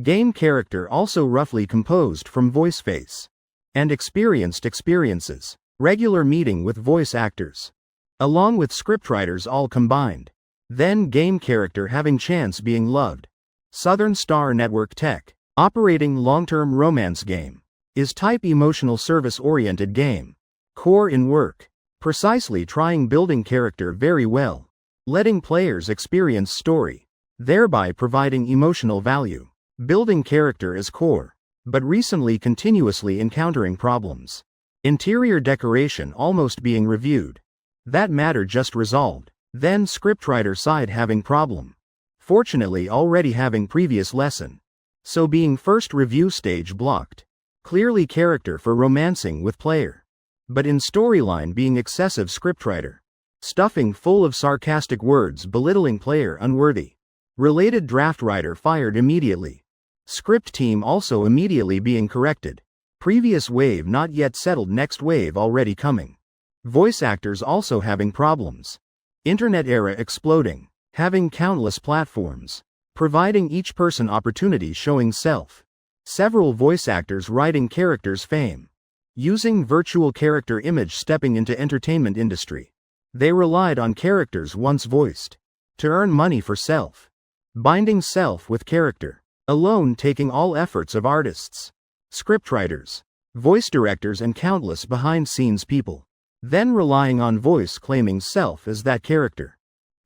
Game character also roughly composed from voice face. And experienced experiences. Regular meeting with voice actors. Along with scriptwriters all combined. Then game character having chance being loved. Southern Star Network Tech. Operating long-term romance game. Is type emotional service-oriented game. Core in work. Precisely trying building character very well. Letting players experience story, thereby providing emotional value. Building character is core, but recently continuously encountering problems. Interior decoration almost being reviewed. That matter just resolved. Then scriptwriter side having problem. Fortunately already having previous lesson. So being first review stage blocked. Clearly character for romancing with player. But in storyline being excessive scriptwriter. Stuffing full of sarcastic words belittling player unworthy. Related draft writer fired immediately. Script team also immediately being corrected. Previous wave not yet settled, next wave already coming. Voice actors also having problems. Internet era exploding. Having countless platforms. Providing each person opportunity showing self. Several voice actors writing characters fame. Using virtual character image stepping into entertainment industry. They relied on characters once voiced. To earn money for self. Binding self with character. Alone taking all efforts of artists. Scriptwriters. Voice directors and countless behind-scenes people. Then relying on voice claiming self as that character.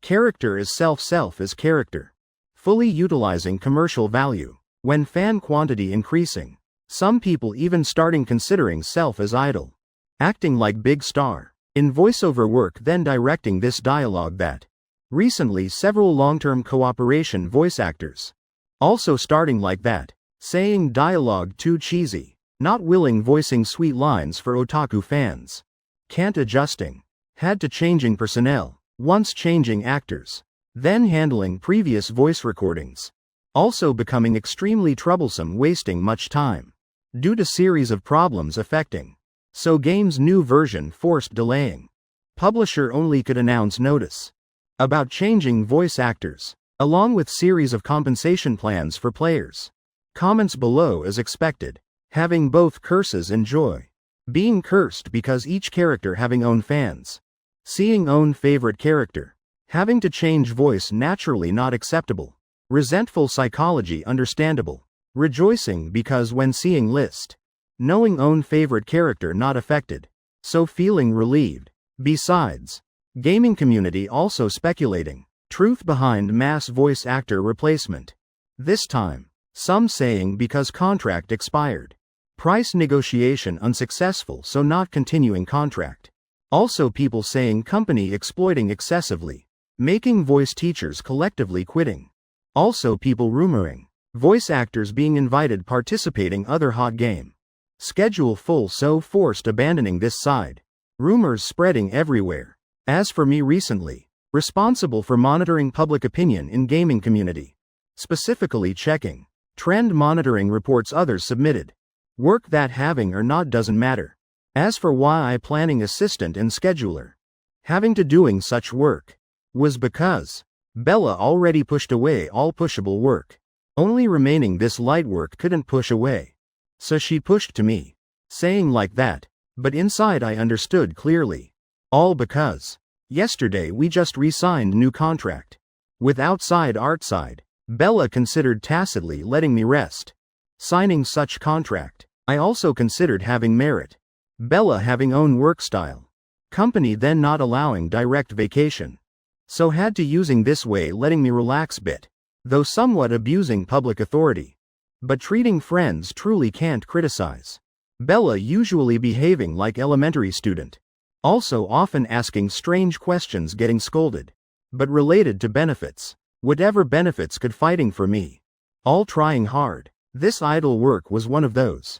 Character is self, self is character. Fully utilizing commercial value. When fan quantity increasing. Some people even starting considering self as idol. Acting like big star. In voiceover work then directing this dialogue that. Recently several long-term cooperation voice actors. Also starting like that. Saying dialogue too cheesy. Not willing voicing sweet lines for otaku fans. Can't adjusting. Had to changing personnel. Once changing actors. Then handling previous voice recordings. Also becoming extremely troublesome wasting much time. Due to series of problems affecting. So game's new version forced delaying. Publisher only could announce notice. About changing voice actors. Along with series of compensation plans for players. Comments below as expected. Having both curses and joy. Being cursed because each character having own fans. Seeing own favorite character. Having to change voice naturally not acceptable. Resentful psychology understandable. Rejoicing because when seeing list. Knowing own favorite character not affected. So feeling relieved. Besides. Gaming community also speculating. Truth behind mass voice actor replacement. This time. Some saying because contract expired. Price negotiation unsuccessful so not continuing contract. Also people saying company exploiting excessively. Making voice teachers collectively quitting. Also people rumoring. Voice actors being invited participating other hot game. Schedule full so forced abandoning this side. Rumors spreading everywhere. As for me recently. Responsible for monitoring public opinion in gaming community. Specifically checking. Trend monitoring reports others submitted. Work that having or not doesn't matter. As for why I planning assistant and scheduler. Having to doing such work. Was because. Bella already pushed away all pushable work. Only remaining this light work couldn't push away. So she pushed to me. Saying like that. But inside I understood clearly. All because. Yesterday we just re-signed new contract. With outside art side. Bella considered tacitly letting me rest. Signing such contract. I also considered having merit. Bella having own work style. Company then not allowing direct vacation. So had to using this way letting me relax bit. Though somewhat abusing public authority. But treating friends truly can't criticize. Bella usually behaving like elementary student. Also often asking strange questions getting scolded. But related to benefits. Whatever benefits could fighting for me. All trying hard. This idle work was one of those.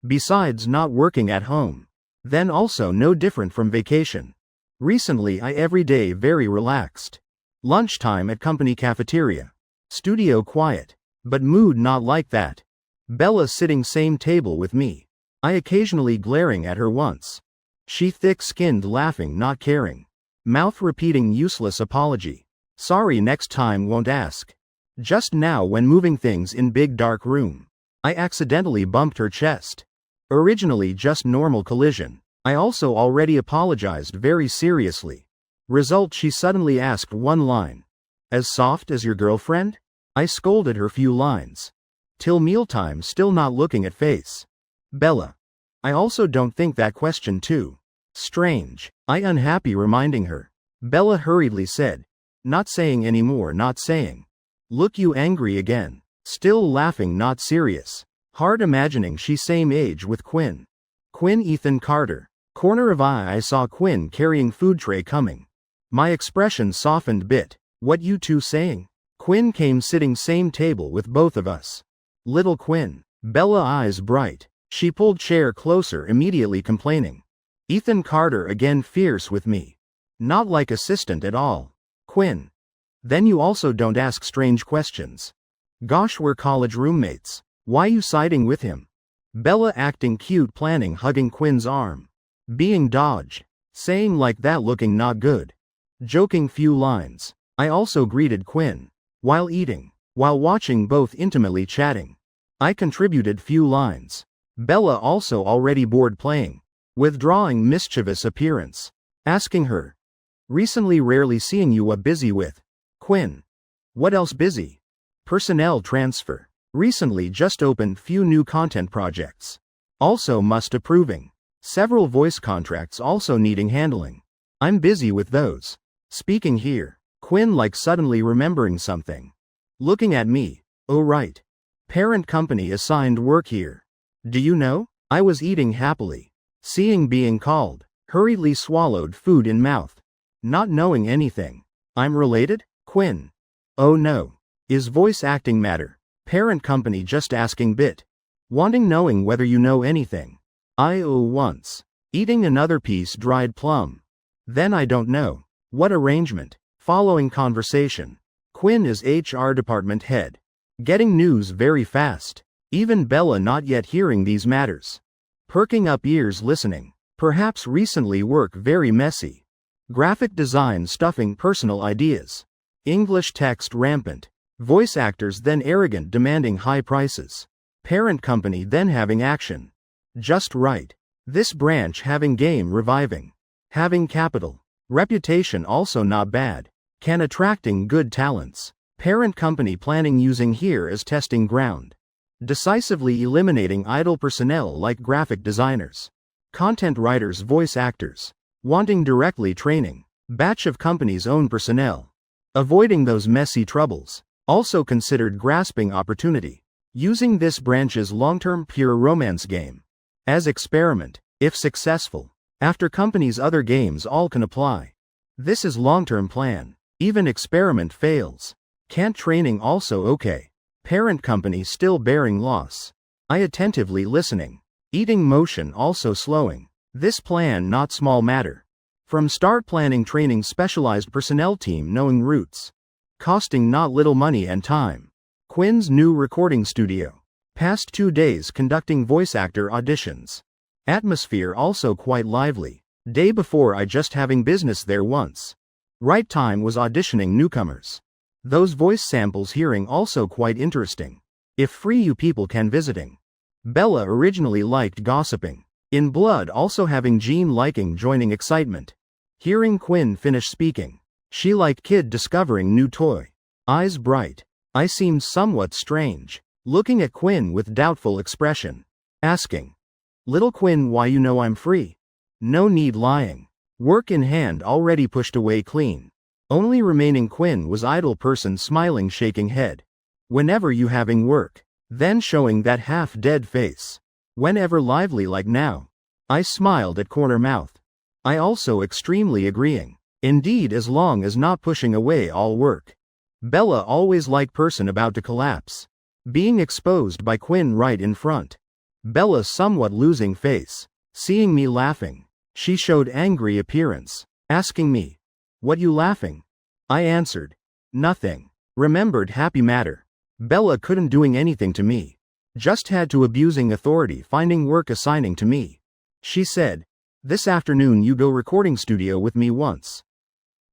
Besides not working at home. Then also no different from vacation. Recently I every day very relaxed. Lunchtime at company cafeteria. Studio quiet. But mood not like that. Bella sitting same table with me. I occasionally glaring at her once. She thick-skinned laughing not caring. Mouth repeating useless apology. Sorry next time won't ask. Just now when moving things in big dark room. I accidentally bumped her chest. Originally just normal collision. I also already apologized very seriously. Result she suddenly asked one line. As soft as your girlfriend? I scolded her few lines. Till mealtime still not looking at face. Bella. I also don't think that question too Strange. I unhappy reminding her. Bella hurriedly said. Not saying anymore, not saying. Look you angry again. Still laughing, not serious. Hard imagining she same age with Quinn. Quinn Ethan Carter. Corner of eye I saw Quinn carrying food tray coming. My expression softened bit. What you two saying? Quinn came sitting same table with both of us. Little Quinn. Bella eyes bright. She pulled chair closer immediately complaining. Ethan Carter again fierce with me. Not like assistant at all. Quinn. Then you also don't ask strange questions. Gosh, we're college roommates. Why you siding with him? Bella acting cute, planning hugging Quinn's arm. Being dodged. Saying like that, looking not good. Joking few lines. I also greeted Quinn. While eating. While watching both intimately chatting. I contributed few lines. Bella also already bored playing. Withdrawing mischievous appearance. Asking her. Recently rarely seeing you, what busy with? Quinn. What else busy? Personnel transfer. Recently just opened few new content projects. Also must approving. Several voice contracts also needing handling. I'm busy with those. Speaking here. Quinn like suddenly remembering something. Looking at me. Oh right. Parent company assigned work here. Do you know? I was eating happily. Seeing being called. Hurriedly swallowed food in mouth. Not knowing anything. I'm related? Quinn. Oh no. Is voice acting matter? Parent company just asking bit. Wanting knowing whether you know anything. I owe once. Eating another piece dried plum. Then I don't know. What arrangement? Following conversation. Quinn is HR department head. Getting news very fast. Even Bella not yet hearing these matters. Perking up ears listening. Perhaps recently work very messy. Graphic design stuffing personal ideas. English text rampant. Voice actors then arrogant demanding high prices. Parent company then having action. Just right. This branch having game reviving. Having capital. Reputation also not bad. Can attracting good talents. Parent company planning using here as testing ground. Decisively eliminating idle personnel like graphic designers. Content writers, voice actors. Wanting directly training. Batch of company's own personnel. Avoiding those messy troubles. Also considered grasping opportunity. Using this branch's long-term pure romance game. As experiment, if successful. After company's other games all can apply. This is long-term plan. Even experiment fails. Can't training also okay. Parent company still bearing loss. I attentively listening. Eating motion also slowing. This plan not small matter. From start planning training specialized personnel team knowing roots. Costing not little money and time. Quinn's new recording studio. Past 2 days conducting voice actor auditions. Atmosphere also quite lively. Day before I just having business there once. Right time was auditioning newcomers. Those voice samples hearing also quite interesting. If free you people can visiting. Bella originally liked gossiping. In blood also having Jean liking joining excitement. Hearing Quinn finish speaking. She like kid discovering new toy. Eyes bright. I seemed somewhat strange. Looking at Quinn with doubtful expression. Asking. Little Quinn, why you know I'm free? No need lying. Work in hand already pushed away clean. Only remaining Quinn was idle person smiling shaking head. Whenever you having work. Then showing that half dead face. Whenever lively like now. I smiled at corner mouth. I also extremely agreeing. Indeed, as long as not pushing away all work. Bella always like person about to collapse. Being exposed by Quinn right in front. Bella somewhat losing face. Seeing me laughing. She showed angry appearance. Asking me. What you laughing? I answered. Nothing. Remembered happy matter. Bella couldn't doing anything to me. Just had to abusing authority finding work assigning to me. She said. This afternoon you go recording studio with me once.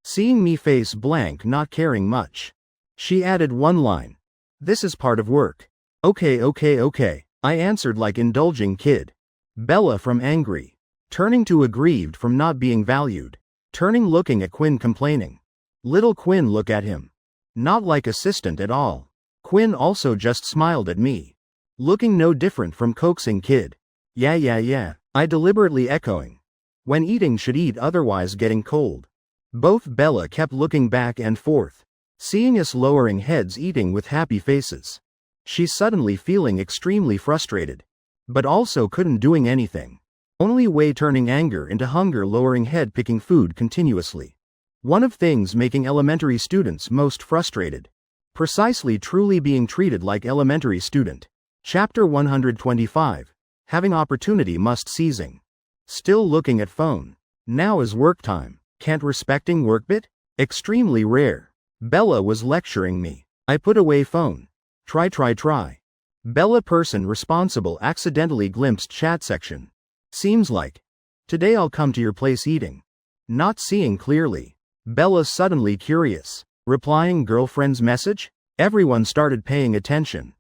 Seeing me face blank not caring much. She added one line. This is part of work. Okay. I answered like indulging kid. Bella from angry. Turning to aggrieved from not being valued. Turning looking at Quinn complaining. Little Quinn look at him. Not like assistant at all. Quinn also just smiled at me. Looking no different from coaxing kid. Yeah. I deliberately echoing. When eating should eat, otherwise getting cold. Both Bella kept looking back and forth, seeing us lowering heads eating with happy faces. She's suddenly feeling extremely frustrated, but also couldn't doing anything. Only way turning anger into hunger, lowering head picking food continuously. One of things making elementary students most frustrated. Precisely, truly being treated like elementary student. Chapter 125. Having opportunity must seizing. Still looking at phone. Now is work time. Can't respecting work bit? Extremely rare. Bella was lecturing me. I put away phone. Try. Bella person responsible accidentally glimpsed chat section. Seems like. Today I'll come to your place eating. Not seeing clearly. Bella suddenly curious. Replying girlfriend's message? Everyone started paying attention.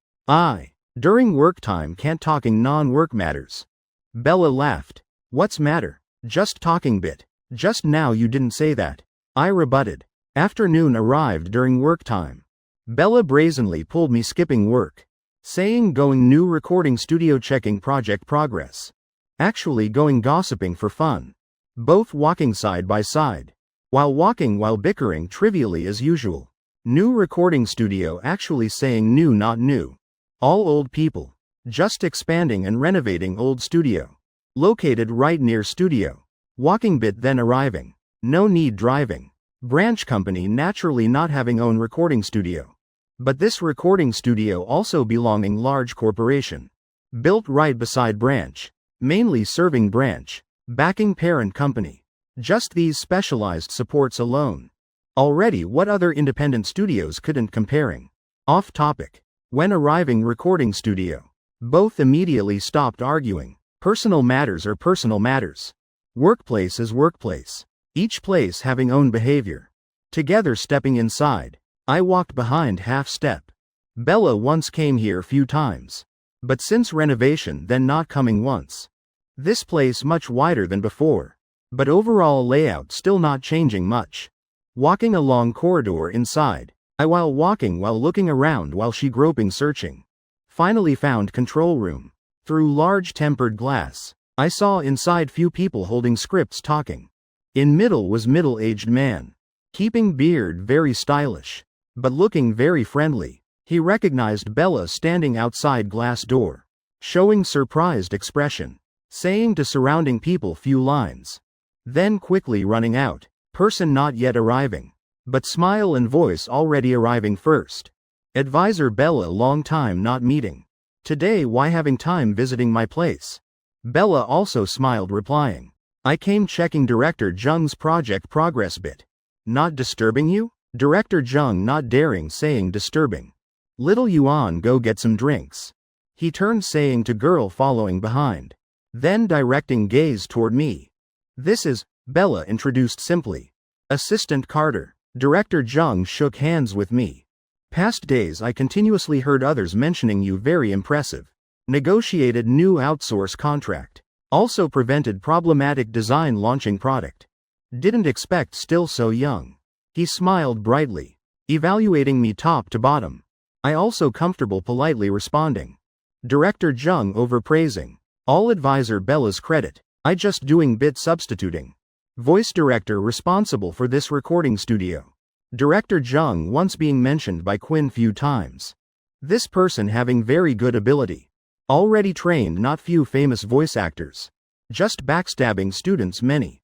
During work time can't talking non-work matters. Bella laughed. What's matter? Just talking bit. Just now you didn't say that. I rebutted. Afternoon arrived during work time. Bella brazenly pulled me skipping work, saying going new recording studio checking project progress. Actually going gossiping for fun. Both walking side by side. While bickering trivially as usual. New recording studio actually saying new not new. All old people. Just expanding and renovating old studio. Located right near studio. Walking bit then arriving. No need driving. Branch company naturally not having own recording studio. But this recording studio also belonging large corporation. Built right beside branch. Mainly serving branch. Backing parent company. Just these specialized supports alone. Already what other independent studios couldn't comparing. Off topic. When arriving recording studio. Both immediately stopped arguing. Personal matters are personal matters. Workplace is workplace. Each place having own behavior. Together stepping inside. I walked behind half step. Bella once came here few times. But since renovation then not coming once. This place much wider than before. But overall layout still not changing much. Walking along corridor inside. While looking around while she groping searching. Finally found control room. Through large tempered glass. I saw inside few people holding scripts talking. In middle was middle-aged man. Keeping beard very stylish. But looking very friendly. He recognized Bella standing outside glass door. Showing surprised expression. Saying to surrounding people few lines. Then quickly running out. Person not yet arriving. But smile and voice already arriving first. Advisor Bella long time not meeting. Today why having time visiting my place? Bella also smiled replying. I came checking Director Jung's project progress bit. Not disturbing you? Director Jung not daring saying disturbing. Little Yuan go get some drinks. He turned saying to girl following behind. Then directing gaze toward me. This is, Bella introduced simply. Assistant Carter. Director Jung shook hands with me. Past days I continuously heard others mentioning you very impressive. Negotiated new outsource contract. Also prevented problematic design launching product. Didn't expect still so young. He smiled brightly. Evaluating me top to bottom. I also comfortable politely responding. Director Jung overpraising. All advisor Bella's credit. I just doing bit substituting. Voice director responsible for this recording studio. Director Jung once being mentioned by Quinn few times. This person having very good ability. Already trained not few famous voice actors. Just backstabbing students many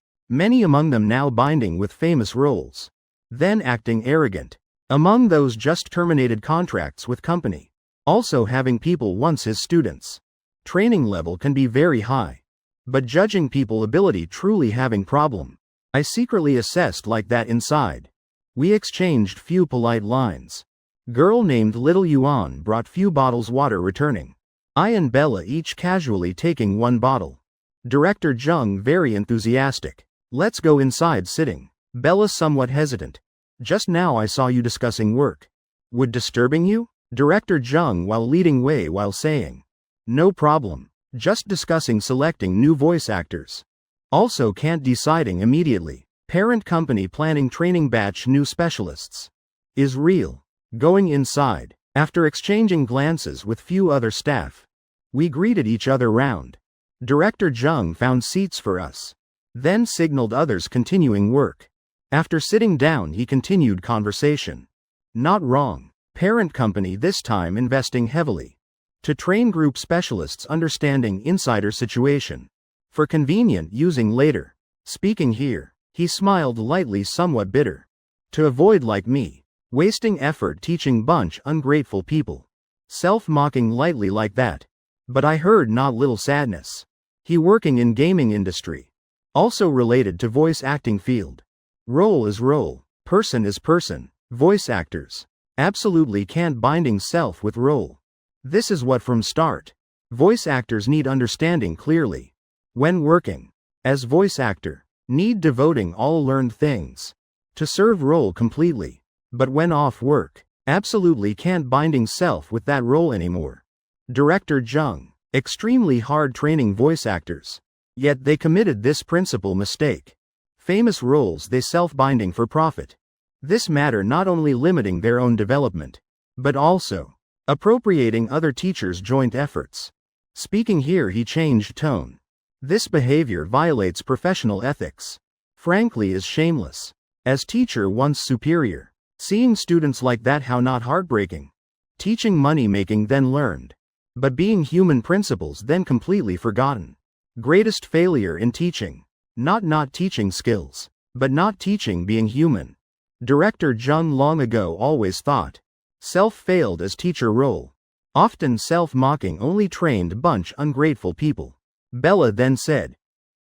among them now binding with famous roles. Then acting arrogant. Among those just terminated contracts with company. Also having people once his students. Training level can be very high. But judging people ability truly having problem. I secretly assessed like that inside. We exchanged few polite lines. Girl named Little Yuan brought few bottles water returning. I and Bella each casually taking one bottle. Director Jung very enthusiastic. Let's go inside sitting. Bella somewhat hesitant. Just now I saw you discussing work. Would disturbing you? Director Jung while leading way while saying. No problem. Just discussing selecting new voice actors. Also can't deciding immediately. Parent company planning training batch new specialists. Is real. Going inside. After exchanging glances with few other staff. We greeted each other round. Director Jung found seats for us. then signaled others continuing work. After sitting down he continued conversation. Not wrong. Parent company this time investing heavily. To train group specialists understanding insider situation. For convenient using later. Speaking here. He smiled lightly somewhat bitter. To avoid like me. Wasting effort teaching bunch ungrateful people. Self-mocking lightly like that. But I heard not little sadness. He working in gaming industry. Also related to voice acting field. Role is role. Person is person. Voice actors. Absolutely can't binding self with role. This is what from start. Voice actors need understanding clearly. When working. As voice actor. Need devoting all learned things. To serve role completely. But when off work. Absolutely can't binding self with that role anymore. Director Jung. Extremely hard training voice actors. Yet they committed this principal mistake. Famous roles they self-binding for profit. This matter not only limiting their own development, but also appropriating other teachers' joint efforts. Speaking here he changed tone. This behavior violates professional ethics. Frankly is shameless. As teacher once superior. Seeing students like that how not heartbreaking. Teaching money making then learned. But being human principles then completely forgotten. Greatest failure in teaching. Not teaching skills. But not teaching being human. Director Jung long ago always thought. Self failed as teacher role. Often self-mocking only trained bunch ungrateful people. Bella then said.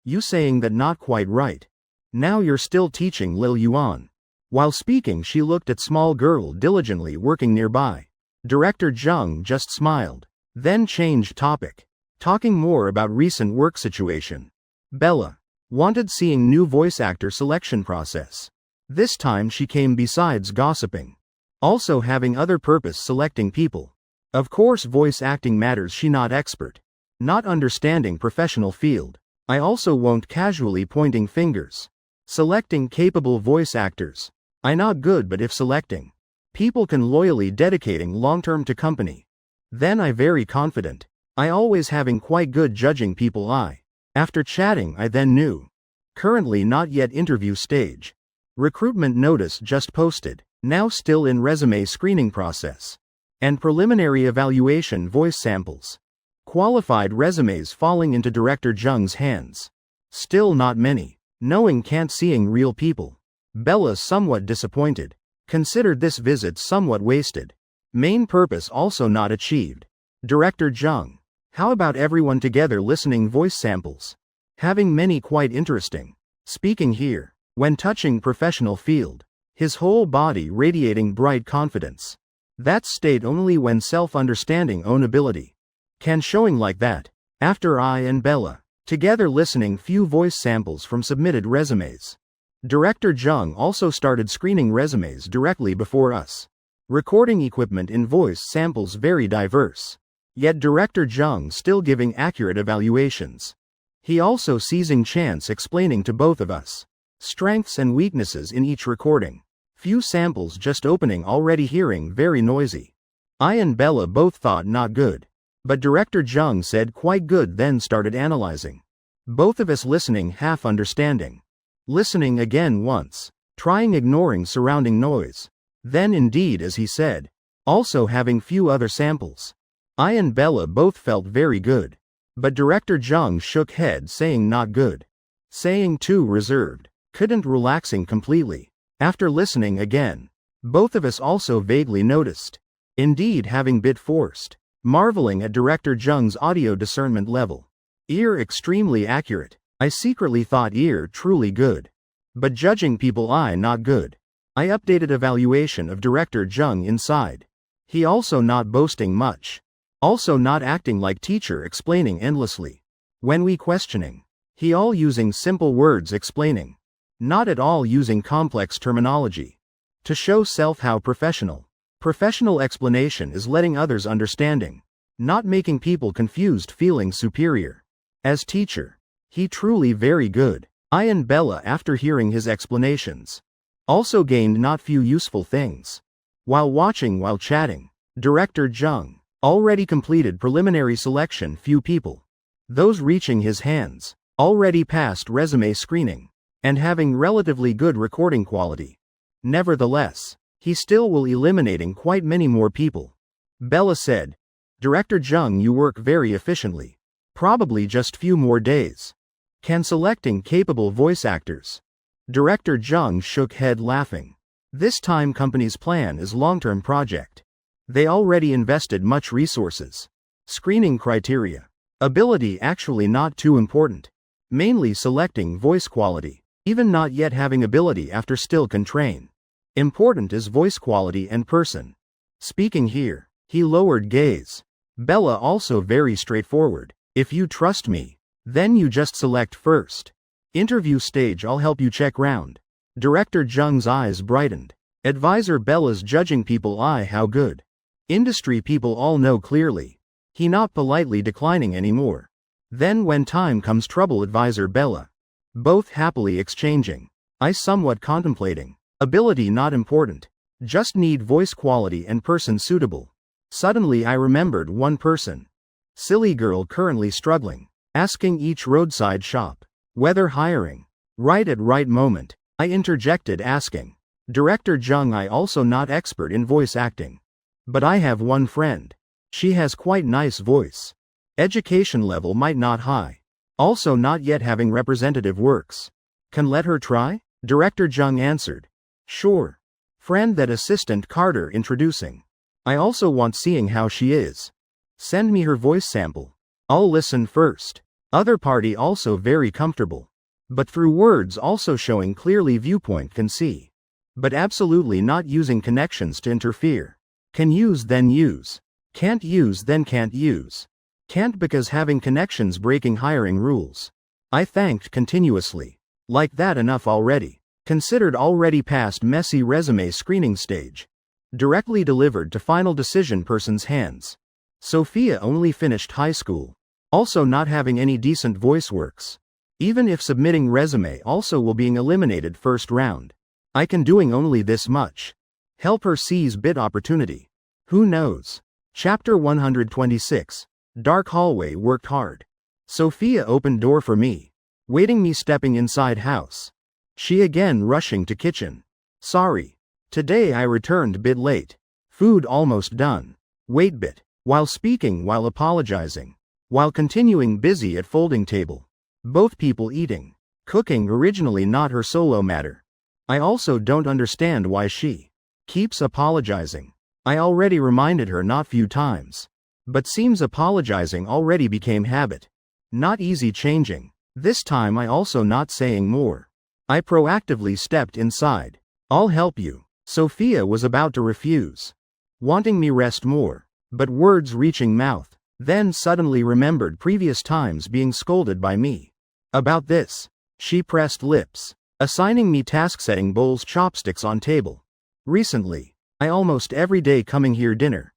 You saying that not quite right. Now you're still teaching Lil Yuan. While speaking she looked at small girl diligently working nearby. Director Jung just smiled. Then changed topic. Talking more about recent work situation. Bella. Wanted seeing new voice actor selection process. This time she came besides gossiping. Also having other purpose selecting people. Of course voice acting matters she not expert. Not understanding professional field. I also won't casually pointing fingers. Selecting capable voice actors. I not good but if selecting. People can loyally dedicating long term to company. Then I very confident. I always having quite good judging people After chatting I then knew. Currently not yet interview stage. Recruitment notice just posted. Now still in resume screening process. And preliminary evaluation voice samples. Qualified resumes falling into Director Jung's hands. Still not many. Knowing can't seeing real people. Bella somewhat disappointed. Considered this visit somewhat wasted. Main purpose also not achieved. Director Jung. How about everyone together listening voice samples? Having many quite interesting. Speaking here. When touching professional field. His whole body radiating bright confidence. That state only when self-understanding own ability. Can showing like that. After I and Bella. Together listening few voice samples from submitted resumes. Director Jung also started screening resumes directly before us. Recording equipment in voice samples very diverse. Yet Director Jung still giving accurate evaluations. He also seizing chance explaining to both of us. Strengths and weaknesses in each recording. Few samples just opening already hearing very noisy. I and Bella both thought not good. But Director Jung said quite good then started analyzing. Both of us listening half understanding. Listening again once. Trying ignoring surrounding noise. Then indeed as he said. Also having few other samples. I and Bella both felt very good. But Director Jung shook head saying not good. Saying too reserved. Couldn't relaxing completely. After listening again. Both of us also vaguely noticed. Indeed having bit forced. Marveling at Director Jung's audio discernment level. Ear extremely accurate. I secretly thought ear truly good. But judging people eye not good. I updated evaluation of Director Jung inside. He also not boasting much. Also not acting like teacher explaining endlessly. When we questioning. He all using simple words explaining. Not at all using complex terminology. To show self how professional. Professional explanation is letting others understanding. Not making people confused feeling superior. As teacher. He truly very good. I and Bella after hearing his explanations. Also gained not few useful things. While watching while chatting. Director Jung. Already completed preliminary selection few people. Those reaching his hands. already passed resume screening, and having relatively good recording quality. Nevertheless, he still will eliminating quite many more people. Bella said, Director Jung, you work very efficiently. Probably just few more days. Can selecting capable voice actors. Director Jung shook head laughing. This time company's plan is long-term project. They already invested much resources. Screening criteria. Ability actually not too important. Mainly selecting voice quality. Even not yet having ability after still can train. Important is voice quality and person. Speaking here. He lowered gaze. Bella also very straightforward. If you trust me, then you just select first. Interview stage, I'll help you check round. Director Jung's eyes brightened. Advisor Bella's judging people how good. Industry people all know clearly. He not politely declining anymore. Then when time comes trouble, advisor Bella. Both happily exchanging. I somewhat contemplating. Ability not important. Just need voice quality and person suitable. Suddenly I remembered one person. Silly girl currently struggling. Asking each roadside shop. Whether hiring. Right at right moment. I interjected asking. Director Jung, I also not expert in voice acting. But I have one friend. She has quite nice voice. Education level might not high. Also not yet having representative works. Can let her try? Director Jung answered. Sure. Friend that assistant Carter introducing. I also want seeing how she is. Send me her voice sample. I'll listen first. Other party also very comfortable. But through words also showing clearly viewpoint can see. But absolutely not using connections to interfere. Can use then use. Can't use then can't use. Can't because having connections breaking hiring rules. I thanked continuously. Like that enough already. Considered already past messy resume screening stage. Directly delivered to final decision person's hands. Sophia only finished high school. Also not having any decent voice works. Even if submitting resume also will being eliminated first round. I can doing only this much. Help her seize bit opportunity. Who knows? Chapter 126. Dark hallway worked hard. Sophia opened door for me. Waiting me stepping inside house. She again rushing to kitchen. Sorry. Today I returned bit late. Food almost done. Wait bit. While speaking while apologizing. While continuing busy at folding table. Both people eating. Cooking originally not her solo matter. I also don't understand why she keeps apologizing. I already reminded her not few times. But seems apologizing already became habit. Not easy changing. This time I also not saying more. I proactively stepped inside. I'll help you. Sophia was about to refuse. Wanting me rest more. But words reaching mouth. Then suddenly remembered previous times being scolded by me. About this. She pressed lips. Assigning me task setting bowls chopsticks on table. Recently. I almost every day coming here dinner.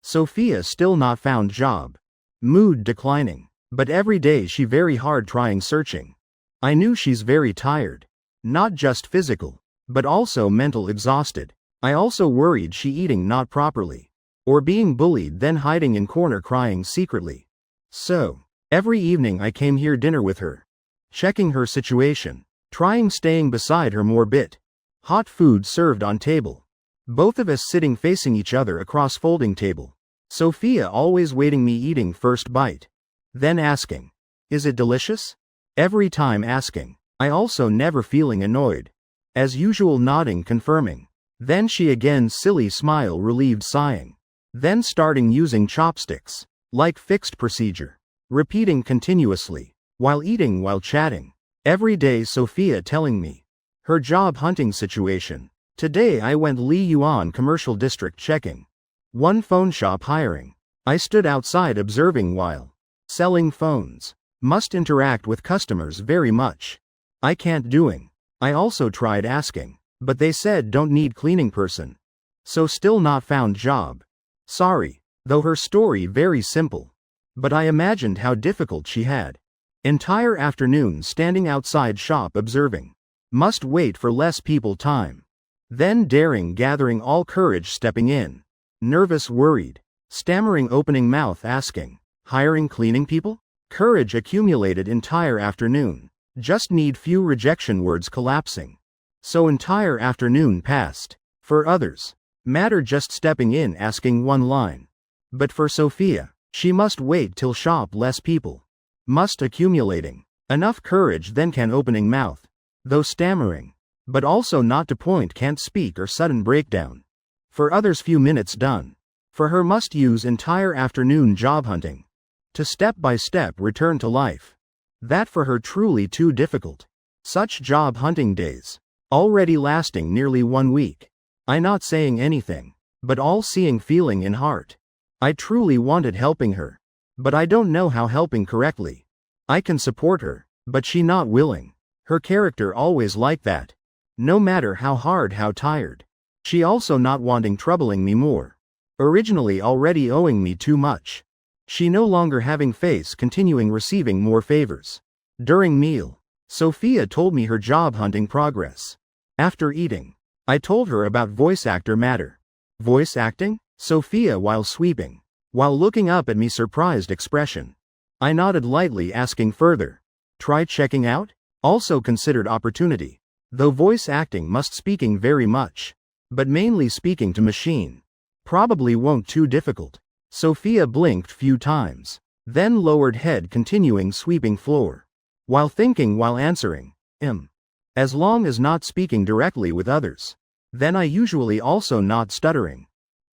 Sophia still not found job. Mood declining. But every day she very hard trying searching. I knew she's very tired. Not just physical. But also mental exhausted. I also worried she eating not properly. Or being bullied then hiding in corner crying secretly. So, every evening I came here dinner with her. Checking her situation. Trying staying beside her more bit. Hot food served on table. Both of us sitting facing each other across folding table. Sophia always waiting me eating first bite. Then asking. Is it delicious? Every time asking. I also never feeling annoyed. As usual nodding confirming. Then she again silly smile relieved sighing. Then starting using chopsticks. Like fixed procedure. Repeating continuously. While eating while chatting. Every day Sophia telling me. Her job hunting situation. Today I went Li Yuan commercial district checking. One phone shop hiring. I stood outside observing while selling phones. Must interact with customers very much. I can't doing. I also tried asking. But they said don't need cleaning person. So still not found job. Sorry. Though her story very simple. But I imagined how difficult she had. Entire afternoon standing outside shop observing. Must wait for less people time. Then daring gathering all courage stepping in. Nervous worried. Stammering opening mouth asking. Hiring cleaning people? Courage accumulated entire afternoon. Just need few rejection words collapsing. So entire afternoon passed. For others, matter just stepping in asking one line. But for Sophia, she must wait till shop less people. Must accumulating. Enough courage then can opening mouth. Though stammering. But also not to point can't speak or sudden breakdown. For others few minutes done. For her must use entire afternoon job hunting. To step by step return to life. That for her truly too difficult. Such job hunting days. Already lasting nearly 1 week. I not saying anything. But all seeing feeling in heart. I truly wanted helping her. But I don't know how helping correctly. I can support her. But she not willing. Her character always like that. No matter how hard how tired. She also not wanting troubling me more. Originally already owing me too much. She no longer having face continuing receiving more favors. During meal, Sophia told me her job hunting progress. After eating, I told her about voice actor matter. Voice acting? Sophia while sweeping. While looking up at me surprised expression. I nodded lightly asking further. Try checking out? Also considered opportunity. Though voice acting must speaking very much. But mainly speaking to machine. Probably won't too difficult. Sophia blinked few times. Then lowered head continuing sweeping floor. While thinking while answering. As long as not speaking directly with others. Then I usually also not stuttering.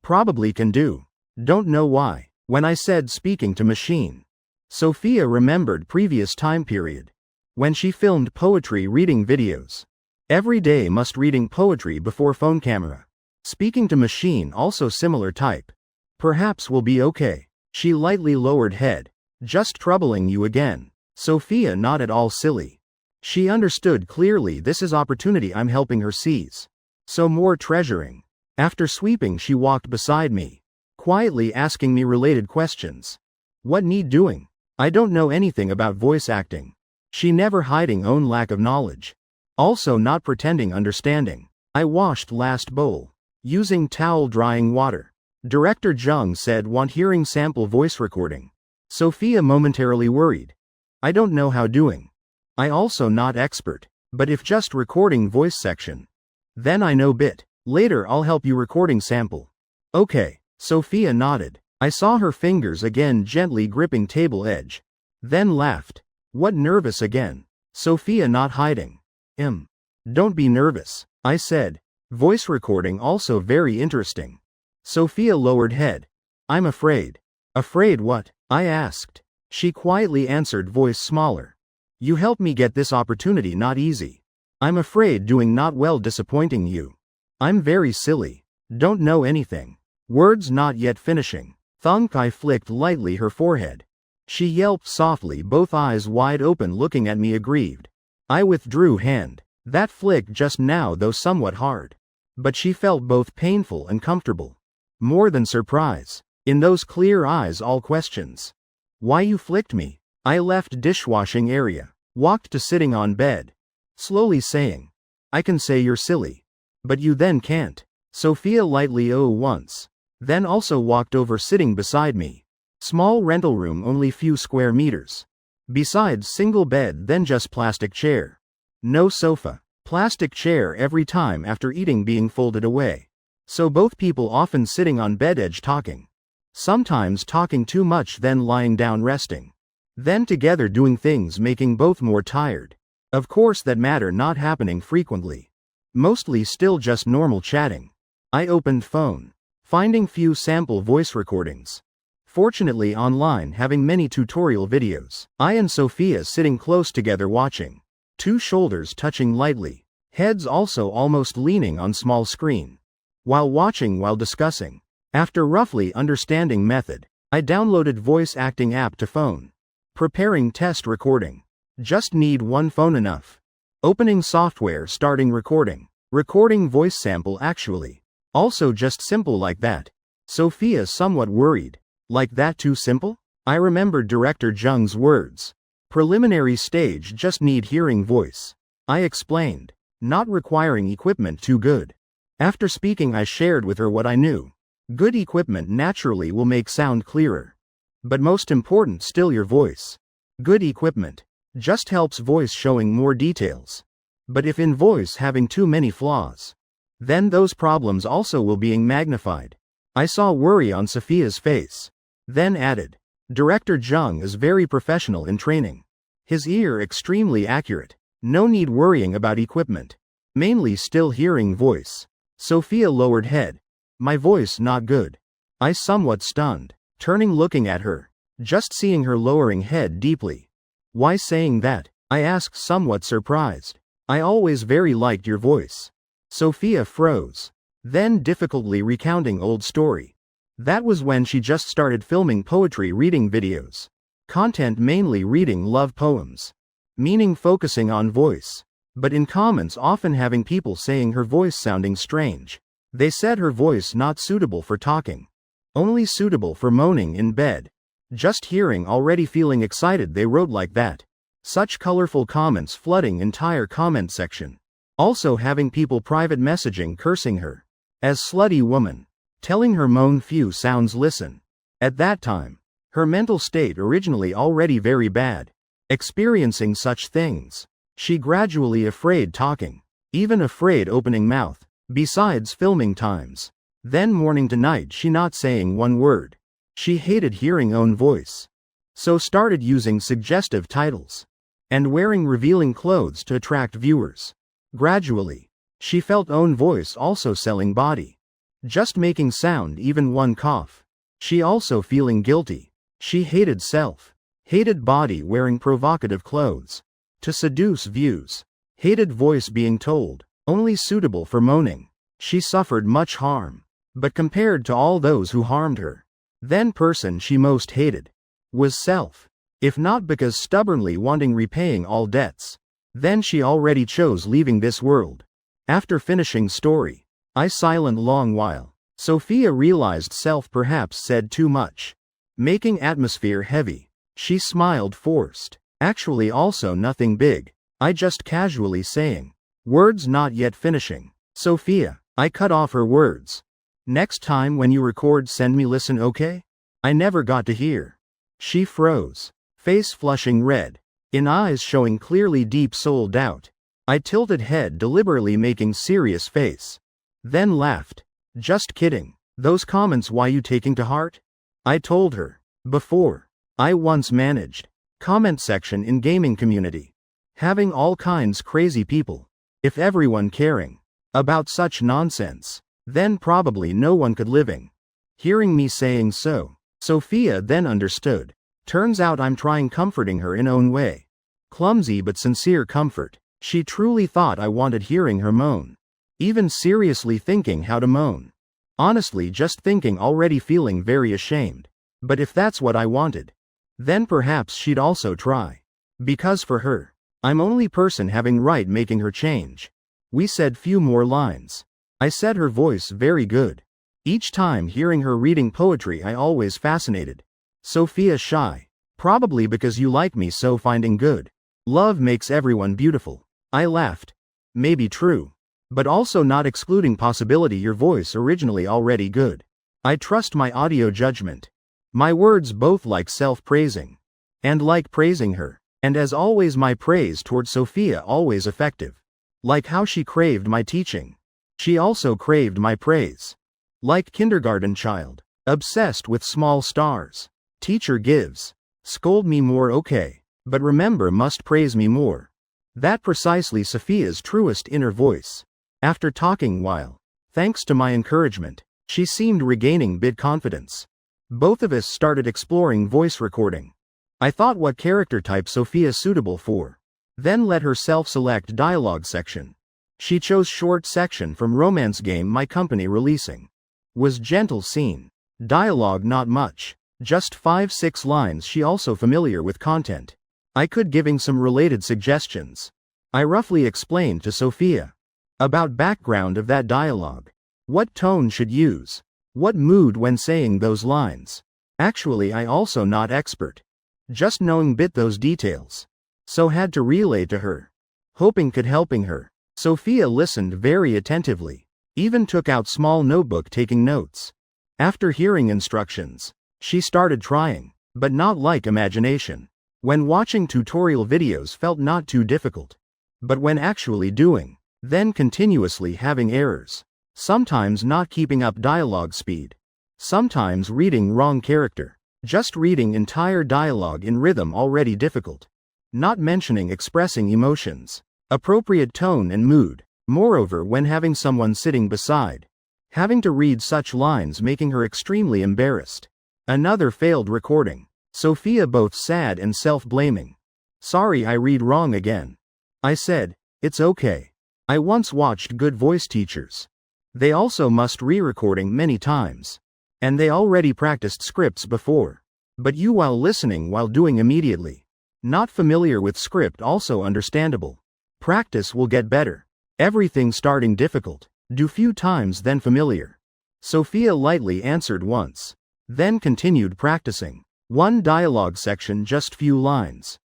Probably can do. Don't know why. When I said speaking to machine. Sophia remembered previous time period. When she filmed poetry reading videos. Every day must reading poetry before phone camera. Speaking to machine also similar type. Perhaps will be okay. She lightly lowered head. Just troubling you again. Sophia not at all silly. She understood clearly this is opportunity I'm helping her seize. So more treasuring. After sweeping she walked beside me. Quietly asking me related questions. What need doing? I don't know anything about voice acting. She never hiding own lack of knowledge. Also not pretending understanding. I washed last bowl. Using towel drying water. Director Jung said want hearing sample voice recording. Sophia momentarily worried. I don't know how doing. I also not expert. But if just recording voice section. Then I know bit. Later I'll help you recording sample. Okay. Sophia nodded. I saw her fingers again gently gripping table edge. Then laughed. What nervous again? Sophia not hiding. Don't be nervous. I said. Voice recording also very interesting. Sophia lowered head. I'm afraid. Afraid what? I asked. She quietly answered voice smaller. You helped me get this opportunity not easy. I'm afraid doing not well disappointing you. I'm very silly. Don't know anything. Words not yet finishing. Thong Kai flicked lightly her forehead. She yelped softly both eyes wide open looking at me aggrieved. I withdrew hand. That flick just now though somewhat hard. But she felt both painful and comfortable. More than surprise. In those clear eyes all questions. Why you flicked me? I left dishwashing area. Walked to sitting on bed. Slowly saying. I can say you're silly. But you then can't. Sophia lightly once. Then also walked over sitting beside me. Small rental room only few square meters. Besides single bed then just plastic chair. No sofa. Plastic chair every time after eating being folded away. So both people often sitting on bed edge talking. Sometimes talking too much then lying down resting. Then together doing things making both more tired. Of course that matter not happening frequently. Mostly still just normal chatting. I opened phone. Finding few sample voice recordings. Fortunately online having many tutorial videos. I and Sophia sitting close together watching. Two shoulders touching lightly. Heads also almost leaning on small screen. While watching while discussing. After roughly understanding method, I downloaded voice acting app to phone. Preparing test recording. Just need one phone enough. Opening software starting recording. Recording voice sample actually. Also just simple like that. Sophia somewhat worried. Like that too simple? I remembered director Jung's words. Preliminary stage just need hearing voice. I explained. Not requiring equipment too good. After speaking I shared with her what I knew. Good equipment naturally will make sound clearer. But most important still your voice. Good equipment just helps voice showing more details. But if in voice having too many flaws, then those problems also will being magnified. I saw worry on Sophia's face. Then added, Director Jung is very professional in training. His ear extremely accurate. No need worrying about equipment. Mainly still hearing voice. Sophia lowered head. My voice not good. I somewhat stunned, turning looking at her, just seeing her lowering head deeply. Why saying that? I asked somewhat surprised. I always very liked your voice. Sophia froze, then difficultly recounting old story. That was when she just started filming poetry reading videos. Content mainly reading love poems. Meaning focusing on voice. But in comments often having people saying her voice sounding strange. They said her voice not suitable for talking. Only suitable for moaning in bed. Just hearing already feeling excited they wrote like that. Such colorful comments flooding entire comment section. Also having people private messaging cursing her. As slutty woman. Telling her moan few sounds listen. At that time, her mental state originally already very bad. Experiencing such things. She gradually afraid talking. Even afraid opening mouth. Besides filming times. Then morning to night she not saying one word. She hated hearing own voice. So started using suggestive titles. And wearing revealing clothes to attract viewers. Gradually, she felt own voice also selling body. Just making sound even one cough. She also feeling guilty. She hated self. Hated body wearing provocative clothes. To seduce views. Hated voice being told, only suitable for moaning. She suffered much harm. But compared to all those who harmed her, then person she most hated was self. If not because stubbornly wanting repaying all debts, then she already chose leaving this world. After finishing story, I silent long while. Sophia realized self perhaps said too much. Making atmosphere heavy. She smiled forced. Actually also nothing big. I just casually saying. Words not yet finishing. Sophia, I cut off her words. Next time when you record send me listen okay? I never got to hear. She froze. Face flushing red. In eyes showing clearly deep soul doubt. I tilted head deliberately making serious face. Then laughed. Just kidding. Those comments why you taking to heart? I told her. Before. I once managed. Comment section in gaming community. Having all kinds crazy people. If everyone caring. About such nonsense. Then probably no one could living. Hearing me saying so. Sophia then understood. Turns out I'm trying comforting her in own way. Clumsy but sincere comfort. She truly thought I wanted hearing her moan. Even seriously thinking how to moan. Honestly just thinking already feeling very ashamed. But if that's what I wanted, then perhaps she'd also try. Because for her, I'm only person having right making her change. We said few more lines. I said her voice very good. Each time hearing her reading poetry I always fascinated. Sophia shy. Probably because you like me so finding good. Love makes everyone beautiful. I laughed. Maybe true. But also not excluding possibility your voice originally already good. I trust my audio judgment. My words both like self-praising. And like praising her. And as always my praise towards Sophia always effective. Like how she craved my teaching. She also craved my praise. Like kindergarten child. Obsessed with small stars. Teacher gives. Scold me more okay. But remember must praise me more. That precisely Sophia's truest inner voice. After talking while. Thanks to my encouragement. She seemed regaining bit confidence. Both of us started exploring voice recording. I thought what character type Sophia suitable for. Then let herself select dialogue section. She chose short section from romance game my company releasing. Was gentle scene. Dialogue not much. Just 5-6 lines. She also familiar with content. I could giving some related suggestions. I roughly explained to Sophia. About background of that dialogue. What tone should use. What mood when saying those lines. Actually I also not expert. Just knowing bit those details. So had to relay to her. Hoping could helping her. Sophia listened very attentively. Even took out small notebook taking notes. After hearing instructions. She started trying. But not like imagination. When watching tutorial videos felt not too difficult. But when actually doing, then continuously having errors. Sometimes not keeping up dialogue speed. Sometimes reading wrong character. Just reading entire dialogue in rhythm already difficult. Not mentioning expressing emotions. Appropriate tone and mood. Moreover, when having someone sitting beside. Having to read such lines making her extremely embarrassed. Another failed recording. Sophia both sad and self-blaming. Sorry, I read wrong again. I said, it's okay. I once watched good voice teachers. They also must re-recording many times. And they already practiced scripts before. But you while listening while doing immediately. Not familiar with script also understandable. Practice will get better. Everything starting difficult. Do few times then familiar. Sophia lightly answered once. Then continued practicing. One dialogue section just few lines.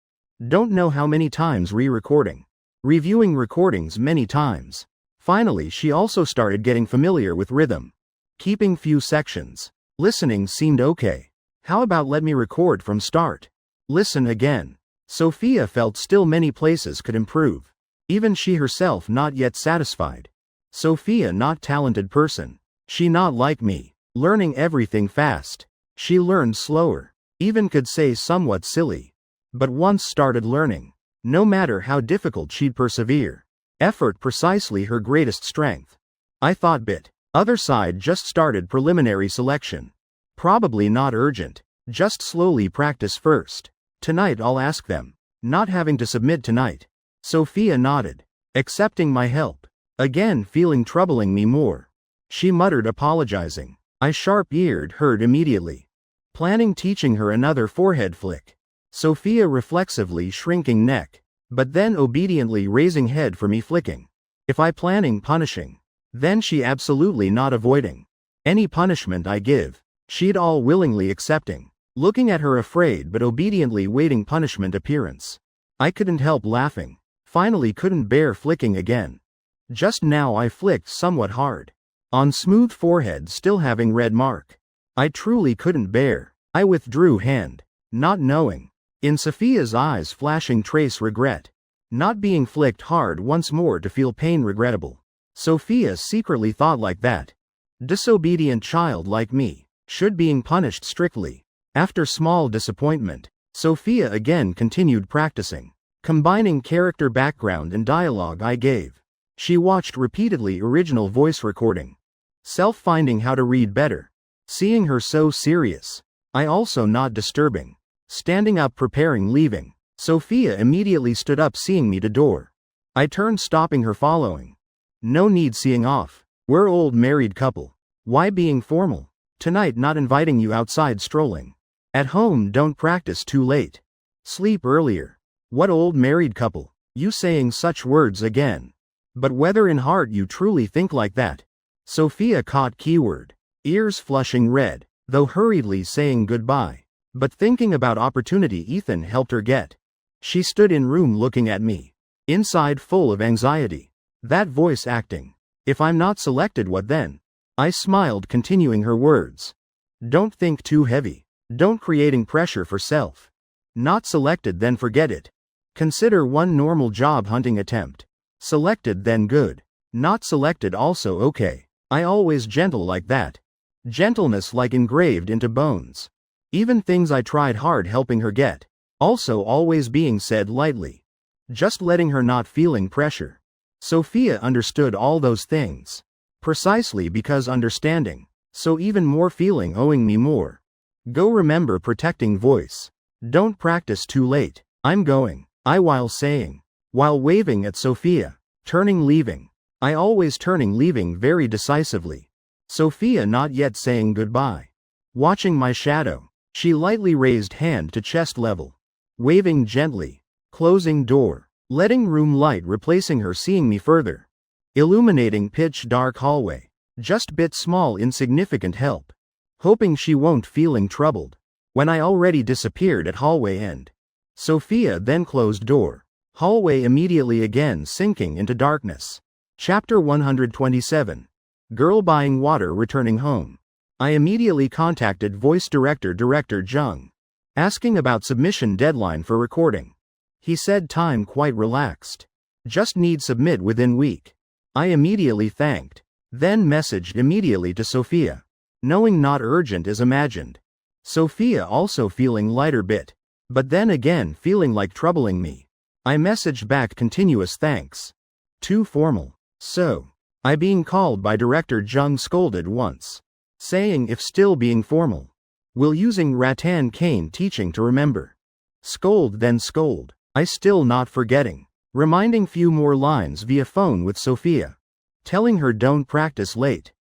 Don't know how many times re-recording. Reviewing recordings many times. Finally she also started getting familiar with rhythm. Keeping few sections. Listening seemed okay. How about let me record from start? Listen again. Sophia felt still many places could improve. Even she herself not yet satisfied. Sophia not talented person. She not like me. Learning everything fast. She learned slower. Even could say somewhat silly. But once started learning. No matter how difficult she'd persevere. Effort precisely her greatest strength. I thought bit. Other side just started preliminary selection. Probably not urgent. Just slowly practice first. Tonight I'll ask them. Not having to submit tonight. Sophia nodded. Accepting my help. Again feeling troubling me more. She muttered apologizing. I sharp-eared heard immediately. Planning teaching her another forehead flick. Sophia reflexively shrinking neck. But then obediently raising head for me flicking. If I planning punishing. Then she absolutely not avoiding. Any punishment I give. She'd all willingly accepting. Looking at her afraid but obediently waiting punishment appearance. I couldn't help laughing. Finally couldn't bear flicking again. Just now I flicked somewhat hard. On smooth forehead still having red mark. I truly couldn't bear. I withdrew hand. Not knowing. In Sophia's eyes flashing trace regret. Not being flicked hard once more to feel pain regrettable. Sophia secretly thought like that. Disobedient child like me. Should being punished strictly. After small disappointment. Sophia again continued practicing. Combining character background and dialogue I gave. She watched repeatedly original voice recording. Self-finding how to read better. Seeing her so serious. I also not disturbing. Standing up preparing leaving. Sophia immediately stood up seeing me to door. I turned stopping her following. No need seeing off. We're old married couple. Why being formal? Tonight not inviting you outside strolling. At home don't practice too late. Sleep earlier. What old married couple? You saying such words again. But whether in heart you truly think like that. Sophia caught keyword. Ears flushing red. Though hurriedly saying goodbye. But thinking about opportunity Ethan helped her get. She stood in room looking at me. Inside full of anxiety. That voice acting. If I'm not selected what then? I smiled continuing her words. Don't think too heavy. Don't creating pressure for self. Not selected then forget it. Consider one normal job hunting attempt. Selected then good. Not selected also okay. I always gentle like that. Gentleness like engraved into bones. Even things I tried hard helping her get. Also always being said lightly. Just letting her not feeling pressure. Sophia understood all those things. Precisely because understanding. So even more feeling owing me more. Go remember protecting voice. Don't practice too late. I'm going. I while saying. While waving at Sophia. Turning leaving. I always turning leaving very decisively. Sophia not yet saying goodbye. Watching my shadow. She lightly raised hand to chest level. Waving gently. Closing door. Letting room light replacing her seeing me further. Illuminating pitch dark hallway. Just bit small insignificant help. Hoping she won't feeling troubled. When I already disappeared at hallway end. Sophia then closed door. Hallway immediately again sinking into darkness. Chapter 127. Girl buying water returning home. I immediately contacted voice director Jung. asking about submission deadline for recording. He said time quite relaxed. Just need submit within week. I immediately thanked. Then messaged immediately to Sophia. Knowing not urgent as imagined. Sophia also feeling lighter bit. But then again feeling like troubling me. I messaged back continuous thanks. Too formal. So. I being called by director Jung scolded once. Saying if still being formal. Will using rattan cane teaching to remember. Scold then scold. I still not forgetting. Reminding few more lines via phone with Sophia. Telling her don't practice late.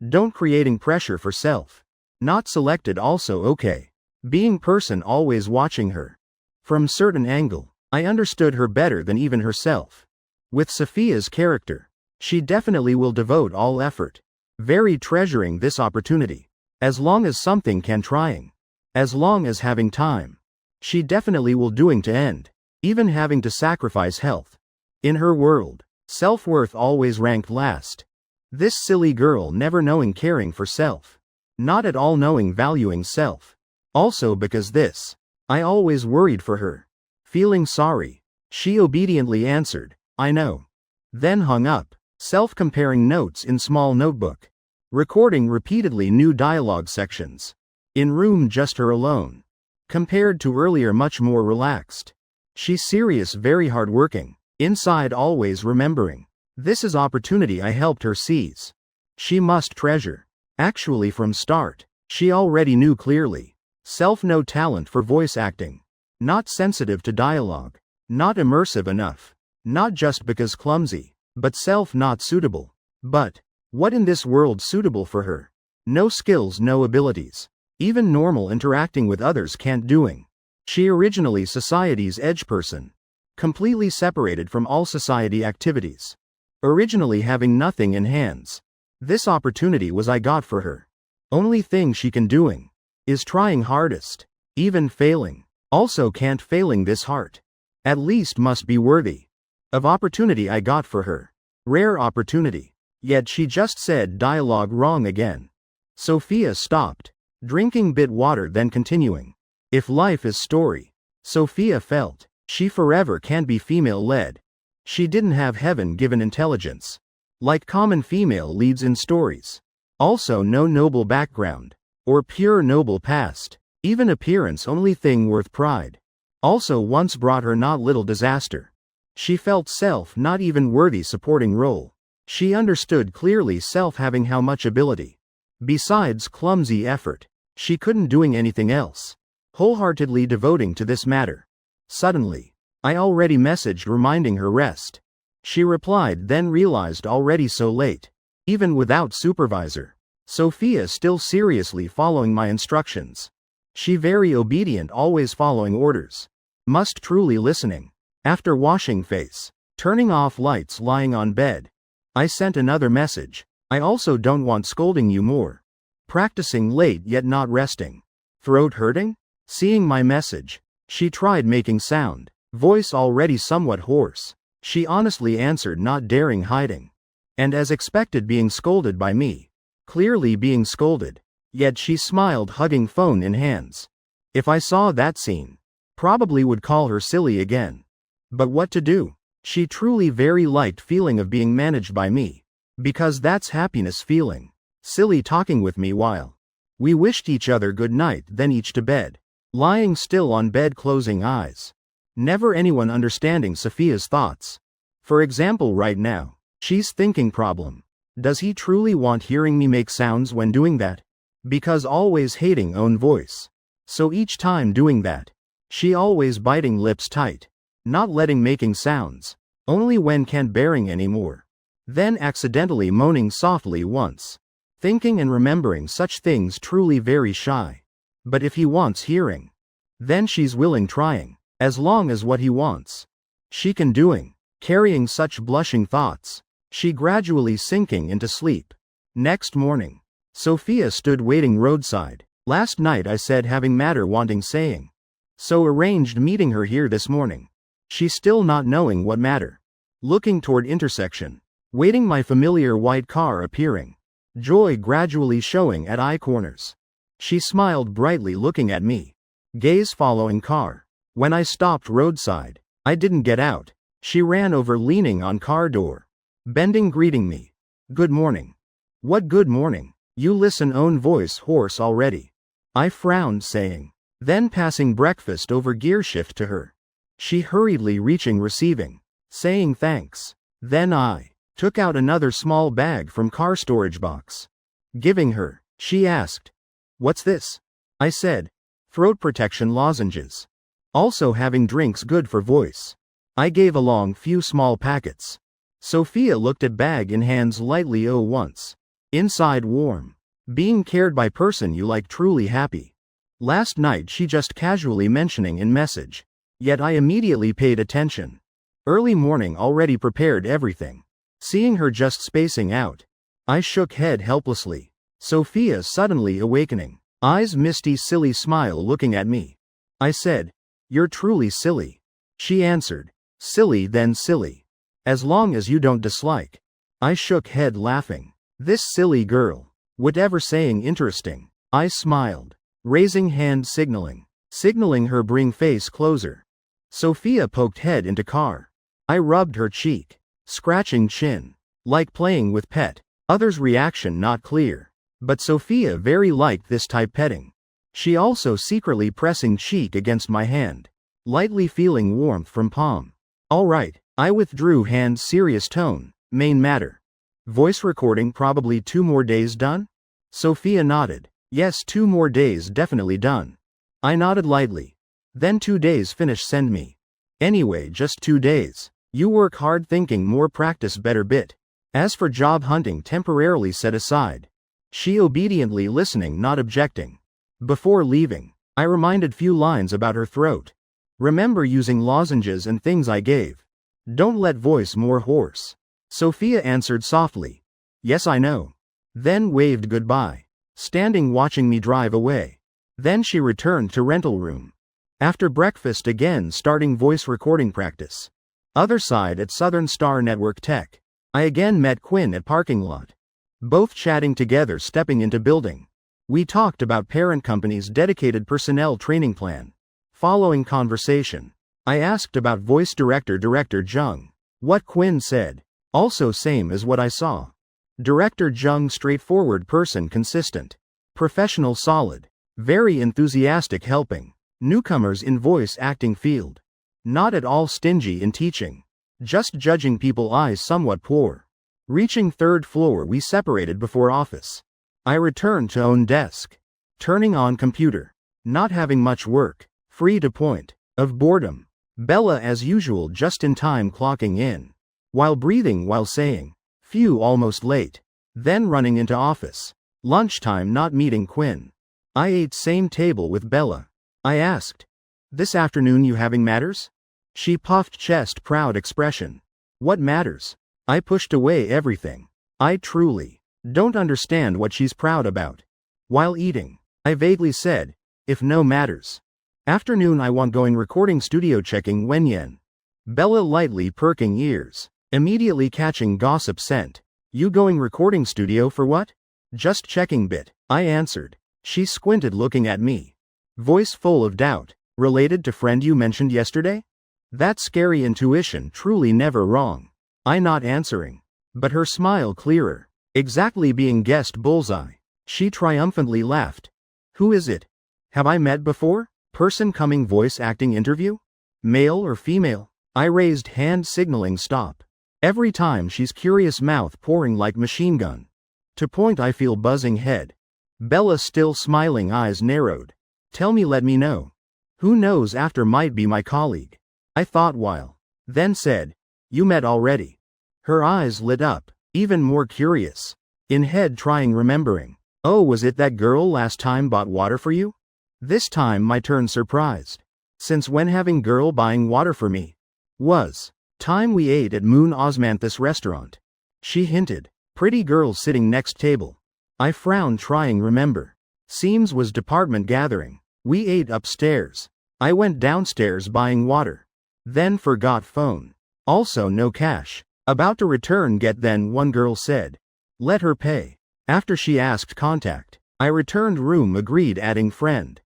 Don't creating pressure for self. Not selected also okay. Being person always watching her. From certain angle, I understood her better than even herself. With Sophia's character, she definitely will devote all effort. Very treasuring this opportunity. As long as something can trying. As long as having time. She definitely will doing to end. Even having to sacrifice health. In her world, self-worth always ranked last. This silly girl never knowing caring for self. Not at all knowing valuing self. Also because this, I always worried for her. Feeling sorry. She obediently answered, I know. Then hung up, self-comparing notes in small notebook. Recording repeatedly new dialogue sections. In room just her alone. Compared to earlier much more relaxed. She's serious very hardworking. Inside always remembering. This is opportunity I helped her seize. She must treasure. Actually from start, she already knew clearly. Self no talent for voice acting. Not sensitive to dialogue. Not immersive enough. Not just because clumsy, but self not suitable. But, what in this world suitable for her? No skills, no abilities. Even normal interacting with others can't doing. She originally society's edge person. Completely separated from all society activities. Originally having nothing in hands. This opportunity was I got for her. Only thing she can doing. Is trying hardest. Even failing. Also can't failing this heart. At least must be worthy. Of opportunity I got for her. Rare opportunity. Yet she just said dialogue wrong again. Sophia stopped. Drinking bit water then continuing. If life is story. Sophia felt. She forever can be female-led. She didn't have heaven-given intelligence. Like common female leads in stories. Also no noble background. Or pure noble past. Even appearance only thing worth pride. Also once brought her not little disaster. She felt self not even worthy supporting role. She understood clearly self having how much ability. Besides clumsy effort. She couldn't doing anything else. Wholeheartedly devoting to this matter. Suddenly, I already messaged reminding her rest. She replied then realized already so late. Even without supervisor. Sophia still seriously following my instructions. She very obedient always following orders. Must truly listening. After washing face. Turning off lights lying on bed. I sent another message. I also don't want scolding you more. Practicing late yet not resting. Throat hurting? Seeing my message. She tried making sound. Voice already somewhat hoarse. She honestly answered not daring hiding. And as expected being scolded by me. Clearly being scolded. Yet she smiled hugging phone in hands. If I saw that scene. Probably would call her silly again. But what to do? She truly very liked feeling of being managed by me. Because that's happiness feeling. Silly talking with me while. We wished each other good night then each to bed. Lying still on bed closing eyes. Never anyone understanding Sophia's thoughts. For example right now, she's thinking problem. Does he truly want hearing me make sounds when doing that? Because always hating own voice. So each time doing that. She always biting lips tight. Not letting making sounds. Only when can't bearing anymore. Then accidentally moaning softly once. Thinking and remembering such things truly very shy. But if he wants hearing. Then she's willing trying. As long as what he wants. She can doing. Carrying such blushing thoughts. She gradually sinking into sleep. Next morning. Sophia stood waiting roadside. Last night I said having matter wanting saying. So arranged meeting her here this morning. She still not knowing what matter. Looking toward intersection. Waiting my familiar white car appearing. Joy gradually showing at eye corners. She smiled brightly looking at me. Gaze following car. When I stopped roadside, I didn't get out. She ran over leaning on car door. Bending greeting me. Good morning. What good morning? You listen own voice hoarse already. I frowned saying. Then passing breakfast over gear shift to her. She hurriedly reaching receiving. Saying thanks. Then I took out another small bag from car storage box. Giving her. She asked. What's this? I said. Throat protection lozenges. Also having drinks good for voice. I gave along few small packets. Sophia looked at bag in hands lightly once. Inside warm. Being cared by person you like truly happy. Last night she just casually mentioning in message. Yet I immediately paid attention. Early morning already prepared everything. Seeing her just spacing out. I shook head helplessly. Sophia suddenly awakening. Eyes misty silly smile looking at me. I said. You're truly silly. She answered. Silly then silly. As long as you don't dislike. I shook head laughing. This silly girl. Whatever saying interesting. I smiled. Raising hand signaling. Signaling her bring face closer. Sophia poked head into car. I rubbed her cheek. Scratching chin. Like playing with pet. Others' reaction not clear. But Sophia very liked this type petting. She also secretly pressing cheek against my hand. Lightly feeling warmth from palm. Alright, I withdrew hand serious tone, main matter. Voice recording probably 2 more days done? Sophia nodded. Yes 2 more days definitely done. I nodded lightly. Then 2 days finish send me. Anyway just 2 days. You work hard thinking more practice better bit. As for job hunting temporarily set aside. She obediently listening not objecting. Before leaving, I reminded few lines about her throat. Remember using lozenges and things I gave. Don't let voice more hoarse. Sophia answered softly. Yes I know. Then waved goodbye. Standing watching me drive away. Then she returned to rental room. After breakfast again starting voice recording practice. Other side at Southern Star Network Tech. I again met Quinn at parking lot. Both chatting together stepping into building. We talked about parent company's dedicated personnel training plan. Following conversation. I asked about voice director Jung. What Quinn said. Also same as what I saw. Director Jung straightforward person consistent. Professional solid. Very enthusiastic helping. Newcomers in voice acting field. Not at all stingy in teaching. Just judging people eyes somewhat poor. Reaching 3rd floor we separated before office. I returned to own desk. Turning on computer. Not having much work. Free to point. Of boredom. Bella as usual just in time clocking in. While breathing while saying. Phew almost late. Then running into office. Lunchtime not meeting Quinn. I ate same table with Bella. I asked. This afternoon you having matters? She puffed chest proud expression. What matters? I pushed away everything. I truly don't understand what she's proud about. While eating, I vaguely said, if no matters. Afternoon I want going recording studio checking when yen. Bella lightly perking ears. Immediately catching gossip scent. You going recording studio for what? Just checking bit. I answered. She squinted looking at me. Voice full of doubt. Related to friend you mentioned yesterday? That scary intuition truly never wrong. I not answering. But her smile clearer. Exactly being guessed bullseye. She triumphantly laughed. Who is it? Have I met before? Person coming voice acting interview? Male or female? I raised hand signaling stop. Every time she's curious mouth pouring like machine gun. To point I feel buzzing head. Bella still smiling eyes narrowed. Tell me let me know. Who knows after might be my colleague. I thought while. Then said. You met already. Her eyes lit up. Even more curious. In head trying remembering. Oh was it that girl last time bought water for you? This time my turn surprised. Since when having girl buying water for me? Was. Time we ate at Moon Osmanthus restaurant. She hinted. Pretty girl sitting next table. I frowned trying remember. Seems was department gathering. We ate upstairs. I went downstairs buying water. Then forgot phone. Also no cash. About to return get then one girl said. Let her pay. After she asked contact. I returned room agreed adding friend.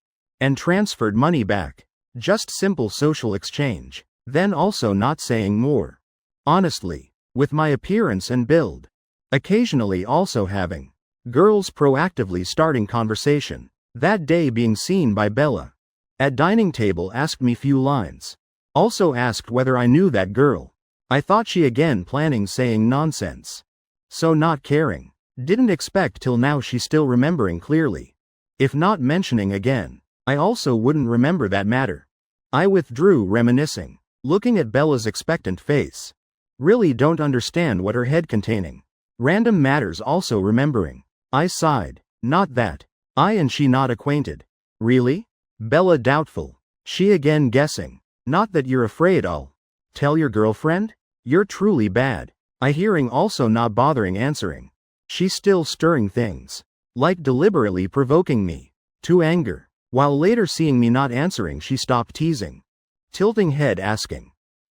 And transferred money back. Just simple social exchange. Then also not saying more. Honestly. With my appearance and build. Occasionally also having girls proactively starting conversation. That day being seen by Bella. At dining table asked me few lines. Also asked whether I knew that girl. I thought she again planning saying nonsense. So not caring. Didn't expect till now she still remembering clearly. If not mentioning again, I also wouldn't remember that matter. I withdrew reminiscing. Looking at Bella's expectant face. Really don't understand what her head containing. Random matters also remembering. I sighed. Not that. I and she not acquainted. Really? Bella doubtful. She again guessing. Not that you're afraid I'll tell your girlfriend? You're truly bad. I hearing also not bothering answering. She still stirring things. Like deliberately provoking me. To anger. While later seeing me not answering she stopped teasing. Tilting head asking.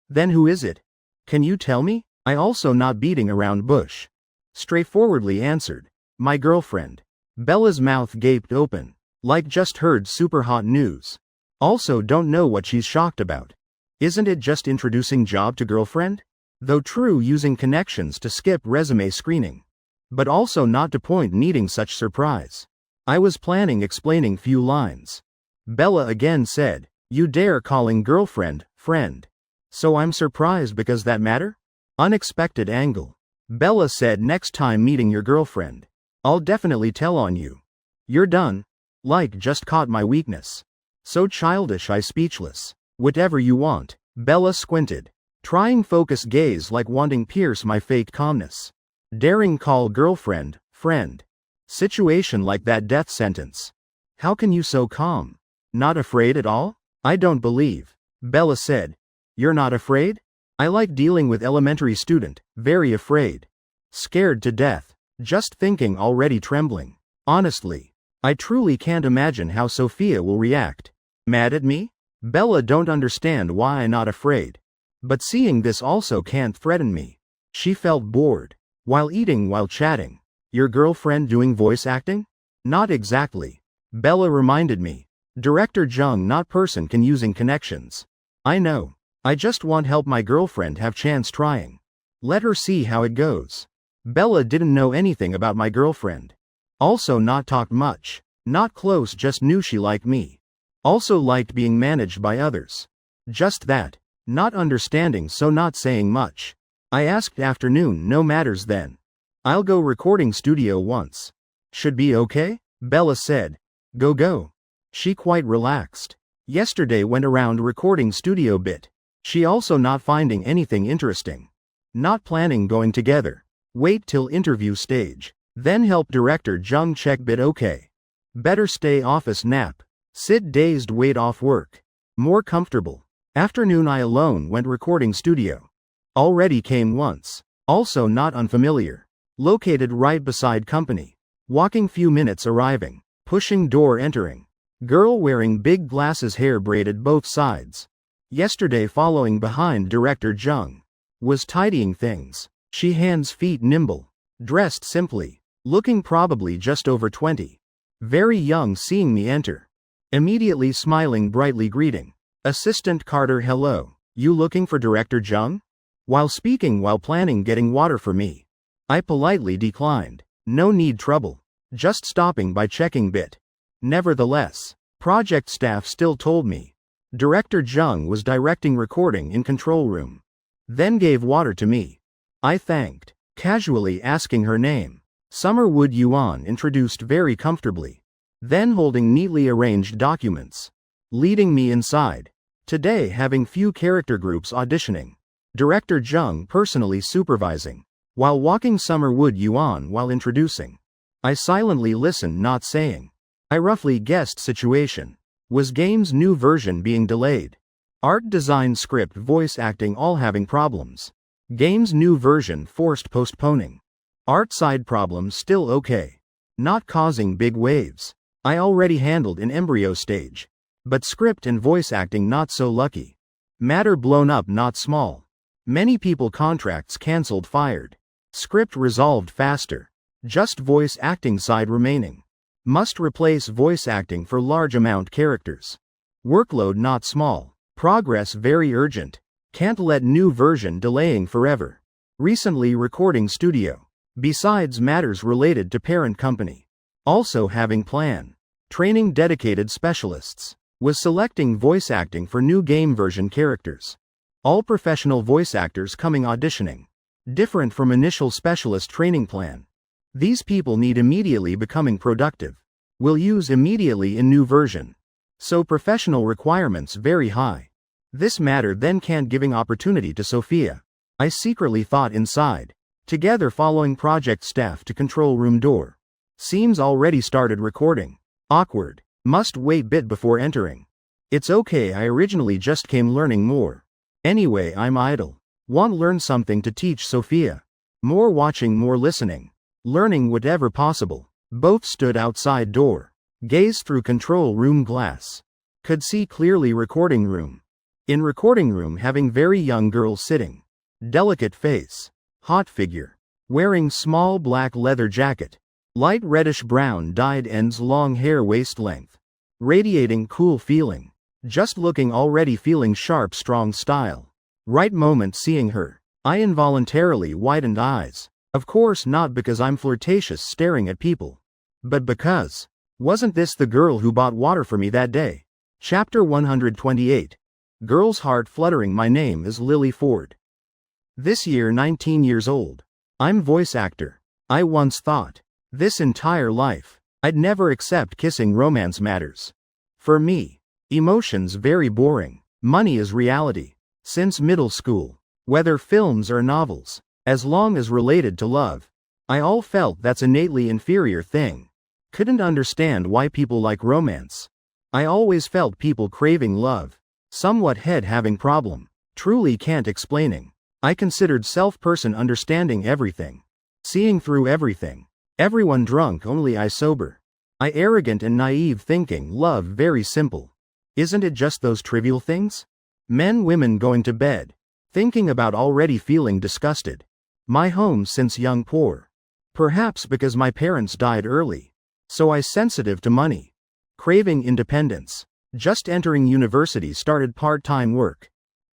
Then who is it? Can you tell me? I also not beating around bush. Straightforwardly answered. My girlfriend. Bella's mouth gaped open. Like just heard super hot news. Also don't know what she's shocked about. Isn't it just introducing job to girlfriend? Though true using connections to skip resume screening. But also not to point needing such surprise. I was planning explaining few lines. Bella again said, you dare calling girlfriend, friend. So I'm surprised because that matter? Unexpected angle. Bella said next time meeting your girlfriend. I'll definitely tell on you. You're done. Like just caught my weakness. So childish I speechless. Whatever you want. Bella squinted. Trying focus gaze like wanting pierce my fake calmness. Daring call girlfriend, friend. Situation like that death sentence. How can you so calm? Not afraid at all? I don't believe. Bella said. You're not afraid? I like dealing with elementary student, very afraid. Scared to death. Just thinking already trembling. Honestly. I truly can't imagine how Sophia will react. Mad at me? Bella don't understand why I not afraid. But seeing this also can't threaten me. She felt bored. While eating while chatting. Your girlfriend doing voice acting? Not exactly. Bella reminded me. Director Jung not person can using connections. I know. I just want help my girlfriend have chance trying. Let her see how it goes. Bella didn't know anything about my girlfriend. Also not talked much. Not close, just knew she liked me. Also liked being managed by others. Just that. Not understanding so not saying much. I asked afternoon no matters then. I'll go recording studio once. Should be okay? Bella said. Go. She quite relaxed. Yesterday went around recording studio bit. She also not finding anything interesting. Not planning going together. Wait till interview stage. Then help director Jung check bit okay. Better stay office nap. Sit dazed wait off work. More comfortable. Afternoon I alone went recording studio. Already came once. Also not unfamiliar. Located right beside company. Walking few minutes arriving. Pushing door entering. Girl wearing big glasses hair braided both sides. Yesterday following behind director Jung. Was tidying things. She hands feet nimble. Dressed simply. Looking probably just over 20. Very young seeing me enter. Immediately smiling brightly greeting. Assistant Carter hello. You looking for director Jung? While speaking while planning getting water for me. I politely declined. No need trouble. Just stopping by checking bit. Nevertheless, project staff still told me. Director Jung was directing recording in control room. Then gave water to me. I thanked. Casually asking her name. Summerwood Yuan introduced very comfortably. Then holding neatly arranged documents. Leading me inside. Today having few character groups auditioning. Director Jung personally supervising. While walking Summerwood Yuan while introducing. I silently listened not saying. I roughly guessed situation. Was game's new version being delayed? Art design script voice acting all having problems. Game's new version forced postponing. Art side problems still okay. Not causing big waves. I already handled in embryo stage. But script and voice acting not so lucky. Matter blown up not small. Many people contracts cancelled fired. Script resolved faster. Just voice acting side remaining. Must replace voice acting for large amount characters. Workload not small. Progress very urgent. Can't let new version delaying forever. Recently recording studio. Besides matters related to parent company. Also having plan. Training dedicated specialists. Was selecting voice acting for new game version characters. All professional voice actors coming auditioning. Different from initial specialist training plan. These people need immediately becoming productive. Will use immediately in new version. So professional requirements very high. This matter then can't giving opportunity to Sophia. I secretly thought inside. Together following project staff to control room door. Seems already started recording. Awkward. Must wait bit before entering. It's okay, I originally just came learning more. Anyway, I'm idle. Want learn something to teach Sophia. More watching, more listening. Learning whatever possible. Both stood outside door. Gaze through control room glass. Could see clearly recording room. In recording room having very young girl sitting. Delicate face. Hot figure. Wearing small black leather jacket. Light reddish brown dyed ends, long hair waist length. Radiating cool feeling. Just looking already feeling sharp strong style. Right moment seeing her. I involuntarily widened eyes. Of course not because I'm flirtatious staring at people. But because. Wasn't this the girl who bought water for me that day? Chapter 128. Girl's heart fluttering. My name is Lily Ford. This year 19 years old. I'm voice actor. I once thought. This entire life. I'd never accept kissing romance matters. For me. Emotions very boring. Money is reality. Since middle school. Whether films or novels. As long as related to love. I all felt that's innately inferior thing. Couldn't understand why people like romance. I always felt people craving love. Somewhat head having problem. Truly can't explaining. I considered self-person understanding everything. Seeing through everything. Everyone drunk only I sober. I arrogant and naive thinking love very simple. Isn't it just those trivial things? Men women going to bed. Thinking about already feeling disgusted. My home since young poor. Perhaps because my parents died early. So I sensitive to money. Craving independence. Just entering university started part-time work.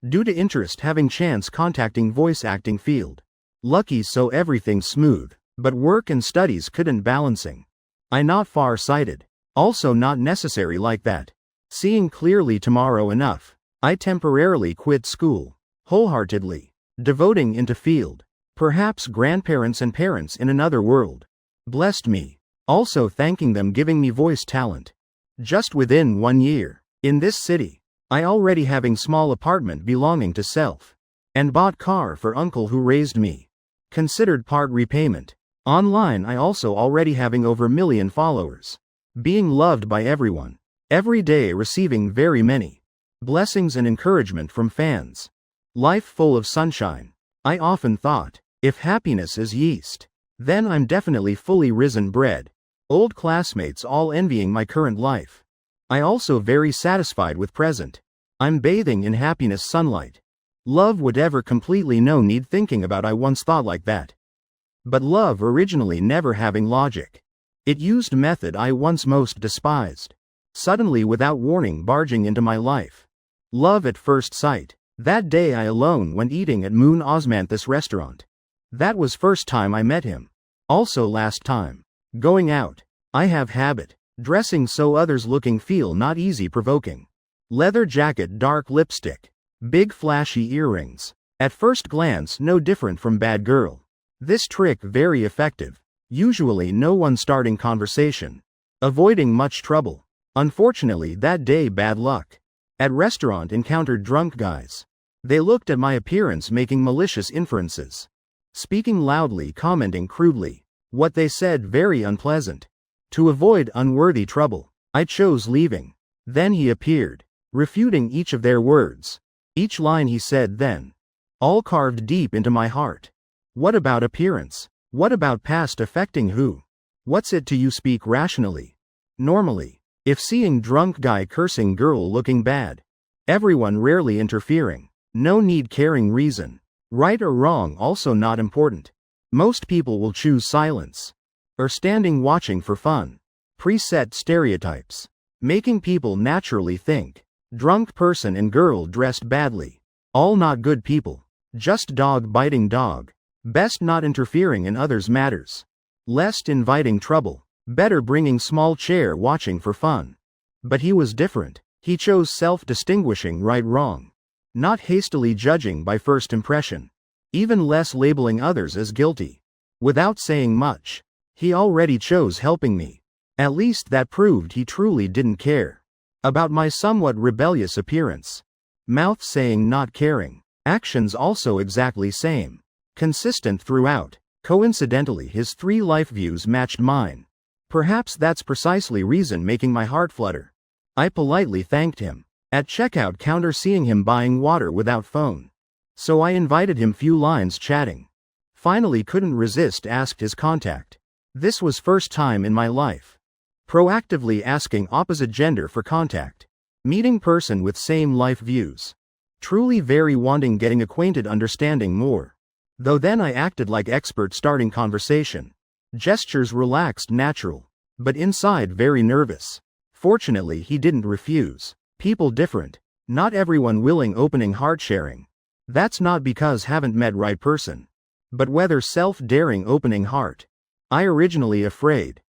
Due to interest having chance contacting voice acting field. Lucky so everything smooth. But work and studies couldn't balancing. I not far-sighted. Also not necessary like that. Seeing clearly tomorrow enough. I temporarily quit school. Wholeheartedly. Devoting into field. Perhaps grandparents and parents in another world. Blessed me. Also thanking them giving me voice talent. Just within 1 year. In this city. I already having small apartment belonging to self. And bought car for uncle who raised me. Considered part repayment. Online I also already having over million followers. Being loved by everyone. Every day receiving very many. Blessings and encouragement from fans. Life full of sunshine. I often thought. If happiness is yeast. Then I'm definitely fully risen bread. Old classmates all envying my current life. I also very satisfied with present. I'm bathing in happiness sunlight. Love whatever completely no need thinking about I once thought like that. But love originally never having logic. It used method I once most despised. Suddenly without warning barging into my life. Love at first sight. That day I alone went eating at Moon Osmanthus restaurant. That was first time I met him. Also last time. Going out. I have habit. Dressing so others looking feel not easy provoking. Leather jacket, dark lipstick. Big flashy earrings. At first glance no different from bad girl. This trick very effective. Usually no one starting conversation. Avoiding much trouble. Unfortunately that day bad luck. At restaurant encountered drunk guys. They looked at my appearance making malicious inferences. Speaking loudly, commenting crudely. What they said very unpleasant. To avoid unworthy trouble, I chose leaving. Then he appeared, refuting each of their words. Each line he said then. All carved deep into my heart. What about appearance? What about past affecting who? What's it to you speak rationally? Normally. If seeing drunk guy cursing girl looking bad. Everyone rarely interfering. No need caring reason. Right or wrong also not important. Most people will choose silence. Or standing watching for fun. Preset stereotypes. Making people naturally think. Drunk person and girl dressed badly. All not good people. Just dog biting dog. Best not interfering in others' matters. Lest inviting trouble. Better bringing small chair watching for fun. But he was different. He chose self-distinguishing right-wrong. Not hastily judging by first impression. Even less labeling others as guilty. Without saying much. He already chose helping me. At least that proved he truly didn't care. About my somewhat rebellious appearance. Mouth saying not caring. Actions also exactly same. Consistent throughout. Coincidentally his 3 life views matched mine. Perhaps that's precisely reason making my heart flutter. I politely thanked him. At checkout counter seeing him buying water without phone. So I invited him few lines chatting. Finally couldn't resist asked his contact. This was first time in my life. Proactively asking opposite gender for contact. Meeting person with same life views. Truly very wanting getting acquainted understanding more. Though then I acted like expert starting conversation. Gestures relaxed natural. But inside very nervous. Fortunately he didn't refuse. People different. Not everyone willing opening heart sharing. That's not because haven't met right person. But whether self-daring opening heart. I originally afraid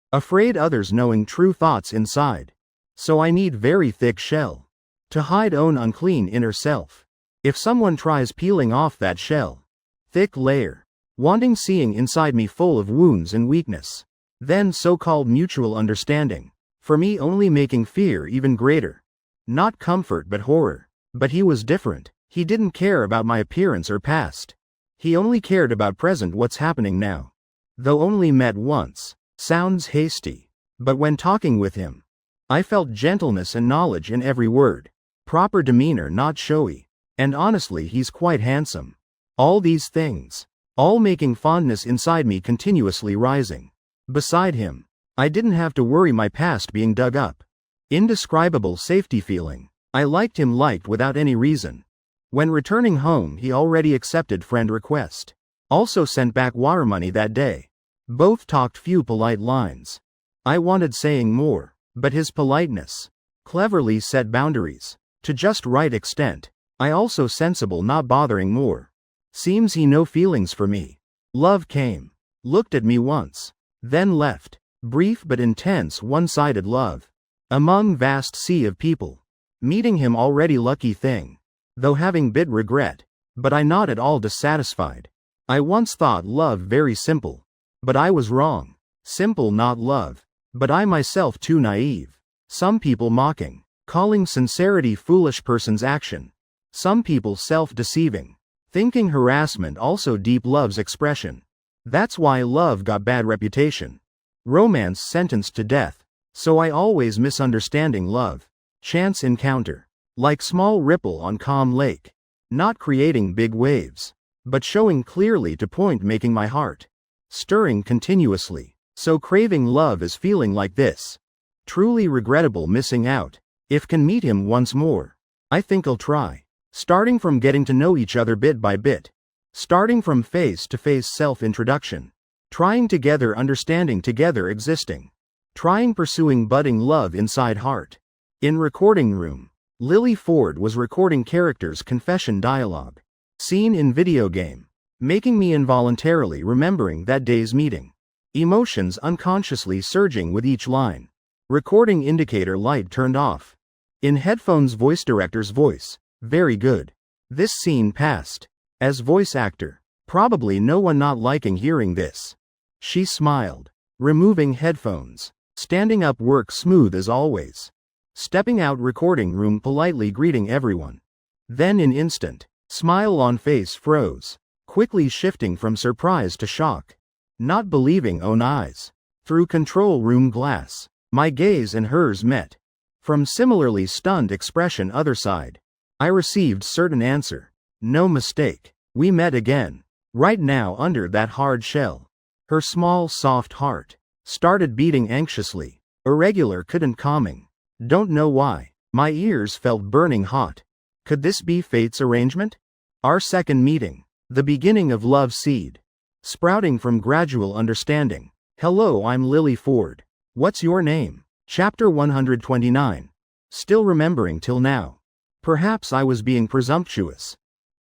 others knowing true thoughts inside. So I need very thick shell. To hide own unclean inner self. If someone tries peeling off that shell. Thick layer. Wanting seeing inside me full of wounds and weakness. Then so-called mutual understanding. For me only making fear even greater. Not comfort but horror. But he was different. He didn't care about my appearance or past. He only cared about present what's happening now. Though only met once. Sounds hasty. But when talking with him. I felt gentleness and knowledge in every word. Proper demeanor not showy. And honestly he's quite handsome. All these things. All making fondness inside me continuously rising. Beside him. I didn't have to worry my past being dug up. Indescribable safety feeling. I liked him without any reason. When returning home he already accepted friend request. Also sent back water money that day. Both talked few polite lines. I wanted saying more, but his politeness. Cleverly set boundaries. To just right extent. I also sensible not bothering more. Seems he no feelings for me. Love came. Looked at me once. Then left. Brief but intense one-sided love. Among vast sea of people. Meeting him already lucky thing. Though having bit regret. But I not at all dissatisfied. I once thought love very simple. But I was wrong. Simple not love. But I myself too naive. Some people mocking. Calling sincerity foolish person's action. Some people self-deceiving. Thinking harassment also deep love's expression. That's why love got bad reputation. Romance sentenced to death. So I always misunderstanding love. Chance encounter. Like small ripple on calm lake. Not creating big waves. But showing clearly to point making my heart. Stirring continuously. So craving love is feeling like this. Truly regrettable missing out. If can meet him once more. I think I'll try. Starting from getting to know each other bit by bit. Starting from face-to-face self-introduction. Trying together understanding together existing. Trying pursuing budding love inside heart. In recording room. Lily Ford was recording characters' confession dialogue. Scene in video game. Making me involuntarily remembering that day's meeting. Emotions unconsciously surging with each line. Recording indicator light turned off. In headphones voice director's voice. Very good. This scene passed. As voice actor. Probably no one not liking hearing this. She smiled. Removing headphones. Standing up work smooth as always. Stepping out recording room politely greeting everyone. Then in instant. Smile on face froze. Quickly shifting from surprise to shock. Not believing own eyes. Through control room glass. My gaze and hers met. From similarly stunned expression other side. I received certain answer. No mistake. We met again. Right now under that hard shell. Her small soft heart. Started beating anxiously. Irregular couldn't calming. Don't know why. My ears felt burning hot. Could this be fate's arrangement? Our second meeting. The beginning of love seed. Sprouting from gradual understanding. Hello, I'm Lily Ford. What's your name? Chapter 129. Still remembering till now. Perhaps I was being presumptuous.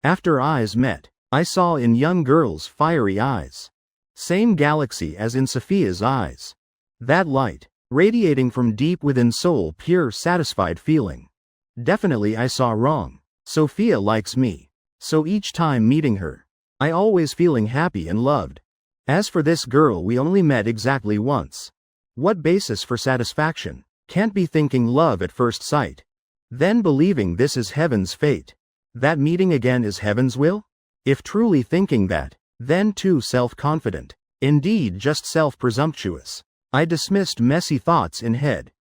After eyes met, I saw in young girl's fiery eyes. Same galaxy as in Sophia's eyes. That light, radiating from deep within soul, pure satisfied feeling. Definitely I saw wrong. Sophia likes me. So each time meeting her, I always feeling happy and loved. As for this girl, we only met exactly once. What basis for satisfaction? Can't be thinking love at first sight. Then believing this is heaven's fate. That meeting again is heaven's will? If truly thinking that, then too self-confident. Indeed just self-presumptuous. I dismissed messy thoughts in head.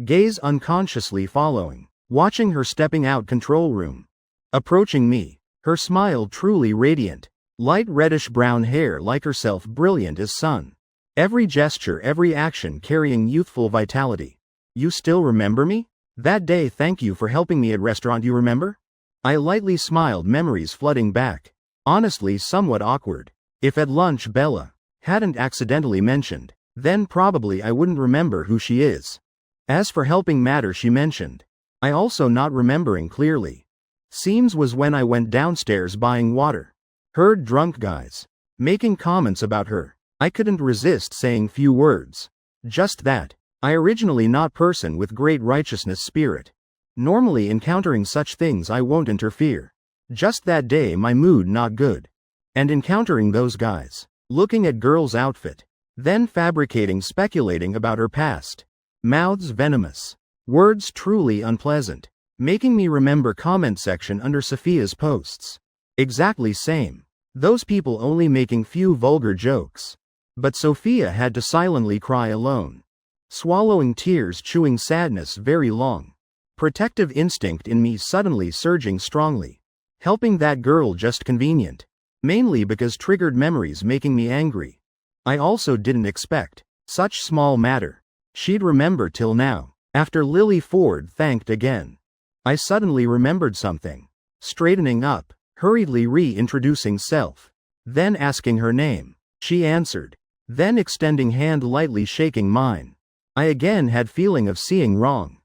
Gaze unconsciously following. Watching her stepping out control room. Approaching me. Her smile truly radiant. Light reddish-brown hair like herself brilliant as sun. Every gesture, every action carrying youthful vitality. You still remember me? That day, thank you for helping me at restaurant, you remember? I lightly smiled, memories flooding back. Honestly somewhat awkward. If at lunch Bella hadn't accidentally mentioned, then probably I wouldn't remember who she is. As for helping matter she mentioned, I also not remembering clearly. Seems was when I went downstairs buying water. Heard drunk guys making comments about her. I couldn't resist saying few words. Just that. I originally not person with great righteousness spirit. Normally encountering such things I won't interfere. Just that day my mood not good. And encountering those guys. Looking at girl's outfit. Then fabricating, speculating about her past. Mouths venomous. Words truly unpleasant. Making me remember comment section under Sophia's posts. Exactly same. Those people only making few vulgar jokes. But Sophia had to silently cry alone. Swallowing tears, chewing sadness very long. Protective instinct in me suddenly surging strongly. Helping that girl just convenient. Mainly because triggered memories making me angry. I also didn't expect such small matter she'd remember till now. After Lily Ford thanked again, I suddenly remembered something. Straightening up, hurriedly reintroducing self. Then asking her name. She answered. Then extending hand, lightly shaking mine. I again had feeling of seeing wrong.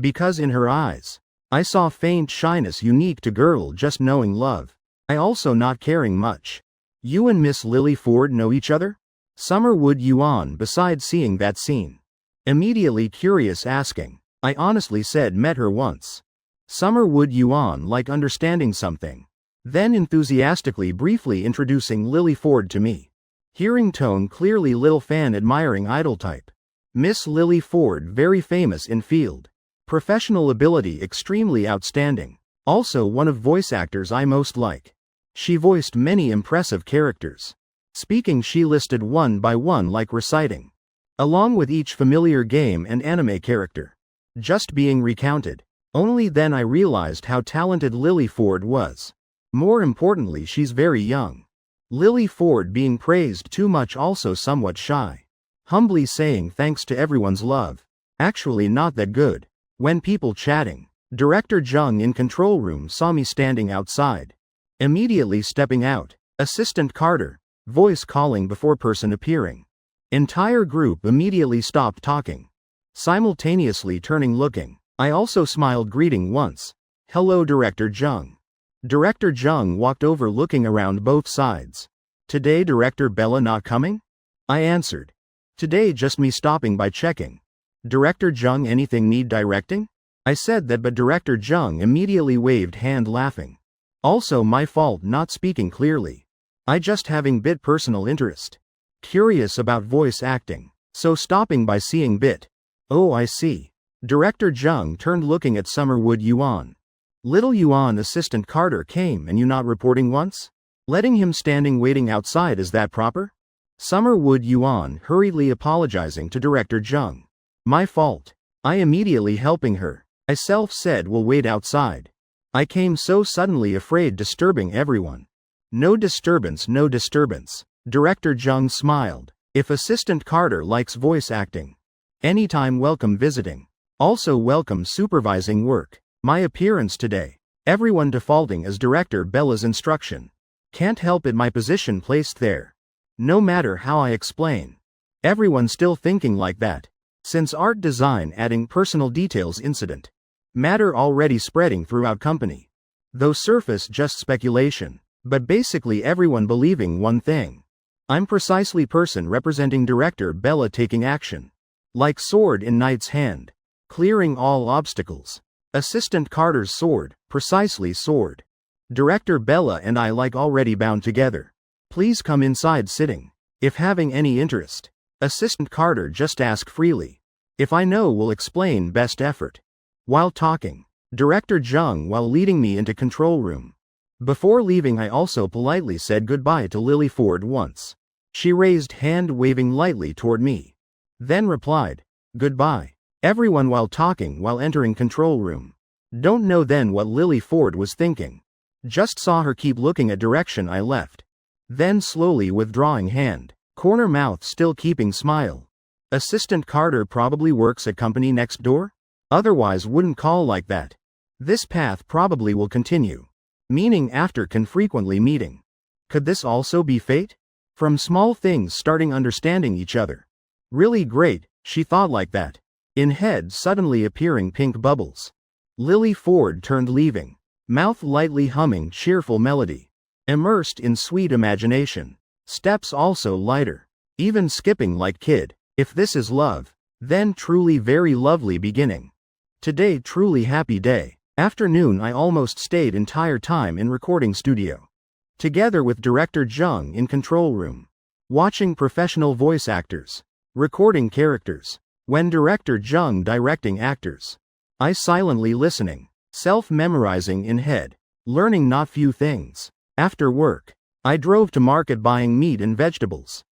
Because in her eyes, I saw faint shyness unique to girl just knowing love. I also not caring much. You and Miss Lily Ford know each other? Summer Wood Yuan besides seeing that scene. Immediately curious asking. I honestly said met her once. Summer Wood Yuan like understanding something. Then enthusiastically briefly introducing Lily Ford to me. Hearing tone clearly Lil fan admiring idol type. Miss Lily Ford very famous in field. Professional ability extremely outstanding. Also one of voice actors I most like. She voiced many impressive characters. Speaking she listed one by one like reciting. Along with each familiar game and anime character. Just being recounted. Only then I realized how talented Lily Ford was. More importantly she's very young. Lily Ford being praised too much, also somewhat shy. Humbly saying thanks to everyone's love. Actually not that good. When people chatting. Director Jung in control room saw me standing outside. Immediately stepping out. Assistant Carter. Voice calling before person appearing. Entire group immediately stopped talking. Simultaneously turning looking. I also smiled greeting once. Hello Director Jung. Director Jung walked over looking around both sides. Today Director Bella not coming? I answered. Today just me stopping by checking. Director Jung anything need directing? I said that but Director Jung immediately waved hand laughing. Also my fault not speaking clearly. I just having bit personal interest. Curious about voice acting. So stopping by seeing bit. Oh I see. Director Jung turned looking at Summerwood Yuan. Little Yuan Assistant Carter came and you not reporting once? Letting him standing waiting outside, is that proper? Summerwood Yuan hurriedly apologizing to Director Jung. My fault. I immediately helping her. I self said we'll wait outside. I came so suddenly afraid disturbing everyone. No disturbance, no disturbance. Director Jung smiled. If Assistant Carter likes voice acting. Anytime welcome visiting. Also welcome supervising work. My appearance today. Everyone defaulting as Director Bella's instruction. Can't help it, my position placed there. No matter how I explain. Everyone still thinking like that. Since art design adding personal details incident. Matter already spreading throughout company. Though surface just speculation, but basically everyone believing one thing. I'm precisely person representing director Bella taking action. Like sword in knight's hand. Clearing all obstacles. Assistant Carter's sword, precisely sword. Director Bella and I like already bound together. Please come inside sitting. If having any interest. Assistant Carter just ask freely. If I know will explain best effort. While talking. Director Jung while leading me into control room. Before leaving I also politely said goodbye to Lily Ford once. She raised hand waving lightly toward me. Then replied, goodbye. Everyone while talking while entering control room. Don't know then what Lily Ford was thinking. Just saw her keep looking at direction I left. Then slowly withdrawing hand. Corner mouth still keeping smile. Assistant Carter probably works at company next door? Otherwise wouldn't call like that. This path probably will continue. Meaning after can frequently meeting. Could this also be fate? From small things starting understanding each other. Really great, she thought like that. In head suddenly appearing pink bubbles. Lily Ford turned leaving. Mouth lightly humming cheerful melody. Immersed in sweet imagination. Steps also lighter. Even skipping like kid. If this is love, then truly very lovely beginning. Today truly happy day. Afternoon I almost stayed entire time in recording studio. Together with director Jung in control room. Watching professional voice actors. Recording characters. When director Jung directing actors. I silently listening. Self-memorizing in head. Learning not few things. After work. I drove to market buying meat and vegetables.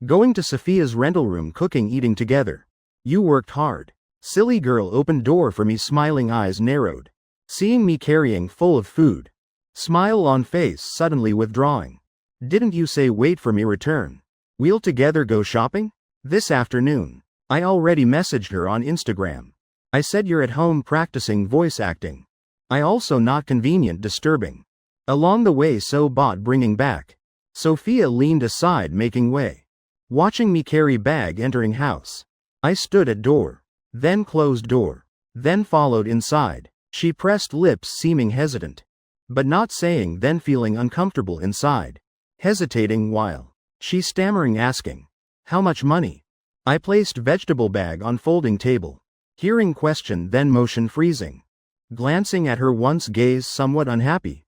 Going to Sophia's rental room cooking eating together. You worked hard. Silly girl opened door for me smiling eyes narrowed. Seeing me carrying full of food. Smile on face suddenly withdrawing. Didn't you say wait for me return? We'll together go shopping? This afternoon. I already messaged her on Instagram. I said you're at home practicing voice acting. I also not convenient disturbing. Along the way so bought bringing back. Sophia leaned aside making way. Watching me carry bag entering house. I stood at door. Then closed door. Then followed inside. She pressed lips seeming hesitant. But not saying then feeling uncomfortable inside. Hesitating while. She stammering asking. How much money? I placed vegetable bag on folding table. Hearing question then motion freezing. Glancing at her once gaze somewhat unhappy.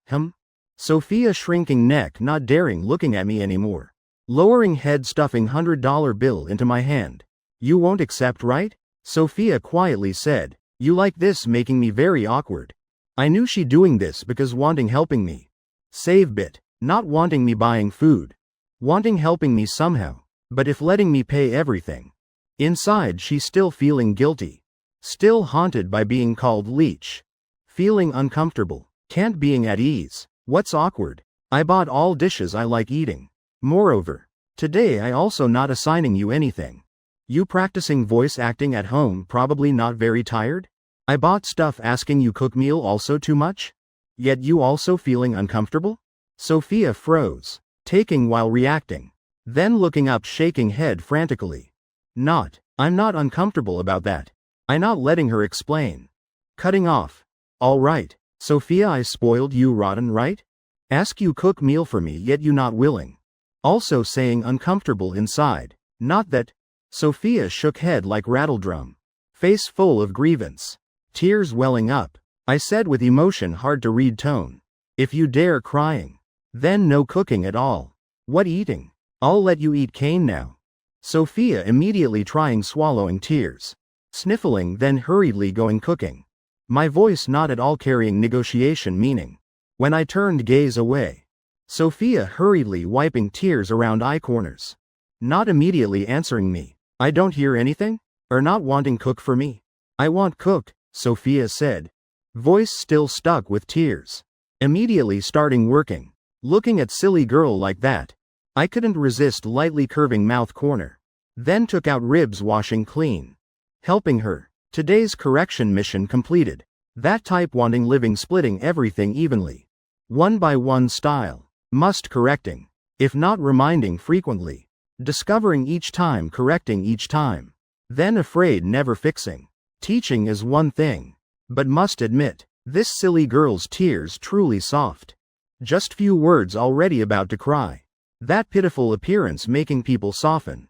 Sophia shrinking neck not daring looking at me anymore. Lowering head stuffing $100 bill into my hand. You won't accept right? Sophia quietly said. You like this making me very awkward. I knew she doing this because wanting helping me. Save bit. Not wanting me buying food. Wanting helping me somehow. But if letting me pay everything. Inside she still feeling guilty. Still haunted by being called leech. Feeling uncomfortable. Can't being at ease. What's awkward? I bought all dishes I like eating. Moreover. Today I also not assigning you anything. You practicing voice acting at home probably not very tired? I bought stuff asking you cook meal also too much? Yet you also feeling uncomfortable? Sophia froze. Taking while reacting. Then looking up shaking head frantically. I'm not uncomfortable about that. I not letting her explain. Cutting off. All right. Sophia I spoiled you rotten right? Ask you cook meal for me yet you not willing. Also saying uncomfortable inside. Not that. Sophia shook head like rattledrum. Face full of grievance. Tears welling up. I said with emotion hard to read tone. If you dare crying. Then no cooking at all. What eating? I'll let you eat cane now. Sophia immediately trying swallowing tears. Sniffling then hurriedly going cooking. My voice not at all carrying negotiation meaning. When I turned gaze away. Sophia hurriedly wiping tears around eye corners. Not immediately answering me. I don't hear anything? Or not wanting cook for me? I want cooked, Sophia said. Voice still stuck with tears. Immediately starting working. Looking at silly girl like that. I couldn't resist lightly curving mouth corner. Then took out ribs washing clean. Helping her. Today's correction mission completed. That type wanting living splitting everything evenly. One by one style. Must correcting. If not reminding frequently. Discovering each time correcting each time. Then afraid never fixing. Teaching is one thing. But must admit, this silly girl's tears truly soft. Just few words already about to cry. That pitiful appearance making people soften.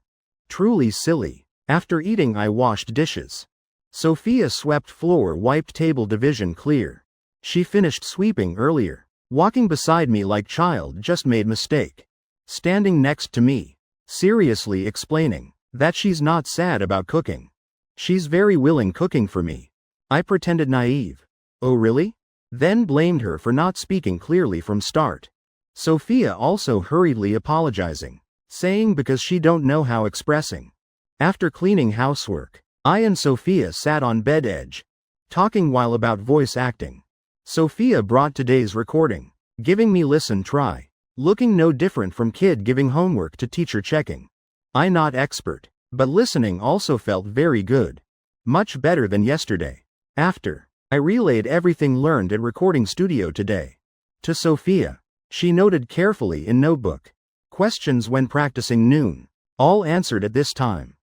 Truly silly. After eating I washed dishes. Sophia swept floor, wiped table division clear. She finished sweeping earlier. Walking beside me like child just made mistake. Standing next to me. Seriously explaining that she's not sad about cooking. She's very willing cooking for me. I pretended naive. Oh really? Then blamed her for not speaking clearly from start. Sophia also hurriedly apologizing. Saying because she don't know how expressing. After cleaning housework, I and Sophia sat on bed edge. Talking while about voice acting. Sophia brought today's recording. Giving me listen try. Looking no different from kid giving homework to teacher checking. I not expert, but listening also felt very good. Much better than yesterday. After, I relayed everything learned at recording studio today. To Sophia. She noted carefully in notebook. Questions when practicing noon. All answered at this time.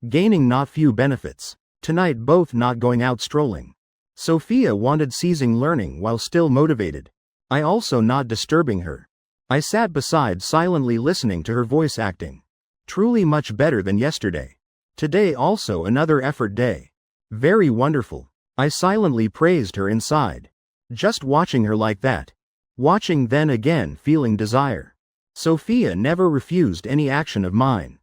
Gaining not few benefits. Tonight both not going out strolling. Sophia wanted seizing learning while still motivated. I also not disturbing her. I sat beside silently listening to her voice acting. Truly much better than yesterday. Today also another effort day. Very wonderful. I silently praised her inside. Just watching her like that. Watching then again feeling desire. Sophia never refused any action of mine.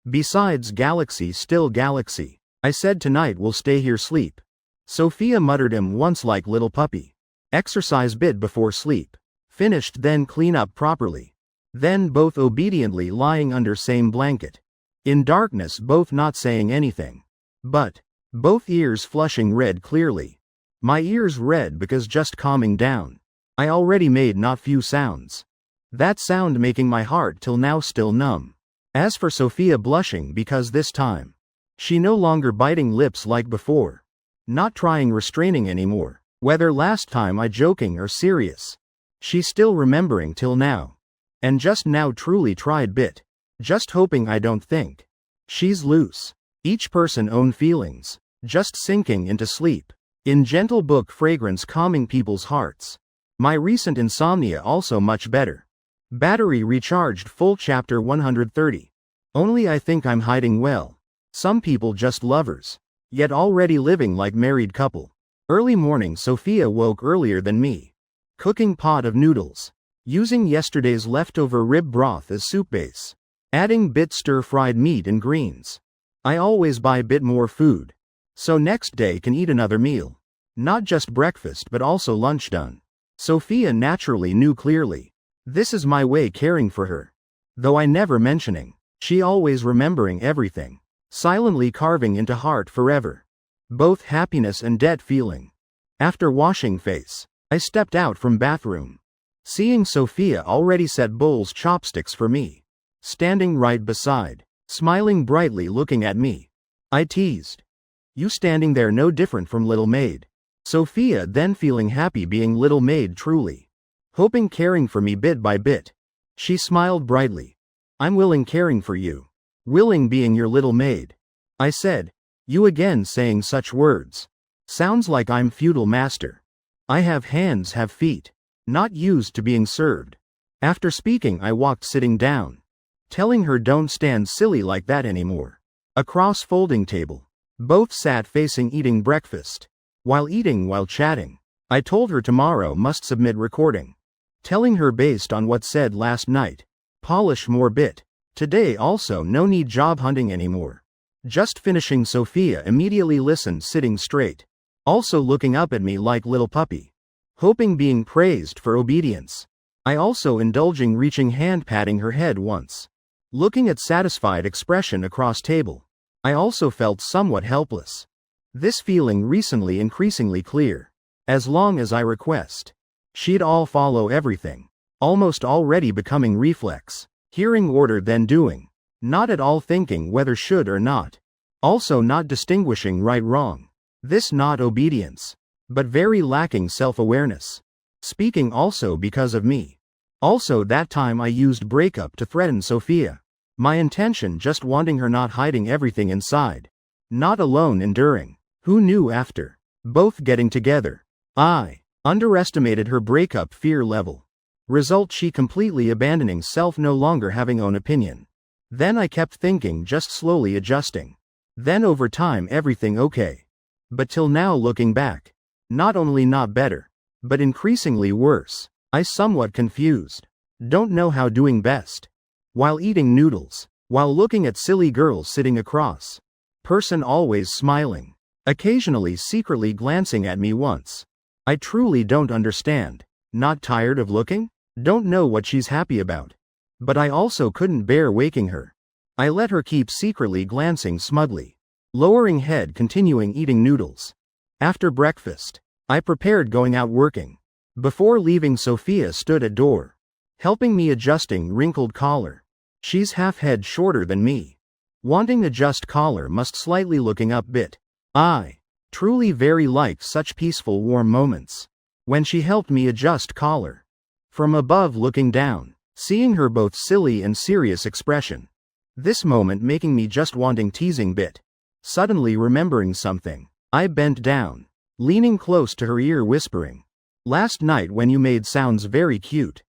Besides galaxy still galaxy. I said tonight we'll stay here sleep. Sophia muttered him once like little puppy. Exercise bit before sleep. Finished then clean up properly. Then both obediently lying under same blanket. In darkness both not saying anything. But, both ears flushing red clearly. My ears red because just calming down. I already made not few sounds. That sound making my heart till now still numb. As for Sophia blushing because this time. She no longer biting lips like before. Not trying restraining anymore. Whether last time I joking or serious. She still remembering till now. And just now truly tried bit. Just hoping I don't think. She's loose. Each person own feelings. Just sinking into sleep. In gentle book fragrance calming people's hearts. My recent insomnia also much better. Battery recharged full chapter 130. Only I think I'm hiding well. Some people just lovers. Yet already living like married couple. Early morning Sophia woke earlier than me. Cooking pot of noodles. Using yesterday's leftover rib broth as soup base. Adding bit stir-fried meat and greens. I always buy bit more food. So next day can eat another meal. Not just breakfast but also lunch done. Sophia naturally knew clearly. This is my way caring for her. Though I never mentioning. She always remembering everything. Silently carving into heart forever. Both happiness and debt feeling. After washing face. I stepped out from bathroom. Seeing Sophia already set bowls chopsticks for me. Standing right beside. Smiling brightly looking at me. I teased. You standing there no different from little maid. Sophia then feeling happy being little maid truly. Hoping caring for me bit by bit. She smiled brightly. I'm willing caring for you. Willing being your little maid. I said. You again saying such words. Sounds like I'm feudal master. I have hands have feet. Not used to being served. After speaking I walked sitting down. Telling her don't stand silly like that anymore. Across folding table. Both sat facing eating breakfast. While chatting. I told her tomorrow must submit recording. Telling her based on what said last night. Polish more bit. Today also no need job hunting anymore. Just finishing Sophia immediately listened sitting straight. Also looking up at me like little puppy. Hoping being praised for obedience. I also indulging reaching hand patting her head once. Looking at satisfied expression across table. I also felt somewhat helpless. This feeling recently increasingly clear. As long as I request. She'd all follow everything. Almost already becoming reflex. Hearing order then doing. Not at all thinking whether should or not. Also not distinguishing right wrong. This not obedience. But very lacking self-awareness. Speaking also because of me. Also that time I used breakup to threaten Sophia. My intention just wanting her not hiding everything inside. Not alone enduring. Who knew after both getting together? I underestimated her breakup fear level. Result, she completely abandoning self, no longer having own opinion. Then I kept thinking, just slowly adjusting. Then over time everything okay. But till now looking back, not only not better, but increasingly worse. I somewhat confused. Don't know how doing best. While eating noodles, while looking at silly girls sitting across. Person always smiling. Occasionally secretly glancing at me once. I truly don't understand. Not tired of looking? Don't know what she's happy about. But I also couldn't bear waking her. I let her keep secretly glancing smugly. Lowering head, continuing eating noodles. After breakfast, I prepared going out working. Before leaving, Sophia stood at door, helping me adjusting wrinkled collar. She's half head shorter than me. Wanting adjust collar must slightly looking up bit. I truly very like such peaceful warm moments. When she helped me adjust collar. From above looking down, seeing her both silly and serious expression. This moment making me just wanting teasing bit. Suddenly remembering something, I bent down, leaning close to her ear whispering. Last night when you made sounds very cute.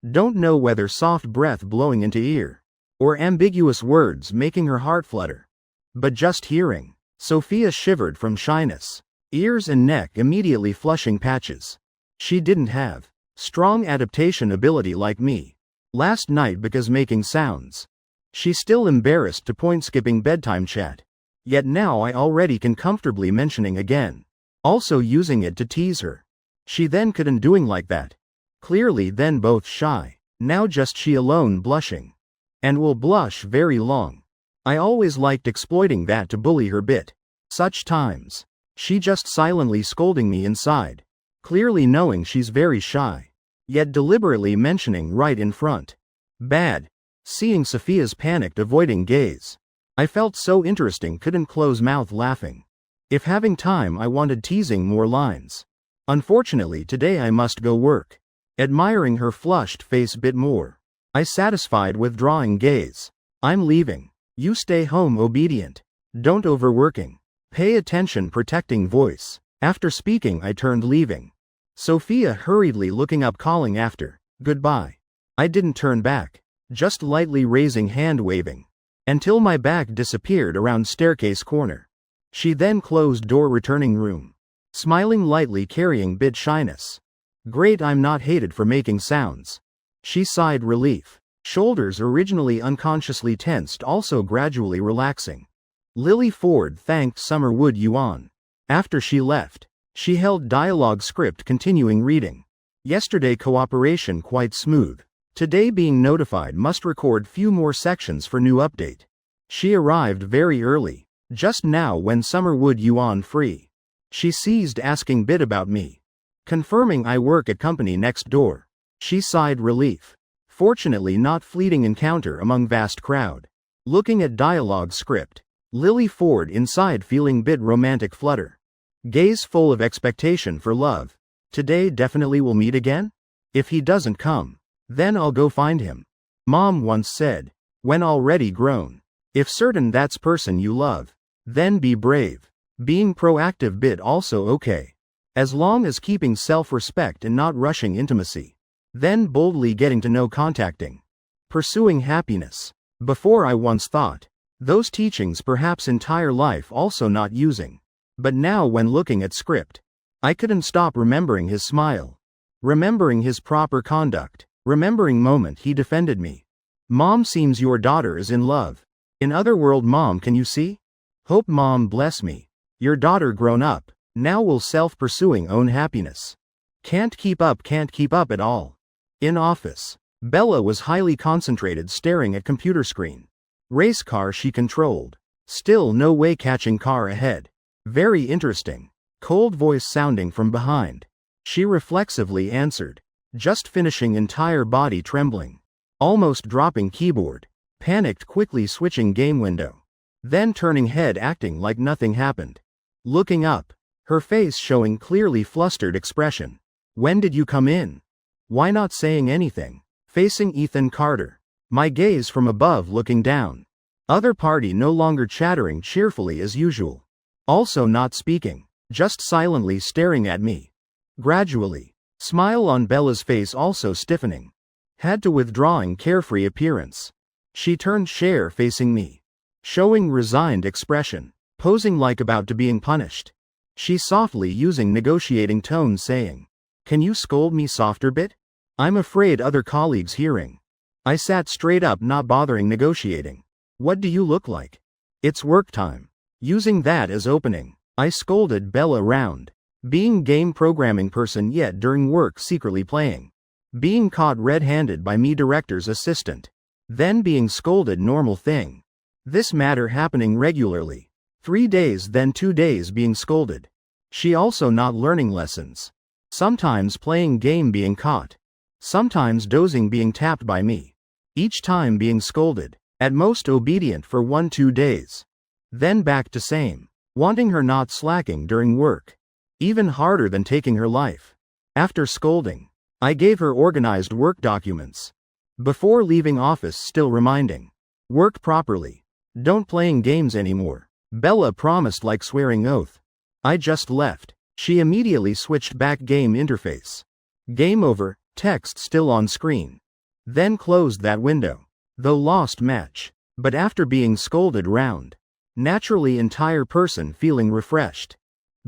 Don't know whether soft breath blowing into ear, or ambiguous words making her heart flutter. But just hearing, Sophia shivered from shyness, ears and neck immediately flushing patches. She didn't have strong adaptation ability like me. Last night because making sounds. She still embarrassed to point skipping bedtime chat. Yet now I already can comfortably mentioning again. Also using it to tease her. She then couldn't doing like that. Clearly then both shy. Now just she alone blushing. And will blush very long. I always liked exploiting that to bully her bit. Such times. She just silently scolding me inside. Clearly knowing she's very shy. Yet deliberately mentioning right in front. Bad. Seeing Sophia's panicked avoiding gaze. I felt so interesting, couldn't close mouth laughing. If having time I wanted teasing more lines. Unfortunately today I must go work. Admiring her flushed face bit more. I satisfied withdrawing gaze. I'm leaving. You stay home obedient. Don't overworking. Pay attention protecting voice. After speaking I turned leaving. Sophia hurriedly looking up calling after. Goodbye. I didn't turn back. Just lightly raising hand waving. Until my back disappeared around staircase corner. She then closed door returning room. Smiling lightly carrying bit shyness. Great, I'm not hated for making sounds. She sighed relief. Shoulders originally unconsciously tensed also gradually relaxing. Lily Ford thanked Summer Wood Yuan. After she left, she held dialogue script continuing reading. Yesterday cooperation quite smooth. Today being notified must record few more sections for new update. She arrived very early. Just now when Summer Wood Yuan free. She ceased asking bit about me. Confirming I work at company next door. She sighed relief. Fortunately not fleeting encounter among vast crowd. Looking at dialogue script. Lily Ford inside feeling bit romantic flutter. Gaze full of expectation for love. Today definitely we'll meet again? If he doesn't come, then I'll go find him. Mom once said, when already grown. If certain that's person you love, then be brave. Being proactive bit also okay. As long as keeping self-respect and not rushing intimacy. Then boldly getting to know contacting. Pursuing happiness. Before I once thought. Those teachings perhaps entire life also not using. But now when looking at script. I couldn't stop remembering his smile. Remembering his proper conduct. Remembering moment he defended me. Mom seems your daughter is in love. In other world mom can you see? Hope mom bless me. Your daughter grown up. Now will self-pursuing own happiness. Can't keep up at all. In office. Bella was highly concentrated staring at computer screen. Race car she controlled. Still no way catching car ahead. Very interesting. Cold voice sounding from behind. She reflexively answered. Just finishing entire body trembling. Almost dropping keyboard. Panicked quickly switching game window. Then turning head acting like nothing happened. Looking up. Her face showing clearly flustered expression. When did you come in? Why not saying anything? Facing Ethan Carter. My gaze from above looking down. Other party no longer chattering cheerfully as usual. Also not speaking, just silently staring at me. Gradually, smile on Bella's face also stiffening. Had to withdrawing carefree appearance. She turned chair facing me, showing resigned expression, posing like about to being punished. She softly using negotiating tone saying, "Can you scold me softer bit? I'm afraid other colleagues hearing." I sat straight up not bothering negotiating. "What do you look like? It's work time." Using that as opening, I scolded Bella round. Being game programming person yet during work secretly playing. Being caught red-handed by me director's assistant. Then being scolded normal thing. This matter happening regularly. 3 days then 2 days being scolded. She also not learning lessons. Sometimes playing game being caught. Sometimes dozing being tapped by me. Each time being scolded. At most obedient for 1-2 days. Then back to same. Wanting her not slacking during work. Even harder than taking her life. After scolding, I gave her organized work documents. Before leaving office still reminding. Work properly. Don't playing games anymore. Bella promised like swearing oath. I just left. She immediately switched back game interface. Game over, text still on screen. Then closed that window. Though lost match. But after being scolded round. Naturally entire person feeling refreshed.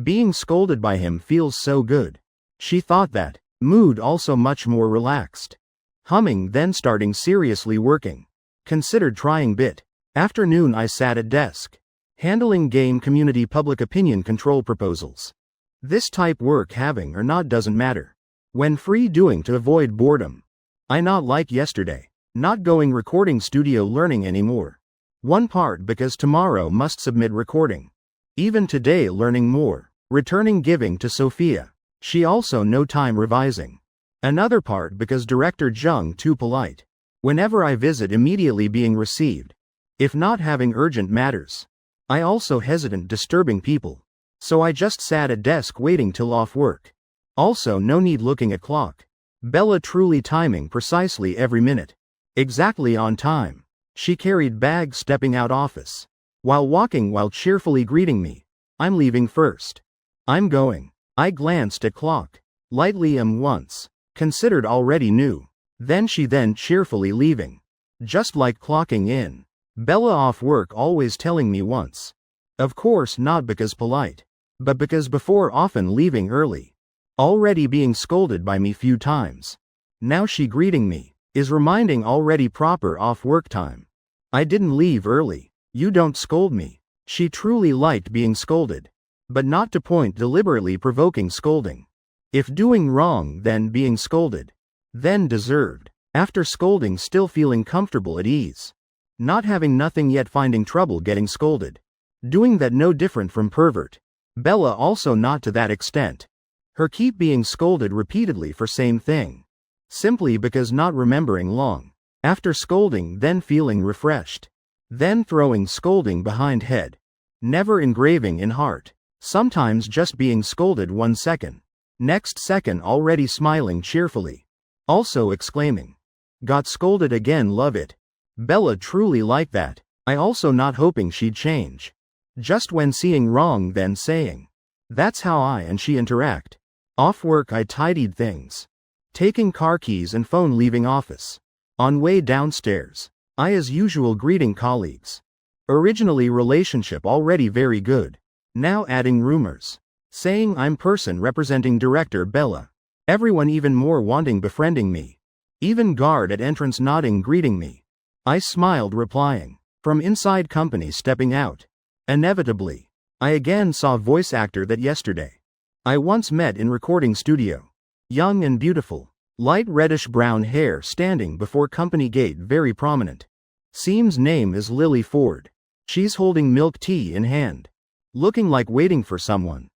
Being scolded by him feels so good. She thought that. Mood also much more relaxed. Humming then starting seriously working. Considered trying bit. Afternoon I sat at desk. Handling game community public opinion control proposals. This type work having or not doesn't matter. When free doing to avoid boredom. I not like yesterday. Not going recording studio learning anymore. One part because tomorrow must submit recording. Even today learning more. Returning giving to Sophia. She also no time revising. Another part because director Jung too polite. Whenever I visit immediately being received. If not having urgent matters. I also hesitant disturbing people. So I just sat at desk waiting till off work. Also no need looking at clock. Bella truly timing precisely every minute. Exactly on time. She carried bag stepping out office. While walking while cheerfully greeting me. I'm leaving first. I'm going. I glanced at clock. Lightly once. Considered already knew. Then she cheerfully leaving. Just like clocking in. Bella off work always telling me once. Of course not because polite. But because before often leaving early. Already being scolded by me few times. Now she greeting me. Is reminding already proper off work time. I didn't leave early. You don't scold me. She truly liked being scolded. But not to point deliberately provoking scolding. If doing wrong then being scolded. Then deserved. After scolding still feeling comfortable at ease. Not having nothing yet finding trouble getting scolded. Doing that no different from pervert. Bella also not to that extent. Her keep being scolded repeatedly for same thing. Simply because not remembering long. After scolding then feeling refreshed. Then throwing scolding behind head. Never engraving in heart. Sometimes just being scolded 1 second. Next second already smiling cheerfully. Also exclaiming. Got scolded again love it. Bella truly like that. I also not hoping she'd change. Just when seeing wrong then saying. That's how I and she interact. Off work I tidied things. Taking car keys and phone leaving office. On way downstairs. I as usual greeting colleagues. Originally relationship already very good. Now adding rumors. Saying I'm person representing director Bella. Everyone even more wanting befriending me. Even guard at entrance nodding greeting me. I smiled replying. From inside company stepping out. Inevitably. I again saw voice actor that yesterday. I once met in recording studio. Young and beautiful. Light reddish brown hair standing before company gate very prominent. Seems name is Lily Ford. She's holding milk tea in hand. Looking like waiting for someone.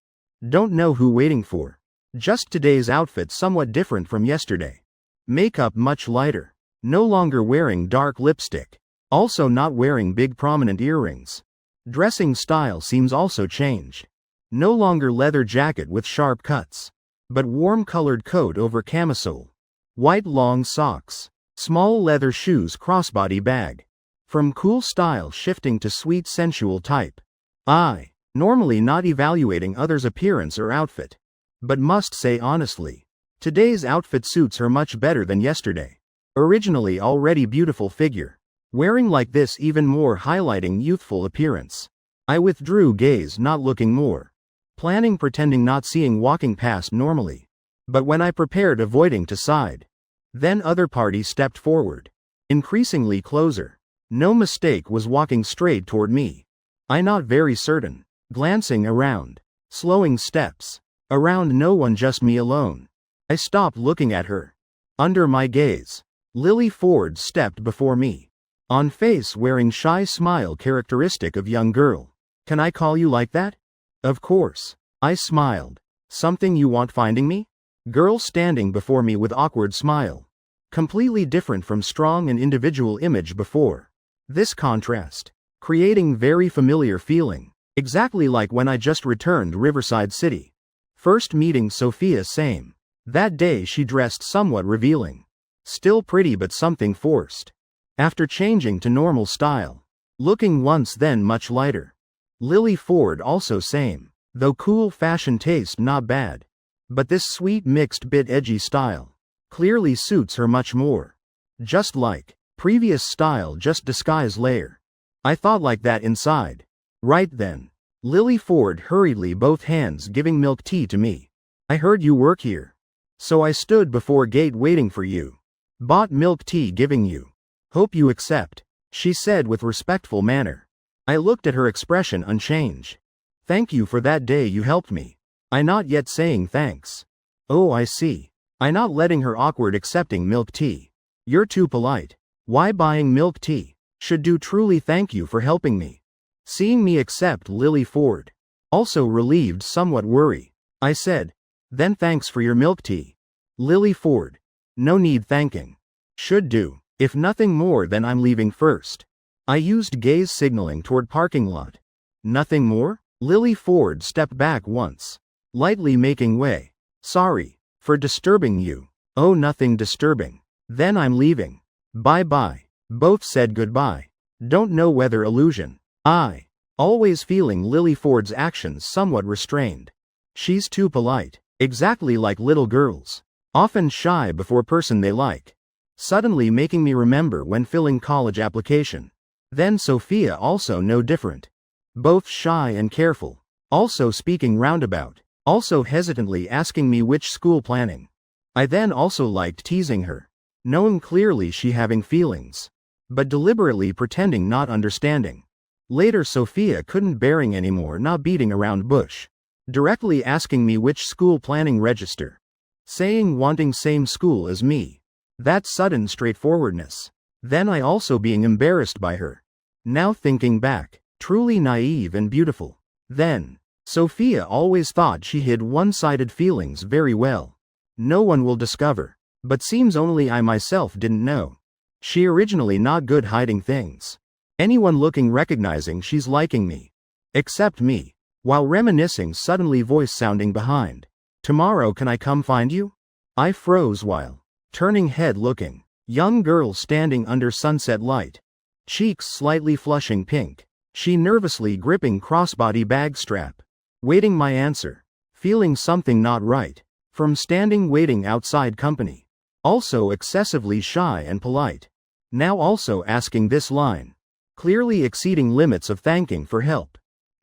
Don't know who waiting for. Just today's outfit somewhat different from yesterday. Makeup much lighter. No longer wearing dark lipstick. Also not wearing big prominent earrings. Dressing style seems also changed. No longer leather jacket with sharp cuts. But warm colored coat over camisole. White long socks. Small leather shoes crossbody bag. From cool style shifting to sweet sensual type. I, normally not evaluating others' appearance or outfit, but must say honestly, today's outfit suits her much better than yesterday. Originally already beautiful figure. Wearing like this even more highlighting youthful appearance. I withdrew gaze, not looking more. Planning pretending not seeing, walking past normally. But when I prepared, avoiding to side. Then other party stepped forward. Increasingly closer. No mistake, was walking straight toward me. I not very certain. Glancing around. Slowing steps. Around no one, just me alone. I stopped looking at her. Under my gaze, Lily Ford stepped before me. On face wearing shy smile characteristic of young girl. Can I call you like that? Of course. I smiled. Something you want finding me? Girl standing before me with awkward smile. Completely different from strong and individual image before. This contrast. Creating very familiar feeling. Exactly like when I just returned Riverside City. First meeting Sophia, same. That day she dressed somewhat revealing. Still pretty but something forced. After changing to normal style. Looking once then much lighter. Lily Ford also same. Though cool fashion taste not bad. But this sweet mixed bit edgy style. Clearly suits her much more. Just like previous style, just disguise layer. I thought like that inside. Right then. Lily Ford hurriedly, both hands giving milk tea to me. I heard you work here. So I stood before gate waiting for you. Bought milk tea giving you. Hope you accept, she said with respectful manner. I looked at her, expression unchanged. Thank you for that day you helped me. I not yet saying thanks. Oh, I see. I not letting her awkward, accepting milk tea. You're too polite. Why buying milk tea? Should do truly thank you for helping me. Seeing me accept Lily Ford. Also relieved, somewhat worry. I said. Then thanks for your milk tea. Lily Ford. No need thanking. Should do. If nothing more, then I'm leaving first. I used gaze signaling toward parking lot. Nothing more? Lily Ford stepped back once. Lightly making way. Sorry. For disturbing you. Oh, nothing disturbing. Then I'm leaving. Bye bye. Both said goodbye. Don't know whether illusion. I. Always feeling Lily Ford's actions somewhat restrained. She's too polite. Exactly like little girls. Often shy before person they like. Suddenly making me remember when filling college application. Then Sophia also no different. Both shy and careful. Also speaking roundabout. Also hesitantly asking me which school planning. I then also liked teasing her. Knowing clearly she having feelings. But deliberately pretending not understanding. Later Sophia couldn't bearing anymore, not beating around bush. Directly asking me which school planning register. Saying wanting same school as me. That sudden straightforwardness. Then I also being embarrassed by her. Now thinking back, truly naive and beautiful. Then, Sophia always thought she hid one-sided feelings very well. No one will discover. But seems only I myself didn't know. She originally not good hiding things. Anyone looking recognizing she's liking me. Except me. While reminiscing, suddenly voice sounding behind. Tomorrow can I come find you? I froze while turning head looking. Young girl standing under sunset light. Cheeks slightly flushing pink. She nervously gripping crossbody bag strap. Waiting my answer. Feeling something not right. From standing waiting outside company. Also excessively shy and polite. Now also asking this line. Clearly exceeding limits of thanking for help.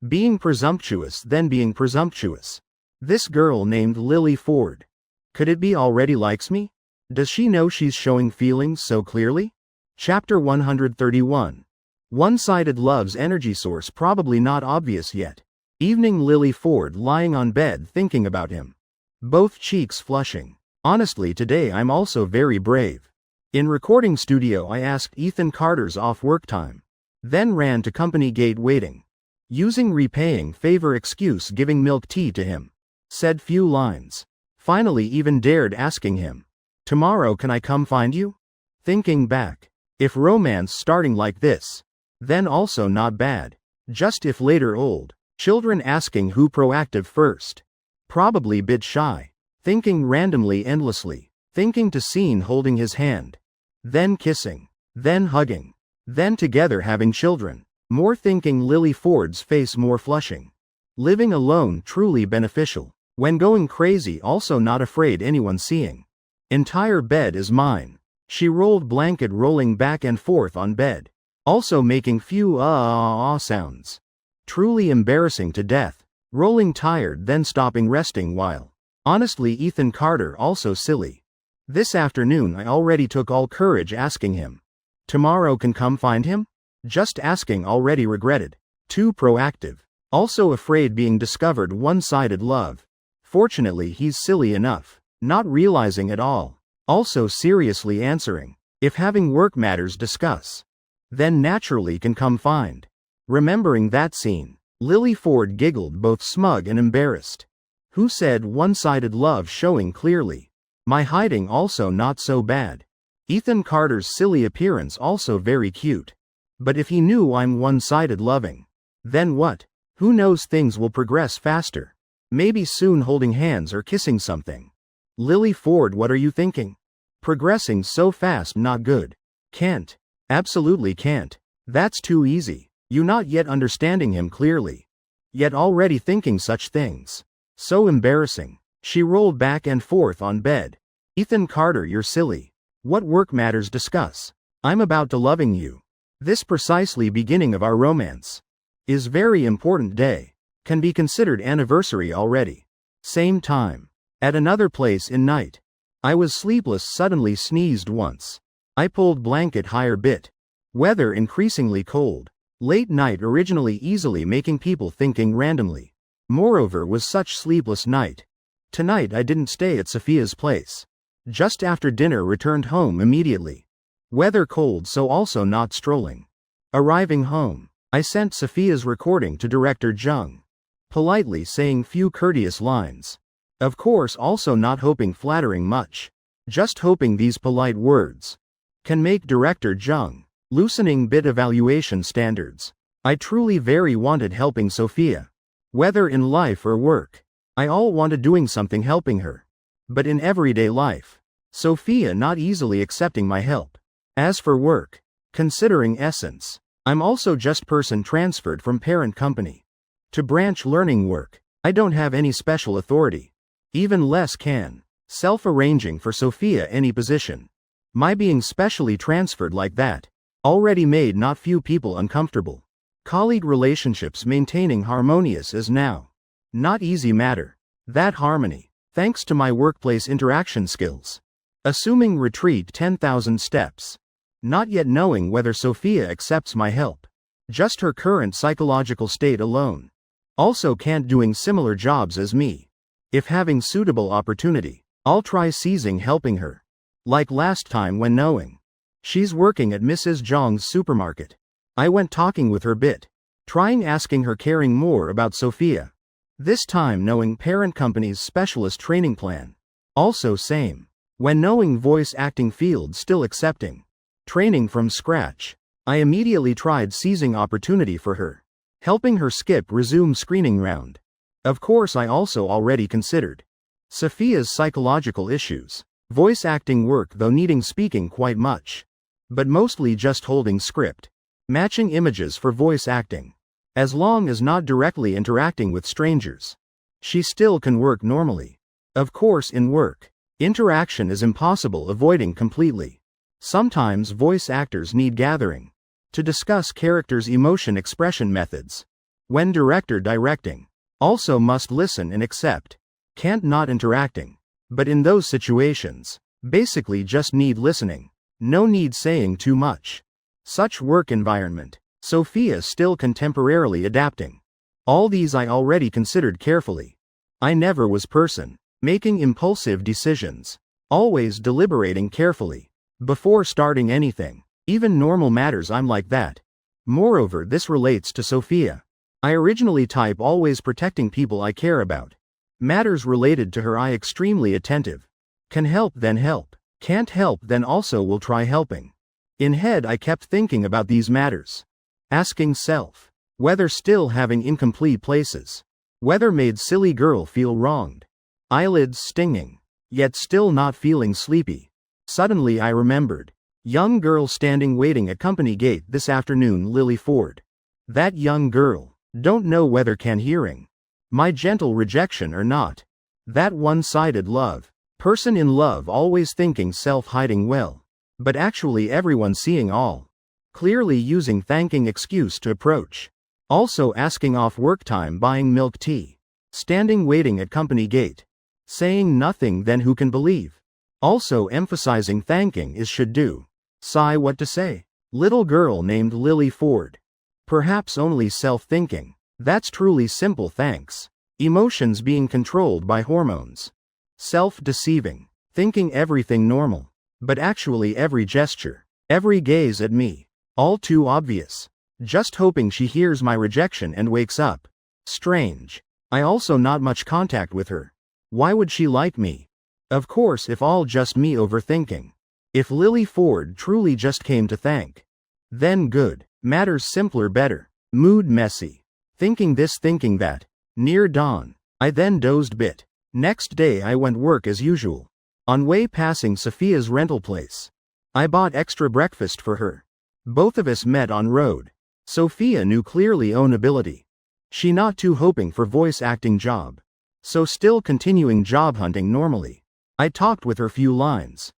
Being presumptuous, then being presumptuous. This girl named Lily Ford. Could it be already likes me? Does she know she's showing feelings so clearly? Chapter 131. One-sided love's energy source probably not obvious yet. Evening Lily Ford lying on bed thinking about him. Both cheeks flushing. Honestly today I'm also very brave. In recording studio I asked Ethan Carter's off work time. Then ran to company gate waiting. Using repaying favor excuse giving milk tea to him. Said few lines. Finally even dared asking him. Tomorrow can I come find you? Thinking back. If romance starting like this. Then also not bad. Just if later old. Children asking who proactive first. Probably bit shy. Thinking randomly endlessly. Thinking to scene holding his hand. Then kissing. Then hugging. Then together having children. More thinking Lily Ford's face more flushing. Living alone truly beneficial. When going crazy also not afraid anyone seeing. Entire bed is mine. She rolled blanket rolling back and forth on bed. Also making few sounds. Truly embarrassing to death. Rolling tired then stopping resting while. Honestly Ethan Carter also silly. This afternoon I already took all courage asking him. Tomorrow can come find him? Just asking already regretted. Too proactive. Also afraid being discovered one-sided love. Fortunately he's silly enough. Not realizing at all. Also seriously answering. If having work matters discuss. Then naturally can come find. Remembering that scene. Lily Ford giggled both smug and embarrassed. Who said one-sided love showing clearly? My hiding also not so bad. Ethan Carter's silly appearance also very cute. But if he knew I'm one-sided loving. Then what? Who knows things will progress faster. Maybe soon holding hands or kissing something. Lily Ford what are you thinking? Progressing so fast not good. Can't. Absolutely can't. That's too easy. You not yet understanding him clearly. Yet already thinking such things. So embarrassing. She rolled back and forth on bed. Ethan Carter you're silly. What work matters discuss. I'm about to loving you. This precisely beginning of our romance. Is very important day. Can be considered anniversary already. Same time. At another place in night. I was sleepless suddenly sneezed once. I pulled blanket higher bit. Weather increasingly cold. Late night originally easily making people thinking randomly. Moreover was such sleepless night. Tonight I didn't stay at Sophia's place. Just after dinner returned home immediately. Weather cold so also not strolling. Arriving home. I sent Sophia's recording to director Jung. Politely saying few courteous lines. Of course also not hoping flattering much. Just hoping these polite words can make director Jung loosening bit evaluation standards. I truly very wanted helping Sophia. Whether in life or work. I all wanted doing something helping her. But in everyday life. Sophia not easily accepting my help. As for work. Considering essence. I'm also just person transferred from parent company. To branch learning work. I don't have any special authority. Even less can. Self-arranging for Sophia any position. My being specially transferred like that. Already made not few people uncomfortable. Colleague relationships maintaining harmonious is now. Not easy matter. That harmony. Thanks to my workplace interaction skills. Assuming retreat 10,000 steps. Not yet knowing whether Sophia accepts my help. Just her current psychological state alone. Also can't doing similar jobs as me. If having suitable opportunity, I'll try seizing helping her. Like last time when knowing. She's working at Mrs. Zhang's supermarket. I went talking with her bit. Trying asking her caring more about Sophia. This time knowing parent company's specialist training plan. Also same. When knowing voice acting field still accepting. Training from scratch. I immediately tried seizing opportunity for her. Helping her skip resume screening round. Of course I also already considered. Sophia's psychological issues. Voice acting work though needing speaking quite much. But mostly just holding script. Matching images for voice acting. As long as not directly interacting with strangers. She still can work normally. Of course in work. Interaction is impossible avoiding completely. Sometimes voice actors need gathering. To discuss characters' emotion expression methods. When director directing. Also must listen and accept. Can't not interacting. But in those situations. Basically just need listening. No need saying too much. Such work environment. Sophia still contemporarily adapting. All these I already considered carefully. I never was person. Making impulsive decisions. Always deliberating carefully. Before starting anything. Even normal matters I'm like that. Moreover this relates to Sophia. I originally type always protecting people I care about. Matters related to her I extremely attentive. Can help then help. Can't help then also will try helping. In head I kept thinking about these matters. Asking self. Whether still having incomplete places. Whether made silly girl feel wronged. Eyelids stinging. Yet still not feeling sleepy. Suddenly I remembered. Young girl standing waiting at company gate this afternoon. Lily Ford. That young girl. Don't know whether can hearing my gentle rejection or not. That one-sided love. Person in love always thinking self hiding well. But actually everyone seeing all. Clearly using thanking excuse to approach. Also asking off work time buying milk tea. Standing waiting at company gate. Saying nothing then who can believe. Also emphasizing thanking is should do. Sigh what to say. Little girl named Lily Ford. Perhaps only self-thinking. That's truly simple thanks. Emotions being controlled by hormones. Self-deceiving. Thinking everything normal. But actually every gesture. Every gaze at me. All too obvious. Just hoping she hears my rejection and wakes up. Strange. I also not much contact with her. Why would she like me? Of course if all just me overthinking. If Lily Ford truly just came to thank. Then good. Matters simpler better. Mood messy. Thinking this thinking that. Near dawn. I then dozed bit. Next day I went work as usual. On way passing Sophia's rental place. I bought extra breakfast for her. Both of us met on road. Sophia knew clearly own ability. She not too hoping for voice acting job. So still continuing job hunting normally. I talked with her few lines.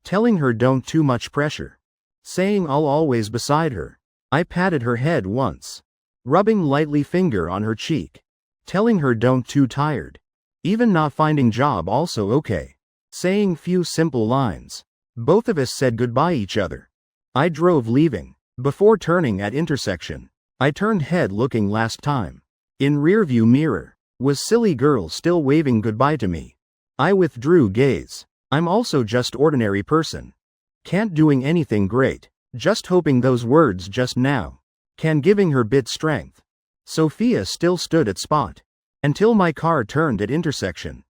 Telling her don't too much pressure. Saying I'll always beside her. I patted her head once. Rubbing lightly finger on her cheek. Telling her don't too tired. Even not finding job also okay. Saying few simple lines. Both of us said goodbye each other. I drove leaving. Before turning at intersection. I turned head looking last time. In rearview mirror. Was silly girl still waving goodbye to me. I withdrew gaze. I'm also just ordinary person. Can't doing anything great. Just hoping those words just now. Can giving her bit strength. Sophia still stood at spot. Until my car turned at intersection.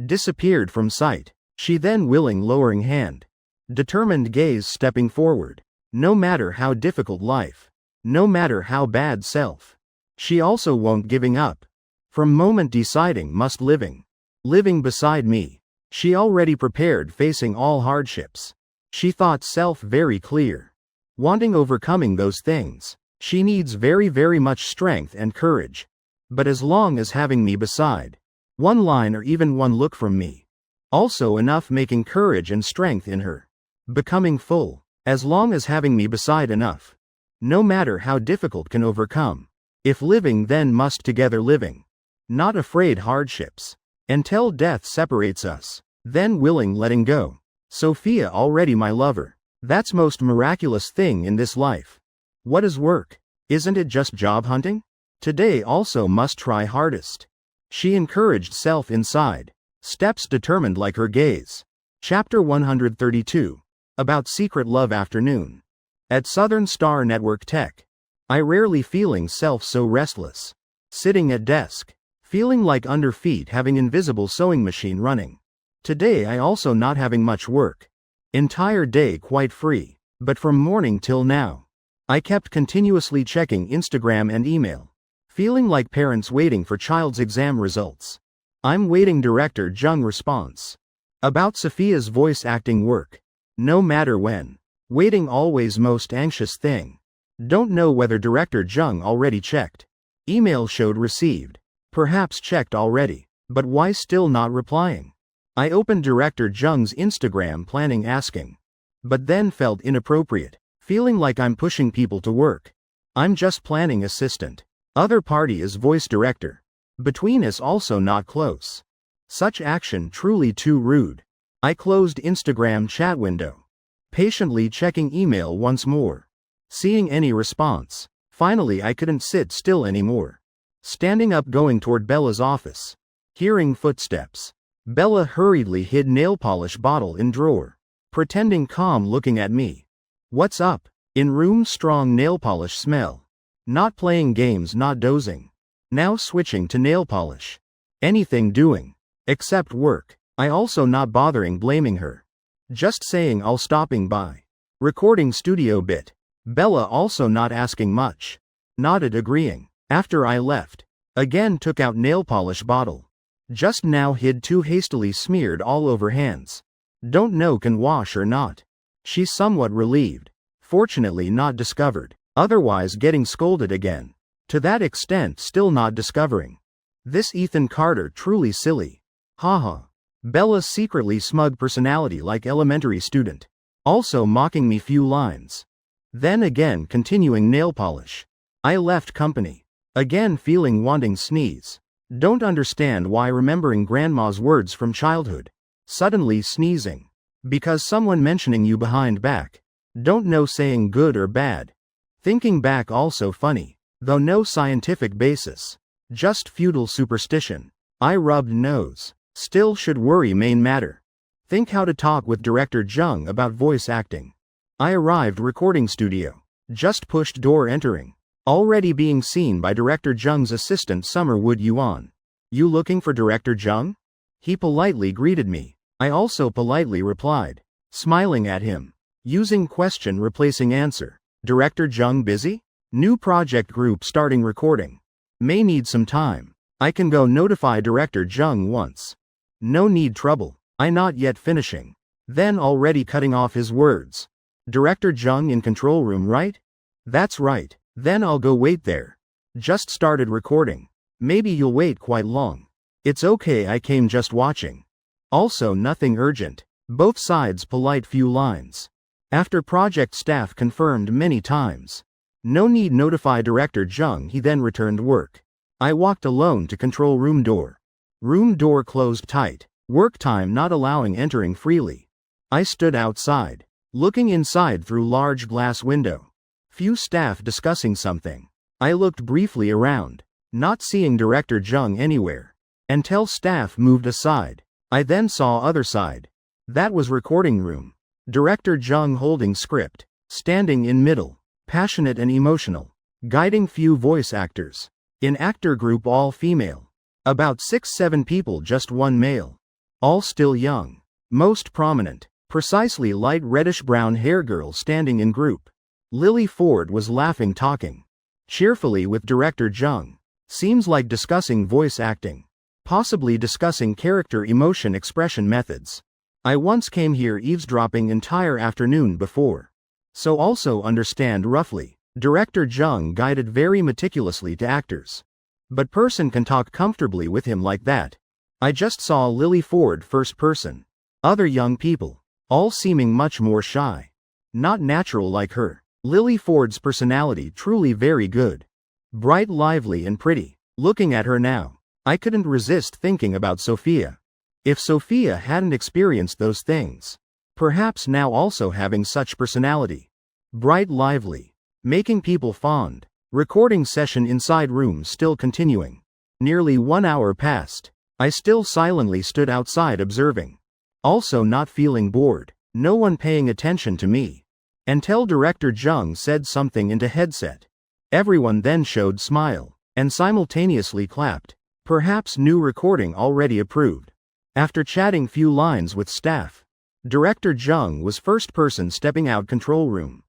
Disappeared from sight. She then willing lowering hand. Determined gaze stepping forward. No matter how difficult life. No matter how bad self. She also won't giving up. From moment deciding must living. Living beside me. She already prepared facing all hardships. She thought self very clear. Wanting overcoming those things. She needs very much strength and courage. But as long as having me beside. One line or even one look from me. Also enough making courage and strength in her. Becoming full. As long as having me beside enough. No matter how difficult can overcome. If living then must together living. Not afraid hardships. Until death separates us. Then willing letting go. Sophia already my lover. That's most miraculous thing in this life. What is work? Isn't it just job hunting? Today also must try hardest. She encouraged self inside. Steps determined like her gaze. Chapter 132. About secret love afternoon. At Southern Star Network Tech. I rarely feeling self so restless. Sitting at desk. Feeling like under feet having invisible sewing machine running. Today I also not having much work. Entire day quite free. But from morning till now. I kept continuously checking Instagram and email. Feeling like parents waiting for child's exam results. I'm waiting director Jung response. About Sophia's voice acting work. No matter when. Waiting always most anxious thing. Don't know whether director Jung already checked. Email showed received. Perhaps checked already. But why still not replying? I opened director Jung's Instagram planning asking. But then felt inappropriate. Feeling like I'm pushing people to work. I'm just planning assistant. Other party is voice director. Between us also not close. Such action truly too rude. I closed Instagram chat window. Patiently checking email once more. Seeing any response. Finally I couldn't sit still anymore. Standing up going toward Bella's office. Hearing footsteps. Bella hurriedly hid nail polish bottle in drawer. Pretending calm looking at me. What's up? In room strong nail polish smell. Not playing games not dozing. Now switching to nail polish. Anything doing. Except work. I also not bothering blaming her. Just saying I'll stopping by. Recording studio bit. Bella also not asking much. Nodded agreeing. After I left. Again took out nail polish bottle. Just now hid too hastily smeared all over hands. Don't know can wash or not. She's somewhat relieved. Fortunately not discovered. Otherwise getting scolded again. To that extent still not discovering. This Ethan Carter truly silly. Haha. Bella's secretly smug personality like elementary student. Also mocking me few lines. Then again continuing nail polish. I left company. Again feeling wanting sneeze. Don't understand why remembering grandma's words from childhood. Suddenly sneezing. Because someone mentioning you behind back. Don't know saying good or bad. Thinking back also funny. Though no scientific basis. Just feudal superstition. I rubbed nose. Still should worry main matter. Think how to talk with director Jung about voice acting. I arrived recording studio. Just pushed door entering. Already being seen by director Jung's assistant Summerwood Yuan. You looking for director Jung? He politely greeted me. I also politely replied. Smiling at him. Using question replacing answer. Director Jung busy? New project group starting recording. May need some time. I can go notify director Jung once. No need trouble. I not yet finishing. Then already cutting off his words. Director Jung in control room, right? That's right. Then I'll go wait there. Just started recording. Maybe you'll wait quite long. It's okay, I came just watching. Also nothing urgent. Both sides polite few lines. After project staff confirmed many times. No need notify director Jung, he then returned work. I walked alone to control room door. Room door closed tight. Work time not allowing entering freely. I stood outside. Looking inside through large glass window. Few staff discussing something. I looked briefly around. Not seeing director Jung anywhere. Until staff moved aside. I then saw other side. That was recording room. Director Jung holding script. Standing in middle. Passionate and emotional. Guiding few voice actors. In actor group all female. About 6-7 people, just one male. All still young. Most prominent. Precisely light reddish brown hair girl standing in group. Lily Ford was laughing talking. Cheerfully with director Jung. Seems like discussing voice acting. Possibly discussing character emotion expression methods. I once came here eavesdropping entire afternoon before. So also understand roughly. Director Jung guided very meticulously to actors. But person can talk comfortably with him like that. I just saw Lily Ford first person. Other young people. All seeming much more shy. Not natural like her. Lily Ford's personality truly very good. Bright, lively and pretty. Looking at her now, I couldn't resist thinking about Sophia. If Sophia hadn't experienced those things. Perhaps now also having such personality. Bright, lively. Making people fond. Recording session inside room still continuing. Nearly 1 hour passed. I still silently stood outside observing. Also not feeling bored. No one paying attention to me. Until director Jung said something into headset. Everyone then showed smile. And simultaneously clapped. Perhaps new recording already approved. After chatting few lines with staff. Director Jung was first person stepping out control room.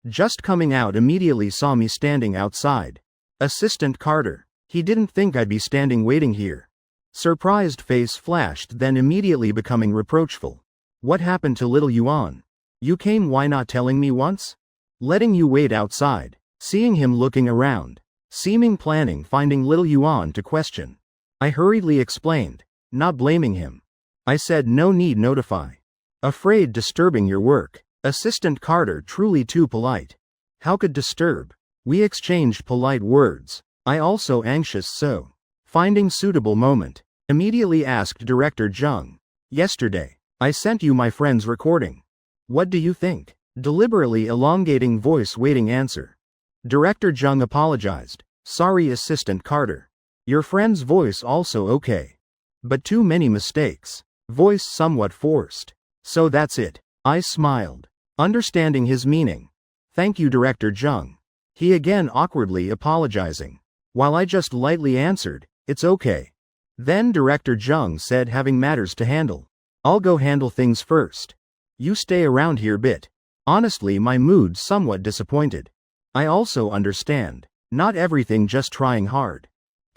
Just coming out immediately saw me standing outside. Assistant Carter. He didn't think I'd be standing waiting here. Surprised face flashed, then immediately becoming reproachful. What happened to little Yuan? You came, why not telling me once? Letting you wait outside. Seeing him looking around. Seeming planning finding little Yuan to question. I hurriedly explained. Not blaming him. I said no need notify. Afraid disturbing your work. Assistant Carter truly too polite. How could disturb? We exchanged polite words. I also anxious so. Finding suitable moment. Immediately asked director Jung. Yesterday. I sent you my friend's recording. What do you think? Deliberately elongating voice waiting answer. Director Jung apologized. Sorry Assistant Carter. Your friend's voice also okay. But too many mistakes. Voice somewhat forced. So that's it. I smiled. Understanding his meaning. Thank you Director Jung. He again awkwardly apologizing. While I just lightly answered, it's okay. Then Director Jung said having matters to handle. I'll go handle things first. You stay around here bit. Honestly my mood somewhat disappointed. I also understand. Not everything just trying hard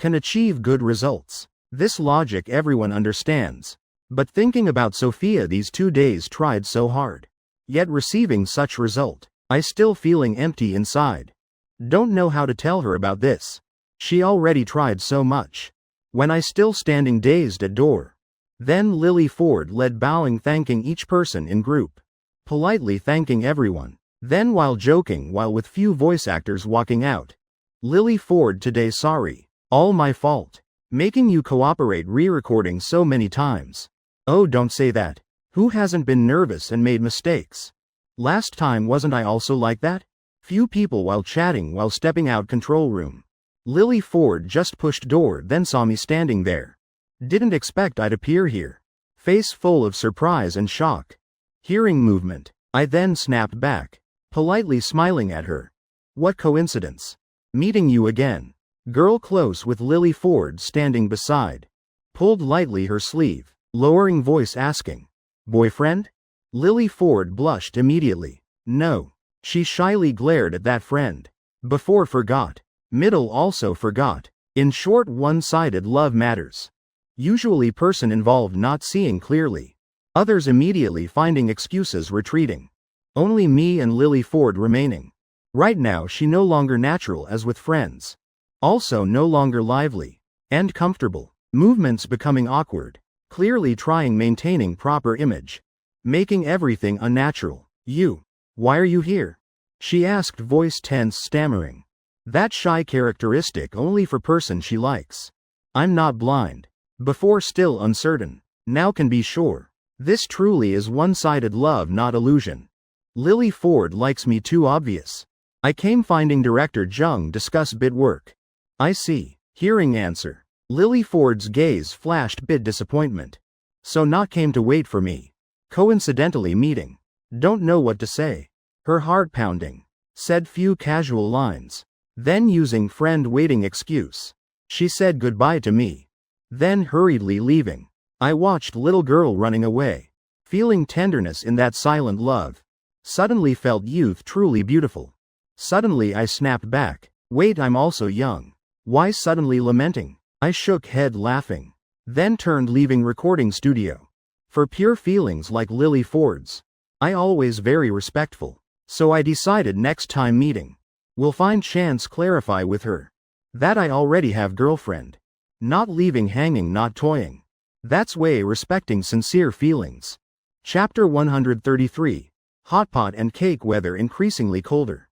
can achieve good results. This logic everyone understands. But thinking about Sophia these 2 days tried so hard. Yet receiving such result, I still feeling empty inside. Don't know how to tell her about this. She already tried so much. When I still standing dazed at door. Then Lily Ford led bowing, thanking each person in group. Politely thanking everyone. Then while joking, while with few voice actors walking out. Lily Ford, today sorry. All my fault. Making you cooperate re-recording so many times. Oh, don't say that. Who hasn't been nervous and made mistakes? Last time wasn't I also like that? Few people while chatting while stepping out control room. Lily Ford just pushed door, then saw me standing there. Didn't expect I'd appear here. Face full of surprise and shock. Hearing movement. I then snapped back. Politely smiling at her. What coincidence. Meeting you again. Girl close with Lily Ford standing beside. Pulled lightly her sleeve. Lowering voice asking. Boyfriend? Lily Ford blushed immediately. No. She shyly glared at that friend. Before forgot. Middle also forgot. In short, one-sided love matters. Usually person involved not seeing clearly. Others immediately finding excuses retreating. Only me and Lily Ford remaining. Right now she no longer natural as with friends. Also no longer lively. And comfortable. Movements becoming awkward. Clearly trying maintaining proper image. Making everything unnatural. You. Why are you here? She asked, voice tense, stammering. That shy characteristic only for person she likes. I'm not blind. Before still uncertain. Now can be sure. This truly is one-sided love, not illusion. Lily Ford likes me too obvious. I came finding director Jung discuss bit work. I see. Hearing answer. Lily Ford's gaze flashed bit disappointment. So not came to wait for me. Coincidentally meeting. Don't know what to say. Her heart pounding. Said few casual lines. Then using friend waiting excuse. She said goodbye to me. Then hurriedly leaving. I watched little girl running away. Feeling tenderness in that silent love. Suddenly felt youth truly beautiful. Suddenly I snapped back. Wait, I'm also young. Why suddenly lamenting? I shook head laughing. Then turned leaving recording studio. For pure feelings like Lily Ford's. I always very respectful. So I decided next time meeting. Will find chance clarify with her. That I already have girlfriend. Not leaving hanging, not toying. That's way respecting sincere feelings. Chapter 133. Hot pot and cake, weather increasingly colder.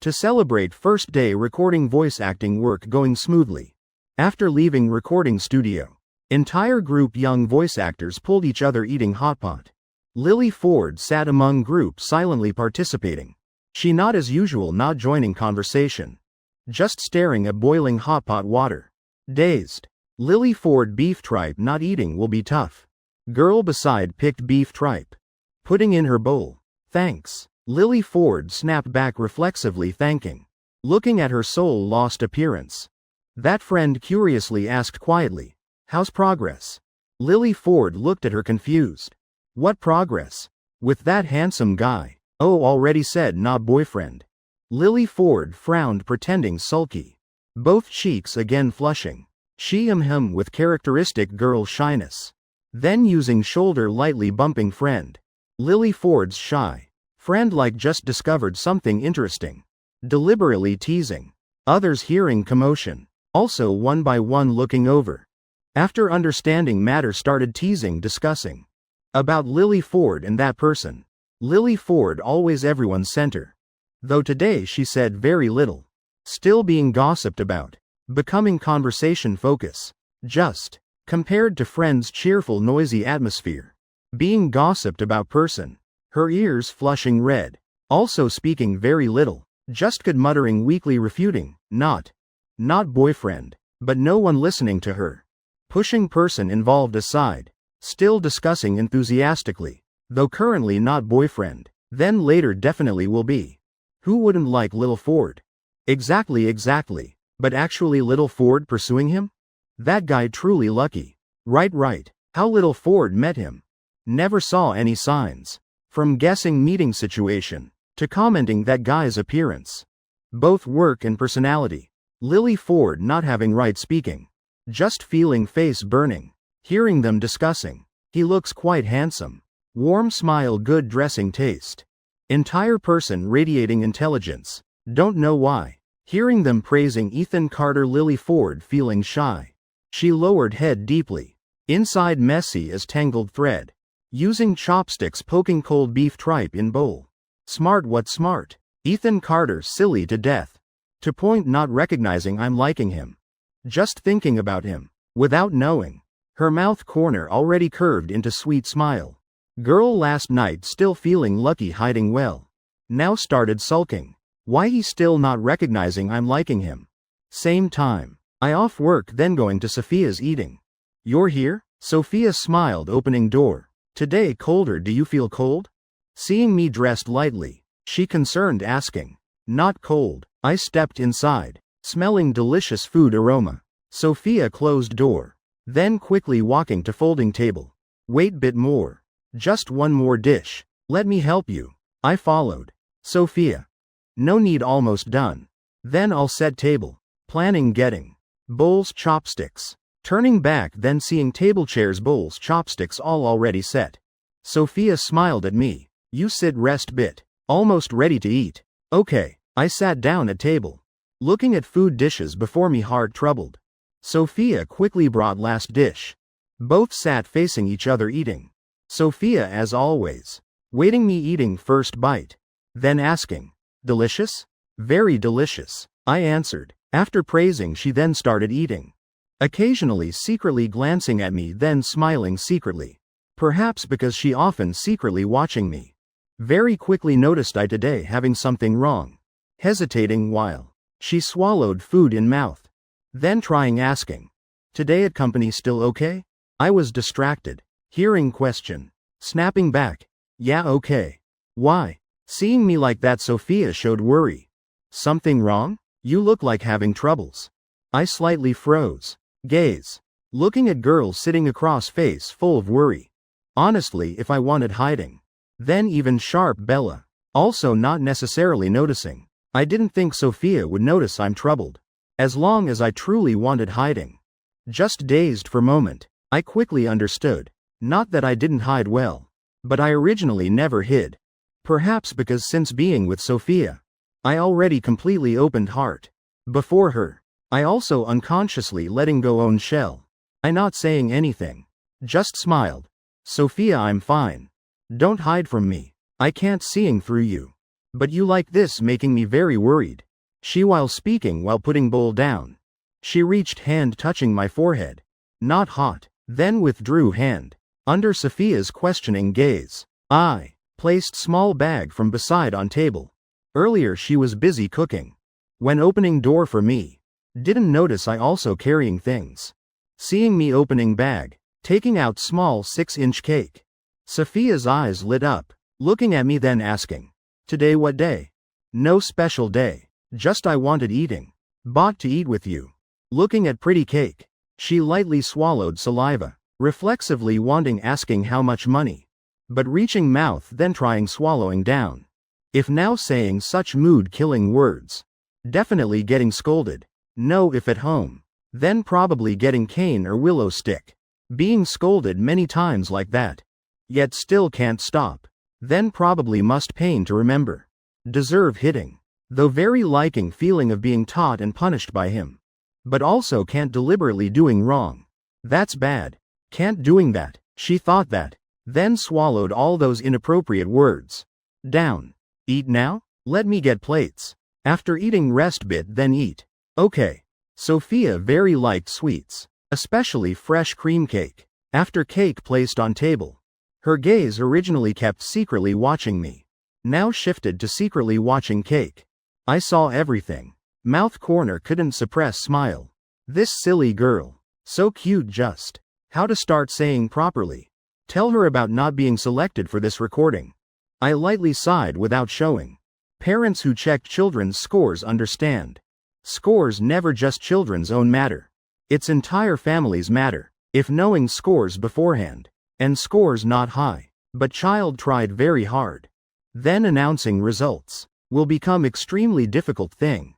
To celebrate first day recording, voice acting work going smoothly. After leaving recording studio. Entire group young voice actors pulled each other eating hot pot. Lily Ford sat among group silently participating. She not as usual, not joining conversation. Just staring at boiling hot pot water. Dazed. Lily Ford, beef tripe not eating will be tough. Girl beside picked beef tripe. Putting in her bowl. Thanks. Lily Ford snapped back reflexively thanking. Looking at her soul lost appearance. That friend curiously asked quietly. How's progress? Lily Ford looked at her confused. What progress? With that handsome guy. Oh, already said not boyfriend. Lily Ford frowned, pretending sulky. Both cheeks again flushing. She him with characteristic girl shyness. Then using shoulder lightly bumping friend. Lily Ford's shy. Friend like just discovered something interesting. Deliberately teasing. Others hearing commotion. Also one by one looking over. After understanding matter started teasing, discussing. About Lily Ford and that person. Lily Ford always everyone's center. Though today she said very little. Still being gossiped about. Becoming conversation focus. Just. Compared to friends' cheerful noisy atmosphere. Being gossiped about person. Her ears flushing red. Also speaking very little. Just good muttering weakly refuting. Not boyfriend. But no one listening to her. Pushing person involved aside. Still discussing enthusiastically. Though currently not boyfriend. Then later definitely will be. Who wouldn't like Lil Ford? Exactly. But actually Little Ford pursuing him? That guy truly lucky. Right. How Little Ford met him. Never saw any signs. From guessing meeting situation. To commenting that guy's appearance. Both work and personality. Lily Ford not having right speaking. Just feeling face burning. Hearing them discussing. He looks quite handsome. Warm smile, good dressing taste. Entire person radiating intelligence. Don't know why. Hearing them praising Ethan Carter, Lily Ford feeling shy. She lowered head deeply. Inside messy as tangled thread. Using chopsticks poking cold beef tripe in bowl. Smart, what smart? Ethan Carter silly to death. To point, not recognizing I'm liking him. Just thinking about him. Without knowing. Her mouth corner already curved into sweet smile. Girl last night still feeling lucky, hiding well. Now started sulking. Why he still not recognizing I'm liking him? Same time. I off work then going to Sophia's eating. You're here? Sophia smiled, opening door. Today colder, do you feel cold? Seeing me dressed lightly, she concerned asking. Not cold. I stepped inside, smelling delicious food aroma. Sophia closed door. Then quickly walking to folding table. Wait bit more. Just one more dish. Let me help you. I followed. Sophia. No need, almost done. Then I'll set table. Planning getting. Bowls, chopsticks. Turning back then seeing table, chairs, bowls, chopsticks all already set. Sophia smiled at me. You sit, rest bit. Almost ready to eat. Okay. I sat down at table. Looking at food dishes before me, heart troubled. Sophia quickly brought last dish. Both sat facing each other eating. Sophia as always. Waiting me eating first bite. Then asking. Delicious? Very delicious. I answered. After praising she then started eating. Occasionally secretly glancing at me then smiling secretly. Perhaps because she often secretly watching me. Very quickly noticed I today having something wrong. Hesitating while she swallowed food in mouth. Then trying asking. Today at company still okay? I was distracted. Hearing question. Snapping back. Yeah, okay. Why? Seeing me like that Sophia showed worry. Something wrong? You look like having troubles. I slightly froze. Gaze. Looking at girl sitting across, face full of worry. Honestly, if I wanted hiding. Then even sharp Bella. Also not necessarily noticing. I didn't think Sophia would notice I'm troubled. As long as I truly wanted hiding. Just dazed for moment. I quickly understood. Not that I didn't hide well. But I originally never hid. Perhaps because since being with Sophia, I already completely opened heart. Before her. I also unconsciously letting go own shell. I not saying anything. Just smiled. Sophia, I'm fine. Don't hide from me. I can't seeing through you. But you like this making me very worried. She while speaking while putting bowl down. She reached hand touching my forehead. Not hot. Then withdrew hand. Under Sophia's questioning gaze. I placed small bag from beside on table. Earlier she was busy cooking. When opening door for me. Didn't notice I also carrying things. Seeing me opening bag. Taking out small 6-inch cake. Sophia's eyes lit up. Looking at me then asking. Today what day? No special day. Just I wanted eating. Bought to eat with you. Looking at pretty cake. She lightly swallowed saliva. Reflexively wanting asking how much money. But reaching mouth then trying swallowing down. If now saying such mood killing words. Definitely getting scolded. No, if at home. Then probably getting cane or willow stick. Being scolded many times like that. Yet still can't stop. Then probably must pain to remember. Deserve hitting. Though very liking feeling of being taught and punished by him. But also can't deliberately doing wrong. That's bad. Can't doing that. She thought that. Then swallowed all those inappropriate words. Down. Eat now? Let me get plates. After eating rest bit then eat. Okay. Sophia very liked sweets. Especially fresh cream cake. After cake placed on table. Her gaze originally kept secretly watching me. Now shifted to secretly watching cake. I saw everything. Mouth corner couldn't suppress smile. This silly girl. So cute just. How to start saying properly. Tell her about not being selected for this recording. I lightly sighed without showing. Parents who check children's scores understand. Scores never just children's own matter. It's entire family's matter. If knowing scores beforehand. And scores not high. But child tried very hard. Then announcing results. Will become extremely difficult thing.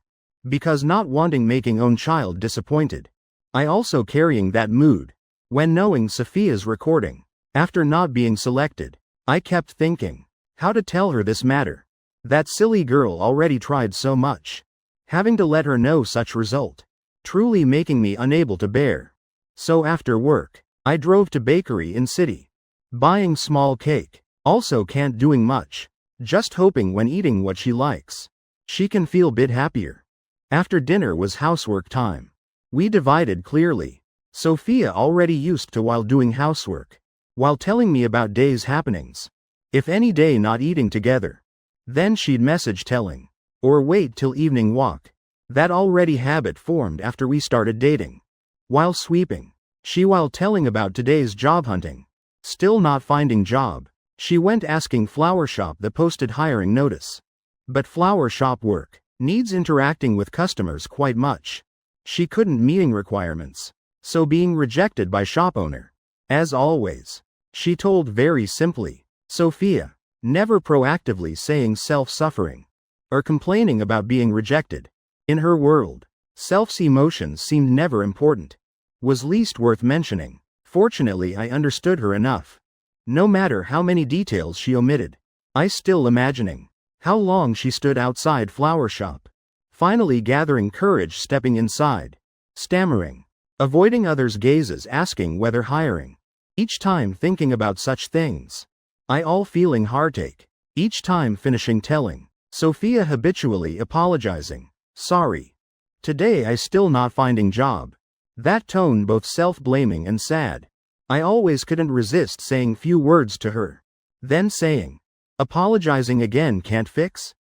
Because not wanting making own child disappointed. I also carrying that mood. When knowing Sophia's recording. After not being selected. I kept thinking, how to tell her this matter. That silly girl already tried so much. Having to let her know such result. Truly making me unable to bear. So after work, I drove to bakery in city. Buying small cake. Also can't doing much. Just hoping when eating what she likes, she can feel bit happier. After dinner was housework time. We divided clearly. Sophia already used to while doing housework. While telling me about day's happenings. If any day not eating together. Then she'd message telling. Or wait till evening walk. That already habit formed after we started dating. While sweeping. She while telling about today's job hunting. Still not finding job. She went asking flower shop that posted hiring notice. But flower shop work needs interacting with customers quite much. She couldn't meeting requirements. So being rejected by shop owner. As always. She told very simply. Sophia. Never proactively saying self-suffering. Or complaining about being rejected. In her world. Self's emotions seemed never important. Was least worth mentioning. Fortunately I understood her enough. No matter how many details she omitted. I still imagining. How long she stood outside flower shop. Finally gathering courage stepping inside. Stammering. Avoiding others' gazes asking whether hiring. Each time thinking about such things. I all feeling heartache. Each time finishing telling. Sophia habitually apologizing. Sorry. Today I still not finding job. That tone both self-blaming and sad. I always couldn't resist saying few words to her. Then saying. Apologizing again can't fix?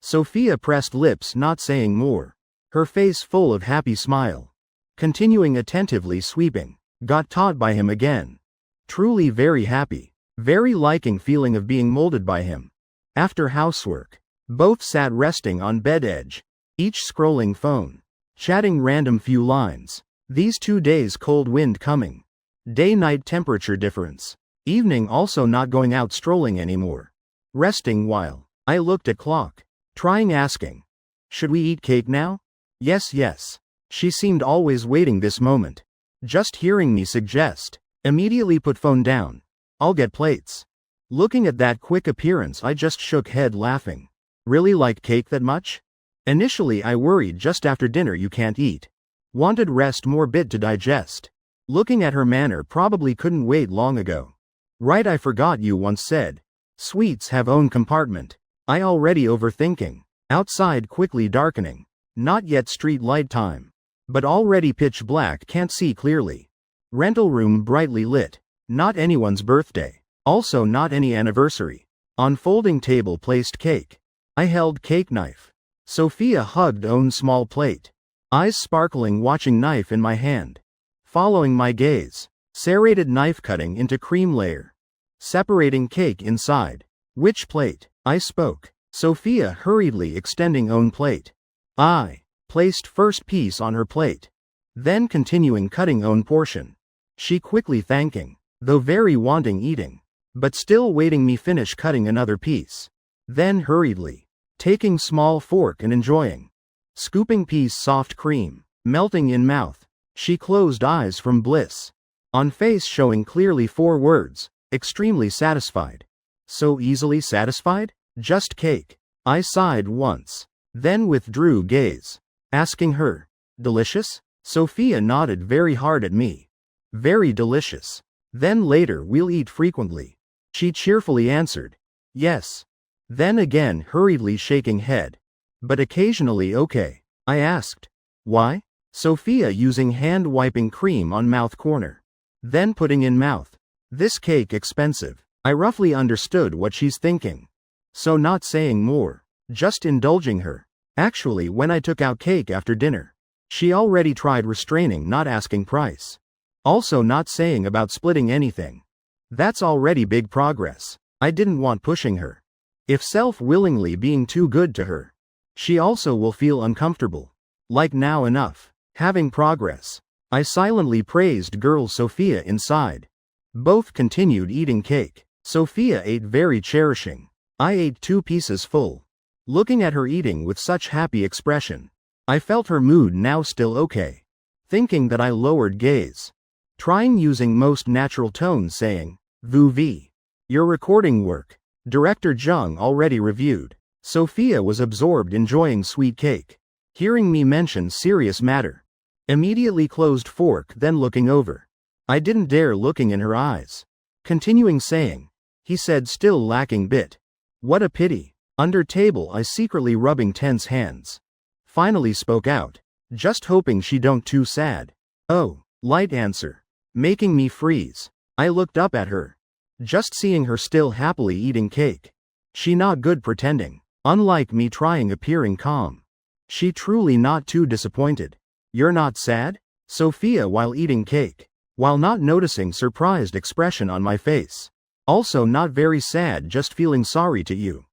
Sophia pressed lips not saying more. Her face full of happy smile. Continuing attentively sweeping. Got taught by him again. Truly very happy. Very liking feeling of being molded by him. After housework. Both sat resting on bed edge. Each scrolling phone. Chatting random few lines. These 2 days cold wind coming. Day-night temperature difference. Evening also not going out strolling anymore. Resting while. I looked at clock. Trying asking. Should we eat cake now? Yes. She seemed always waiting this moment. Just hearing me suggest. Immediately put phone down. I'll get plates. Looking at that quick appearance I just shook head laughing. Really like cake that much? Initially I worried just after dinner you can't eat. Wanted rest more bit to digest. Looking at her manner probably couldn't wait long ago. Right I forgot you once said. Sweets have own compartment. I already overthinking. Outside quickly darkening. Not yet street light time. But already pitch black can't see clearly. Rental room brightly lit. Not anyone's birthday. Also not any anniversary. On folding table placed cake. I held cake knife. Sophia hugged own small plate. Eyes sparkling watching knife in my hand. Following my gaze. Serrated knife cutting into cream layer. Separating cake inside. Which plate? I spoke. Sophia hurriedly extending own plate. I placed first piece on her plate. Then continuing cutting own portion. She quickly thanking. Though very wanting eating. But still waiting me finish cutting another piece. Then hurriedly. Taking small fork and enjoying. Scooping piece soft cream. Melting in mouth. She closed eyes from bliss. On face showing clearly 4 words. Extremely satisfied. So easily satisfied? Just cake. I sighed once. Then withdrew gaze. Asking her. Delicious? Sophia nodded very hard at me. Very delicious. Then later we'll eat frequently. She cheerfully answered. Yes. Then again hurriedly shaking head. But occasionally okay. I asked. Why? Sophia using hand wiping cream on mouth corner. Then putting in mouth. This cake expensive. I roughly understood what she's thinking. So not saying more. Just indulging her. Actually when I took out cake after dinner. She already tried restraining not asking price. Also not saying about splitting anything. That's already big progress. I didn't want pushing her. If self-willingly being too good to her. She also will feel uncomfortable. Like now enough. Having progress. I silently praised girl Sophia inside. Both continued eating cake. Sophia ate very cherishing. I ate 2 pieces full. Looking at her eating with such happy expression. I felt her mood now still okay. Thinking that I lowered gaze. Trying using most natural tone saying, Vous vi. Your recording work. Director Jung already reviewed. Sophia was absorbed enjoying sweet cake. Hearing me mention serious matter. Immediately closed fork then looking over. I didn't dare looking in her eyes. Continuing saying. He said still lacking bit. What a pity. Under table I secretly rubbing tense hands. Finally spoke out. Just hoping she don't too sad. Oh, light answer. Making me freeze. I looked up at her. Just seeing her still happily eating cake. She not good pretending. Unlike me trying appearing calm. She truly not too disappointed. You're not sad? Sophia while eating cake. While not noticing surprised expression on my face. Also not very sad, just feeling sorry to you.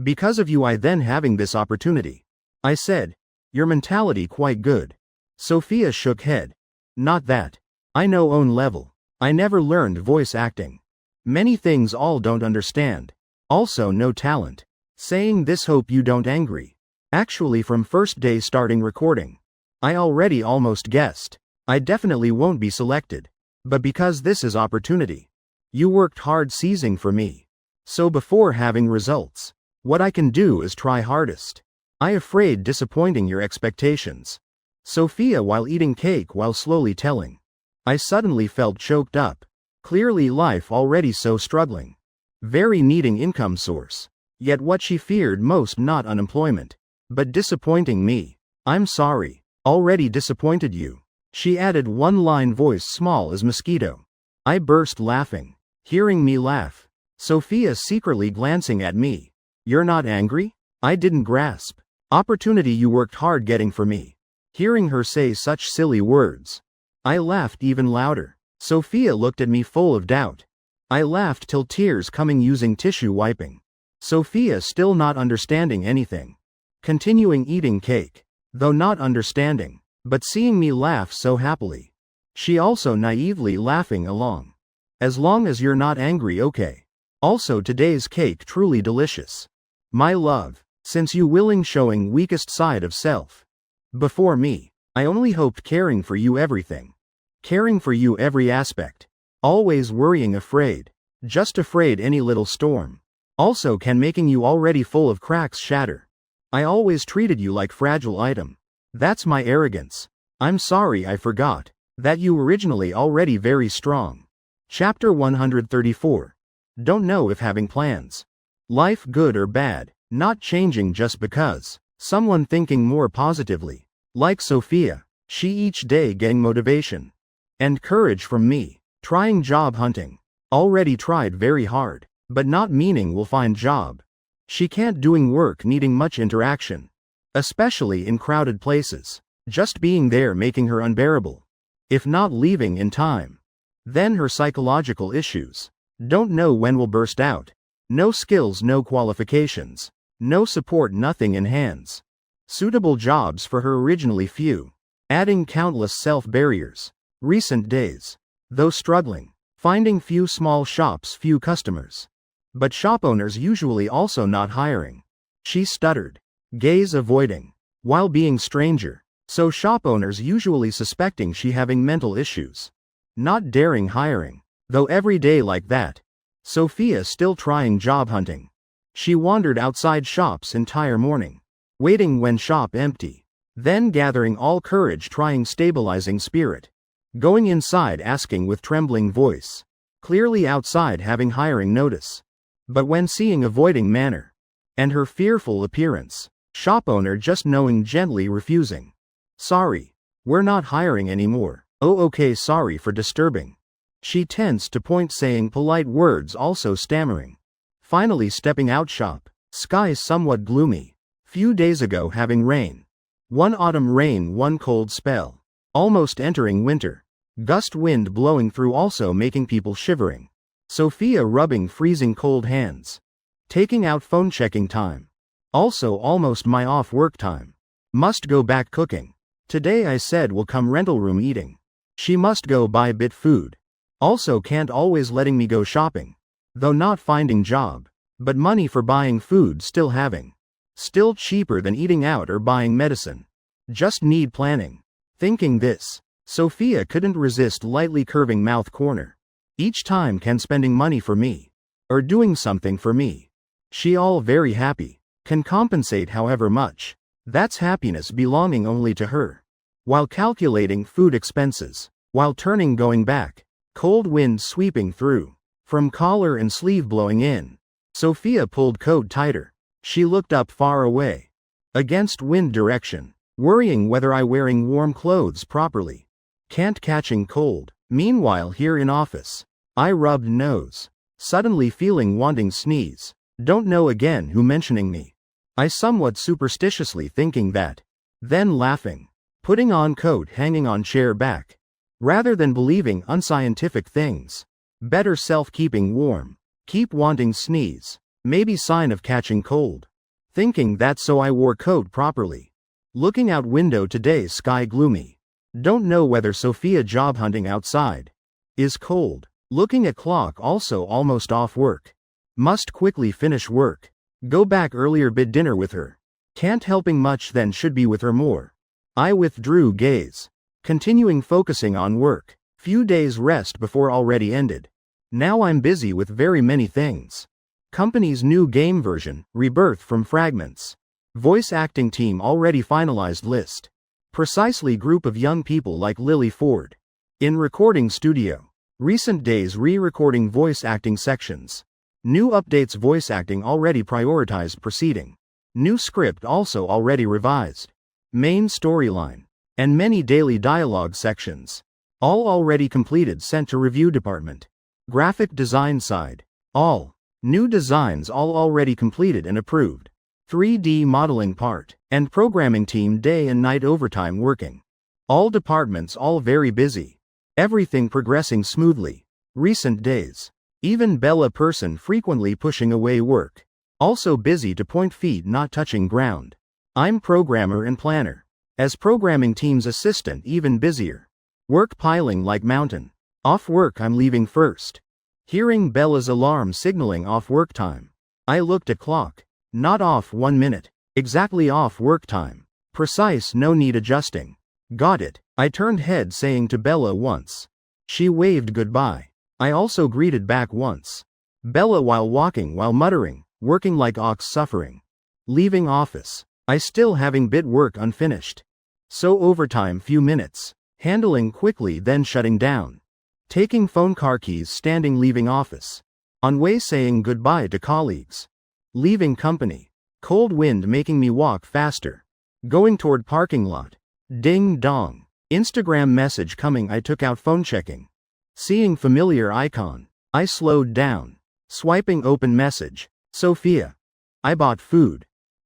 Because of you I then having this opportunity. I said. Your mentality quite good. Sophia shook head. Not that. I know own level. I never learned voice acting. Many things all don't understand. Also no talent. Saying this hope you don't angry. Actually from first day starting recording. I already almost guessed. I definitely won't be selected. But because this is opportunity. You worked hard seizing for me. So before having results. What I can do is try hardest. I afraid disappointing your expectations. Sophia while eating cake while slowly telling. I suddenly felt choked up. Clearly life already so struggling. Very needing income source. Yet what she feared most not unemployment. But disappointing me. I'm sorry. Already disappointed you. She added one line voice small as mosquito. I burst laughing. Hearing me laugh. Sophia secretly glancing at me. You're not angry? I didn't grasp. Opportunity you worked hard getting for me. Hearing her say such silly words. I laughed even louder. Sophia looked at me full of doubt. I laughed till tears coming using tissue wiping. Sophia still not understanding anything. Continuing eating cake. Though not understanding. But seeing me laugh so happily. She also naively laughing along. As long as you're not angry okay. Also today's cake truly delicious. My love. Since you willing showing weakest side of self. Before me. I only hoped caring for you everything. Caring for you every aspect. Always worrying afraid. Just afraid any little storm. Also can making you already full of cracks shatter. I always treated you like fragile item. That's my arrogance. I'm sorry I forgot. That you originally already very strong. Chapter 134. Don't know if having plans. Life good or bad. Not changing just because. Someone thinking more positively. Like Sophia. She each day getting motivation. And courage from me. Trying job hunting. Already tried very hard. But not meaning will find job. She can't doing work needing much interaction. Especially in crowded places. Just being there making her unbearable. If not leaving in time. Then her psychological issues. Don't know when will burst out. No skills, no qualifications. No support, nothing in hands. Suitable jobs for her originally few. Adding countless self-barriers. Recent days. Though struggling. Finding few small shops, few customers. But shop owners usually also not hiring. She stuttered. Gaze avoiding. While being stranger. So shop owners usually suspecting she having mental issues. Not daring hiring. Though every day like that. Sophia still trying job hunting. She wandered outside shops entire morning. Waiting when shop empty. Then gathering all courage trying stabilizing spirit. Going inside asking with trembling voice. Clearly outside having hiring notice. But when seeing avoiding manner. And her fearful appearance. Shop owner just knowing gently refusing. Sorry. We're not hiring anymore. Oh okay sorry for disturbing. She tensed to point saying polite words also stammering. Finally stepping out shop. Sky somewhat gloomy. Few days ago having rain. One autumn rain one cold spell. Almost entering winter. Gust wind blowing through also making people shivering. Sophia rubbing freezing cold hands. Taking out phone checking time. Also almost my off work time. Must go back cooking. Today I said will come rental room eating. She must go buy bit food. Also can't always letting me go shopping. Though not finding job. But money for buying food still having. Still cheaper than eating out or buying medicine. Just need planning. Thinking this. Sophia couldn't resist lightly curving mouth corner. Each time can spending money for me. or doing something for me. She all very happy. Can compensate however much. That's happiness belonging only to her. While calculating food expenses. While turning going back. Cold wind sweeping through. From collar and sleeve blowing in. Sophia pulled coat tighter. She looked up far away. Against wind direction. Worrying whether I wearing warm clothes properly. Can't catching cold. Meanwhile here in office. I rubbed nose. Suddenly feeling wanting sneeze. Don't know again who mentioning me. I somewhat superstitiously thinking that. Then laughing. Putting on coat hanging on chair back. Rather than believing unscientific things. Better self keeping warm. Keep wanting sneeze. Maybe sign of catching cold. Thinking that so I wore coat properly. Looking out window today sky gloomy. Don't know whether Sophia job hunting outside. Is cold. Looking at clock also almost off work. Must quickly finish work. Go back earlier bid dinner with her. Can't helping much then should be with her more. I withdrew gaze. Continuing focusing on work. Few days rest before already ended. Now I'm busy with very many things. Company's new game version, Rebirth from Fragments. Voice acting team already finalized list. Precisely group of young people like Lily Ford. In recording studio. Recent days re-recording voice acting sections. New updates voice acting already prioritized proceeding. New script also already revised. Main storyline. And many daily dialogue sections. All already completed sent to review department. Graphic design side. All. New designs all already completed and approved. 3D modeling part. And programming team day and night overtime working. All departments all very busy. Everything progressing smoothly. Recent days. Even Bella person frequently pushing away work. Also busy to point feet not touching ground. I'm programmer and planner. As programming team's assistant even busier. Work piling like mountain. Off work I'm leaving first. Hearing Bella's alarm signaling off work time. I looked at clock. Not off 1 minute. Exactly off work time. Precise no need adjusting. Got it. I turned head saying to Bella once. She waved goodbye. I also greeted back once. Bella while walking while muttering, working like ox suffering. Leaving office. I still having bit work unfinished. So overtime few minutes. Handling quickly then shutting down. Taking phone car keys standing leaving office. On way saying goodbye to colleagues. Leaving company. Cold wind making me walk faster. Going toward parking lot. Ding dong. Instagram message coming I took out phone checking. Seeing familiar icon. I slowed down. Swiping open message. Sophia. I bought food.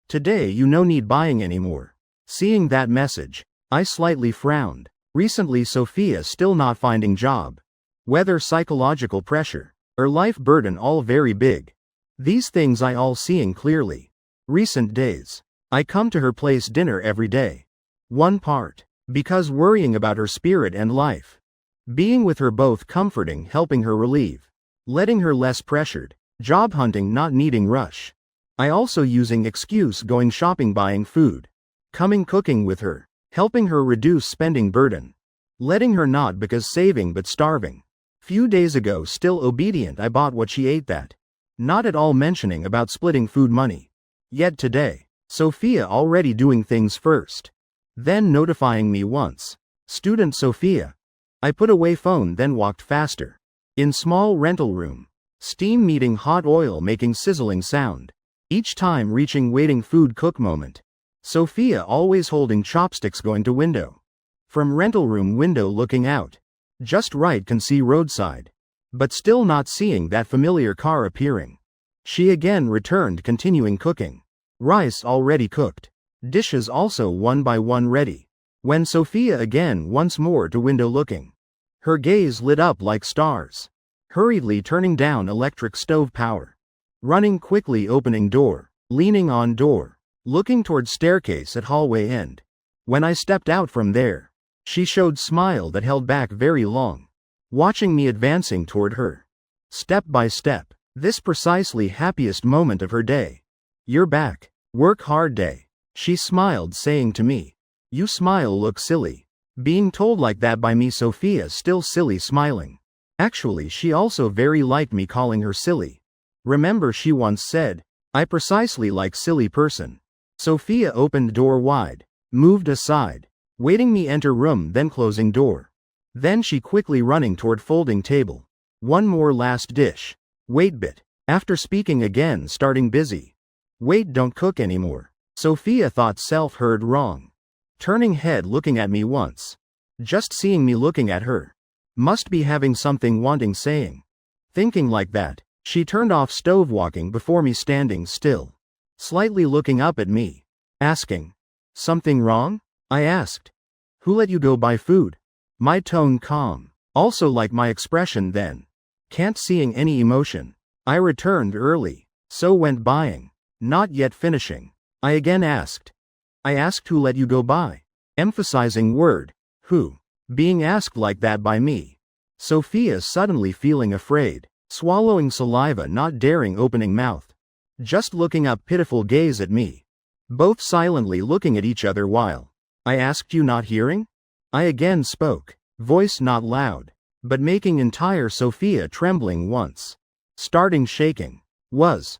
Today you no need buying anymore. Seeing that message. I slightly frowned. Recently Sophia still not finding job. Whether psychological pressure. Or life burden all very big. These things I all seeing clearly. Recent days. I come to her place dinner every day. One part. Because worrying about her spirit and life. Being with her both comforting helping her relieve. Letting her less pressured. Job hunting not needing rush. I also using excuse going shopping buying food. Coming cooking with her. Helping her reduce spending burden. Letting her not because saving but starving. Few days ago still obedient I bought what she ate that. Not at all mentioning about splitting food money. Yet today, Sophia already doing things first. Then notifying me once. Student Sophia. I put away phone then walked faster. In small rental room. Steam meeting hot oil making sizzling sound. Each time reaching waiting food cook moment. Sophia always holding chopsticks going to window. From rental room window looking out. Just right can see roadside. But still not seeing that familiar car appearing. She again returned continuing cooking. Rice already cooked. Dishes also one by one ready. When Sophia again once more to window looking. Her gaze lit up like stars. Hurriedly turning down electric stove power. Running quickly opening door. Leaning on door. Looking toward staircase at hallway end. When I stepped out from there. She showed smile that held back very long. Watching me advancing toward her. Step by step. This precisely happiest moment of her day. You're back. Work hard day. She smiled saying to me. You smile look silly. Being told like that by me Sophia still silly smiling. Actually she also very liked me calling her silly. Remember she once said, I precisely like silly person. Sophia opened door wide, moved aside, waiting me enter room then closing door. Then she quickly running toward folding table. One more last dish. Wait bit. After speaking again starting busy. Wait don't cook anymore. Sophia thought self heard wrong. Turning head looking at me once. Just seeing me looking at her. Must be having something wanting saying. Thinking like that, she turned off stove walking before me standing still. Slightly looking up at me. Asking. Something wrong? I asked. Who let you go buy food? My tone calm. Also like my expression then. Can't seeing any emotion. I returned early. So went buying. Not yet finishing. I again asked. I asked who let you go buy. Emphasizing word. Who? Being asked like that by me. Sophia suddenly feeling afraid. Swallowing saliva not daring opening mouth. Just looking up pitiful gaze at me. Both silently looking at each other while. I asked you not hearing? I again spoke. Voice not loud. But making entire Sophia trembling once. Starting shaking. Was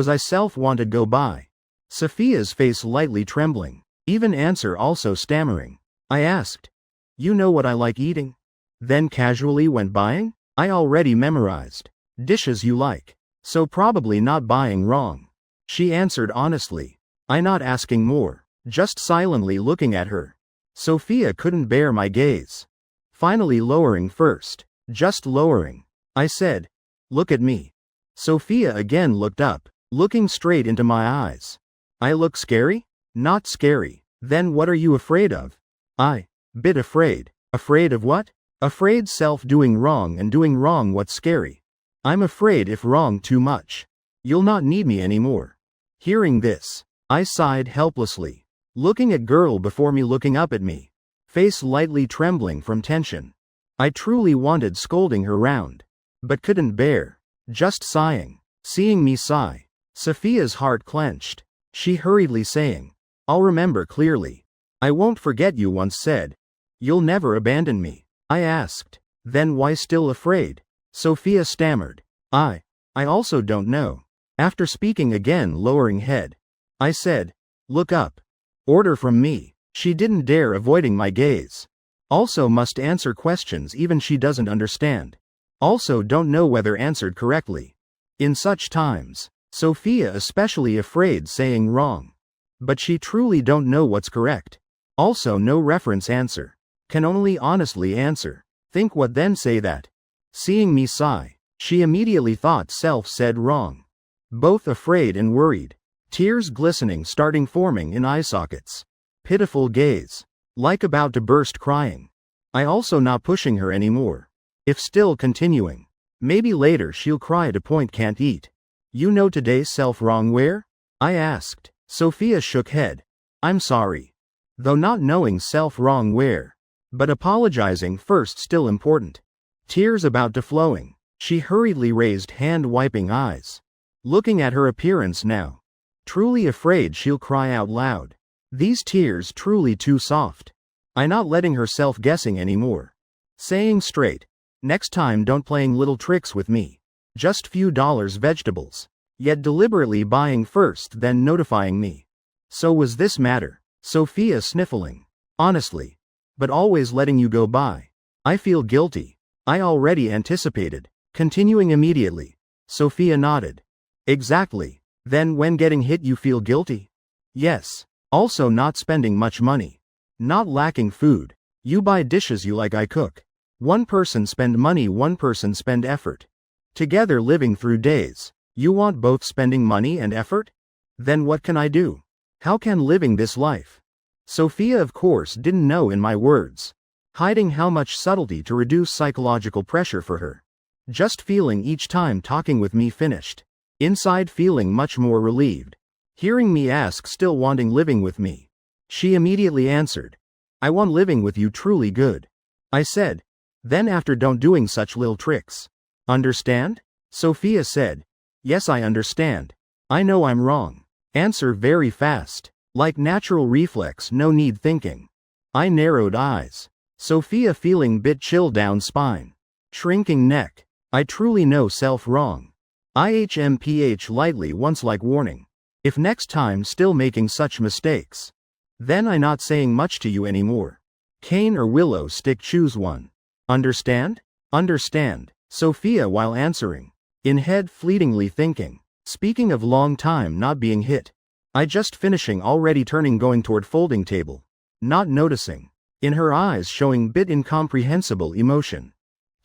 I self wanted go by? Sophia's face lightly trembling. Even answer also stammering. I asked. You know what I like eating? Then casually went buying? I already memorized. Dishes you like. So probably not buying wrong. She answered honestly. I not asking more. Just silently looking at her. Sophia couldn't bear my gaze. Finally lowering first. Just lowering. I said. Look at me. Sophia again looked up, looking straight into my eyes. I look scary? Not scary. Then what are you afraid of? I. Bit afraid. Afraid of what? Afraid self doing wrong and doing wrong what's scary. I'm afraid if wrong too much. You'll not need me anymore. Hearing this, I sighed helplessly. Looking at girl before me looking up at me. Face lightly trembling from tension. I truly wanted scolding her round. But couldn't bear. Just sighing. Seeing me sigh. Sophia's heart clenched. She hurriedly saying. I'll remember clearly. I won't forget you once said. You'll never abandon me. I asked. Then why still afraid? Sophia stammered. I also don't know. After speaking again lowering head. I said. Look up. Order from me. She didn't dare avoiding my gaze. Also must answer questions even she doesn't understand. Also don't know whether answered correctly. In such times, Sophia especially afraid saying wrong. But she truly don't know what's correct. Also no reference answer. Can only honestly answer. Think what then say that. Seeing me sigh, she immediately thought self said wrong. Both afraid and worried. Tears glistening starting forming in eye sockets. Pitiful gaze. Like about to burst crying. I also not pushing her anymore. If still continuing. Maybe later she'll cry to point can't eat. You know today's self wrong where? I asked. Sophia shook head. I'm sorry. Though not knowing self wrong where. But apologizing first still important. Tears about to flowing. She hurriedly raised hand wiping eyes. Looking at her appearance now. Truly afraid she'll cry out loud. These tears truly too soft. I not letting herself guessing anymore. Saying straight. Next time don't playing little tricks with me. Just few dollars vegetables. Yet deliberately buying first then notifying me. So was this matter. Sophia sniffling. Honestly. But always letting you go by. I feel guilty. I already anticipated. Continuing immediately. Sophia nodded. Exactly. Then when getting hit you feel guilty? Yes. Also not spending much money. Not lacking food. You buy dishes you like I cook. One person spend money one person spend effort. Together living through days. You want both spending money and effort? Then what can I do? How can living this life? Sophia of course didn't know in my words. Hiding how much subtlety to reduce psychological pressure for her. Just feeling each time talking with me finished. Inside feeling much more relieved. Hearing me ask still wanting living with me. She immediately answered. I want living with you truly good. I said. Then after don't doing such little tricks. Understand? Sophia said. Yes I understand. I know I'm wrong. Answer very fast. Like natural reflex no need thinking. I narrowed eyes. Sophia feeling bit chill down spine. Shrinking neck. I truly know self wrong. IHMPH lightly once like warning. If next time still making such mistakes, then I not saying much to you anymore. Cane or willow stick, choose one. Understand? Understand. Sophia while answering. In head fleetingly thinking. Speaking of long time not being hit. I just finishing already turning going toward folding table. Not noticing. In her eyes showing bit incomprehensible emotion.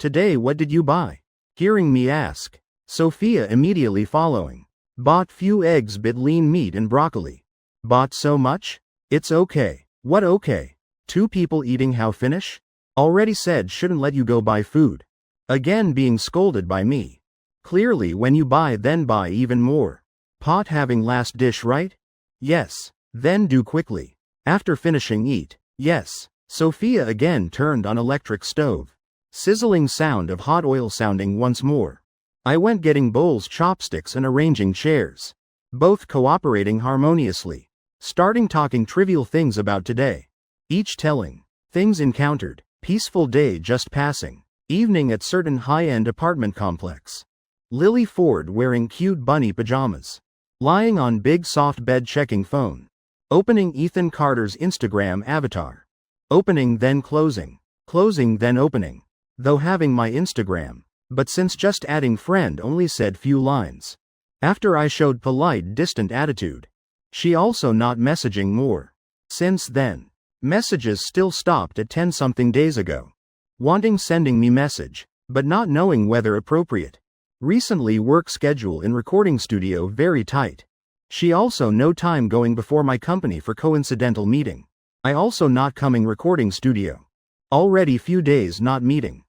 Today what did you buy? Hearing me ask. Sophia immediately following. Bought few eggs, bit lean meat and broccoli. Bought so much? It's okay. What okay? Two people eating, how finish? Already said shouldn't let you go buy food. Again being scolded by me. Clearly when you buy then buy even more. Pot having last dish right? Yes. Then do quickly. After finishing eat. Yes. Sophia again turned on electric stove. Sizzling sound of hot oil sounding once more. I went getting bowls, chopsticks and arranging chairs. Both cooperating harmoniously. Starting talking trivial things about today. Each telling. Things encountered. Peaceful day just passing. Evening at certain high-end apartment complex. Lily Ford wearing cute bunny pajamas. Lying on big soft bed checking phone. Opening Ethan Carter's Instagram avatar. Opening then closing. Closing then opening. Though having my Instagram. But since just adding friend only said few lines. After I showed polite distant attitude. She also not messaging more. Since then. Messages still stopped at 10 something days ago. Wanting sending me message. But not knowing whether appropriate. Recently work schedule in recording studio very tight. She also no time going before my company for coincidental meeting. I also not coming recording studio. Already few days not meeting.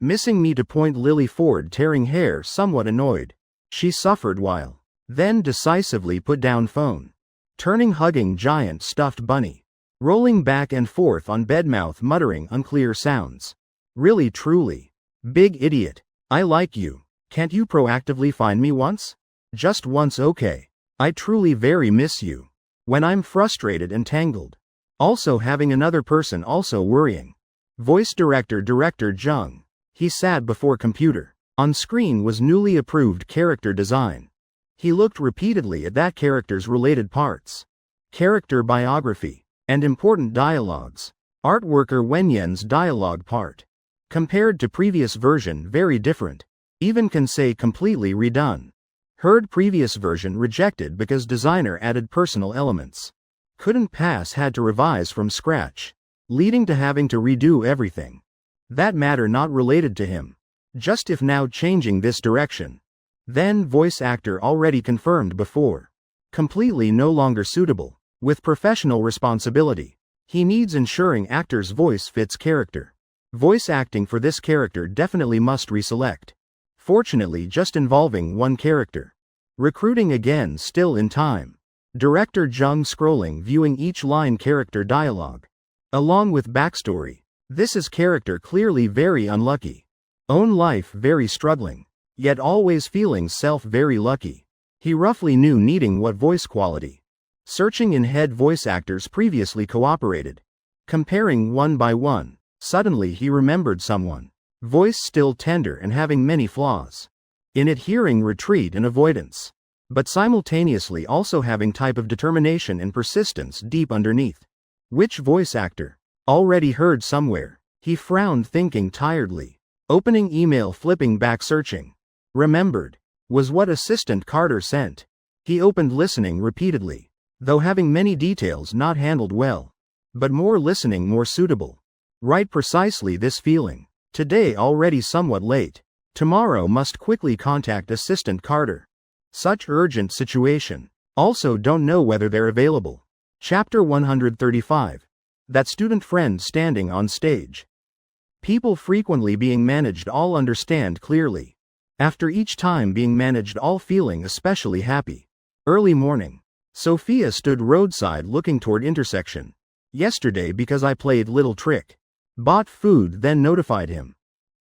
Missing me to point. Lily Ford tearing hair somewhat annoyed. She suffered while. Then decisively put down phone. Turning hugging giant stuffed bunny. Rolling back and forth on bed mouth muttering unclear sounds. Really truly. Big idiot. I like you. Can't you proactively find me once? Just once okay. I truly very miss you. When I'm frustrated and tangled. Also having another person also worrying. Voice director Jung. He sat before computer. On screen was newly approved character design. He looked repeatedly at that character's related parts. Character biography. And important dialogues. Artworker Wenyan's dialogue part. Compared to previous version very different. Even can say completely redone. Heard previous version rejected because designer added personal elements. Couldn't pass, had to revise from scratch. Leading to having to redo everything. That matter not related to him. Just if now changing this direction. Then voice actor already confirmed before. Completely no longer suitable. With professional responsibility. He needs ensuring actor's voice fits character. Voice acting for this character definitely must reselect. Fortunately just involving one character. Recruiting again still in time. Director Jung scrolling viewing each line character dialogue. Along with backstory. This is character clearly very unlucky. Own life very struggling. Yet always feeling self very lucky. He roughly knew needing what voice quality. Searching in head voice actors previously cooperated. Comparing one by one. Suddenly he remembered someone. Voice still tender and having many flaws. In it hearing retreat and avoidance. But simultaneously also having type of determination and persistence deep underneath. Which voice actor? Already heard somewhere. He frowned thinking tiredly. Opening email flipping back searching. Remembered. Was what assistant Carter sent. He opened listening repeatedly. Though having many details not handled well. But more listening more suitable. Right precisely this feeling. Today already somewhat late. Tomorrow must quickly contact assistant Carter. Such urgent situation. Also don't know whether they're available. Chapter 135. That student friend standing on stage. People frequently being managed all understand clearly. After each time being managed all feeling especially happy. Early morning. Sophia stood roadside looking toward intersection. Yesterday because I played little trick. Bought food then notified him.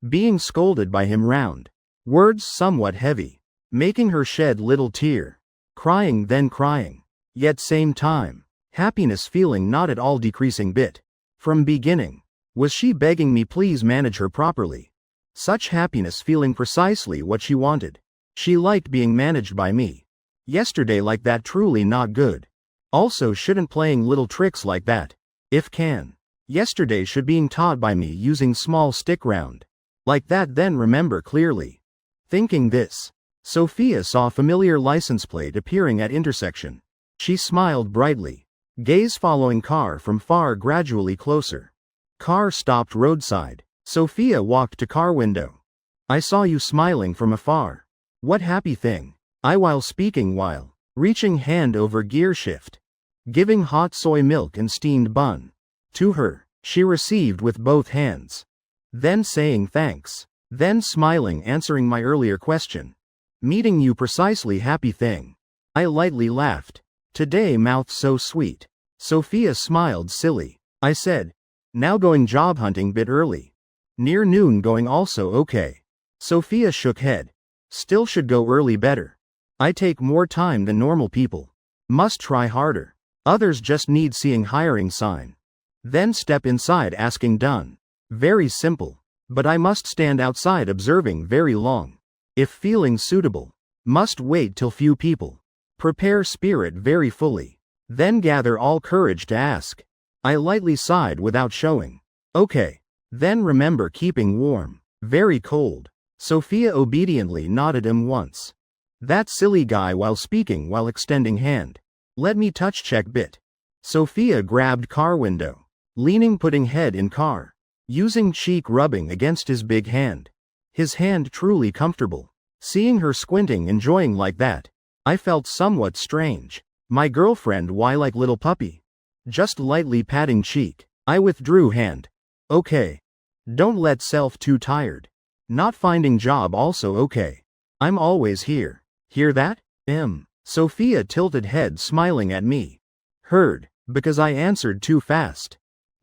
Being scolded by him round. Words somewhat heavy. Making her shed little tear. Crying then crying. Yet same time. Happiness feeling not at all decreasing bit. From beginning. Was she begging me please manage her properly. Such happiness feeling precisely what she wanted. She liked being managed by me. Yesterday like that truly not good. Also shouldn't playing little tricks like that. If can. Yesterday should being taught by me using small stick round. Like that then remember clearly. Thinking this. Sophia saw familiar license plate appearing at intersection. She smiled brightly. Gaze following car from far gradually closer. Car stopped roadside. Sophia walked to car window. I saw you smiling from afar. What happy thing. I while speaking while reaching hand over gear shift. Giving hot soy milk and steamed bun. To her, she received with both hands. Then saying thanks. Then smiling answering my earlier question. Meeting you precisely happy thing. I lightly laughed. Today mouth so sweet. Sophia smiled silly. I said. Now going job hunting bit early. Near noon going also okay. Sophia shook head. Still should go early better. I take more time than normal people. Must try harder. Others just need seeing hiring sign. Then step inside asking done. Very simple. But I must stand outside observing very long. If feeling suitable. Must wait till few people. Prepare spirit very fully. Then gather all courage to ask. I lightly sighed without showing. Okay. Then remember keeping warm. Very cold. Sophia obediently nodded him once. That silly guy while speaking while extending hand. Let me touch check bit. Sophia grabbed car window. Leaning putting head in car. Using cheek rubbing against his big hand. His hand truly comfortable. Seeing her squinting enjoying like that. I felt somewhat strange. My girlfriend why like little puppy? Just lightly patting cheek. I withdrew hand. Okay. Don't let self too tired. Not finding job also okay. I'm always here. Hear that? Sophia tilted head smiling at me. Heard, because I answered too fast.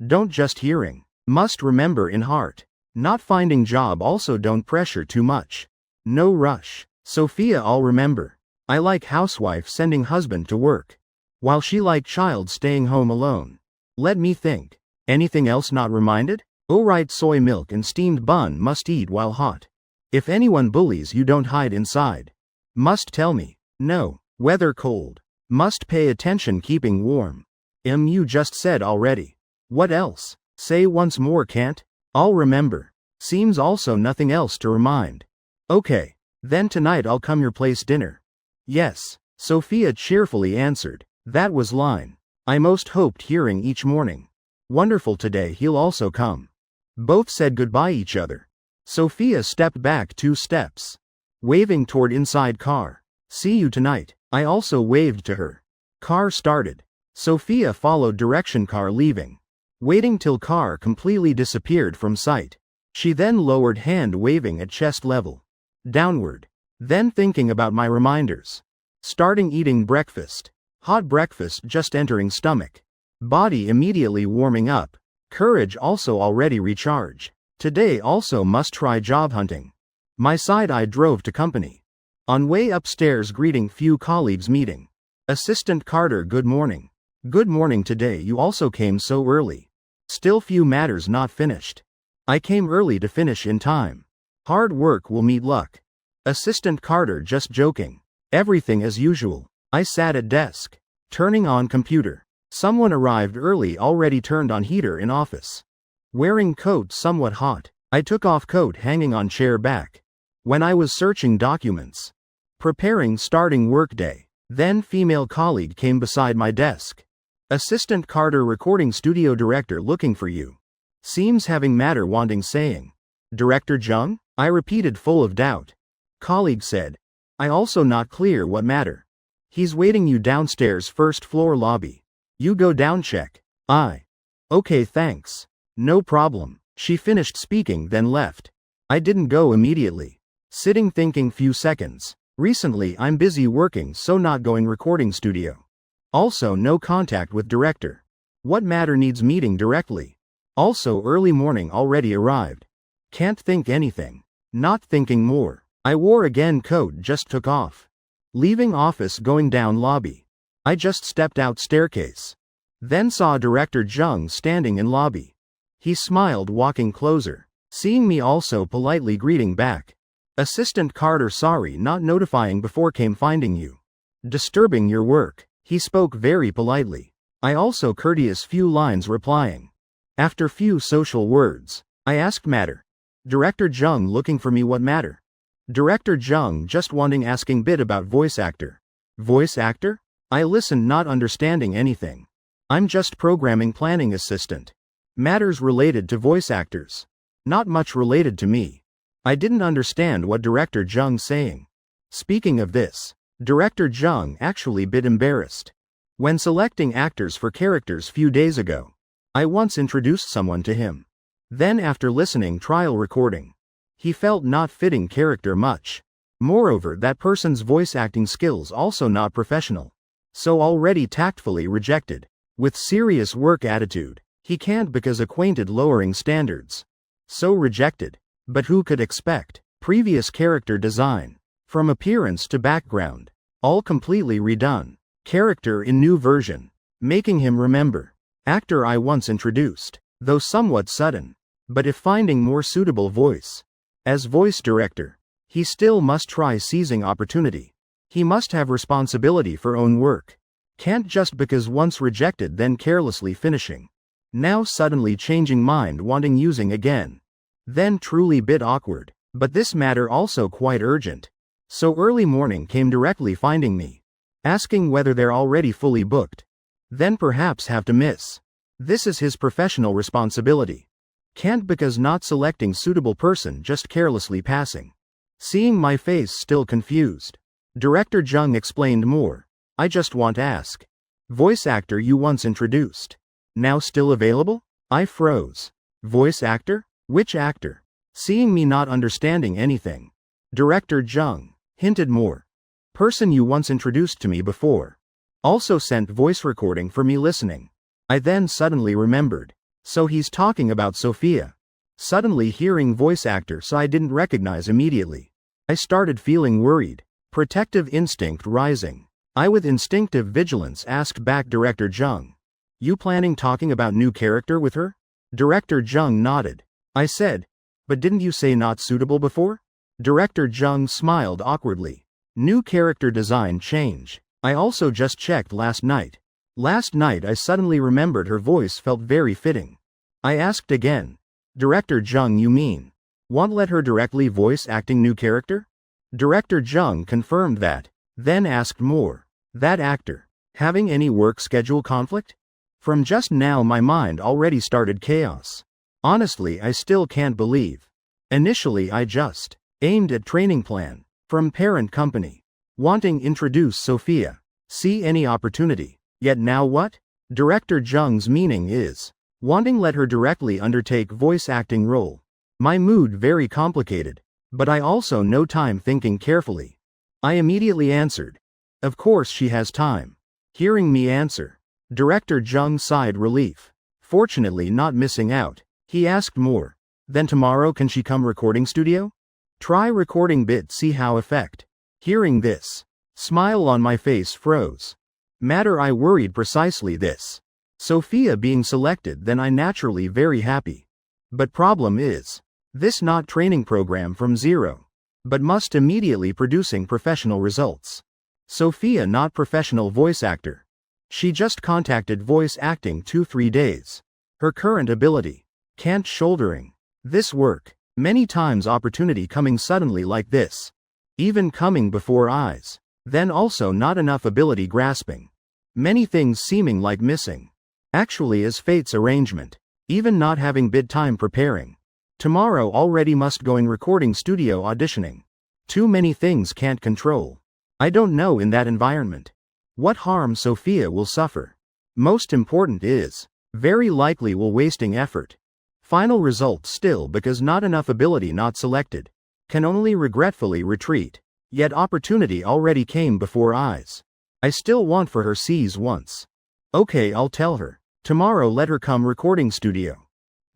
Don't just hearing. Must remember in heart. Not finding job also don't pressure too much. No rush. Sophia I'll remember. I like housewife sending husband to work. While she like child staying home alone. Let me think. Anything else not reminded? Alright soy milk and steamed bun must eat while hot. If anyone bullies you don't hide inside. Must tell me. No. Weather cold. Must pay attention keeping warm. You just said already. What else? Say once more can't? I'll remember. Seems also nothing else to remind. Okay. Then tonight I'll come your place dinner. Yes. Sophia cheerfully answered. That was line. I most hoped hearing each morning. Wonderful today he'll also come. Both said goodbye each other. Sophia stepped back 2 steps. Waving toward inside car. See you tonight. I also waved to her. Car started. Sophia followed direction car leaving. Waiting till car completely disappeared from sight. She then lowered hand waving at chest level. Downward. Then thinking about my reminders. Starting eating breakfast. Hot breakfast just entering stomach. Body immediately warming up. Courage also already recharge. Today also must try job hunting. My side I drove to company. On way upstairs greeting few colleagues meeting. Assistant Carter good morning. Good morning today you also came so early. Still few matters not finished. I came early to finish in time. Hard work will meet luck. Assistant Carter just joking. Everything as usual. I sat at desk. Turning on computer. Someone arrived early already turned on heater in office. Wearing coat somewhat hot. I took off coat hanging on chair back. When I was searching documents. Preparing starting workday. Then female colleague came beside my desk. Assistant Carter recording studio director looking for you. Seems having matter wanting saying. Director Jung? I repeated full of doubt. Colleague said. I also not clear what matter. He's waiting you downstairs first floor lobby. You go down check. Okay thanks. No problem. She finished speaking then left. I didn't go immediately. Sitting thinking few seconds. Recently I'm busy working so not going recording studio. Also no contact with director. What matter needs meeting directly. Also early morning already arrived. Can't think anything. Not thinking more. I wore again coat just took off. Leaving office going down lobby. I just stepped out staircase. Then saw Director Jung standing in lobby. He smiled walking closer. Seeing me also politely greeting back. Assistant Carter, sorry not notifying before came finding you. Disturbing your work. He spoke very politely. I also courteous few lines replying. After few social words, I asked matter. Director Jung looking for me what matter? Director Jung just wanting asking bit about voice actor. Voice actor? I listened not understanding anything. I'm just programming planning assistant. Matters related to voice actors. Not much related to me. I didn't understand what Director Jung saying. Speaking of this, Director Jung actually bit embarrassed. When selecting actors for characters few days ago, I once introduced someone to him. Then after listening trial recording, he felt not fitting character much. Moreover, that person's voice acting skills also not professional. So already tactfully rejected. With serious work attitude, he can't because acquainted lowering standards. So rejected. But who could expect? Previous character design. From appearance to background. All completely redone. Character in new version. Making him remember. Actor I once introduced. Though somewhat sudden. But if finding more suitable voice. As voice director, he still must try seizing opportunity. He must have responsibility for own work. Can't just because once rejected then carelessly finishing. Now suddenly changing mind wanting using again. Then truly bit awkward. But this matter also quite urgent. So early morning came directly finding me. Asking whether they're already fully booked. Then perhaps have to miss. This is his professional responsibility. Can't because not selecting suitable person just carelessly passing. Seeing my face still confused. Director Jung explained more. I just want to ask. Voice actor you once introduced. Now still available? I froze. Voice actor? Which actor? Seeing me not understanding anything. Director Jung hinted more. Person you once introduced to me before. Also sent voice recording for me listening. I then suddenly remembered. So he's talking about Sophia. Suddenly hearing voice actor so I didn't recognize immediately. I started feeling worried. Protective instinct rising. I with instinctive vigilance asked back Director Jung. You planning talking about new character with her? Director Jung nodded. I said, but didn't you say not suitable before? Director Jung smiled awkwardly. New character design change. I also just checked last night. Last night I suddenly remembered her voice felt very fitting. I asked again. Director Jung you mean? Won't let her directly voice acting new character? Director Jung confirmed that. Then asked more. That actor. Having any work schedule conflict? From just now my mind already started chaos. Honestly I still can't believe. Initially I just aimed at training plan. From parent company. Wanting introduce Sophia. See any opportunity. Yet now what? Director Jung's meaning is. Wanting let her directly undertake voice acting role. My mood very complicated. But I also no time thinking carefully. I immediately answered. Of course she has time. Hearing me answer. Director Jung sighed relief. Fortunately not missing out. He asked more. Then tomorrow can she come recording studio? Try recording bit see how effect. Hearing this. Smile on my face froze. Matter I worried precisely this. Sophia being selected then I naturally very happy. But problem is. This not training program from zero. But must immediately producing professional results. Sophia not professional voice actor. She just contacted voice acting 2-3 days. Her current ability. Can't shouldering. This work. Many times opportunity coming suddenly like this. Even coming before eyes. Then also not enough ability grasping. Many things seeming like missing. Actually as fate's arrangement. Even not having bid time preparing. Tomorrow already must going recording studio auditioning. Too many things can't control. I don't know in that environment. What harm Sophia will suffer. Most important is. Very likely will wasting effort. Final result still because not enough ability not selected. Can only regretfully retreat. Yet opportunity already came before eyes. I still want for her seize once. Okay I'll tell her. Tomorrow let her come recording studio.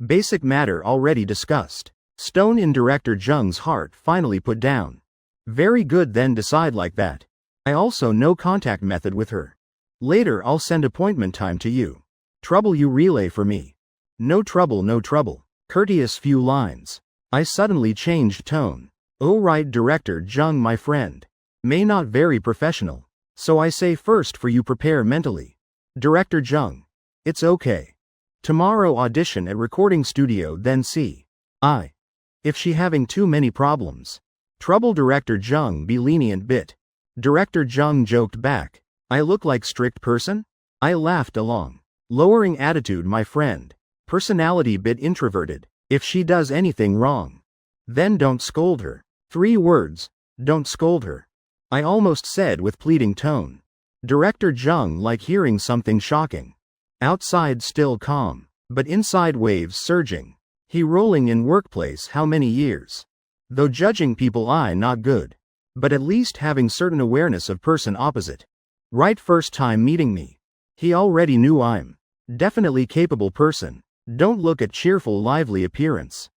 Basic matter already discussed. Stone in Director Jung's heart finally put down. Very good then decide like that. I also no contact method with her. Later I'll send appointment time to you. Trouble you relay for me. No trouble no trouble. Courteous few lines. I suddenly changed tone. Oh right, Director Jung, my friend. May not very professional. So I say first for you prepare mentally. Director Jung. It's okay. Tomorrow audition at recording studio then see. If she having too many problems. Trouble Director Jung be lenient bit. Director Jung joked back. I look like strict person? I laughed along. Lowering attitude my friend. Personality bit introverted. If she does anything wrong. Then don't scold her. 3 words. Don't scold her. I almost said with pleading tone. Director Jung like hearing something shocking. Outside still calm, but inside waves surging. He rolling in workplace how many years? Though judging people I not good. But at least having certain awareness of person opposite. Right first time meeting me. He already knew I'm definitely capable person. Don't look at cheerful lively appearance.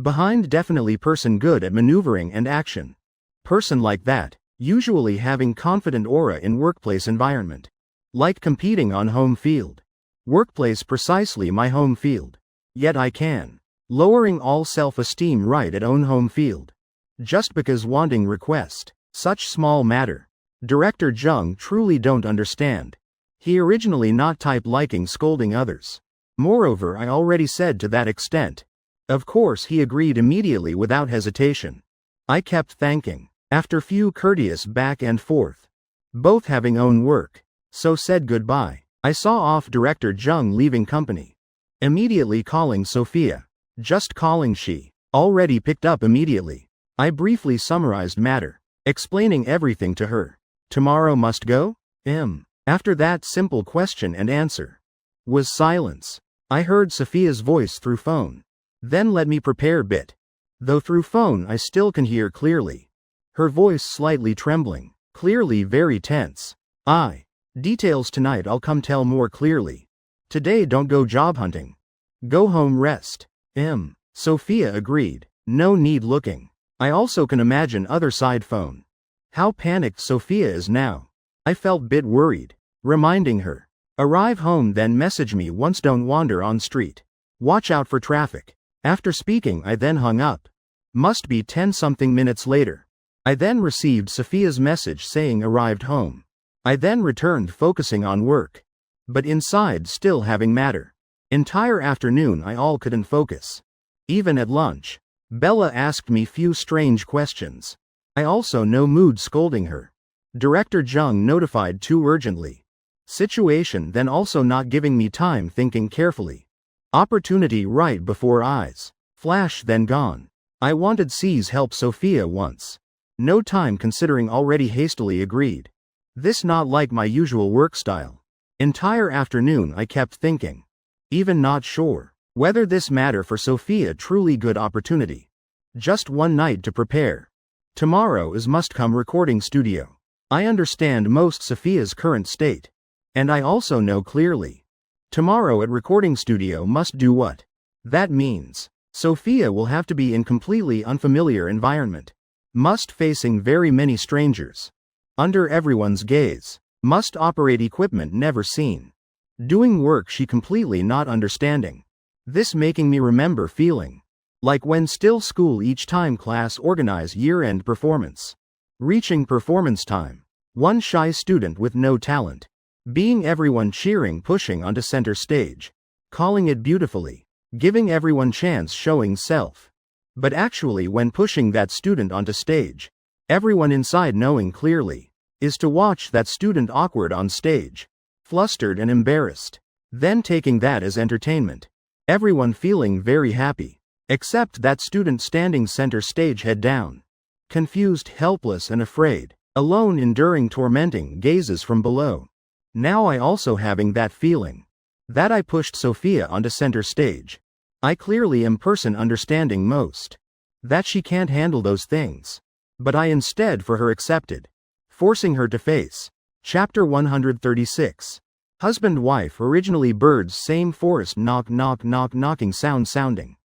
Behind definitely person good at maneuvering and action. Person like that, usually having confident aura in workplace environment. Like competing on home field. Workplace precisely my home field. Yet I can. Lowering all self-esteem right at own home field. Just because wanting request. Such small matter. Director Jung truly don't understand. He originally not type liking scolding others. Moreover I already said to that extent. Of course he agreed immediately without hesitation. I kept thanking. After few courteous back and forth. Both having own work. So said goodbye. I saw off Director Jung leaving company. Immediately calling Sophia. Just calling she. Already picked up immediately. I briefly summarized matter. Explaining everything to her. Tomorrow must go? After that simple question and answer. Was silence. I heard Sophia's voice through phone. Then let me prepare bit. Though through phone I still can hear clearly. Her voice slightly trembling. Clearly very tense. Details tonight I'll come tell more clearly. Today don't go job hunting. Go home rest. Sophia agreed. No need looking. I also can imagine other side phone. How panicked Sophia is now. I felt bit worried. Reminding her. Arrive home then message me once don't wander on street. Watch out for traffic. After speaking I then hung up. Must be 10-something minutes later. I then received Sophia's message saying arrived home. I then returned focusing on work. But inside still having matter. Entire afternoon I all couldn't focus. Even at lunch. Bella asked me few strange questions. I also no mood scolding her. Director Jung notified too urgently. Situation then also not giving me time thinking carefully. Opportunity right before eyes. Flash then gone. I wanted C's help Sophia once. No time considering already hastily agreed. This not like my usual work style. Entire afternoon I kept thinking. Even not sure. Whether this matter for Sophia truly good opportunity. Just one night to prepare. Tomorrow is must come recording studio. I understand most Sophia's current state. And I also know clearly. Tomorrow at recording studio must do what? That means. Sophia will have to be in completely unfamiliar environment. Must facing very many strangers. Under everyone's gaze. Must operate equipment never seen. Doing work she completely not understanding. This making me remember feeling. Like when still school each time class organize year-end performance. Reaching performance time. One shy student with no talent. Being everyone cheering pushing onto center stage. Calling it beautifully. Giving everyone chance showing self. But actually when pushing that student onto stage. Everyone inside knowing clearly. Is to watch that student awkward on stage. Flustered and embarrassed. Then taking that as entertainment. Everyone feeling very happy. Except that student standing center stage head down. Confused, helpless and afraid. Alone enduring tormenting gazes from below. Now I also having that feeling. That I pushed Sophia onto center stage. I clearly am person understanding most. That she can't handle those things. But I instead for her accepted. Forcing her to face. Chapter 136. Husband-wife originally birds same forest knock knock knock knocking sounding.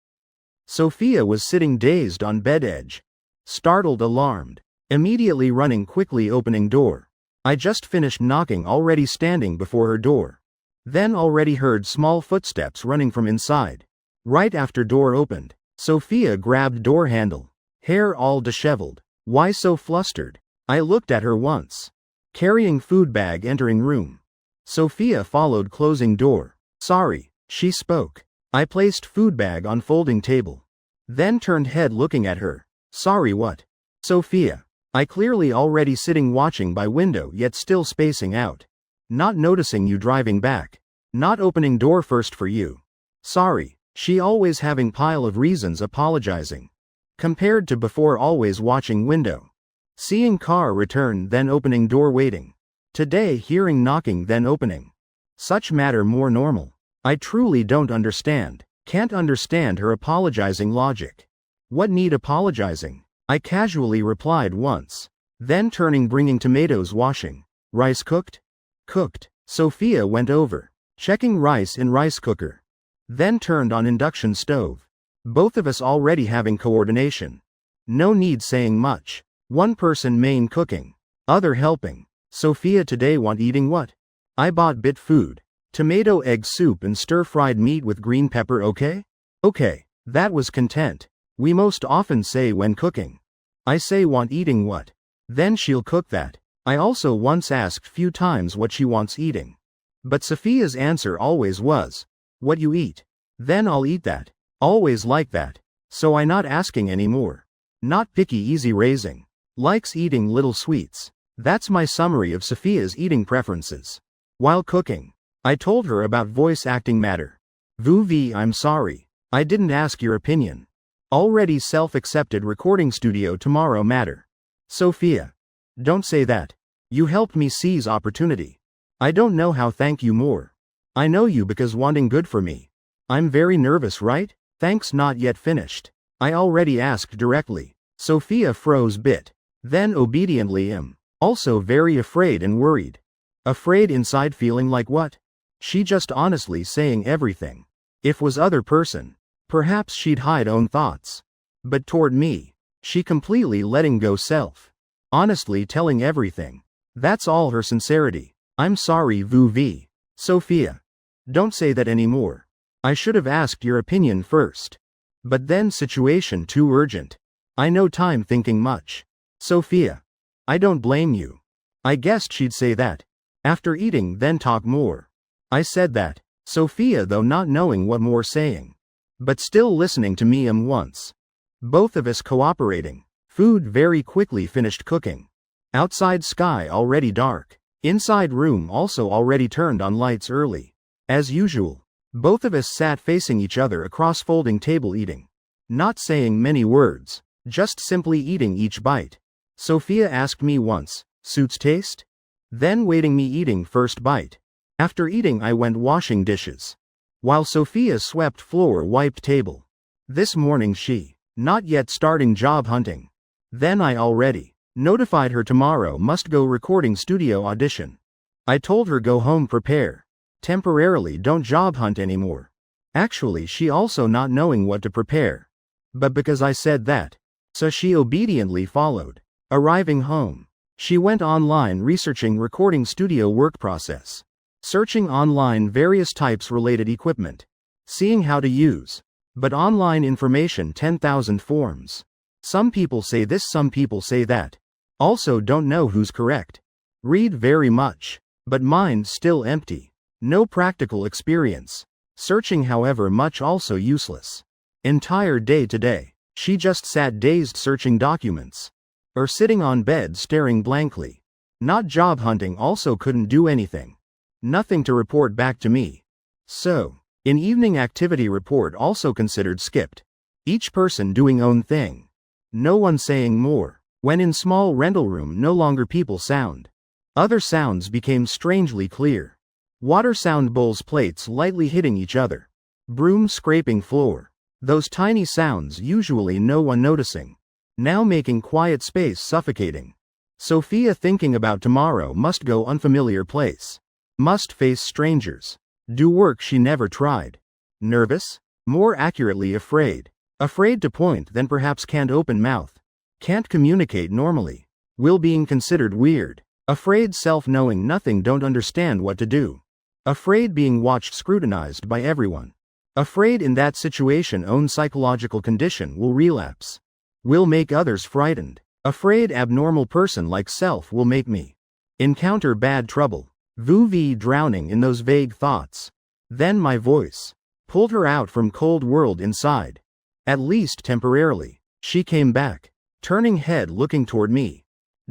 Sophia was sitting dazed on bed edge. Startled alarmed. Immediately running quickly opening door. I just finished knocking already standing before her door. Then already heard small footsteps running from inside. Right after door opened. Sophia grabbed door handle. Hair all disheveled. Why so flustered? I looked at her once. Carrying food bag entering room. Sophia followed closing door. Sorry, she spoke. I placed food bag on folding table. Then turned head looking at her. Sorry what? Sophia. I clearly already sitting watching by window yet still spacing out. Not noticing you driving back. Not opening door first for you. Sorry. She always having pile of reasons apologizing. Compared to before always watching window. Seeing car return then opening door waiting. Today hearing knocking then opening. Such matter more normal. I truly don't understand. Can't understand her apologizing logic. What need apologizing? I casually replied once. Then turning bringing tomatoes washing. Rice cooked? Cooked. Sophia went over. Checking rice in rice cooker. Then turned on induction stove. Both of us already having coordination. No need saying much. One person main cooking. Other helping. Sophia today want eating what? I bought bit food. Tomato egg soup and stir-fried meat with green pepper okay? Okay. That was content. We most often say when cooking. I say want eating what? Then she'll cook that. I also once asked few times what she wants eating. But Sophia's answer always was, what you eat. Then I'll eat that. Always like that. So I not asking anymore. Not picky easy raising. Likes eating little sweets. That's my summary of Sophia's eating preferences. While cooking, I told her about voice acting matter. Vuvi, I'm sorry. I didn't ask your opinion. Already self-accepted recording studio tomorrow matter. Sophia. Don't say that. You helped me seize opportunity. I don't know how thank you more. I know you because wanting good for me. I'm very nervous right? Thanks not yet finished. I already asked directly. Sophia froze bit. Then obediently also very afraid and worried. Afraid inside feeling like what? She just honestly saying everything. If was other person. Perhaps she'd hide own thoughts. But toward me, she completely letting go self. Honestly telling everything. That's all her sincerity. I'm sorry Vuvi. Sophia. Don't say that anymore. I should have asked your opinion first. But then situation too urgent. I no time thinking much. Sophia. I don't blame you. I guessed she'd say that. After eating then talk more. I said that. Sophia though not knowing what more saying. But still listening to me once. Both of us cooperating. Food very quickly finished cooking. Outside sky already dark. Inside room also already turned on lights early. As usual. Both of us sat facing each other across folding table eating. Not saying many words. Just simply eating each bite. Sophia asked me once, suits taste? Then waiting me eating first bite. After eating I went washing dishes. While Sophia swept floor wiped table. This morning she, not yet starting job hunting. Then I already, notified her tomorrow must go recording studio audition. I told her go home prepare. Temporarily don't job hunt anymore. Actually she also not knowing what to prepare. But because I said that. So she obediently followed. Arriving home. She went online researching recording studio work process. Searching online various types related equipment. Seeing how to use. But online information 10,000 forms. Some people say this some people say that. Also don't know who's correct. Read very much. But mind still empty. No practical experience. Searching however much also useless. Entire day today. She just sat dazed searching documents. Or sitting on bed staring blankly. Not job hunting also couldn't do anything. Nothing to report back to me. So, in evening activity report also considered skipped. Each person doing own thing. No one saying more. When in small rental room no longer people sound. Other sounds became strangely clear. Water sound bowls plates lightly hitting each other. Broom scraping floor. Those tiny sounds usually no one noticing. Now making quiet space suffocating. Sophia thinking about tomorrow must go unfamiliar place. Must face strangers. Do work she never tried. Nervous? More accurately afraid. Afraid to point then perhaps can't open mouth. Can't communicate normally. Will being considered weird. Afraid self-knowing nothing don't understand what to do. Afraid being watched scrutinized by everyone. Afraid in that situation own psychological condition will relapse. Will make others frightened. Afraid abnormal person like self will make me encounter bad trouble. Vuvi drowning in those vague thoughts. Then my voice pulled her out from cold world inside. At least temporarily. She came back, turning head looking toward me.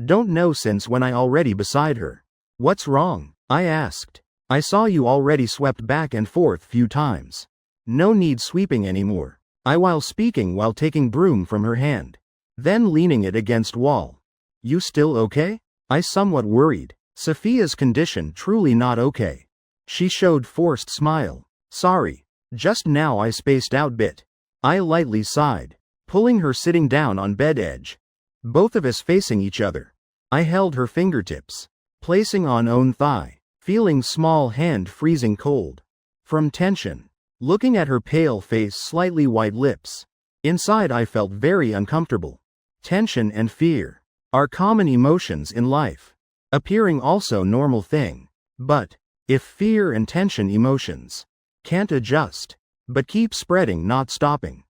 Don't know since when I already beside her. What's wrong? I asked. I saw you already swept back and forth few times. No need sweeping anymore. I while speaking while taking broom from her hand. Then leaning it against wall. You still okay? I somewhat worried. Sophia's condition truly not okay. She showed forced smile. Sorry. Just now I spaced out bit. I lightly sighed, pulling her sitting down on bed edge. Both of us facing each other. I held her fingertips, placing on own thigh, feeling small hand freezing cold. From tension. Looking at her pale face, slightly white lips. Inside I felt very uncomfortable. Tension and fear are common emotions in life. Appearing also normal thing. But, if fear and tension emotions can't adjust, but keep spreading not stopping,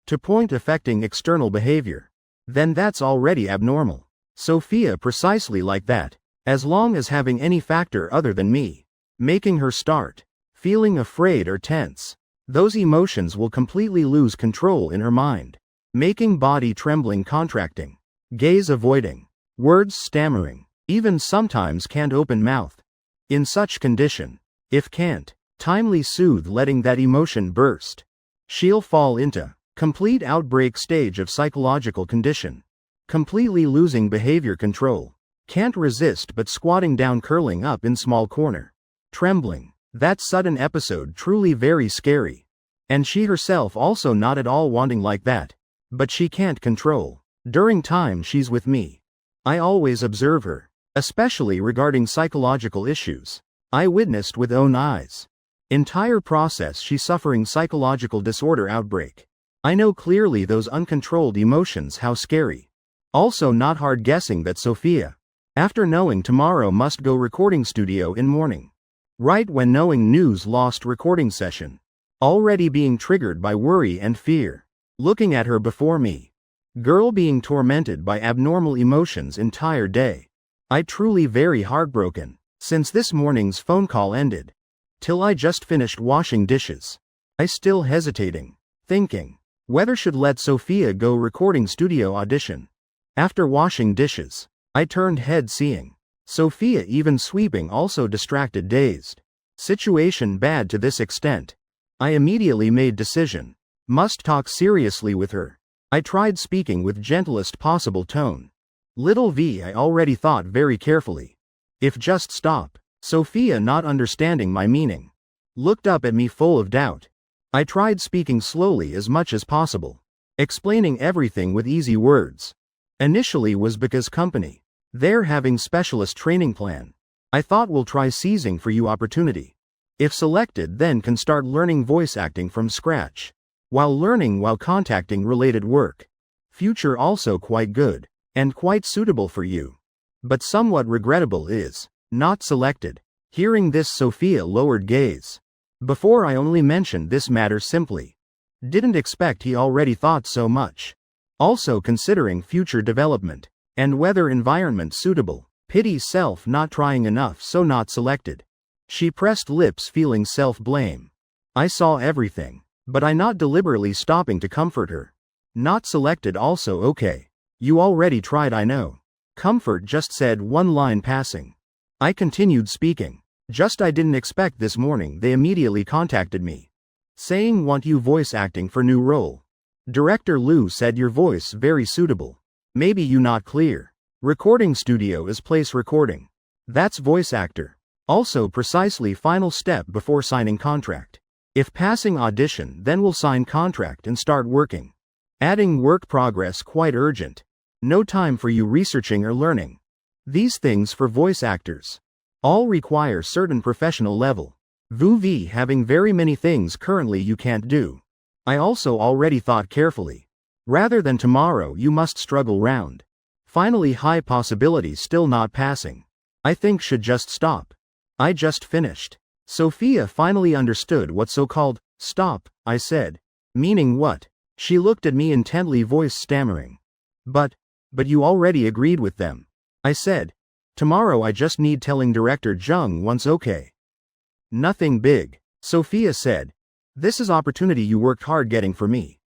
to point affecting external behavior, then that's already abnormal. Sophia precisely like that, as long as having any factor other than me, making her start feeling afraid or tense, those emotions will completely lose control in her mind, making body trembling contracting, gaze avoiding, words stammering, even sometimes can't open mouth. In such condition, if can't timely soothe letting that emotion burst, she'll fall into complete outbreak stage of psychological condition, completely losing behavior control, can't resist but squatting down curling up in small corner, trembling. That sudden episode truly very scary. And she herself also not at all wanting like that, but she can't control. During time she's with me, I always observe her, especially regarding psychological issues. I witnessed with own eyes. Entire process she suffering psychological disorder outbreak. I know clearly those uncontrolled emotions how scary. Also not hard guessing that Sophia, after knowing tomorrow must go recording studio in morning. Right when knowing news lost recording session. Already being triggered by worry and fear. Looking at her before me. Girl being tormented by abnormal emotions entire day. I truly very heartbroken, since this morning's phone call ended. Till I just finished washing dishes. I still hesitating, thinking, whether should let Sophia go recording studio audition. After washing dishes, I turned head seeing Sophia even sweeping also distracted dazed. Situation bad to this extent. I immediately made decision. Must talk seriously with her. I tried speaking with gentlest possible tone. Little V I already thought very carefully. If just stop. Sophia not understanding my meaning. Looked up at me full of doubt. I tried speaking slowly as much as possible. Explaining everything with easy words. Initially was because company. They're having specialist training plan. I thought we'll try seizing for you opportunity. If selected then can start learning voice acting from scratch. While learning while contacting related work. Future also quite good. And quite suitable for you. But somewhat regrettable is, not selected. Hearing this Sophia lowered gaze. Before I only mentioned this matter simply. Didn't expect he already thought so much. Also considering future development. And whether environment suitable. Pity self not trying enough so not selected. She pressed lips feeling self-blame. I saw everything. But I not deliberately stopping to comfort her. Not selected also okay. You already tried I know. Comfort just said one line passing. I continued speaking. Just I didn't expect this morning they immediately contacted me. Saying want you voice acting for new role. Director Lou said your voice very suitable. Maybe you not clear. Recording studio is place recording. That's voice actor. Also precisely final step before signing contract. If passing audition then we'll sign contract and start working. Adding work progress quite urgent. No time for you researching or learning. These things for voice actors. All require certain professional level. Vuvi having very many things currently you can't do. I also already thought carefully. Rather than tomorrow you must struggle round. Finally high possibilities still not passing. I think should just stop. I just finished. Sophia finally understood what so-called stop, I said. Meaning what? She looked at me intently voice stammering. But you already agreed with them. I said. Tomorrow I just need telling director Jung once, okay? Nothing big. Sophia said. This is opportunity you worked hard getting for me.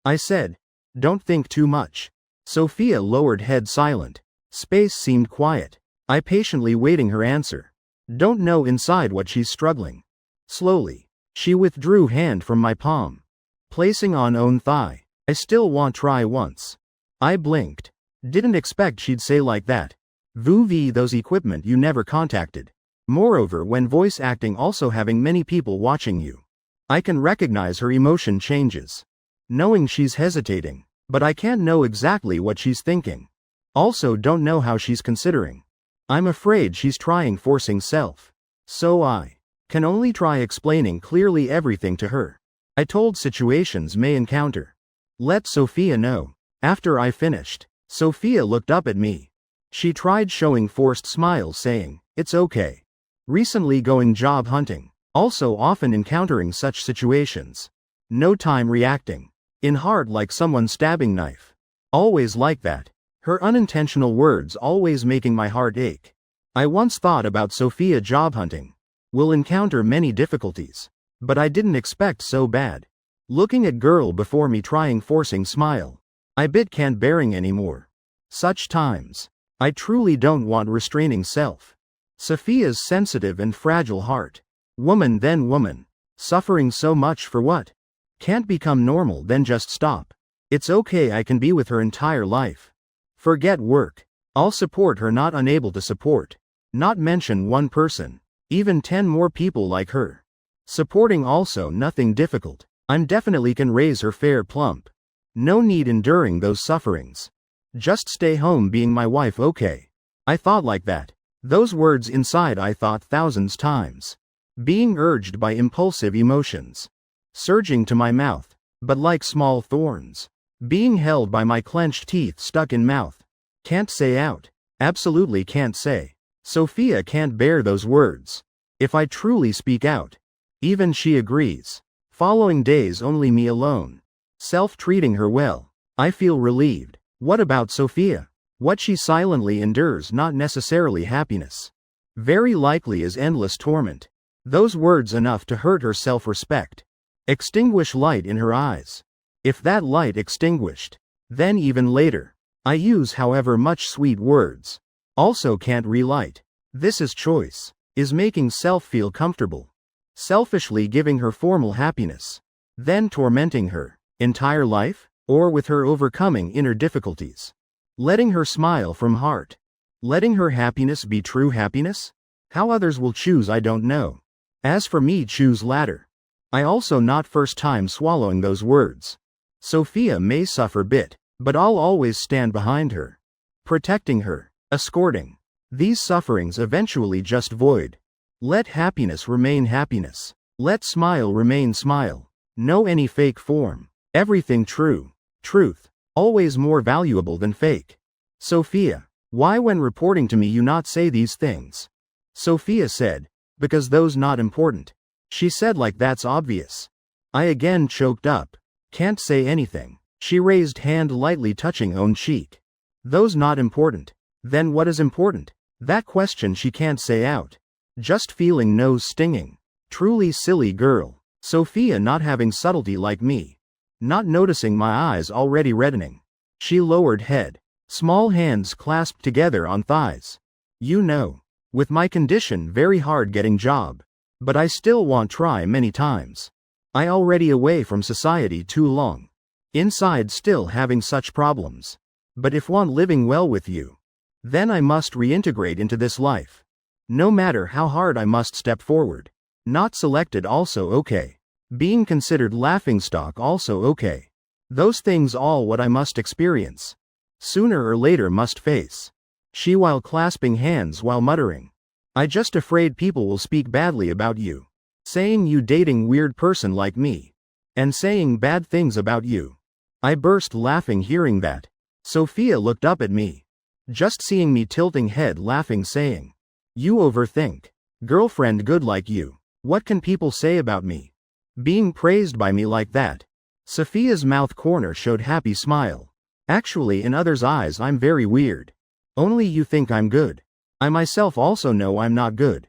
I said. Don't think too much. Sophia lowered head, silent. Space seemed quiet. I patiently waiting her answer. Don't know inside what she's struggling. Slowly, she withdrew hand from my palm, placing on own thigh. I still want try once. I blinked. Didn't expect she'd say like that. Vu those equipment you never contacted. Moreover, when voice acting also having many people watching you, I can recognize her emotion changes. Knowing she's hesitating, but I can't know exactly what she's thinking. Also don't know how she's considering. I'm afraid she's trying forcing self. So I can only try explaining clearly everything to her. I told situations may encounter. Let Sophia know. After I finished, Sophia looked up at me. She tried showing forced smiles, saying, it's okay. Recently going job hunting. Also often encountering such situations. No time reacting. In heart like someone stabbing knife. Always like that. Her unintentional words always making my heart ache. I once thought about Sophia job hunting. Will encounter many difficulties. But I didn't expect so bad. Looking at girl before me trying forcing smile. I bit can't bearing anymore. Such times. I truly don't want restraining self. Sophia's sensitive and fragile heart. Woman then woman. Suffering so much for what? Can't become normal then just stop. It's okay, I can be with her entire life. Forget work. I'll support her, not unable to support. Not mention one person. Even 10 more people like her. Supporting also nothing difficult. I'm definitely can raise her fair plump. No need enduring those sufferings. Just stay home being my wife, okay? I thought like that. Those words inside I thought thousands times. Being urged by impulsive emotions. Surging to my mouth. But like small thorns. Being held by my clenched teeth stuck in mouth. Can't say out. Absolutely can't say. Sophia can't bear those words. If I truly speak out. Even she agrees. Following days only me alone. Self-treating her well. I feel relieved. What about Sophia? What she silently endures, not necessarily happiness. Very likely is endless torment. Those words enough to hurt her self-respect. Extinguish light in her eyes. If that light extinguished, then even later, I use however much sweet words. Also can't relight. This is choice. Is making self feel comfortable. Selfishly giving her formal happiness. Then tormenting her. Entire life? Or with her overcoming inner difficulties. Letting her smile from heart. Letting her happiness be true happiness? How others will choose I don't know. As for me, choose latter. I also not first time swallowing those words. Sophia may suffer bit, but I'll always stand behind her. Protecting her, escorting. These sufferings eventually just void. Let happiness remain happiness. Let smile remain smile. No any fake form. Everything true. Truth. Always more valuable than fake. Sophia, why when reporting to me you not say these things? Sophia said, because those not important. She said like that's obvious. I again choked up. Can't say anything. She raised hand lightly touching own cheek. Those not important. Then what is important? That question she can't say out. Just feeling nose stinging. Truly silly girl. Sophia not having subtlety like me. Not noticing my eyes already reddening. She lowered head. Small hands clasped together on thighs. You know. With my condition very hard getting job. But I still want try many times. I already away from society too long. Inside still having such problems. But if want living well with you. Then I must reintegrate into this life. No matter how hard I must step forward. Not selected also okay. Being considered laughingstock also okay. Those things all what I must experience. Sooner or later must face. She while clasping hands while muttering. I just afraid people will speak badly about you. Saying you dating weird person like me. And saying bad things about you. I burst laughing hearing that. Sophia looked up at me. Just seeing me tilting head laughing saying. You overthink. Girlfriend good like you. What can people say about me? Being praised by me like that. Sophia's mouth corner showed happy smile. Actually, in others' eyes I'm very weird. Only you think I'm good. I myself also know I'm not good.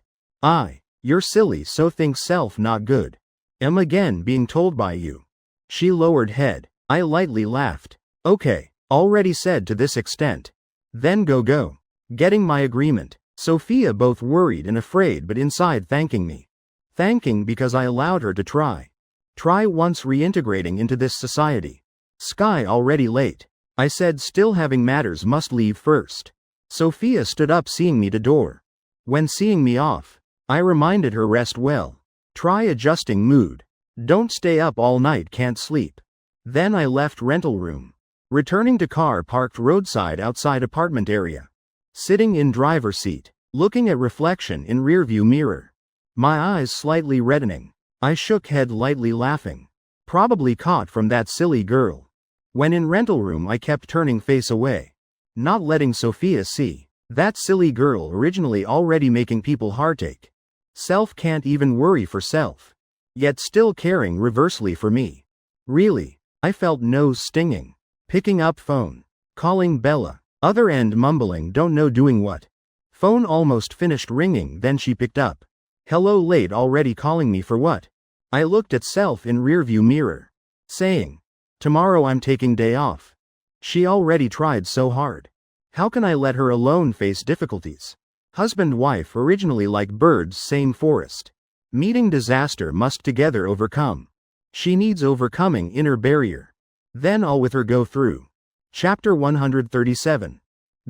You're silly, so think self not good. Am again being told by you. She lowered head. I lightly laughed. Okay, already said to this extent. Then go. Getting my agreement. Sophia both worried and afraid but inside thanking me. Thanking because I allowed her to try. Try once reintegrating into this society. Sky already late. I said still having matters must leave first. Sophia stood up seeing me to door. When seeing me off, I reminded her rest well. Try adjusting mood. Don't stay up all night can't sleep. Then I left rental room. Returning to car parked roadside outside apartment area. Sitting in driver seat, looking at reflection in rearview mirror. My eyes slightly reddening. I shook head lightly laughing. Probably caught from that silly girl. When in rental room I kept turning face away. Not letting Sophia see. That silly girl originally already making people heartache. Self can't even worry for self. Yet still caring reversely for me. Really, I felt nose stinging. Picking up phone. Calling Bella. Other end mumbling don't know doing what. Phone almost finished ringing then she picked up. Hello late already calling me for what? I looked at self in rearview mirror. Saying. Tomorrow I'm taking day off. She already tried so hard. How can I let her alone face difficulties? Husband-wife originally like birds same forest. Meeting disaster must together overcome. She needs overcoming inner barrier. Then I'll with her go through. Chapter 137.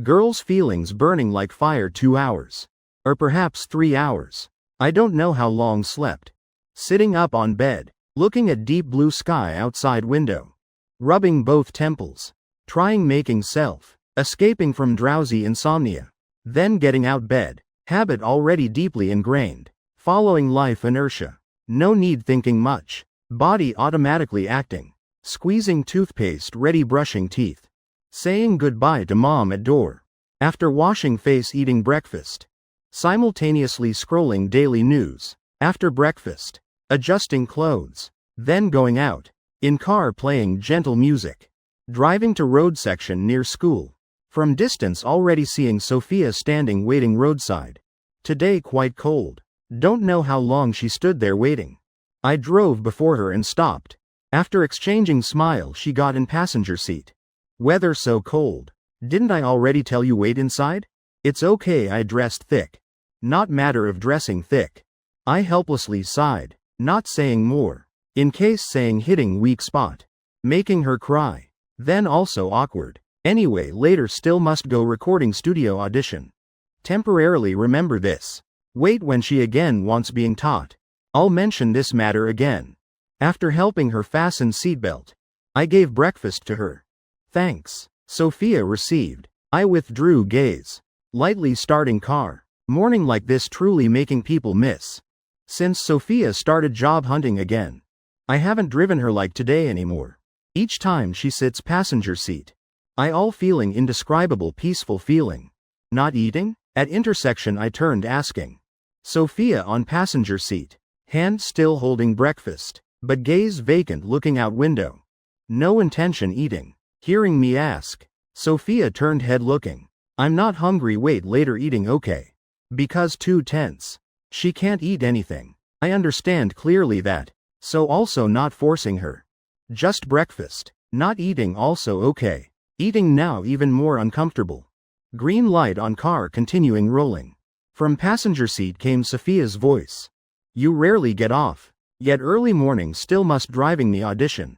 Girl's feelings burning like fire 2 hours. Or perhaps 3 hours. I don't know how long slept. Sitting up on bed, looking at deep blue sky outside window. Rubbing both temples. Trying making self. Escaping from drowsy insomnia. Then getting out bed. Habit already deeply ingrained. Following life inertia. No need thinking much. Body automatically acting. Squeezing toothpaste ready brushing teeth. Saying goodbye to mom at door. After washing face eating breakfast. Simultaneously scrolling daily news. After breakfast. Adjusting clothes. Then going out. In car playing gentle music. Driving to road section near school. From distance already seeing Sophia standing waiting roadside. Today quite cold. Don't know how long she stood there waiting. I drove before her and stopped. After exchanging smile she got in passenger seat. Weather so cold. Didn't I already tell you wait inside? It's okay I dressed thick. Not matter of dressing thick. I helplessly sighed, not saying more. In case saying hitting weak spot. Making her cry. Then also awkward. Anyway later still must go recording studio audition. Temporarily remember this. Wait when she again wants being taught. I'll mention this matter again. After helping her fasten seatbelt. I gave breakfast to her. Thanks. Sophia received. I withdrew gaze. Lightly starting car. Morning like this truly making people miss. Since Sophia started job hunting again. I haven't driven her like today anymore. Each time she sits passenger seat. I all feeling indescribable peaceful feeling. Not eating? At intersection I turned asking. Sophia on passenger seat. Hand still holding breakfast. But gaze vacant looking out window. No intention eating. Hearing me ask. Sophia turned head looking. I'm not hungry wait later eating okay. Because too tense. She can't eat anything. I understand clearly that. So also not forcing her. Just breakfast. Not eating also okay. Eating now even more uncomfortable. Green light on car continuing rolling. From passenger seat came Sophia's voice. You rarely get off. Yet early morning still must driving the audition.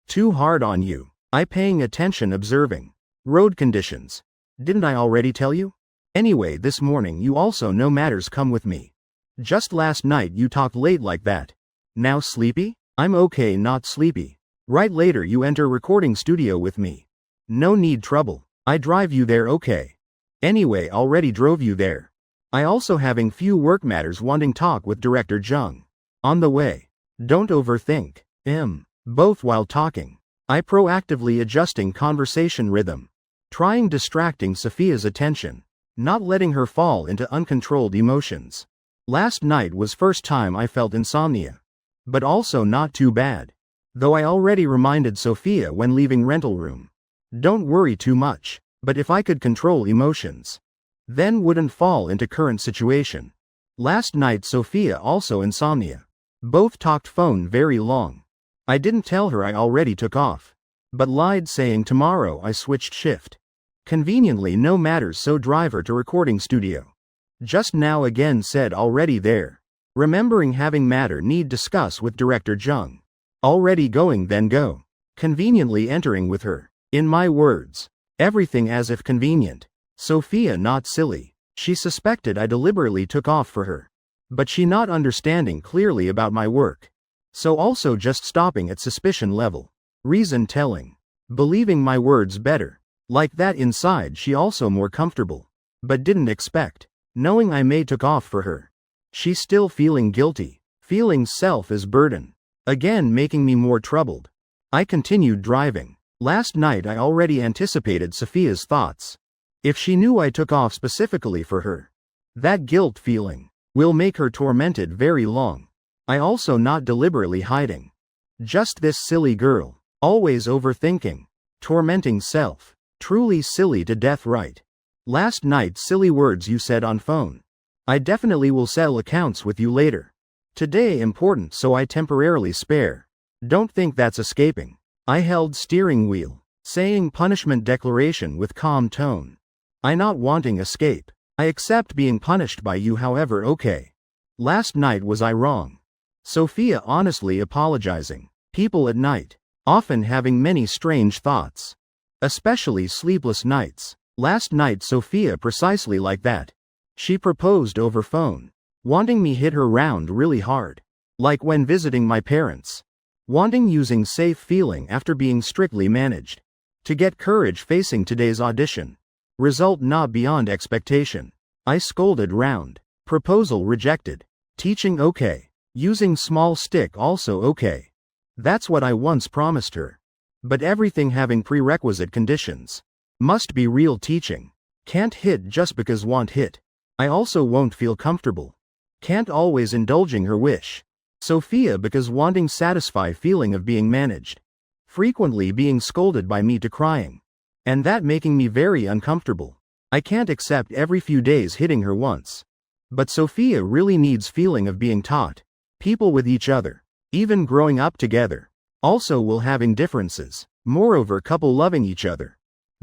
Too hard on you. I paying attention observing. Road conditions. Didn't I already tell you? Anyway this morning you also know matters come with me. Just last night you talked late like that. Now sleepy? I'm okay not sleepy. Right later you enter recording studio with me. No need trouble. I drive you there okay. Anyway already drove you there. I also having few work matters wanting talk with director Jung. On the way. Don't overthink. Both while talking. I proactively adjusting conversation rhythm. Trying distracting Sophia's attention. Not letting her fall into uncontrolled emotions. Last night was first time I felt insomnia. But also not too bad. Though I already reminded Sophia when leaving rental room. Don't worry too much. But if I could control emotions, then wouldn't fall into current situation. Last night Sophia also insomnia. Both talked phone very long. I didn't tell her I already took off, but lied saying tomorrow I switched shift. Conveniently no matters, so drive her to recording studio. Just now again said already there. Remembering having matter need discuss with director Jung. Already going, then go. Conveniently entering with her. In my words. Everything as if convenient. Sophia not silly. She suspected I deliberately took off for her. But she not understanding clearly about my work. So also just stopping at suspicion level. Reason telling. Believing my words better. Like that inside she also more comfortable. But didn't expect. Knowing I may took off for her. She still feeling guilty. Feeling self as burden. Again making me more troubled. I continued driving. Last night I already anticipated Sophia's thoughts. If she knew I took off specifically for her, that guilt feeling will make her tormented very long. I also not deliberately hiding. Just this silly girl, always overthinking, tormenting self, truly silly to death, right? Last night silly words you said on phone. I definitely will settle accounts with you later. Today important, so I temporarily spare. Don't think that's escaping. I held steering wheel, saying punishment declaration with calm tone. I not wanting escape. I accept being punished by you, however okay. Last night was I wrong? Sophia honestly apologizing. People at night, often having many strange thoughts. Especially sleepless nights. Last night Sophia precisely like that. She proposed over phone. Wanting me hit her round really hard. Like when visiting my parents. Wanting using safe feeling after being strictly managed. To get courage facing today's audition. Result not beyond expectation. I scolded round. Proposal rejected. Teaching okay. Using small stick also okay. That's what I once promised her. But everything having prerequisite conditions. Must be real teaching. Can't hit just because want hit. I also won't feel comfortable. Can't always indulging her wish. Sophia because wanting satisfy feeling of being managed. Frequently being scolded by me to crying. And that making me very uncomfortable. I can't accept every few days hitting her once. But Sophia really needs feeling of being taught. People with each other. Even growing up together. Also will having differences. Moreover couple loving each other.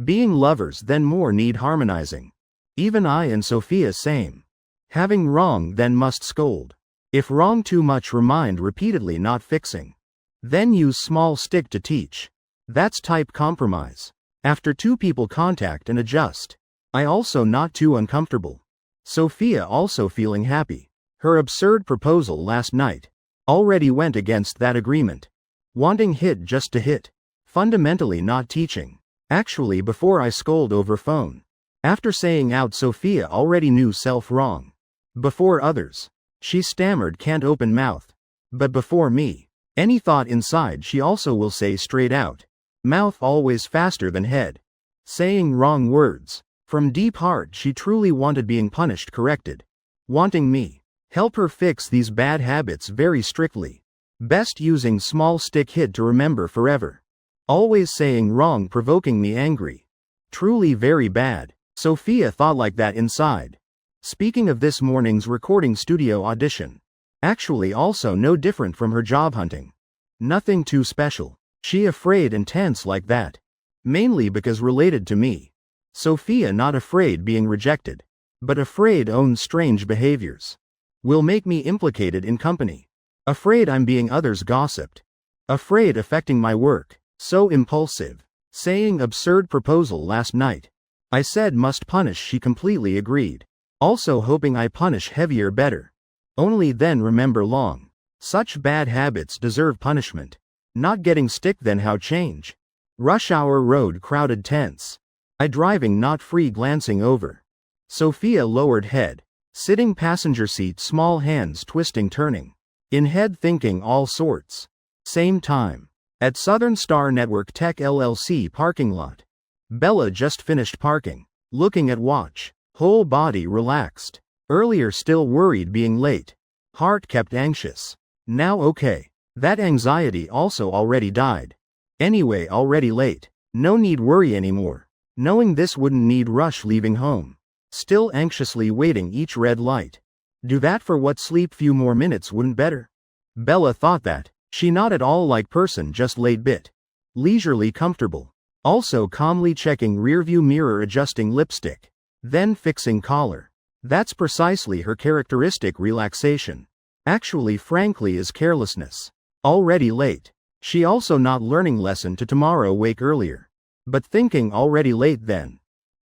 Being lovers then more need harmonizing. Even I and Sophia same. Having wrong then must scold. If wrong too much remind repeatedly not fixing. Then use small stick to teach. That's type compromise. After two people contact and adjust. I also not too uncomfortable. Sophia also feeling happy. Her absurd proposal last night. Already went against that agreement. Wanting hit just to hit. Fundamentally not teaching. Actually before I scold over phone. After saying out Sophia already knew self wrong. Before others. She stammered can't open mouth. But before me. Any thought inside she also will say straight out. Mouth always faster than head. Saying wrong words. From deep heart she truly wanted being punished corrected. Wanting me. Help her fix these bad habits very strictly. Best using small stick hit to remember forever. Always saying wrong provoking me angry. Truly very bad. Sophia thought like that inside. Speaking of this morning's recording studio audition. Actually also no different from her job hunting. Nothing too special. She afraid and tense like that. Mainly because related to me. Sophia not afraid being rejected. But afraid own strange behaviors. Will make me implicated in company. Afraid I'm being others gossiped. Afraid affecting my work. So impulsive. Saying absurd proposal last night. I said must punish, she completely agreed. Also hoping I punish heavier better. Only then remember long. Such bad habits deserve punishment. Not getting stick then how change. Rush hour road crowded tense. I driving not free glancing over. Sophia lowered head. Sitting passenger seat small hands twisting turning. In head thinking all sorts. Same time. At Southern Star Network Tech LLC parking lot. Bella just finished parking. Looking at watch. Whole body relaxed. Earlier still worried being late. Heart kept anxious. Now okay. That anxiety also already died. Anyway already late. No need worry anymore. Knowing this wouldn't need rush leaving home. Still anxiously waiting each red light. Do that for what sleep few more minutes wouldn't better? Bella thought that. She not at all like person just laid bit. Leisurely comfortable. Also calmly checking rearview mirror adjusting lipstick. Then fixing collar. That's precisely her characteristic relaxation. Actually frankly is carelessness. Already late. She also not learning lesson to tomorrow wake earlier. But thinking already late then.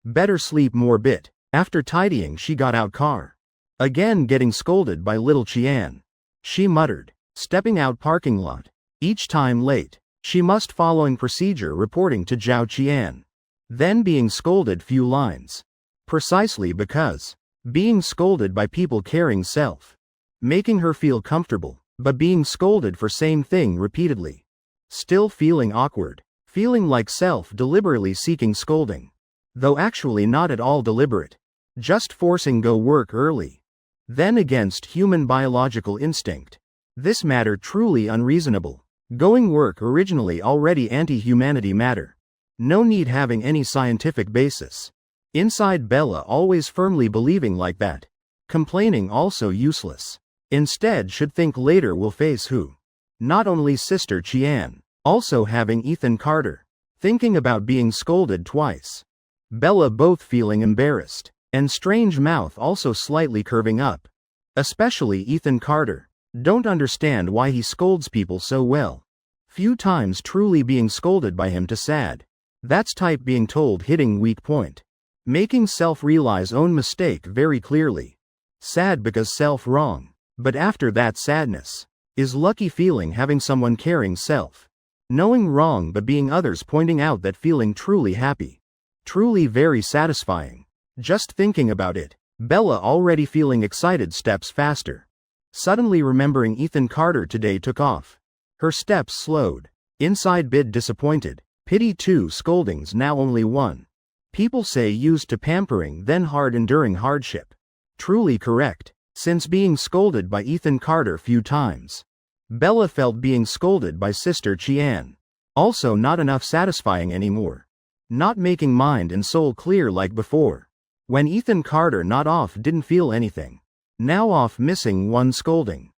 Better sleep more bit. After tidying she got out car. Again getting scolded by little Qian. She muttered. Stepping out parking lot. Each time late. She must following procedure reporting to Zhao Qian. Then being scolded few lines. Precisely because. Being scolded by people caring self. Making her feel comfortable, but being scolded for same thing repeatedly. Still feeling awkward. Feeling like self deliberately seeking scolding. Though actually not at all deliberate. Just forcing go work early. Then against human biological instinct. This matter truly unreasonable. Going work originally already anti-humanity matter. No need having any scientific basis. Inside Bella always firmly believing like that. Complaining also useless. Instead should think later will face who? Not only Sister Qian. Also having Ethan Carter. Thinking about being scolded twice. Bella both feeling embarrassed. And strange mouth also slightly curving up. Especially Ethan Carter. Don't understand why he scolds people so well. Few times truly being scolded by him to sad. That's type being told hitting weak point. Making self realize own mistake very clearly. Sad because self wrong. But after that sadness. Is lucky feeling having someone caring self. Knowing wrong but being others pointing out that feeling truly happy. Truly very satisfying. Just thinking about it. Bella already feeling excited steps faster. Suddenly remembering Ethan Carter today took off. Her steps slowed. Inside bit disappointed. Pity 2 scoldings now only 1. People say used to pampering then hard enduring hardship. Truly correct. Since being scolded by Ethan Carter few times. Bella felt being scolded by Sister Qian. Also not enough satisfying anymore. Not making mind and soul clear like before. When Ethan Carter not off didn't feel anything. Now off missing one scolding.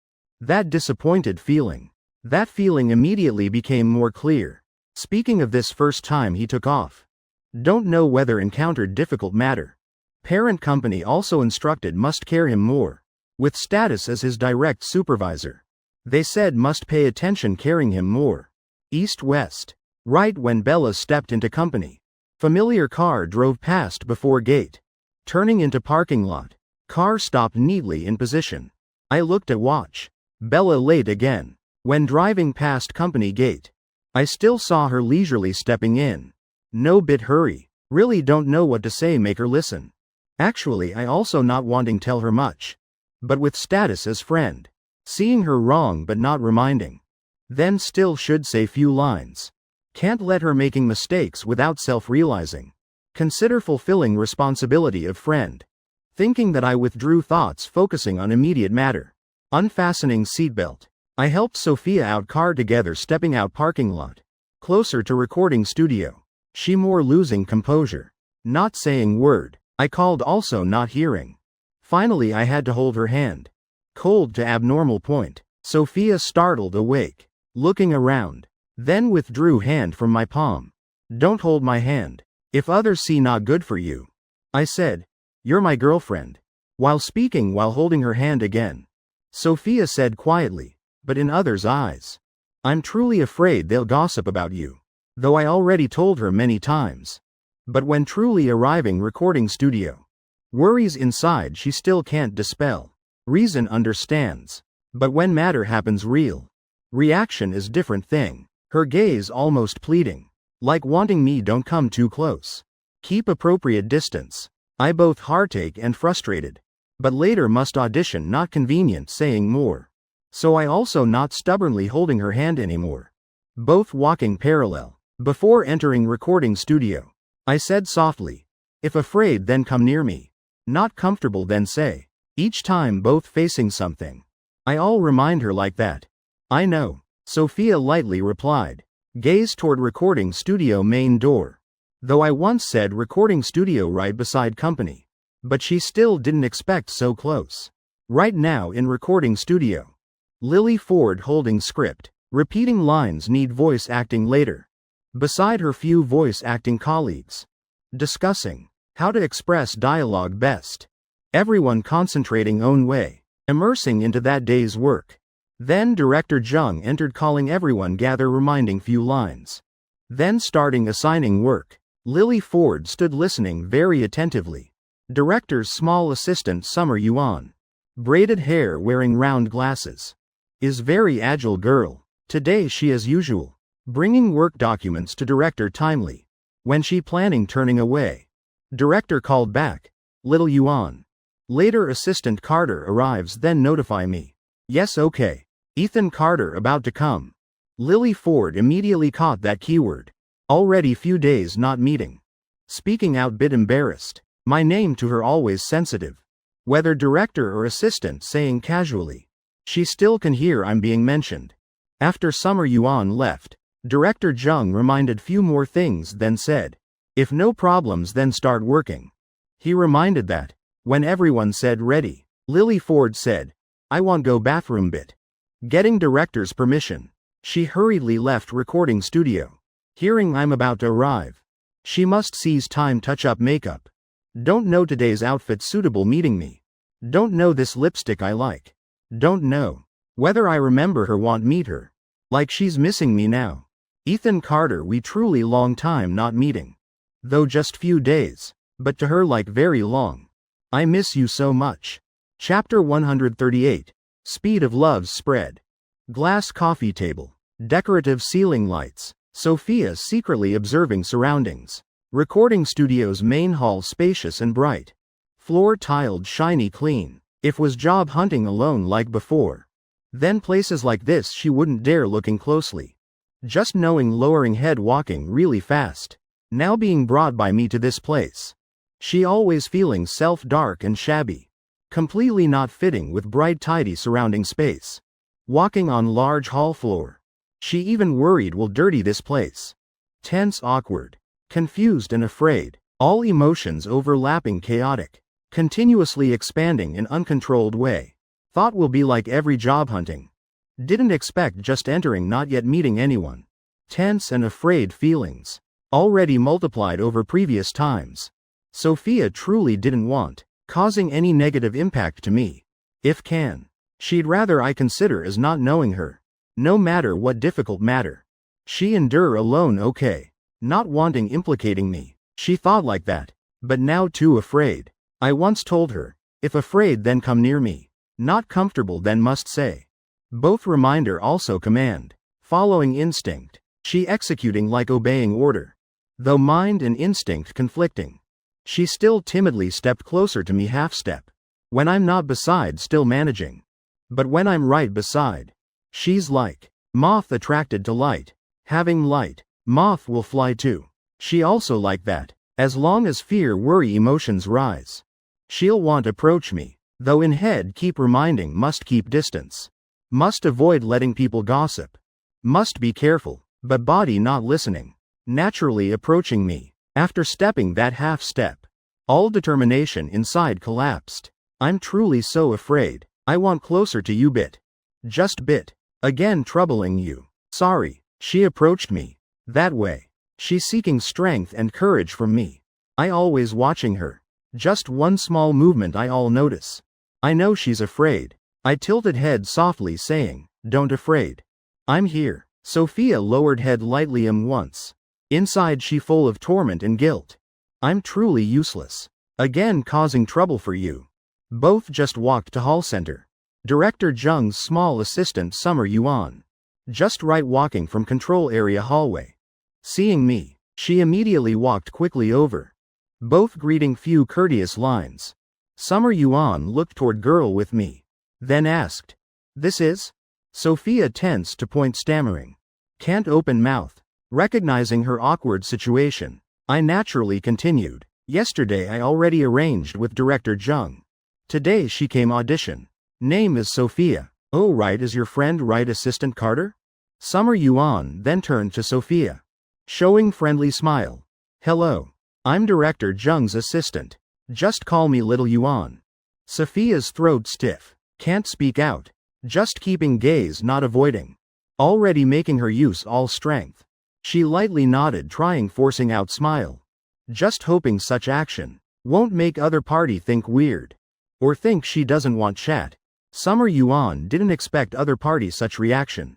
That disappointed feeling. That feeling immediately became more clear. Speaking of this first time he took off. Don't know whether encountered difficult matter. Parent company also instructed must care him more. With status as his direct supervisor. They said must pay attention caring him more. East-west. Right when Bella stepped into company. Familiar car drove past before gate. Turning into parking lot. Car stopped neatly in position. I looked at watch. Bella late again. When driving past company gate. I still saw her leisurely stepping in. No bit hurry. Really don't know what to say make her listen. Actually I also not wanting tell her much. But with status as friend. Seeing her wrong but not reminding. Then still should say few lines. Can't let her making mistakes without self-realizing. Consider fulfilling responsibility of friend. Thinking that I withdrew thoughts focusing on immediate matter. Unfastening seatbelt. I helped Sophia out car together stepping out parking lot. Closer to recording studio. She more losing composure. Not saying word. I called also not hearing. Finally I had to hold her hand. Cold to abnormal point. Sophia startled awake. Looking around. Then withdrew hand from my palm. Don't hold my hand. If others see not good for you. I said. You're my girlfriend. While speaking while holding her hand again. Sophia said quietly. But in others' eyes. I'm truly afraid they'll gossip about you. Though I already told her many times. But when truly arriving recording studio. Worries inside she still can't dispel. Reason understands. But when matter happens real. Reaction is different thing. Her gaze almost pleading. Like wanting me don't come too close. Keep appropriate distance. I both heartache and frustrated. But later must audition not convenient saying more. So I also not stubbornly holding her hand anymore. Both walking parallel. Before entering recording studio. I said softly. If afraid then come near me. Not comfortable then say. Each time both facing something. I all remind her like that. I know. Sophia lightly replied. Gaze toward recording studio main door. Though I once said recording studio right beside company. But she still didn't expect so close. Right now in recording studio. Lily Ford holding script. Repeating lines need voice acting later. Beside her few voice acting colleagues. Discussing how to express dialogue best. Everyone concentrating own way. Immersing into that day's work. Then director Jung entered calling everyone gather reminding few lines. Then starting assigning work. Lily Ford stood listening very attentively. Director's small assistant Summer Yuan. Braided hair wearing round glasses. Is very agile girl. Today she as usual. Bringing work documents to director timely. When she planning turning away. Director called back. Little Yuan. Later assistant Carter arrives then notify me. Yes okay. Ethan Carter about to come. Lily Ford immediately caught that keyword. Already few days not meeting. Speaking out bit embarrassed. My name to her always sensitive. Whether director or assistant saying casually. She still can hear I'm being mentioned. After Summer Yuan left, director Jung reminded few more things then said. If no problems then start working. He reminded that. When everyone said ready, Lily Ford said, I want go bathroom bit. Getting director's permission. She hurriedly left recording studio. Hearing I'm about to arrive. She must seize time touch up makeup. Don't know today's outfit suitable meeting me. Don't know this lipstick I like. Don't know whether I remember her want meet her. Like she's missing me now. Ethan Carter we truly long time not meeting. Though just few days, but to her like very long. I miss you so much. Chapter 138. Speed of Love's Spread. Glass coffee table. Decorative ceiling lights. Sophia secretly observing surroundings. Recording studio's main hall spacious and bright. Floor tiled shiny clean. If was job hunting alone like before. Then places like this she wouldn't dare looking closely. Just knowing lowering head walking really fast. Now being brought by me to this place. She always feeling self dark and shabby. Completely not fitting with bright tidy surrounding space. Walking on large hall floor. She even worried will dirty this place. Tense awkward. Confused and afraid. All emotions overlapping chaotic. Continuously expanding in uncontrolled way. Thought will be like every job hunting. Didn't expect just entering not yet meeting anyone. Tense and afraid feelings. Already multiplied over previous times. Sophia truly didn't want. Causing any negative impact to me. If can. She'd rather I consider as not knowing her. No matter what difficult matter. She endure alone okay. Not wanting implicating me. She thought like that. But now too afraid. I once told her. If afraid then come near me. Not comfortable then must say. Both reminder also command. Following instinct. She executing like obeying order. Though mind and instinct conflicting. She still timidly stepped closer to me half step. When I'm not beside still managing. But when I'm right beside. She's like. Moth attracted to light. Having light. Moth will fly too. She also like that. As long as fear worry emotions rise. She'll want approach me. Though in head keep reminding must keep distance. Must avoid letting people gossip. Must be careful. But body not listening. Naturally approaching me. After stepping that half step. All determination inside collapsed. I'm truly so afraid. I want closer to you bit. Just bit. Again troubling you. Sorry. She approached me. That way. She's seeking strength and courage from me. I always watching her. Just one small movement I all notice. I know she's afraid. I tilted head softly saying, don't afraid. I'm here. Sophia lowered head lightly once. Inside she full of torment and guilt. I'm truly useless. Again causing trouble for you. Both just walked to hall center. Director Jung's small assistant Summer Yuan. Just right walking from control area hallway. Seeing me, she immediately walked quickly over. Both greeting few courteous lines. Summer Yuan looked toward girl with me. Then asked. This is? Sophia tensed to point stammering. Can't open mouth. Recognizing her awkward situation, I naturally continued. Yesterday I already arranged with director Jung. Today she came audition. Name is Sophia. Oh right is your friend right assistant Carter? Summer Yuan then turned to Sophia, showing friendly smile. Hello. I'm Director Jung's assistant. Just call me Little Yuan. Sophia's throat stiff. Can't speak out. Just keeping gaze, not avoiding. Already making her use all strength. She lightly nodded, trying forcing out smile. Just hoping such action won't make other party think weird. Or think she doesn't want chat. Summer Yuan didn't expect other party such reaction.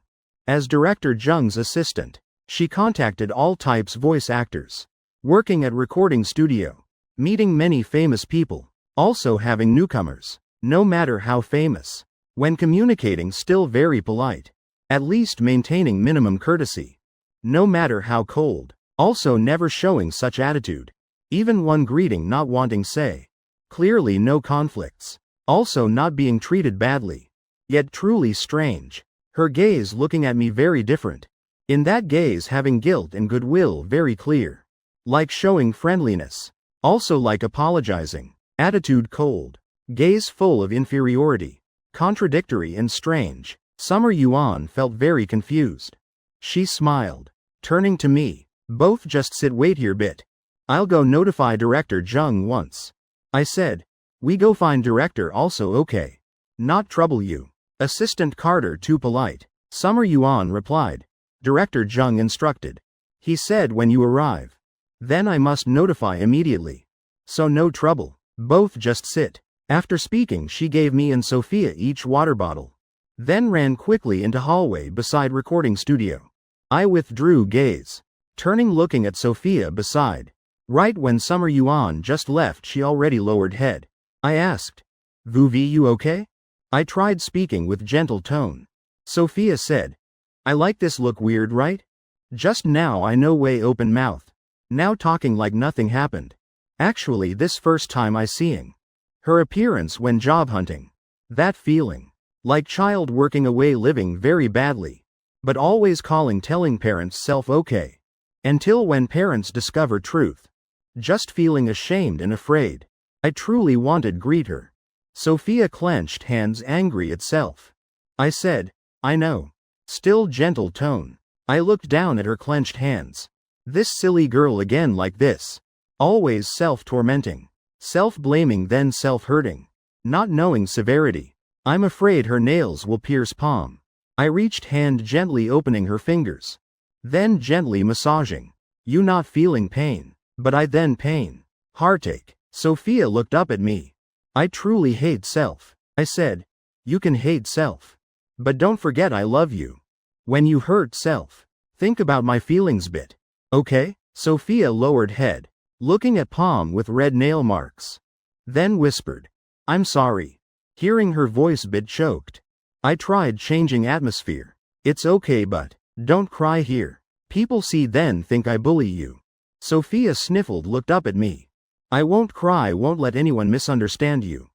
As Director Jung's assistant, she contacted all types voice actors. Working at recording studio. Meeting many famous people. Also having newcomers. No matter how famous. When communicating still very polite. At least maintaining minimum courtesy. No matter how cold. Also never showing such attitude. Even one greeting not wanting say. Clearly no conflicts. Also not being treated badly. Yet truly strange. Her gaze looking at me very different. In that gaze having guilt and goodwill very clear. Like showing friendliness. Also like apologizing. Attitude cold. Gaze full of inferiority. Contradictory and strange. Summer Yuan felt very confused. She smiled. Turning to me. Both just sit wait here bit. I'll go notify Director Jung once. I said. We go find director also okay. Not trouble you. Assistant Carter too polite. Summer Yuan replied. Director Jung instructed. He said when you arrive. Then I must notify immediately. So no trouble. Both just sit. After speaking she gave me and Sophia each water bottle. Then ran quickly into hallway beside recording studio. I withdrew gaze. Turning looking at Sophia beside. Right when Summer Yuan just left she already lowered head. I asked. Vuvi you okay? I tried speaking with gentle tone. Sophia said. I like this look weird right? Just now I no way open mouth. Now talking like nothing happened. Actually this first time I seeing. Her appearance when job hunting. That feeling. Like child working away living very badly. But always calling telling parents self okay. Until when parents discover truth. Just feeling ashamed and afraid. I truly wanted greet her. Sophia clenched hands angry itself. I said, I know. Still gentle tone. I looked down at her clenched hands. This silly girl again like this. Always self-tormenting. Self-blaming then self-hurting. Not knowing severity. I'm afraid her nails will pierce palm. I reached hand gently opening her fingers. Then gently massaging. You not feeling pain. But I then pain. Heartache. Sophia looked up at me. I truly hate self. I said. You can hate self. But don't forget I love you. When you hurt self. Think about my feelings bit. Okay? Sophia lowered head. Looking at palm with red nail marks. Then whispered. I'm sorry. Hearing her voice bit choked. I tried changing atmosphere. It's okay but. Don't cry here. People see then think I bully you. Sophia sniffled looked up at me. I won't cry won't let anyone misunderstand you.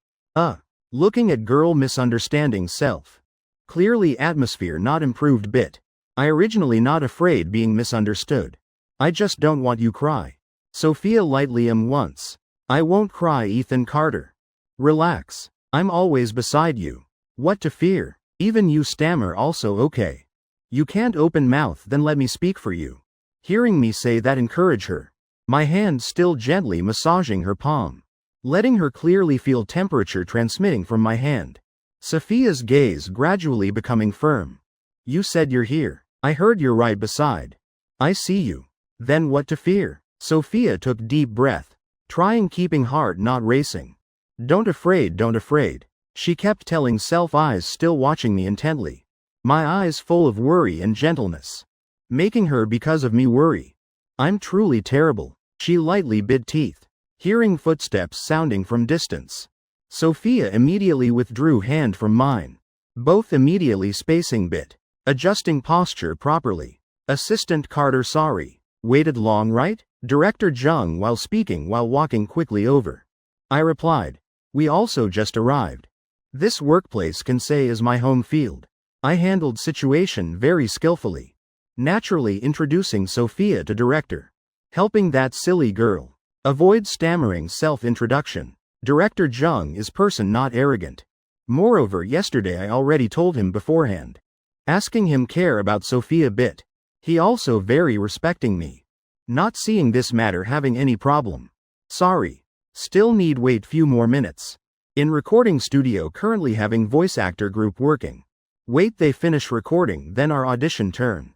Looking at girl misunderstanding self. Clearly atmosphere not improved bit. I originally not afraid being misunderstood. I just don't want you cry. Sophia lightly once. I won't cry Ethan Carter. Relax. I'm always beside you. What to fear? Even you stammer also okay. You can't open mouth then let me speak for you. Hearing me say that encourage her. My hand still gently massaging her palm. Letting her clearly feel temperature transmitting from my hand. Sophia's gaze gradually becoming firm. You said you're here. I heard you're right beside. I see you. Then what to fear? Sophia took deep breath. Trying keeping heart not racing. Don't afraid don't afraid. She kept telling self eyes still watching me intently. My eyes full of worry and gentleness. Making her because of me worry. I'm truly terrible. She lightly bit teeth. Hearing footsteps sounding from distance. Sophia immediately withdrew hand from mine. Both immediately spacing bit. Adjusting posture properly. Assistant Carter sorry. Waited long right? Director Jung while speaking while walking quickly over. I replied. We also just arrived. This workplace can say is my home field. I handled situation very skillfully. Naturally introducing Sophia to director. Helping that silly girl. Avoid stammering self-introduction. Director Jung is person not arrogant. Moreover yesterday I already told him beforehand. Asking him care about Sophia bit. He also very respecting me. Not seeing this matter having any problem. Sorry. Still need wait few more minutes. In recording studio currently having voice actor group working. Wait they finish recording then our audition turn.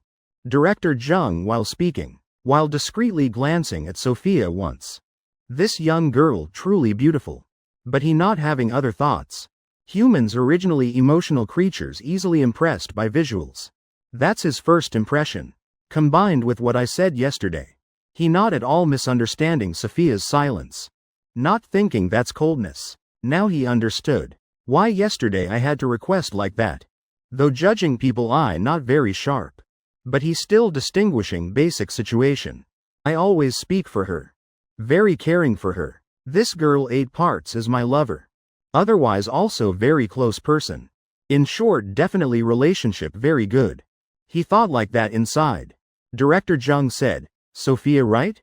Director Jung while speaking. While discreetly glancing at Sophia once. This young girl truly beautiful. But he not having other thoughts. Humans originally emotional creatures easily impressed by visuals. That's his first impression. Combined with what I said yesterday. He not at all misunderstanding Sophia's silence. Not thinking that's coldness. Now he understood. Why yesterday I had to request like that. Though judging people I not very sharp. But he still distinguishing basic situation. I always speak for her. Very caring for her. This girl 8 parts is my lover. Otherwise also very close person. In short definitely relationship very good. He thought like that inside. Director Jung said, Sophia right?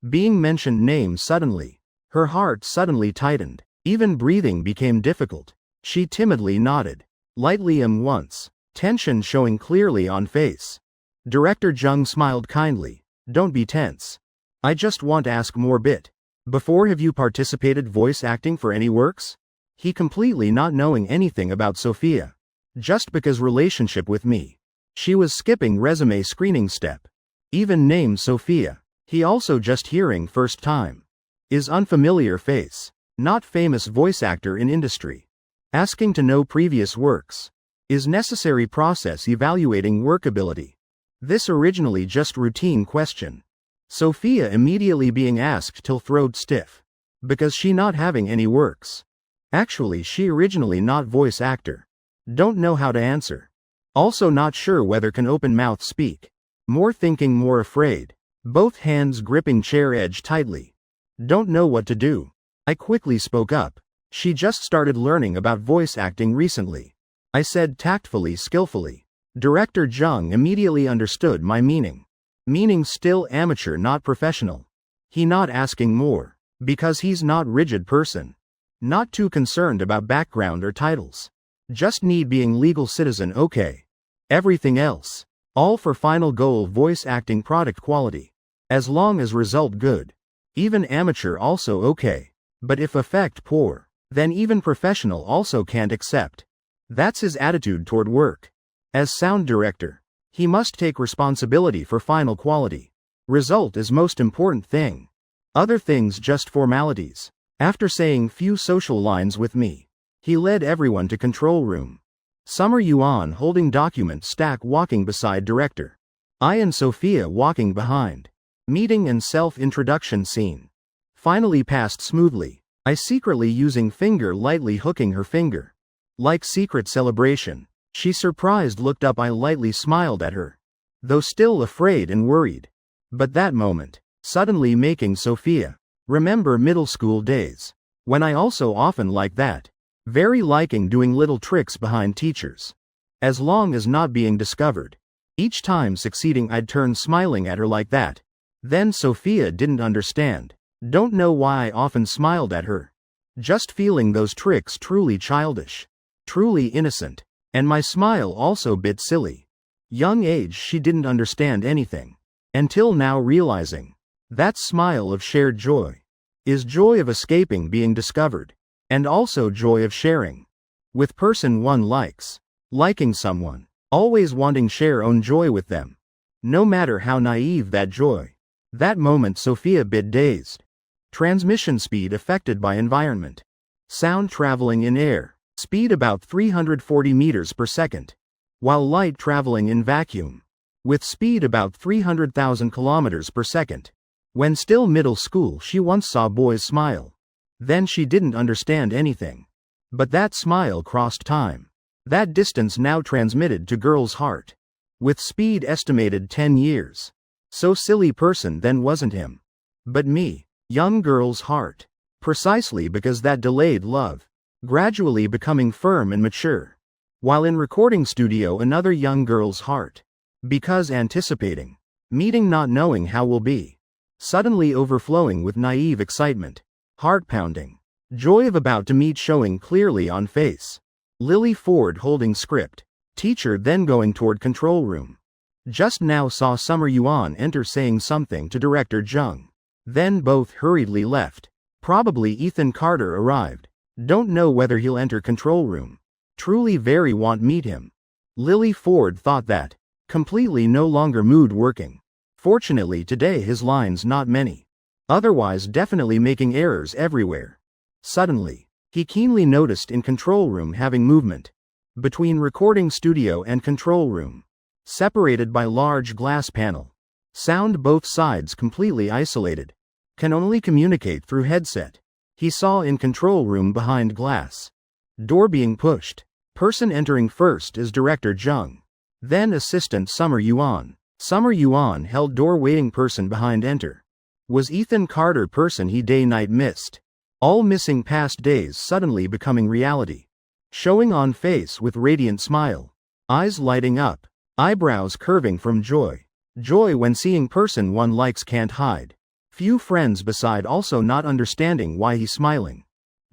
Being mentioned name suddenly. Her heart suddenly tightened. Even breathing became difficult. She timidly nodded. Lightly once. Tension showing clearly on face. Director Jung smiled kindly. Don't be tense. I just want to ask more bit. Before have you participated voice acting for any works? He completely not knowing anything about Sophia. Just because relationship with me. She was skipping resume screening step. Even name Sophia. He also just hearing first time. Is unfamiliar face. Not famous voice actor in industry. Asking to know previous works. Is necessary process evaluating workability. This originally just routine question. Sophia immediately being asked till throat stiff. Because she not having any works. Actually she originally not voice actor. Don't know how to answer. Also not sure whether can open mouth speak. More thinking more afraid. Both hands gripping chair edge tightly. Don't know what to do. I quickly spoke up. She just started learning about voice acting recently. I said tactfully skillfully. Director Jung immediately understood my meaning. Meaning still amateur not professional. He not asking more. Because he's not rigid person. Not too concerned about background or titles. Just need being legal citizen okay. Everything else. All for final goal voice acting product quality. As long as result good. Even amateur also okay. But if effect poor, then even professional also can't accept. That's his attitude toward work. As sound director, he must take responsibility for final quality. Result is most important thing. Other things just formalities. After saying few social lines with me, he led everyone to control room. Summer Yuan holding document stack walking beside director. I and Sophia walking behind. Meeting and self-introduction scene. Finally passed smoothly. I secretly using finger lightly hooking her finger. Like secret celebration. She surprised looked up I lightly smiled at her. Though still afraid and worried. But that moment. Suddenly making Sophia. Remember middle school days. When I also often like that. Very liking doing little tricks behind teachers. As long as not being discovered. Each time succeeding I'd turn smiling at her like that. Then Sophia didn't understand. Don't know why I often smiled at her. Just feeling those tricks truly childish. Truly innocent. And my smile also bit silly. Young age she didn't understand anything. Until now realizing. That smile of shared joy. Is joy of escaping being discovered. And also joy of sharing. With person one likes. Liking someone. Always wanting share own joy with them. No matter how naive that joy. That moment Sophia bit dazed. Transmission speed affected by environment. Sound traveling in air. Speed about 340 meters per second. While light traveling in vacuum. With speed about 300,000 kilometers per second. When still middle school she once saw boys smile. Then she didn't understand anything. But that smile crossed time. That distance now transmitted to girl's heart. With speed estimated 10 years. So silly person then wasn't him. But me. Young girl's heart. Precisely because that delayed love. Gradually becoming firm and mature. While in recording studio another young girl's heart. Because anticipating. Meeting not knowing how will be. Suddenly overflowing with naive excitement. Heart pounding. Joy of about to meet showing clearly on face. Lily Ford holding script. Teacher then going toward control room. Just now saw Summer Yuan enter saying something to Director Jung. Then both hurriedly left. Probably Ethan Carter arrived. Don't know whether he'll enter control room. Truly very want meet him. Lily Ford thought that. Completely no longer mood working. Fortunately today his lines not many. Otherwise definitely making errors everywhere. Suddenly, he keenly noticed in control room having movement. Between recording studio and control room. Separated by large glass panel. Sound both sides completely isolated. Can only communicate through headset. He saw in control room behind glass. Door being pushed. Person entering first is Director Jung. Then assistant Summer Yuan. Summer Yuan held door waiting person behind enter. Was Ethan Carter person he day-night missed. All missing past days suddenly becoming reality. Showing on face with radiant smile. Eyes lighting up. Eyebrows curving from joy. Joy when seeing person one likes can't hide. Few friends beside also not understanding why he smiling.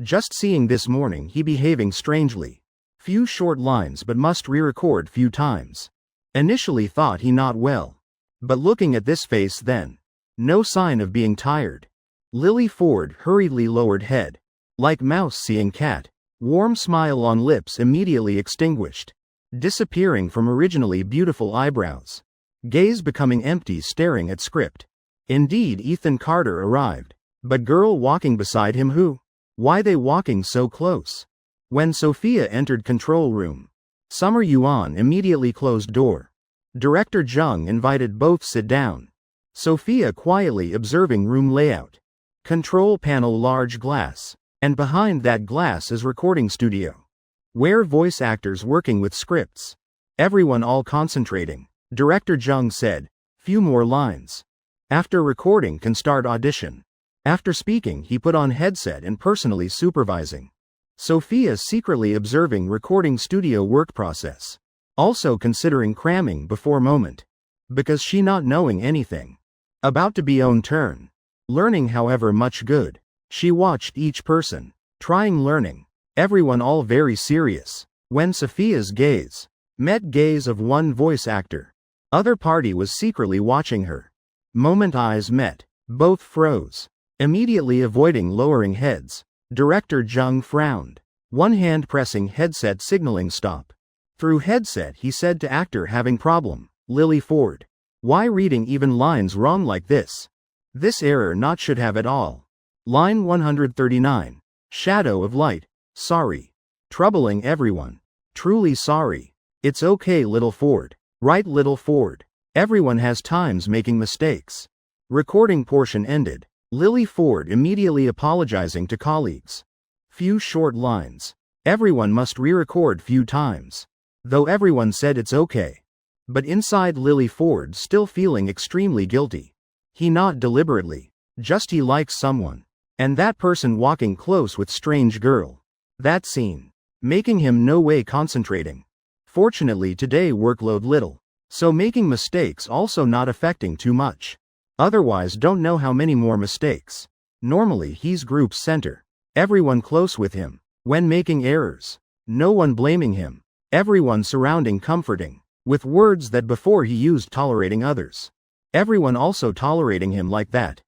Just seeing this morning he behaving strangely. Few short lines but must re-record few times. Initially thought he not well. But looking at this face then. No sign of being tired. Lily Ford hurriedly lowered head. Like mouse seeing cat. Warm smile on lips immediately extinguished. Disappearing from originally beautiful eyebrows. Gaze becoming empty staring at script. Indeed Ethan Carter arrived. But girl walking beside him who? Why they walking so close? When Sophia entered control room. Summer Yuan immediately closed door. Director Jung invited both sit down. Sophia quietly observing room layout. Control panel large glass. And behind that glass is recording studio. Where voice actors working with scripts. Everyone all concentrating. Director Jung said, few more lines. After recording can start audition. After speaking he put on headset and personally supervising. Sophia secretly observing recording studio work process. Also considering cramming before moment. Because she not knowing anything. About to be own turn. Learning however much good. She watched each person. Trying learning. Everyone all very serious. When Sophia's gaze met gaze of one voice actor. Other party was secretly watching her. Moment eyes met. Both froze. Immediately avoiding lowering heads. Director Jung frowned. One hand pressing headset signaling stop. Through headset he said to actor having problem. Lily Ford. Why reading even lines wrong like this? This error not should have at all. Line 139. Shadow of light. Sorry. Troubling everyone. Truly sorry. It's okay little Ford. Right little Ford. Everyone has times making mistakes. Recording portion ended. Lily Ford immediately apologizing to colleagues. Few short lines. Everyone must re-record few times. Though everyone said it's okay. But inside Lily Ford still feeling extremely guilty. He not deliberately. Just he likes someone. And that person walking close with strange girl. That scene. Making him no way concentrating. Fortunately today workload little. So making mistakes also not affecting too much. Otherwise don't know how many more mistakes. Normally he's group center. Everyone close with him. When making errors. No one blaming him. Everyone surrounding comforting. With words that before he used tolerating others. Everyone also tolerating him like that.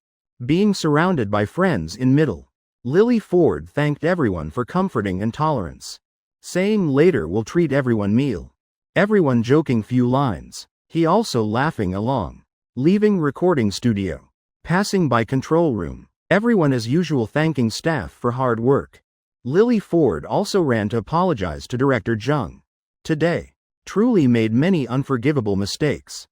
Being surrounded by friends in middle. Lily Ford thanked everyone for comforting and tolerance. Saying later will treat everyone meal. Everyone joking few lines. He also laughing along. Leaving recording studio. Passing by control room. Everyone as usual thanking staff for hard work. Lily Ford also ran to apologize to Director Jung. Today. Truly made many unforgivable mistakes.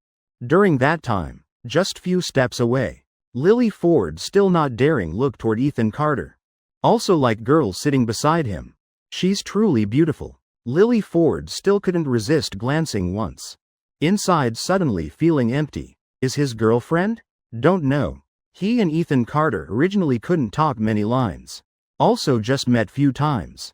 During that time. Just few steps away. Lily Ford still not daring look toward Ethan Carter. Also like girl sitting beside him. She's truly beautiful. Lily Ford still couldn't resist glancing once. Inside suddenly feeling empty. Is his girlfriend? Don't know. He and Ethan Carter originally couldn't talk many lines. Also just met few times.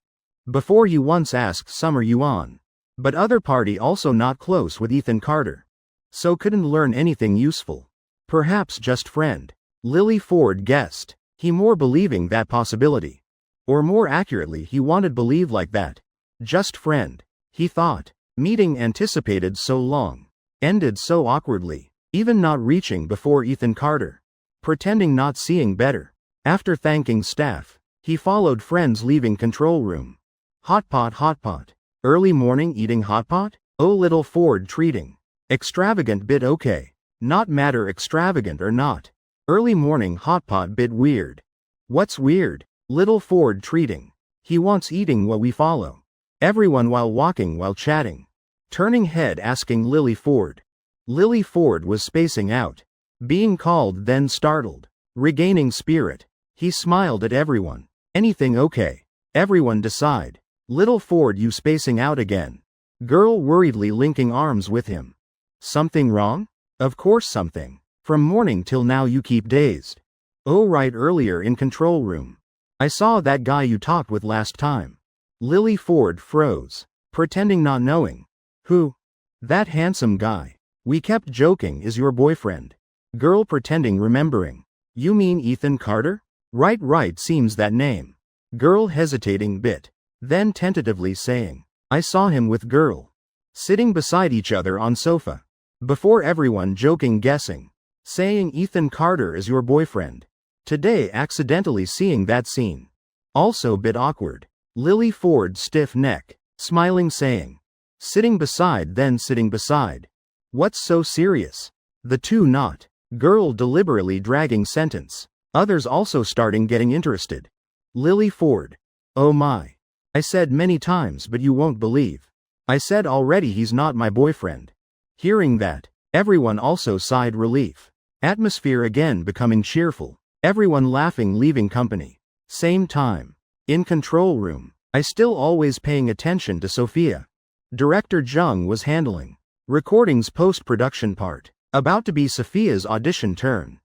Before he once asked Summer Yuan. But other party also not close with Ethan Carter. So couldn't learn anything useful. Perhaps just friend. Lily Ford guessed. He more believing that possibility. Or more accurately he wanted believe like that. Just friend. He thought. Meeting anticipated so long. Ended so awkwardly. Even not reaching before Ethan Carter. Pretending not seeing better. After thanking staff, he followed friends leaving control room. Hot pot. Early morning eating hot pot? Oh little Ford treating. Extravagant bit okay. Not matter extravagant or not. Early morning hot pot bit weird. What's weird? Little Ford treating. He wants eating what we follow. Everyone while walking while chatting. Turning head asking Lily Ford. Lily Ford was spacing out. Being called then startled. Regaining spirit. He smiled at everyone. Anything okay? Everyone decide. Little Ford you spacing out again. Girl worriedly linking arms with him. Something wrong? Of course something. From morning till now you keep dazed. Oh right earlier in control room. I saw that guy you talked with last time. Lily Ford froze. Pretending not knowing. Who? That handsome guy. We kept joking is your boyfriend. Girl pretending remembering. You mean Ethan Carter? Right seems that name. Girl hesitating bit. Then tentatively saying. I saw him with girl. Sitting beside each other on sofa. Before everyone joking guessing. Saying Ethan Carter is your boyfriend. Today accidentally seeing that scene. Also bit awkward. Lily Ford stiff neck. Smiling saying. Sitting beside then sitting beside. What's so serious? The two not. Girl deliberately dragging sentence. Others also starting getting interested. Lily Ford. Oh my. I said many times but you won't believe. I said already he's not my boyfriend. Hearing that, everyone also sighed relief. Atmosphere again becoming cheerful. Everyone laughing leaving company. Same time. In control room. I still always paying attention to Sophia. Director Jung was handling. Recordings post-production part. About to be Sophia's audition turn.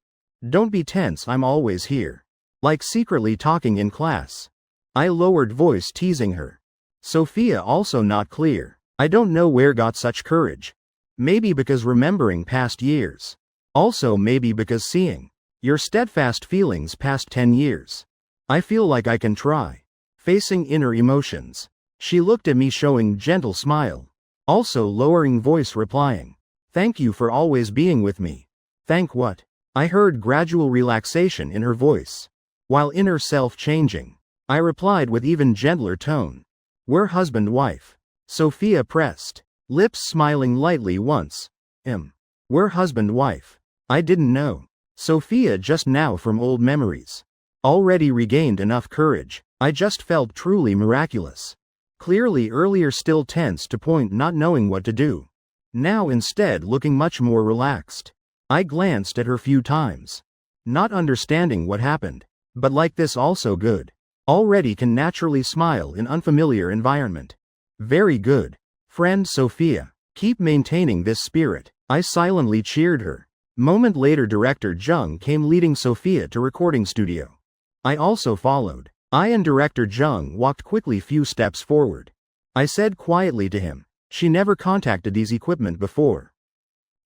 Don't be tense I'm always here. Like secretly talking in class. I lowered voice teasing her. Sophia also not clear. I don't know where got such courage. Maybe because remembering past years. Also maybe because seeing your steadfast feelings past 10 years. I feel like I can try. Facing inner emotions. She looked at me showing gentle smile. Also lowering voice replying. Thank you for always being with me. Thank what? I heard gradual relaxation in her voice. While inner self changing. I replied with even gentler tone. We're husband-wife. Sophia pressed. Lips smiling lightly once. We're husband-wife. I didn't know. Sophia just now from old memories. Already regained enough courage. I just felt truly miraculous. Clearly earlier still tense to point not knowing what to do. Now instead looking much more relaxed. I glanced at her few times. Not understanding what happened. But like this also good. Already can naturally smile in unfamiliar environment. Very good. Friend Sophia. Keep maintaining this spirit. I silently cheered her. Moment later director Jung came leading Sophia to recording studio. I also followed. I and director Jung walked quickly few steps forward. I said quietly to him. She never contacted these equipment before.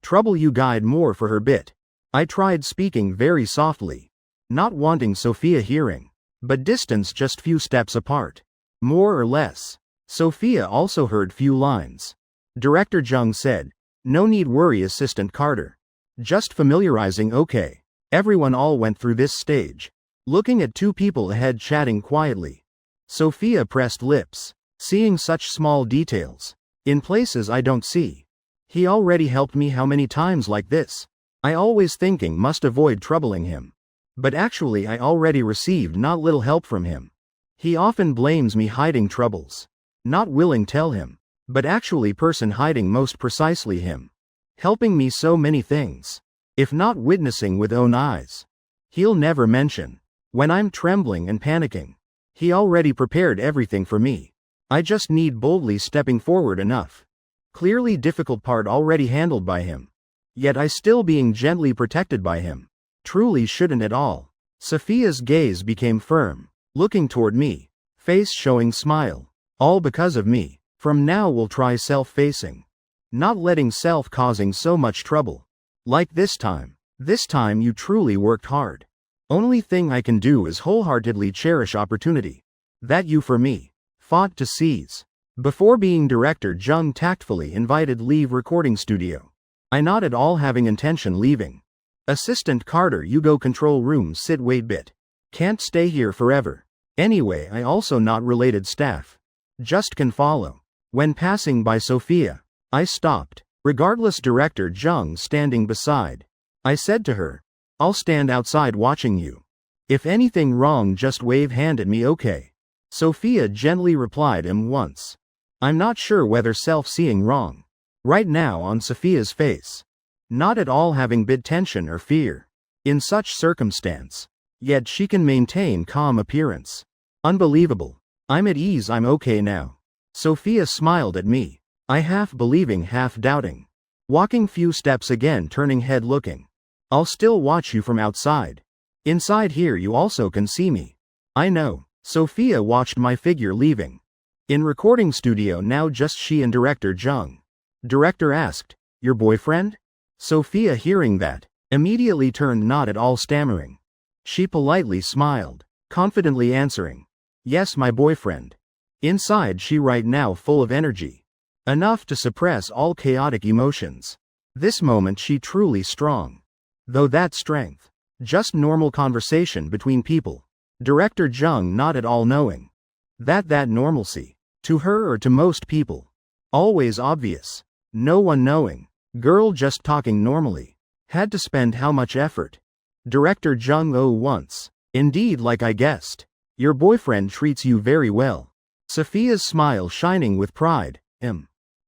Trouble you guide more for her bit. I tried speaking very softly. Not wanting Sophia hearing. But distance just few steps apart. More or less. Sophia also heard few lines. Director Jung said, no need worry Assistant Carter. Just familiarizing okay. Everyone all went through this stage. Looking at two people ahead chatting quietly. Sophia pressed lips. Seeing such small details. In places I don't see. He already helped me how many times like this? I always thinking must avoid troubling him. But actually I already received not little help from him. He often blames me hiding troubles. Not willing tell him. But actually person hiding most precisely him. Helping me so many things. If not witnessing with own eyes. He'll never mention. When I'm trembling and panicking. He already prepared everything for me. I just need boldly stepping forward enough. Clearly difficult part already handled by him. Yet I still being gently protected by him. Truly shouldn't at all. Sophia's gaze became firm. Looking toward me. Face showing smile. All because of me. From now we'll try self-facing. Not letting self causing so much trouble. Like this time. This time you truly worked hard. Only thing I can do is wholeheartedly cherish opportunity. That you for me. Fought to seize. Before being director, Jung tactfully invited leave recording studio. I not at all having intention leaving. Assistant Carter, you go control room, sit wait bit. Can't stay here forever. Anyway, I also not related staff. Just can follow. When passing by Sophia, I stopped. Regardless director Jung standing beside. I said to her, I'll stand outside watching you. If anything wrong just wave hand at me, okay? Sophia gently replied once. I'm not sure whether self-seeing wrong. Right now on Sophia's face. Not at all having bit tension or fear. In such circumstance. Yet she can maintain calm appearance. Unbelievable. I'm at ease, I'm okay now. Sophia smiled at me. I half believing, half doubting. Walking few steps again, turning head looking. I'll still watch you from outside. Inside here you also can see me. I know. Sophia watched my figure leaving. In recording studio now just she and director Jung. Director asked, your boyfriend? Sophia hearing that, immediately turned not at all stammering. She politely smiled, confidently answering, yes, my boyfriend. Inside she right now full of energy. Enough to suppress all chaotic emotions. This moment she truly strong. Though that strength. Just normal conversation between people. Director Jung not at all knowing. That normalcy. To her or to most people. Always obvious. No one knowing. Girl just talking normally. Had to spend how much effort. Director Jung once. Indeed, like I guessed. Your boyfriend treats you very well. Sophia's smile shining with pride.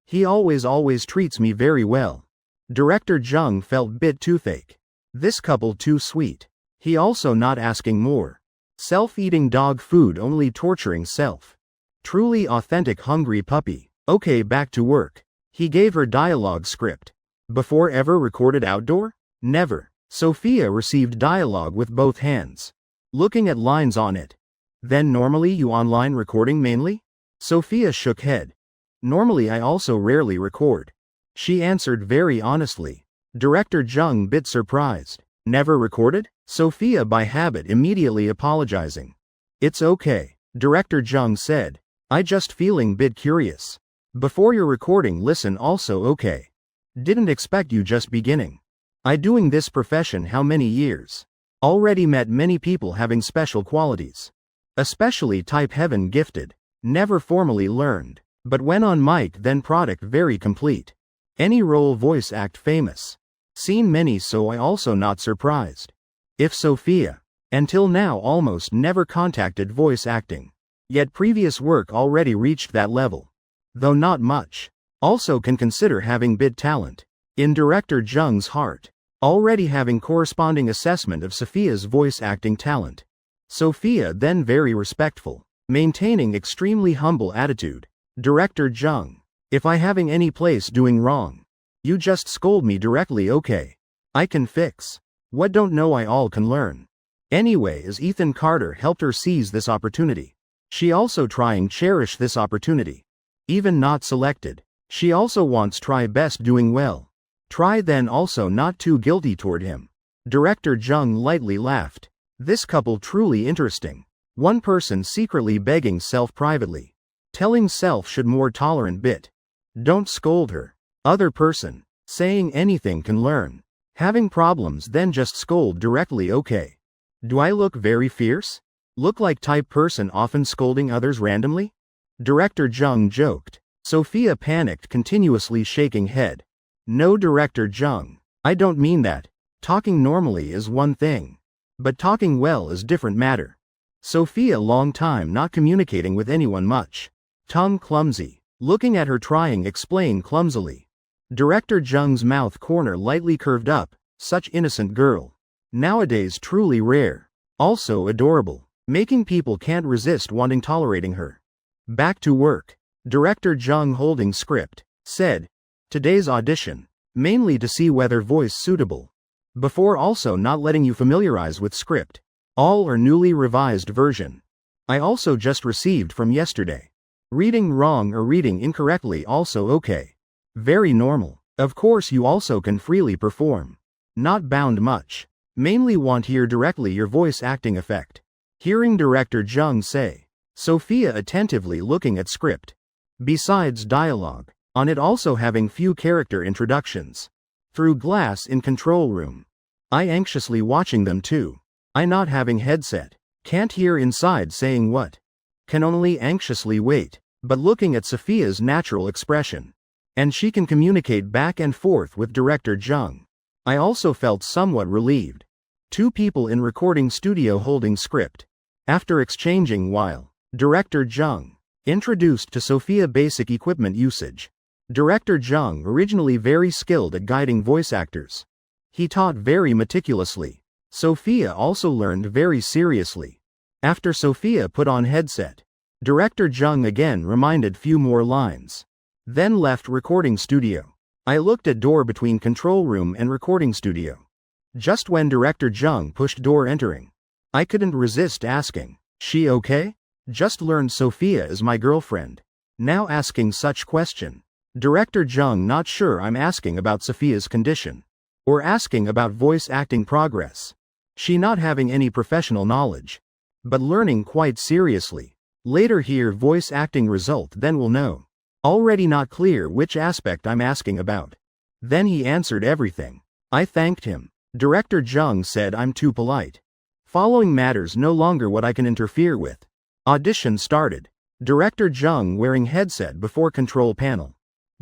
He always treats me very well. Director Jung felt bit too fake. This couple too sweet. He also not asking more. Self-eating dog food, only torturing self. Truly authentic hungry puppy. Okay, back to work. He gave her dialogue script. Before ever recorded outdoor? Never. Sophia received dialogue with both hands. Looking at lines on it. Then normally you online recording mainly? Sophia shook head. Normally I also rarely record. She answered very honestly. Director Jung bit surprised. Never recorded? Sophia by habit immediately apologizing. It's okay. Director Jung said. I just feeling bit curious. Before your recording listen also okay. Didn't expect you just beginning. I doing this profession how many years? Already met many people having special qualities. Especially type heaven gifted. Never formally learned. But when on mic then product very complete. Any role voice act famous. Seen many so I also not surprised. If Sophia. Until now almost never contacted voice acting. Yet previous work already reached that level. Though not much. Also can consider having bit talent. In director Jung's heart. Already having corresponding assessment of Sophia's voice acting talent. Sophia then very respectful. Maintaining extremely humble attitude. Director Jung. If I having any place doing wrong. You just scold me directly, okay? I can fix. What don't know I all can learn. Anyway, as Ethan Carter helped her seize this opportunity. She also trying cherish this opportunity. Even not selected. She also wants try best doing well. Try then also not too guilty toward him. Director Jung lightly laughed. This couple truly interesting. One person secretly begging self privately. Telling self should more tolerant bit. Don't scold her. Other person. Saying anything can learn. Having problems then just scold directly, okay? Do I look very fierce? Look like type person often scolding others randomly? Director Jung joked. Sophia panicked, continuously shaking head. No, Director Jung. I don't mean that. Talking normally is one thing. But talking well is different matter. Sophia long time not communicating with anyone much. Tongue clumsy. Looking at her trying explain clumsily. Director Jung's mouth corner lightly curved up. Such innocent girl. Nowadays truly rare. Also adorable. Making people can't resist wanting tolerating her. Back to work. Director Jung holding script. Said. Today's audition. Mainly to see whether voice suitable. Before also not letting you familiarize with script. All or newly revised version. I also just received from yesterday. Reading wrong or reading incorrectly also okay. Very normal. Of course you also can freely perform. Not bound much. Mainly want hear directly your voice acting effect. Hearing Director Jung say. Sophia attentively looking at script. Besides dialogue, on it also having few character introductions. Through glass in control room. I anxiously watching them too. I not having headset. Can't hear inside saying what. Can only anxiously wait, but looking at Sophia's natural expression. And she can communicate back and forth with director Jung. I also felt somewhat relieved. Two people in recording studio holding script. After exchanging while, director Jung introduced to Sophia basic equipment usage. Director Jung originally very skilled at guiding voice actors. He taught very meticulously. Sophia also learned very seriously. After Sophia put on headset, director Jung again reminded few more lines. Then left recording studio. I looked at door between control room and recording studio. Just when director Jung pushed door entering, I couldn't resist asking, "She okay?" Just learned Sophia is my girlfriend. Now asking such question. Director Jung not sure I'm asking about Sophia's condition. Or asking about voice acting progress. She not having any professional knowledge. But learning quite seriously. Later hear voice acting result then will know. Already not clear which aspect I'm asking about. Then he answered everything. I thanked him. Director Jung said I'm too polite. Following matters no longer what I can interfere with. Audition started. Director Jung wearing headset before control panel.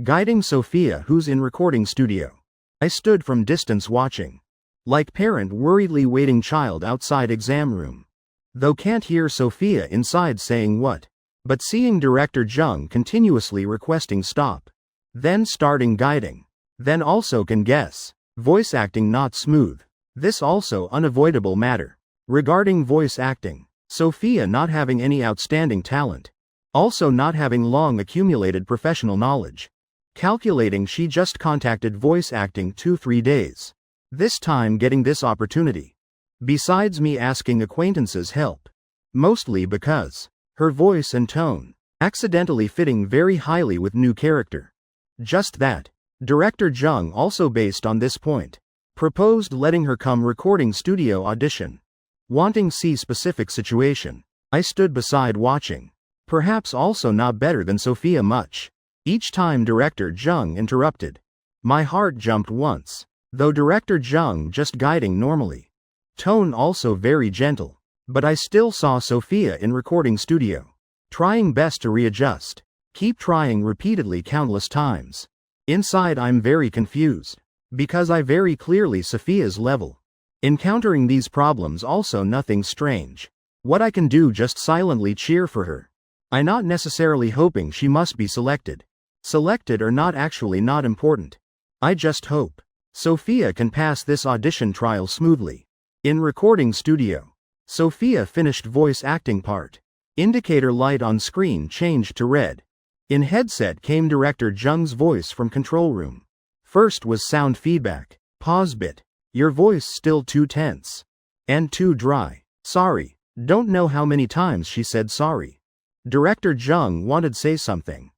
Guiding Sophia who's in recording studio. I stood from distance watching. Like parent worriedly waiting child outside exam room. Though can't hear Sophia inside saying what. But seeing director Jung continuously requesting stop. Then starting guiding. Then also can guess. Voice acting not smooth. This also unavoidable matter. Regarding voice acting. Sophia not having any outstanding talent. Also not having long accumulated professional knowledge. Calculating she just contacted voice acting 2-3 days. This time getting this opportunity. Besides me asking acquaintances help. Mostly because her voice and tone accidentally fitting very highly with new character. Just that. Director Jung also based on this point. Proposed letting her come recording studio audition. Wanting see specific situation. I stood beside watching. Perhaps also not better than Sophia much. Each time director Jung interrupted. My heart jumped once. Though director Jung just guiding normally. Tone also very gentle. But I still saw Sophia in recording studio. Trying best to readjust. Keep trying repeatedly countless times. Inside I'm very confused. Because I very clearly Sophia's level. Encountering these problems also nothing strange. What I can do just silently cheer for her. I not necessarily hoping she must be selected. Selected or not actually not important. I just hope Sophia can pass this audition trial smoothly. In recording studio. Sophia finished voice acting part. Indicator light on screen changed to red. In headset came director Jung's voice from control room. First was sound feedback. Pause bit. Your voice still too tense. And too dry. Sorry. Don't know how many times she said sorry. Director Jung wanted say something.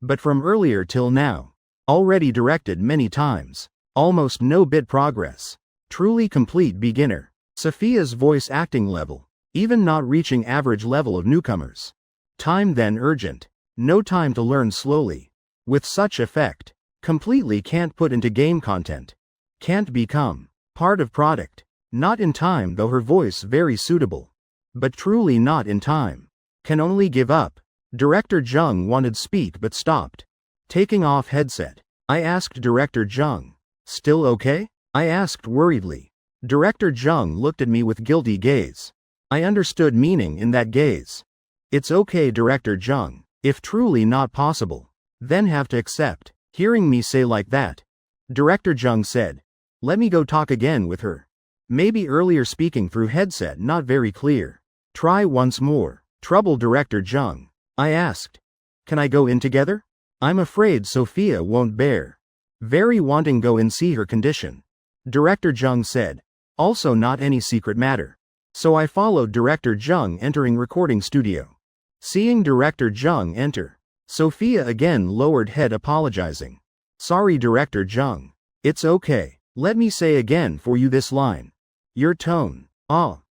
But from earlier till now. Already directed many times. Almost no bit progress. Truly complete beginner. Sophia's voice acting level. Even not reaching average level of newcomers. Time then urgent. No time to learn slowly. With such effect. Completely can't put into game content. Can't become part of product. Not in time though her voice very suitable. But truly not in time. Can only give up. Director Jung wanted speak but stopped. Taking off headset. I asked director Jung. Still okay? I asked worriedly. Director Jung looked at me with guilty gaze. I understood meaning in that gaze. It's okay director Jung. If truly not possible. Then have to accept. Hearing me say like that. Director Jung said. Let me go talk again with her. Maybe earlier speaking through headset not very clear. Try once more. Trouble director Jung. I asked. Can I go in together? I'm afraid Sophia won't bear. Very wanting go and see her condition. Director Jung said. Also not any secret matter. So I followed director Jung entering recording studio. Seeing director Jung enter. Sophia again lowered head apologizing. Sorry director Jung. It's okay. Let me say again for you this line. Your tone.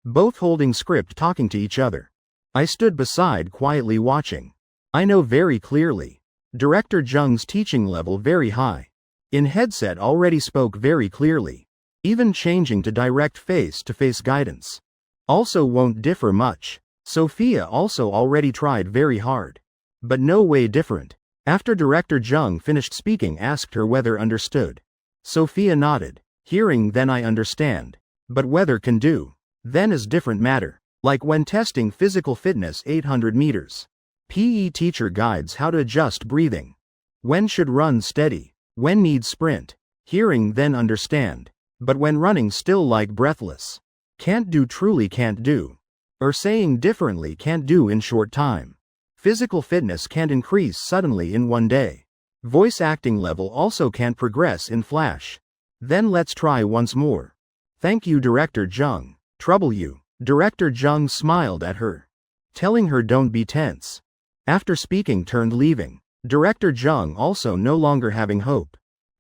Both holding script talking to each other. I stood beside quietly watching. I know very clearly. Director Jung's teaching level very high. In headset already spoke very clearly. Even changing to direct face-to-face guidance. Also won't differ much. Sophia also already tried very hard. But no way different. After Director Jung finished speaking, asked her whether understood. Sophia nodded. Hearing, then I understand. But whether can do, then is different matter. Like when testing physical fitness 800 meters. PE teacher guides how to adjust breathing. When should run steady. When need sprint. Hearing, then understand. But when running still like breathless. Can't do, truly can't do. Or saying differently, can't do in short time. Physical fitness can't increase suddenly in one day. Voice acting level also can't progress in flash. Then let's try once more. Thank you, Director Jung. Trouble you. Director Jung smiled at her, telling her don't be tense. After speaking, turned leaving. Director Jung also no longer having hope.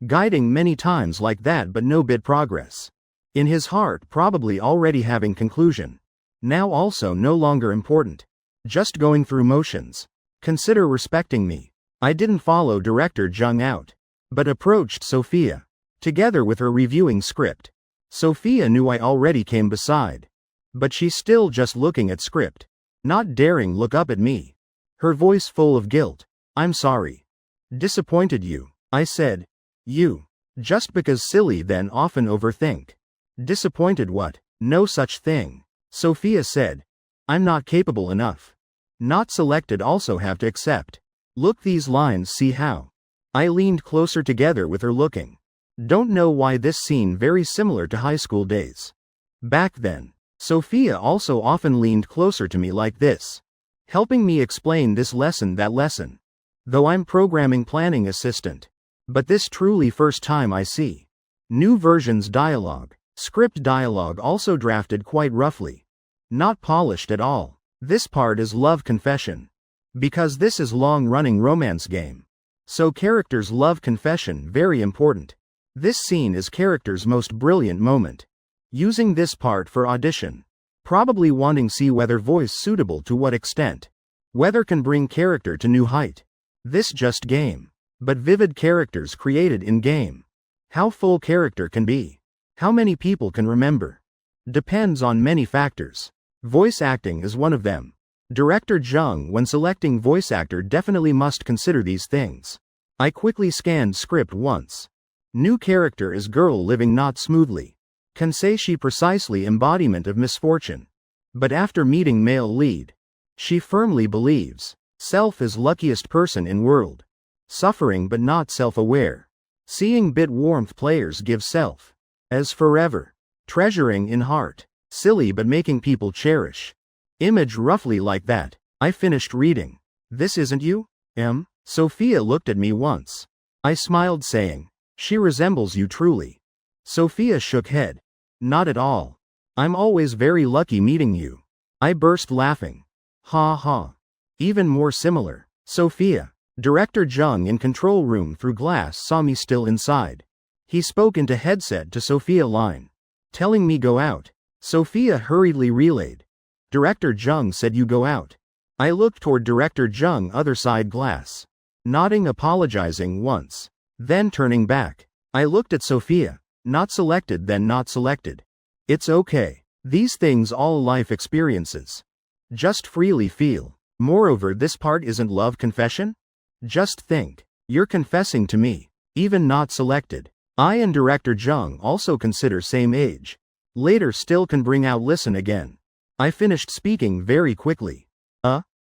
Guiding many times like that but no bit progress. In his heart probably already having conclusion. Now also no longer important. Just going through motions. Consider respecting me. I didn't follow Director Jung out. But approached Sophia. Together with her reviewing script. Sophia knew I already came beside. But she's still just looking at script. Not daring look up at me. Her voice full of guilt. I'm sorry. Disappointed you. I said. You. Just because silly then often overthink. Disappointed what? No such thing. Sophia said. I'm not capable enough. Not selected also have to accept. Look these lines, see how. I leaned closer together with her looking. Don't know why this scene very similar to high school days. Back then. Sophia also often leaned closer to me like this. Helping me explain this lesson, that lesson. Though I'm programming planning assistant. But this truly first time I see. New versions dialogue. Script dialogue also drafted quite roughly. Not polished at all. This part is love confession. Because this is long-running romance game. So characters' love confession very important. This scene is character's most brilliant moment. Using this part for audition. Probably wanting see whether voice suitable to what extent. Whether can bring character to new height. This just game. But vivid characters created in game. How full character can be. How many people can remember. Depends on many factors. Voice acting is one of them. Director Jung when selecting voice actor definitely must consider these things. I quickly scanned script once. New character is girl living not smoothly. Can say she precisely embodiment of misfortune. But after meeting male lead. She firmly believes. Self is luckiest person in world. Suffering but not self-aware. Seeing bit warmth players give self. As forever. Treasuring in heart. Silly but making people cherish. Image roughly like that. I finished reading. This isn't you? Sophia looked at me once. I smiled saying. She resembles you truly. Sophia shook head. Not at all. I'm always very lucky meeting you. I burst laughing. Ha ha. Even more similar. Sophia. Director Jung in control room through glass saw me still inside. He spoke into headset to Sophia line. Telling me go out. Sophia hurriedly relayed. Director Jung said you go out. I looked toward Director Jung other side glass. Nodding, apologizing once. Then turning back. I looked at Sophia. Not selected, then not selected. It's okay. These things all life experiences. Just freely feel. Moreover, this part isn't love confession? Just think. You're confessing to me. Even not selected. I and Director Jung also consider same age. Later still can bring out listen again. I finished speaking very quickly.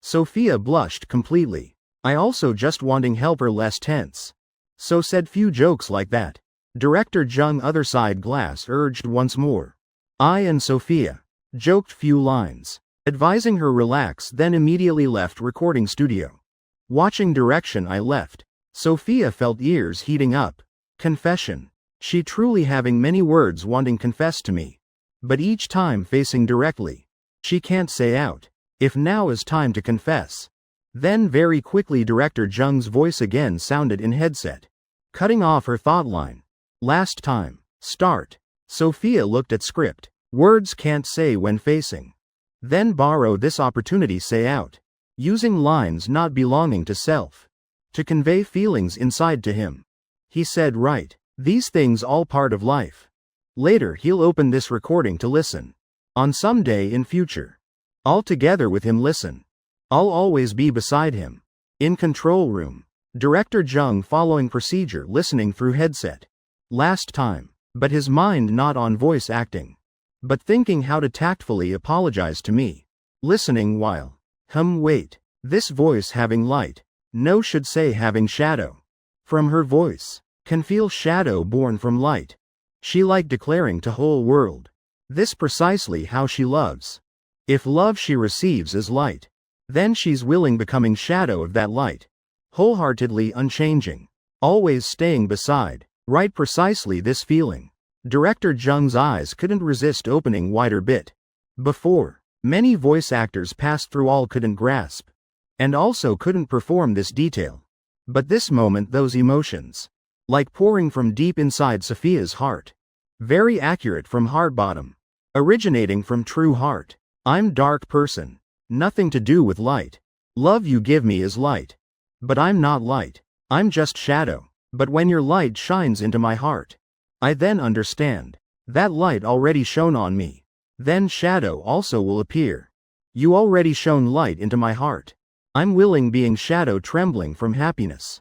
Sophia blushed completely. I also just wanting help her less tense. So said few jokes like that. Director Jung other side glass urged once more. I and Sophia joked few lines. Advising her relax, then immediately left recording studio. Watching direction I left. Sophia felt ears heating up. Confession. She truly having many words wanting confess to me. But each time facing directly. She can't say out. If now is time to confess. Then very quickly Director Jung's voice again sounded in headset. Cutting off her thought line. Last time. Start. Sophia looked at script. Words can't say when facing. Then borrow this opportunity say out. Using lines not belonging to self. to convey feelings inside to him. He said, right. These things all part of life. Later he'll open this recording to listen. On some day in future. All together with him listen. I'll always be beside him. In control room. Director Jung following procedure listening through headset. Last time. But his mind not on voice acting. But thinking how to tactfully apologize to me. Listening while. Wait. This voice having light. No should say having shadow. From her voice. Can feel shadow born from light. She like declaring to whole world. This precisely how she loves. If love she receives is light. Then she's willing becoming shadow of that light. Wholeheartedly unchanging. Always staying beside. Right precisely this feeling. Director Jung's eyes couldn't resist opening wider bit. Before. Many voice actors passed through all couldn't grasp. And also couldn't perform this detail. But this moment those emotions. Like pouring from deep inside Sophia's heart. Very accurate from heart bottom. Originating from true heart. I'm dark person. Nothing to do with light. Love you give me is light. But I'm not light. I'm just shadow. But when your light shines into my heart. I then understand. That light already shone on me. Then shadow also will appear. You already shone light into my heart. I'm willing being shadow trembling from happiness.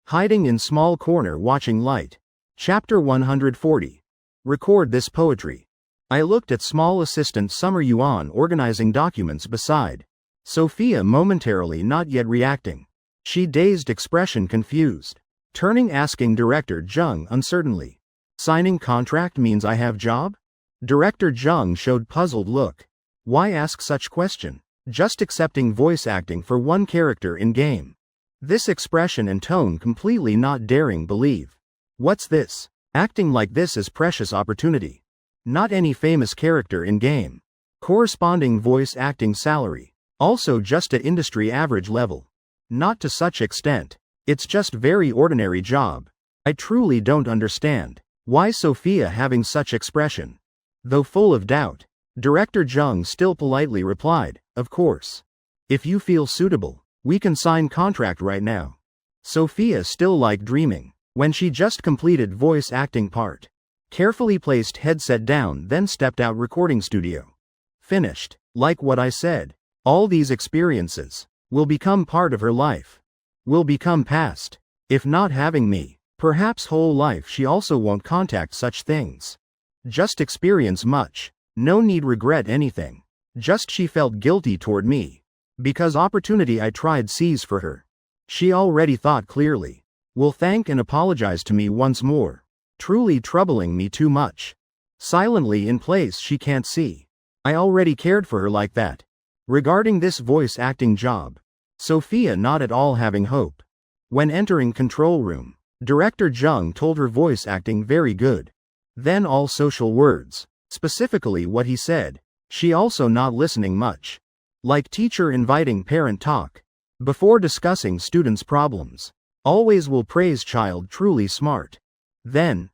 Hiding in small corner watching light. Chapter 140. Record this poetry. I looked at small assistant Summer Yuan organizing documents beside. Sophia momentarily not yet reacting. She dazed expression confused. Turning asking Director Jung uncertainly. Signing contract means I have job? Director Jung showed puzzled look. Why ask such question? Just accepting voice acting for one character in game. This expression and tone completely not daring believe. What's this? Acting like this is precious opportunity. Not any famous character in game. Corresponding voice acting salary. Also just at industry average level. Not to such extent. It's just very ordinary job. I truly don't understand. Why Sophia having such expression? Though full of doubt. Director Jung still politely replied, of course. If you feel suitable, we can sign contract right now. Sophia still like dreaming. When she just completed voice acting part. Carefully placed headset down then stepped out recording studio. Finished. Like what I said. All these experiences. Will become part of her life. Will become past. If not having me. Perhaps whole life she also won't contact such things. Just experience much. No need regret anything. Just she felt guilty toward me. Because opportunity I tried seize for her. She already thought clearly. Will thank and apologize to me once more. Truly troubling me too much. Silently in place she can't see. I already cared for her like that. Regarding this voice acting job. Sophia not at all having hope. When entering control room. Director Jung told her voice acting very good. Then all social words. Specifically what he said. She also not listening much. Like teacher inviting parent talk. Before discussing students' problems. Always will praise child truly smart. Then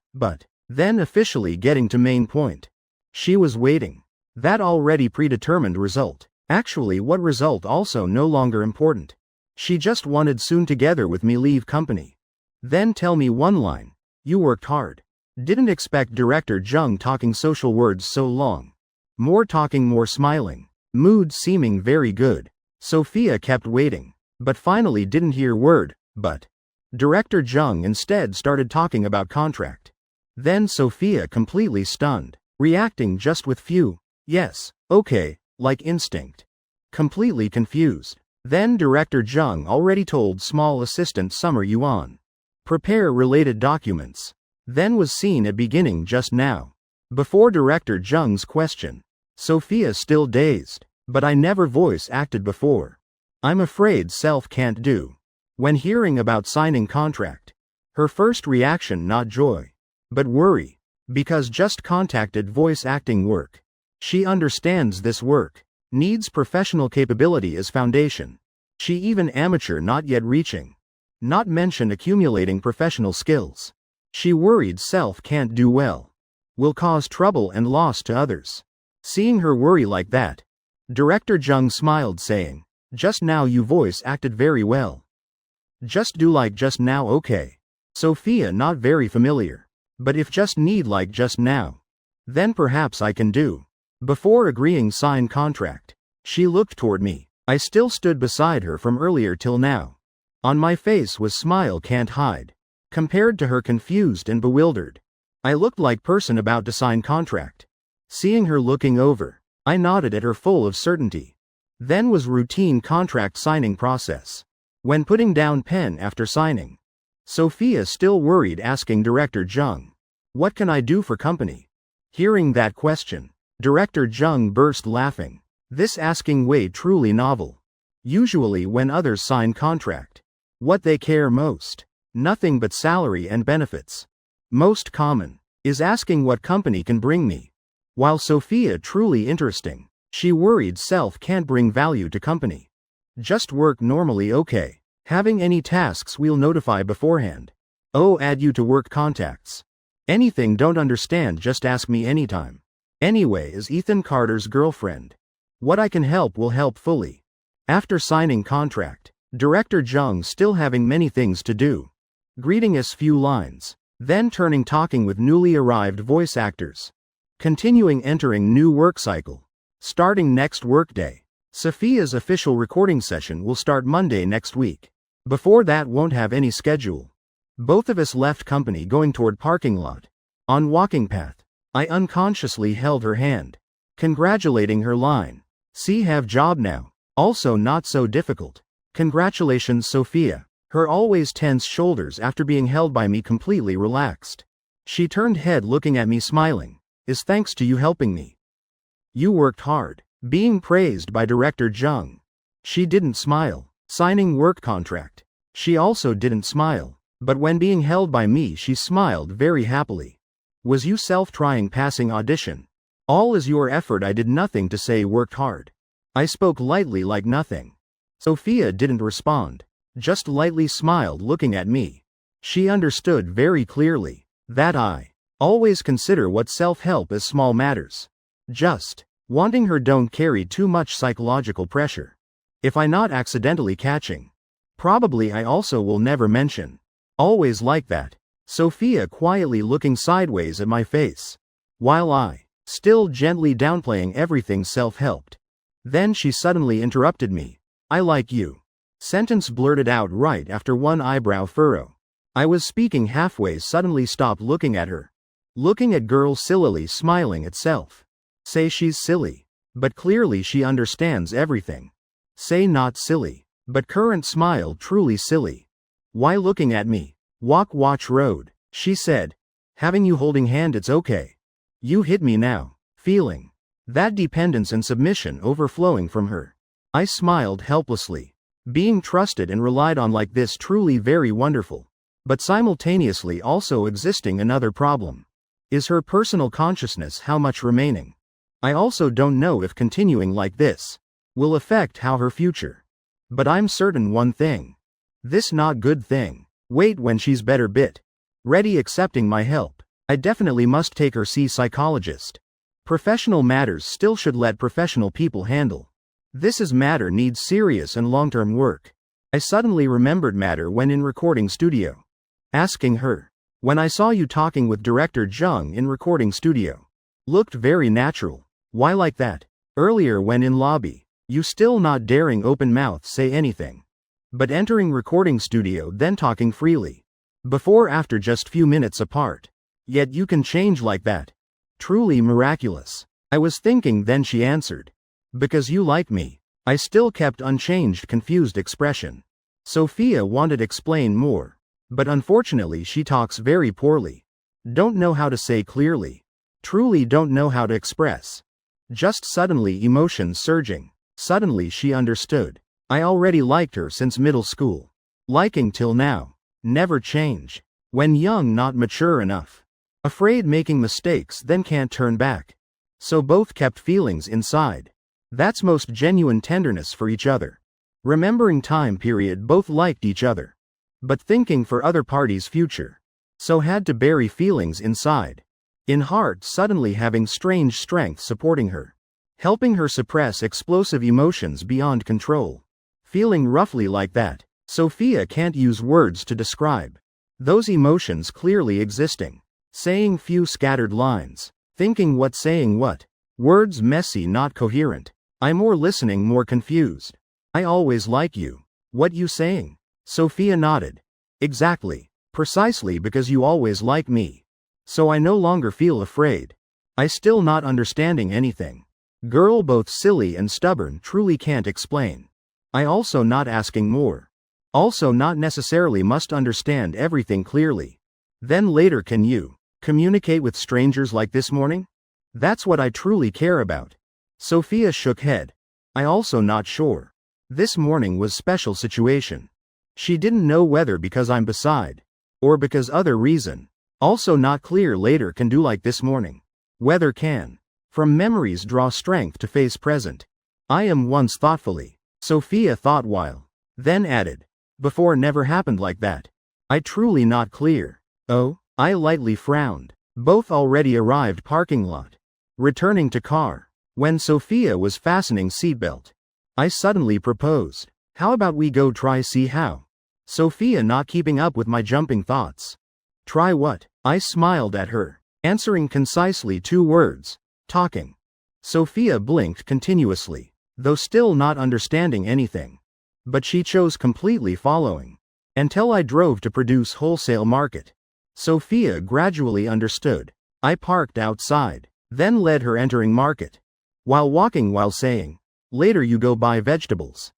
officially getting to main point. She was waiting. That already predetermined result. Actually what result also no longer important. She just wanted soon together with me leave company. Then tell me one line. You worked hard. Didn't expect Director Jung talking social words so long. More talking more smiling. Mood seeming very good. Sophia kept waiting. But finally didn't hear word, but. Director Jung instead started talking about contract. Then Sophia completely stunned. Reacting just with few. Yes, okay, like instinct. Completely confused. Then Director Jung already told small assistant Summer Yuan. Prepare related documents. Then was seen at beginning just now. Before Director Jung's question. Sophia still dazed. But I never voice acted before. I'm afraid self can't do. When hearing about signing contract. Her first reaction not joy. But worry. Because just contacted voice acting work. She understands this work. Needs professional capability as foundation. She even amateur not yet reaching. Not mention accumulating professional skills. She worried self can't do well. Will cause trouble and loss to others. Seeing her worry like that. Director Jung smiled saying, just now you voice acted very well. Just do like just now, okay? Sophia, not very familiar. But if just need like just now, then perhaps I can do. Before agreeing, sign contract. She looked toward me. I still stood beside her from earlier till now. On my face was smile can't hide. Compared to her confused and bewildered, I looked like person about to sign contract. Seeing her looking over, I nodded at her full of certainty. Then was routine contract signing process. When putting down pen after signing, Sophia still worried, asking Director Jung, "What can I do for company?" Hearing that question, Director Jung burst laughing. This asking way truly novel. Usually when others sign contract, what they care most, nothing but salary and benefits. Most common, is asking what company can bring me. While Sophia truly interesting, she worried self can't bring value to company. Just work normally, okay? Having any tasks we'll notify beforehand. Oh, add you to work contacts. Anything don't understand, just ask me anytime. Anyway, is Ethan Carter's girlfriend. What I can help will help fully. After signing contract, Director Jung still having many things to do. Greeting us few lines, then turning talking with newly arrived voice actors. Continuing entering new work cycle. Starting next workday. Sophia's official recording session will start Monday next week. Before that won't have any schedule. Both of us left company going toward parking lot. On walking path, I unconsciously held her hand, congratulating her line. See, have job now. Also not so difficult. Congratulations, Sophia. Her always tense shoulders after being held by me completely relaxed. She turned head looking at me smiling. Is thanks to you helping me. You worked hard. Being praised by Director Jung. She didn't smile. Signing work contract. She also didn't smile. But when being held by me, she smiled very happily. Was you self-trying passing audition? All is your effort. I did nothing to say worked hard. I spoke lightly like nothing. Sophia didn't respond. Just lightly smiled looking at me. She understood very clearly that I always consider what self-help as small matters. Just wanting her don't carry too much psychological pressure. If I not accidentally catching, probably I also will never mention. Always like that. Sophia quietly looking sideways at my face, while I still gently downplaying everything self-helped. Then she suddenly interrupted me. I like you. Sentence blurted out right after one eyebrow furrow. I was speaking halfway, suddenly stopped looking at her. Looking at girl sillily smiling at self. Say she's silly. But clearly she understands everything. Say not silly. But current smile truly silly. Why looking at me? Walk watch road, she said. Having you holding hand, it's okay. You hit me now. Feeling that dependence and submission overflowing from her. I smiled helplessly. Being trusted and relied on like this truly very wonderful. But simultaneously also existing another problem. Is her personal consciousness how much remaining? I also don't know if continuing like this will affect how her future. But I'm certain one thing. This not good thing. Wait when she's better bit. Ready accepting my help. I definitely must take her see psychologist. Professional matters still should let professional people handle. This is matter needs serious and long-term work. I suddenly remembered matter when in recording studio. Asking her. When I saw you talking with Director Jung in recording studio. Looked very natural. Why like that? Earlier when in lobby. You still not daring open mouth say anything. But entering recording studio then talking freely. Before after just few minutes apart. Yet you can change like that. Truly miraculous. I was thinking, then she answered. Because you like me. I still kept unchanged confused expression. Sophia wanted explain more. But unfortunately she talks very poorly. Don't know how to say clearly. Truly don't know how to express. Just suddenly emotions surging. Suddenly she understood. I already liked her since middle school. Liking till now. Never change. When young not mature enough. Afraid making mistakes then can't turn back. So both kept feelings inside. That's most genuine tenderness for each other. Remembering time period both liked each other. But thinking for other party's future. So had to bury feelings inside. In heart suddenly having strange strength supporting her. Helping her suppress explosive emotions beyond control. Feeling roughly like that. Sophia can't use words to describe those emotions clearly existing. Saying few scattered lines. Thinking what saying what. Words messy not coherent. I more listening more confused. I always like you. What you saying? Sophia nodded. Exactly. Precisely because you always like me. So I no longer feel afraid. I still not understanding anything. Girl both silly and stubborn truly can't explain. I also not asking more. Also not necessarily must understand everything clearly. Then later can you communicate with strangers like this morning? That's what I truly care about. Sophia shook head. I also not sure. This morning was special situation. She didn't know whether because I'm beside. Or because other reason. Also not clear later can do like this morning. Whether can. From memories draw strength to face present. I am once thoughtfully. Sophia thought while. Then added. Before never happened like that. I truly not clear. Oh, I lightly frowned. Both already arrived parking lot. Returning to car. When Sophia was fastening seatbelt. I suddenly proposed. How about we go try see how? Sophia not keeping up with my jumping thoughts. Try what? I smiled at her. Answering concisely 2 words. Talking. Sophia blinked continuously, though still not understanding anything. But she chose completely following. Until I drove to produce wholesale market. Sophia gradually understood. I parked outside, then led her entering market. While walking while saying, later you go buy vegetables.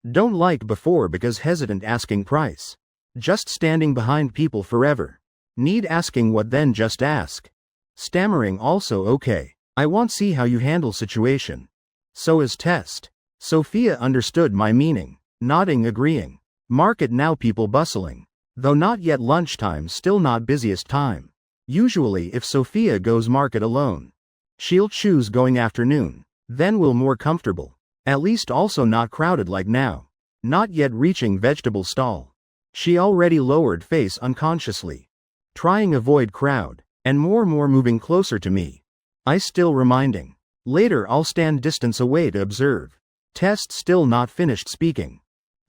Don't like before because hesitant asking price. Just standing behind people forever. Need asking what then just ask. Stammering also okay. I want see how you handle situation. So is test. Sophia understood my meaning. Nodding agreeing. Market now people bustling. Though not yet lunchtime still not busiest time. Usually if Sophia goes market alone. She'll choose going afternoon. Then will more comfortable. At least also not crowded like now. Not yet reaching vegetable stall. She already lowered face unconsciously. Trying avoid crowd. And more moving closer to me. I still reminding. Later I'll stand distance away to observe. Test still not finished speaking.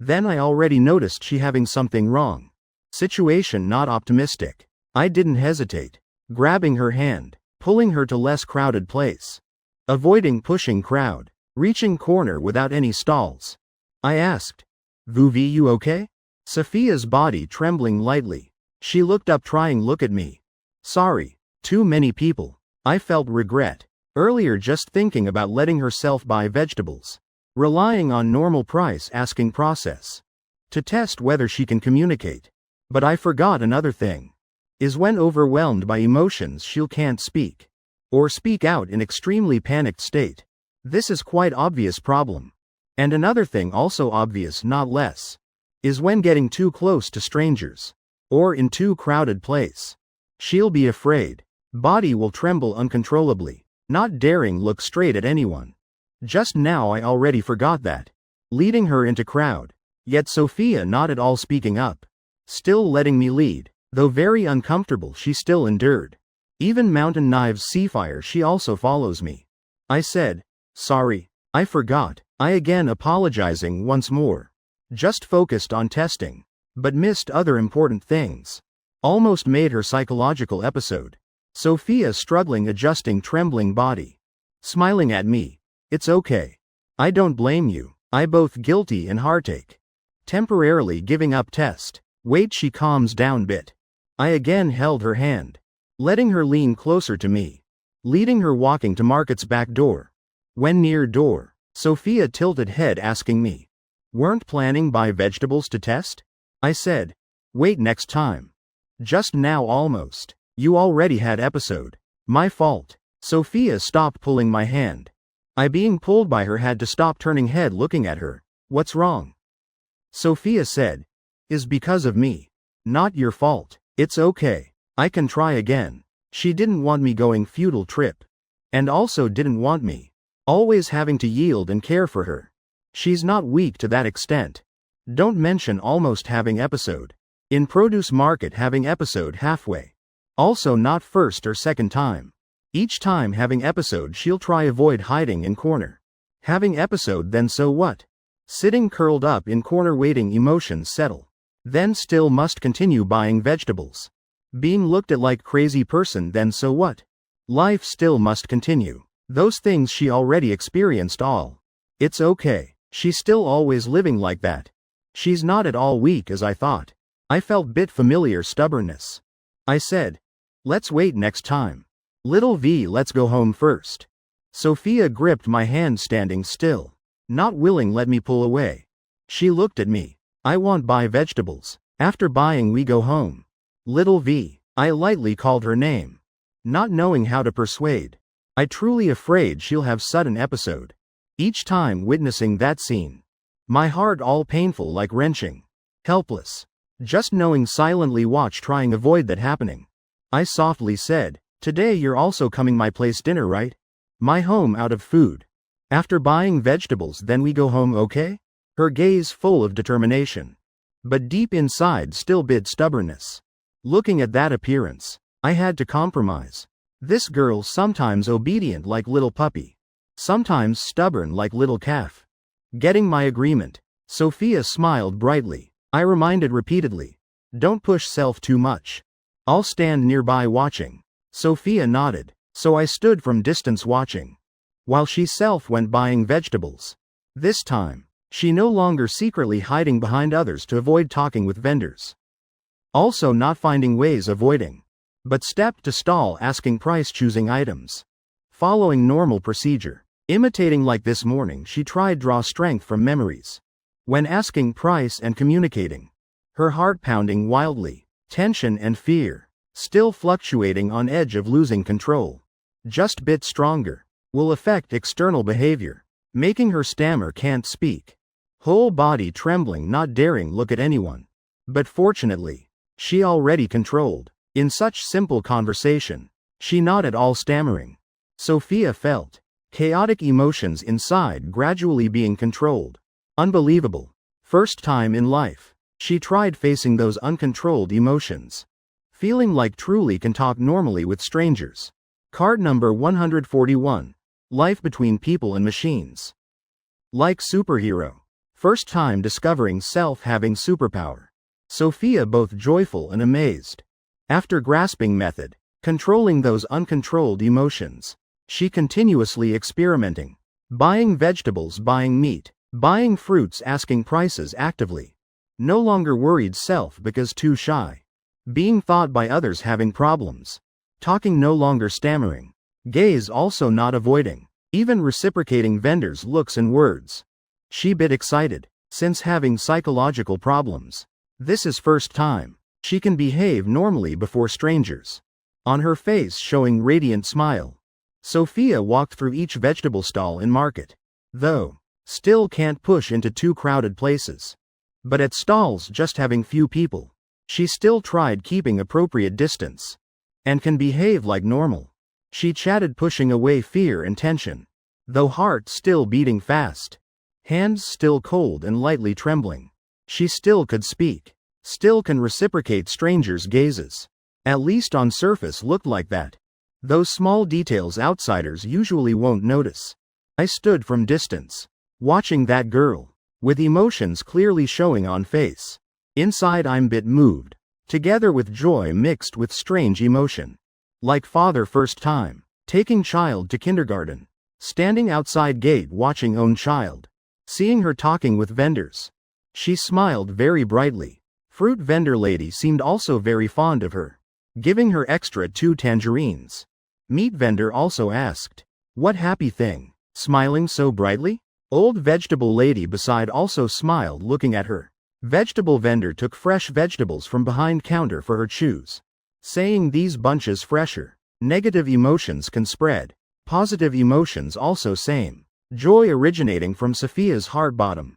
Then I already noticed she having something wrong. Situation not optimistic. I didn't hesitate. Grabbing her hand. Pulling her to less crowded place. Avoiding pushing crowd. Reaching corner without any stalls. I asked. Vuvi you okay? Sophia's body trembling lightly. She looked up trying look at me. Sorry. Too many people. I felt regret. Earlier just thinking about letting herself buy vegetables. Relying on normal price asking process. To test whether she can communicate. But I forgot another thing. Is when overwhelmed by emotions she can't speak. Or speak out in extremely panicked state. This is quite obvious problem. And another thing also obvious not less. Is when getting too close to strangers. Or in too crowded place. She'll be afraid. Body will tremble uncontrollably. Not daring look straight at anyone. Just now I already forgot that. Leading her into crowd. Yet Sophia not at all speaking up. Still letting me lead. Though very uncomfortable she still endured. Even mountain knives see fire she also follows me. I said. Sorry. I forgot. I again apologizing once more. Just focused on testing. But missed other important things. Almost made her psychological episode. Sophia struggling adjusting trembling body. Smiling at me. It's okay. I don't blame you. I both guilty and heartache. Temporarily giving up test. Wait she calms down bit. I again held her hand. Letting her lean closer to me. Leading her walking to market's back door. When near door, Sophia tilted head asking me. Weren't planning buy vegetables to test? I said. Wait next time. Just now almost. You already had episode. My fault. Sophia stopped pulling my hand. I being pulled by her had to stop turning head looking at her. What's wrong? Sophia said. Is because of me. Not your fault. It's okay. I can try again. She didn't want me going futile trip. And also didn't want me. Always having to yield and care for her. She's not weak to that extent. Don't mention almost having episode. In produce market having episode halfway. Also not first or second time. Each time having episode she'll try avoid hiding in corner. Having episode then so what? Sitting curled up in corner waiting emotions settle. Then still must continue buying vegetables. Being looked at like crazy person, then so what? Life still must continue. Those things she already experienced all. It's okay. She's still always living like that. She's not at all weak as I thought. I felt bit familiar stubbornness. I said, let's wait next time. Little V, let's go home first. Sophia gripped my hand standing still. Not willing let me pull away. She looked at me. I want buy vegetables. After buying we go home. Little V. I lightly called her name. Not knowing how to persuade. I truly afraid she'll have sudden episode. Each time witnessing that scene. My heart all painful like wrenching. Helpless. Just knowing silently watch trying avoid that happening. I softly said, today you're also coming my place dinner right? My home out of food. After buying vegetables then we go home okay? Her gaze full of determination. But deep inside still bit stubbornness. Looking at that appearance, I had to compromise. This girl sometimes obedient like little puppy. Sometimes stubborn like little calf. Getting my agreement. Sophia smiled brightly. I reminded repeatedly. Don't push self too much. I'll stand nearby watching. Sophia nodded, so I stood from distance watching. While she self went buying vegetables. This time, she no longer secretly hiding behind others to avoid talking with vendors. Also not finding ways avoiding. But stepped to stall asking price choosing items. Following normal procedure. Imitating like this morning she tried draw strength from memories. When asking price and communicating. Her heart pounding wildly. Tension and fear. Still fluctuating on edge of losing control. Just bit stronger. Will affect external behavior. Making her stammer can't speak. Whole body trembling not daring look at anyone. But fortunately, she already controlled. In such simple conversation, she not at all stammering. Sophia felt chaotic emotions inside gradually being controlled. Unbelievable. First time in life, she tried facing those uncontrolled emotions. Feeling like truly can talk normally with strangers. Card number 141. Life between people and machines. Like superhero. First time discovering self having superpower. Sophia both joyful and amazed. After grasping method, controlling those uncontrolled emotions, she continuously experimenting. Buying vegetables, buying meat, buying fruits, asking prices actively. No longer worried self because too shy. Being thought by others having problems. Talking no longer stammering. Gaze also not avoiding. Even reciprocating vendors' looks and words. She bit excited, since having psychological problems. This is first time. She can behave normally before strangers. On her face showing radiant smile. Sophia walked through each vegetable stall in market. Though, still can't push into too crowded places. But at stalls just having few people. She still tried keeping appropriate distance. And can behave like normal. She chatted pushing away fear and tension. Though heart still beating fast. Hands still cold and lightly trembling. She still could speak. Still can reciprocate strangers' gazes. At least on surface looked like that. Those small details outsiders usually won't notice. I stood from distance. Watching that girl. With emotions clearly showing on face. Inside I'm bit moved. Together with joy mixed with strange emotion. Like father first time. Taking child to kindergarten. Standing outside gate watching own child. Seeing her talking with vendors. She smiled very brightly. Fruit vendor lady seemed also very fond of her. Giving her extra 2 tangerines. Meat vendor also asked, what happy thing, smiling so brightly? Old vegetable lady beside also smiled looking at her. Vegetable vendor took fresh vegetables from behind counter for her choose. Saying these bunches fresher. Negative emotions can spread. Positive emotions also same. Joy originating from Sophia's heart bottom.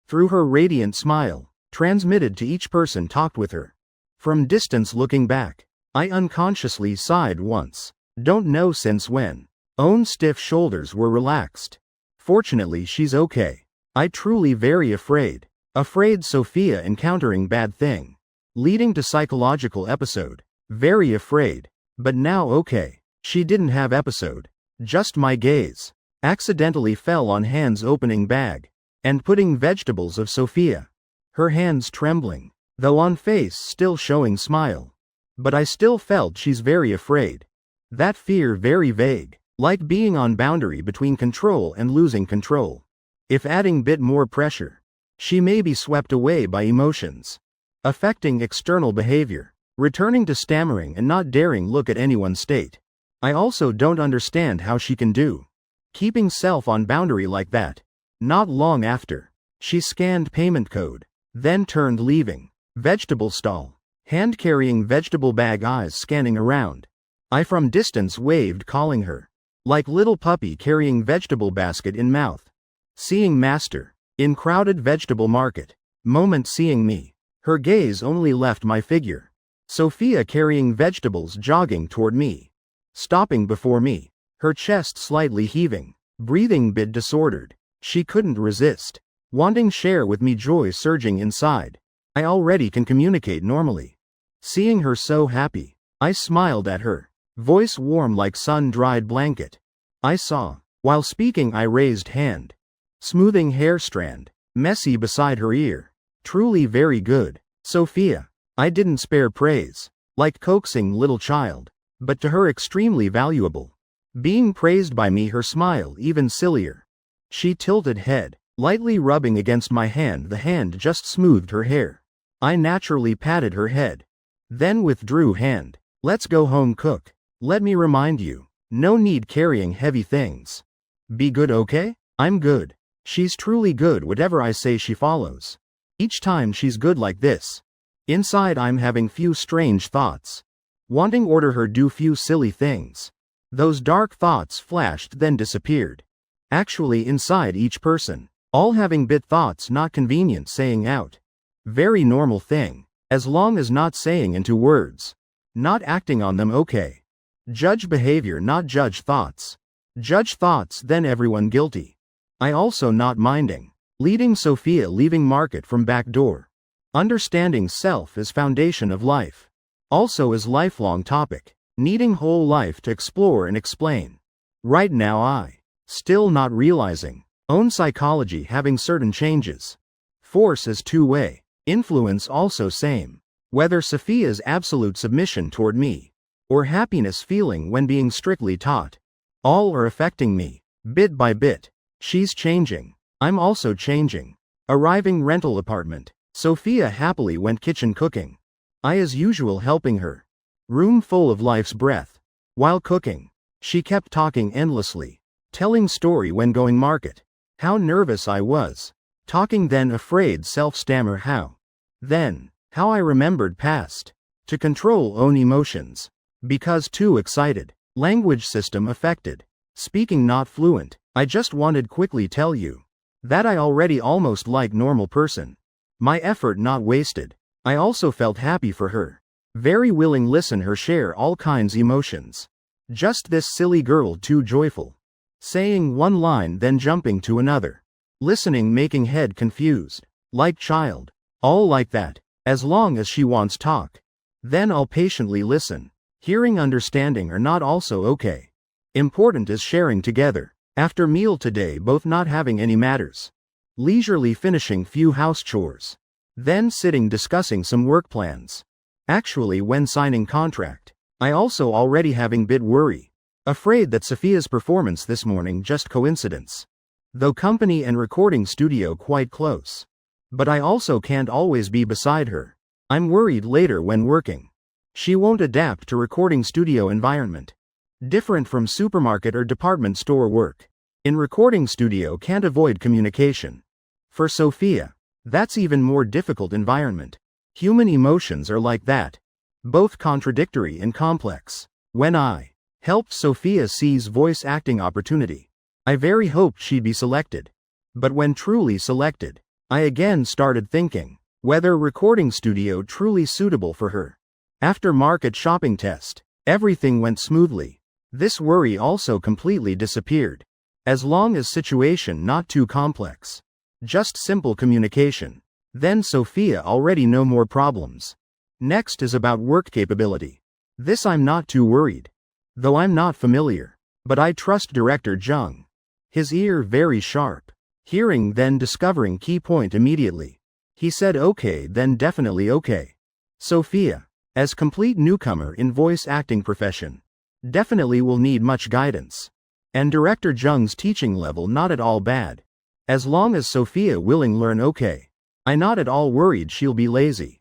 Through her radiant smile. Transmitted to each person talked with her. From distance looking back, I unconsciously sighed once. Don't know since when. Own stiff shoulders were relaxed. Fortunately she's okay. I truly very afraid. Afraid Sophia encountering bad thing. Leading to psychological episode. Very afraid. But now okay. She didn't have episode. Just my gaze. Accidentally fell on hands opening bag. And putting vegetables of Sophia. Her hands trembling, though on face still showing smile. But I still felt she's very afraid. That fear very vague, like being on boundary between control and losing control. If adding bit more pressure, she may be swept away by emotions, affecting external behavior, returning to stammering and not daring look at anyone's state. I also don't understand how she can do keeping self on boundary like that. Not long after, she scanned payment code, then turned leaving vegetable stall, hand carrying vegetable bag, eyes scanning around. I from distance waved, calling her, like little puppy carrying vegetable basket in mouth. Seeing master, in crowded vegetable market, moment seeing me, her gaze only left my figure. Sophia carrying vegetables jogging toward me, stopping before me, her chest slightly heaving, breathing bit disordered. She couldn't resist, wanting share with me, joy surging inside. I already can communicate normally. Seeing her so happy, I smiled at her, voice warm like sun-dried blanket. I saw, while speaking I raised hand, smoothing hair strand, messy beside her ear. Truly very good, Sophia. I didn't spare praise, like coaxing little child, but to her extremely valuable. Being praised by me, her smile even sillier. She tilted head, lightly rubbing against my hand, the hand just smoothed her hair. I naturally patted her head, then withdrew hand. Let's go home, cook. Let me remind you, no need carrying heavy things. Be good, okay? I'm good. She's truly good, whatever I say she follows. Each time she's good like this. Inside I'm having few strange thoughts, wanting order her do few silly things. Those dark thoughts flashed then disappeared. Actually inside each person, all having bit thoughts not convenient saying out. Very normal thing, as long as not saying into words. Not acting on them, okay. Judge behavior, not judge thoughts. Judge thoughts, then everyone guilty. I also not minding. Leading Sophia leaving market from back door. Understanding self is foundation of life. Also is lifelong topic, needing whole life to explore and explain. Right now I, still not realizing, own psychology having certain changes. Force is two-way, influence also same. Whether Sophia's absolute submission toward me, or happiness feeling when being strictly taught. All are affecting me, bit by bit. She's changing. I'm also changing. Arriving rental apartment. Sophia happily went kitchen cooking. I as usual helping her. Room full of life's breath. While cooking, she kept talking endlessly. Telling story when going market. How nervous I was. Talking then afraid self-stammer how. Then, how I remembered past. To control own emotions. Because too excited. Language system affected. Speaking not fluent. I just wanted quickly tell you. That I already almost like normal person. My effort not wasted. I also felt happy for her. Very willing listen her share all kinds emotions. Just this silly girl too joyful. Saying one line then jumping to another. Listening making head confused. Like child. All like that. As long as she wants talk. Then I'll patiently listen. Hearing understanding are not also okay. Important is sharing together. After meal today both not having any matters. Leisurely finishing few house chores. Then sitting discussing some work plans. Actually when signing contract, I also already having bit worry. Afraid that Sophia's performance this morning just coincidence. Though company and recording studio quite close. But I also can't always be beside her. I'm worried later when working. She won't adapt to recording studio environment. Different from supermarket or department store work. In recording studio can't avoid communication. For Sophia, that's even more difficult environment. Human emotions are like that. Both contradictory and complex. When I helped Sophia seize voice acting opportunity, I very hoped she'd be selected. But when truly selected, I again started thinking, whether recording studio truly suitable for her. After market shopping test, everything went smoothly. This worry also completely disappeared. As long as situation not too complex. Just simple communication. Then Sophia already no more problems. Next is about work capability. This I'm not too worried. Though I'm not familiar. But I trust director Jung. His ear very sharp. Hearing then discovering key point immediately. He said okay then definitely okay. Sophia, as complete newcomer in voice acting profession, definitely will need much guidance. And Director Jung's teaching level not at all bad. As long as Sophia willing learn okay. I not at all worried she'll be lazy.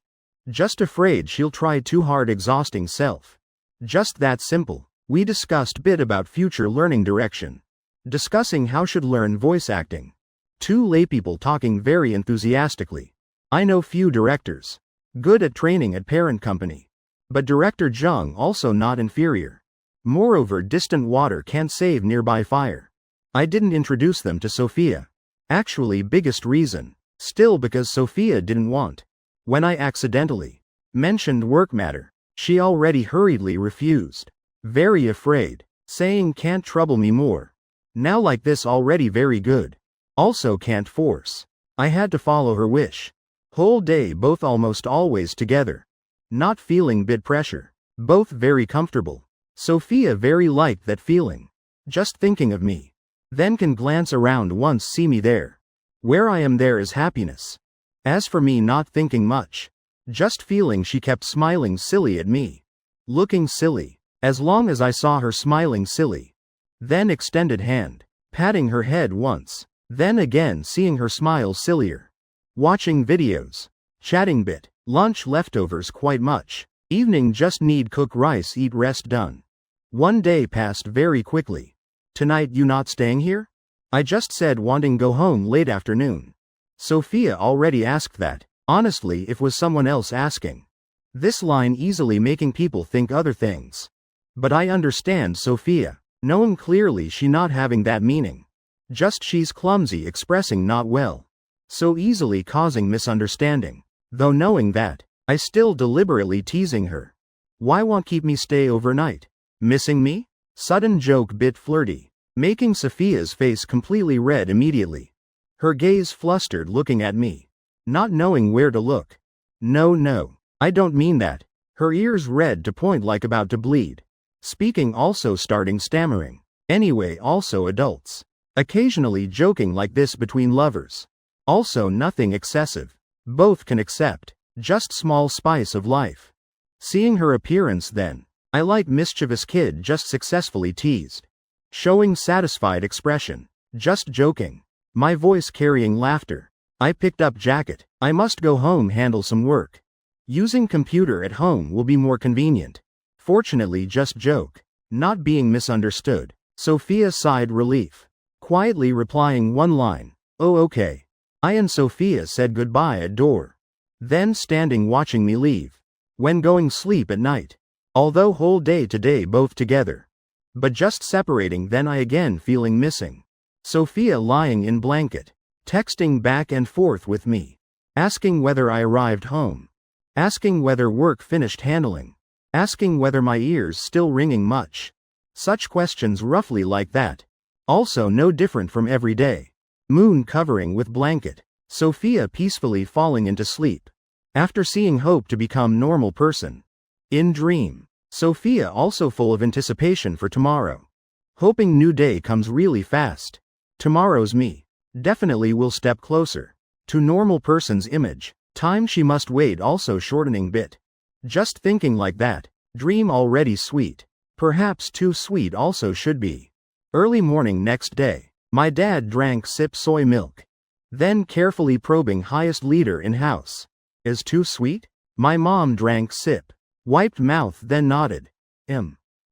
Just afraid she'll try too hard exhausting self. Just that simple. We discussed bit about future learning direction. Discussing how should learn voice acting. Two laypeople talking very enthusiastically. I know few directors. Good at training at parent company. But Director Jung also not inferior. Moreover distant water can't save nearby fire. I didn't introduce them to Sophia. Actually biggest reason. Still because Sophia didn't want. When I accidentally mentioned work matter, she already hurriedly refused. Very afraid. Saying can't trouble me more. Now like this already very good. Also can't force. I had to follow her wish. Whole day both almost always together. Not feeling bit pressure. Both very comfortable. Sophia very liked that feeling. Just thinking of me. Then can glance around once see me there. Where I am there is happiness. As for me not thinking much. Just feeling she kept smiling silly at me. Looking silly. As long as I saw her smiling silly. Then extended hand. Patting her head once. Then again seeing her smile sillier. Watching videos. Chatting bit. Lunch leftovers quite much. Evening just need cook rice eat rest done. One day passed very quickly. Tonight you not staying here? I just said wanting go home late afternoon. Sophia already asked that. Honestly if was someone else asking. This line easily making people think other things. But I understand Sophia. Knowing clearly she not having that meaning. Just she's clumsy expressing not well. So easily causing misunderstanding. Though knowing that, I still deliberately teasing her. Why won't keep me stay overnight? Missing me? Sudden joke bit flirty. Making Sophia's face completely red immediately. Her gaze flustered looking at me. Not knowing where to look. No, I don't mean that. Her ears red to point like about to bleed. Speaking also starting stammering. Anyway also adults. Occasionally joking like this between lovers. Also nothing excessive. Both can accept. Just small spice of life. Seeing her appearance then. I like mischievous kid just successfully teased. Showing satisfied expression. Just joking. My voice carrying laughter. I picked up jacket. I must go home handle some work. Using computer at home will be more convenient. Fortunately just joke. Not being misunderstood. Sophia sighed relief. Quietly replying one line. Oh okay. I and Sophia said goodbye at door. Then standing watching me leave. When going sleep at night. Although whole day today both together. But just separating then I again feeling missing. Sophia lying in blanket. Texting back and forth with me. Asking whether I arrived home. Asking whether work finished handling. Asking whether my ears still ringing much. Such questions roughly like that. Also no different from every day. Moon covering with blanket. Sophia peacefully falling into sleep. After seeing hope to become normal person. In dream. Sophia also full of anticipation for tomorrow. Hoping new day comes really fast. Tomorrow's me. Definitely will step closer. To normal person's image. Time she must wait also shortening bit. Just thinking like that. Dream already sweet. Perhaps too sweet also should be. Early morning next day. My dad drank sip soy milk. Then carefully probing highest leader in house. Is too sweet? My mom drank sip. Wiped mouth then nodded.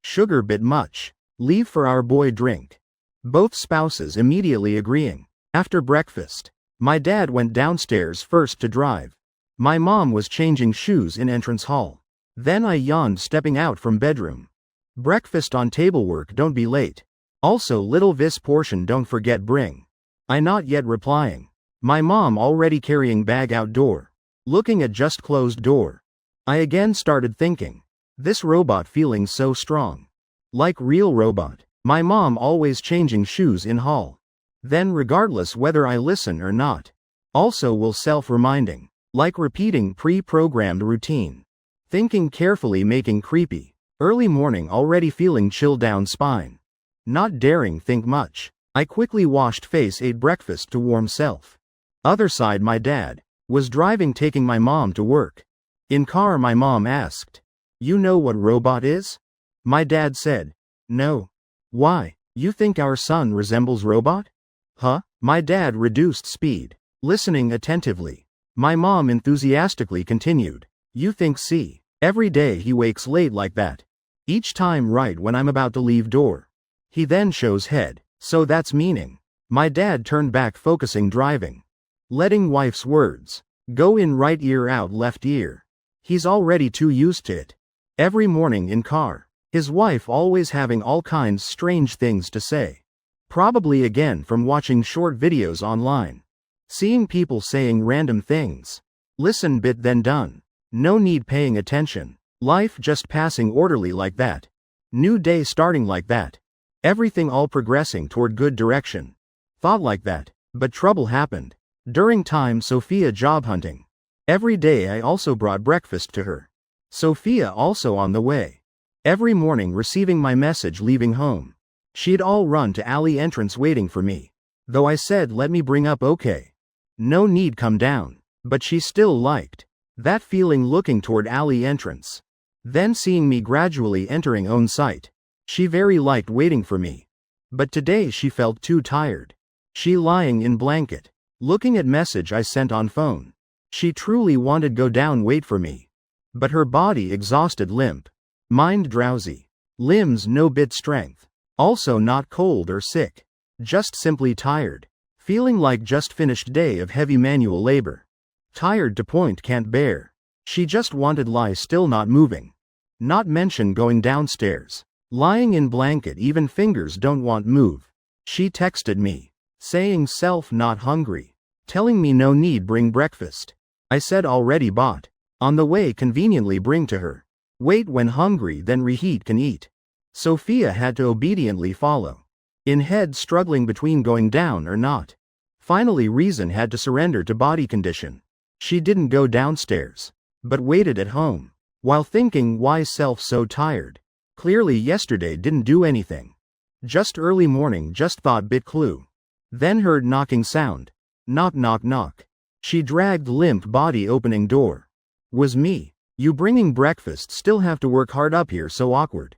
Sugar bit much. Leave for our boy drink. Both spouses immediately agreeing. After breakfast. My dad went downstairs first to drive. My mom was changing shoes in entrance hall. Then I yawned stepping out from bedroom. Breakfast on table work don't be late. Also little this portion don't forget bring. I not yet replying. My mom already carrying bag outdoor. Looking at just closed door. I again started thinking. This robot feeling so strong. Like real robot. My mom always changing shoes in hall. Then regardless whether I listen or not. Also will self-reminding. Like repeating pre-programmed routine. Thinking carefully making creepy. Early morning already feeling chill down spine. Not daring think much. I quickly washed face, ate breakfast to warm self. Other side, my dad was driving, taking my mom to work. In car, my mom asked, "You know what robot is?" My dad said, "No." "Why? You think our son resembles robot?" "Huh?" My dad reduced speed, listening attentively. My mom enthusiastically continued, "You think see, every day he wakes late like that. Each time right when I'm about to leave door. He then shows head, so that's meaning." My dad turned back, focusing driving. Letting wife's words go in right ear out left ear. He's already too used to it. Every morning in car, his wife always having all kinds strange things to say. Probably again from watching short videos online. Seeing people saying random things. Listen bit then done. No need paying attention. Life just passing orderly like that. New day starting like that. Everything all progressing toward good direction. Thought like that, but trouble happened. During time Sophia job hunting. Every day I also brought breakfast to her. Sophia also on the way. Every morning receiving my message leaving home. She'd all run to alley entrance waiting for me. Though I said let me bring up okay. No need come down. But she still liked that feeling looking toward alley entrance. Then seeing me gradually entering own sight. She very liked waiting for me. But today she felt too tired. She lying in blanket. Looking at message I sent on phone. She truly wanted go down wait for me. But her body exhausted limp. Mind drowsy. Limbs no bit strength. Also not cold or sick. Just simply tired. Feeling like just finished day of heavy manual labor. Tired to point can't bear. She just wanted lie still not moving. Not mention going downstairs. Lying in blanket even fingers don't want move. She texted me. Saying self not hungry. Telling me no need bring breakfast. I said already bought. On the way conveniently bring to her. Wait when hungry then reheat can eat. Sophia had to obediently follow. In head struggling between going down or not. Finally reason had to surrender to body condition. She didn't go downstairs. But waited at home. While thinking why self so tired. Clearly yesterday didn't do anything. Just early morning just thought bit clue. Then heard knocking sound. Knock knock knock. She dragged limp body opening door. Was me. You bringing breakfast still have to work hard up here so awkward.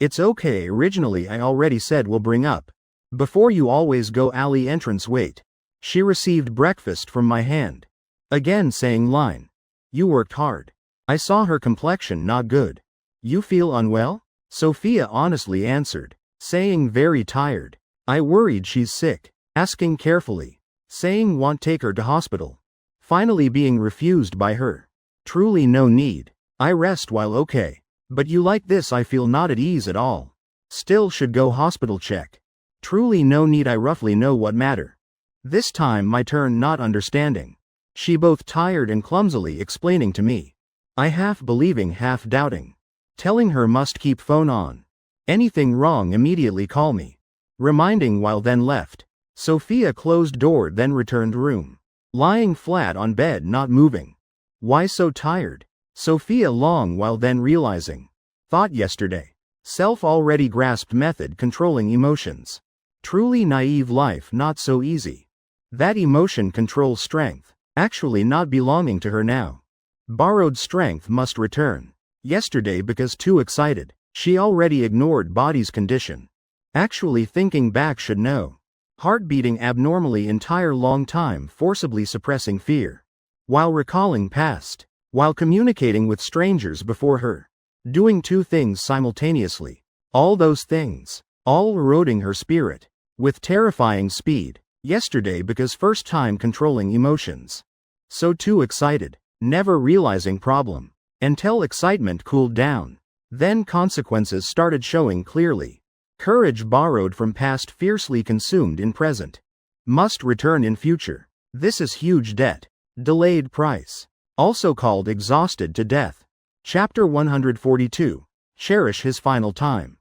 It's okay originally I already said we'll bring up. Before you always go alley entrance wait. She received breakfast from my hand. Again saying line. You worked hard. I saw her complexion not good. You feel unwell? Sophia honestly answered. Saying very tired. I worried she's sick. Asking carefully. Saying want take her to hospital. Finally being refused by her. Truly no need. I rest while okay. But you like this I feel not at ease at all. Still should go hospital check. Truly no need I roughly know what matter. This time my turn not understanding. She both tired and clumsily explaining to me. I half believing half doubting. Telling her must keep phone on. Anything wrong immediately call me. Reminding while then left. Sophia closed door then returned room. Lying flat on bed not moving. Why so tired? Sophia long while then realizing. Thought yesterday. Self already grasped method controlling emotions. Truly naive life not so easy. That emotion controls strength. Actually not belonging to her now. Borrowed strength must return. Yesterday because too excited. She already ignored body's condition. Actually thinking back should know. Heart beating abnormally entire long time forcibly suppressing fear. While recalling past. While communicating with strangers before her. Doing two things simultaneously. All those things. All eroding her spirit. With terrifying speed. Yesterday because first time controlling emotions. So too excited. Never realizing problem. Until excitement cooled down. Then consequences started showing clearly. Courage borrowed from past fiercely consumed in present. Must return in future. This is huge debt. Delayed price. Also called exhausted to death. Chapter 142. Cherish his final time.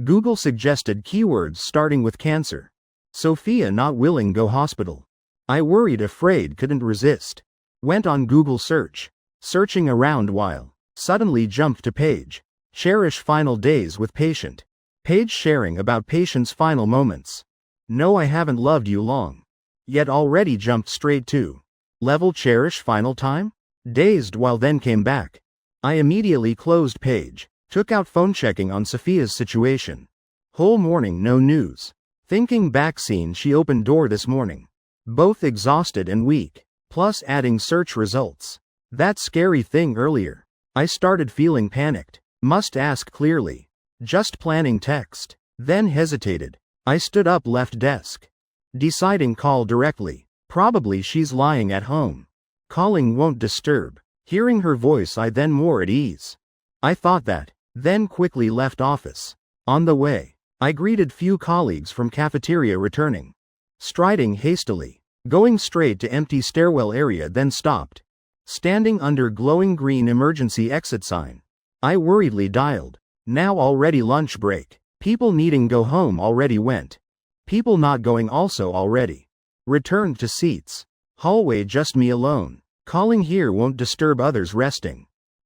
Google suggested keywords starting with cancer. Sophia not willing go hospital. I worried afraid couldn't resist. Went on Google search. Searching around while. Suddenly jumped to page. Cherish final days with patient. Page sharing about patient's final moments. No, I haven't loved you long. Yet already jumped straight to level cherish final time? Dazed while then came back. I immediately closed page, took out phone checking on Sophia's situation. Whole morning no news. Thinking back scene she opened door this morning. Both exhausted and weak. Plus adding search results. That scary thing earlier. I started feeling panicked. Must ask clearly. Just planning text. Then hesitated. I stood up left desk. Deciding call directly. Probably she's lying at home. Calling won't disturb. Hearing her voice I then more at ease. I thought that. Then quickly left office. On the way, I greeted few colleagues from cafeteria returning. Striding hastily. Going straight to empty stairwell area then stopped. Standing under glowing green emergency exit sign. I worriedly dialed. Now already lunch break. People needing go home already went. People not going also already. Returned to seats. Hallway just me alone. Calling here won't disturb others resting.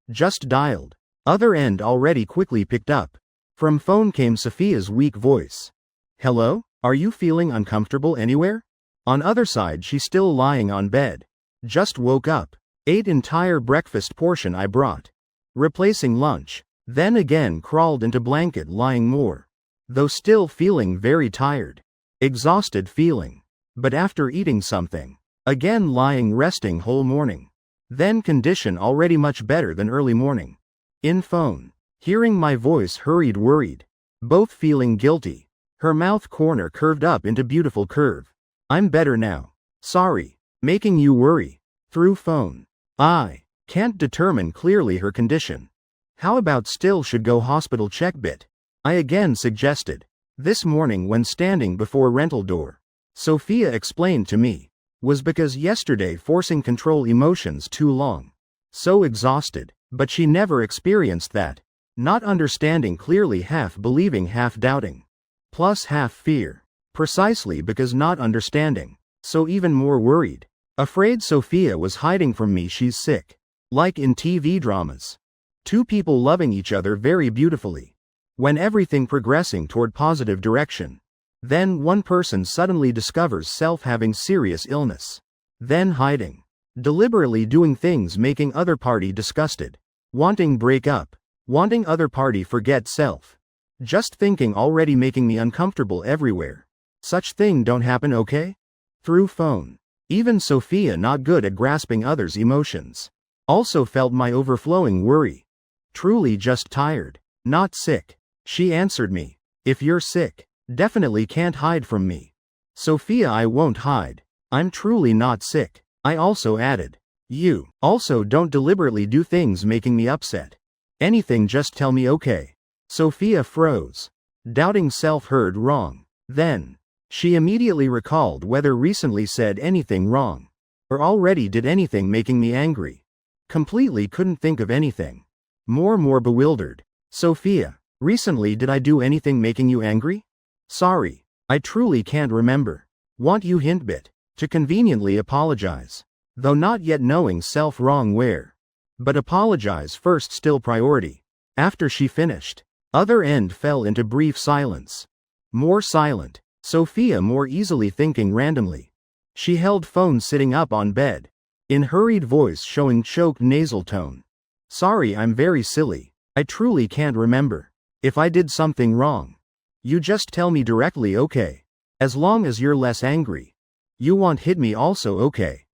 Just dialed. Other end already quickly picked up. From phone came Sophia's weak voice. Hello? Are you feeling uncomfortable anywhere? On other side she still lying on bed. Just woke up. Ate entire breakfast portion I brought. Replacing lunch. Then again crawled into blanket lying more. Though still feeling very tired. Exhausted feeling. But after eating something. Again lying resting whole morning. Then condition already much better than early morning. In phone. Hearing my voice hurried worried. Both feeling guilty. Her mouth corner curved up into beautiful curve. I'm better now. Sorry. Making you worry. Through phone. I can't determine clearly her condition. How about still should go hospital check bit? I again suggested. This morning when standing before rental door. Sophia explained to me. Was because yesterday forcing control emotions too long. So exhausted. But she never experienced that. Not understanding clearly, half believing, half doubting. Plus half fear. Precisely because not understanding. So even more worried. Afraid Sophia was hiding from me she's sick. Like in TV dramas. Two people loving each other very beautifully. When everything progressing toward positive direction. Then one person suddenly discovers self having serious illness. Then hiding. Deliberately doing things making other party disgusted. Wanting break up. Wanting other party forget self. Just thinking already making me uncomfortable everywhere. Such thing don't happen, okay? Through phone. Even Sophia not good at grasping others' emotions. Also felt my overflowing worry. Truly just tired. Not sick. She answered me. If you're sick, definitely can't hide from me. Sophia, I won't hide. I'm truly not sick. I also added. You also don't deliberately do things making me upset. Anything, just tell me, okay? Sophia froze. Doubting self heard wrong. Then she immediately recalled whether recently said anything wrong. Or already did anything making me angry. Completely couldn't think of anything. More bewildered. Sophia, recently did I do anything making you angry? Sorry, I truly can't remember. Want you hint bit. To conveniently apologize. Though not yet knowing self wrong where. But apologize first still priority. After she finished. Other end fell into brief silence. More silent. Sophia more easily thinking randomly. She held phone sitting up on bed. In hurried voice showing choked nasal tone. Sorry, I'm very silly. I truly can't remember. If I did something wrong. You just tell me directly, okay? As long as you're less angry. You won't hit me also, okay?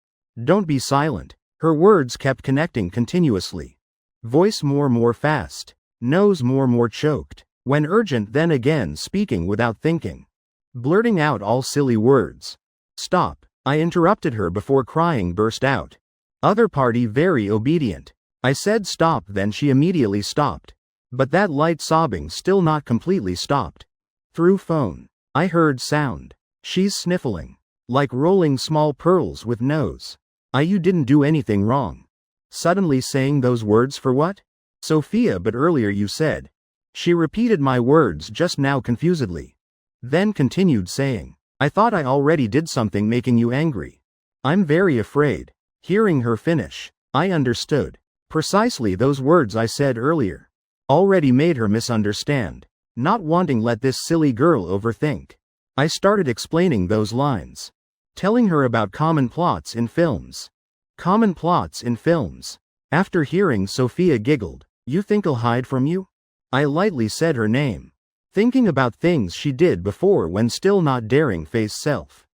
Don't be silent. Her words kept connecting continuously. Voice more fast. Nose more choked. When urgent then again speaking without thinking. Blurting out all silly words. Stop. I interrupted her before crying burst out. Other party very obedient. I said stop, then she immediately stopped. But that light sobbing still not completely stopped. Through phone. I heard sound. She's sniffling. Like rolling small pearls with nose. You didn't do anything wrong. Suddenly saying those words for what? Sophia, but earlier you said. She repeated my words just now confusedly. Then continued saying. I thought I already did something making you angry. I'm very afraid. Hearing her finish. I understood. Precisely those words I said earlier. Already made her misunderstand. Not wanting let this silly girl overthink. I started explaining those lines. Telling her about common plots in films. Common plots in films. After hearing, Sophia giggled. You think I'll hide from you? I lightly said her name, thinking about things she did before when still not daring face self.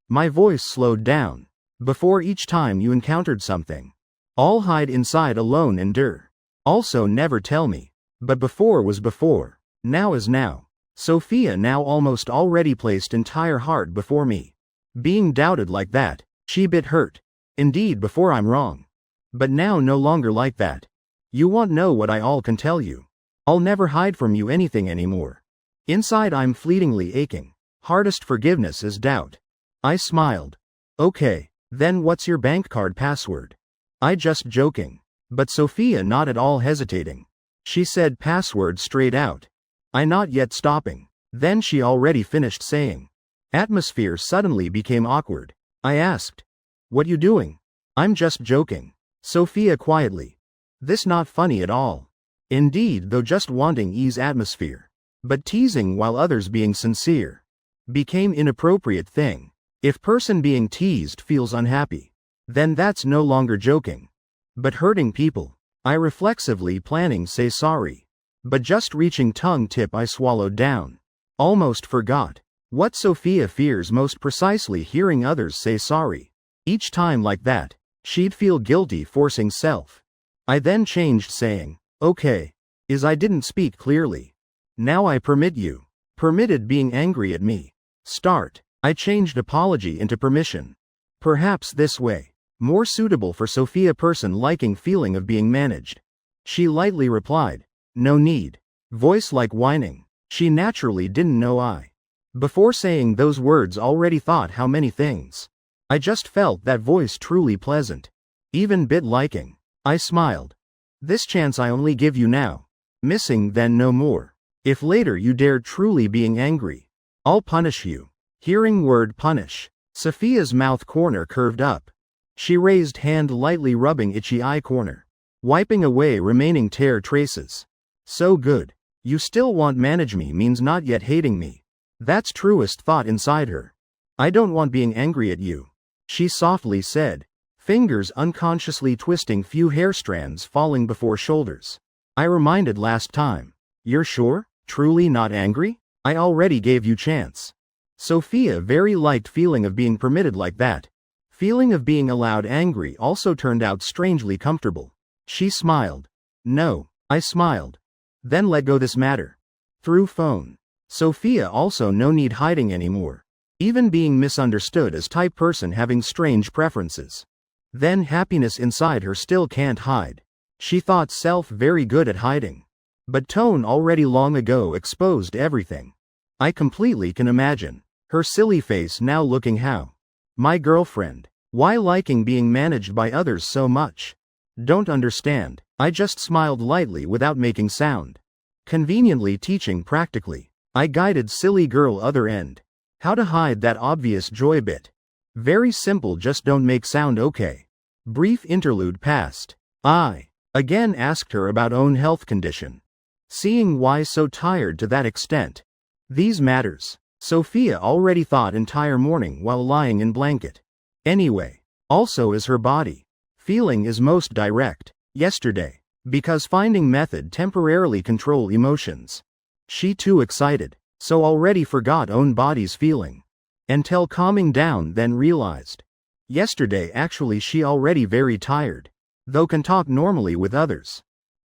My voice slowed down. Before each time you encountered something. I'll hide inside alone, endure. Also never tell me. But before was before. Now is now. Sophia now almost already placed entire heart before me. Being doubted like that, she bit hurt. Indeed, before I'm wrong. But now no longer like that. You won't know what I all can tell you. I'll never hide from you anything anymore. Inside I'm fleetingly aching. Hardest forgiveness is doubt. I smiled. Okay, then what's your bank card password? I just joking. But Sophia not at all hesitating. She said password straight out. I not yet stopping. Then she already finished saying. Atmosphere suddenly became awkward. I asked. What you doing? I'm just joking. Sophia quietly. This not funny at all. Indeed, though just wanting ease atmosphere. But teasing while others being sincere. Became inappropriate thing. If person being teased feels unhappy. Then that's no longer joking. But hurting people. I reflexively planning say sorry. But just reaching tongue tip I swallowed down. Almost forgot. What Sophia fears most precisely hearing others say sorry. Each time like that, she'd feel guilty forcing self. I then changed saying, okay. Is I didn't speak clearly. Now I permit you. Permitted being angry at me. Start. I changed apology into permission. Perhaps this way. More suitable for Sophia person liking feeling of being managed. She lightly replied. No need. Voice like whining. She naturally didn't know I. Before saying those words already thought how many things. I just felt that voice truly pleasant. Even bit liking. I smiled. This chance I only give you now. Missing then no more. If later you dare truly being angry, I'll punish you. Hearing word punish. Sophia's mouth corner curved up. She raised hand lightly rubbing itchy eye corner. Wiping away remaining tear traces. So good. You still want manage me means not yet hating me. That's truest thought inside her. I don't want being angry at you. She softly said. Fingers unconsciously twisting few hair strands falling before shoulders. I reminded last time. You're sure? Truly not angry? I already gave you chance. Sophia very liked feeling of being permitted like that. Feeling of being allowed angry also turned out strangely comfortable. She smiled. No, I smiled. Then let go this matter. Through phone. Sophia also no need hiding anymore. Even being misunderstood as type person having strange preferences. Then happiness inside her still can't hide. She thought self very good at hiding. But tone already long ago exposed everything. I completely can imagine. Her silly face now looking how. My girlfriend. Why liking being managed by others so much? Don't understand. I just smiled lightly without making sound. Conveniently teaching practically. I guided silly girl other end. How to hide that obvious joy bit. Very simple, just don't make sound, okay. Brief interlude passed. I again asked her about own health condition. Seeing why so tired to that extent. These matters. Sophia already thought entire morning while lying in blanket. Anyway. Also is her body. Feeling is most direct. Yesterday. Because finding method temporarily control emotions. She too excited. So already forgot own body's feeling. Until calming down then realized. Yesterday actually she already very tired. Though can talk normally with others.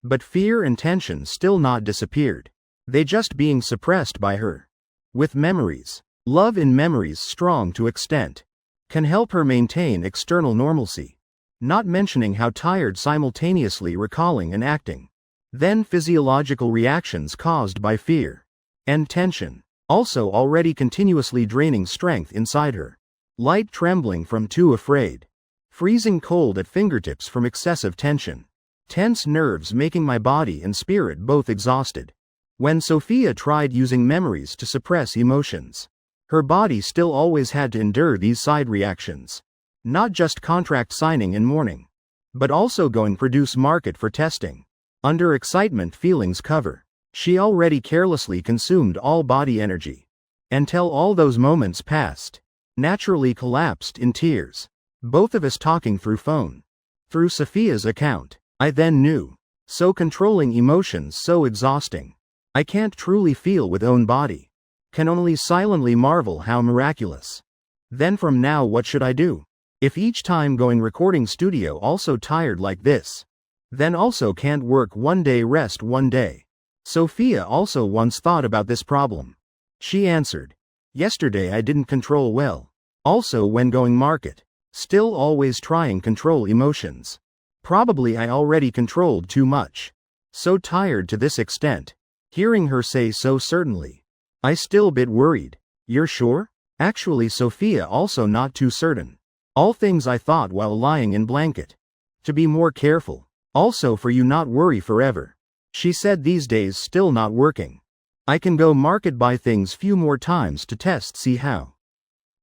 But fear and tension still not disappeared. They just being suppressed by her. With memories. Love in memories strong to extent. Can help her maintain external normalcy. Not mentioning how tired simultaneously recalling and acting. Then physiological reactions caused by fear. And tension. Also already continuously draining strength inside her. Light trembling from too afraid. Freezing cold at fingertips from excessive tension. Tense nerves making my body and spirit both exhausted. When Sophia tried using memories to suppress emotions. Her body still always had to endure these side reactions. Not just contract signing in morning. But also going produce market for testing. Under excitement feelings cover. She already carelessly consumed all body energy. Until all those moments passed. Naturally collapsed in tears. Both of us talking through phone. Through Sophia's account. I then knew. So controlling emotions, so exhausting. I can't truly feel with own body. Can only silently marvel how miraculous. Then from now what should I do? If each time going recording studio also tired like this. Then also can't work one day, rest one day. Sophia also once thought about this problem. She answered. Yesterday I didn't control well. Also when going market. Still always trying control emotions. Probably I already controlled too much. So tired to this extent. Hearing her say so certainly. I still bit worried. You're sure? Actually Sophia also not too certain. All things I thought while lying in blanket. To be more careful. Also for you not worry forever. She said these days still not working. I can go market buy things few more times to test see how.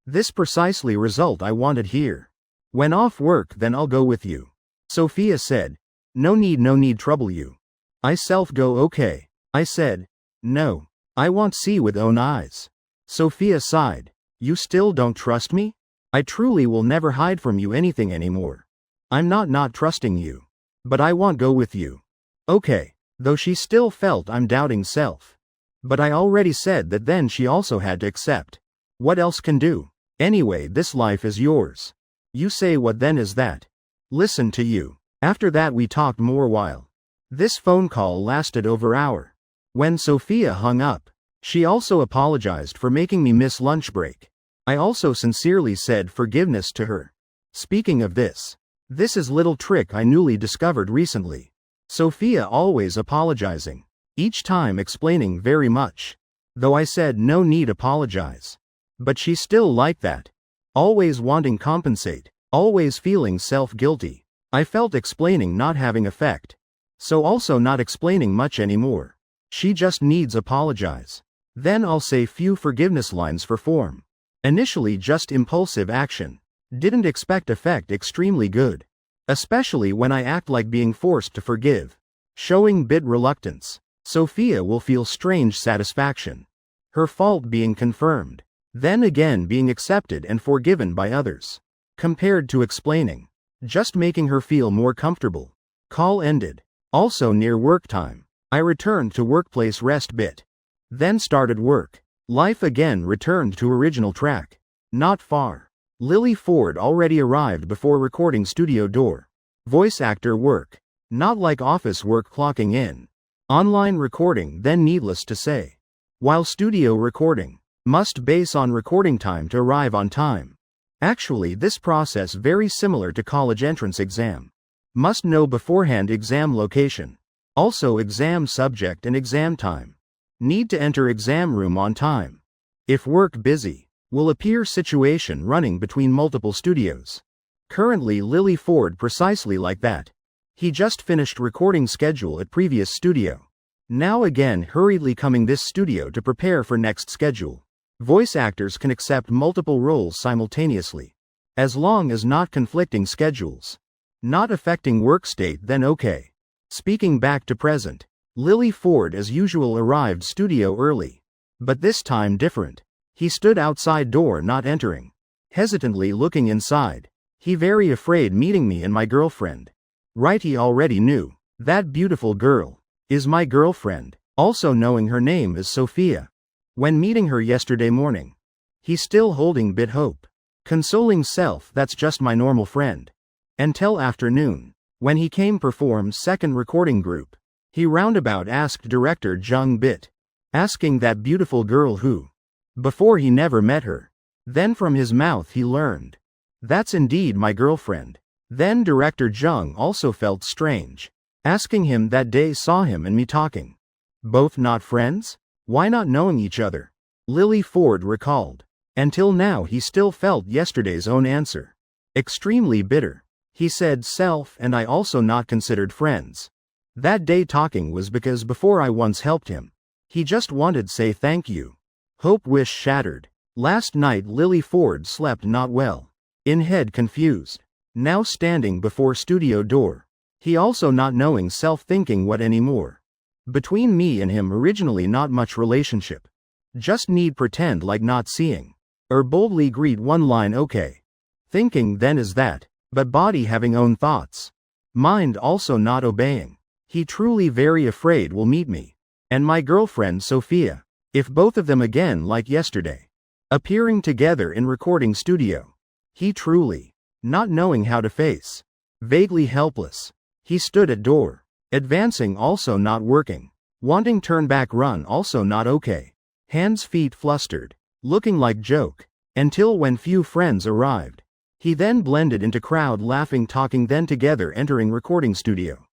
This precisely result I wanted here. When off work then I'll go with you. Sophia said. No need trouble you. I self go okay. I said. No. I want see with own eyes. Sophia sighed. You still don't trust me? I truly will never hide from you anything anymore. I'm not trusting you. But I want go with you. Okay. Though she still felt I'm doubting self. But I already said that then she also had to accept. What else can do? Anyway this life is yours. You say what then is that? Listen to you. After that we talked more while. This phone call lasted over an hour. When Sophia hung up, she also apologized for making me miss lunch break. I also sincerely said forgiveness to her. Speaking of this is little trick I newly discovered recently. Sophia always apologizing. Each time explaining very much. Though I said no need apologize. But she still like that. Always wanting compensate. Always feeling self-guilty. I felt explaining not having effect. So also not explaining much anymore. She just needs apologize. Then I'll say few forgiveness lines for form. Initially just impulsive action. Didn't expect effect extremely good. Especially when I act like being forced to forgive. Showing bit reluctance. Sophia will feel strange satisfaction. Her fault being confirmed. Then again being accepted and forgiven by others. Compared to explaining. Just making her feel more comfortable. Call ended. Also near work time. I returned to workplace rest bit. Then started work. Life again returned to original track. Not far. Lily Ford already arrived before recording studio door. Voice actor work. Not like office work clocking in. Online recording then needless to say. While studio recording. Must base on recording time to arrive on time. Actually this process very similar to college entrance exam. Must know beforehand exam location. Also exam subject and exam time. Need to enter exam room on time. If work busy. Will appear situation running between multiple studios. Currently Lily Ford precisely like that. He just finished recording schedule at previous studio. Now again hurriedly coming this studio to prepare for next schedule. Voice actors can accept multiple roles simultaneously. As long as not conflicting schedules. Not affecting work state then okay. Speaking back to present. Lily Ford as usual arrived studio early. But this time different. He stood outside door not entering. Hesitantly looking inside. He very afraid meeting me and my girlfriend. Right he already knew. That beautiful girl. Is my girlfriend. Also knowing her name is Sophia. When meeting her yesterday morning. He still holding bit hope. Consoling self that's just my normal friend. Until afternoon. When he came perform second recording group. He roundabout asked director Jung bit. Asking that beautiful girl who. Before he never met her. Then from his mouth he learned. That's indeed my girlfriend. Then director Jung also felt strange. Asking him that day saw him and me talking. Both not friends? Why not knowing each other? Lily Ford recalled. Until now he still felt yesterday's own answer. Extremely bitter. He said self and I also not considered friends. That day talking was because before I once helped him. He just wanted say thank you. Hope wish shattered. Last night Lily Ford slept not well. In head confused. Now standing before studio door. He also not knowing self thinking what anymore. Between me and him originally not much relationship. Just need pretend like not seeing. Or boldly greet one line okay. Thinking then is that, but body having own thoughts. Mind also not obeying. He truly very afraid will meet me. And my girlfriend Sophia. If both of them again like yesterday. Appearing together in recording studio. He truly. Not knowing how to face. Vaguely helpless. He stood at door. Advancing also not working. Wanting turn back run also not okay. Hands feet flustered. Looking like joke. Until when few friends arrived. He then blended into crowd laughing talking then together entering recording studio.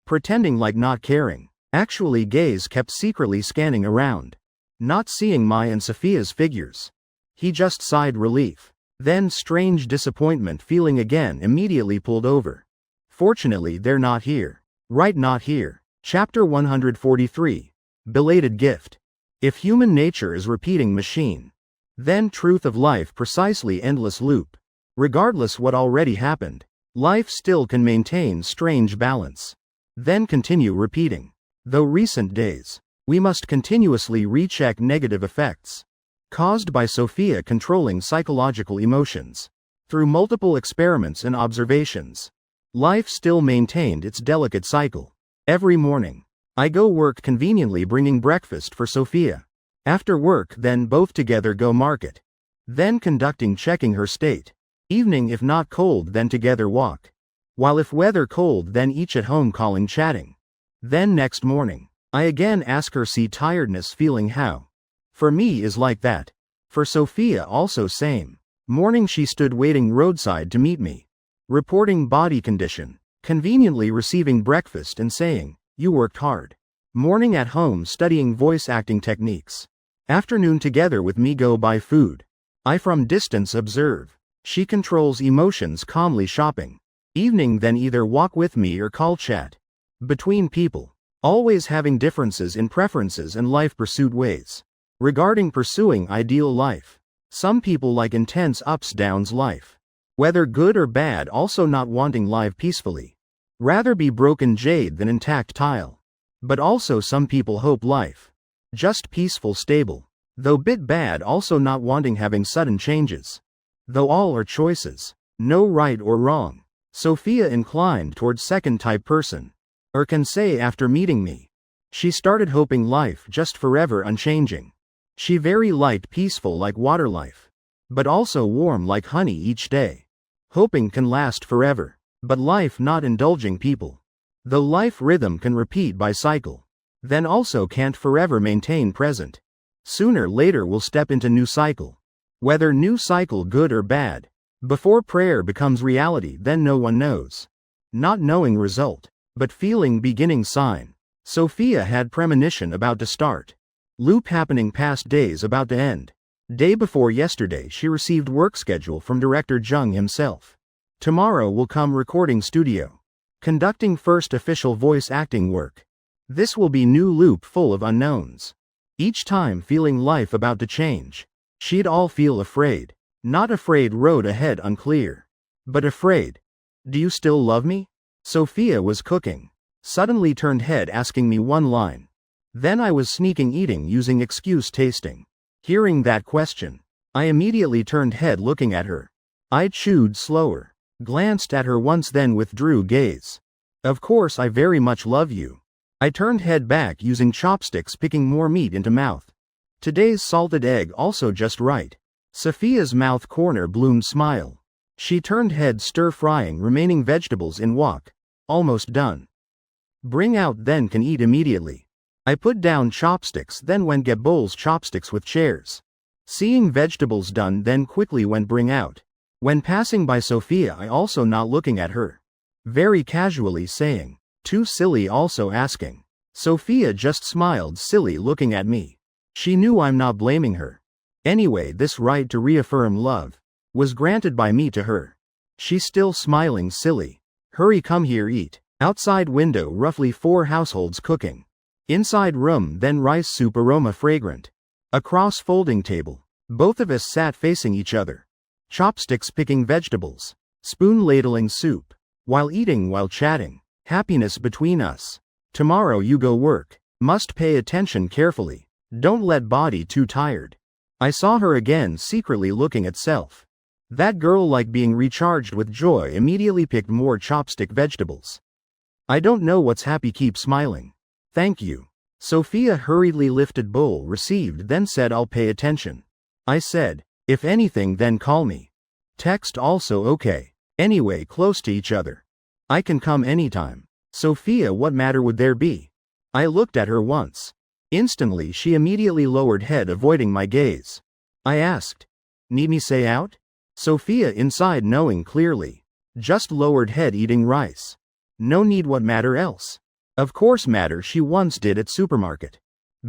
Pretending like not caring. Actually gaze kept secretly scanning around. Not seeing my and Sophia's figures. He just sighed relief. Then strange disappointment feeling again immediately pulled over. Fortunately they're not here. Right, not here. Chapter 143. Belated gift. If human nature is repeating machine. Then truth of life precisely endless loop. Regardless what already happened. Life still can maintain strange balance. Then continue repeating. Though recent days. We must continuously recheck negative effects. Caused by Sophia controlling psychological emotions. Through multiple experiments and observations. Life still maintained its delicate cycle. Every morning. I go work conveniently bringing breakfast for Sophia. After work then both together go market. Then conducting checking her state. Evening if not cold then together walk. While if weather cold then each at home calling chatting. Then next morning. I again ask her see tiredness feeling how. For me is like that. For Sophia also same. Morning she stood waiting roadside to meet me. Reporting body condition. Conveniently receiving breakfast and saying, you worked hard. Morning at home studying voice acting techniques. Afternoon together with me go buy food. I from distance observe. She controls emotions calmly shopping. Evening then either walk with me or call chat. Between people. Always having differences in preferences and life pursuit ways. Regarding pursuing ideal life. Some people like intense ups downs life. Whether good or bad also not wanting life peacefully. Rather be broken jade than intact tile. But also some people hope life. Just peaceful stable. Though bit bad also not wanting having sudden changes. Though all are choices. No right or wrong. Sophia inclined towards second type person. Or can say after meeting me. She started hoping life just forever unchanging. She very light peaceful like water life. But also warm like honey each day. Hoping can last forever. But life not indulging people. Though life rhythm can repeat by cycle. Then also can't forever maintain present. Sooner later will step into new cycle. Whether new cycle good or bad. Before prayer becomes reality then no one knows. Not knowing result. But feeling beginning sign. Sophia had premonition about to start. Loop happening past days about to end. Day before yesterday she received work schedule from director Jung himself. Tomorrow will come recording studio. Conducting first official voice acting work. This will be new loop full of unknowns. Each time feeling life about to change. She'd all feel afraid. Not afraid road ahead unclear. But afraid. Do you still love me? Sophia was cooking. Suddenly turned head asking me one line. Then I was sneaking eating using excuse tasting. Hearing that question. I immediately turned head looking at her. I chewed slower. Glanced at her once then withdrew gaze. Of course I very much love you. I turned head back using chopsticks picking more meat into mouth. Today's salted egg also just right. Sophia's mouth corner bloomed smile. She turned head stir-frying remaining vegetables in wok. Almost done. Bring out then can eat immediately. I put down chopsticks then went get bowls chopsticks with chairs. Seeing vegetables done then quickly went bring out. When passing by Sophia I also not looking at her. Very casually saying. Too silly also asking. Sophia just smiled silly looking at me. She knew I'm not blaming her. Anyway this right to reaffirm love. Was granted by me to her. She still smiling silly. Hurry come here eat. Outside window roughly 4 households cooking. Inside room then rice soup aroma fragrant. Across folding table. Both of us sat facing each other. Chopsticks picking vegetables. Spoon ladling soup. While eating while chatting. Happiness between us. Tomorrow you go work. Must pay attention carefully. Don't let body too tired. I saw her again secretly looking at self. That girl like being recharged with joy immediately picked more chopstick vegetables. I don't know what's happy keep smiling. Thank you. Sophia hurriedly lifted bowl received then said I'll pay attention. I said, if anything then call me. Text also okay. Anyway close to each other. I can come anytime. Sophia what matter would there be? I looked at her once. Instantly she immediately lowered head avoiding my gaze. I asked, need me say out? Sophia inside knowing clearly. Just lowered head eating rice. No need what matter else. Of course matter she once did at supermarket.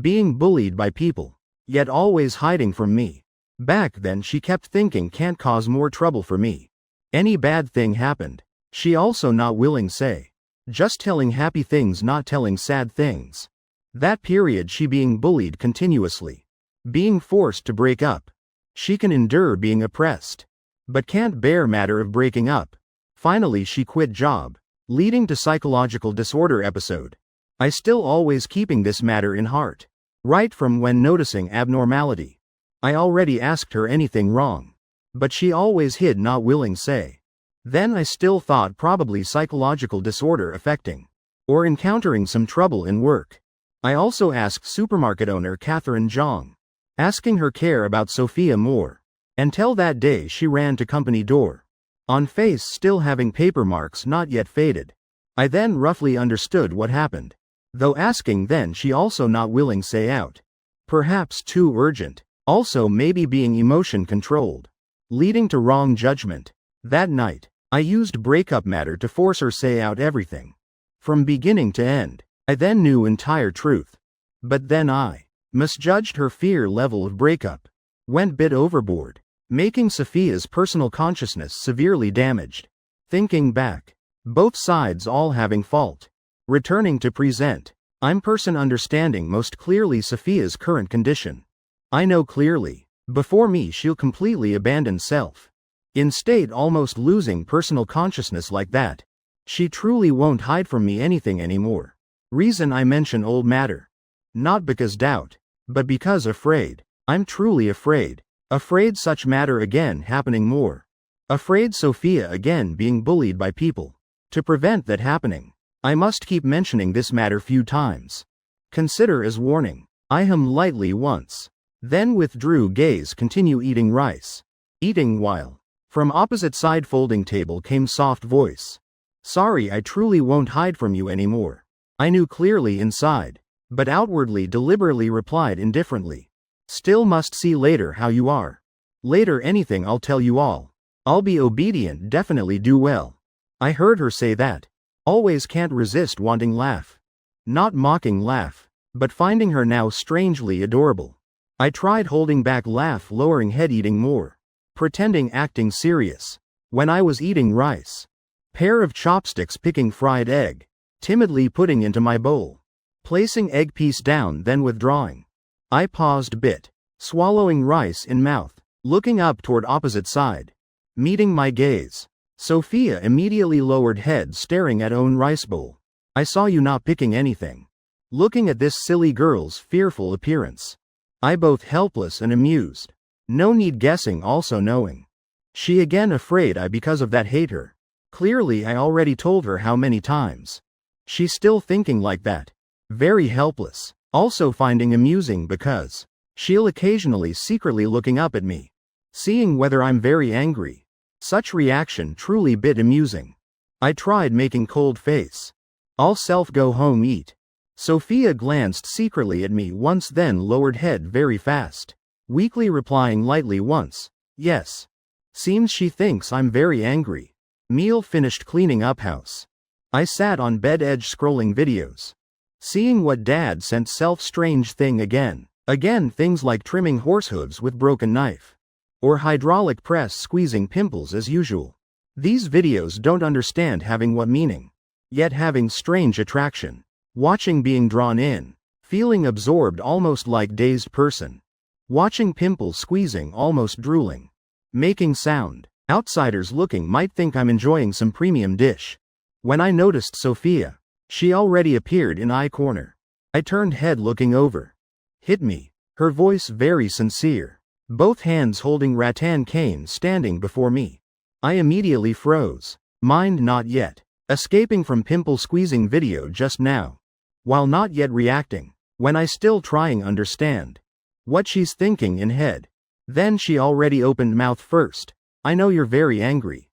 Being bullied by people. Yet always hiding from me. Back then she kept thinking can't cause more trouble for me. Any bad thing happened. She also not willing say. Just telling happy things not telling sad things. That period she being bullied continuously. Being forced to break up. She can endure being oppressed. But can't bear matter of breaking up. Finally she quit job. Leading to psychological disorder episode. I still always keeping this matter in heart. Right from when noticing abnormality. I already asked her anything wrong. But she always hid not willing say. Then I still thought probably psychological disorder affecting. Or encountering some trouble in work. I also asked supermarket owner Catherine Zhang. Asking her care about Sophia more. Until that day she ran to company door. On face still having paper marks not yet faded. I then roughly understood what happened. Though asking then she also not willing say out. Perhaps too urgent. Also maybe being emotion controlled. Leading to wrong judgment. That night, I used breakup matter to force her say out everything. From beginning to end. I then knew entire truth. But then I misjudged her fear level of breakup. Went bit overboard. Making Sophia's personal consciousness severely damaged. Thinking back. Both sides all having fault. Returning to present. I'm person understanding most clearly Sophia's current condition. I know clearly. Before me she'll completely abandon self. In state almost losing personal consciousness like that. She truly won't hide from me anything anymore. Reason I mention old matter. Not because doubt. But because afraid. I'm truly afraid. Afraid such matter again happening more. Afraid Sophia again being bullied by people. To prevent that happening, I must keep mentioning this matter few times. Consider as warning. I hum lightly once. Then withdrew gaze continue eating rice. Eating while. From opposite side folding table came soft voice. Sorry I truly won't hide from you anymore. I knew clearly inside. But outwardly deliberately replied indifferently. Still must see later how you are. Later anything I'll tell you all. I'll be obedient definitely do well. I heard her say that. Always can't resist wanting laugh. Not mocking laugh. But finding her now strangely adorable. I tried holding back laugh lowering head eating more. Pretending acting serious. When I was eating rice. Pair of chopsticks picking fried egg. Timidly putting into my bowl. Placing egg piece down then withdrawing. I paused bit. Swallowing rice in mouth. Looking up toward opposite side. Meeting my gaze. Sophia immediately lowered head staring at own rice bowl. I saw you not picking anything. Looking at this silly girl's fearful appearance. I both helpless and amused. No need guessing also knowing. She again afraid I because of that hate her. Clearly I already told her how many times. She still thinking like that. Very helpless. Also finding amusing because she'll occasionally secretly looking up at me. Seeing whether I'm very angry. Such reaction truly bit amusing. I tried making cold face. I'll self go home eat. Sophia glanced secretly at me once then lowered head very fast. Weakly replying lightly once. Yes. Seems she thinks I'm very angry. Meal finished cleaning up house. I sat on bed edge scrolling videos. Seeing what dad sent self strange thing again. Again things like trimming horse hooves with broken knife. Or hydraulic press squeezing pimples as usual. These videos don't understand having what meaning. Yet having strange attraction. Watching being drawn in. Feeling absorbed almost like dazed person. Watching pimples squeezing almost drooling. Making sound. Outsiders looking might think I'm enjoying some premium dish. When I noticed Sophia. She already appeared in eye corner. I turned head looking over. Hit me. her voice very sincere. Both hands holding rattan cane standing before me. I immediately froze. Mind not yet. Escaping from pimple squeezing video just now. While not yet reacting. When I still trying understand. What she's thinking in head. Then she already opened mouth first. I know you're very angry.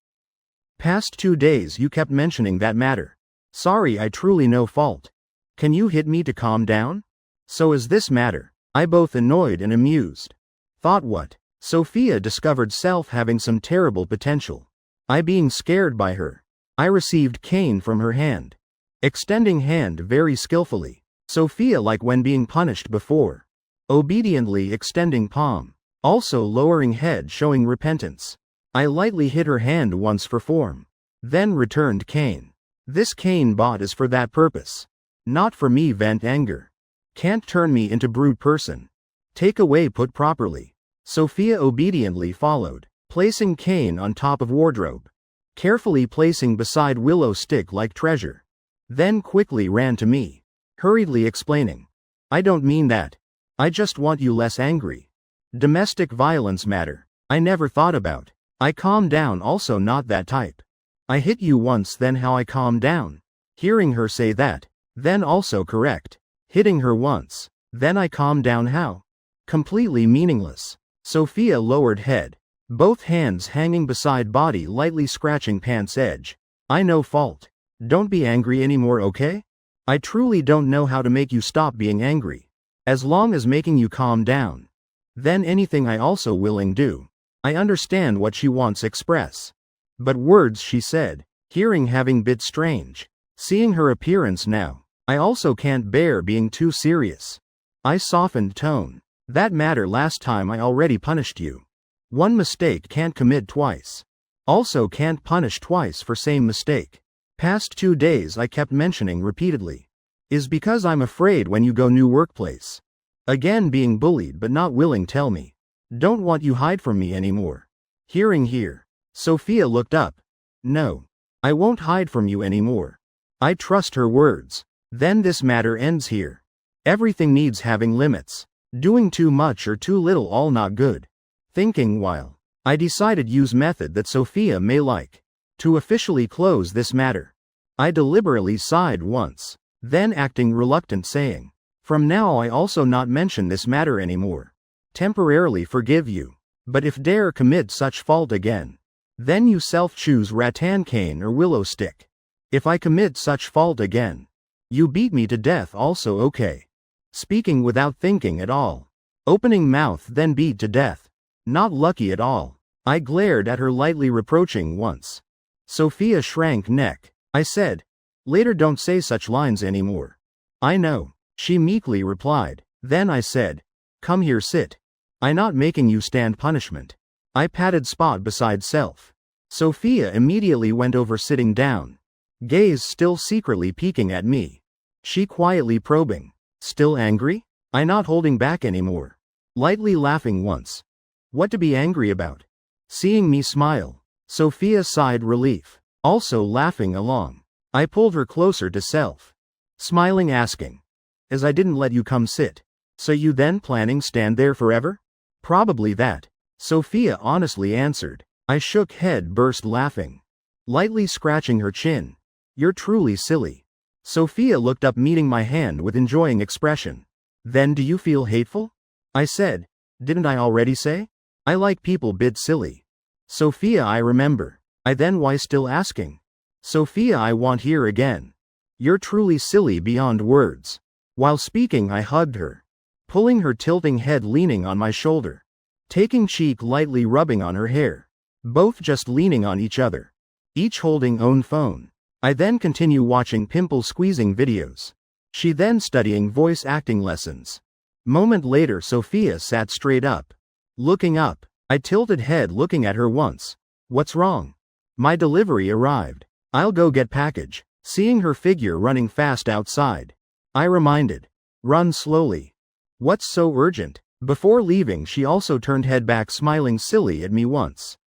Past 2 days you kept mentioning that matter. Sorry, I truly no fault. Can you hit me to calm down? So is this matter. I both annoyed and amused. Thought what? Sophia discovered self having some terrible potential. I being scared by her. I received cane from her hand. Extending hand very skillfully. Sophia like when being punished before. Obediently extending palm. Also lowering head showing repentance. I lightly hit her hand once for form. Then returned cane. This cane bought is for that purpose. Not for me vent anger. Can't turn me into brute person. Take away put properly. Sophia obediently followed. Placing cane on top of wardrobe. Carefully placing beside willow stick like treasure. Then quickly ran to me. Hurriedly explaining. I don't mean that. I just want you less angry. Domestic violence matter. I never thought about. I calm down also not that type. I hit you once then how I calm down. Hearing her say that. Then also correct. Hitting her once. Then I calm down how? Completely meaningless. Sophia lowered head. Both hands hanging beside body lightly scratching pants edge. I no fault. Don't be angry anymore, okay? I truly don't know how to make you stop being angry. As long as making you calm down. Then anything I also willing do. I understand what she wants express. But words she said. Hearing having bit strange. Seeing her appearance now. I also can't bear being too serious. I softened tone. That matter last time I already punished you. One mistake can't commit twice. Also can't punish twice for same mistake. Past 2 days I kept mentioning repeatedly. Is because I'm afraid when you go new workplace. Again being bullied but not willing tell me. Don't want you hide from me anymore. Hearing here. Sophia looked up. No. I won't hide from you anymore. I trust her words. Then this matter ends here. Everything needs having limits. Doing too much or too little all not good. Thinking while. I decided use method that Sophia may like. To officially close this matter. I deliberately sighed once. Then acting reluctant saying. From now I also not mention this matter anymore. Temporarily forgive you. But if dare commit such fault again. Then you self choose rattan cane or willow stick. If I commit such fault again. You beat me to death also okay. Speaking without thinking at all. Opening mouth then beat to death. Not lucky at all. I glared at her lightly reproaching once. Sophia shrank neck. I said. Later don't say such lines anymore. I know. She meekly replied. Then I said. Come here sit. I not making you stand punishment. I patted spot beside self. Sophia immediately went over sitting down. Gaze still secretly peeking at me. She quietly probing. Still angry? I not holding back anymore. Lightly laughing once. What to be angry about? Seeing me smile. Sophia sighed relief. Also laughing along. I pulled her closer to self. Smiling asking. As I didn't let you come sit. So you then planning stand there forever? Probably that. Sophia honestly answered. I shook head burst laughing. Lightly scratching her chin. You're truly silly. Sophia looked up meeting my hand with enjoying expression. Then do you feel hateful? I said. Didn't I already say? I like people bit silly. Sophia I remember. I then why still asking? Sophia I want hear again. You're truly silly beyond words. While speaking I hugged her. Pulling her tilting head leaning on my shoulder. Taking cheek lightly rubbing on her hair. Both just leaning on each other. Each holding own phone. I then continue watching pimple squeezing videos. She then studying voice acting lessons. Moment later Sophia sat straight up. Looking up. I tilted head looking at her once. What's wrong? My delivery arrived. I'll go get package. Seeing her figure running fast outside. I reminded. Run slowly. What's so urgent? Before leaving she also turned head back smiling silly at me once.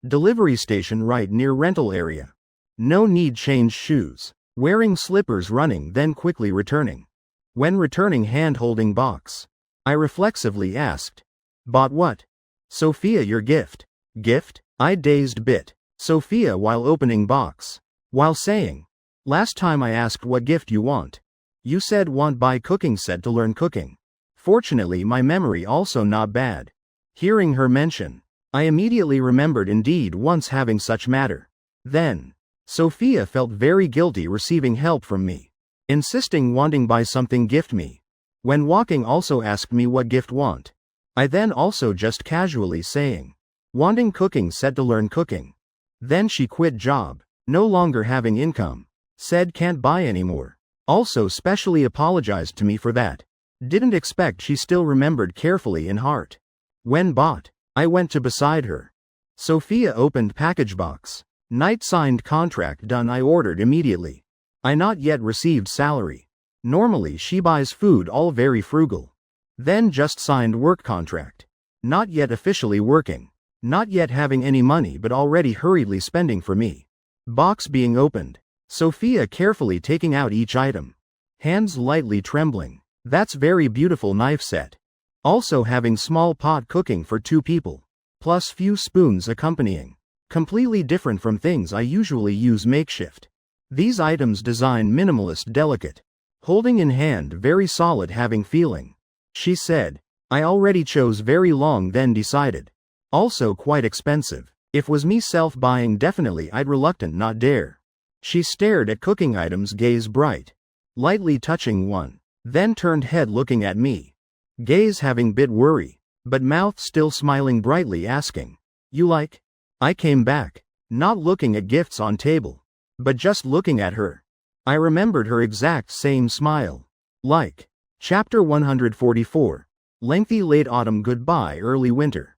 Delivery station right near rental area. No need change shoes. Wearing slippers running then quickly returning. When returning hand holding box. I reflexively asked. Bought what? Sophia, your gift. Gift? I dazed bit. Sophia while opening box. While saying, last time I asked what gift you want. You said want buy cooking set to learn cooking. Fortunately my memory also not bad. Hearing her mention, I immediately remembered indeed once having such matter. Then, Sophia felt very guilty receiving help from me. Insisting wanting buy something gift me. When walking also asked me what gift want. I then also just casually saying, wanting cooking set to learn cooking. Then she quit job, no longer having income. Said can't buy anymore. Also specially apologized to me for that. Didn't expect she still remembered carefully in heart. When bought, I went to beside her. Sophia opened package box. Night signed contract done. I ordered immediately. I not yet received salary. Normally she buys food all very frugal. Then just signed work contract. Not yet officially working. Not yet having any money but already hurriedly spending for me. Box being opened. Sophia carefully taking out each item. Hands lightly trembling. That's very beautiful knife set. Also having small pot cooking for 2 people. Plus few spoons accompanying. Completely different from things I usually use makeshift. These items design minimalist delicate. Holding in hand very solid having feeling. She said, I already chose very long then decided. Also quite expensive. If was me self buying definitely I'd reluctant not dare. She stared at cooking items gaze bright. Lightly touching one. Then turned head looking at me. Gaze having bit worry. But mouth still smiling brightly asking. You like? I came back. Not looking at gifts on table. But just looking at her. I remembered her exact same smile. Like. Chapter 144. Lengthy late autumn goodbye early winter.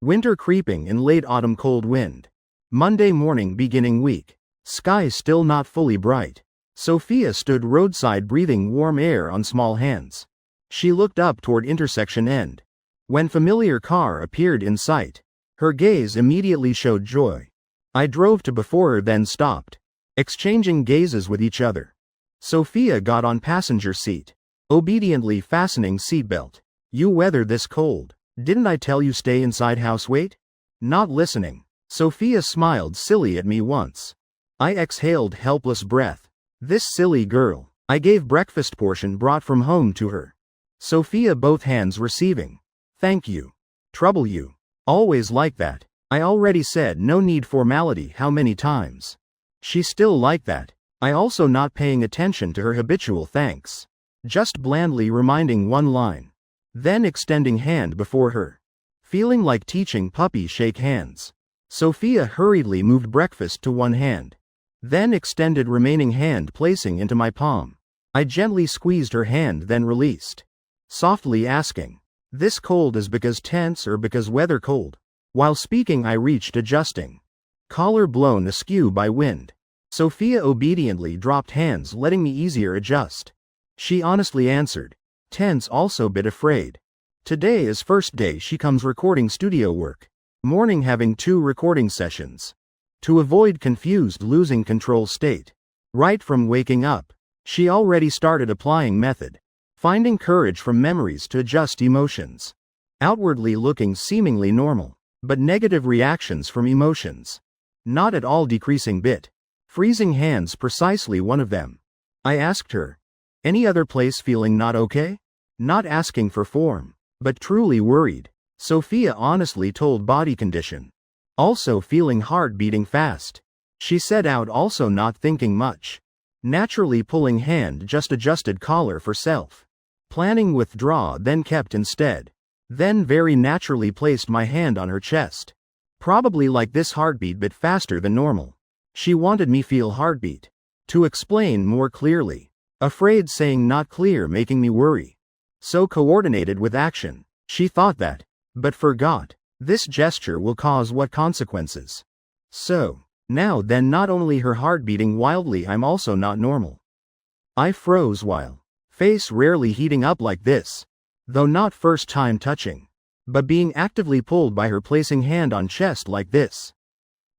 Winter creeping in late autumn cold wind. Monday morning beginning week. Sky still not fully bright. Sophia stood roadside breathing warm air on small hands. She looked up toward intersection end. When familiar car appeared in sight. Her gaze immediately showed joy. I drove to before her then stopped. Exchanging gazes with each other. Sophia got on passenger seat. Obediently fastening seatbelt. You weather this cold. Didn't I tell you stay inside house wait? Not listening. Sophia smiled silly at me once. I exhaled helpless breath. This silly girl. I gave breakfast portion brought from home to her. Sophia both hands receiving. Thank you. Trouble you. Always like that. I already said no need formality how many times. She still like that. I also not paying attention to her habitual thanks. Just blandly reminding one line. Then extending hand before her. Feeling like teaching puppy shake hands. Sophia hurriedly moved breakfast to one hand. Then extended remaining hand placing into my palm. I gently squeezed her hand then released. Softly asking. This cold is because tense or because weather cold? While speaking I reached adjusting. Collar blown askew by wind. Sophia obediently dropped hands letting me easier adjust. She honestly answered. Tense also bit afraid. Today is first day she comes recording studio work. Morning having 2 recording sessions. To avoid confused losing control state. Right from waking up. She already started applying method. Finding courage from memories to adjust emotions. Outwardly looking seemingly normal. But negative reactions from emotions. Not at all decreasing bit. Freezing hands precisely one of them. I asked her. Any other place feeling not okay? Not asking for form. But truly worried. Sophia honestly told body condition. Also feeling heart beating fast. She said out also not thinking much. Naturally pulling hand just adjusted collar for self. Planning withdraw then kept instead. Then very naturally placed my hand on her chest. Probably like this heartbeat bit faster than normal. She wanted me feel heartbeat. To explain more clearly. Afraid saying not clear making me worry. So coordinated with action. She thought that. But forgot. This gesture will cause what consequences? So. Now then not only her heart beating wildly I'm also not normal. I froze while. Face rarely heating up like this. Though not first time touching. But being actively pulled by her placing hand on chest like this.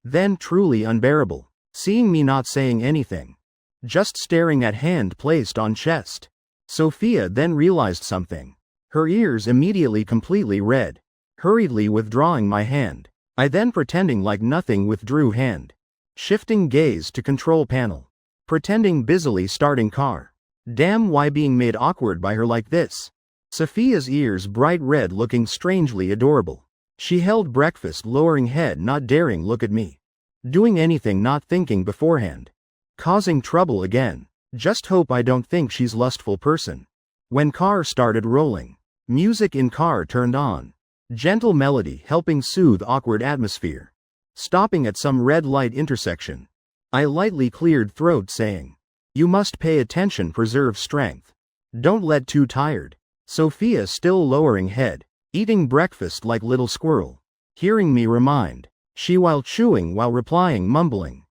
Then truly unbearable. Seeing me not saying anything. Just staring at hand placed on chest. Sophia then realized something. Her ears immediately completely red. Hurriedly withdrawing my hand. I then pretending like nothing withdrew hand. Shifting gaze to control panel. Pretending busily starting car. Damn, why being made awkward by her like this? Sophia's ears bright red looking strangely adorable. She held breakfast lowering head not daring look at me. Doing anything not thinking beforehand. Causing trouble again. Just hope I don't think she's lustful person. When car started rolling. Music in car turned on. Gentle melody helping soothe awkward atmosphere. Stopping at some red light intersection. I lightly cleared throat saying, "You must pay attention, preserve strength. Don't let too tired." Sophia still lowering head. Eating breakfast like little squirrel. Hearing me remind. She while chewing while replying mumbling,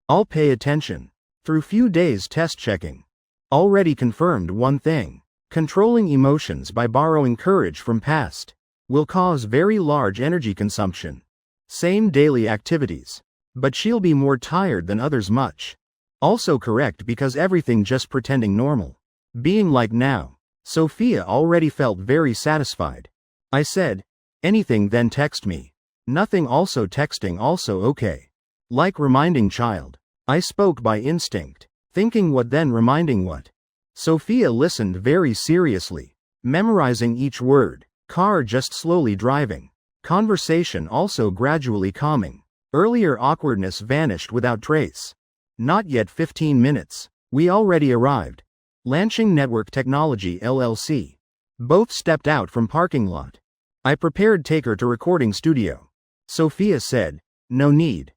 I'll pay attention. Through few days test checking. Already confirmed one thing. Controlling emotions by borrowing courage from past. Will cause very large energy consumption. Same daily activities. But she'll be more tired than others much. Also correct because everything just pretending normal. Being like now. Sophia already felt very satisfied. I said, anything then text me. Nothing also texting also okay. Like reminding child. I spoke by instinct. Thinking what then reminding what. Sophia listened very seriously. Memorizing each word. Car just slowly driving. Conversation also gradually calming. Earlier awkwardness vanished without trace. Not yet 15 minutes. We already arrived. Launching Network Technology LLC. Both stepped out from parking lot. I prepared take her to recording studio. Sophia said, no need.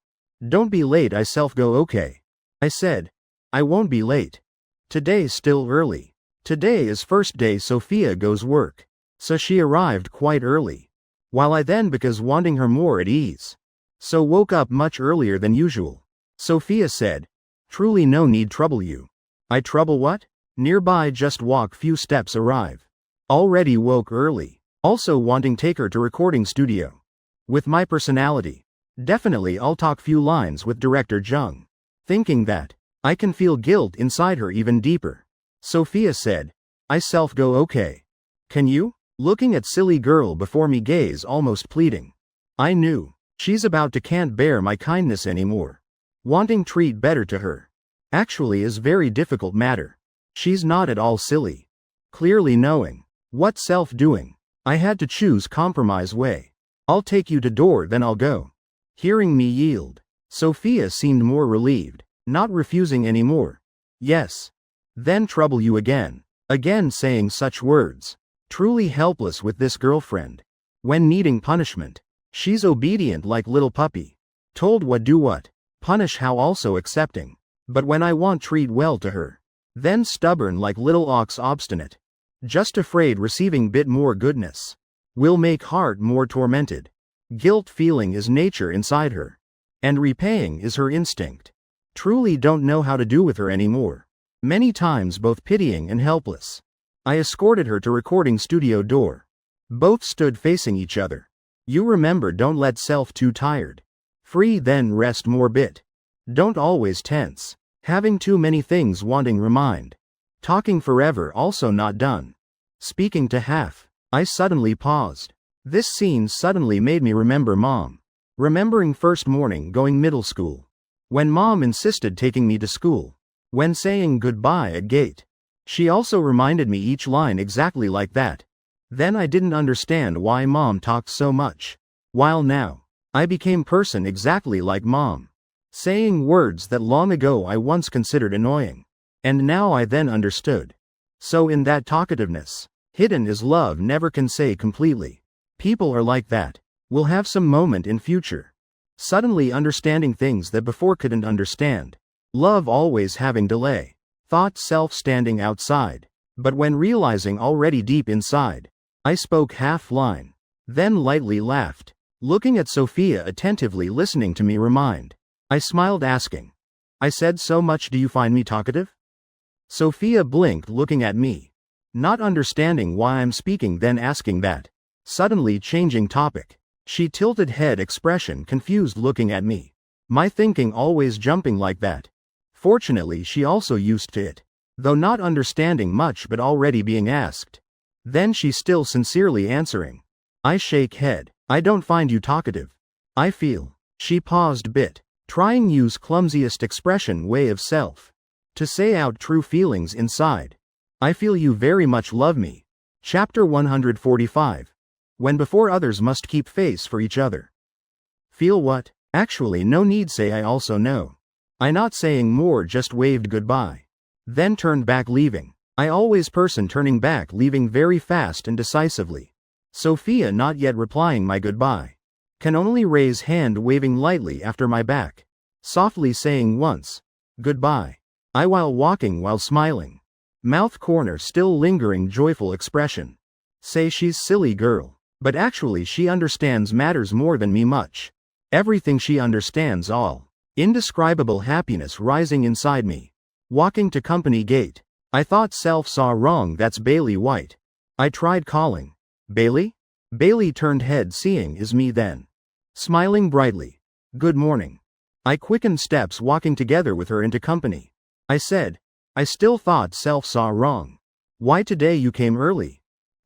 Don't be late, I self go okay. I said, I won't be late. Today's still early. Today is first day Sophia goes work. So she arrived quite early. While I then because wanting her more at ease. So woke up much earlier than usual. Sophia said, truly no need trouble you. I trouble what? Nearby just walk few steps arrive. Already woke early. Also wanting take her to recording studio. With my personality. Definitely I'll talk few lines with director Jung. Thinking that. I can feel guilt inside her even deeper. Sophia said. I self go okay. Can you? Looking at silly girl before me gaze almost pleading. I knew. She's about to can't bear my kindness anymore. Wanting treat better to her. Actually is very difficult matter. She's not at all silly. Clearly knowing. What self doing. I had to choose compromise way. I'll take you to door then I'll go. Hearing me yield. Sophia seemed more relieved. Not refusing anymore. Yes. Then trouble you again. Again saying such words. Truly helpless with this girlfriend. When needing punishment. She's obedient like little puppy. Told what do what. Punish how also accepting. But when I want treat well to her. Then stubborn like little ox obstinate. Just afraid receiving bit more goodness. Will make heart more tormented. Guilt feeling is nature inside her. And repaying is her instinct. Truly don't know how to do with her anymore. Many times both pitying and helpless. I escorted her to recording studio door. Both stood facing each other. You remember don't let self too tired. Free then rest more bit. Don't always tense. Having too many things wanting remind. Talking forever also not done. Speaking to half. I suddenly paused. This scene suddenly made me remember mom. Remembering first morning going middle school. When mom insisted taking me to school. When saying goodbye at gate. She also reminded me each line exactly like that. Then I didn't understand why mom talked so much. While now, I became person exactly like mom. Saying words that long ago I once considered annoying. And now I then understood. So in that talkativeness, hidden is love never can say completely. People are like that. Will have some moment in future. Suddenly understanding things that before couldn't understand. Love always having delay. Thought self standing outside. But when realizing already deep inside. I spoke half line. Then lightly laughed. Looking at Sophia attentively listening to me remind. I smiled asking. I said so much do you find me talkative? Sophia blinked looking at me. Not understanding why I'm speaking then asking that. Suddenly changing topic. She tilted head expression confused looking at me. My thinking always jumping like that. Fortunately she also used to it. Though not understanding much but already being asked. Then she still sincerely answering. I shake head. I don't find you talkative. I feel. She paused bit. Trying use clumsiest expression way of self. To say out true feelings inside. I feel you very much love me. Chapter 145. When before others must keep face for each other. Feel what? Actually no need say I also know. I not saying more just waved goodbye. Then turned back leaving. I always person turning back leaving very fast and decisively. Sophia not yet replying my goodbye. Can only raise hand waving lightly after my back. Softly saying once. Goodbye. I while walking while smiling. Mouth corner still lingering joyful expression. Say she's silly girl. But actually she understands matters more than me much. Everything she understands all. Indescribable happiness rising inside me. Walking to company gate. I thought self saw wrong that's Bailey White. I tried calling. Bailey? Bailey turned head seeing is me then. Smiling brightly. Good morning. I quickened steps walking together with her into company. I said. I still thought self saw wrong. Why today you came early?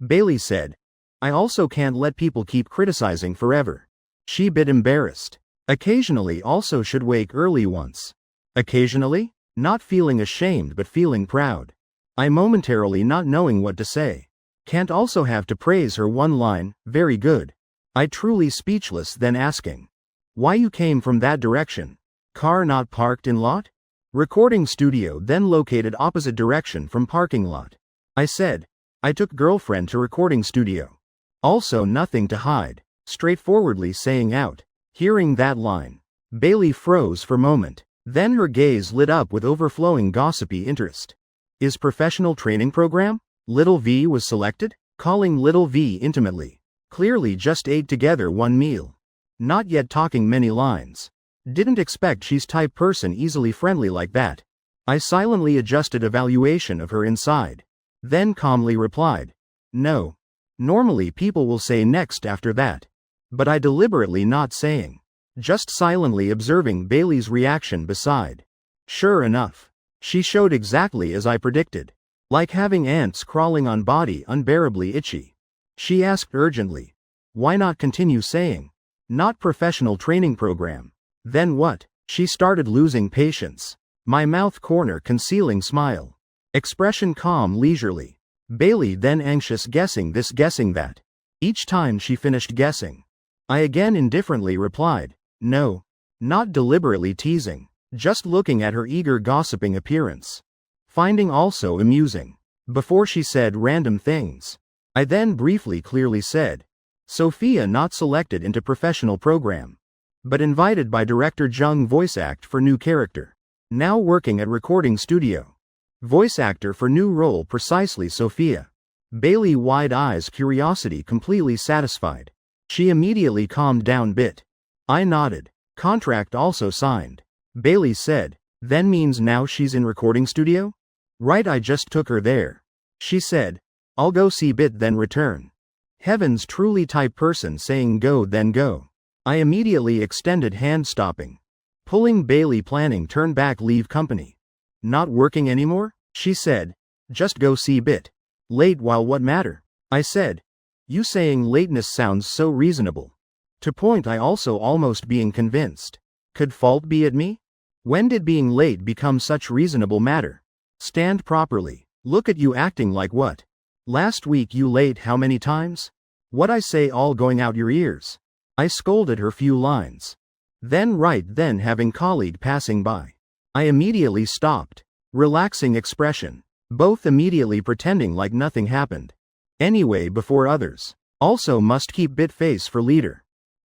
Bailey said. I also can't let people keep criticizing forever. She bit embarrassed. Occasionally also should wake early once. Occasionally? Not feeling ashamed but feeling proud. I momentarily not knowing what to say. Can't also have to praise her one line, very good. I truly speechless then asking. Why you came from that direction? Car not parked in lot? Recording studio then located opposite direction from parking lot. I said. I took girlfriend to recording studio. Also nothing to hide. Straightforwardly saying out. Hearing that line. Bailey froze for moment. Then her gaze lit up with overflowing gossipy interest. Is professional training program? Little V was selected? Calling Little V intimately. Clearly just ate together one meal. Not yet talking many lines. Didn't expect she's type person easily friendly like that. I silently adjusted evaluation of her inside. Then calmly replied. No. Normally people will say next after that. But I deliberately not saying. Just silently observing Bailey's reaction beside. Sure enough. She showed exactly as I predicted. Like having ants crawling on body unbearably itchy. She asked urgently. Why not continue saying? Not professional training program. Then what? She started losing patience. My mouth corner concealing smile. Expression calm leisurely. Bailey then anxious guessing this guessing that. Each time she finished guessing. I again indifferently replied. No. Not deliberately teasing. Just looking at her eager gossiping appearance. Finding also amusing. Before she said random things. I then briefly clearly said. Sophia not selected into professional program. But invited by director Jung voice act for new character. Now working at recording studio. Voice actor for new role precisely Sophia. Bailey wide eyes curiosity completely satisfied. She immediately calmed down bit. I nodded. Contract also signed. Bailey said. Then means now she's in recording studio? Right I just took her there. She said. I'll go see bit then return. Heavens truly type person saying go then go. I immediately extended hand stopping. Pulling Bailey planning turn back leave company. Not working anymore? She said. Just go see bit. Late while what matter? I said. You saying lateness sounds so reasonable. To point I also almost being convinced. Could fault be at me? When did being late become such reasonable matter? Stand properly. Look at you acting like what? Last week you late how many times? What I say all going out your ears. I scolded her few lines. Then having colleague passing by. I immediately stopped. Relaxing expression. Both immediately pretending like nothing happened. Anyway before others. Also must keep bit face for leader.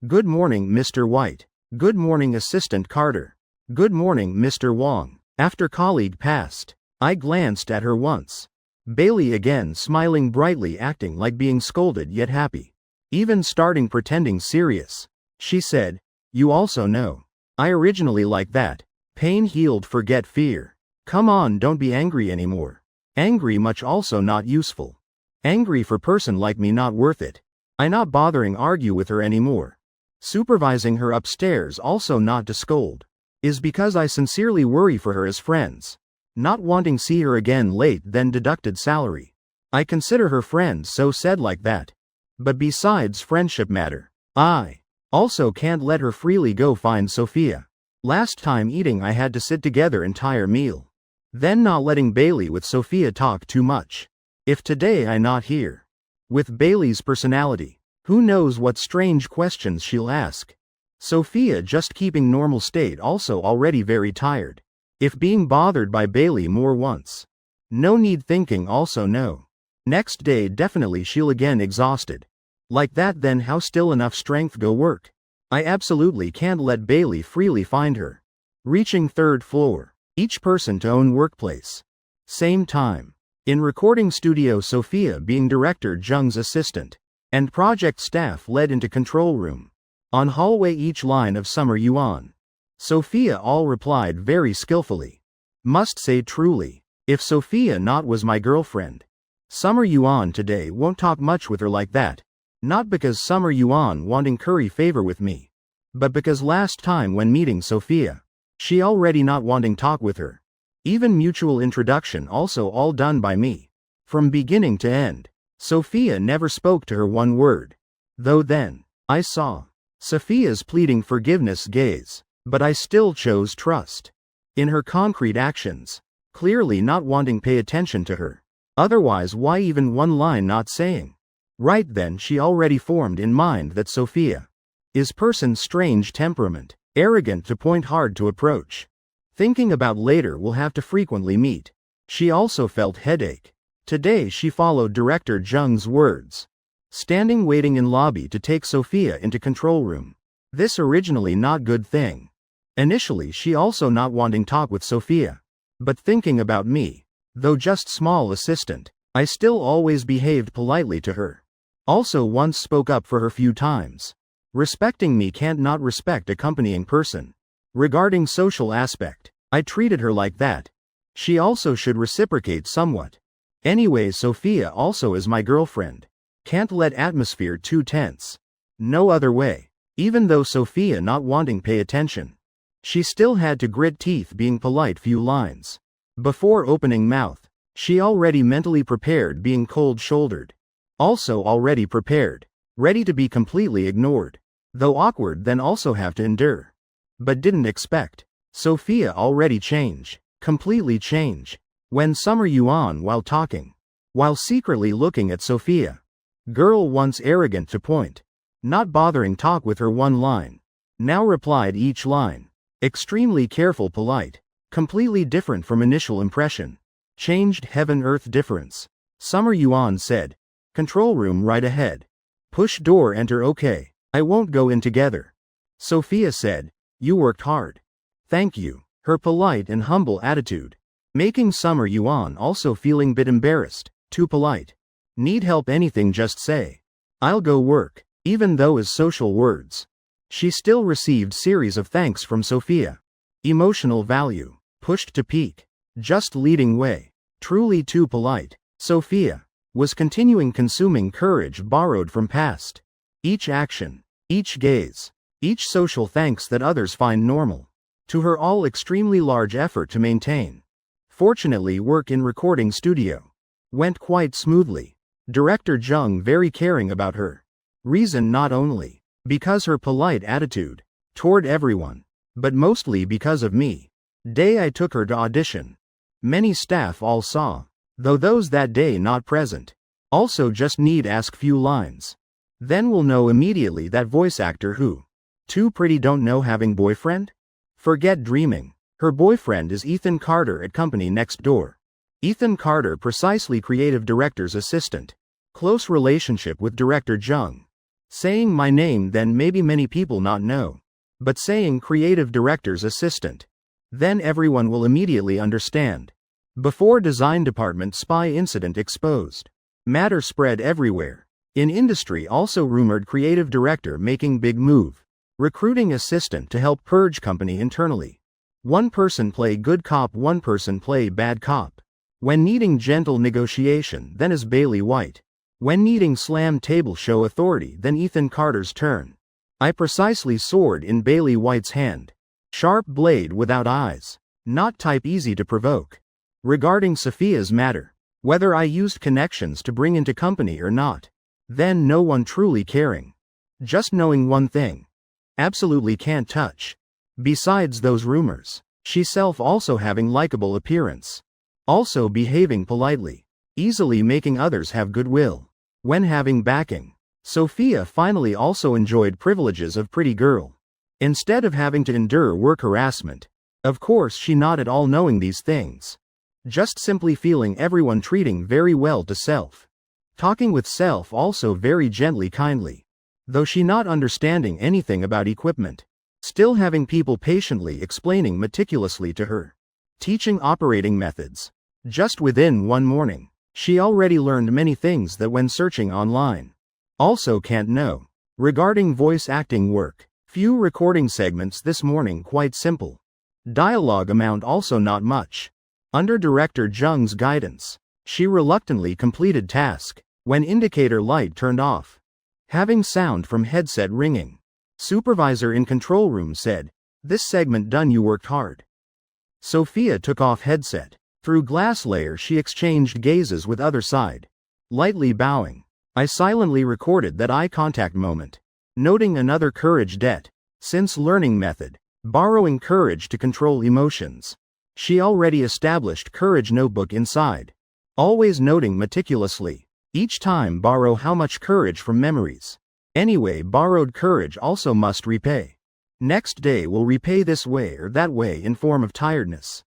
Good morning Mr. White. Good morning Assistant Carter. Good morning Mr. Wong. After colleague passed. I glanced at her once. Bailey again smiling brightly acting like being scolded yet happy. Even starting pretending serious. She said. You also know. I originally like that. Pain healed forget fear. Come on don't be angry anymore. Angry much also not useful. Angry for person like me not worth it. I not bothering argue with her anymore. Supervising her upstairs also not to scold. Is because I sincerely worry for her as friends. Not wanting see her again late then deducted salary. I consider her friend, so said like that. But besides friendship matter, I also can't let her freely go find Sophia. Last time eating I had to sit together entire meal. Then not letting Bailey with Sophia talk too much. If today I not here. With Bailey's personality, who knows what strange questions she'll ask. Sophia just keeping normal state also already very tired. If being bothered by Bailey more once. No need thinking also no. Next day definitely she'll again exhausted. Like that then how still enough strength go work? I absolutely can't let Bailey freely find her. Reaching third floor. Each person to own workplace. Same time. In recording studio Sophia being director Jung's assistant. And project staff led into control room. On hallway each line of Summer Yuan. Sophia all replied very skillfully. Must say truly. If Sophia not was my girlfriend. Summer Yuan today won't talk much with her like that. Not because Summer Yuan wanting curry favor with me. But because last time when meeting Sophia. She already not wanting talk with her. Even mutual introduction also all done by me. From beginning to end. Sophia never spoke to her one word. Though then, I saw Sophia's pleading forgiveness gaze. But I still chose trust. In her concrete actions. Clearly not wanting pay attention to her. Otherwise why even one line not saying? Right then she already formed in mind that Sophia is person strange temperament, arrogant to point hard to approach. Thinking about later will have to frequently meet. She also felt headache. Today she followed director Jung's words. Standing waiting in lobby to take Sophia into control room. This originally not good thing. Initially she also not wanting talk with Sophia. But thinking about me, though just small assistant, I still always behaved politely to her. Also once spoke up for her few times. Respecting me can't not respect accompanying person. Regarding social aspect, I treated her like that. She also should reciprocate somewhat. Anyway Sophia also is my girlfriend. Can't let atmosphere too tense. No other way. Even though Sophia not wanting pay attention. She still had to grit teeth being polite few lines. Before opening mouth, she already mentally prepared being cold-shouldered. Also already prepared, ready to be completely ignored. Though awkward then also have to endure. But didn't expect. Sophia already change, completely change. When Summer Yuan while talking. While secretly looking at Sophia. Girl once arrogant to point. Not bothering talk with her one line. Now replied each line. Extremely careful polite. Completely different from initial impression. Changed heaven-earth difference. Summer Yuan said. Control room right ahead. Push door enter okay. I won't go in together. Sophia said. You worked hard. Thank you. Her polite and humble attitude. Making Summer Yuan also feeling bit embarrassed. Too polite. Need help anything just say. I'll go work. Even though as social words. She still received series of thanks from Sophia. Emotional value. Pushed to peak. Just leading way. Truly too polite. Sophia was continuing consuming courage borrowed from past. Each action. Each gaze. Each social thanks that others find normal. To her all extremely large effort to maintain. Fortunately work in recording studio. Went quite smoothly. Director Jung very caring about her. Reason not only because her polite attitude toward everyone, but mostly because of me. Day I took her to audition. Many staff all saw, though those that day not present. Also just need ask few lines. Then we'll know immediately that voice actor who. Too pretty don't know having boyfriend? Forget dreaming. Her boyfriend is Ethan Carter at company next door. Ethan Carter precisely creative director's assistant. Close relationship with director Jung. Saying my name then maybe many people not know. But saying creative director's assistant. Then everyone will immediately understand. Before design department spy incident exposed. Matter spread everywhere. In industry also rumored creative director making big move. Recruiting assistant to help purge company internally. One person play good cop, one person play bad cop. When needing gentle negotiation then is Bailey White. When needing slam table show authority then Ethan Carter's turn. I precisely sword in Bailey White's hand. Sharp blade without eyes. Not type easy to provoke. Regarding Sophia's matter. Whether I used connections to bring into company or not. Then no one truly caring. Just knowing one thing. Absolutely can't touch. Besides those rumors. She self also having likable appearance. Also behaving politely. Easily making others have goodwill. When having backing. Sophia finally also enjoyed privileges of pretty girl. Instead of having to endure work harassment. Of course she not at all knowing these things. Just simply feeling everyone treating very well to self. Talking with self also very gently kindly. Though she not understanding anything about equipment. Still having people patiently explaining meticulously to her. Teaching operating methods. Just within one morning. She already learned many things that when searching online. Also can't know. Regarding voice acting work. Few recording segments this morning quite simple. Dialogue amount also not much. Under director Jung's guidance. She reluctantly completed task. When indicator light turned off. Having sound from headset ringing. Supervisor in control room said, "This segment done, you worked hard." Sophia took off headset. Through glass layer she exchanged gazes with other side. Lightly bowing. I silently recorded that eye contact moment. Noting another courage debt. Since learning method. Borrowing courage to control emotions. She already established courage notebook inside. Always noting meticulously. Each time borrow how much courage from memories. Anyway borrowed courage also must repay. Next day will repay this way or that way in form of tiredness.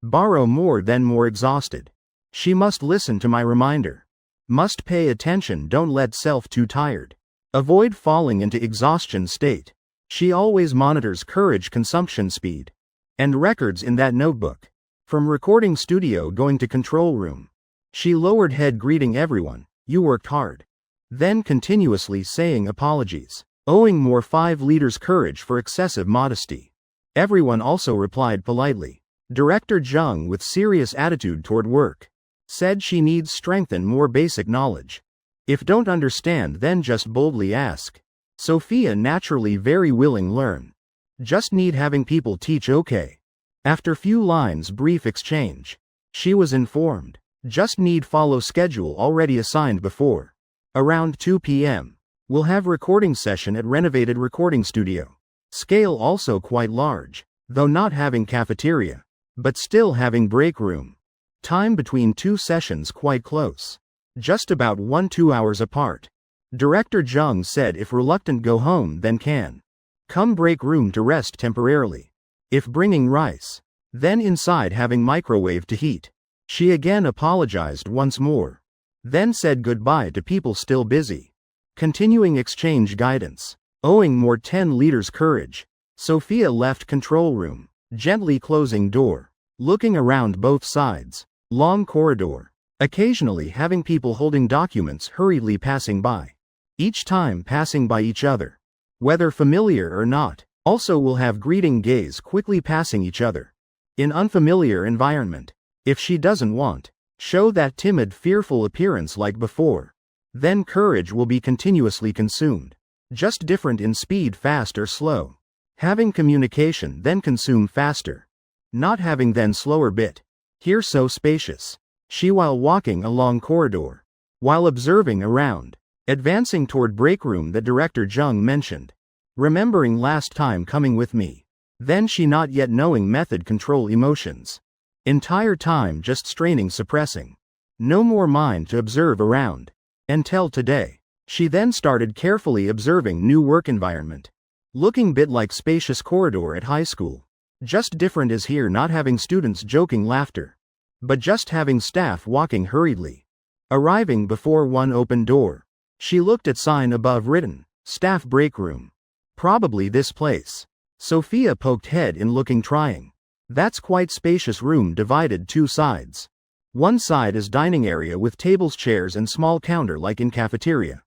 Borrow more then more exhausted. She must listen to my reminder. Must pay attention, don't let self too tired. Avoid falling into exhaustion state. She always monitors courage consumption speed. And records in that notebook. From recording studio going to control room. She lowered head greeting everyone, you worked hard. Then continuously saying apologies. Owing more 5 liters courage for excessive modesty. Everyone also replied politely. Director Jung with serious attitude toward work. Said she needs strengthen more basic knowledge. If don't understand then just boldly ask. Sophia naturally very willing learn. Just need having people teach okay. After few lines brief exchange. She was informed. Just need follow schedule already assigned before. Around 2 p.m. We'll have recording session at renovated recording studio. Scale also quite large. Though not having cafeteria. But still having break room. Time between 2 sessions quite close. Just about 1-2 hours apart. Director Jung said if reluctant go home then can. Come break room to rest temporarily. If bringing rice. Then inside having microwave to heat. She again apologized once more. Then said goodbye to people still busy. Continuing exchange guidance. Owing more 10 liters courage. Sophia left control room. Gently closing door. Looking around both sides. Long corridor. Occasionally having people holding documents hurriedly passing by. Each time passing by each other. Whether familiar or not. Also will have greeting gaze quickly passing each other. In unfamiliar environment. If she doesn't want. Show that timid fearful appearance like before. Then courage will be continuously consumed. Just different in speed fast or slow. Having communication then consume faster. Not having then slower bit. Here so spacious. She while walking along corridor. While observing around. Advancing toward break room that director Jung mentioned. Remembering last time coming with me. Then she not yet knowing method control emotions. Entire time just straining suppressing. No more mind to observe around. Until today. She then started carefully observing new work environment. Looking bit like spacious corridor at high school. Just different is here not having students joking laughter. But just having staff walking hurriedly. Arriving before one open door. She looked at sign above written, staff break room. Probably this place. Sophia poked head in looking trying. That's quite spacious room divided 2 sides. One side is dining area with tables chairs and small counter like in cafeteria.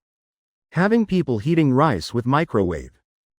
Having people heating rice with microwave.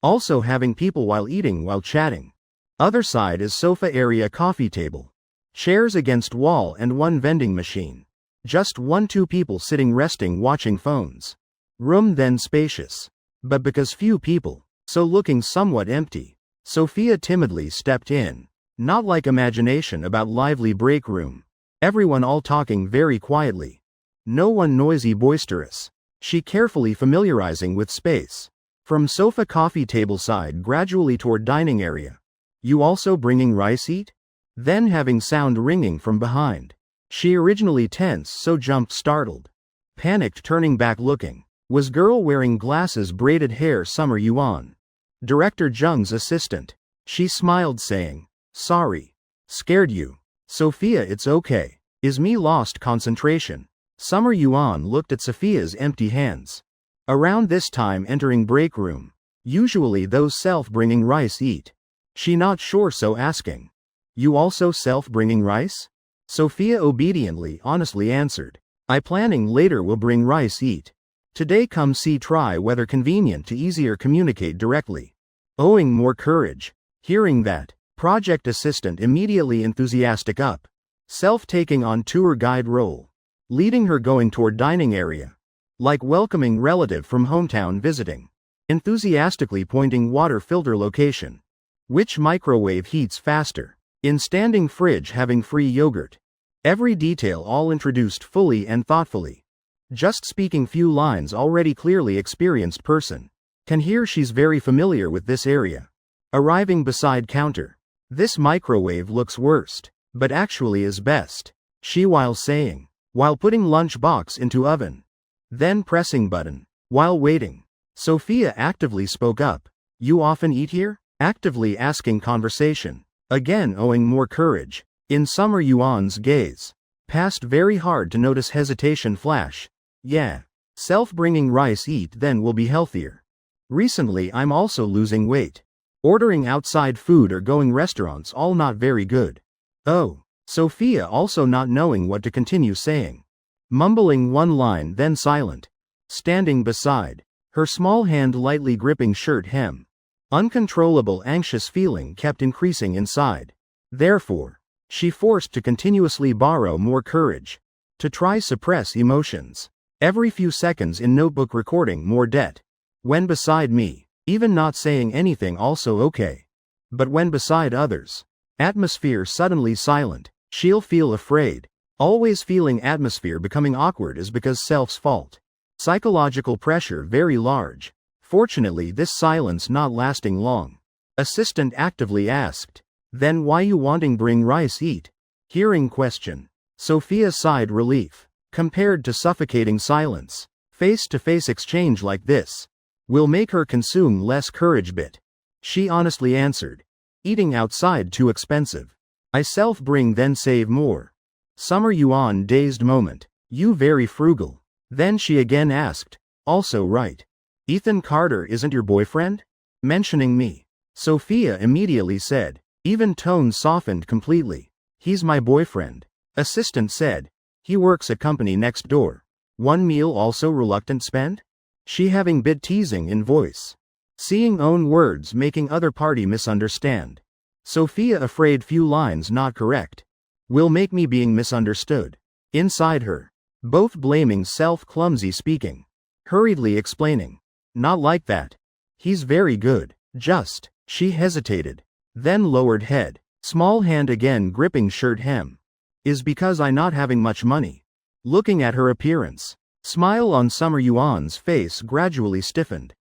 Also having people while eating while chatting. Other side is sofa area coffee table. Chairs against wall and one vending machine. Just 1-2 people sitting resting watching phones. Room then spacious. But because few people, so looking somewhat empty. Sophia timidly stepped in. Not like imagination about lively break room. Everyone all talking very quietly. No one noisy boisterous. She carefully familiarizing with space. From sofa coffee table side gradually toward dining area. You also bringing rice eat? Then having sound ringing from behind. She originally tense so jumped startled. Panicked turning back looking. Was girl wearing glasses braided hair Summer Yuan. Director Jung's assistant. She smiled saying, sorry. Scared you. Sophia it's okay. Is me lost concentration. Summer Yuan looked at Sophia's empty hands. Around this time entering break room. Usually those self-bringing rice eat. She not sure so asking. You also self-bringing rice? Sophia obediently honestly answered. I planning later will bring rice eat. Today come see try whether convenient to easier communicate directly. Owing more courage. Hearing that. Project assistant immediately enthusiastic up. Self-taking on tour guide role. Leading her going toward dining area. Like welcoming relative from hometown visiting. Enthusiastically pointing water filter location. Which microwave heats faster? In standing fridge having free yogurt. Every detail all introduced fully and thoughtfully. Just speaking few lines already clearly experienced person. Can hear she's very familiar with this area. Arriving beside counter. This microwave looks worst, but actually is best. She while saying. While putting lunch box into oven. Then pressing button. While waiting. Sophia actively spoke up. You often eat here? Actively asking conversation. Again owing more courage. In Summer Yuan's gaze. Past very hard to notice hesitation flash. Yeah. Self-bringing rice eat then will be healthier. Recently I'm also losing weight. Ordering outside food or going restaurants all not very good. Oh. Sophia also not knowing what to continue saying. Mumbling one line then silent. Standing beside. Her small hand lightly gripping shirt hem. Uncontrollable anxious feeling kept increasing inside. Therefore. She forced to continuously borrow more courage. To try suppress emotions. Every few seconds in notebook recording more debt. When beside me. Even not saying anything also okay. But when beside others. Atmosphere suddenly silent. She'll feel afraid. Always feeling atmosphere becoming awkward is because self's fault. Psychological pressure very large. Fortunately this silence not lasting long. Assistant actively asked. Then why you wanting bring rice eat? Hearing question. Sophia sighed relief. Compared to suffocating silence. Face-to-face exchange like this. Will make her consume less courage bit. She honestly answered. Eating outside too expensive. I self-bring then save more. Summer Yuan dazed moment. You very frugal. Then she again asked. Also right. Ethan Carter isn't your boyfriend? Mentioning me. Sophia immediately said. Even tone softened completely. He's my boyfriend. Assistant said. He works at company next door. One meal also reluctant spend? She having bit teasing in voice. Seeing own words making other party misunderstand. Sophia afraid few lines not correct. Will make me being misunderstood. Inside her. Both blaming self clumsy speaking. Hurriedly explaining. Not like that. He's very good. Just. She hesitated. Then lowered head. Small hand again gripping shirt hem. Is because I not having much money. Looking at her appearance. Smile on Summer Yuan's face gradually stiffened.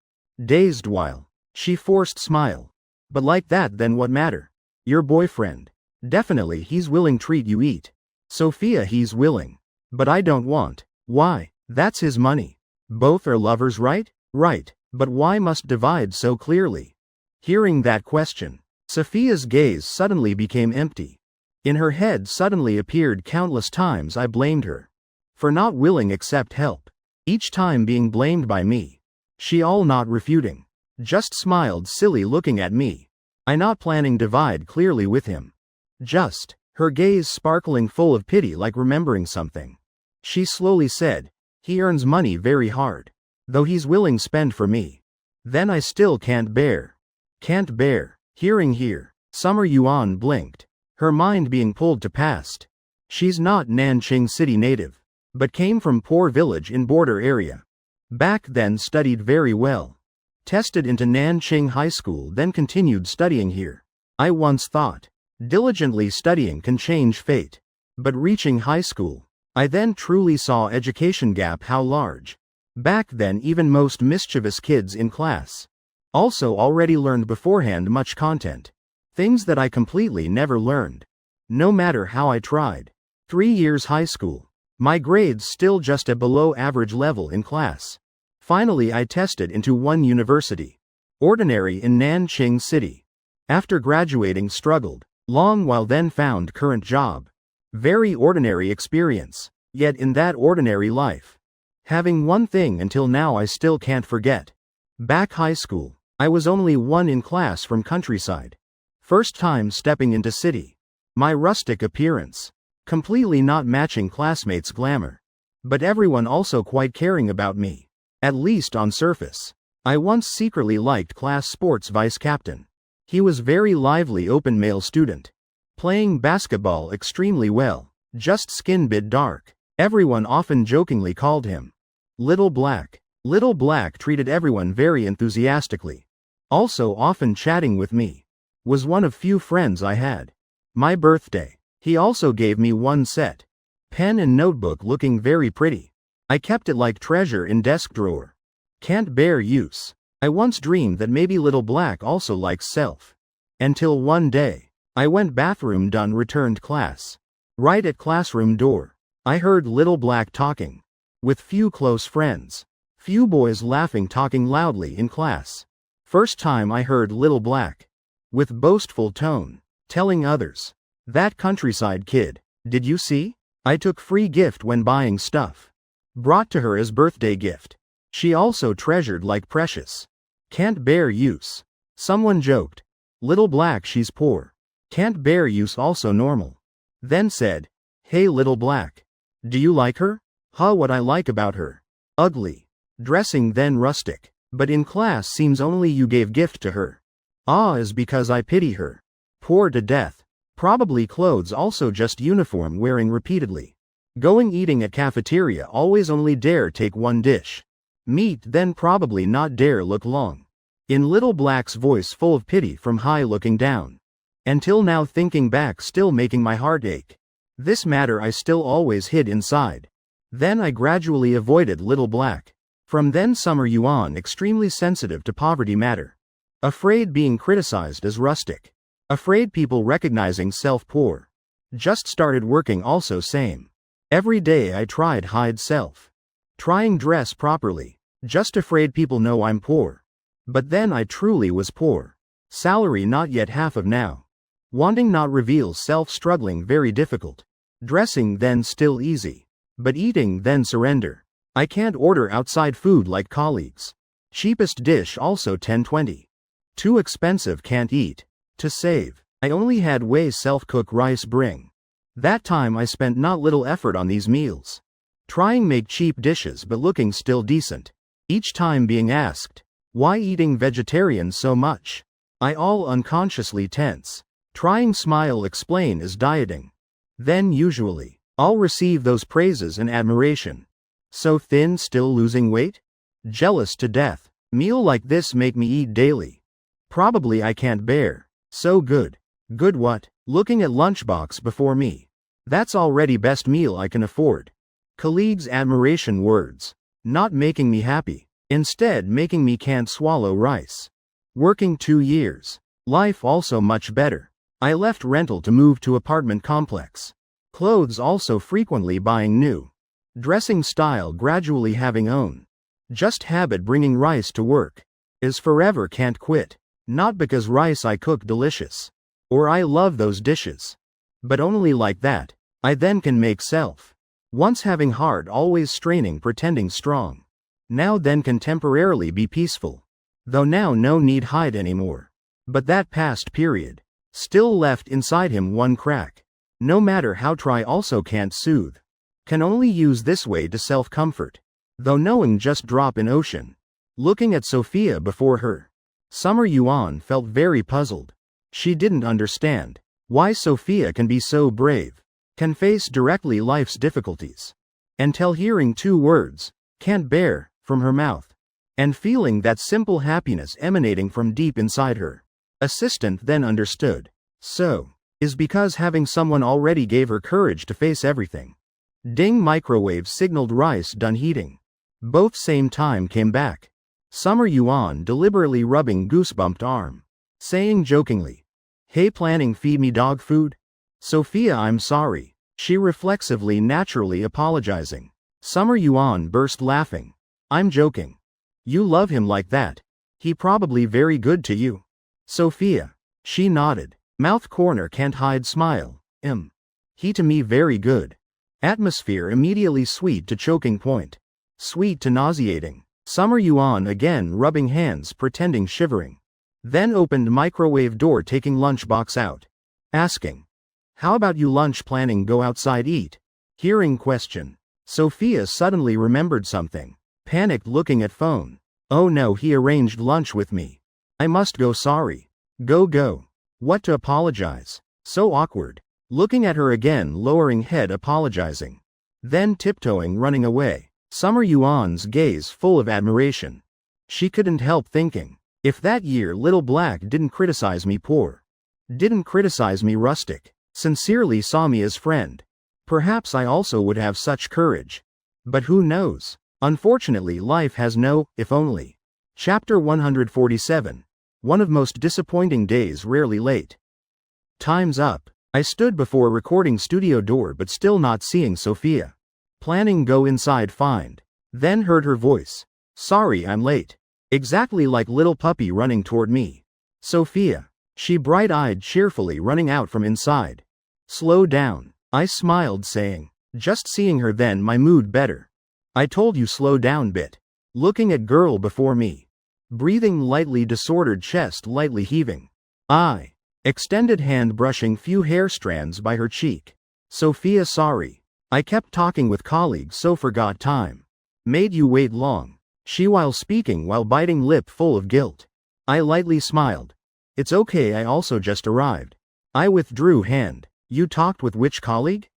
Dazed while. She forced smile. But like that then what matter? Your boyfriend. Definitely he's willing treat you eat. Sophia he's willing. But I don't want. Why? That's his money. Both are lovers right? Right. But why must divide so clearly? Hearing that question. Sophia's gaze suddenly became empty. In her head suddenly appeared countless times I blamed her. For not willing accept help. Each time being blamed by me. She all not refuting. Just smiled silly looking at me. I not planning divide clearly with him. Just. Her gaze sparkling full of pity like remembering something. She slowly said. He earns money very hard. Though he's willing spend for me. Then I still can't bear. Can't bear. Hearing here. Summer Yuan blinked. Her mind being pulled to past. She's not Nanjing City native. But came from poor village in border area. Back then studied very well. Tested into Nanjing High School then continued studying here. I once thought. Diligently studying can change fate. But reaching high school, I then truly saw education gap how large. Back then even most mischievous kids in class also already learned beforehand much content. Things that I completely never learned. No matter how I tried. 3 years high school. My grades still just at below average level in class. Finally I tested into one university. Ordinary in Nanjing City. After graduating struggled. Long while then found current job. Very ordinary experience. Yet in that ordinary life. Having one thing until now I still can't forget. Back high school. I was only one in class from countryside. First time stepping into city. My rustic appearance. Completely not matching classmates' glamour. But everyone also quite caring about me. At least on surface. I once secretly liked class sports vice captain. He was very lively open male student. Playing basketball extremely well. Just skin bit dark. Everyone often jokingly called him Little Black. Little Black treated everyone very enthusiastically. Also often chatting with me. Was one of few friends I had. My birthday. He also gave me one set. Pen and notebook looking very pretty. I kept it like treasure in desk drawer. Can't bear use. I once dreamed that maybe Little Black also likes self. Until one day. I went bathroom done returned class. Right at classroom door. I heard Little Black talking. With few close friends. Few boys laughing talking loudly in class. First time I heard Little Black. With boastful tone. Telling others. That countryside kid. Did you see? I took free gift when buying stuff. Brought to her as birthday gift. She also treasured like precious. Can't bear use. Someone joked. Little Black she's poor. Can't bear use also normal. Then said. Hey Little Black. Do you like her? Huh, what I like about her. Ugly. Dressing then rustic. But in class seems only you gave gift to her. Ah, is because I pity her. Poor to death. Probably clothes also just uniform wearing repeatedly. Going eating at cafeteria always only dare take one dish. Meat then probably not dare look long. In Little Black's voice full of pity from high looking down. Until now thinking back still making my heart ache. This matter I still always hid inside. Then I gradually avoided Little Black. From then Summer Yuan extremely sensitive to poverty matter. Afraid being criticized as rustic. Afraid people recognizing self poor. Just started working also same. Every day I tried hide self. Trying dress properly. Just afraid people know I'm poor. But then I truly was poor. Salary not yet half of now. Wanting not reveal self struggling very difficult. Dressing then still easy. But eating then surrender. I can't order outside food like colleagues. Cheapest dish also 10-20. Too expensive can't eat. To save. I only had way self-cook rice bring. That time I spent not little effort on these meals. Trying make cheap dishes but looking still decent. Each time being asked. Why eating vegetarian so much? I all unconsciously tense. Trying smile explain is dieting. Then usually. I'll receive those praises and admiration. So thin still losing weight? Jealous to death. Meal like this make me eat daily. Probably I can't bear. So good. Good what? Looking at lunchbox before me. That's already best meal I can afford. Colleagues' admiration words. Not making me happy. Instead making me can't swallow rice. Working 2 years. Life also much better. I left rental to move to apartment complex. Clothes also frequently buying new. Dressing style gradually having own. Just habit bringing rice to work. Is forever can't quit. Not because rice I cook delicious. Or I love those dishes. But only like that. I then can make self. Once having heart always straining pretending strong. Now then can temporarily be peaceful. Though now no need hide anymore. But that past period. Still left inside him one crack. No matter how try also can't soothe. Can only use this way to self-comfort. Though knowing just drop in ocean. Looking at Sophia before her. Summer Yuan felt very puzzled. She didn't understand. Why Sophia can be so brave. Can face directly life's difficulties. Until hearing 2 words. Can't bear. From her mouth. And feeling that simple happiness emanating from deep inside her. Assistant then understood. So. is because having someone already gave her courage to face everything. Ding, microwave signaled rice done heating. Both same time came back. Summer Yuan deliberately rubbing goosebumped arm. Saying jokingly, "Hey, planning feed me dog food?" Sophia, I'm sorry. She reflexively naturally apologizing. Summer Yuan burst laughing. I'm joking. You love him like that. He probably very good to you. Sophia. She nodded. Mouth corner can't hide smile. He to me very good. Atmosphere immediately sweet to choking point. Sweet to nauseating. Summer Yuan again rubbing hands pretending shivering. Then opened microwave door taking lunchbox out. Asking. How about you lunch planning go outside eat? Hearing question. Sophia suddenly remembered something. Panicked looking at phone. Oh no, he arranged lunch with me. I must go, sorry. Go. What to apologize? So awkward. Looking at her again, lowering head apologizing. Then tiptoeing running away. Summer Yuan's gaze full of admiration. She couldn't help thinking, if that year Little Black didn't criticize me poor, didn't criticize me rustic, sincerely saw me as friend, perhaps I also would have such courage. But who knows? Unfortunately, life has no if only. Chapter 147. One of most disappointing days, rarely late. Time's up. I stood before recording studio door but still not seeing Sophia. Planning go inside find. Then heard her voice. Sorry I'm late. Exactly like little puppy running toward me. Sophia. She bright-eyed cheerfully running out from inside. Slow down. I smiled saying. Just seeing her then my mood better. I told you slow down bit. Looking at girl before me. Breathing lightly, disordered chest lightly heaving. I. Extended hand brushing few hair strands by her cheek. Sophia, sorry. I kept talking with colleagues so forgot time. Made you wait long. She while speaking while biting lip full of guilt. I lightly smiled. It's okay, I also just arrived. I withdrew hand. You talked with which colleague?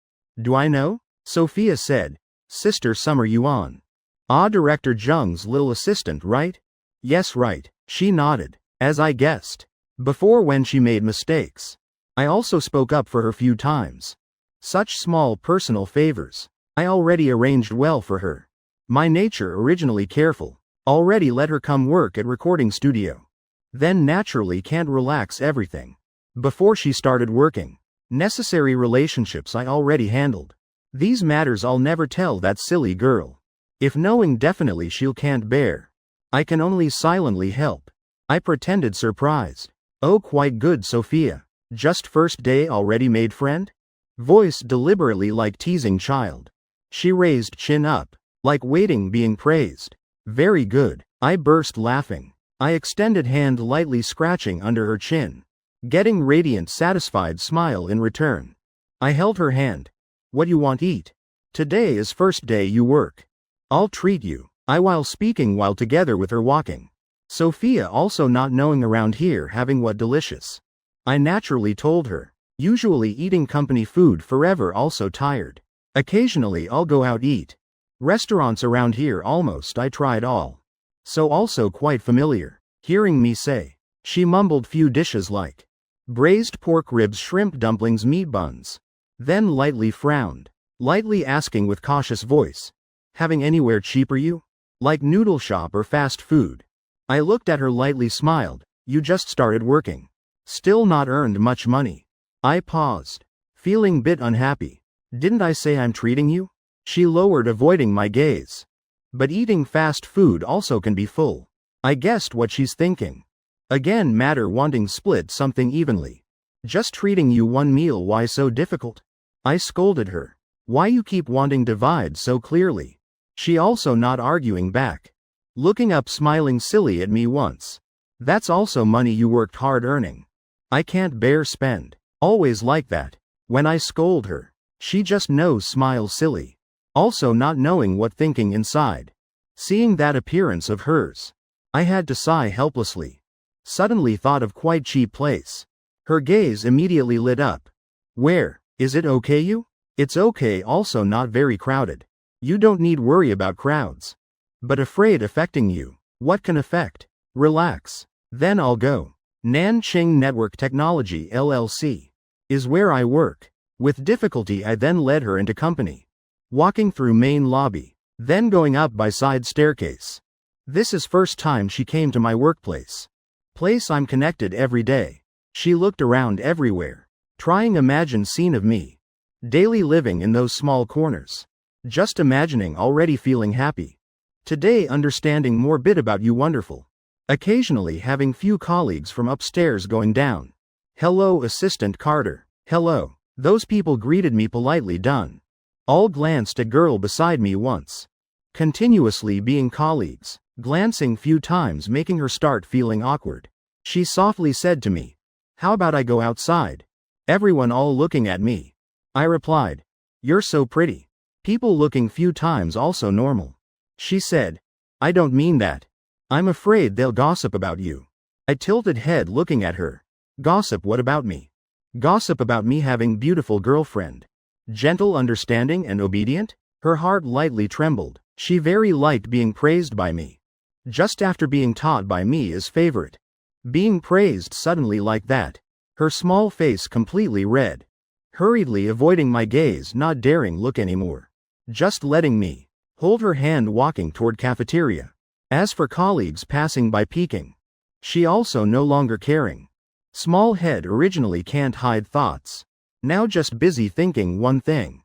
Do I know? Sophia said. Sister Summer Yuan. Ah, Director Jung's little assistant, right? Yes, right. She nodded. As I guessed. Before when she made mistakes. I also spoke up for her few times. Such small personal favors. I already arranged well for her. My nature originally careful. Already let her come work at recording studio. Then naturally can't relax everything. Before she started working. Necessary relationships I already handled. These matters I'll never tell that silly girl. If knowing definitely she'll can't bear. I can only silently help. I pretended surprised. Oh, quite good, Sophia. Just first day already made friend? Voice deliberately like teasing child. She raised chin up, like waiting being praised. Very good. I burst laughing. I extended hand lightly scratching under her chin. Getting radiant satisfied smile in return. I held her hand. What you want eat? Today is first day you work. I'll treat you. I while speaking while together with her walking. Sophia also not knowing around here having what delicious. I naturally told her. Usually eating company food forever also tired. Occasionally I'll go out eat. Restaurants around here almost I tried all. So also quite familiar. Hearing me say. She mumbled few dishes like. Braised pork ribs, shrimp dumplings, meat buns. Then lightly frowned. Lightly asking with cautious voice. Having anywhere cheaper you? Like noodle shop or fast food? I looked at her lightly smiled. You just started working. Still not earned much money. I paused. Feeling bit unhappy. Didn't I say I'm treating you? She lowered avoiding my gaze. But eating fast food also can be full. I guessed what she's thinking. Again matter wanting split something evenly. Just treating you one meal, why so difficult? I scolded her. Why you keep wanting divide so clearly? She also not arguing back. Looking up smiling silly at me once. That's also money you worked hard earning. I can't bear spend. Always like that. When I scold her. She just knows smile silly. Also not knowing what thinking inside. Seeing that appearance of hers. I had to sigh helplessly. Suddenly thought of quite cheap place. Her gaze immediately lit up. Where? Is it okay you? It's okay, also not very crowded. You don't need worry about crowds. But afraid affecting you. What can affect? Relax. Then I'll go. Nanching Network Technology LLC. Is where I work. With difficulty I then led her into company. Walking through main lobby. Then going up by side staircase. This is first time she came to my workplace. Place I'm connected every day. She looked around everywhere. Trying imagine scene of me. Daily living in those small corners. Just imagining already feeling happy. Today understanding more bit about you wonderful. Occasionally having few colleagues from upstairs going down. Hello Assistant Carter. Hello. Those people greeted me politely done. All glanced at girl beside me once. Continuously being colleagues. Glancing few times making her start feeling awkward. She softly said to me. How about I go outside? Everyone all looking at me. I replied. You're so pretty. People looking few times also normal. She said. I don't mean that. I'm afraid they'll gossip about you. I tilted head looking at her. Gossip what about me? Gossip about me having beautiful girlfriend. Gentle, understanding and obedient? Her heart lightly trembled. She very liked being praised by me. Just after being taught by me is favorite. Being praised suddenly like that. Her small face completely red. Hurriedly avoiding my gaze, not daring look anymore. Just letting me hold her hand walking toward cafeteria. As for colleagues passing by peeking. She also no longer caring. Small head originally can't hide thoughts. Now just busy thinking one thing.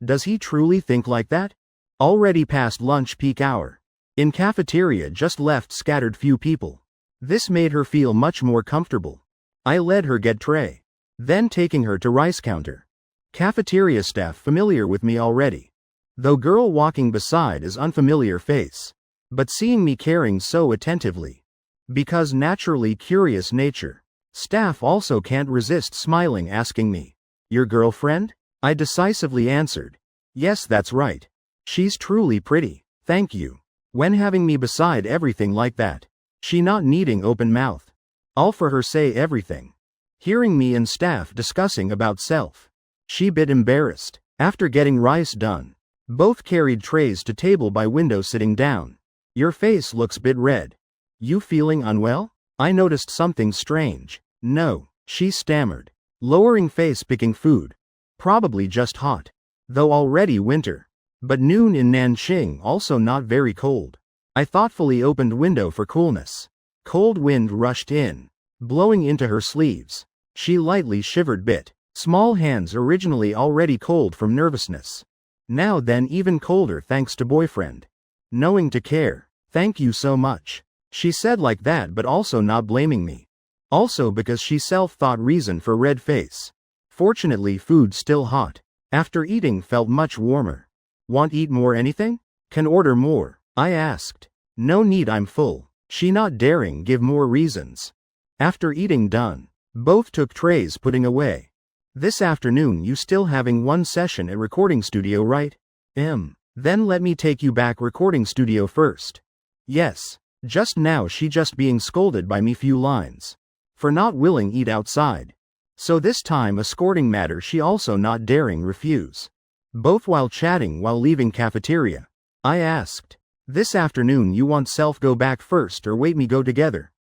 Does he truly think like that? Already past lunch peak hour. In cafeteria just left scattered few people. This made her feel much more comfortable. I led her get tray. Then taking her to rice counter. Cafeteria staff familiar with me already. Though girl walking beside is unfamiliar face. But seeing me caring so attentively. Because naturally curious nature. Staff also can't resist smiling asking me. Your girlfriend? I decisively answered. Yes that's right. She's truly pretty. Thank you. When having me beside everything like that. She not needing open mouth. All for her say everything. Hearing me and staff discussing about self. She bit embarrassed. After getting rice done. Both carried trays to table by window sitting down. Your face looks bit red. You feeling unwell? I noticed something strange. No, she stammered. Lowering face picking food. Probably just hot. Though already winter. But noon in Nanjing also not very cold. I thoughtfully opened window for coolness. Cold wind rushed in. Blowing into her sleeves. She lightly shivered bit. Small hands originally already cold from nervousness. Now then even colder thanks to boyfriend. Knowing to care. Thank you so much. She said like that but also not blaming me. Also because she self-thought reason for red face. Fortunately food still hot. After eating felt much warmer. Want eat more anything? Can order more? I asked. No need I'm full. She not daring give more reasons. After eating done. Both took trays putting away. This afternoon you still having one session at recording studio right? Then let me take you back recording studio first. Yes. Just now she just being scolded by me few lines. For not willing eat outside. So this time escorting matter she also not daring refuse. Both while chatting while leaving cafeteria. I asked. This afternoon you want self go back first or wait me go together?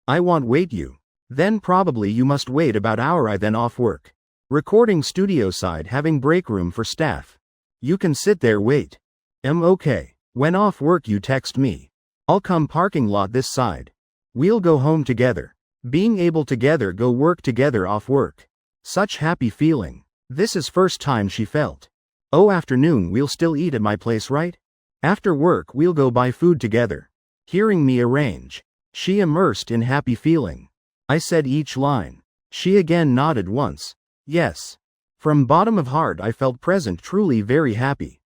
I want wait you. Then probably you must wait about hour I then off work. Recording studio side having break room for staff. You can sit there wait. Okay. When off work you text me. I'll come parking lot this side. We'll go home together. Being able together go work together off work. Such happy feeling. This is first time she felt. Oh afternoon we'll still eat at my place right? After work we'll go buy food together. Hearing me arrange. She immersed in happy feeling. I said each line. She again nodded once. Yes. From bottom of heart I felt present truly very happy.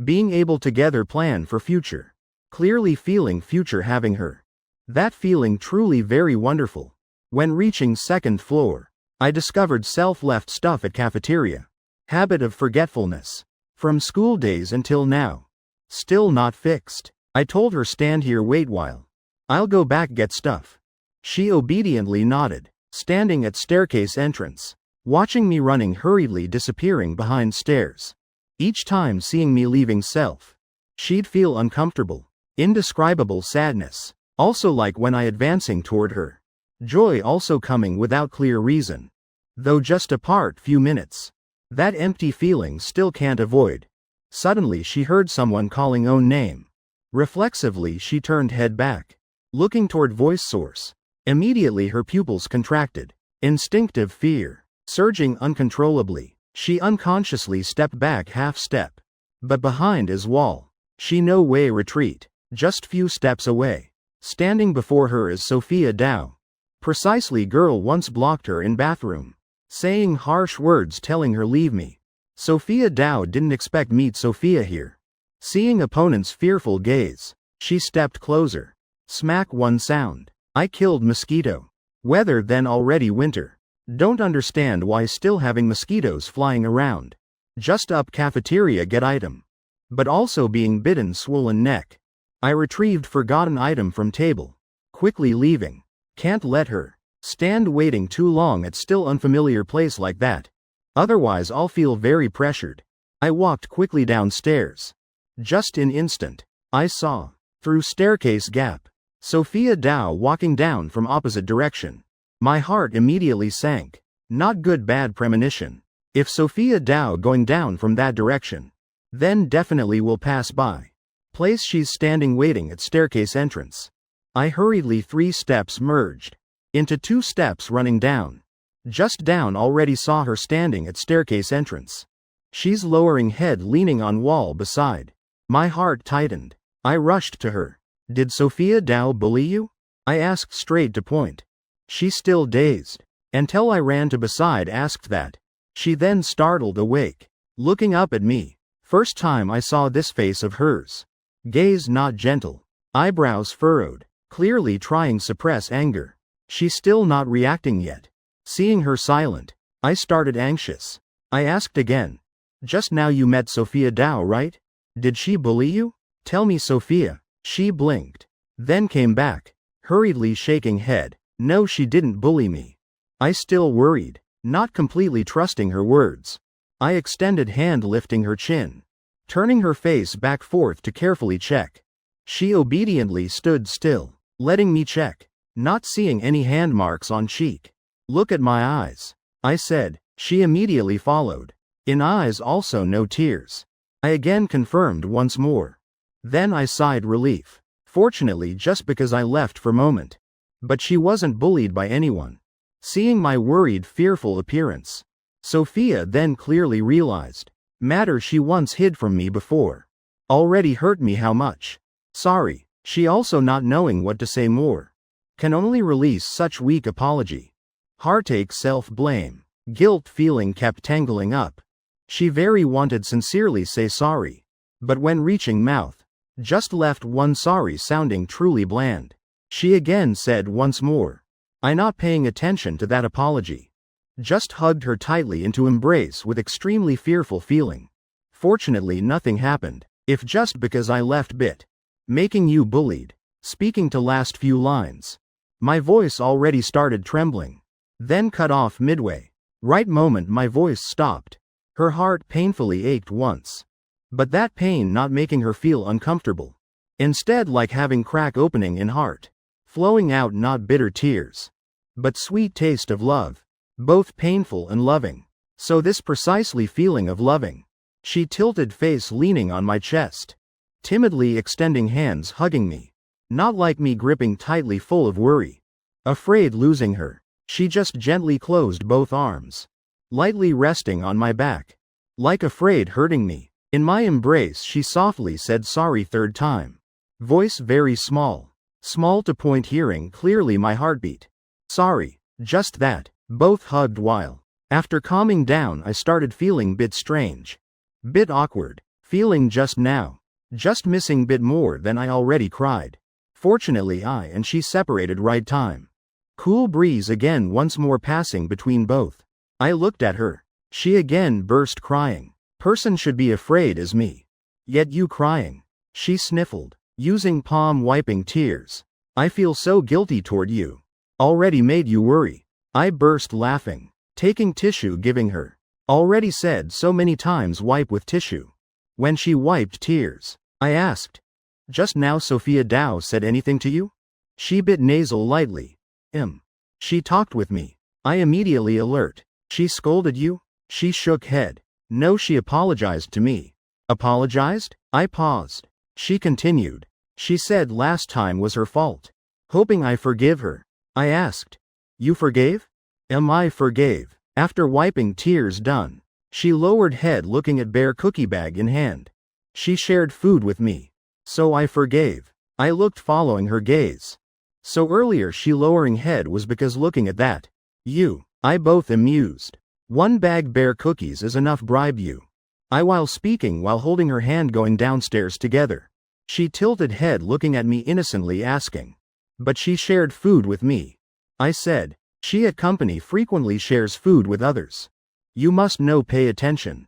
Being able together plan for future. Clearly feeling future having her. That feeling truly very wonderful. When reaching second floor. I discovered self left stuff at cafeteria. Habit of forgetfulness. From school days until now. Still not fixed. I told her stand here wait while. I'll go back get stuff. She obediently nodded. Standing at staircase entrance. Watching me running hurriedly disappearing behind stairs. Each time seeing me leaving self. She'd feel uncomfortable. Indescribable sadness. Also like when I advancing toward her. Joy also coming without clear reason. Though just apart few minutes. That empty feeling still can't avoid. Suddenly she heard someone calling own name. Reflexively she turned head back, looking toward voice source. Immediately her pupils contracted. Instinctive fear surging uncontrollably. She unconsciously stepped back half step. But behind is wall. She no way retreat. Just few steps away. Standing before her is Sophia Dao. Precisely girl once blocked her in bathroom, saying harsh words telling her leave me. Sophia Dao didn't expect meet Sophia here. Seeing opponent's fearful gaze, she stepped closer. Smack one sound. I killed mosquito. Weather then already winter. Don't understand why still having mosquitoes flying around. Just up cafeteria get item. But also being bitten swollen neck. I retrieved forgotten item from table. Quickly leaving. Can't let her stand waiting too long at still unfamiliar place like that. Otherwise I'll feel very pressured. I walked quickly downstairs. Just in instant, I saw, through staircase gap, Sophia Dao walking down from opposite direction. My heart immediately sank. Not good bad premonition. If Sophia Dao going down from that direction, then definitely will pass by. Place she's standing waiting at staircase entrance. I hurriedly 3 steps merged into 2 steps running down. Just down already saw her standing at staircase entrance. She's lowering head leaning on wall beside. My heart tightened. I rushed to her. Did Sophia Dao bully you? I asked straight to point. She still dazed. Until I ran to beside asked that. She then startled awake, looking up at me. First time I saw this face of hers. Gaze not gentle. Eyebrows furrowed, clearly trying suppress anger. She still not reacting yet. Seeing her silent, I started anxious. I asked again. Just now you met Sophia Dao, right? Did she bully you? Tell me Sophia. She blinked. Then came back, hurriedly shaking head. No, she didn't bully me. I still worried, not completely trusting her words. I extended hand lifting her chin, turning her face back forth to carefully check. She obediently stood still, letting me check, not seeing any hand marks on cheek. Look at my eyes, I said. She immediately followed. In eyes also no tears. I again confirmed once more. Then I sighed relief. Fortunately just because I left for moment. But she wasn't bullied by anyone. Seeing my worried fearful appearance, Sophia then clearly realized. Matter she once hid from me before. Already hurt me how much. Sorry. She also not knowing what to say more. Can only release such weak apology. Heartache self-blame. Guilt feeling kept tangling up. She very wanted sincerely say sorry. But when reaching mouth, just left one sorry sounding truly bland. She again said once more. I not paying attention to that apology. Just hugged her tightly into embrace with extremely fearful feeling. Fortunately nothing happened. If just because I left bit. Making you bullied. Speaking to last few lines. My voice already started trembling. Then cut off midway. Right moment my voice stopped. Her heart painfully ached once. But that pain not making her feel uncomfortable. Instead like having crack opening in heart. Flowing out not bitter tears. But sweet taste of love. Both painful and loving. So this precisely feeling of loving. She tilted face leaning on my chest. Timidly extending hands hugging me. Not like me gripping tightly full of worry. Afraid losing her. She just gently closed both arms. Lightly resting on my back. Like afraid hurting me. In my embrace she softly said sorry 3rd time. Voice very small. Small to point hearing clearly my heartbeat. Sorry, just that. Both hugged while. After calming down I started feeling bit strange. Bit awkward. Feeling just now. Just missing bit more than I already cried. Fortunately I and she separated right time. Cool breeze again once more passing between both. I looked at her. She again burst crying. Person should be afraid as me. Yet you crying. She sniffled, using palm wiping tears. I feel so guilty toward you. Already made you worry. I burst laughing. Taking tissue giving her. Already said so many times wipe with tissue. When she wiped tears, I asked. Just now Sophia Dao said anything to you? She bit nasal lightly. She talked with me. I immediately alert. She scolded you? She shook head. No, she apologized to me. Apologized? I paused. She continued. She said last time was her fault. Hoping I forgive her. I asked. You forgave? I forgave. After wiping tears done. She lowered head looking at bare cookie bag in hand. She shared food with me. So I forgave. I looked following her gaze. So earlier she lowering head was because looking at that. You. I both amused. One bag bare cookies is enough bribe you. I while speaking while holding her hand going downstairs together. She tilted head looking at me innocently asking. But she shared food with me. I said. She at company frequently shares food with others. You must know pay attention.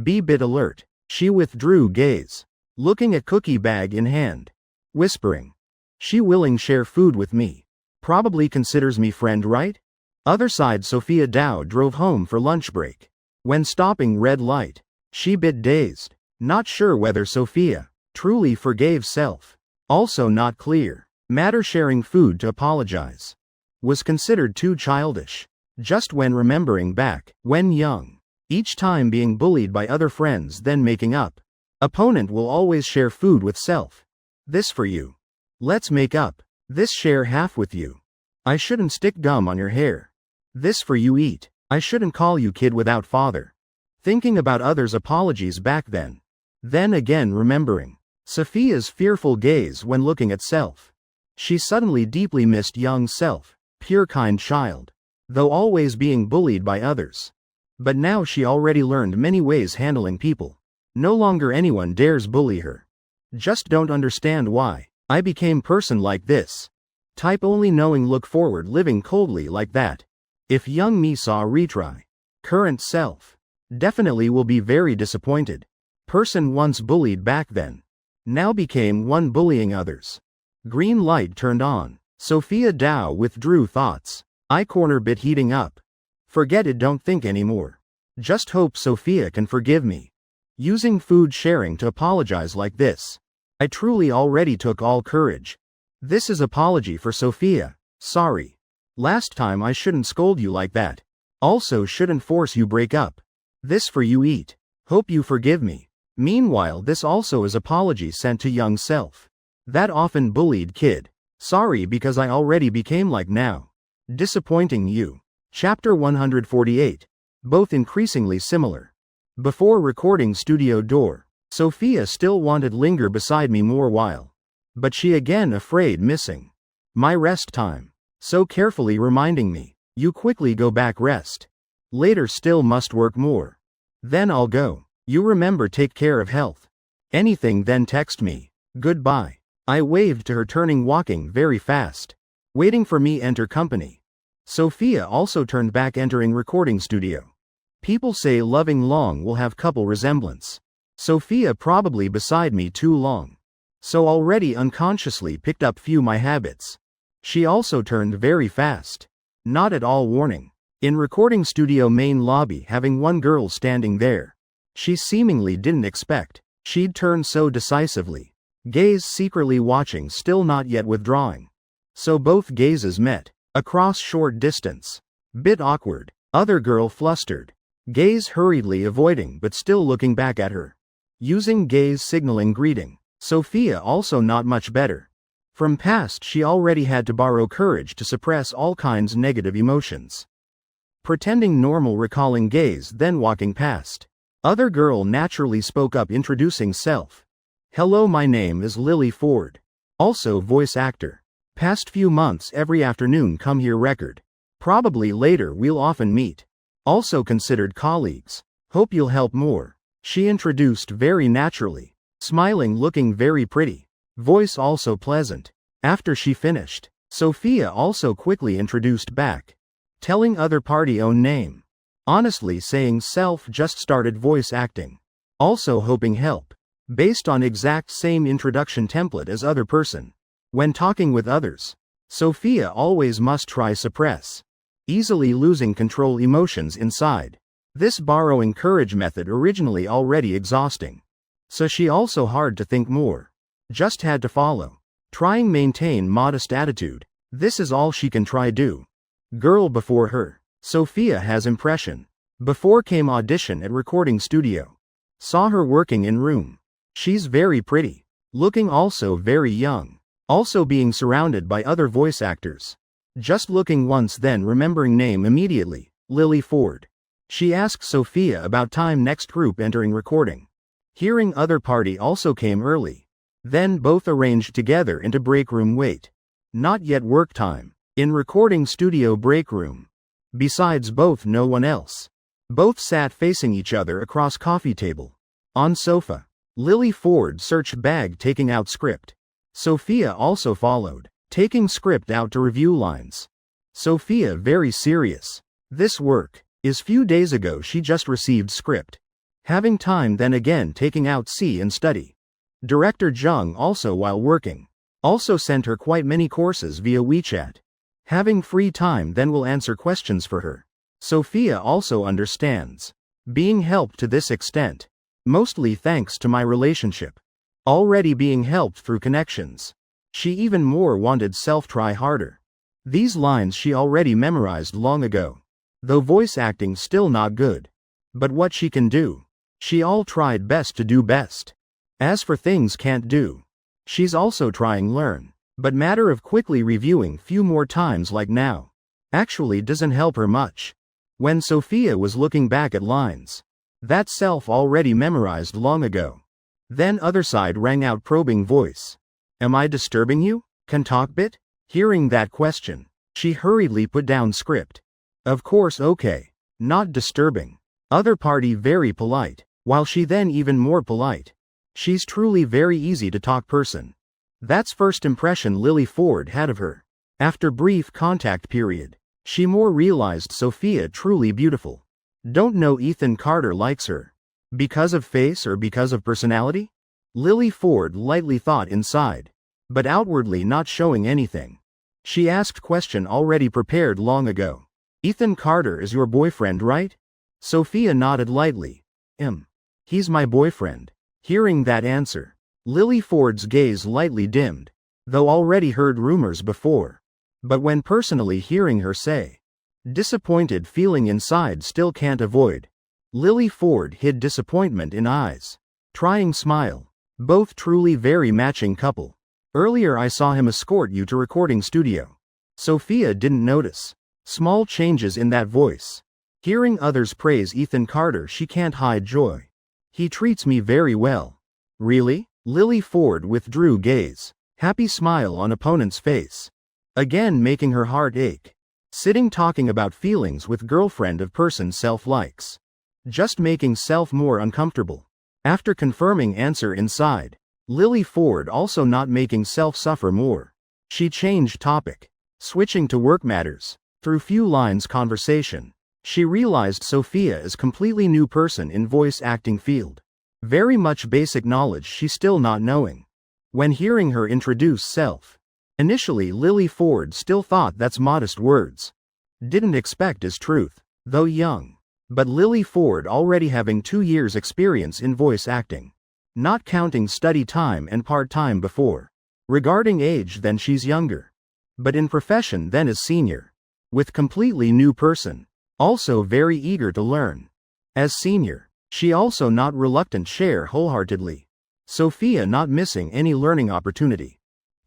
Be bit alert. She withdrew gaze. Looking at cookie bag in hand. Whispering. She willing share food with me. Probably considers me friend, right? Other side Sophia Dow drove home for lunch break. When stopping red light. She bit dazed. Not sure whether Sophia truly forgave self. Also not clear. Matter sharing food to apologize. Was considered too childish. Just when remembering back, when young. Each time being bullied by other friends then making up. Opponent will always share food with self. This for you. Let's make up. This share half with you. I shouldn't stick gum on your hair. This for you eat. I shouldn't call you kid without father. Thinking about others' apologies back then. Then again remembering. Sophia's fearful gaze when looking at self. She suddenly deeply missed young self. Pure kind child. Though always being bullied by others. But now she already learned many ways handling people. No longer anyone dares bully her. Just don't understand why. I became person like this. Type only knowing look forward living coldly like that. If young me saw retry. Current self. Definitely will be very disappointed. Person once bullied back then. Now became one bullying others. Green light turned on. Sophia Dow withdrew thoughts. Eye corner bit heating up. Forget it, don't think anymore. Just hope Sophia can forgive me. Using food sharing to apologize like this. I truly already took all courage. This is apology for Sophia. Sorry. Last time I shouldn't scold you like that. Also shouldn't force you break up. This for you eat. Hope you forgive me. Meanwhile this also is apology sent to young self. That often bullied kid. Sorry because I already became like now. Disappointing you. Chapter 148. Both increasingly similar. Before recording studio door. Sophia still wanted linger beside me more while. But she again afraid missing. My rest time. So carefully reminding me. You quickly go back rest. Later still must work more. Then I'll go. You remember take care of health. Anything then text me. Goodbye. I waved to her turning walking very fast. Waiting for me enter company. Sophia also turned back entering recording studio. People say loving long will have couple resemblance. Sophia probably beside me too long. So already unconsciously picked up few my habits. She also turned very fast. Not at all warning. In recording studio main lobby having one girl standing there. She seemingly didn't expect. She'd turn so decisively. Gaze secretly watching still not yet withdrawing. So both gazes met. Across short distance. Bit awkward. Other girl flustered. Gaze hurriedly avoiding but still looking back at her. Using gaze signaling greeting. Sophia also not much better. From past she already had to borrow courage to suppress all kinds negative emotions. Pretending normal recalling gaze then walking past. Other girl naturally spoke up introducing self. Hello, my name is Lily Ford. Also voice actor. Past few months every afternoon come here record. Probably later we'll often meet. Also considered colleagues. Hope you'll help more. She introduced very naturally. Smiling looking very pretty. Voice also pleasant. After she finished, Sophia also quickly introduced back. Telling other party own name. Honestly saying self just started voice acting. Also hoping help. Based on exact same introduction template as other person. When talking with others. Sophia always must try suppress. Easily losing control emotions inside. This borrowing courage method originally already exhausting. So she also hard to think more. Just had to follow. Trying maintain modest attitude. This is all she can try do. Girl before her. Sophia has impression. Before came audition at recording studio. Saw her working in room. She's very pretty. Looking also very young. Also being surrounded by other voice actors. Just looking once then remembering name immediately, Lily Ford. She asked Sophia about time next group entering recording. Hearing other party also came early. Then both arranged together into break room wait. Not yet work time. In recording studio break room. Besides both no one else. Both sat facing each other across coffee table. On sofa. Lily Ford searched bag taking out script. Sophia also followed, taking script out to review lines. Sophia very serious. This work is few days ago she just received script. Having time then again taking out see and study. Director Jung also while working. Also sent her quite many courses via WeChat. Having free time then will answer questions for her. Sophia also understands. Being helped to this extent. Mostly thanks to my relationship. Already being helped through connections. She even more wanted self try harder. These lines she already memorized long ago. Though voice acting still not good. But what she can do. She all tried best to do best. As for things can't do. She's also trying learn. But matter of quickly reviewing few more times like now. Actually doesn't help her much. When Sophia was looking back at lines. That self already memorized long ago. Then other side rang out probing voice. Am I disturbing you? Can talk bit? Hearing that question. She hurriedly put down script. Of course okay. Not disturbing. Other party very polite. While she then even more polite. She's truly very easy to talk person. That's first impression Lily Ford had of her. After brief contact period. She more realized Sophia truly beautiful. Don't know Ethan Carter likes her. Because of face or because of personality? Lily Ford lightly thought inside. But outwardly not showing anything. She asked question already prepared long ago. Ethan Carter is your boyfriend right? Sophia nodded lightly. He's my boyfriend. Hearing that answer. Lily Ford's gaze lightly dimmed. Though already heard rumors before. But when personally hearing her say. Disappointed feeling inside still can't avoid. Lily Ford hid disappointment in eyes. Trying smile. Both truly very matching couple. Earlier I saw him escort you to recording studio. Sophia didn't notice. Small changes in that voice. Hearing others praise Ethan Carter she can't hide joy. He treats me very well. Really? Lily Ford withdrew gaze. Happy smile on opponent's face. Again making her heart ache. Sitting talking about feelings with girlfriend of person self likes. Just making self more uncomfortable. After confirming answer inside. Lily Ford also not making self suffer more. She changed topic. Switching to work matters. Through few lines conversation. She realized Sophia is completely new person in voice acting field. Very much basic knowledge she still not knowing. When hearing her introduce self. Initially Lily Ford still thought that's modest words. Didn't expect as truth, though young. But Lily Ford already having 2 years experience in voice acting. Not counting study time and part-time before. Regarding age then she's younger. But in profession then is senior. With completely new person. Also very eager to learn. As senior, she also not reluctant share wholeheartedly. Sophia not missing any learning opportunity.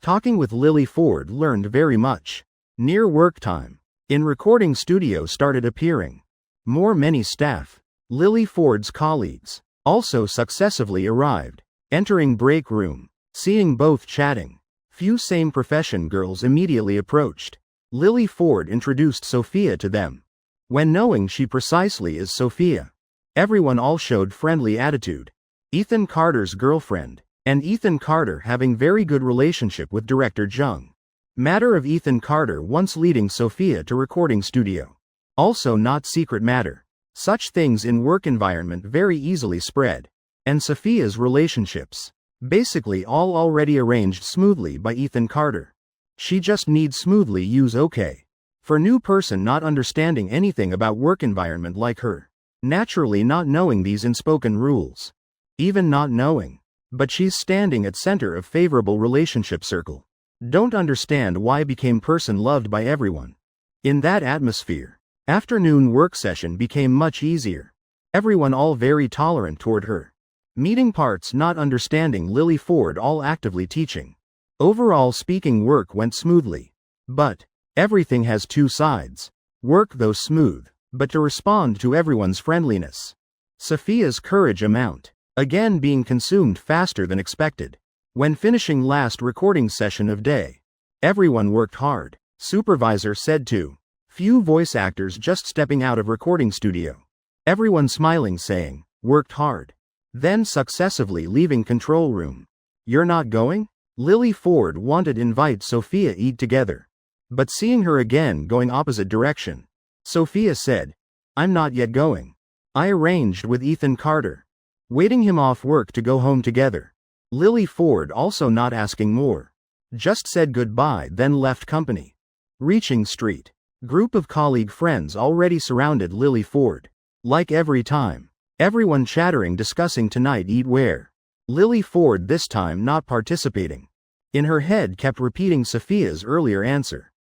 Talking with Lily Ford learned very much. Near work time. In recording studio started appearing. More many staff. Lily Ford's colleagues. Also successively arrived. Entering break room. Seeing both chatting. Few same profession girls immediately approached. Lily Ford introduced Sophia to them. When knowing she precisely is Sophia. Everyone all showed friendly attitude. Ethan Carter's girlfriend. And Ethan Carter having very good relationship with director Jung. Matter of Ethan Carter once leading Sophia to recording studio. Also not secret matter. Such things in work environment very easily spread. And Sophia's relationships. Basically all already arranged smoothly by Ethan Carter. She just needs smoothly use okay. For new person not understanding anything about work environment like her. Naturally not knowing these unspoken rules. Even not knowing. But she's standing at center of favorable relationship circle. Don't understand why became person loved by everyone. In that atmosphere. Afternoon work session became much easier. Everyone all very tolerant toward her. Meeting parts not understanding Lily Ford all actively teaching. Overall speaking work went smoothly. But everything has two sides. Work though smooth, but to respond to everyone's friendliness. Sophia's courage amount. Again being consumed faster than expected. When finishing last recording session of day. Everyone worked hard. Supervisor said to. Few voice actors just stepping out of recording studio. Everyone smiling saying, worked hard. Then successively leaving control room. You're not going? Lily Ford wanted invite Sophia eat together. But seeing her again going opposite direction. Sophia said, I'm not yet going. I arranged with Ethan Carter. Waiting him off work to go home together. Lily Ford also not asking more. Just said goodbye then left company. Reaching street. Group of colleague friends already surrounded Lily Ford. Like every time. Everyone chattering discussing tonight eat where. Lily Ford this time not participating. In her head kept repeating Sophia's earlier answer.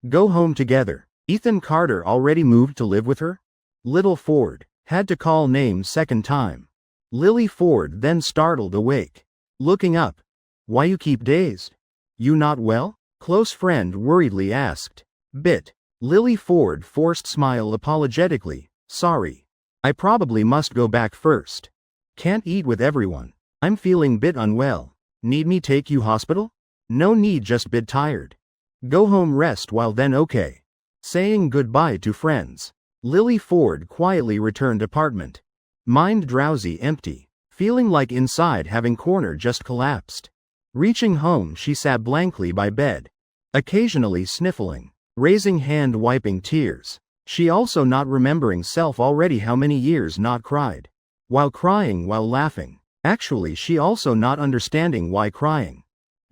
Go home together. Ethan Carter already moved to live with her? Little Ford. Had to call name second time. Lily Ford then startled awake. Looking up. Why you keep dazed? You not well? Close friend worriedly asked. Bit. Lily Ford forced smile apologetically. Sorry. I probably must go back first. Can't eat with everyone. I'm feeling bit unwell. Need me take you hospital? No need just bit tired. Go home rest while then okay. Saying goodbye to friends. Lily Ford quietly returned apartment. Mind drowsy empty. Feeling like inside having corner just collapsed. Reaching home she sat blankly by bed. Occasionally sniffling. Raising hand wiping tears. She also not remembering self already how many years not cried. While crying while laughing. Actually she also not understanding why crying.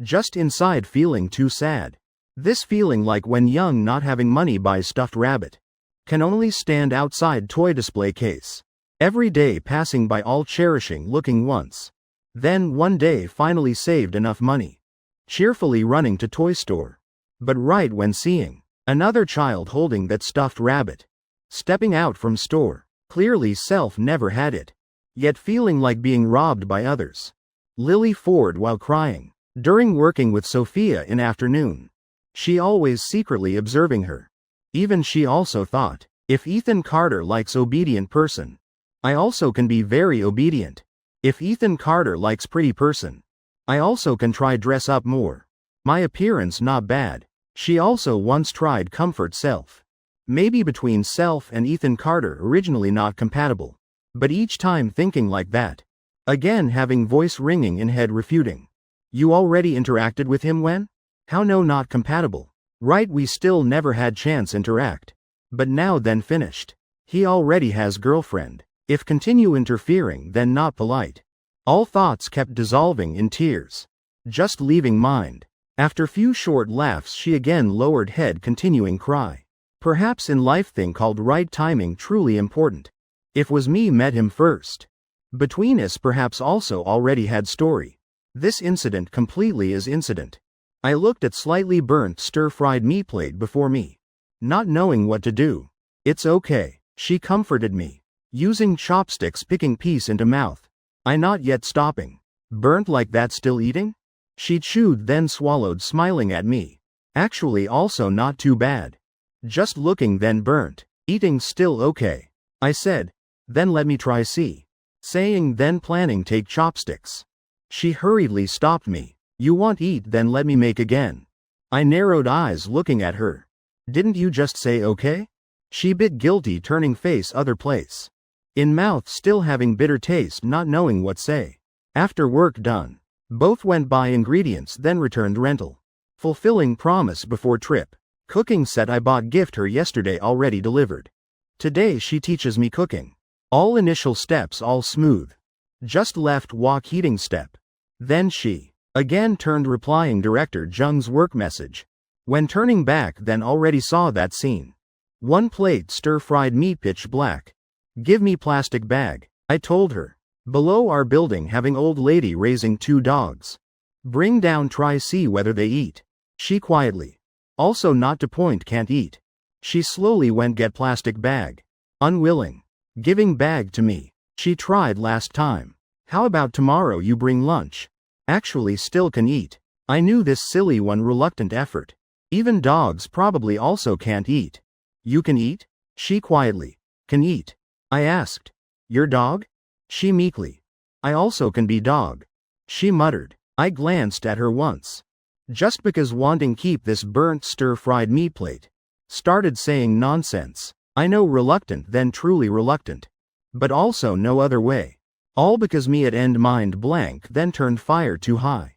Just inside feeling too sad. This feeling like when young not having money buy stuffed rabbit. Can only stand outside toy display case. Every day passing by all cherishing looking once. Then one day finally saved enough money. Cheerfully running to toy store. But right when seeing. Another child holding that stuffed rabbit. Stepping out from store. Clearly self never had it. Yet feeling like being robbed by others. Lily Ford while crying. During working with Sophia in afternoon. She always secretly observing her. Even she also thought, if Ethan Carter likes obedient person. I also can be very obedient. If Ethan Carter likes pretty person. I also can try dress up more. My appearance not bad. She also once tried comfort self. Maybe between self and Ethan Carter originally not compatible. But each time thinking like that. Again having voice ringing in head refuting. You already interacted with him when? How no not compatible? Right we still never had chance interact. But now then finished. He already has girlfriend. If continue interfering then not polite. All thoughts kept dissolving in tears. Just leaving mind. After few short laughs she again lowered head continuing cry. Perhaps in life thing called right timing truly important. If was me met him first. Between us perhaps also already had story. This incident completely is incident. I looked at slightly burnt stir-fried meat plate before me. Not knowing what to do. It's okay. She comforted me. Using chopsticks picking piece into mouth. I not yet stopping. Burnt like that still eating? She chewed then swallowed smiling at me. Actually also not too bad. Just looking then burnt. Eating still okay. I said. Then let me try see. Saying then planning take chopsticks. She hurriedly stopped me. You want eat then let me make again. I narrowed eyes looking at her. Didn't you just say okay? She bit guilty turning face other place. In mouth still having bitter taste not knowing what say. After work done. Both went buy ingredients then returned rental. Fulfilling promise before trip. Cooking set I bought gift her yesterday already delivered. Today she teaches me cooking. All initial steps all smooth. Just left wok heating step. Then she. Again turned replying director Jung's work message. When turning back then already saw that scene. One plate stir-fried meat pitch black. Give me plastic bag, I told her. Below our building having old lady raising 2 dogs. Bring down try see whether they eat. She quietly. Also not to point can't eat. She slowly went get plastic bag. Unwilling. Giving bag to me. She tried last time. How about tomorrow you bring lunch? Actually still can eat. I knew this silly one reluctant effort. Even dogs probably also can't eat. You can eat? She quietly. Can eat. I asked. Your dog? She meekly. I also can be dog. She muttered. I glanced at her once. Just because wanting keep this burnt stir-fried meat plate. Started saying nonsense. I know reluctant then truly reluctant. But also no other way. All because me at end mind blank then turned fire too high.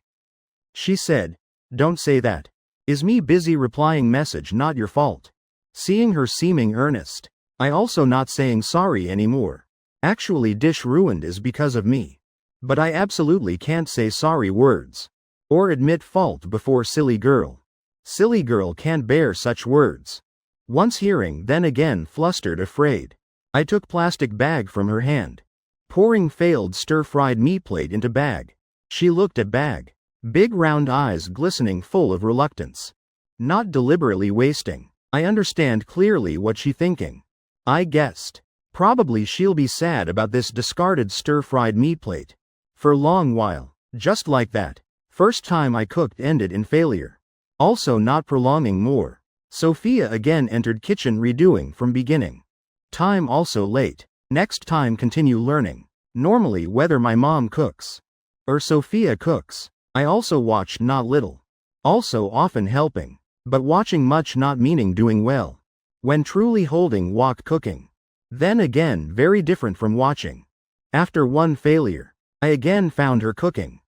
She said, don't say that. Is me busy replying message not your fault. Seeing her seeming earnest. I also not saying sorry anymore. Actually dish ruined is because of me. But I absolutely can't say sorry words. Or admit fault before silly girl. Silly girl can't bear such words. Once hearing then again flustered afraid. I took plastic bag from her hand. Pouring failed stir-fried meat plate into bag. She looked at bag. Big round eyes glistening full of reluctance. Not deliberately wasting. I understand clearly what she thinking. I guessed. Probably she'll be sad about this discarded stir-fried meat plate. For long while. Just like that. First time I cooked ended in failure. Also not prolonging more. Sophia again entered kitchen redoing from beginning. Time also late. Next time continue learning. Normally whether my mom cooks. Or Sophia cooks. I also watched not little. Also often helping. But watching much not meaning doing well. When truly holding wok cooking. Then again very different from watching. After one failure. I again found her cooking.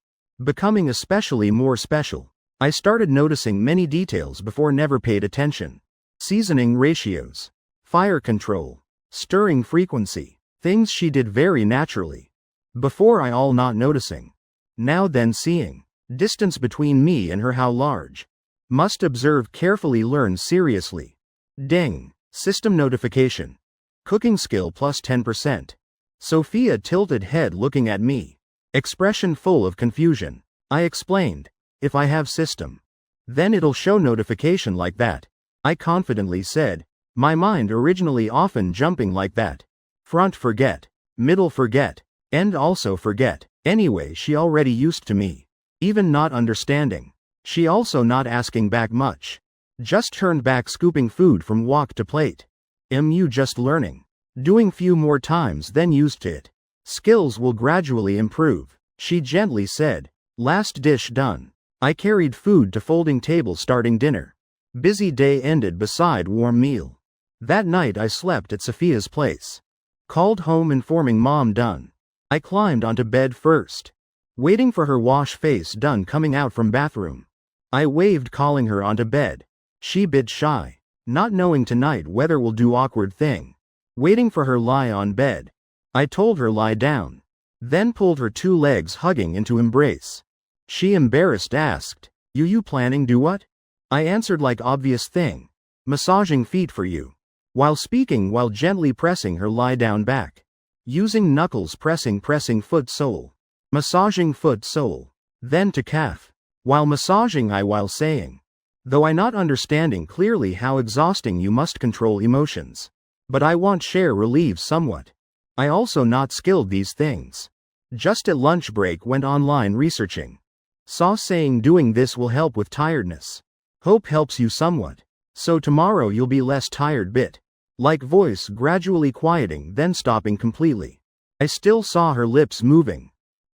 Becoming especially more special. I started noticing many details before never paid attention. Seasoning ratios. Fire control. Stirring frequency. Things she did very naturally. Before I all not noticing. Now then seeing. Distance between me and her how large. Must observe carefully learn seriously. Ding. System notification. Cooking skill plus 10%. Sophia tilted head looking at me. Expression full of confusion. I explained. If I have system. Then it'll show notification like that. I confidently said. My mind originally often jumping like that. Front forget. Middle forget. End also forget. Anyway she already used to me. Even not understanding. She also not asking back much. Just turned back scooping food from wok to plate. You just learning. Doing few more times then used to it. Skills will gradually improve. She gently said. Last dish done. I carried food to folding table starting dinner. Busy day ended beside warm meal. That night I slept at Sophia's place. Called home informing mom done. I climbed onto bed first. Waiting for her wash face done coming out from bathroom. I waved calling her onto bed. She bit shy. Not knowing tonight whether will do awkward thing. Waiting for her lie on bed. I told her lie down. Then pulled her two legs hugging into embrace. She embarrassed asked, you planning do what? I answered like obvious thing. Massaging feet for you. While speaking while gently pressing her lie down back. Using knuckles pressing foot sole. Massaging foot sole. Then to calf. While massaging I while saying. Though I not understanding clearly how exhausting you must control emotions. But I want share relieve somewhat. I also not skilled these things. Just at lunch break went online researching. Saw saying doing this will help with tiredness. Hope helps you somewhat. So tomorrow you'll be less tired bit. Like voice gradually quieting then stopping completely. I still saw her lips moving.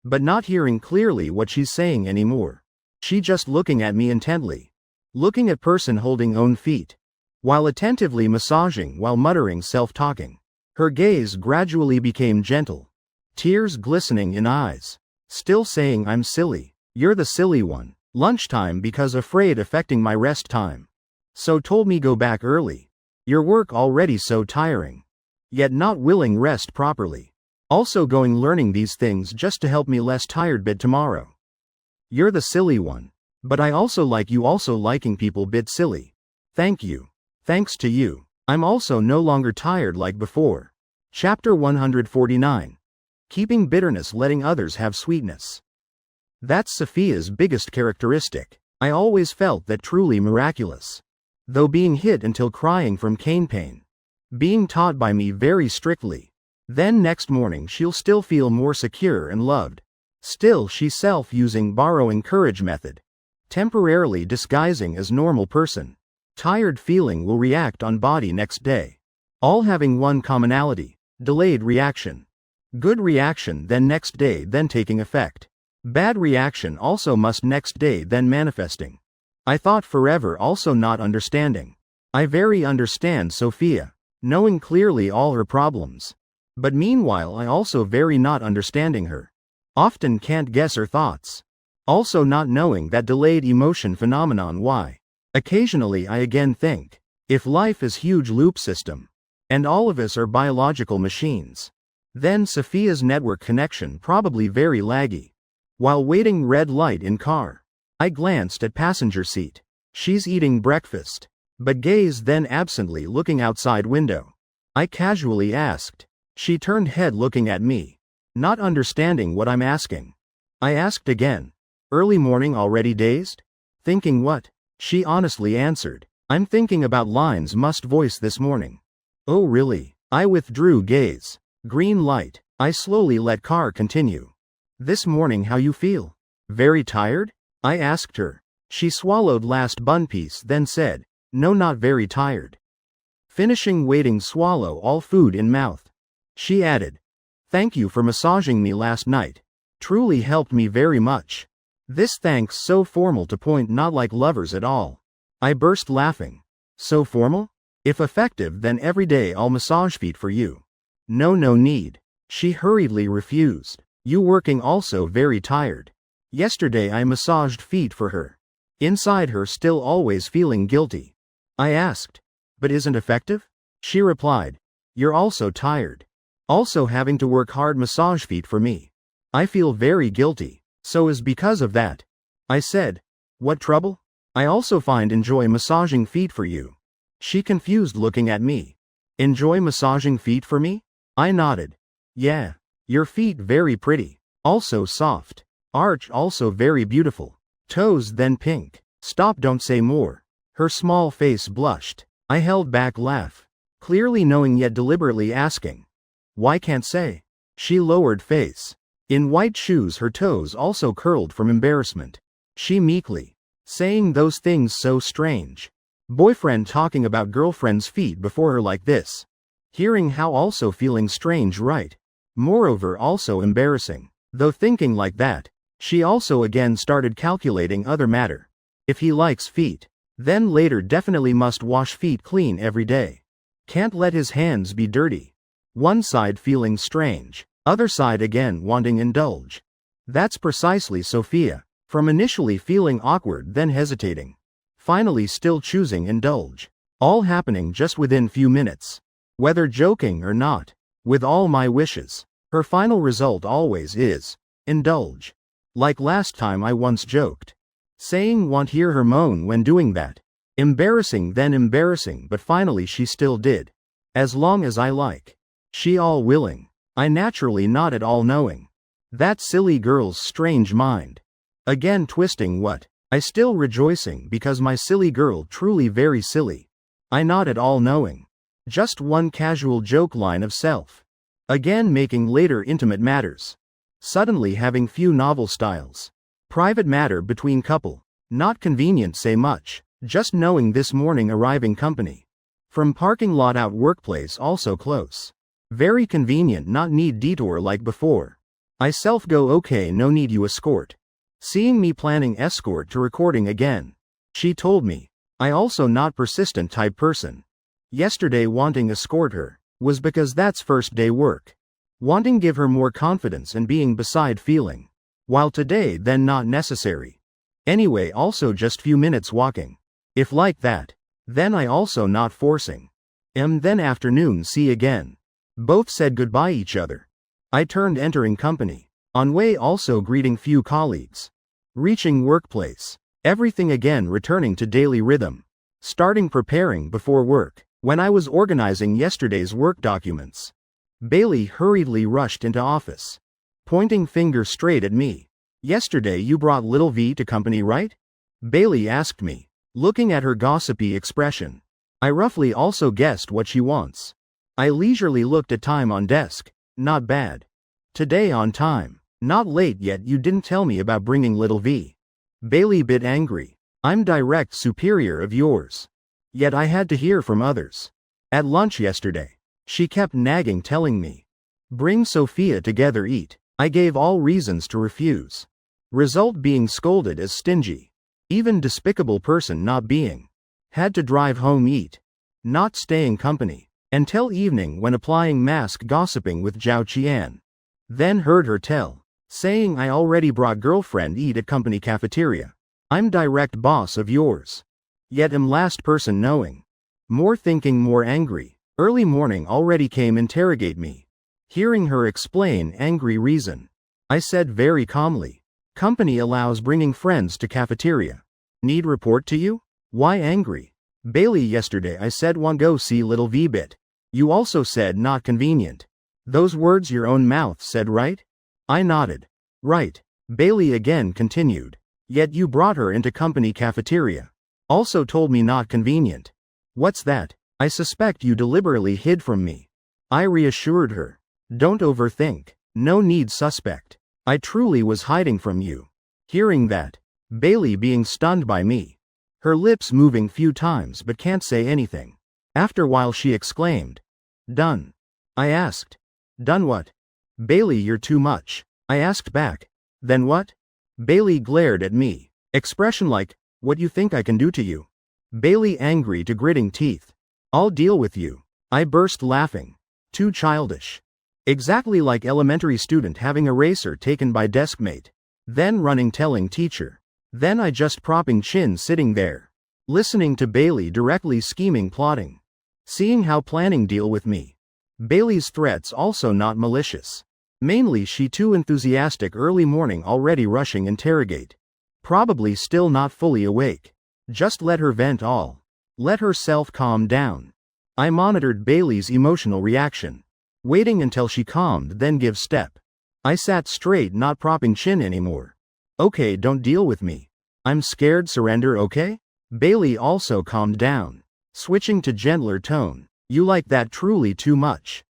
But not hearing clearly what she's saying anymore. She just looking at me intently. Looking at person holding own feet. While attentively massaging while muttering self-talking. Her gaze gradually became gentle. Tears glistening in eyes. Still saying I'm silly. You're the silly one. Lunchtime because afraid affecting my rest time. So told me go back early. Your work already so tiring. Yet not willing rest properly. Also going learning these things just to help me less tired bit tomorrow. You're the silly one. But I also like you also liking people bit silly. Thank you. Thanks to you. I'm also no longer tired like before. Chapter 149. Keeping bitterness letting others have sweetness. That's Sophia's biggest characteristic. I always felt that truly miraculous. though being hit until crying from cane pain. Being taught by me very strictly. Then next morning she'll still feel more secure and loved. Still she self-using borrowing courage method. Temporarily disguising as normal person. Tired feeling will react on body next day. All having one commonality, delayed reaction. Good reaction then next day then taking effect. Bad reaction also must next day then manifesting. I thought forever also not understanding. I very understand Sophia, knowing clearly all her problems. But meanwhile I also very not understanding her. Often can't guess her thoughts. Also not knowing that delayed emotion phenomenon why. Occasionally I again think, if life is huge loop system, and all of us are biological machines, then Sophia's network connection probably very laggy. While waiting red light in car, I glanced at passenger seat. She's eating breakfast, but gazed then absently looking outside window. I casually asked. She turned head looking at me, not understanding what I'm asking. I asked again. Early morning already dazed? Thinking what? She honestly answered. I'm thinking about lines must voice this morning. Oh really? I withdrew gaze. Green light. I slowly let car continue. This morning how you feel? Very tired? I asked her. She swallowed last bun piece then said, no not very tired. Finishing waiting swallow all food in mouth. She added, thank you for massaging me last night. Truly helped me very much. This thanks so formal to point not like lovers at all. I burst laughing. So formal? If effective then every day I'll massage feet for you. No need. She hurriedly refused. You working also very tired. Yesterday I massaged feet for her. Inside her still always feeling guilty. I asked, but isn't effective? She replied, you're also tired. Also having to work hard massage feet for me. I feel very guilty. So is because of that. I said, what trouble? I also find enjoy massaging feet for you. She confused looking at me. Enjoy massaging feet for me? I nodded. Yeah. Your feet very pretty. Also soft. Arch also very beautiful. Toes then pink. Stop don't say more. Her small face blushed. I held back laugh. Clearly knowing yet deliberately asking. Why can't say? She lowered face. In white shoes her toes also curled from embarrassment. She meekly. Saying those things so strange. Boyfriend talking about girlfriend's feet before her like this. Hearing how also feeling strange right. Moreover also embarrassing. Though thinking like that, she also again started calculating other matter. If he likes feet, then later definitely must wash feet clean every day. Can't let his hands be dirty. One side feeling strange, other side again wanting indulge. That's precisely Sophia, from initially feeling awkward then hesitating. Finally still choosing indulge. All happening just within few minutes. Whether joking or not, with all my wishes, her final result always is, indulge. Like last time I once joked. Saying won't hear her moan when doing that. Embarrassing then embarrassing but finally she still did. As long as I like. She all willing. I naturally not at all knowing. That silly girl's strange mind. Again twisting what? I still rejoicing because my silly girl truly very silly. I not at all knowing. Just one casual joke line of self. Again making later intimate matters. Suddenly having few novel styles. Private matter between couple. Not convenient say much. Just knowing this morning arriving company. From parking lot out workplace also close. Very convenient not need detour like before. I self go okay no need you escort. Seeing me planning escort to recording again. She told me. I also not persistent type person. Yesterday wanting escort her, was because that's first day work. Wanting give her more confidence and being beside feeling. While today then not necessary. Anyway also just few minutes walking. If like that, then I also not forcing. Then afternoon see again. Both said goodbye each other. I turned entering company. On way also greeting few colleagues. Reaching workplace. Everything again returning to daily rhythm. Starting preparing before work. When I was organizing yesterday's work documents. Bailey hurriedly rushed into office. Pointing finger straight at me. Yesterday you brought little V to company right? Bailey asked me. Looking at her gossipy expression, I roughly also guessed what she wants. I leisurely looked at time on desk. Not bad. Today on time. Not late yet. You didn't tell me about bringing little V. Bailey bit angry. I'm direct superior of yours. Yet I had to hear from others. At lunch yesterday, she kept nagging, telling me, bring Sophia together eat. I gave all reasons to refuse. Result being scolded as stingy. Even despicable person not being. Had to drive home eat. Not staying company. Until evening when applying mask gossiping with Zhao Qian. Then heard her tell. Saying I already brought girlfriend eat at company cafeteria. I'm direct boss of yours. Yet am last person knowing. More thinking, more angry. Early morning already came interrogate me. Hearing her explain angry reason. I said very calmly. Company allows bringing friends to cafeteria. Need report to you? Why angry? Bailey yesterday I said want go see little V bit. You also said not convenient. Those words your own mouth said, right? I nodded. Right. Bailey again continued. Yet you brought her into company cafeteria. Also told me not convenient. What's that? I suspect you deliberately hid from me. I reassured her. Don't overthink. No need suspect. I truly was hiding from you. Hearing that, Bailey being stunned by me. Her lips moving few times but can't say anything. After a while she exclaimed. Done. I asked. Done what? Bailey, you're too much. I asked back. Then what? Bailey glared at me. Expression like, what you think I can do to you? Bailey angry to gritting teeth. I'll deal with you. I burst laughing. Too childish. Exactly like elementary student having eraser taken by deskmate. Then running telling teacher. Then I just propping chin sitting there. Listening to Bailey directly scheming plotting. Seeing how planning deal with me. Bailey's threats also not malicious. Mainly she too enthusiastic early morning already rushing interrogate. Probably still not fully awake. Just let her vent all. Let herself calm down. I monitored Bailey's emotional reaction. Waiting until she calmed then give step. I sat straight not propping chin anymore. Okay, don't deal with me. I'm scared, surrender, okay? Bailey also calmed down. Switching to gentler tone. You like that truly too much.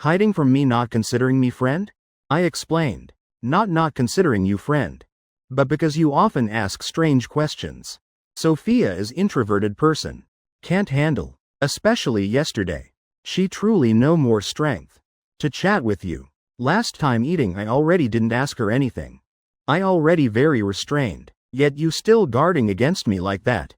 Hiding from me, not considering me friend? I explained. Not considering you friend. But because you often ask strange questions. Sophia is introverted person. Can't handle. Especially yesterday. She truly no more strength. To chat with you. Last time eating I already didn't ask her anything. I already very restrained. Yet you still guarding against me like that.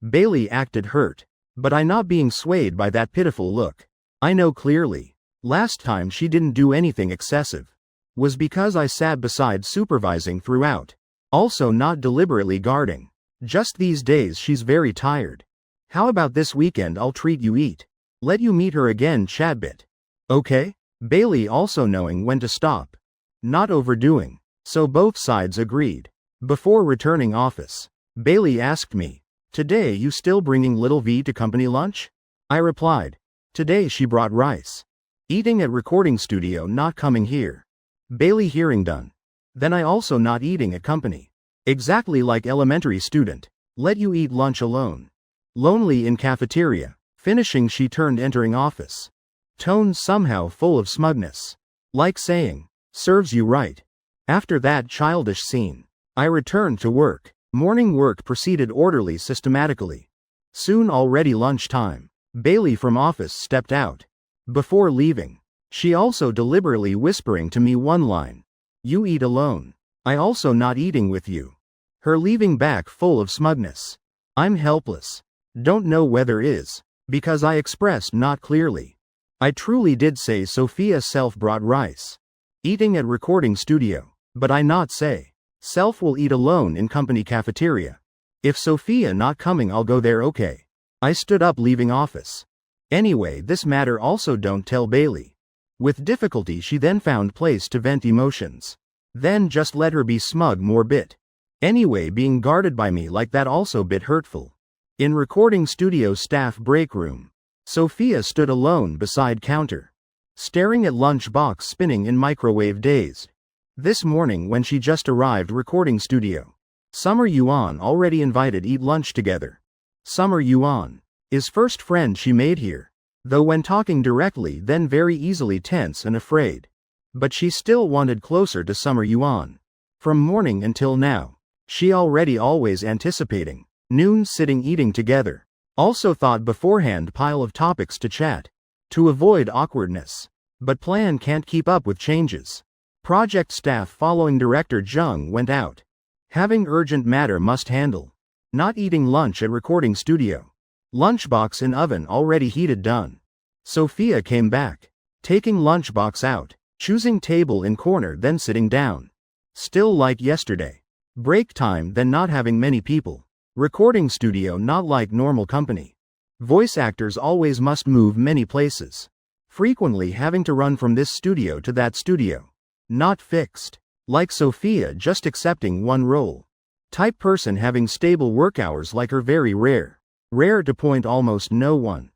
Bailey acted hurt. But I not being swayed by that pitiful look. I know clearly. Last time she didn't do anything excessive. Was because I sat beside supervising throughout. Also not deliberately guarding. Just these days she's very tired. How about this weekend I'll treat you eat. Let you meet her again chat bit. Okay? Bailey also knowing when to stop. Not overdoing. So both sides agreed. Before returning office, Bailey asked me, today you still bringing little V to company lunch? I replied, today she brought rice. Eating at recording studio, not coming here. Bailey hearing done. Then I also not eating at company. Exactly like elementary student. Let you eat lunch alone. Lonely in cafeteria. Finishing she turned entering office. Tone somehow full of smugness. Like saying, serves you right. After that childish scene, I returned to work. Morning work proceeded orderly systematically. Soon already lunchtime. Bailey from office stepped out. Before leaving, she also deliberately whispering to me one line. You eat alone. I also not eating with you. Her leaving back full of smugness. I'm helpless. Don't know whether is. Because I expressed not clearly. I truly did say Sophia self brought rice. Eating at recording studio. But I not say. Self will eat alone in company cafeteria. If Sophia not coming I'll go there, okay. I stood up leaving office. Anyway, this matter also don't tell Bailey. With difficulty she then found place to vent emotions. Then just let her be smug more bit. Anyway, being guarded by me like that also bit hurtful. In recording studio staff break room, Sophia stood alone beside counter. Staring at lunch box spinning in microwave dazed. This morning when she just arrived recording studio. Summer Yuan already invited eat lunch together. Summer Yuan. Is first friend she made here. Though when talking directly then very easily tense and afraid. But she still wanted closer to Summer Yuan. From morning until now. She already always anticipating. Noon sitting eating together. Also thought beforehand pile of topics to chat. To avoid awkwardness. But plan can't keep up with changes. Project staff following director Jung went out. Having urgent matter must handle. Not eating lunch at recording studio. Lunchbox in oven already heated done. Sophia came back. Taking lunchbox out. Choosing table in corner then sitting down. Still like yesterday. Break time then not having many people. Recording studio not like normal company. Voice actors always must move many places. Frequently having to run from this studio to that studio. Not fixed. Like Sophia just accepting one role. Type person having stable work hours like her very rare. Rare to point almost no one.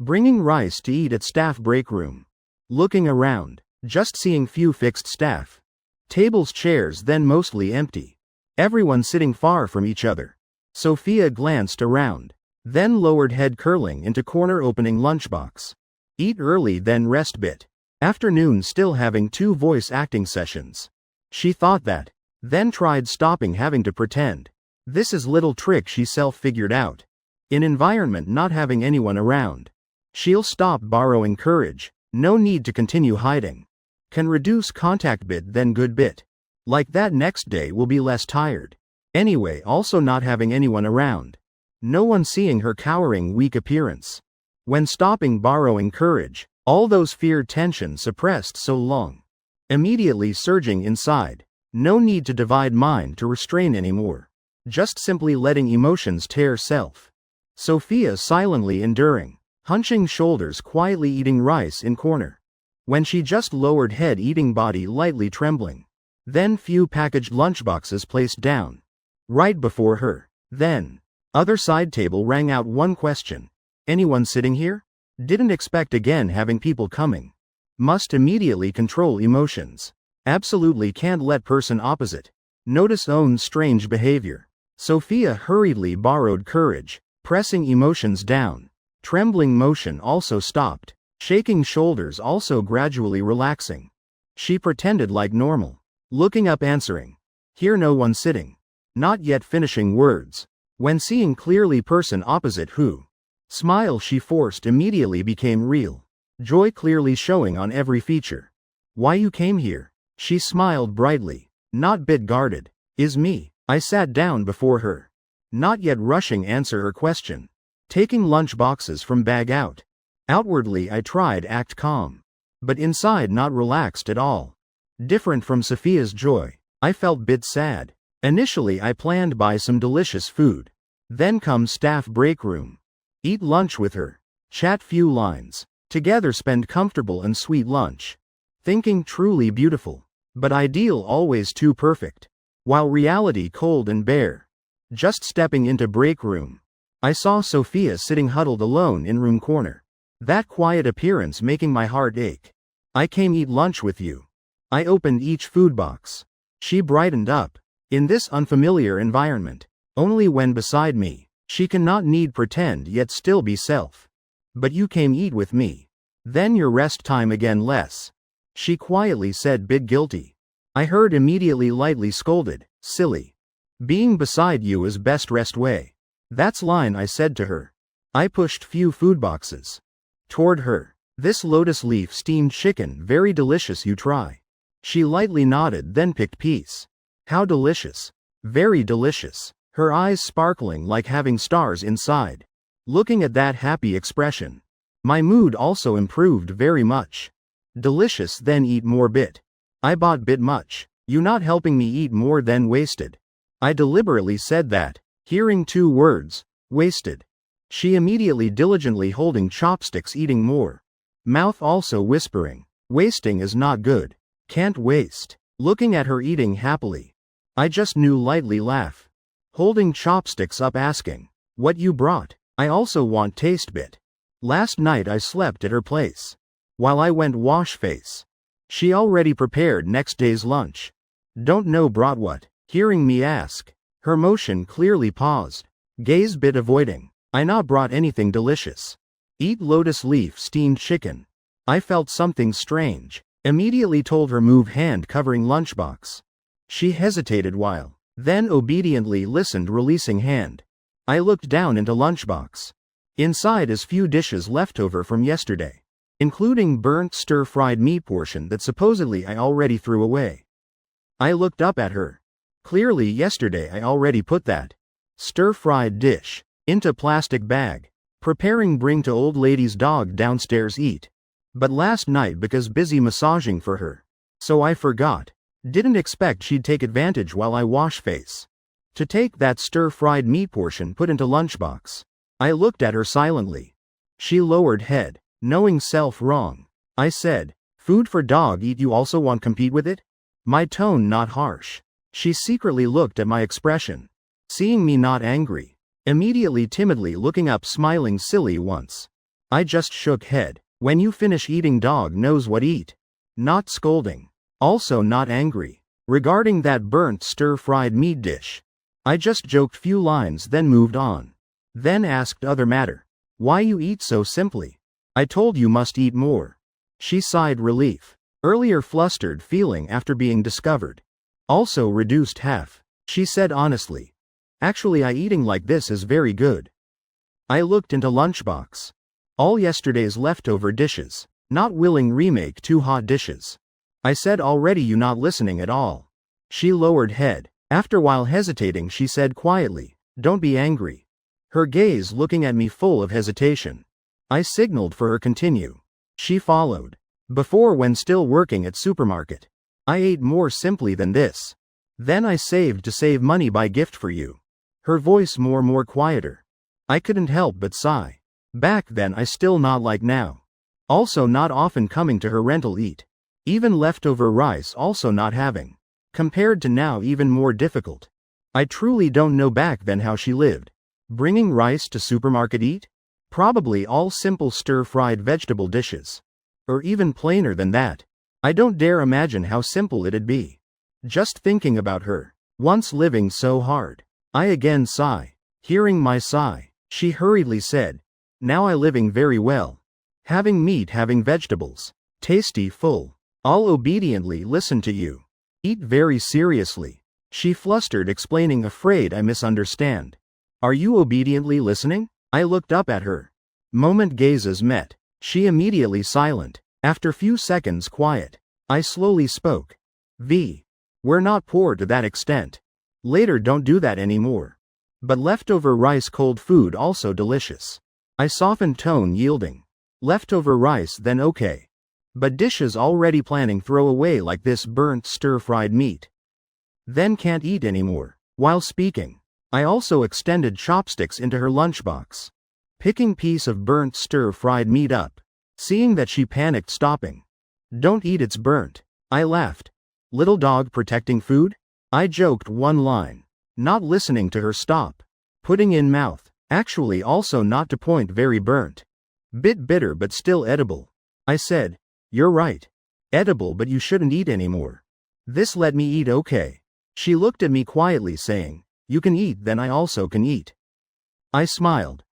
Bringing rice to eat at staff break room. Looking around. Just seeing few fixed staff. Tables chairs then mostly empty. Everyone sitting far from each other. Sophia glanced around. Then lowered head curling into corner opening lunchbox. Eat early then rest bit. Afternoon still having 2 voice acting sessions. She thought that. Then tried stopping having to pretend. This is little trick she self figured out. In environment not having anyone around. She'll stop borrowing courage. No need to continue hiding. Can reduce contact bit then good bit. Like that next day will be less tired. Anyway also not having anyone around. No one seeing her cowering weak appearance. When stopping borrowing courage. All those feared tension suppressed so long. Immediately surging inside. No need to divide mind to restrain anymore. Just simply letting emotions tear self. Sophia silently enduring. Hunching shoulders quietly eating rice in corner. When she just lowered head eating body lightly trembling. Then few packaged lunchboxes placed down. Right before her. Then. Other side table rang out one question. Anyone sitting here? Didn't expect again having people coming. Must immediately control emotions. Absolutely can't let person opposite. Notice own strange behavior. Sophia hurriedly borrowed courage. Pressing emotions down. Trembling motion also stopped. Shaking shoulders also gradually relaxing. She pretended like normal. Looking up answering. Here no one sitting. Not yet finishing words. When seeing clearly person opposite who. Smile she forced immediately became real. Joy clearly showing on every feature. Why you came here? She smiled brightly. Not bit guarded. Is me. I sat down before her. Not yet rushing answer her question. Taking lunch boxes from bag out. Outwardly I tried act calm. But inside not relaxed at all. Different from Sophia's joy. I felt bit sad. Initially I planned buy some delicious food. Then come staff break room. Eat lunch with her. Chat few lines. Together spend comfortable and sweet lunch. Thinking truly beautiful. But ideal always too perfect. While reality cold and bare. Just stepping into break room. I saw Sophia sitting huddled alone in room corner. That quiet appearance making my heart ache. I came eat lunch with you. I opened each food box. She brightened up. In this unfamiliar environment. Only when beside me. She cannot need pretend yet still be self. But you came eat with me. Then your rest time again less. She quietly said bit guilty. I heard immediately lightly scolded. Silly. Being beside you is best rest way. That's line I said to her. I pushed few food boxes. Toward her. This lotus leaf steamed chicken very delicious you try. She lightly nodded then picked piece. How delicious. Very delicious. Her eyes sparkling like having stars inside. Looking at that happy expression. My mood also improved very much. Delicious then eat more bit. I bought bit much. You not helping me eat more than wasted. I deliberately said that. Hearing 2 words. Wasted. She immediately diligently holding chopsticks eating more. Mouth also whispering. Wasting is not good. Can't waste. Looking at her eating happily. I just knew lightly laugh. Holding chopsticks up asking. What you brought? I also want taste bit. Last night I slept at her place. While I went wash face. She already prepared next day's lunch. Don't know brought what. Hearing me ask. Her motion clearly paused. Gaze bit avoiding. I not brought anything delicious. Eat lotus leaf steamed chicken. I felt something strange. Immediately told her move hand covering lunchbox. She hesitated while, then obediently listened releasing hand. I looked down into lunchbox. Inside is few dishes left over from yesterday, including burnt stir-fried meat portion that supposedly I already threw away. I looked up at her. Clearly yesterday I already put that stir-fried dish into plastic bag, preparing bring to old lady's dog downstairs eat. But last night because busy massaging for her, so I forgot. Didn't expect she'd take advantage while I wash face. To take that stir-fried meat portion put into lunchbox. I looked at her silently. She lowered head, knowing self wrong. I said, food for dog eat, you also want compete with it? My tone not harsh. She secretly looked at my expression. Seeing me not angry. Immediately timidly looking up smiling silly once. I just shook head. When you finish eating dog knows what eat. Not scolding. Also not angry. Regarding that burnt stir-fried meat dish. I just joked few lines then moved on. Then asked other matter. Why you eat so simply? I told you must eat more. She sighed relief. Earlier flustered feeling after being discovered. Also reduced half. She said honestly. Actually I eating like this is very good. I looked into lunchbox. All yesterday's leftover dishes. Not willing remake two hot dishes. I said already you not listening at all. She lowered head. After while hesitating she said quietly, don't be angry. Her gaze looking at me full of hesitation. I signaled for her continue. She followed. Before when still working at supermarket. I ate more simply than this. Then I saved to save money buy gift for you. Her voice more quieter. I couldn't help but sigh. Back then I still not like now. Also not often coming to her rental eat. Even leftover rice also not having. Compared to now even more difficult. I truly don't know back then how she lived. Bringing rice to supermarket eat? Probably all simple stir-fried vegetable dishes. Or even plainer than that. I don't dare imagine how simple it'd be. Just thinking about her. Once living so hard. I again sigh. Hearing my sigh, she hurriedly said, now I living very well. Having meat having vegetables. Tasty full. I'll obediently listen to you. Eat very seriously. She flustered explaining afraid I misunderstand. Are you obediently listening? I looked up at her. Moment gazes met. She immediately silent. After few seconds quiet. I slowly spoke. We're not poor to that extent. Later don't do that anymore. But leftover rice cold food also delicious. I softened tone yielding. Leftover rice then okay. But dishes already planning throw away like this burnt stir-fried meat. Then can't eat anymore. While speaking, I also extended chopsticks into her lunchbox. Picking piece of burnt stir-fried meat up. Seeing that she panicked stopping. Don't eat it's burnt. I laughed. Little dog protecting food? I joked one line. Not listening to her stop. Putting in mouth. Actually also not to point very burnt. Bit bitter but still edible. I said, you're right. Edible but you shouldn't eat anymore. This let me eat okay. She looked at me quietly saying, you can eat then I also can eat. I smiled.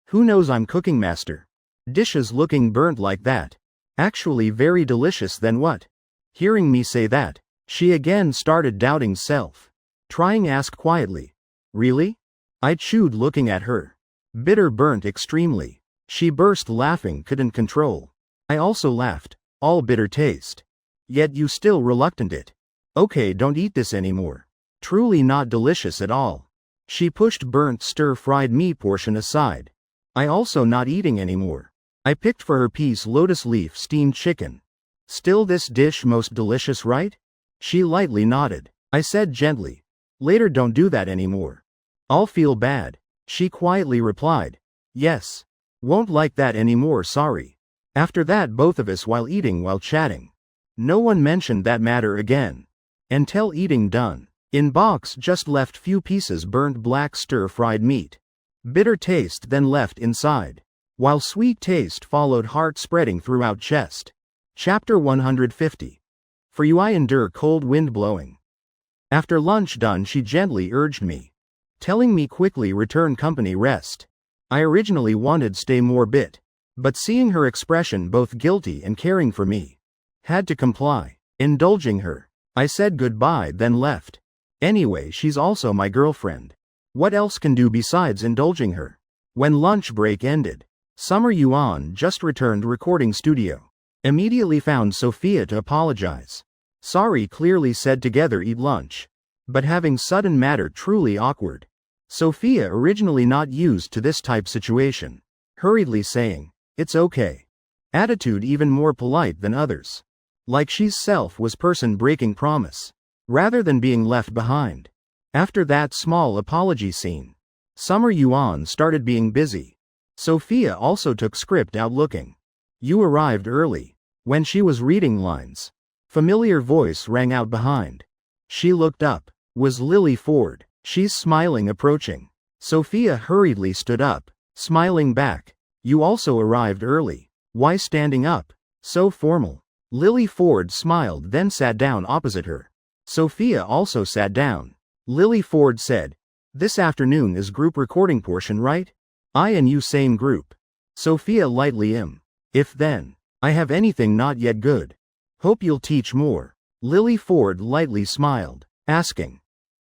Who knows I'm cooking master. Dishes looking burnt like that. Actually very delicious then what? Hearing me say that, she again started doubting self. Trying ask quietly. Really? I chewed looking at her. Bitter burnt extremely. She burst laughing couldn't control. I also laughed. All bitter taste. Yet you still reluctant it. Okay don't eat this anymore. Truly not delicious at all. She pushed burnt stir-fried meat portion aside. I also not eating anymore. I picked for her piece lotus leaf steamed chicken. Still this dish most delicious right? She lightly nodded. I said gently. Later don't do that anymore. I'll feel bad. She quietly replied. Yes. Won't like that anymore sorry. After that both of us while eating while chatting. No one mentioned that matter again. Until eating done. In box just left few pieces burnt black stir-fried meat. Bitter taste then left inside. While sweet taste followed heart spreading throughout chest. Chapter 150. For you I endure cold wind blowing. After lunch done she gently urged me. Telling me quickly return company rest. I originally wanted stay more bit. But seeing her expression both guilty and caring for me, had to comply, indulging her. I said goodbye then left. Anyway, she's also my girlfriend. What else can do besides indulging her? When lunch break ended, Summer Yuan just returned recording studio. Immediately found Sophia to apologize. Sorry, clearly said together eat lunch. But having sudden matter truly awkward. Sophia originally not used to this type situation. Hurriedly saying, it's okay. Attitude even more polite than others. Like she's self was person breaking promise. Rather than being left behind. After that small apology scene, Summer Yuan started being busy. Sophia also took script out looking. You arrived early. When she was reading lines, familiar voice rang out behind. She looked up. Was Lily Ford. She's smiling approaching. Sophia hurriedly stood up, smiling back. You also arrived early. Why standing up? So formal. Lily Ford smiled then sat down opposite her. Sophia also sat down. Lily Ford said, this afternoon is group recording portion, right? I and you same group. Sophia lightly if then. I have anything not yet good. Hope you'll teach more. Lily Ford lightly smiled, asking.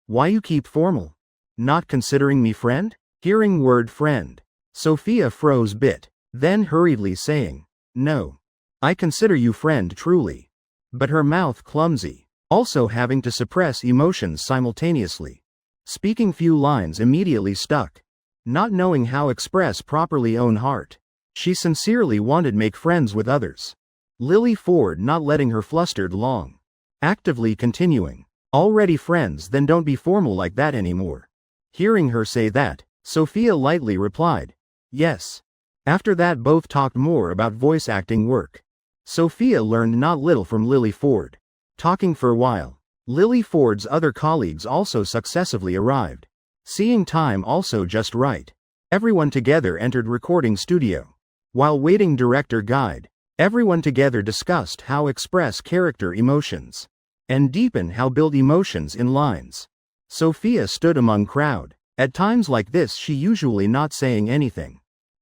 Why you keep formal? Not considering me friend? Hearing word friend. Sophia froze bit, then hurriedly saying, no. I consider you friend truly. But her mouth clumsy, also having to suppress emotions simultaneously. Speaking few lines immediately stuck. Not knowing how express properly own heart. She sincerely wanted make friends with others. Lily Ford not letting her flustered long. Actively continuing. Already friends, then don't be formal like that anymore. Hearing her say that, Sophia lightly replied, yes. After that both talked more about voice acting work. Sophia learned not little from Lily Ford. Talking for a while, Lily Ford's other colleagues also successively arrived. Seeing time also just right. Everyone together entered recording studio. While waiting director guide, everyone together discussed how express character emotions. And deepen how build emotions in lines. Sophia stood among crowd. At times like this she usually not saying anything.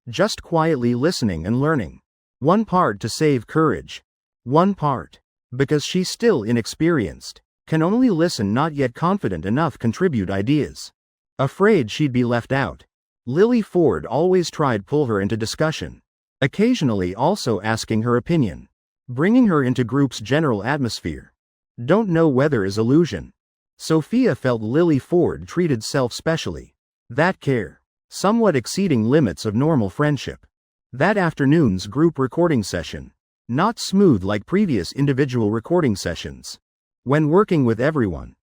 Just quietly listening and learning. One part to save courage. One part. Because she's still inexperienced. Can only listen not yet confident enough contribute ideas. Afraid she'd be left out. Lily Ford always tried pull her into discussion. Occasionally also asking her opinion. Bringing her into group's general atmosphere. Don't know whether is illusion. Sophia felt Lily Ford treated self specially. That care. Somewhat exceeding limits of normal friendship. That afternoon's group recording session. Not smooth like previous individual recording sessions. When working with everyone,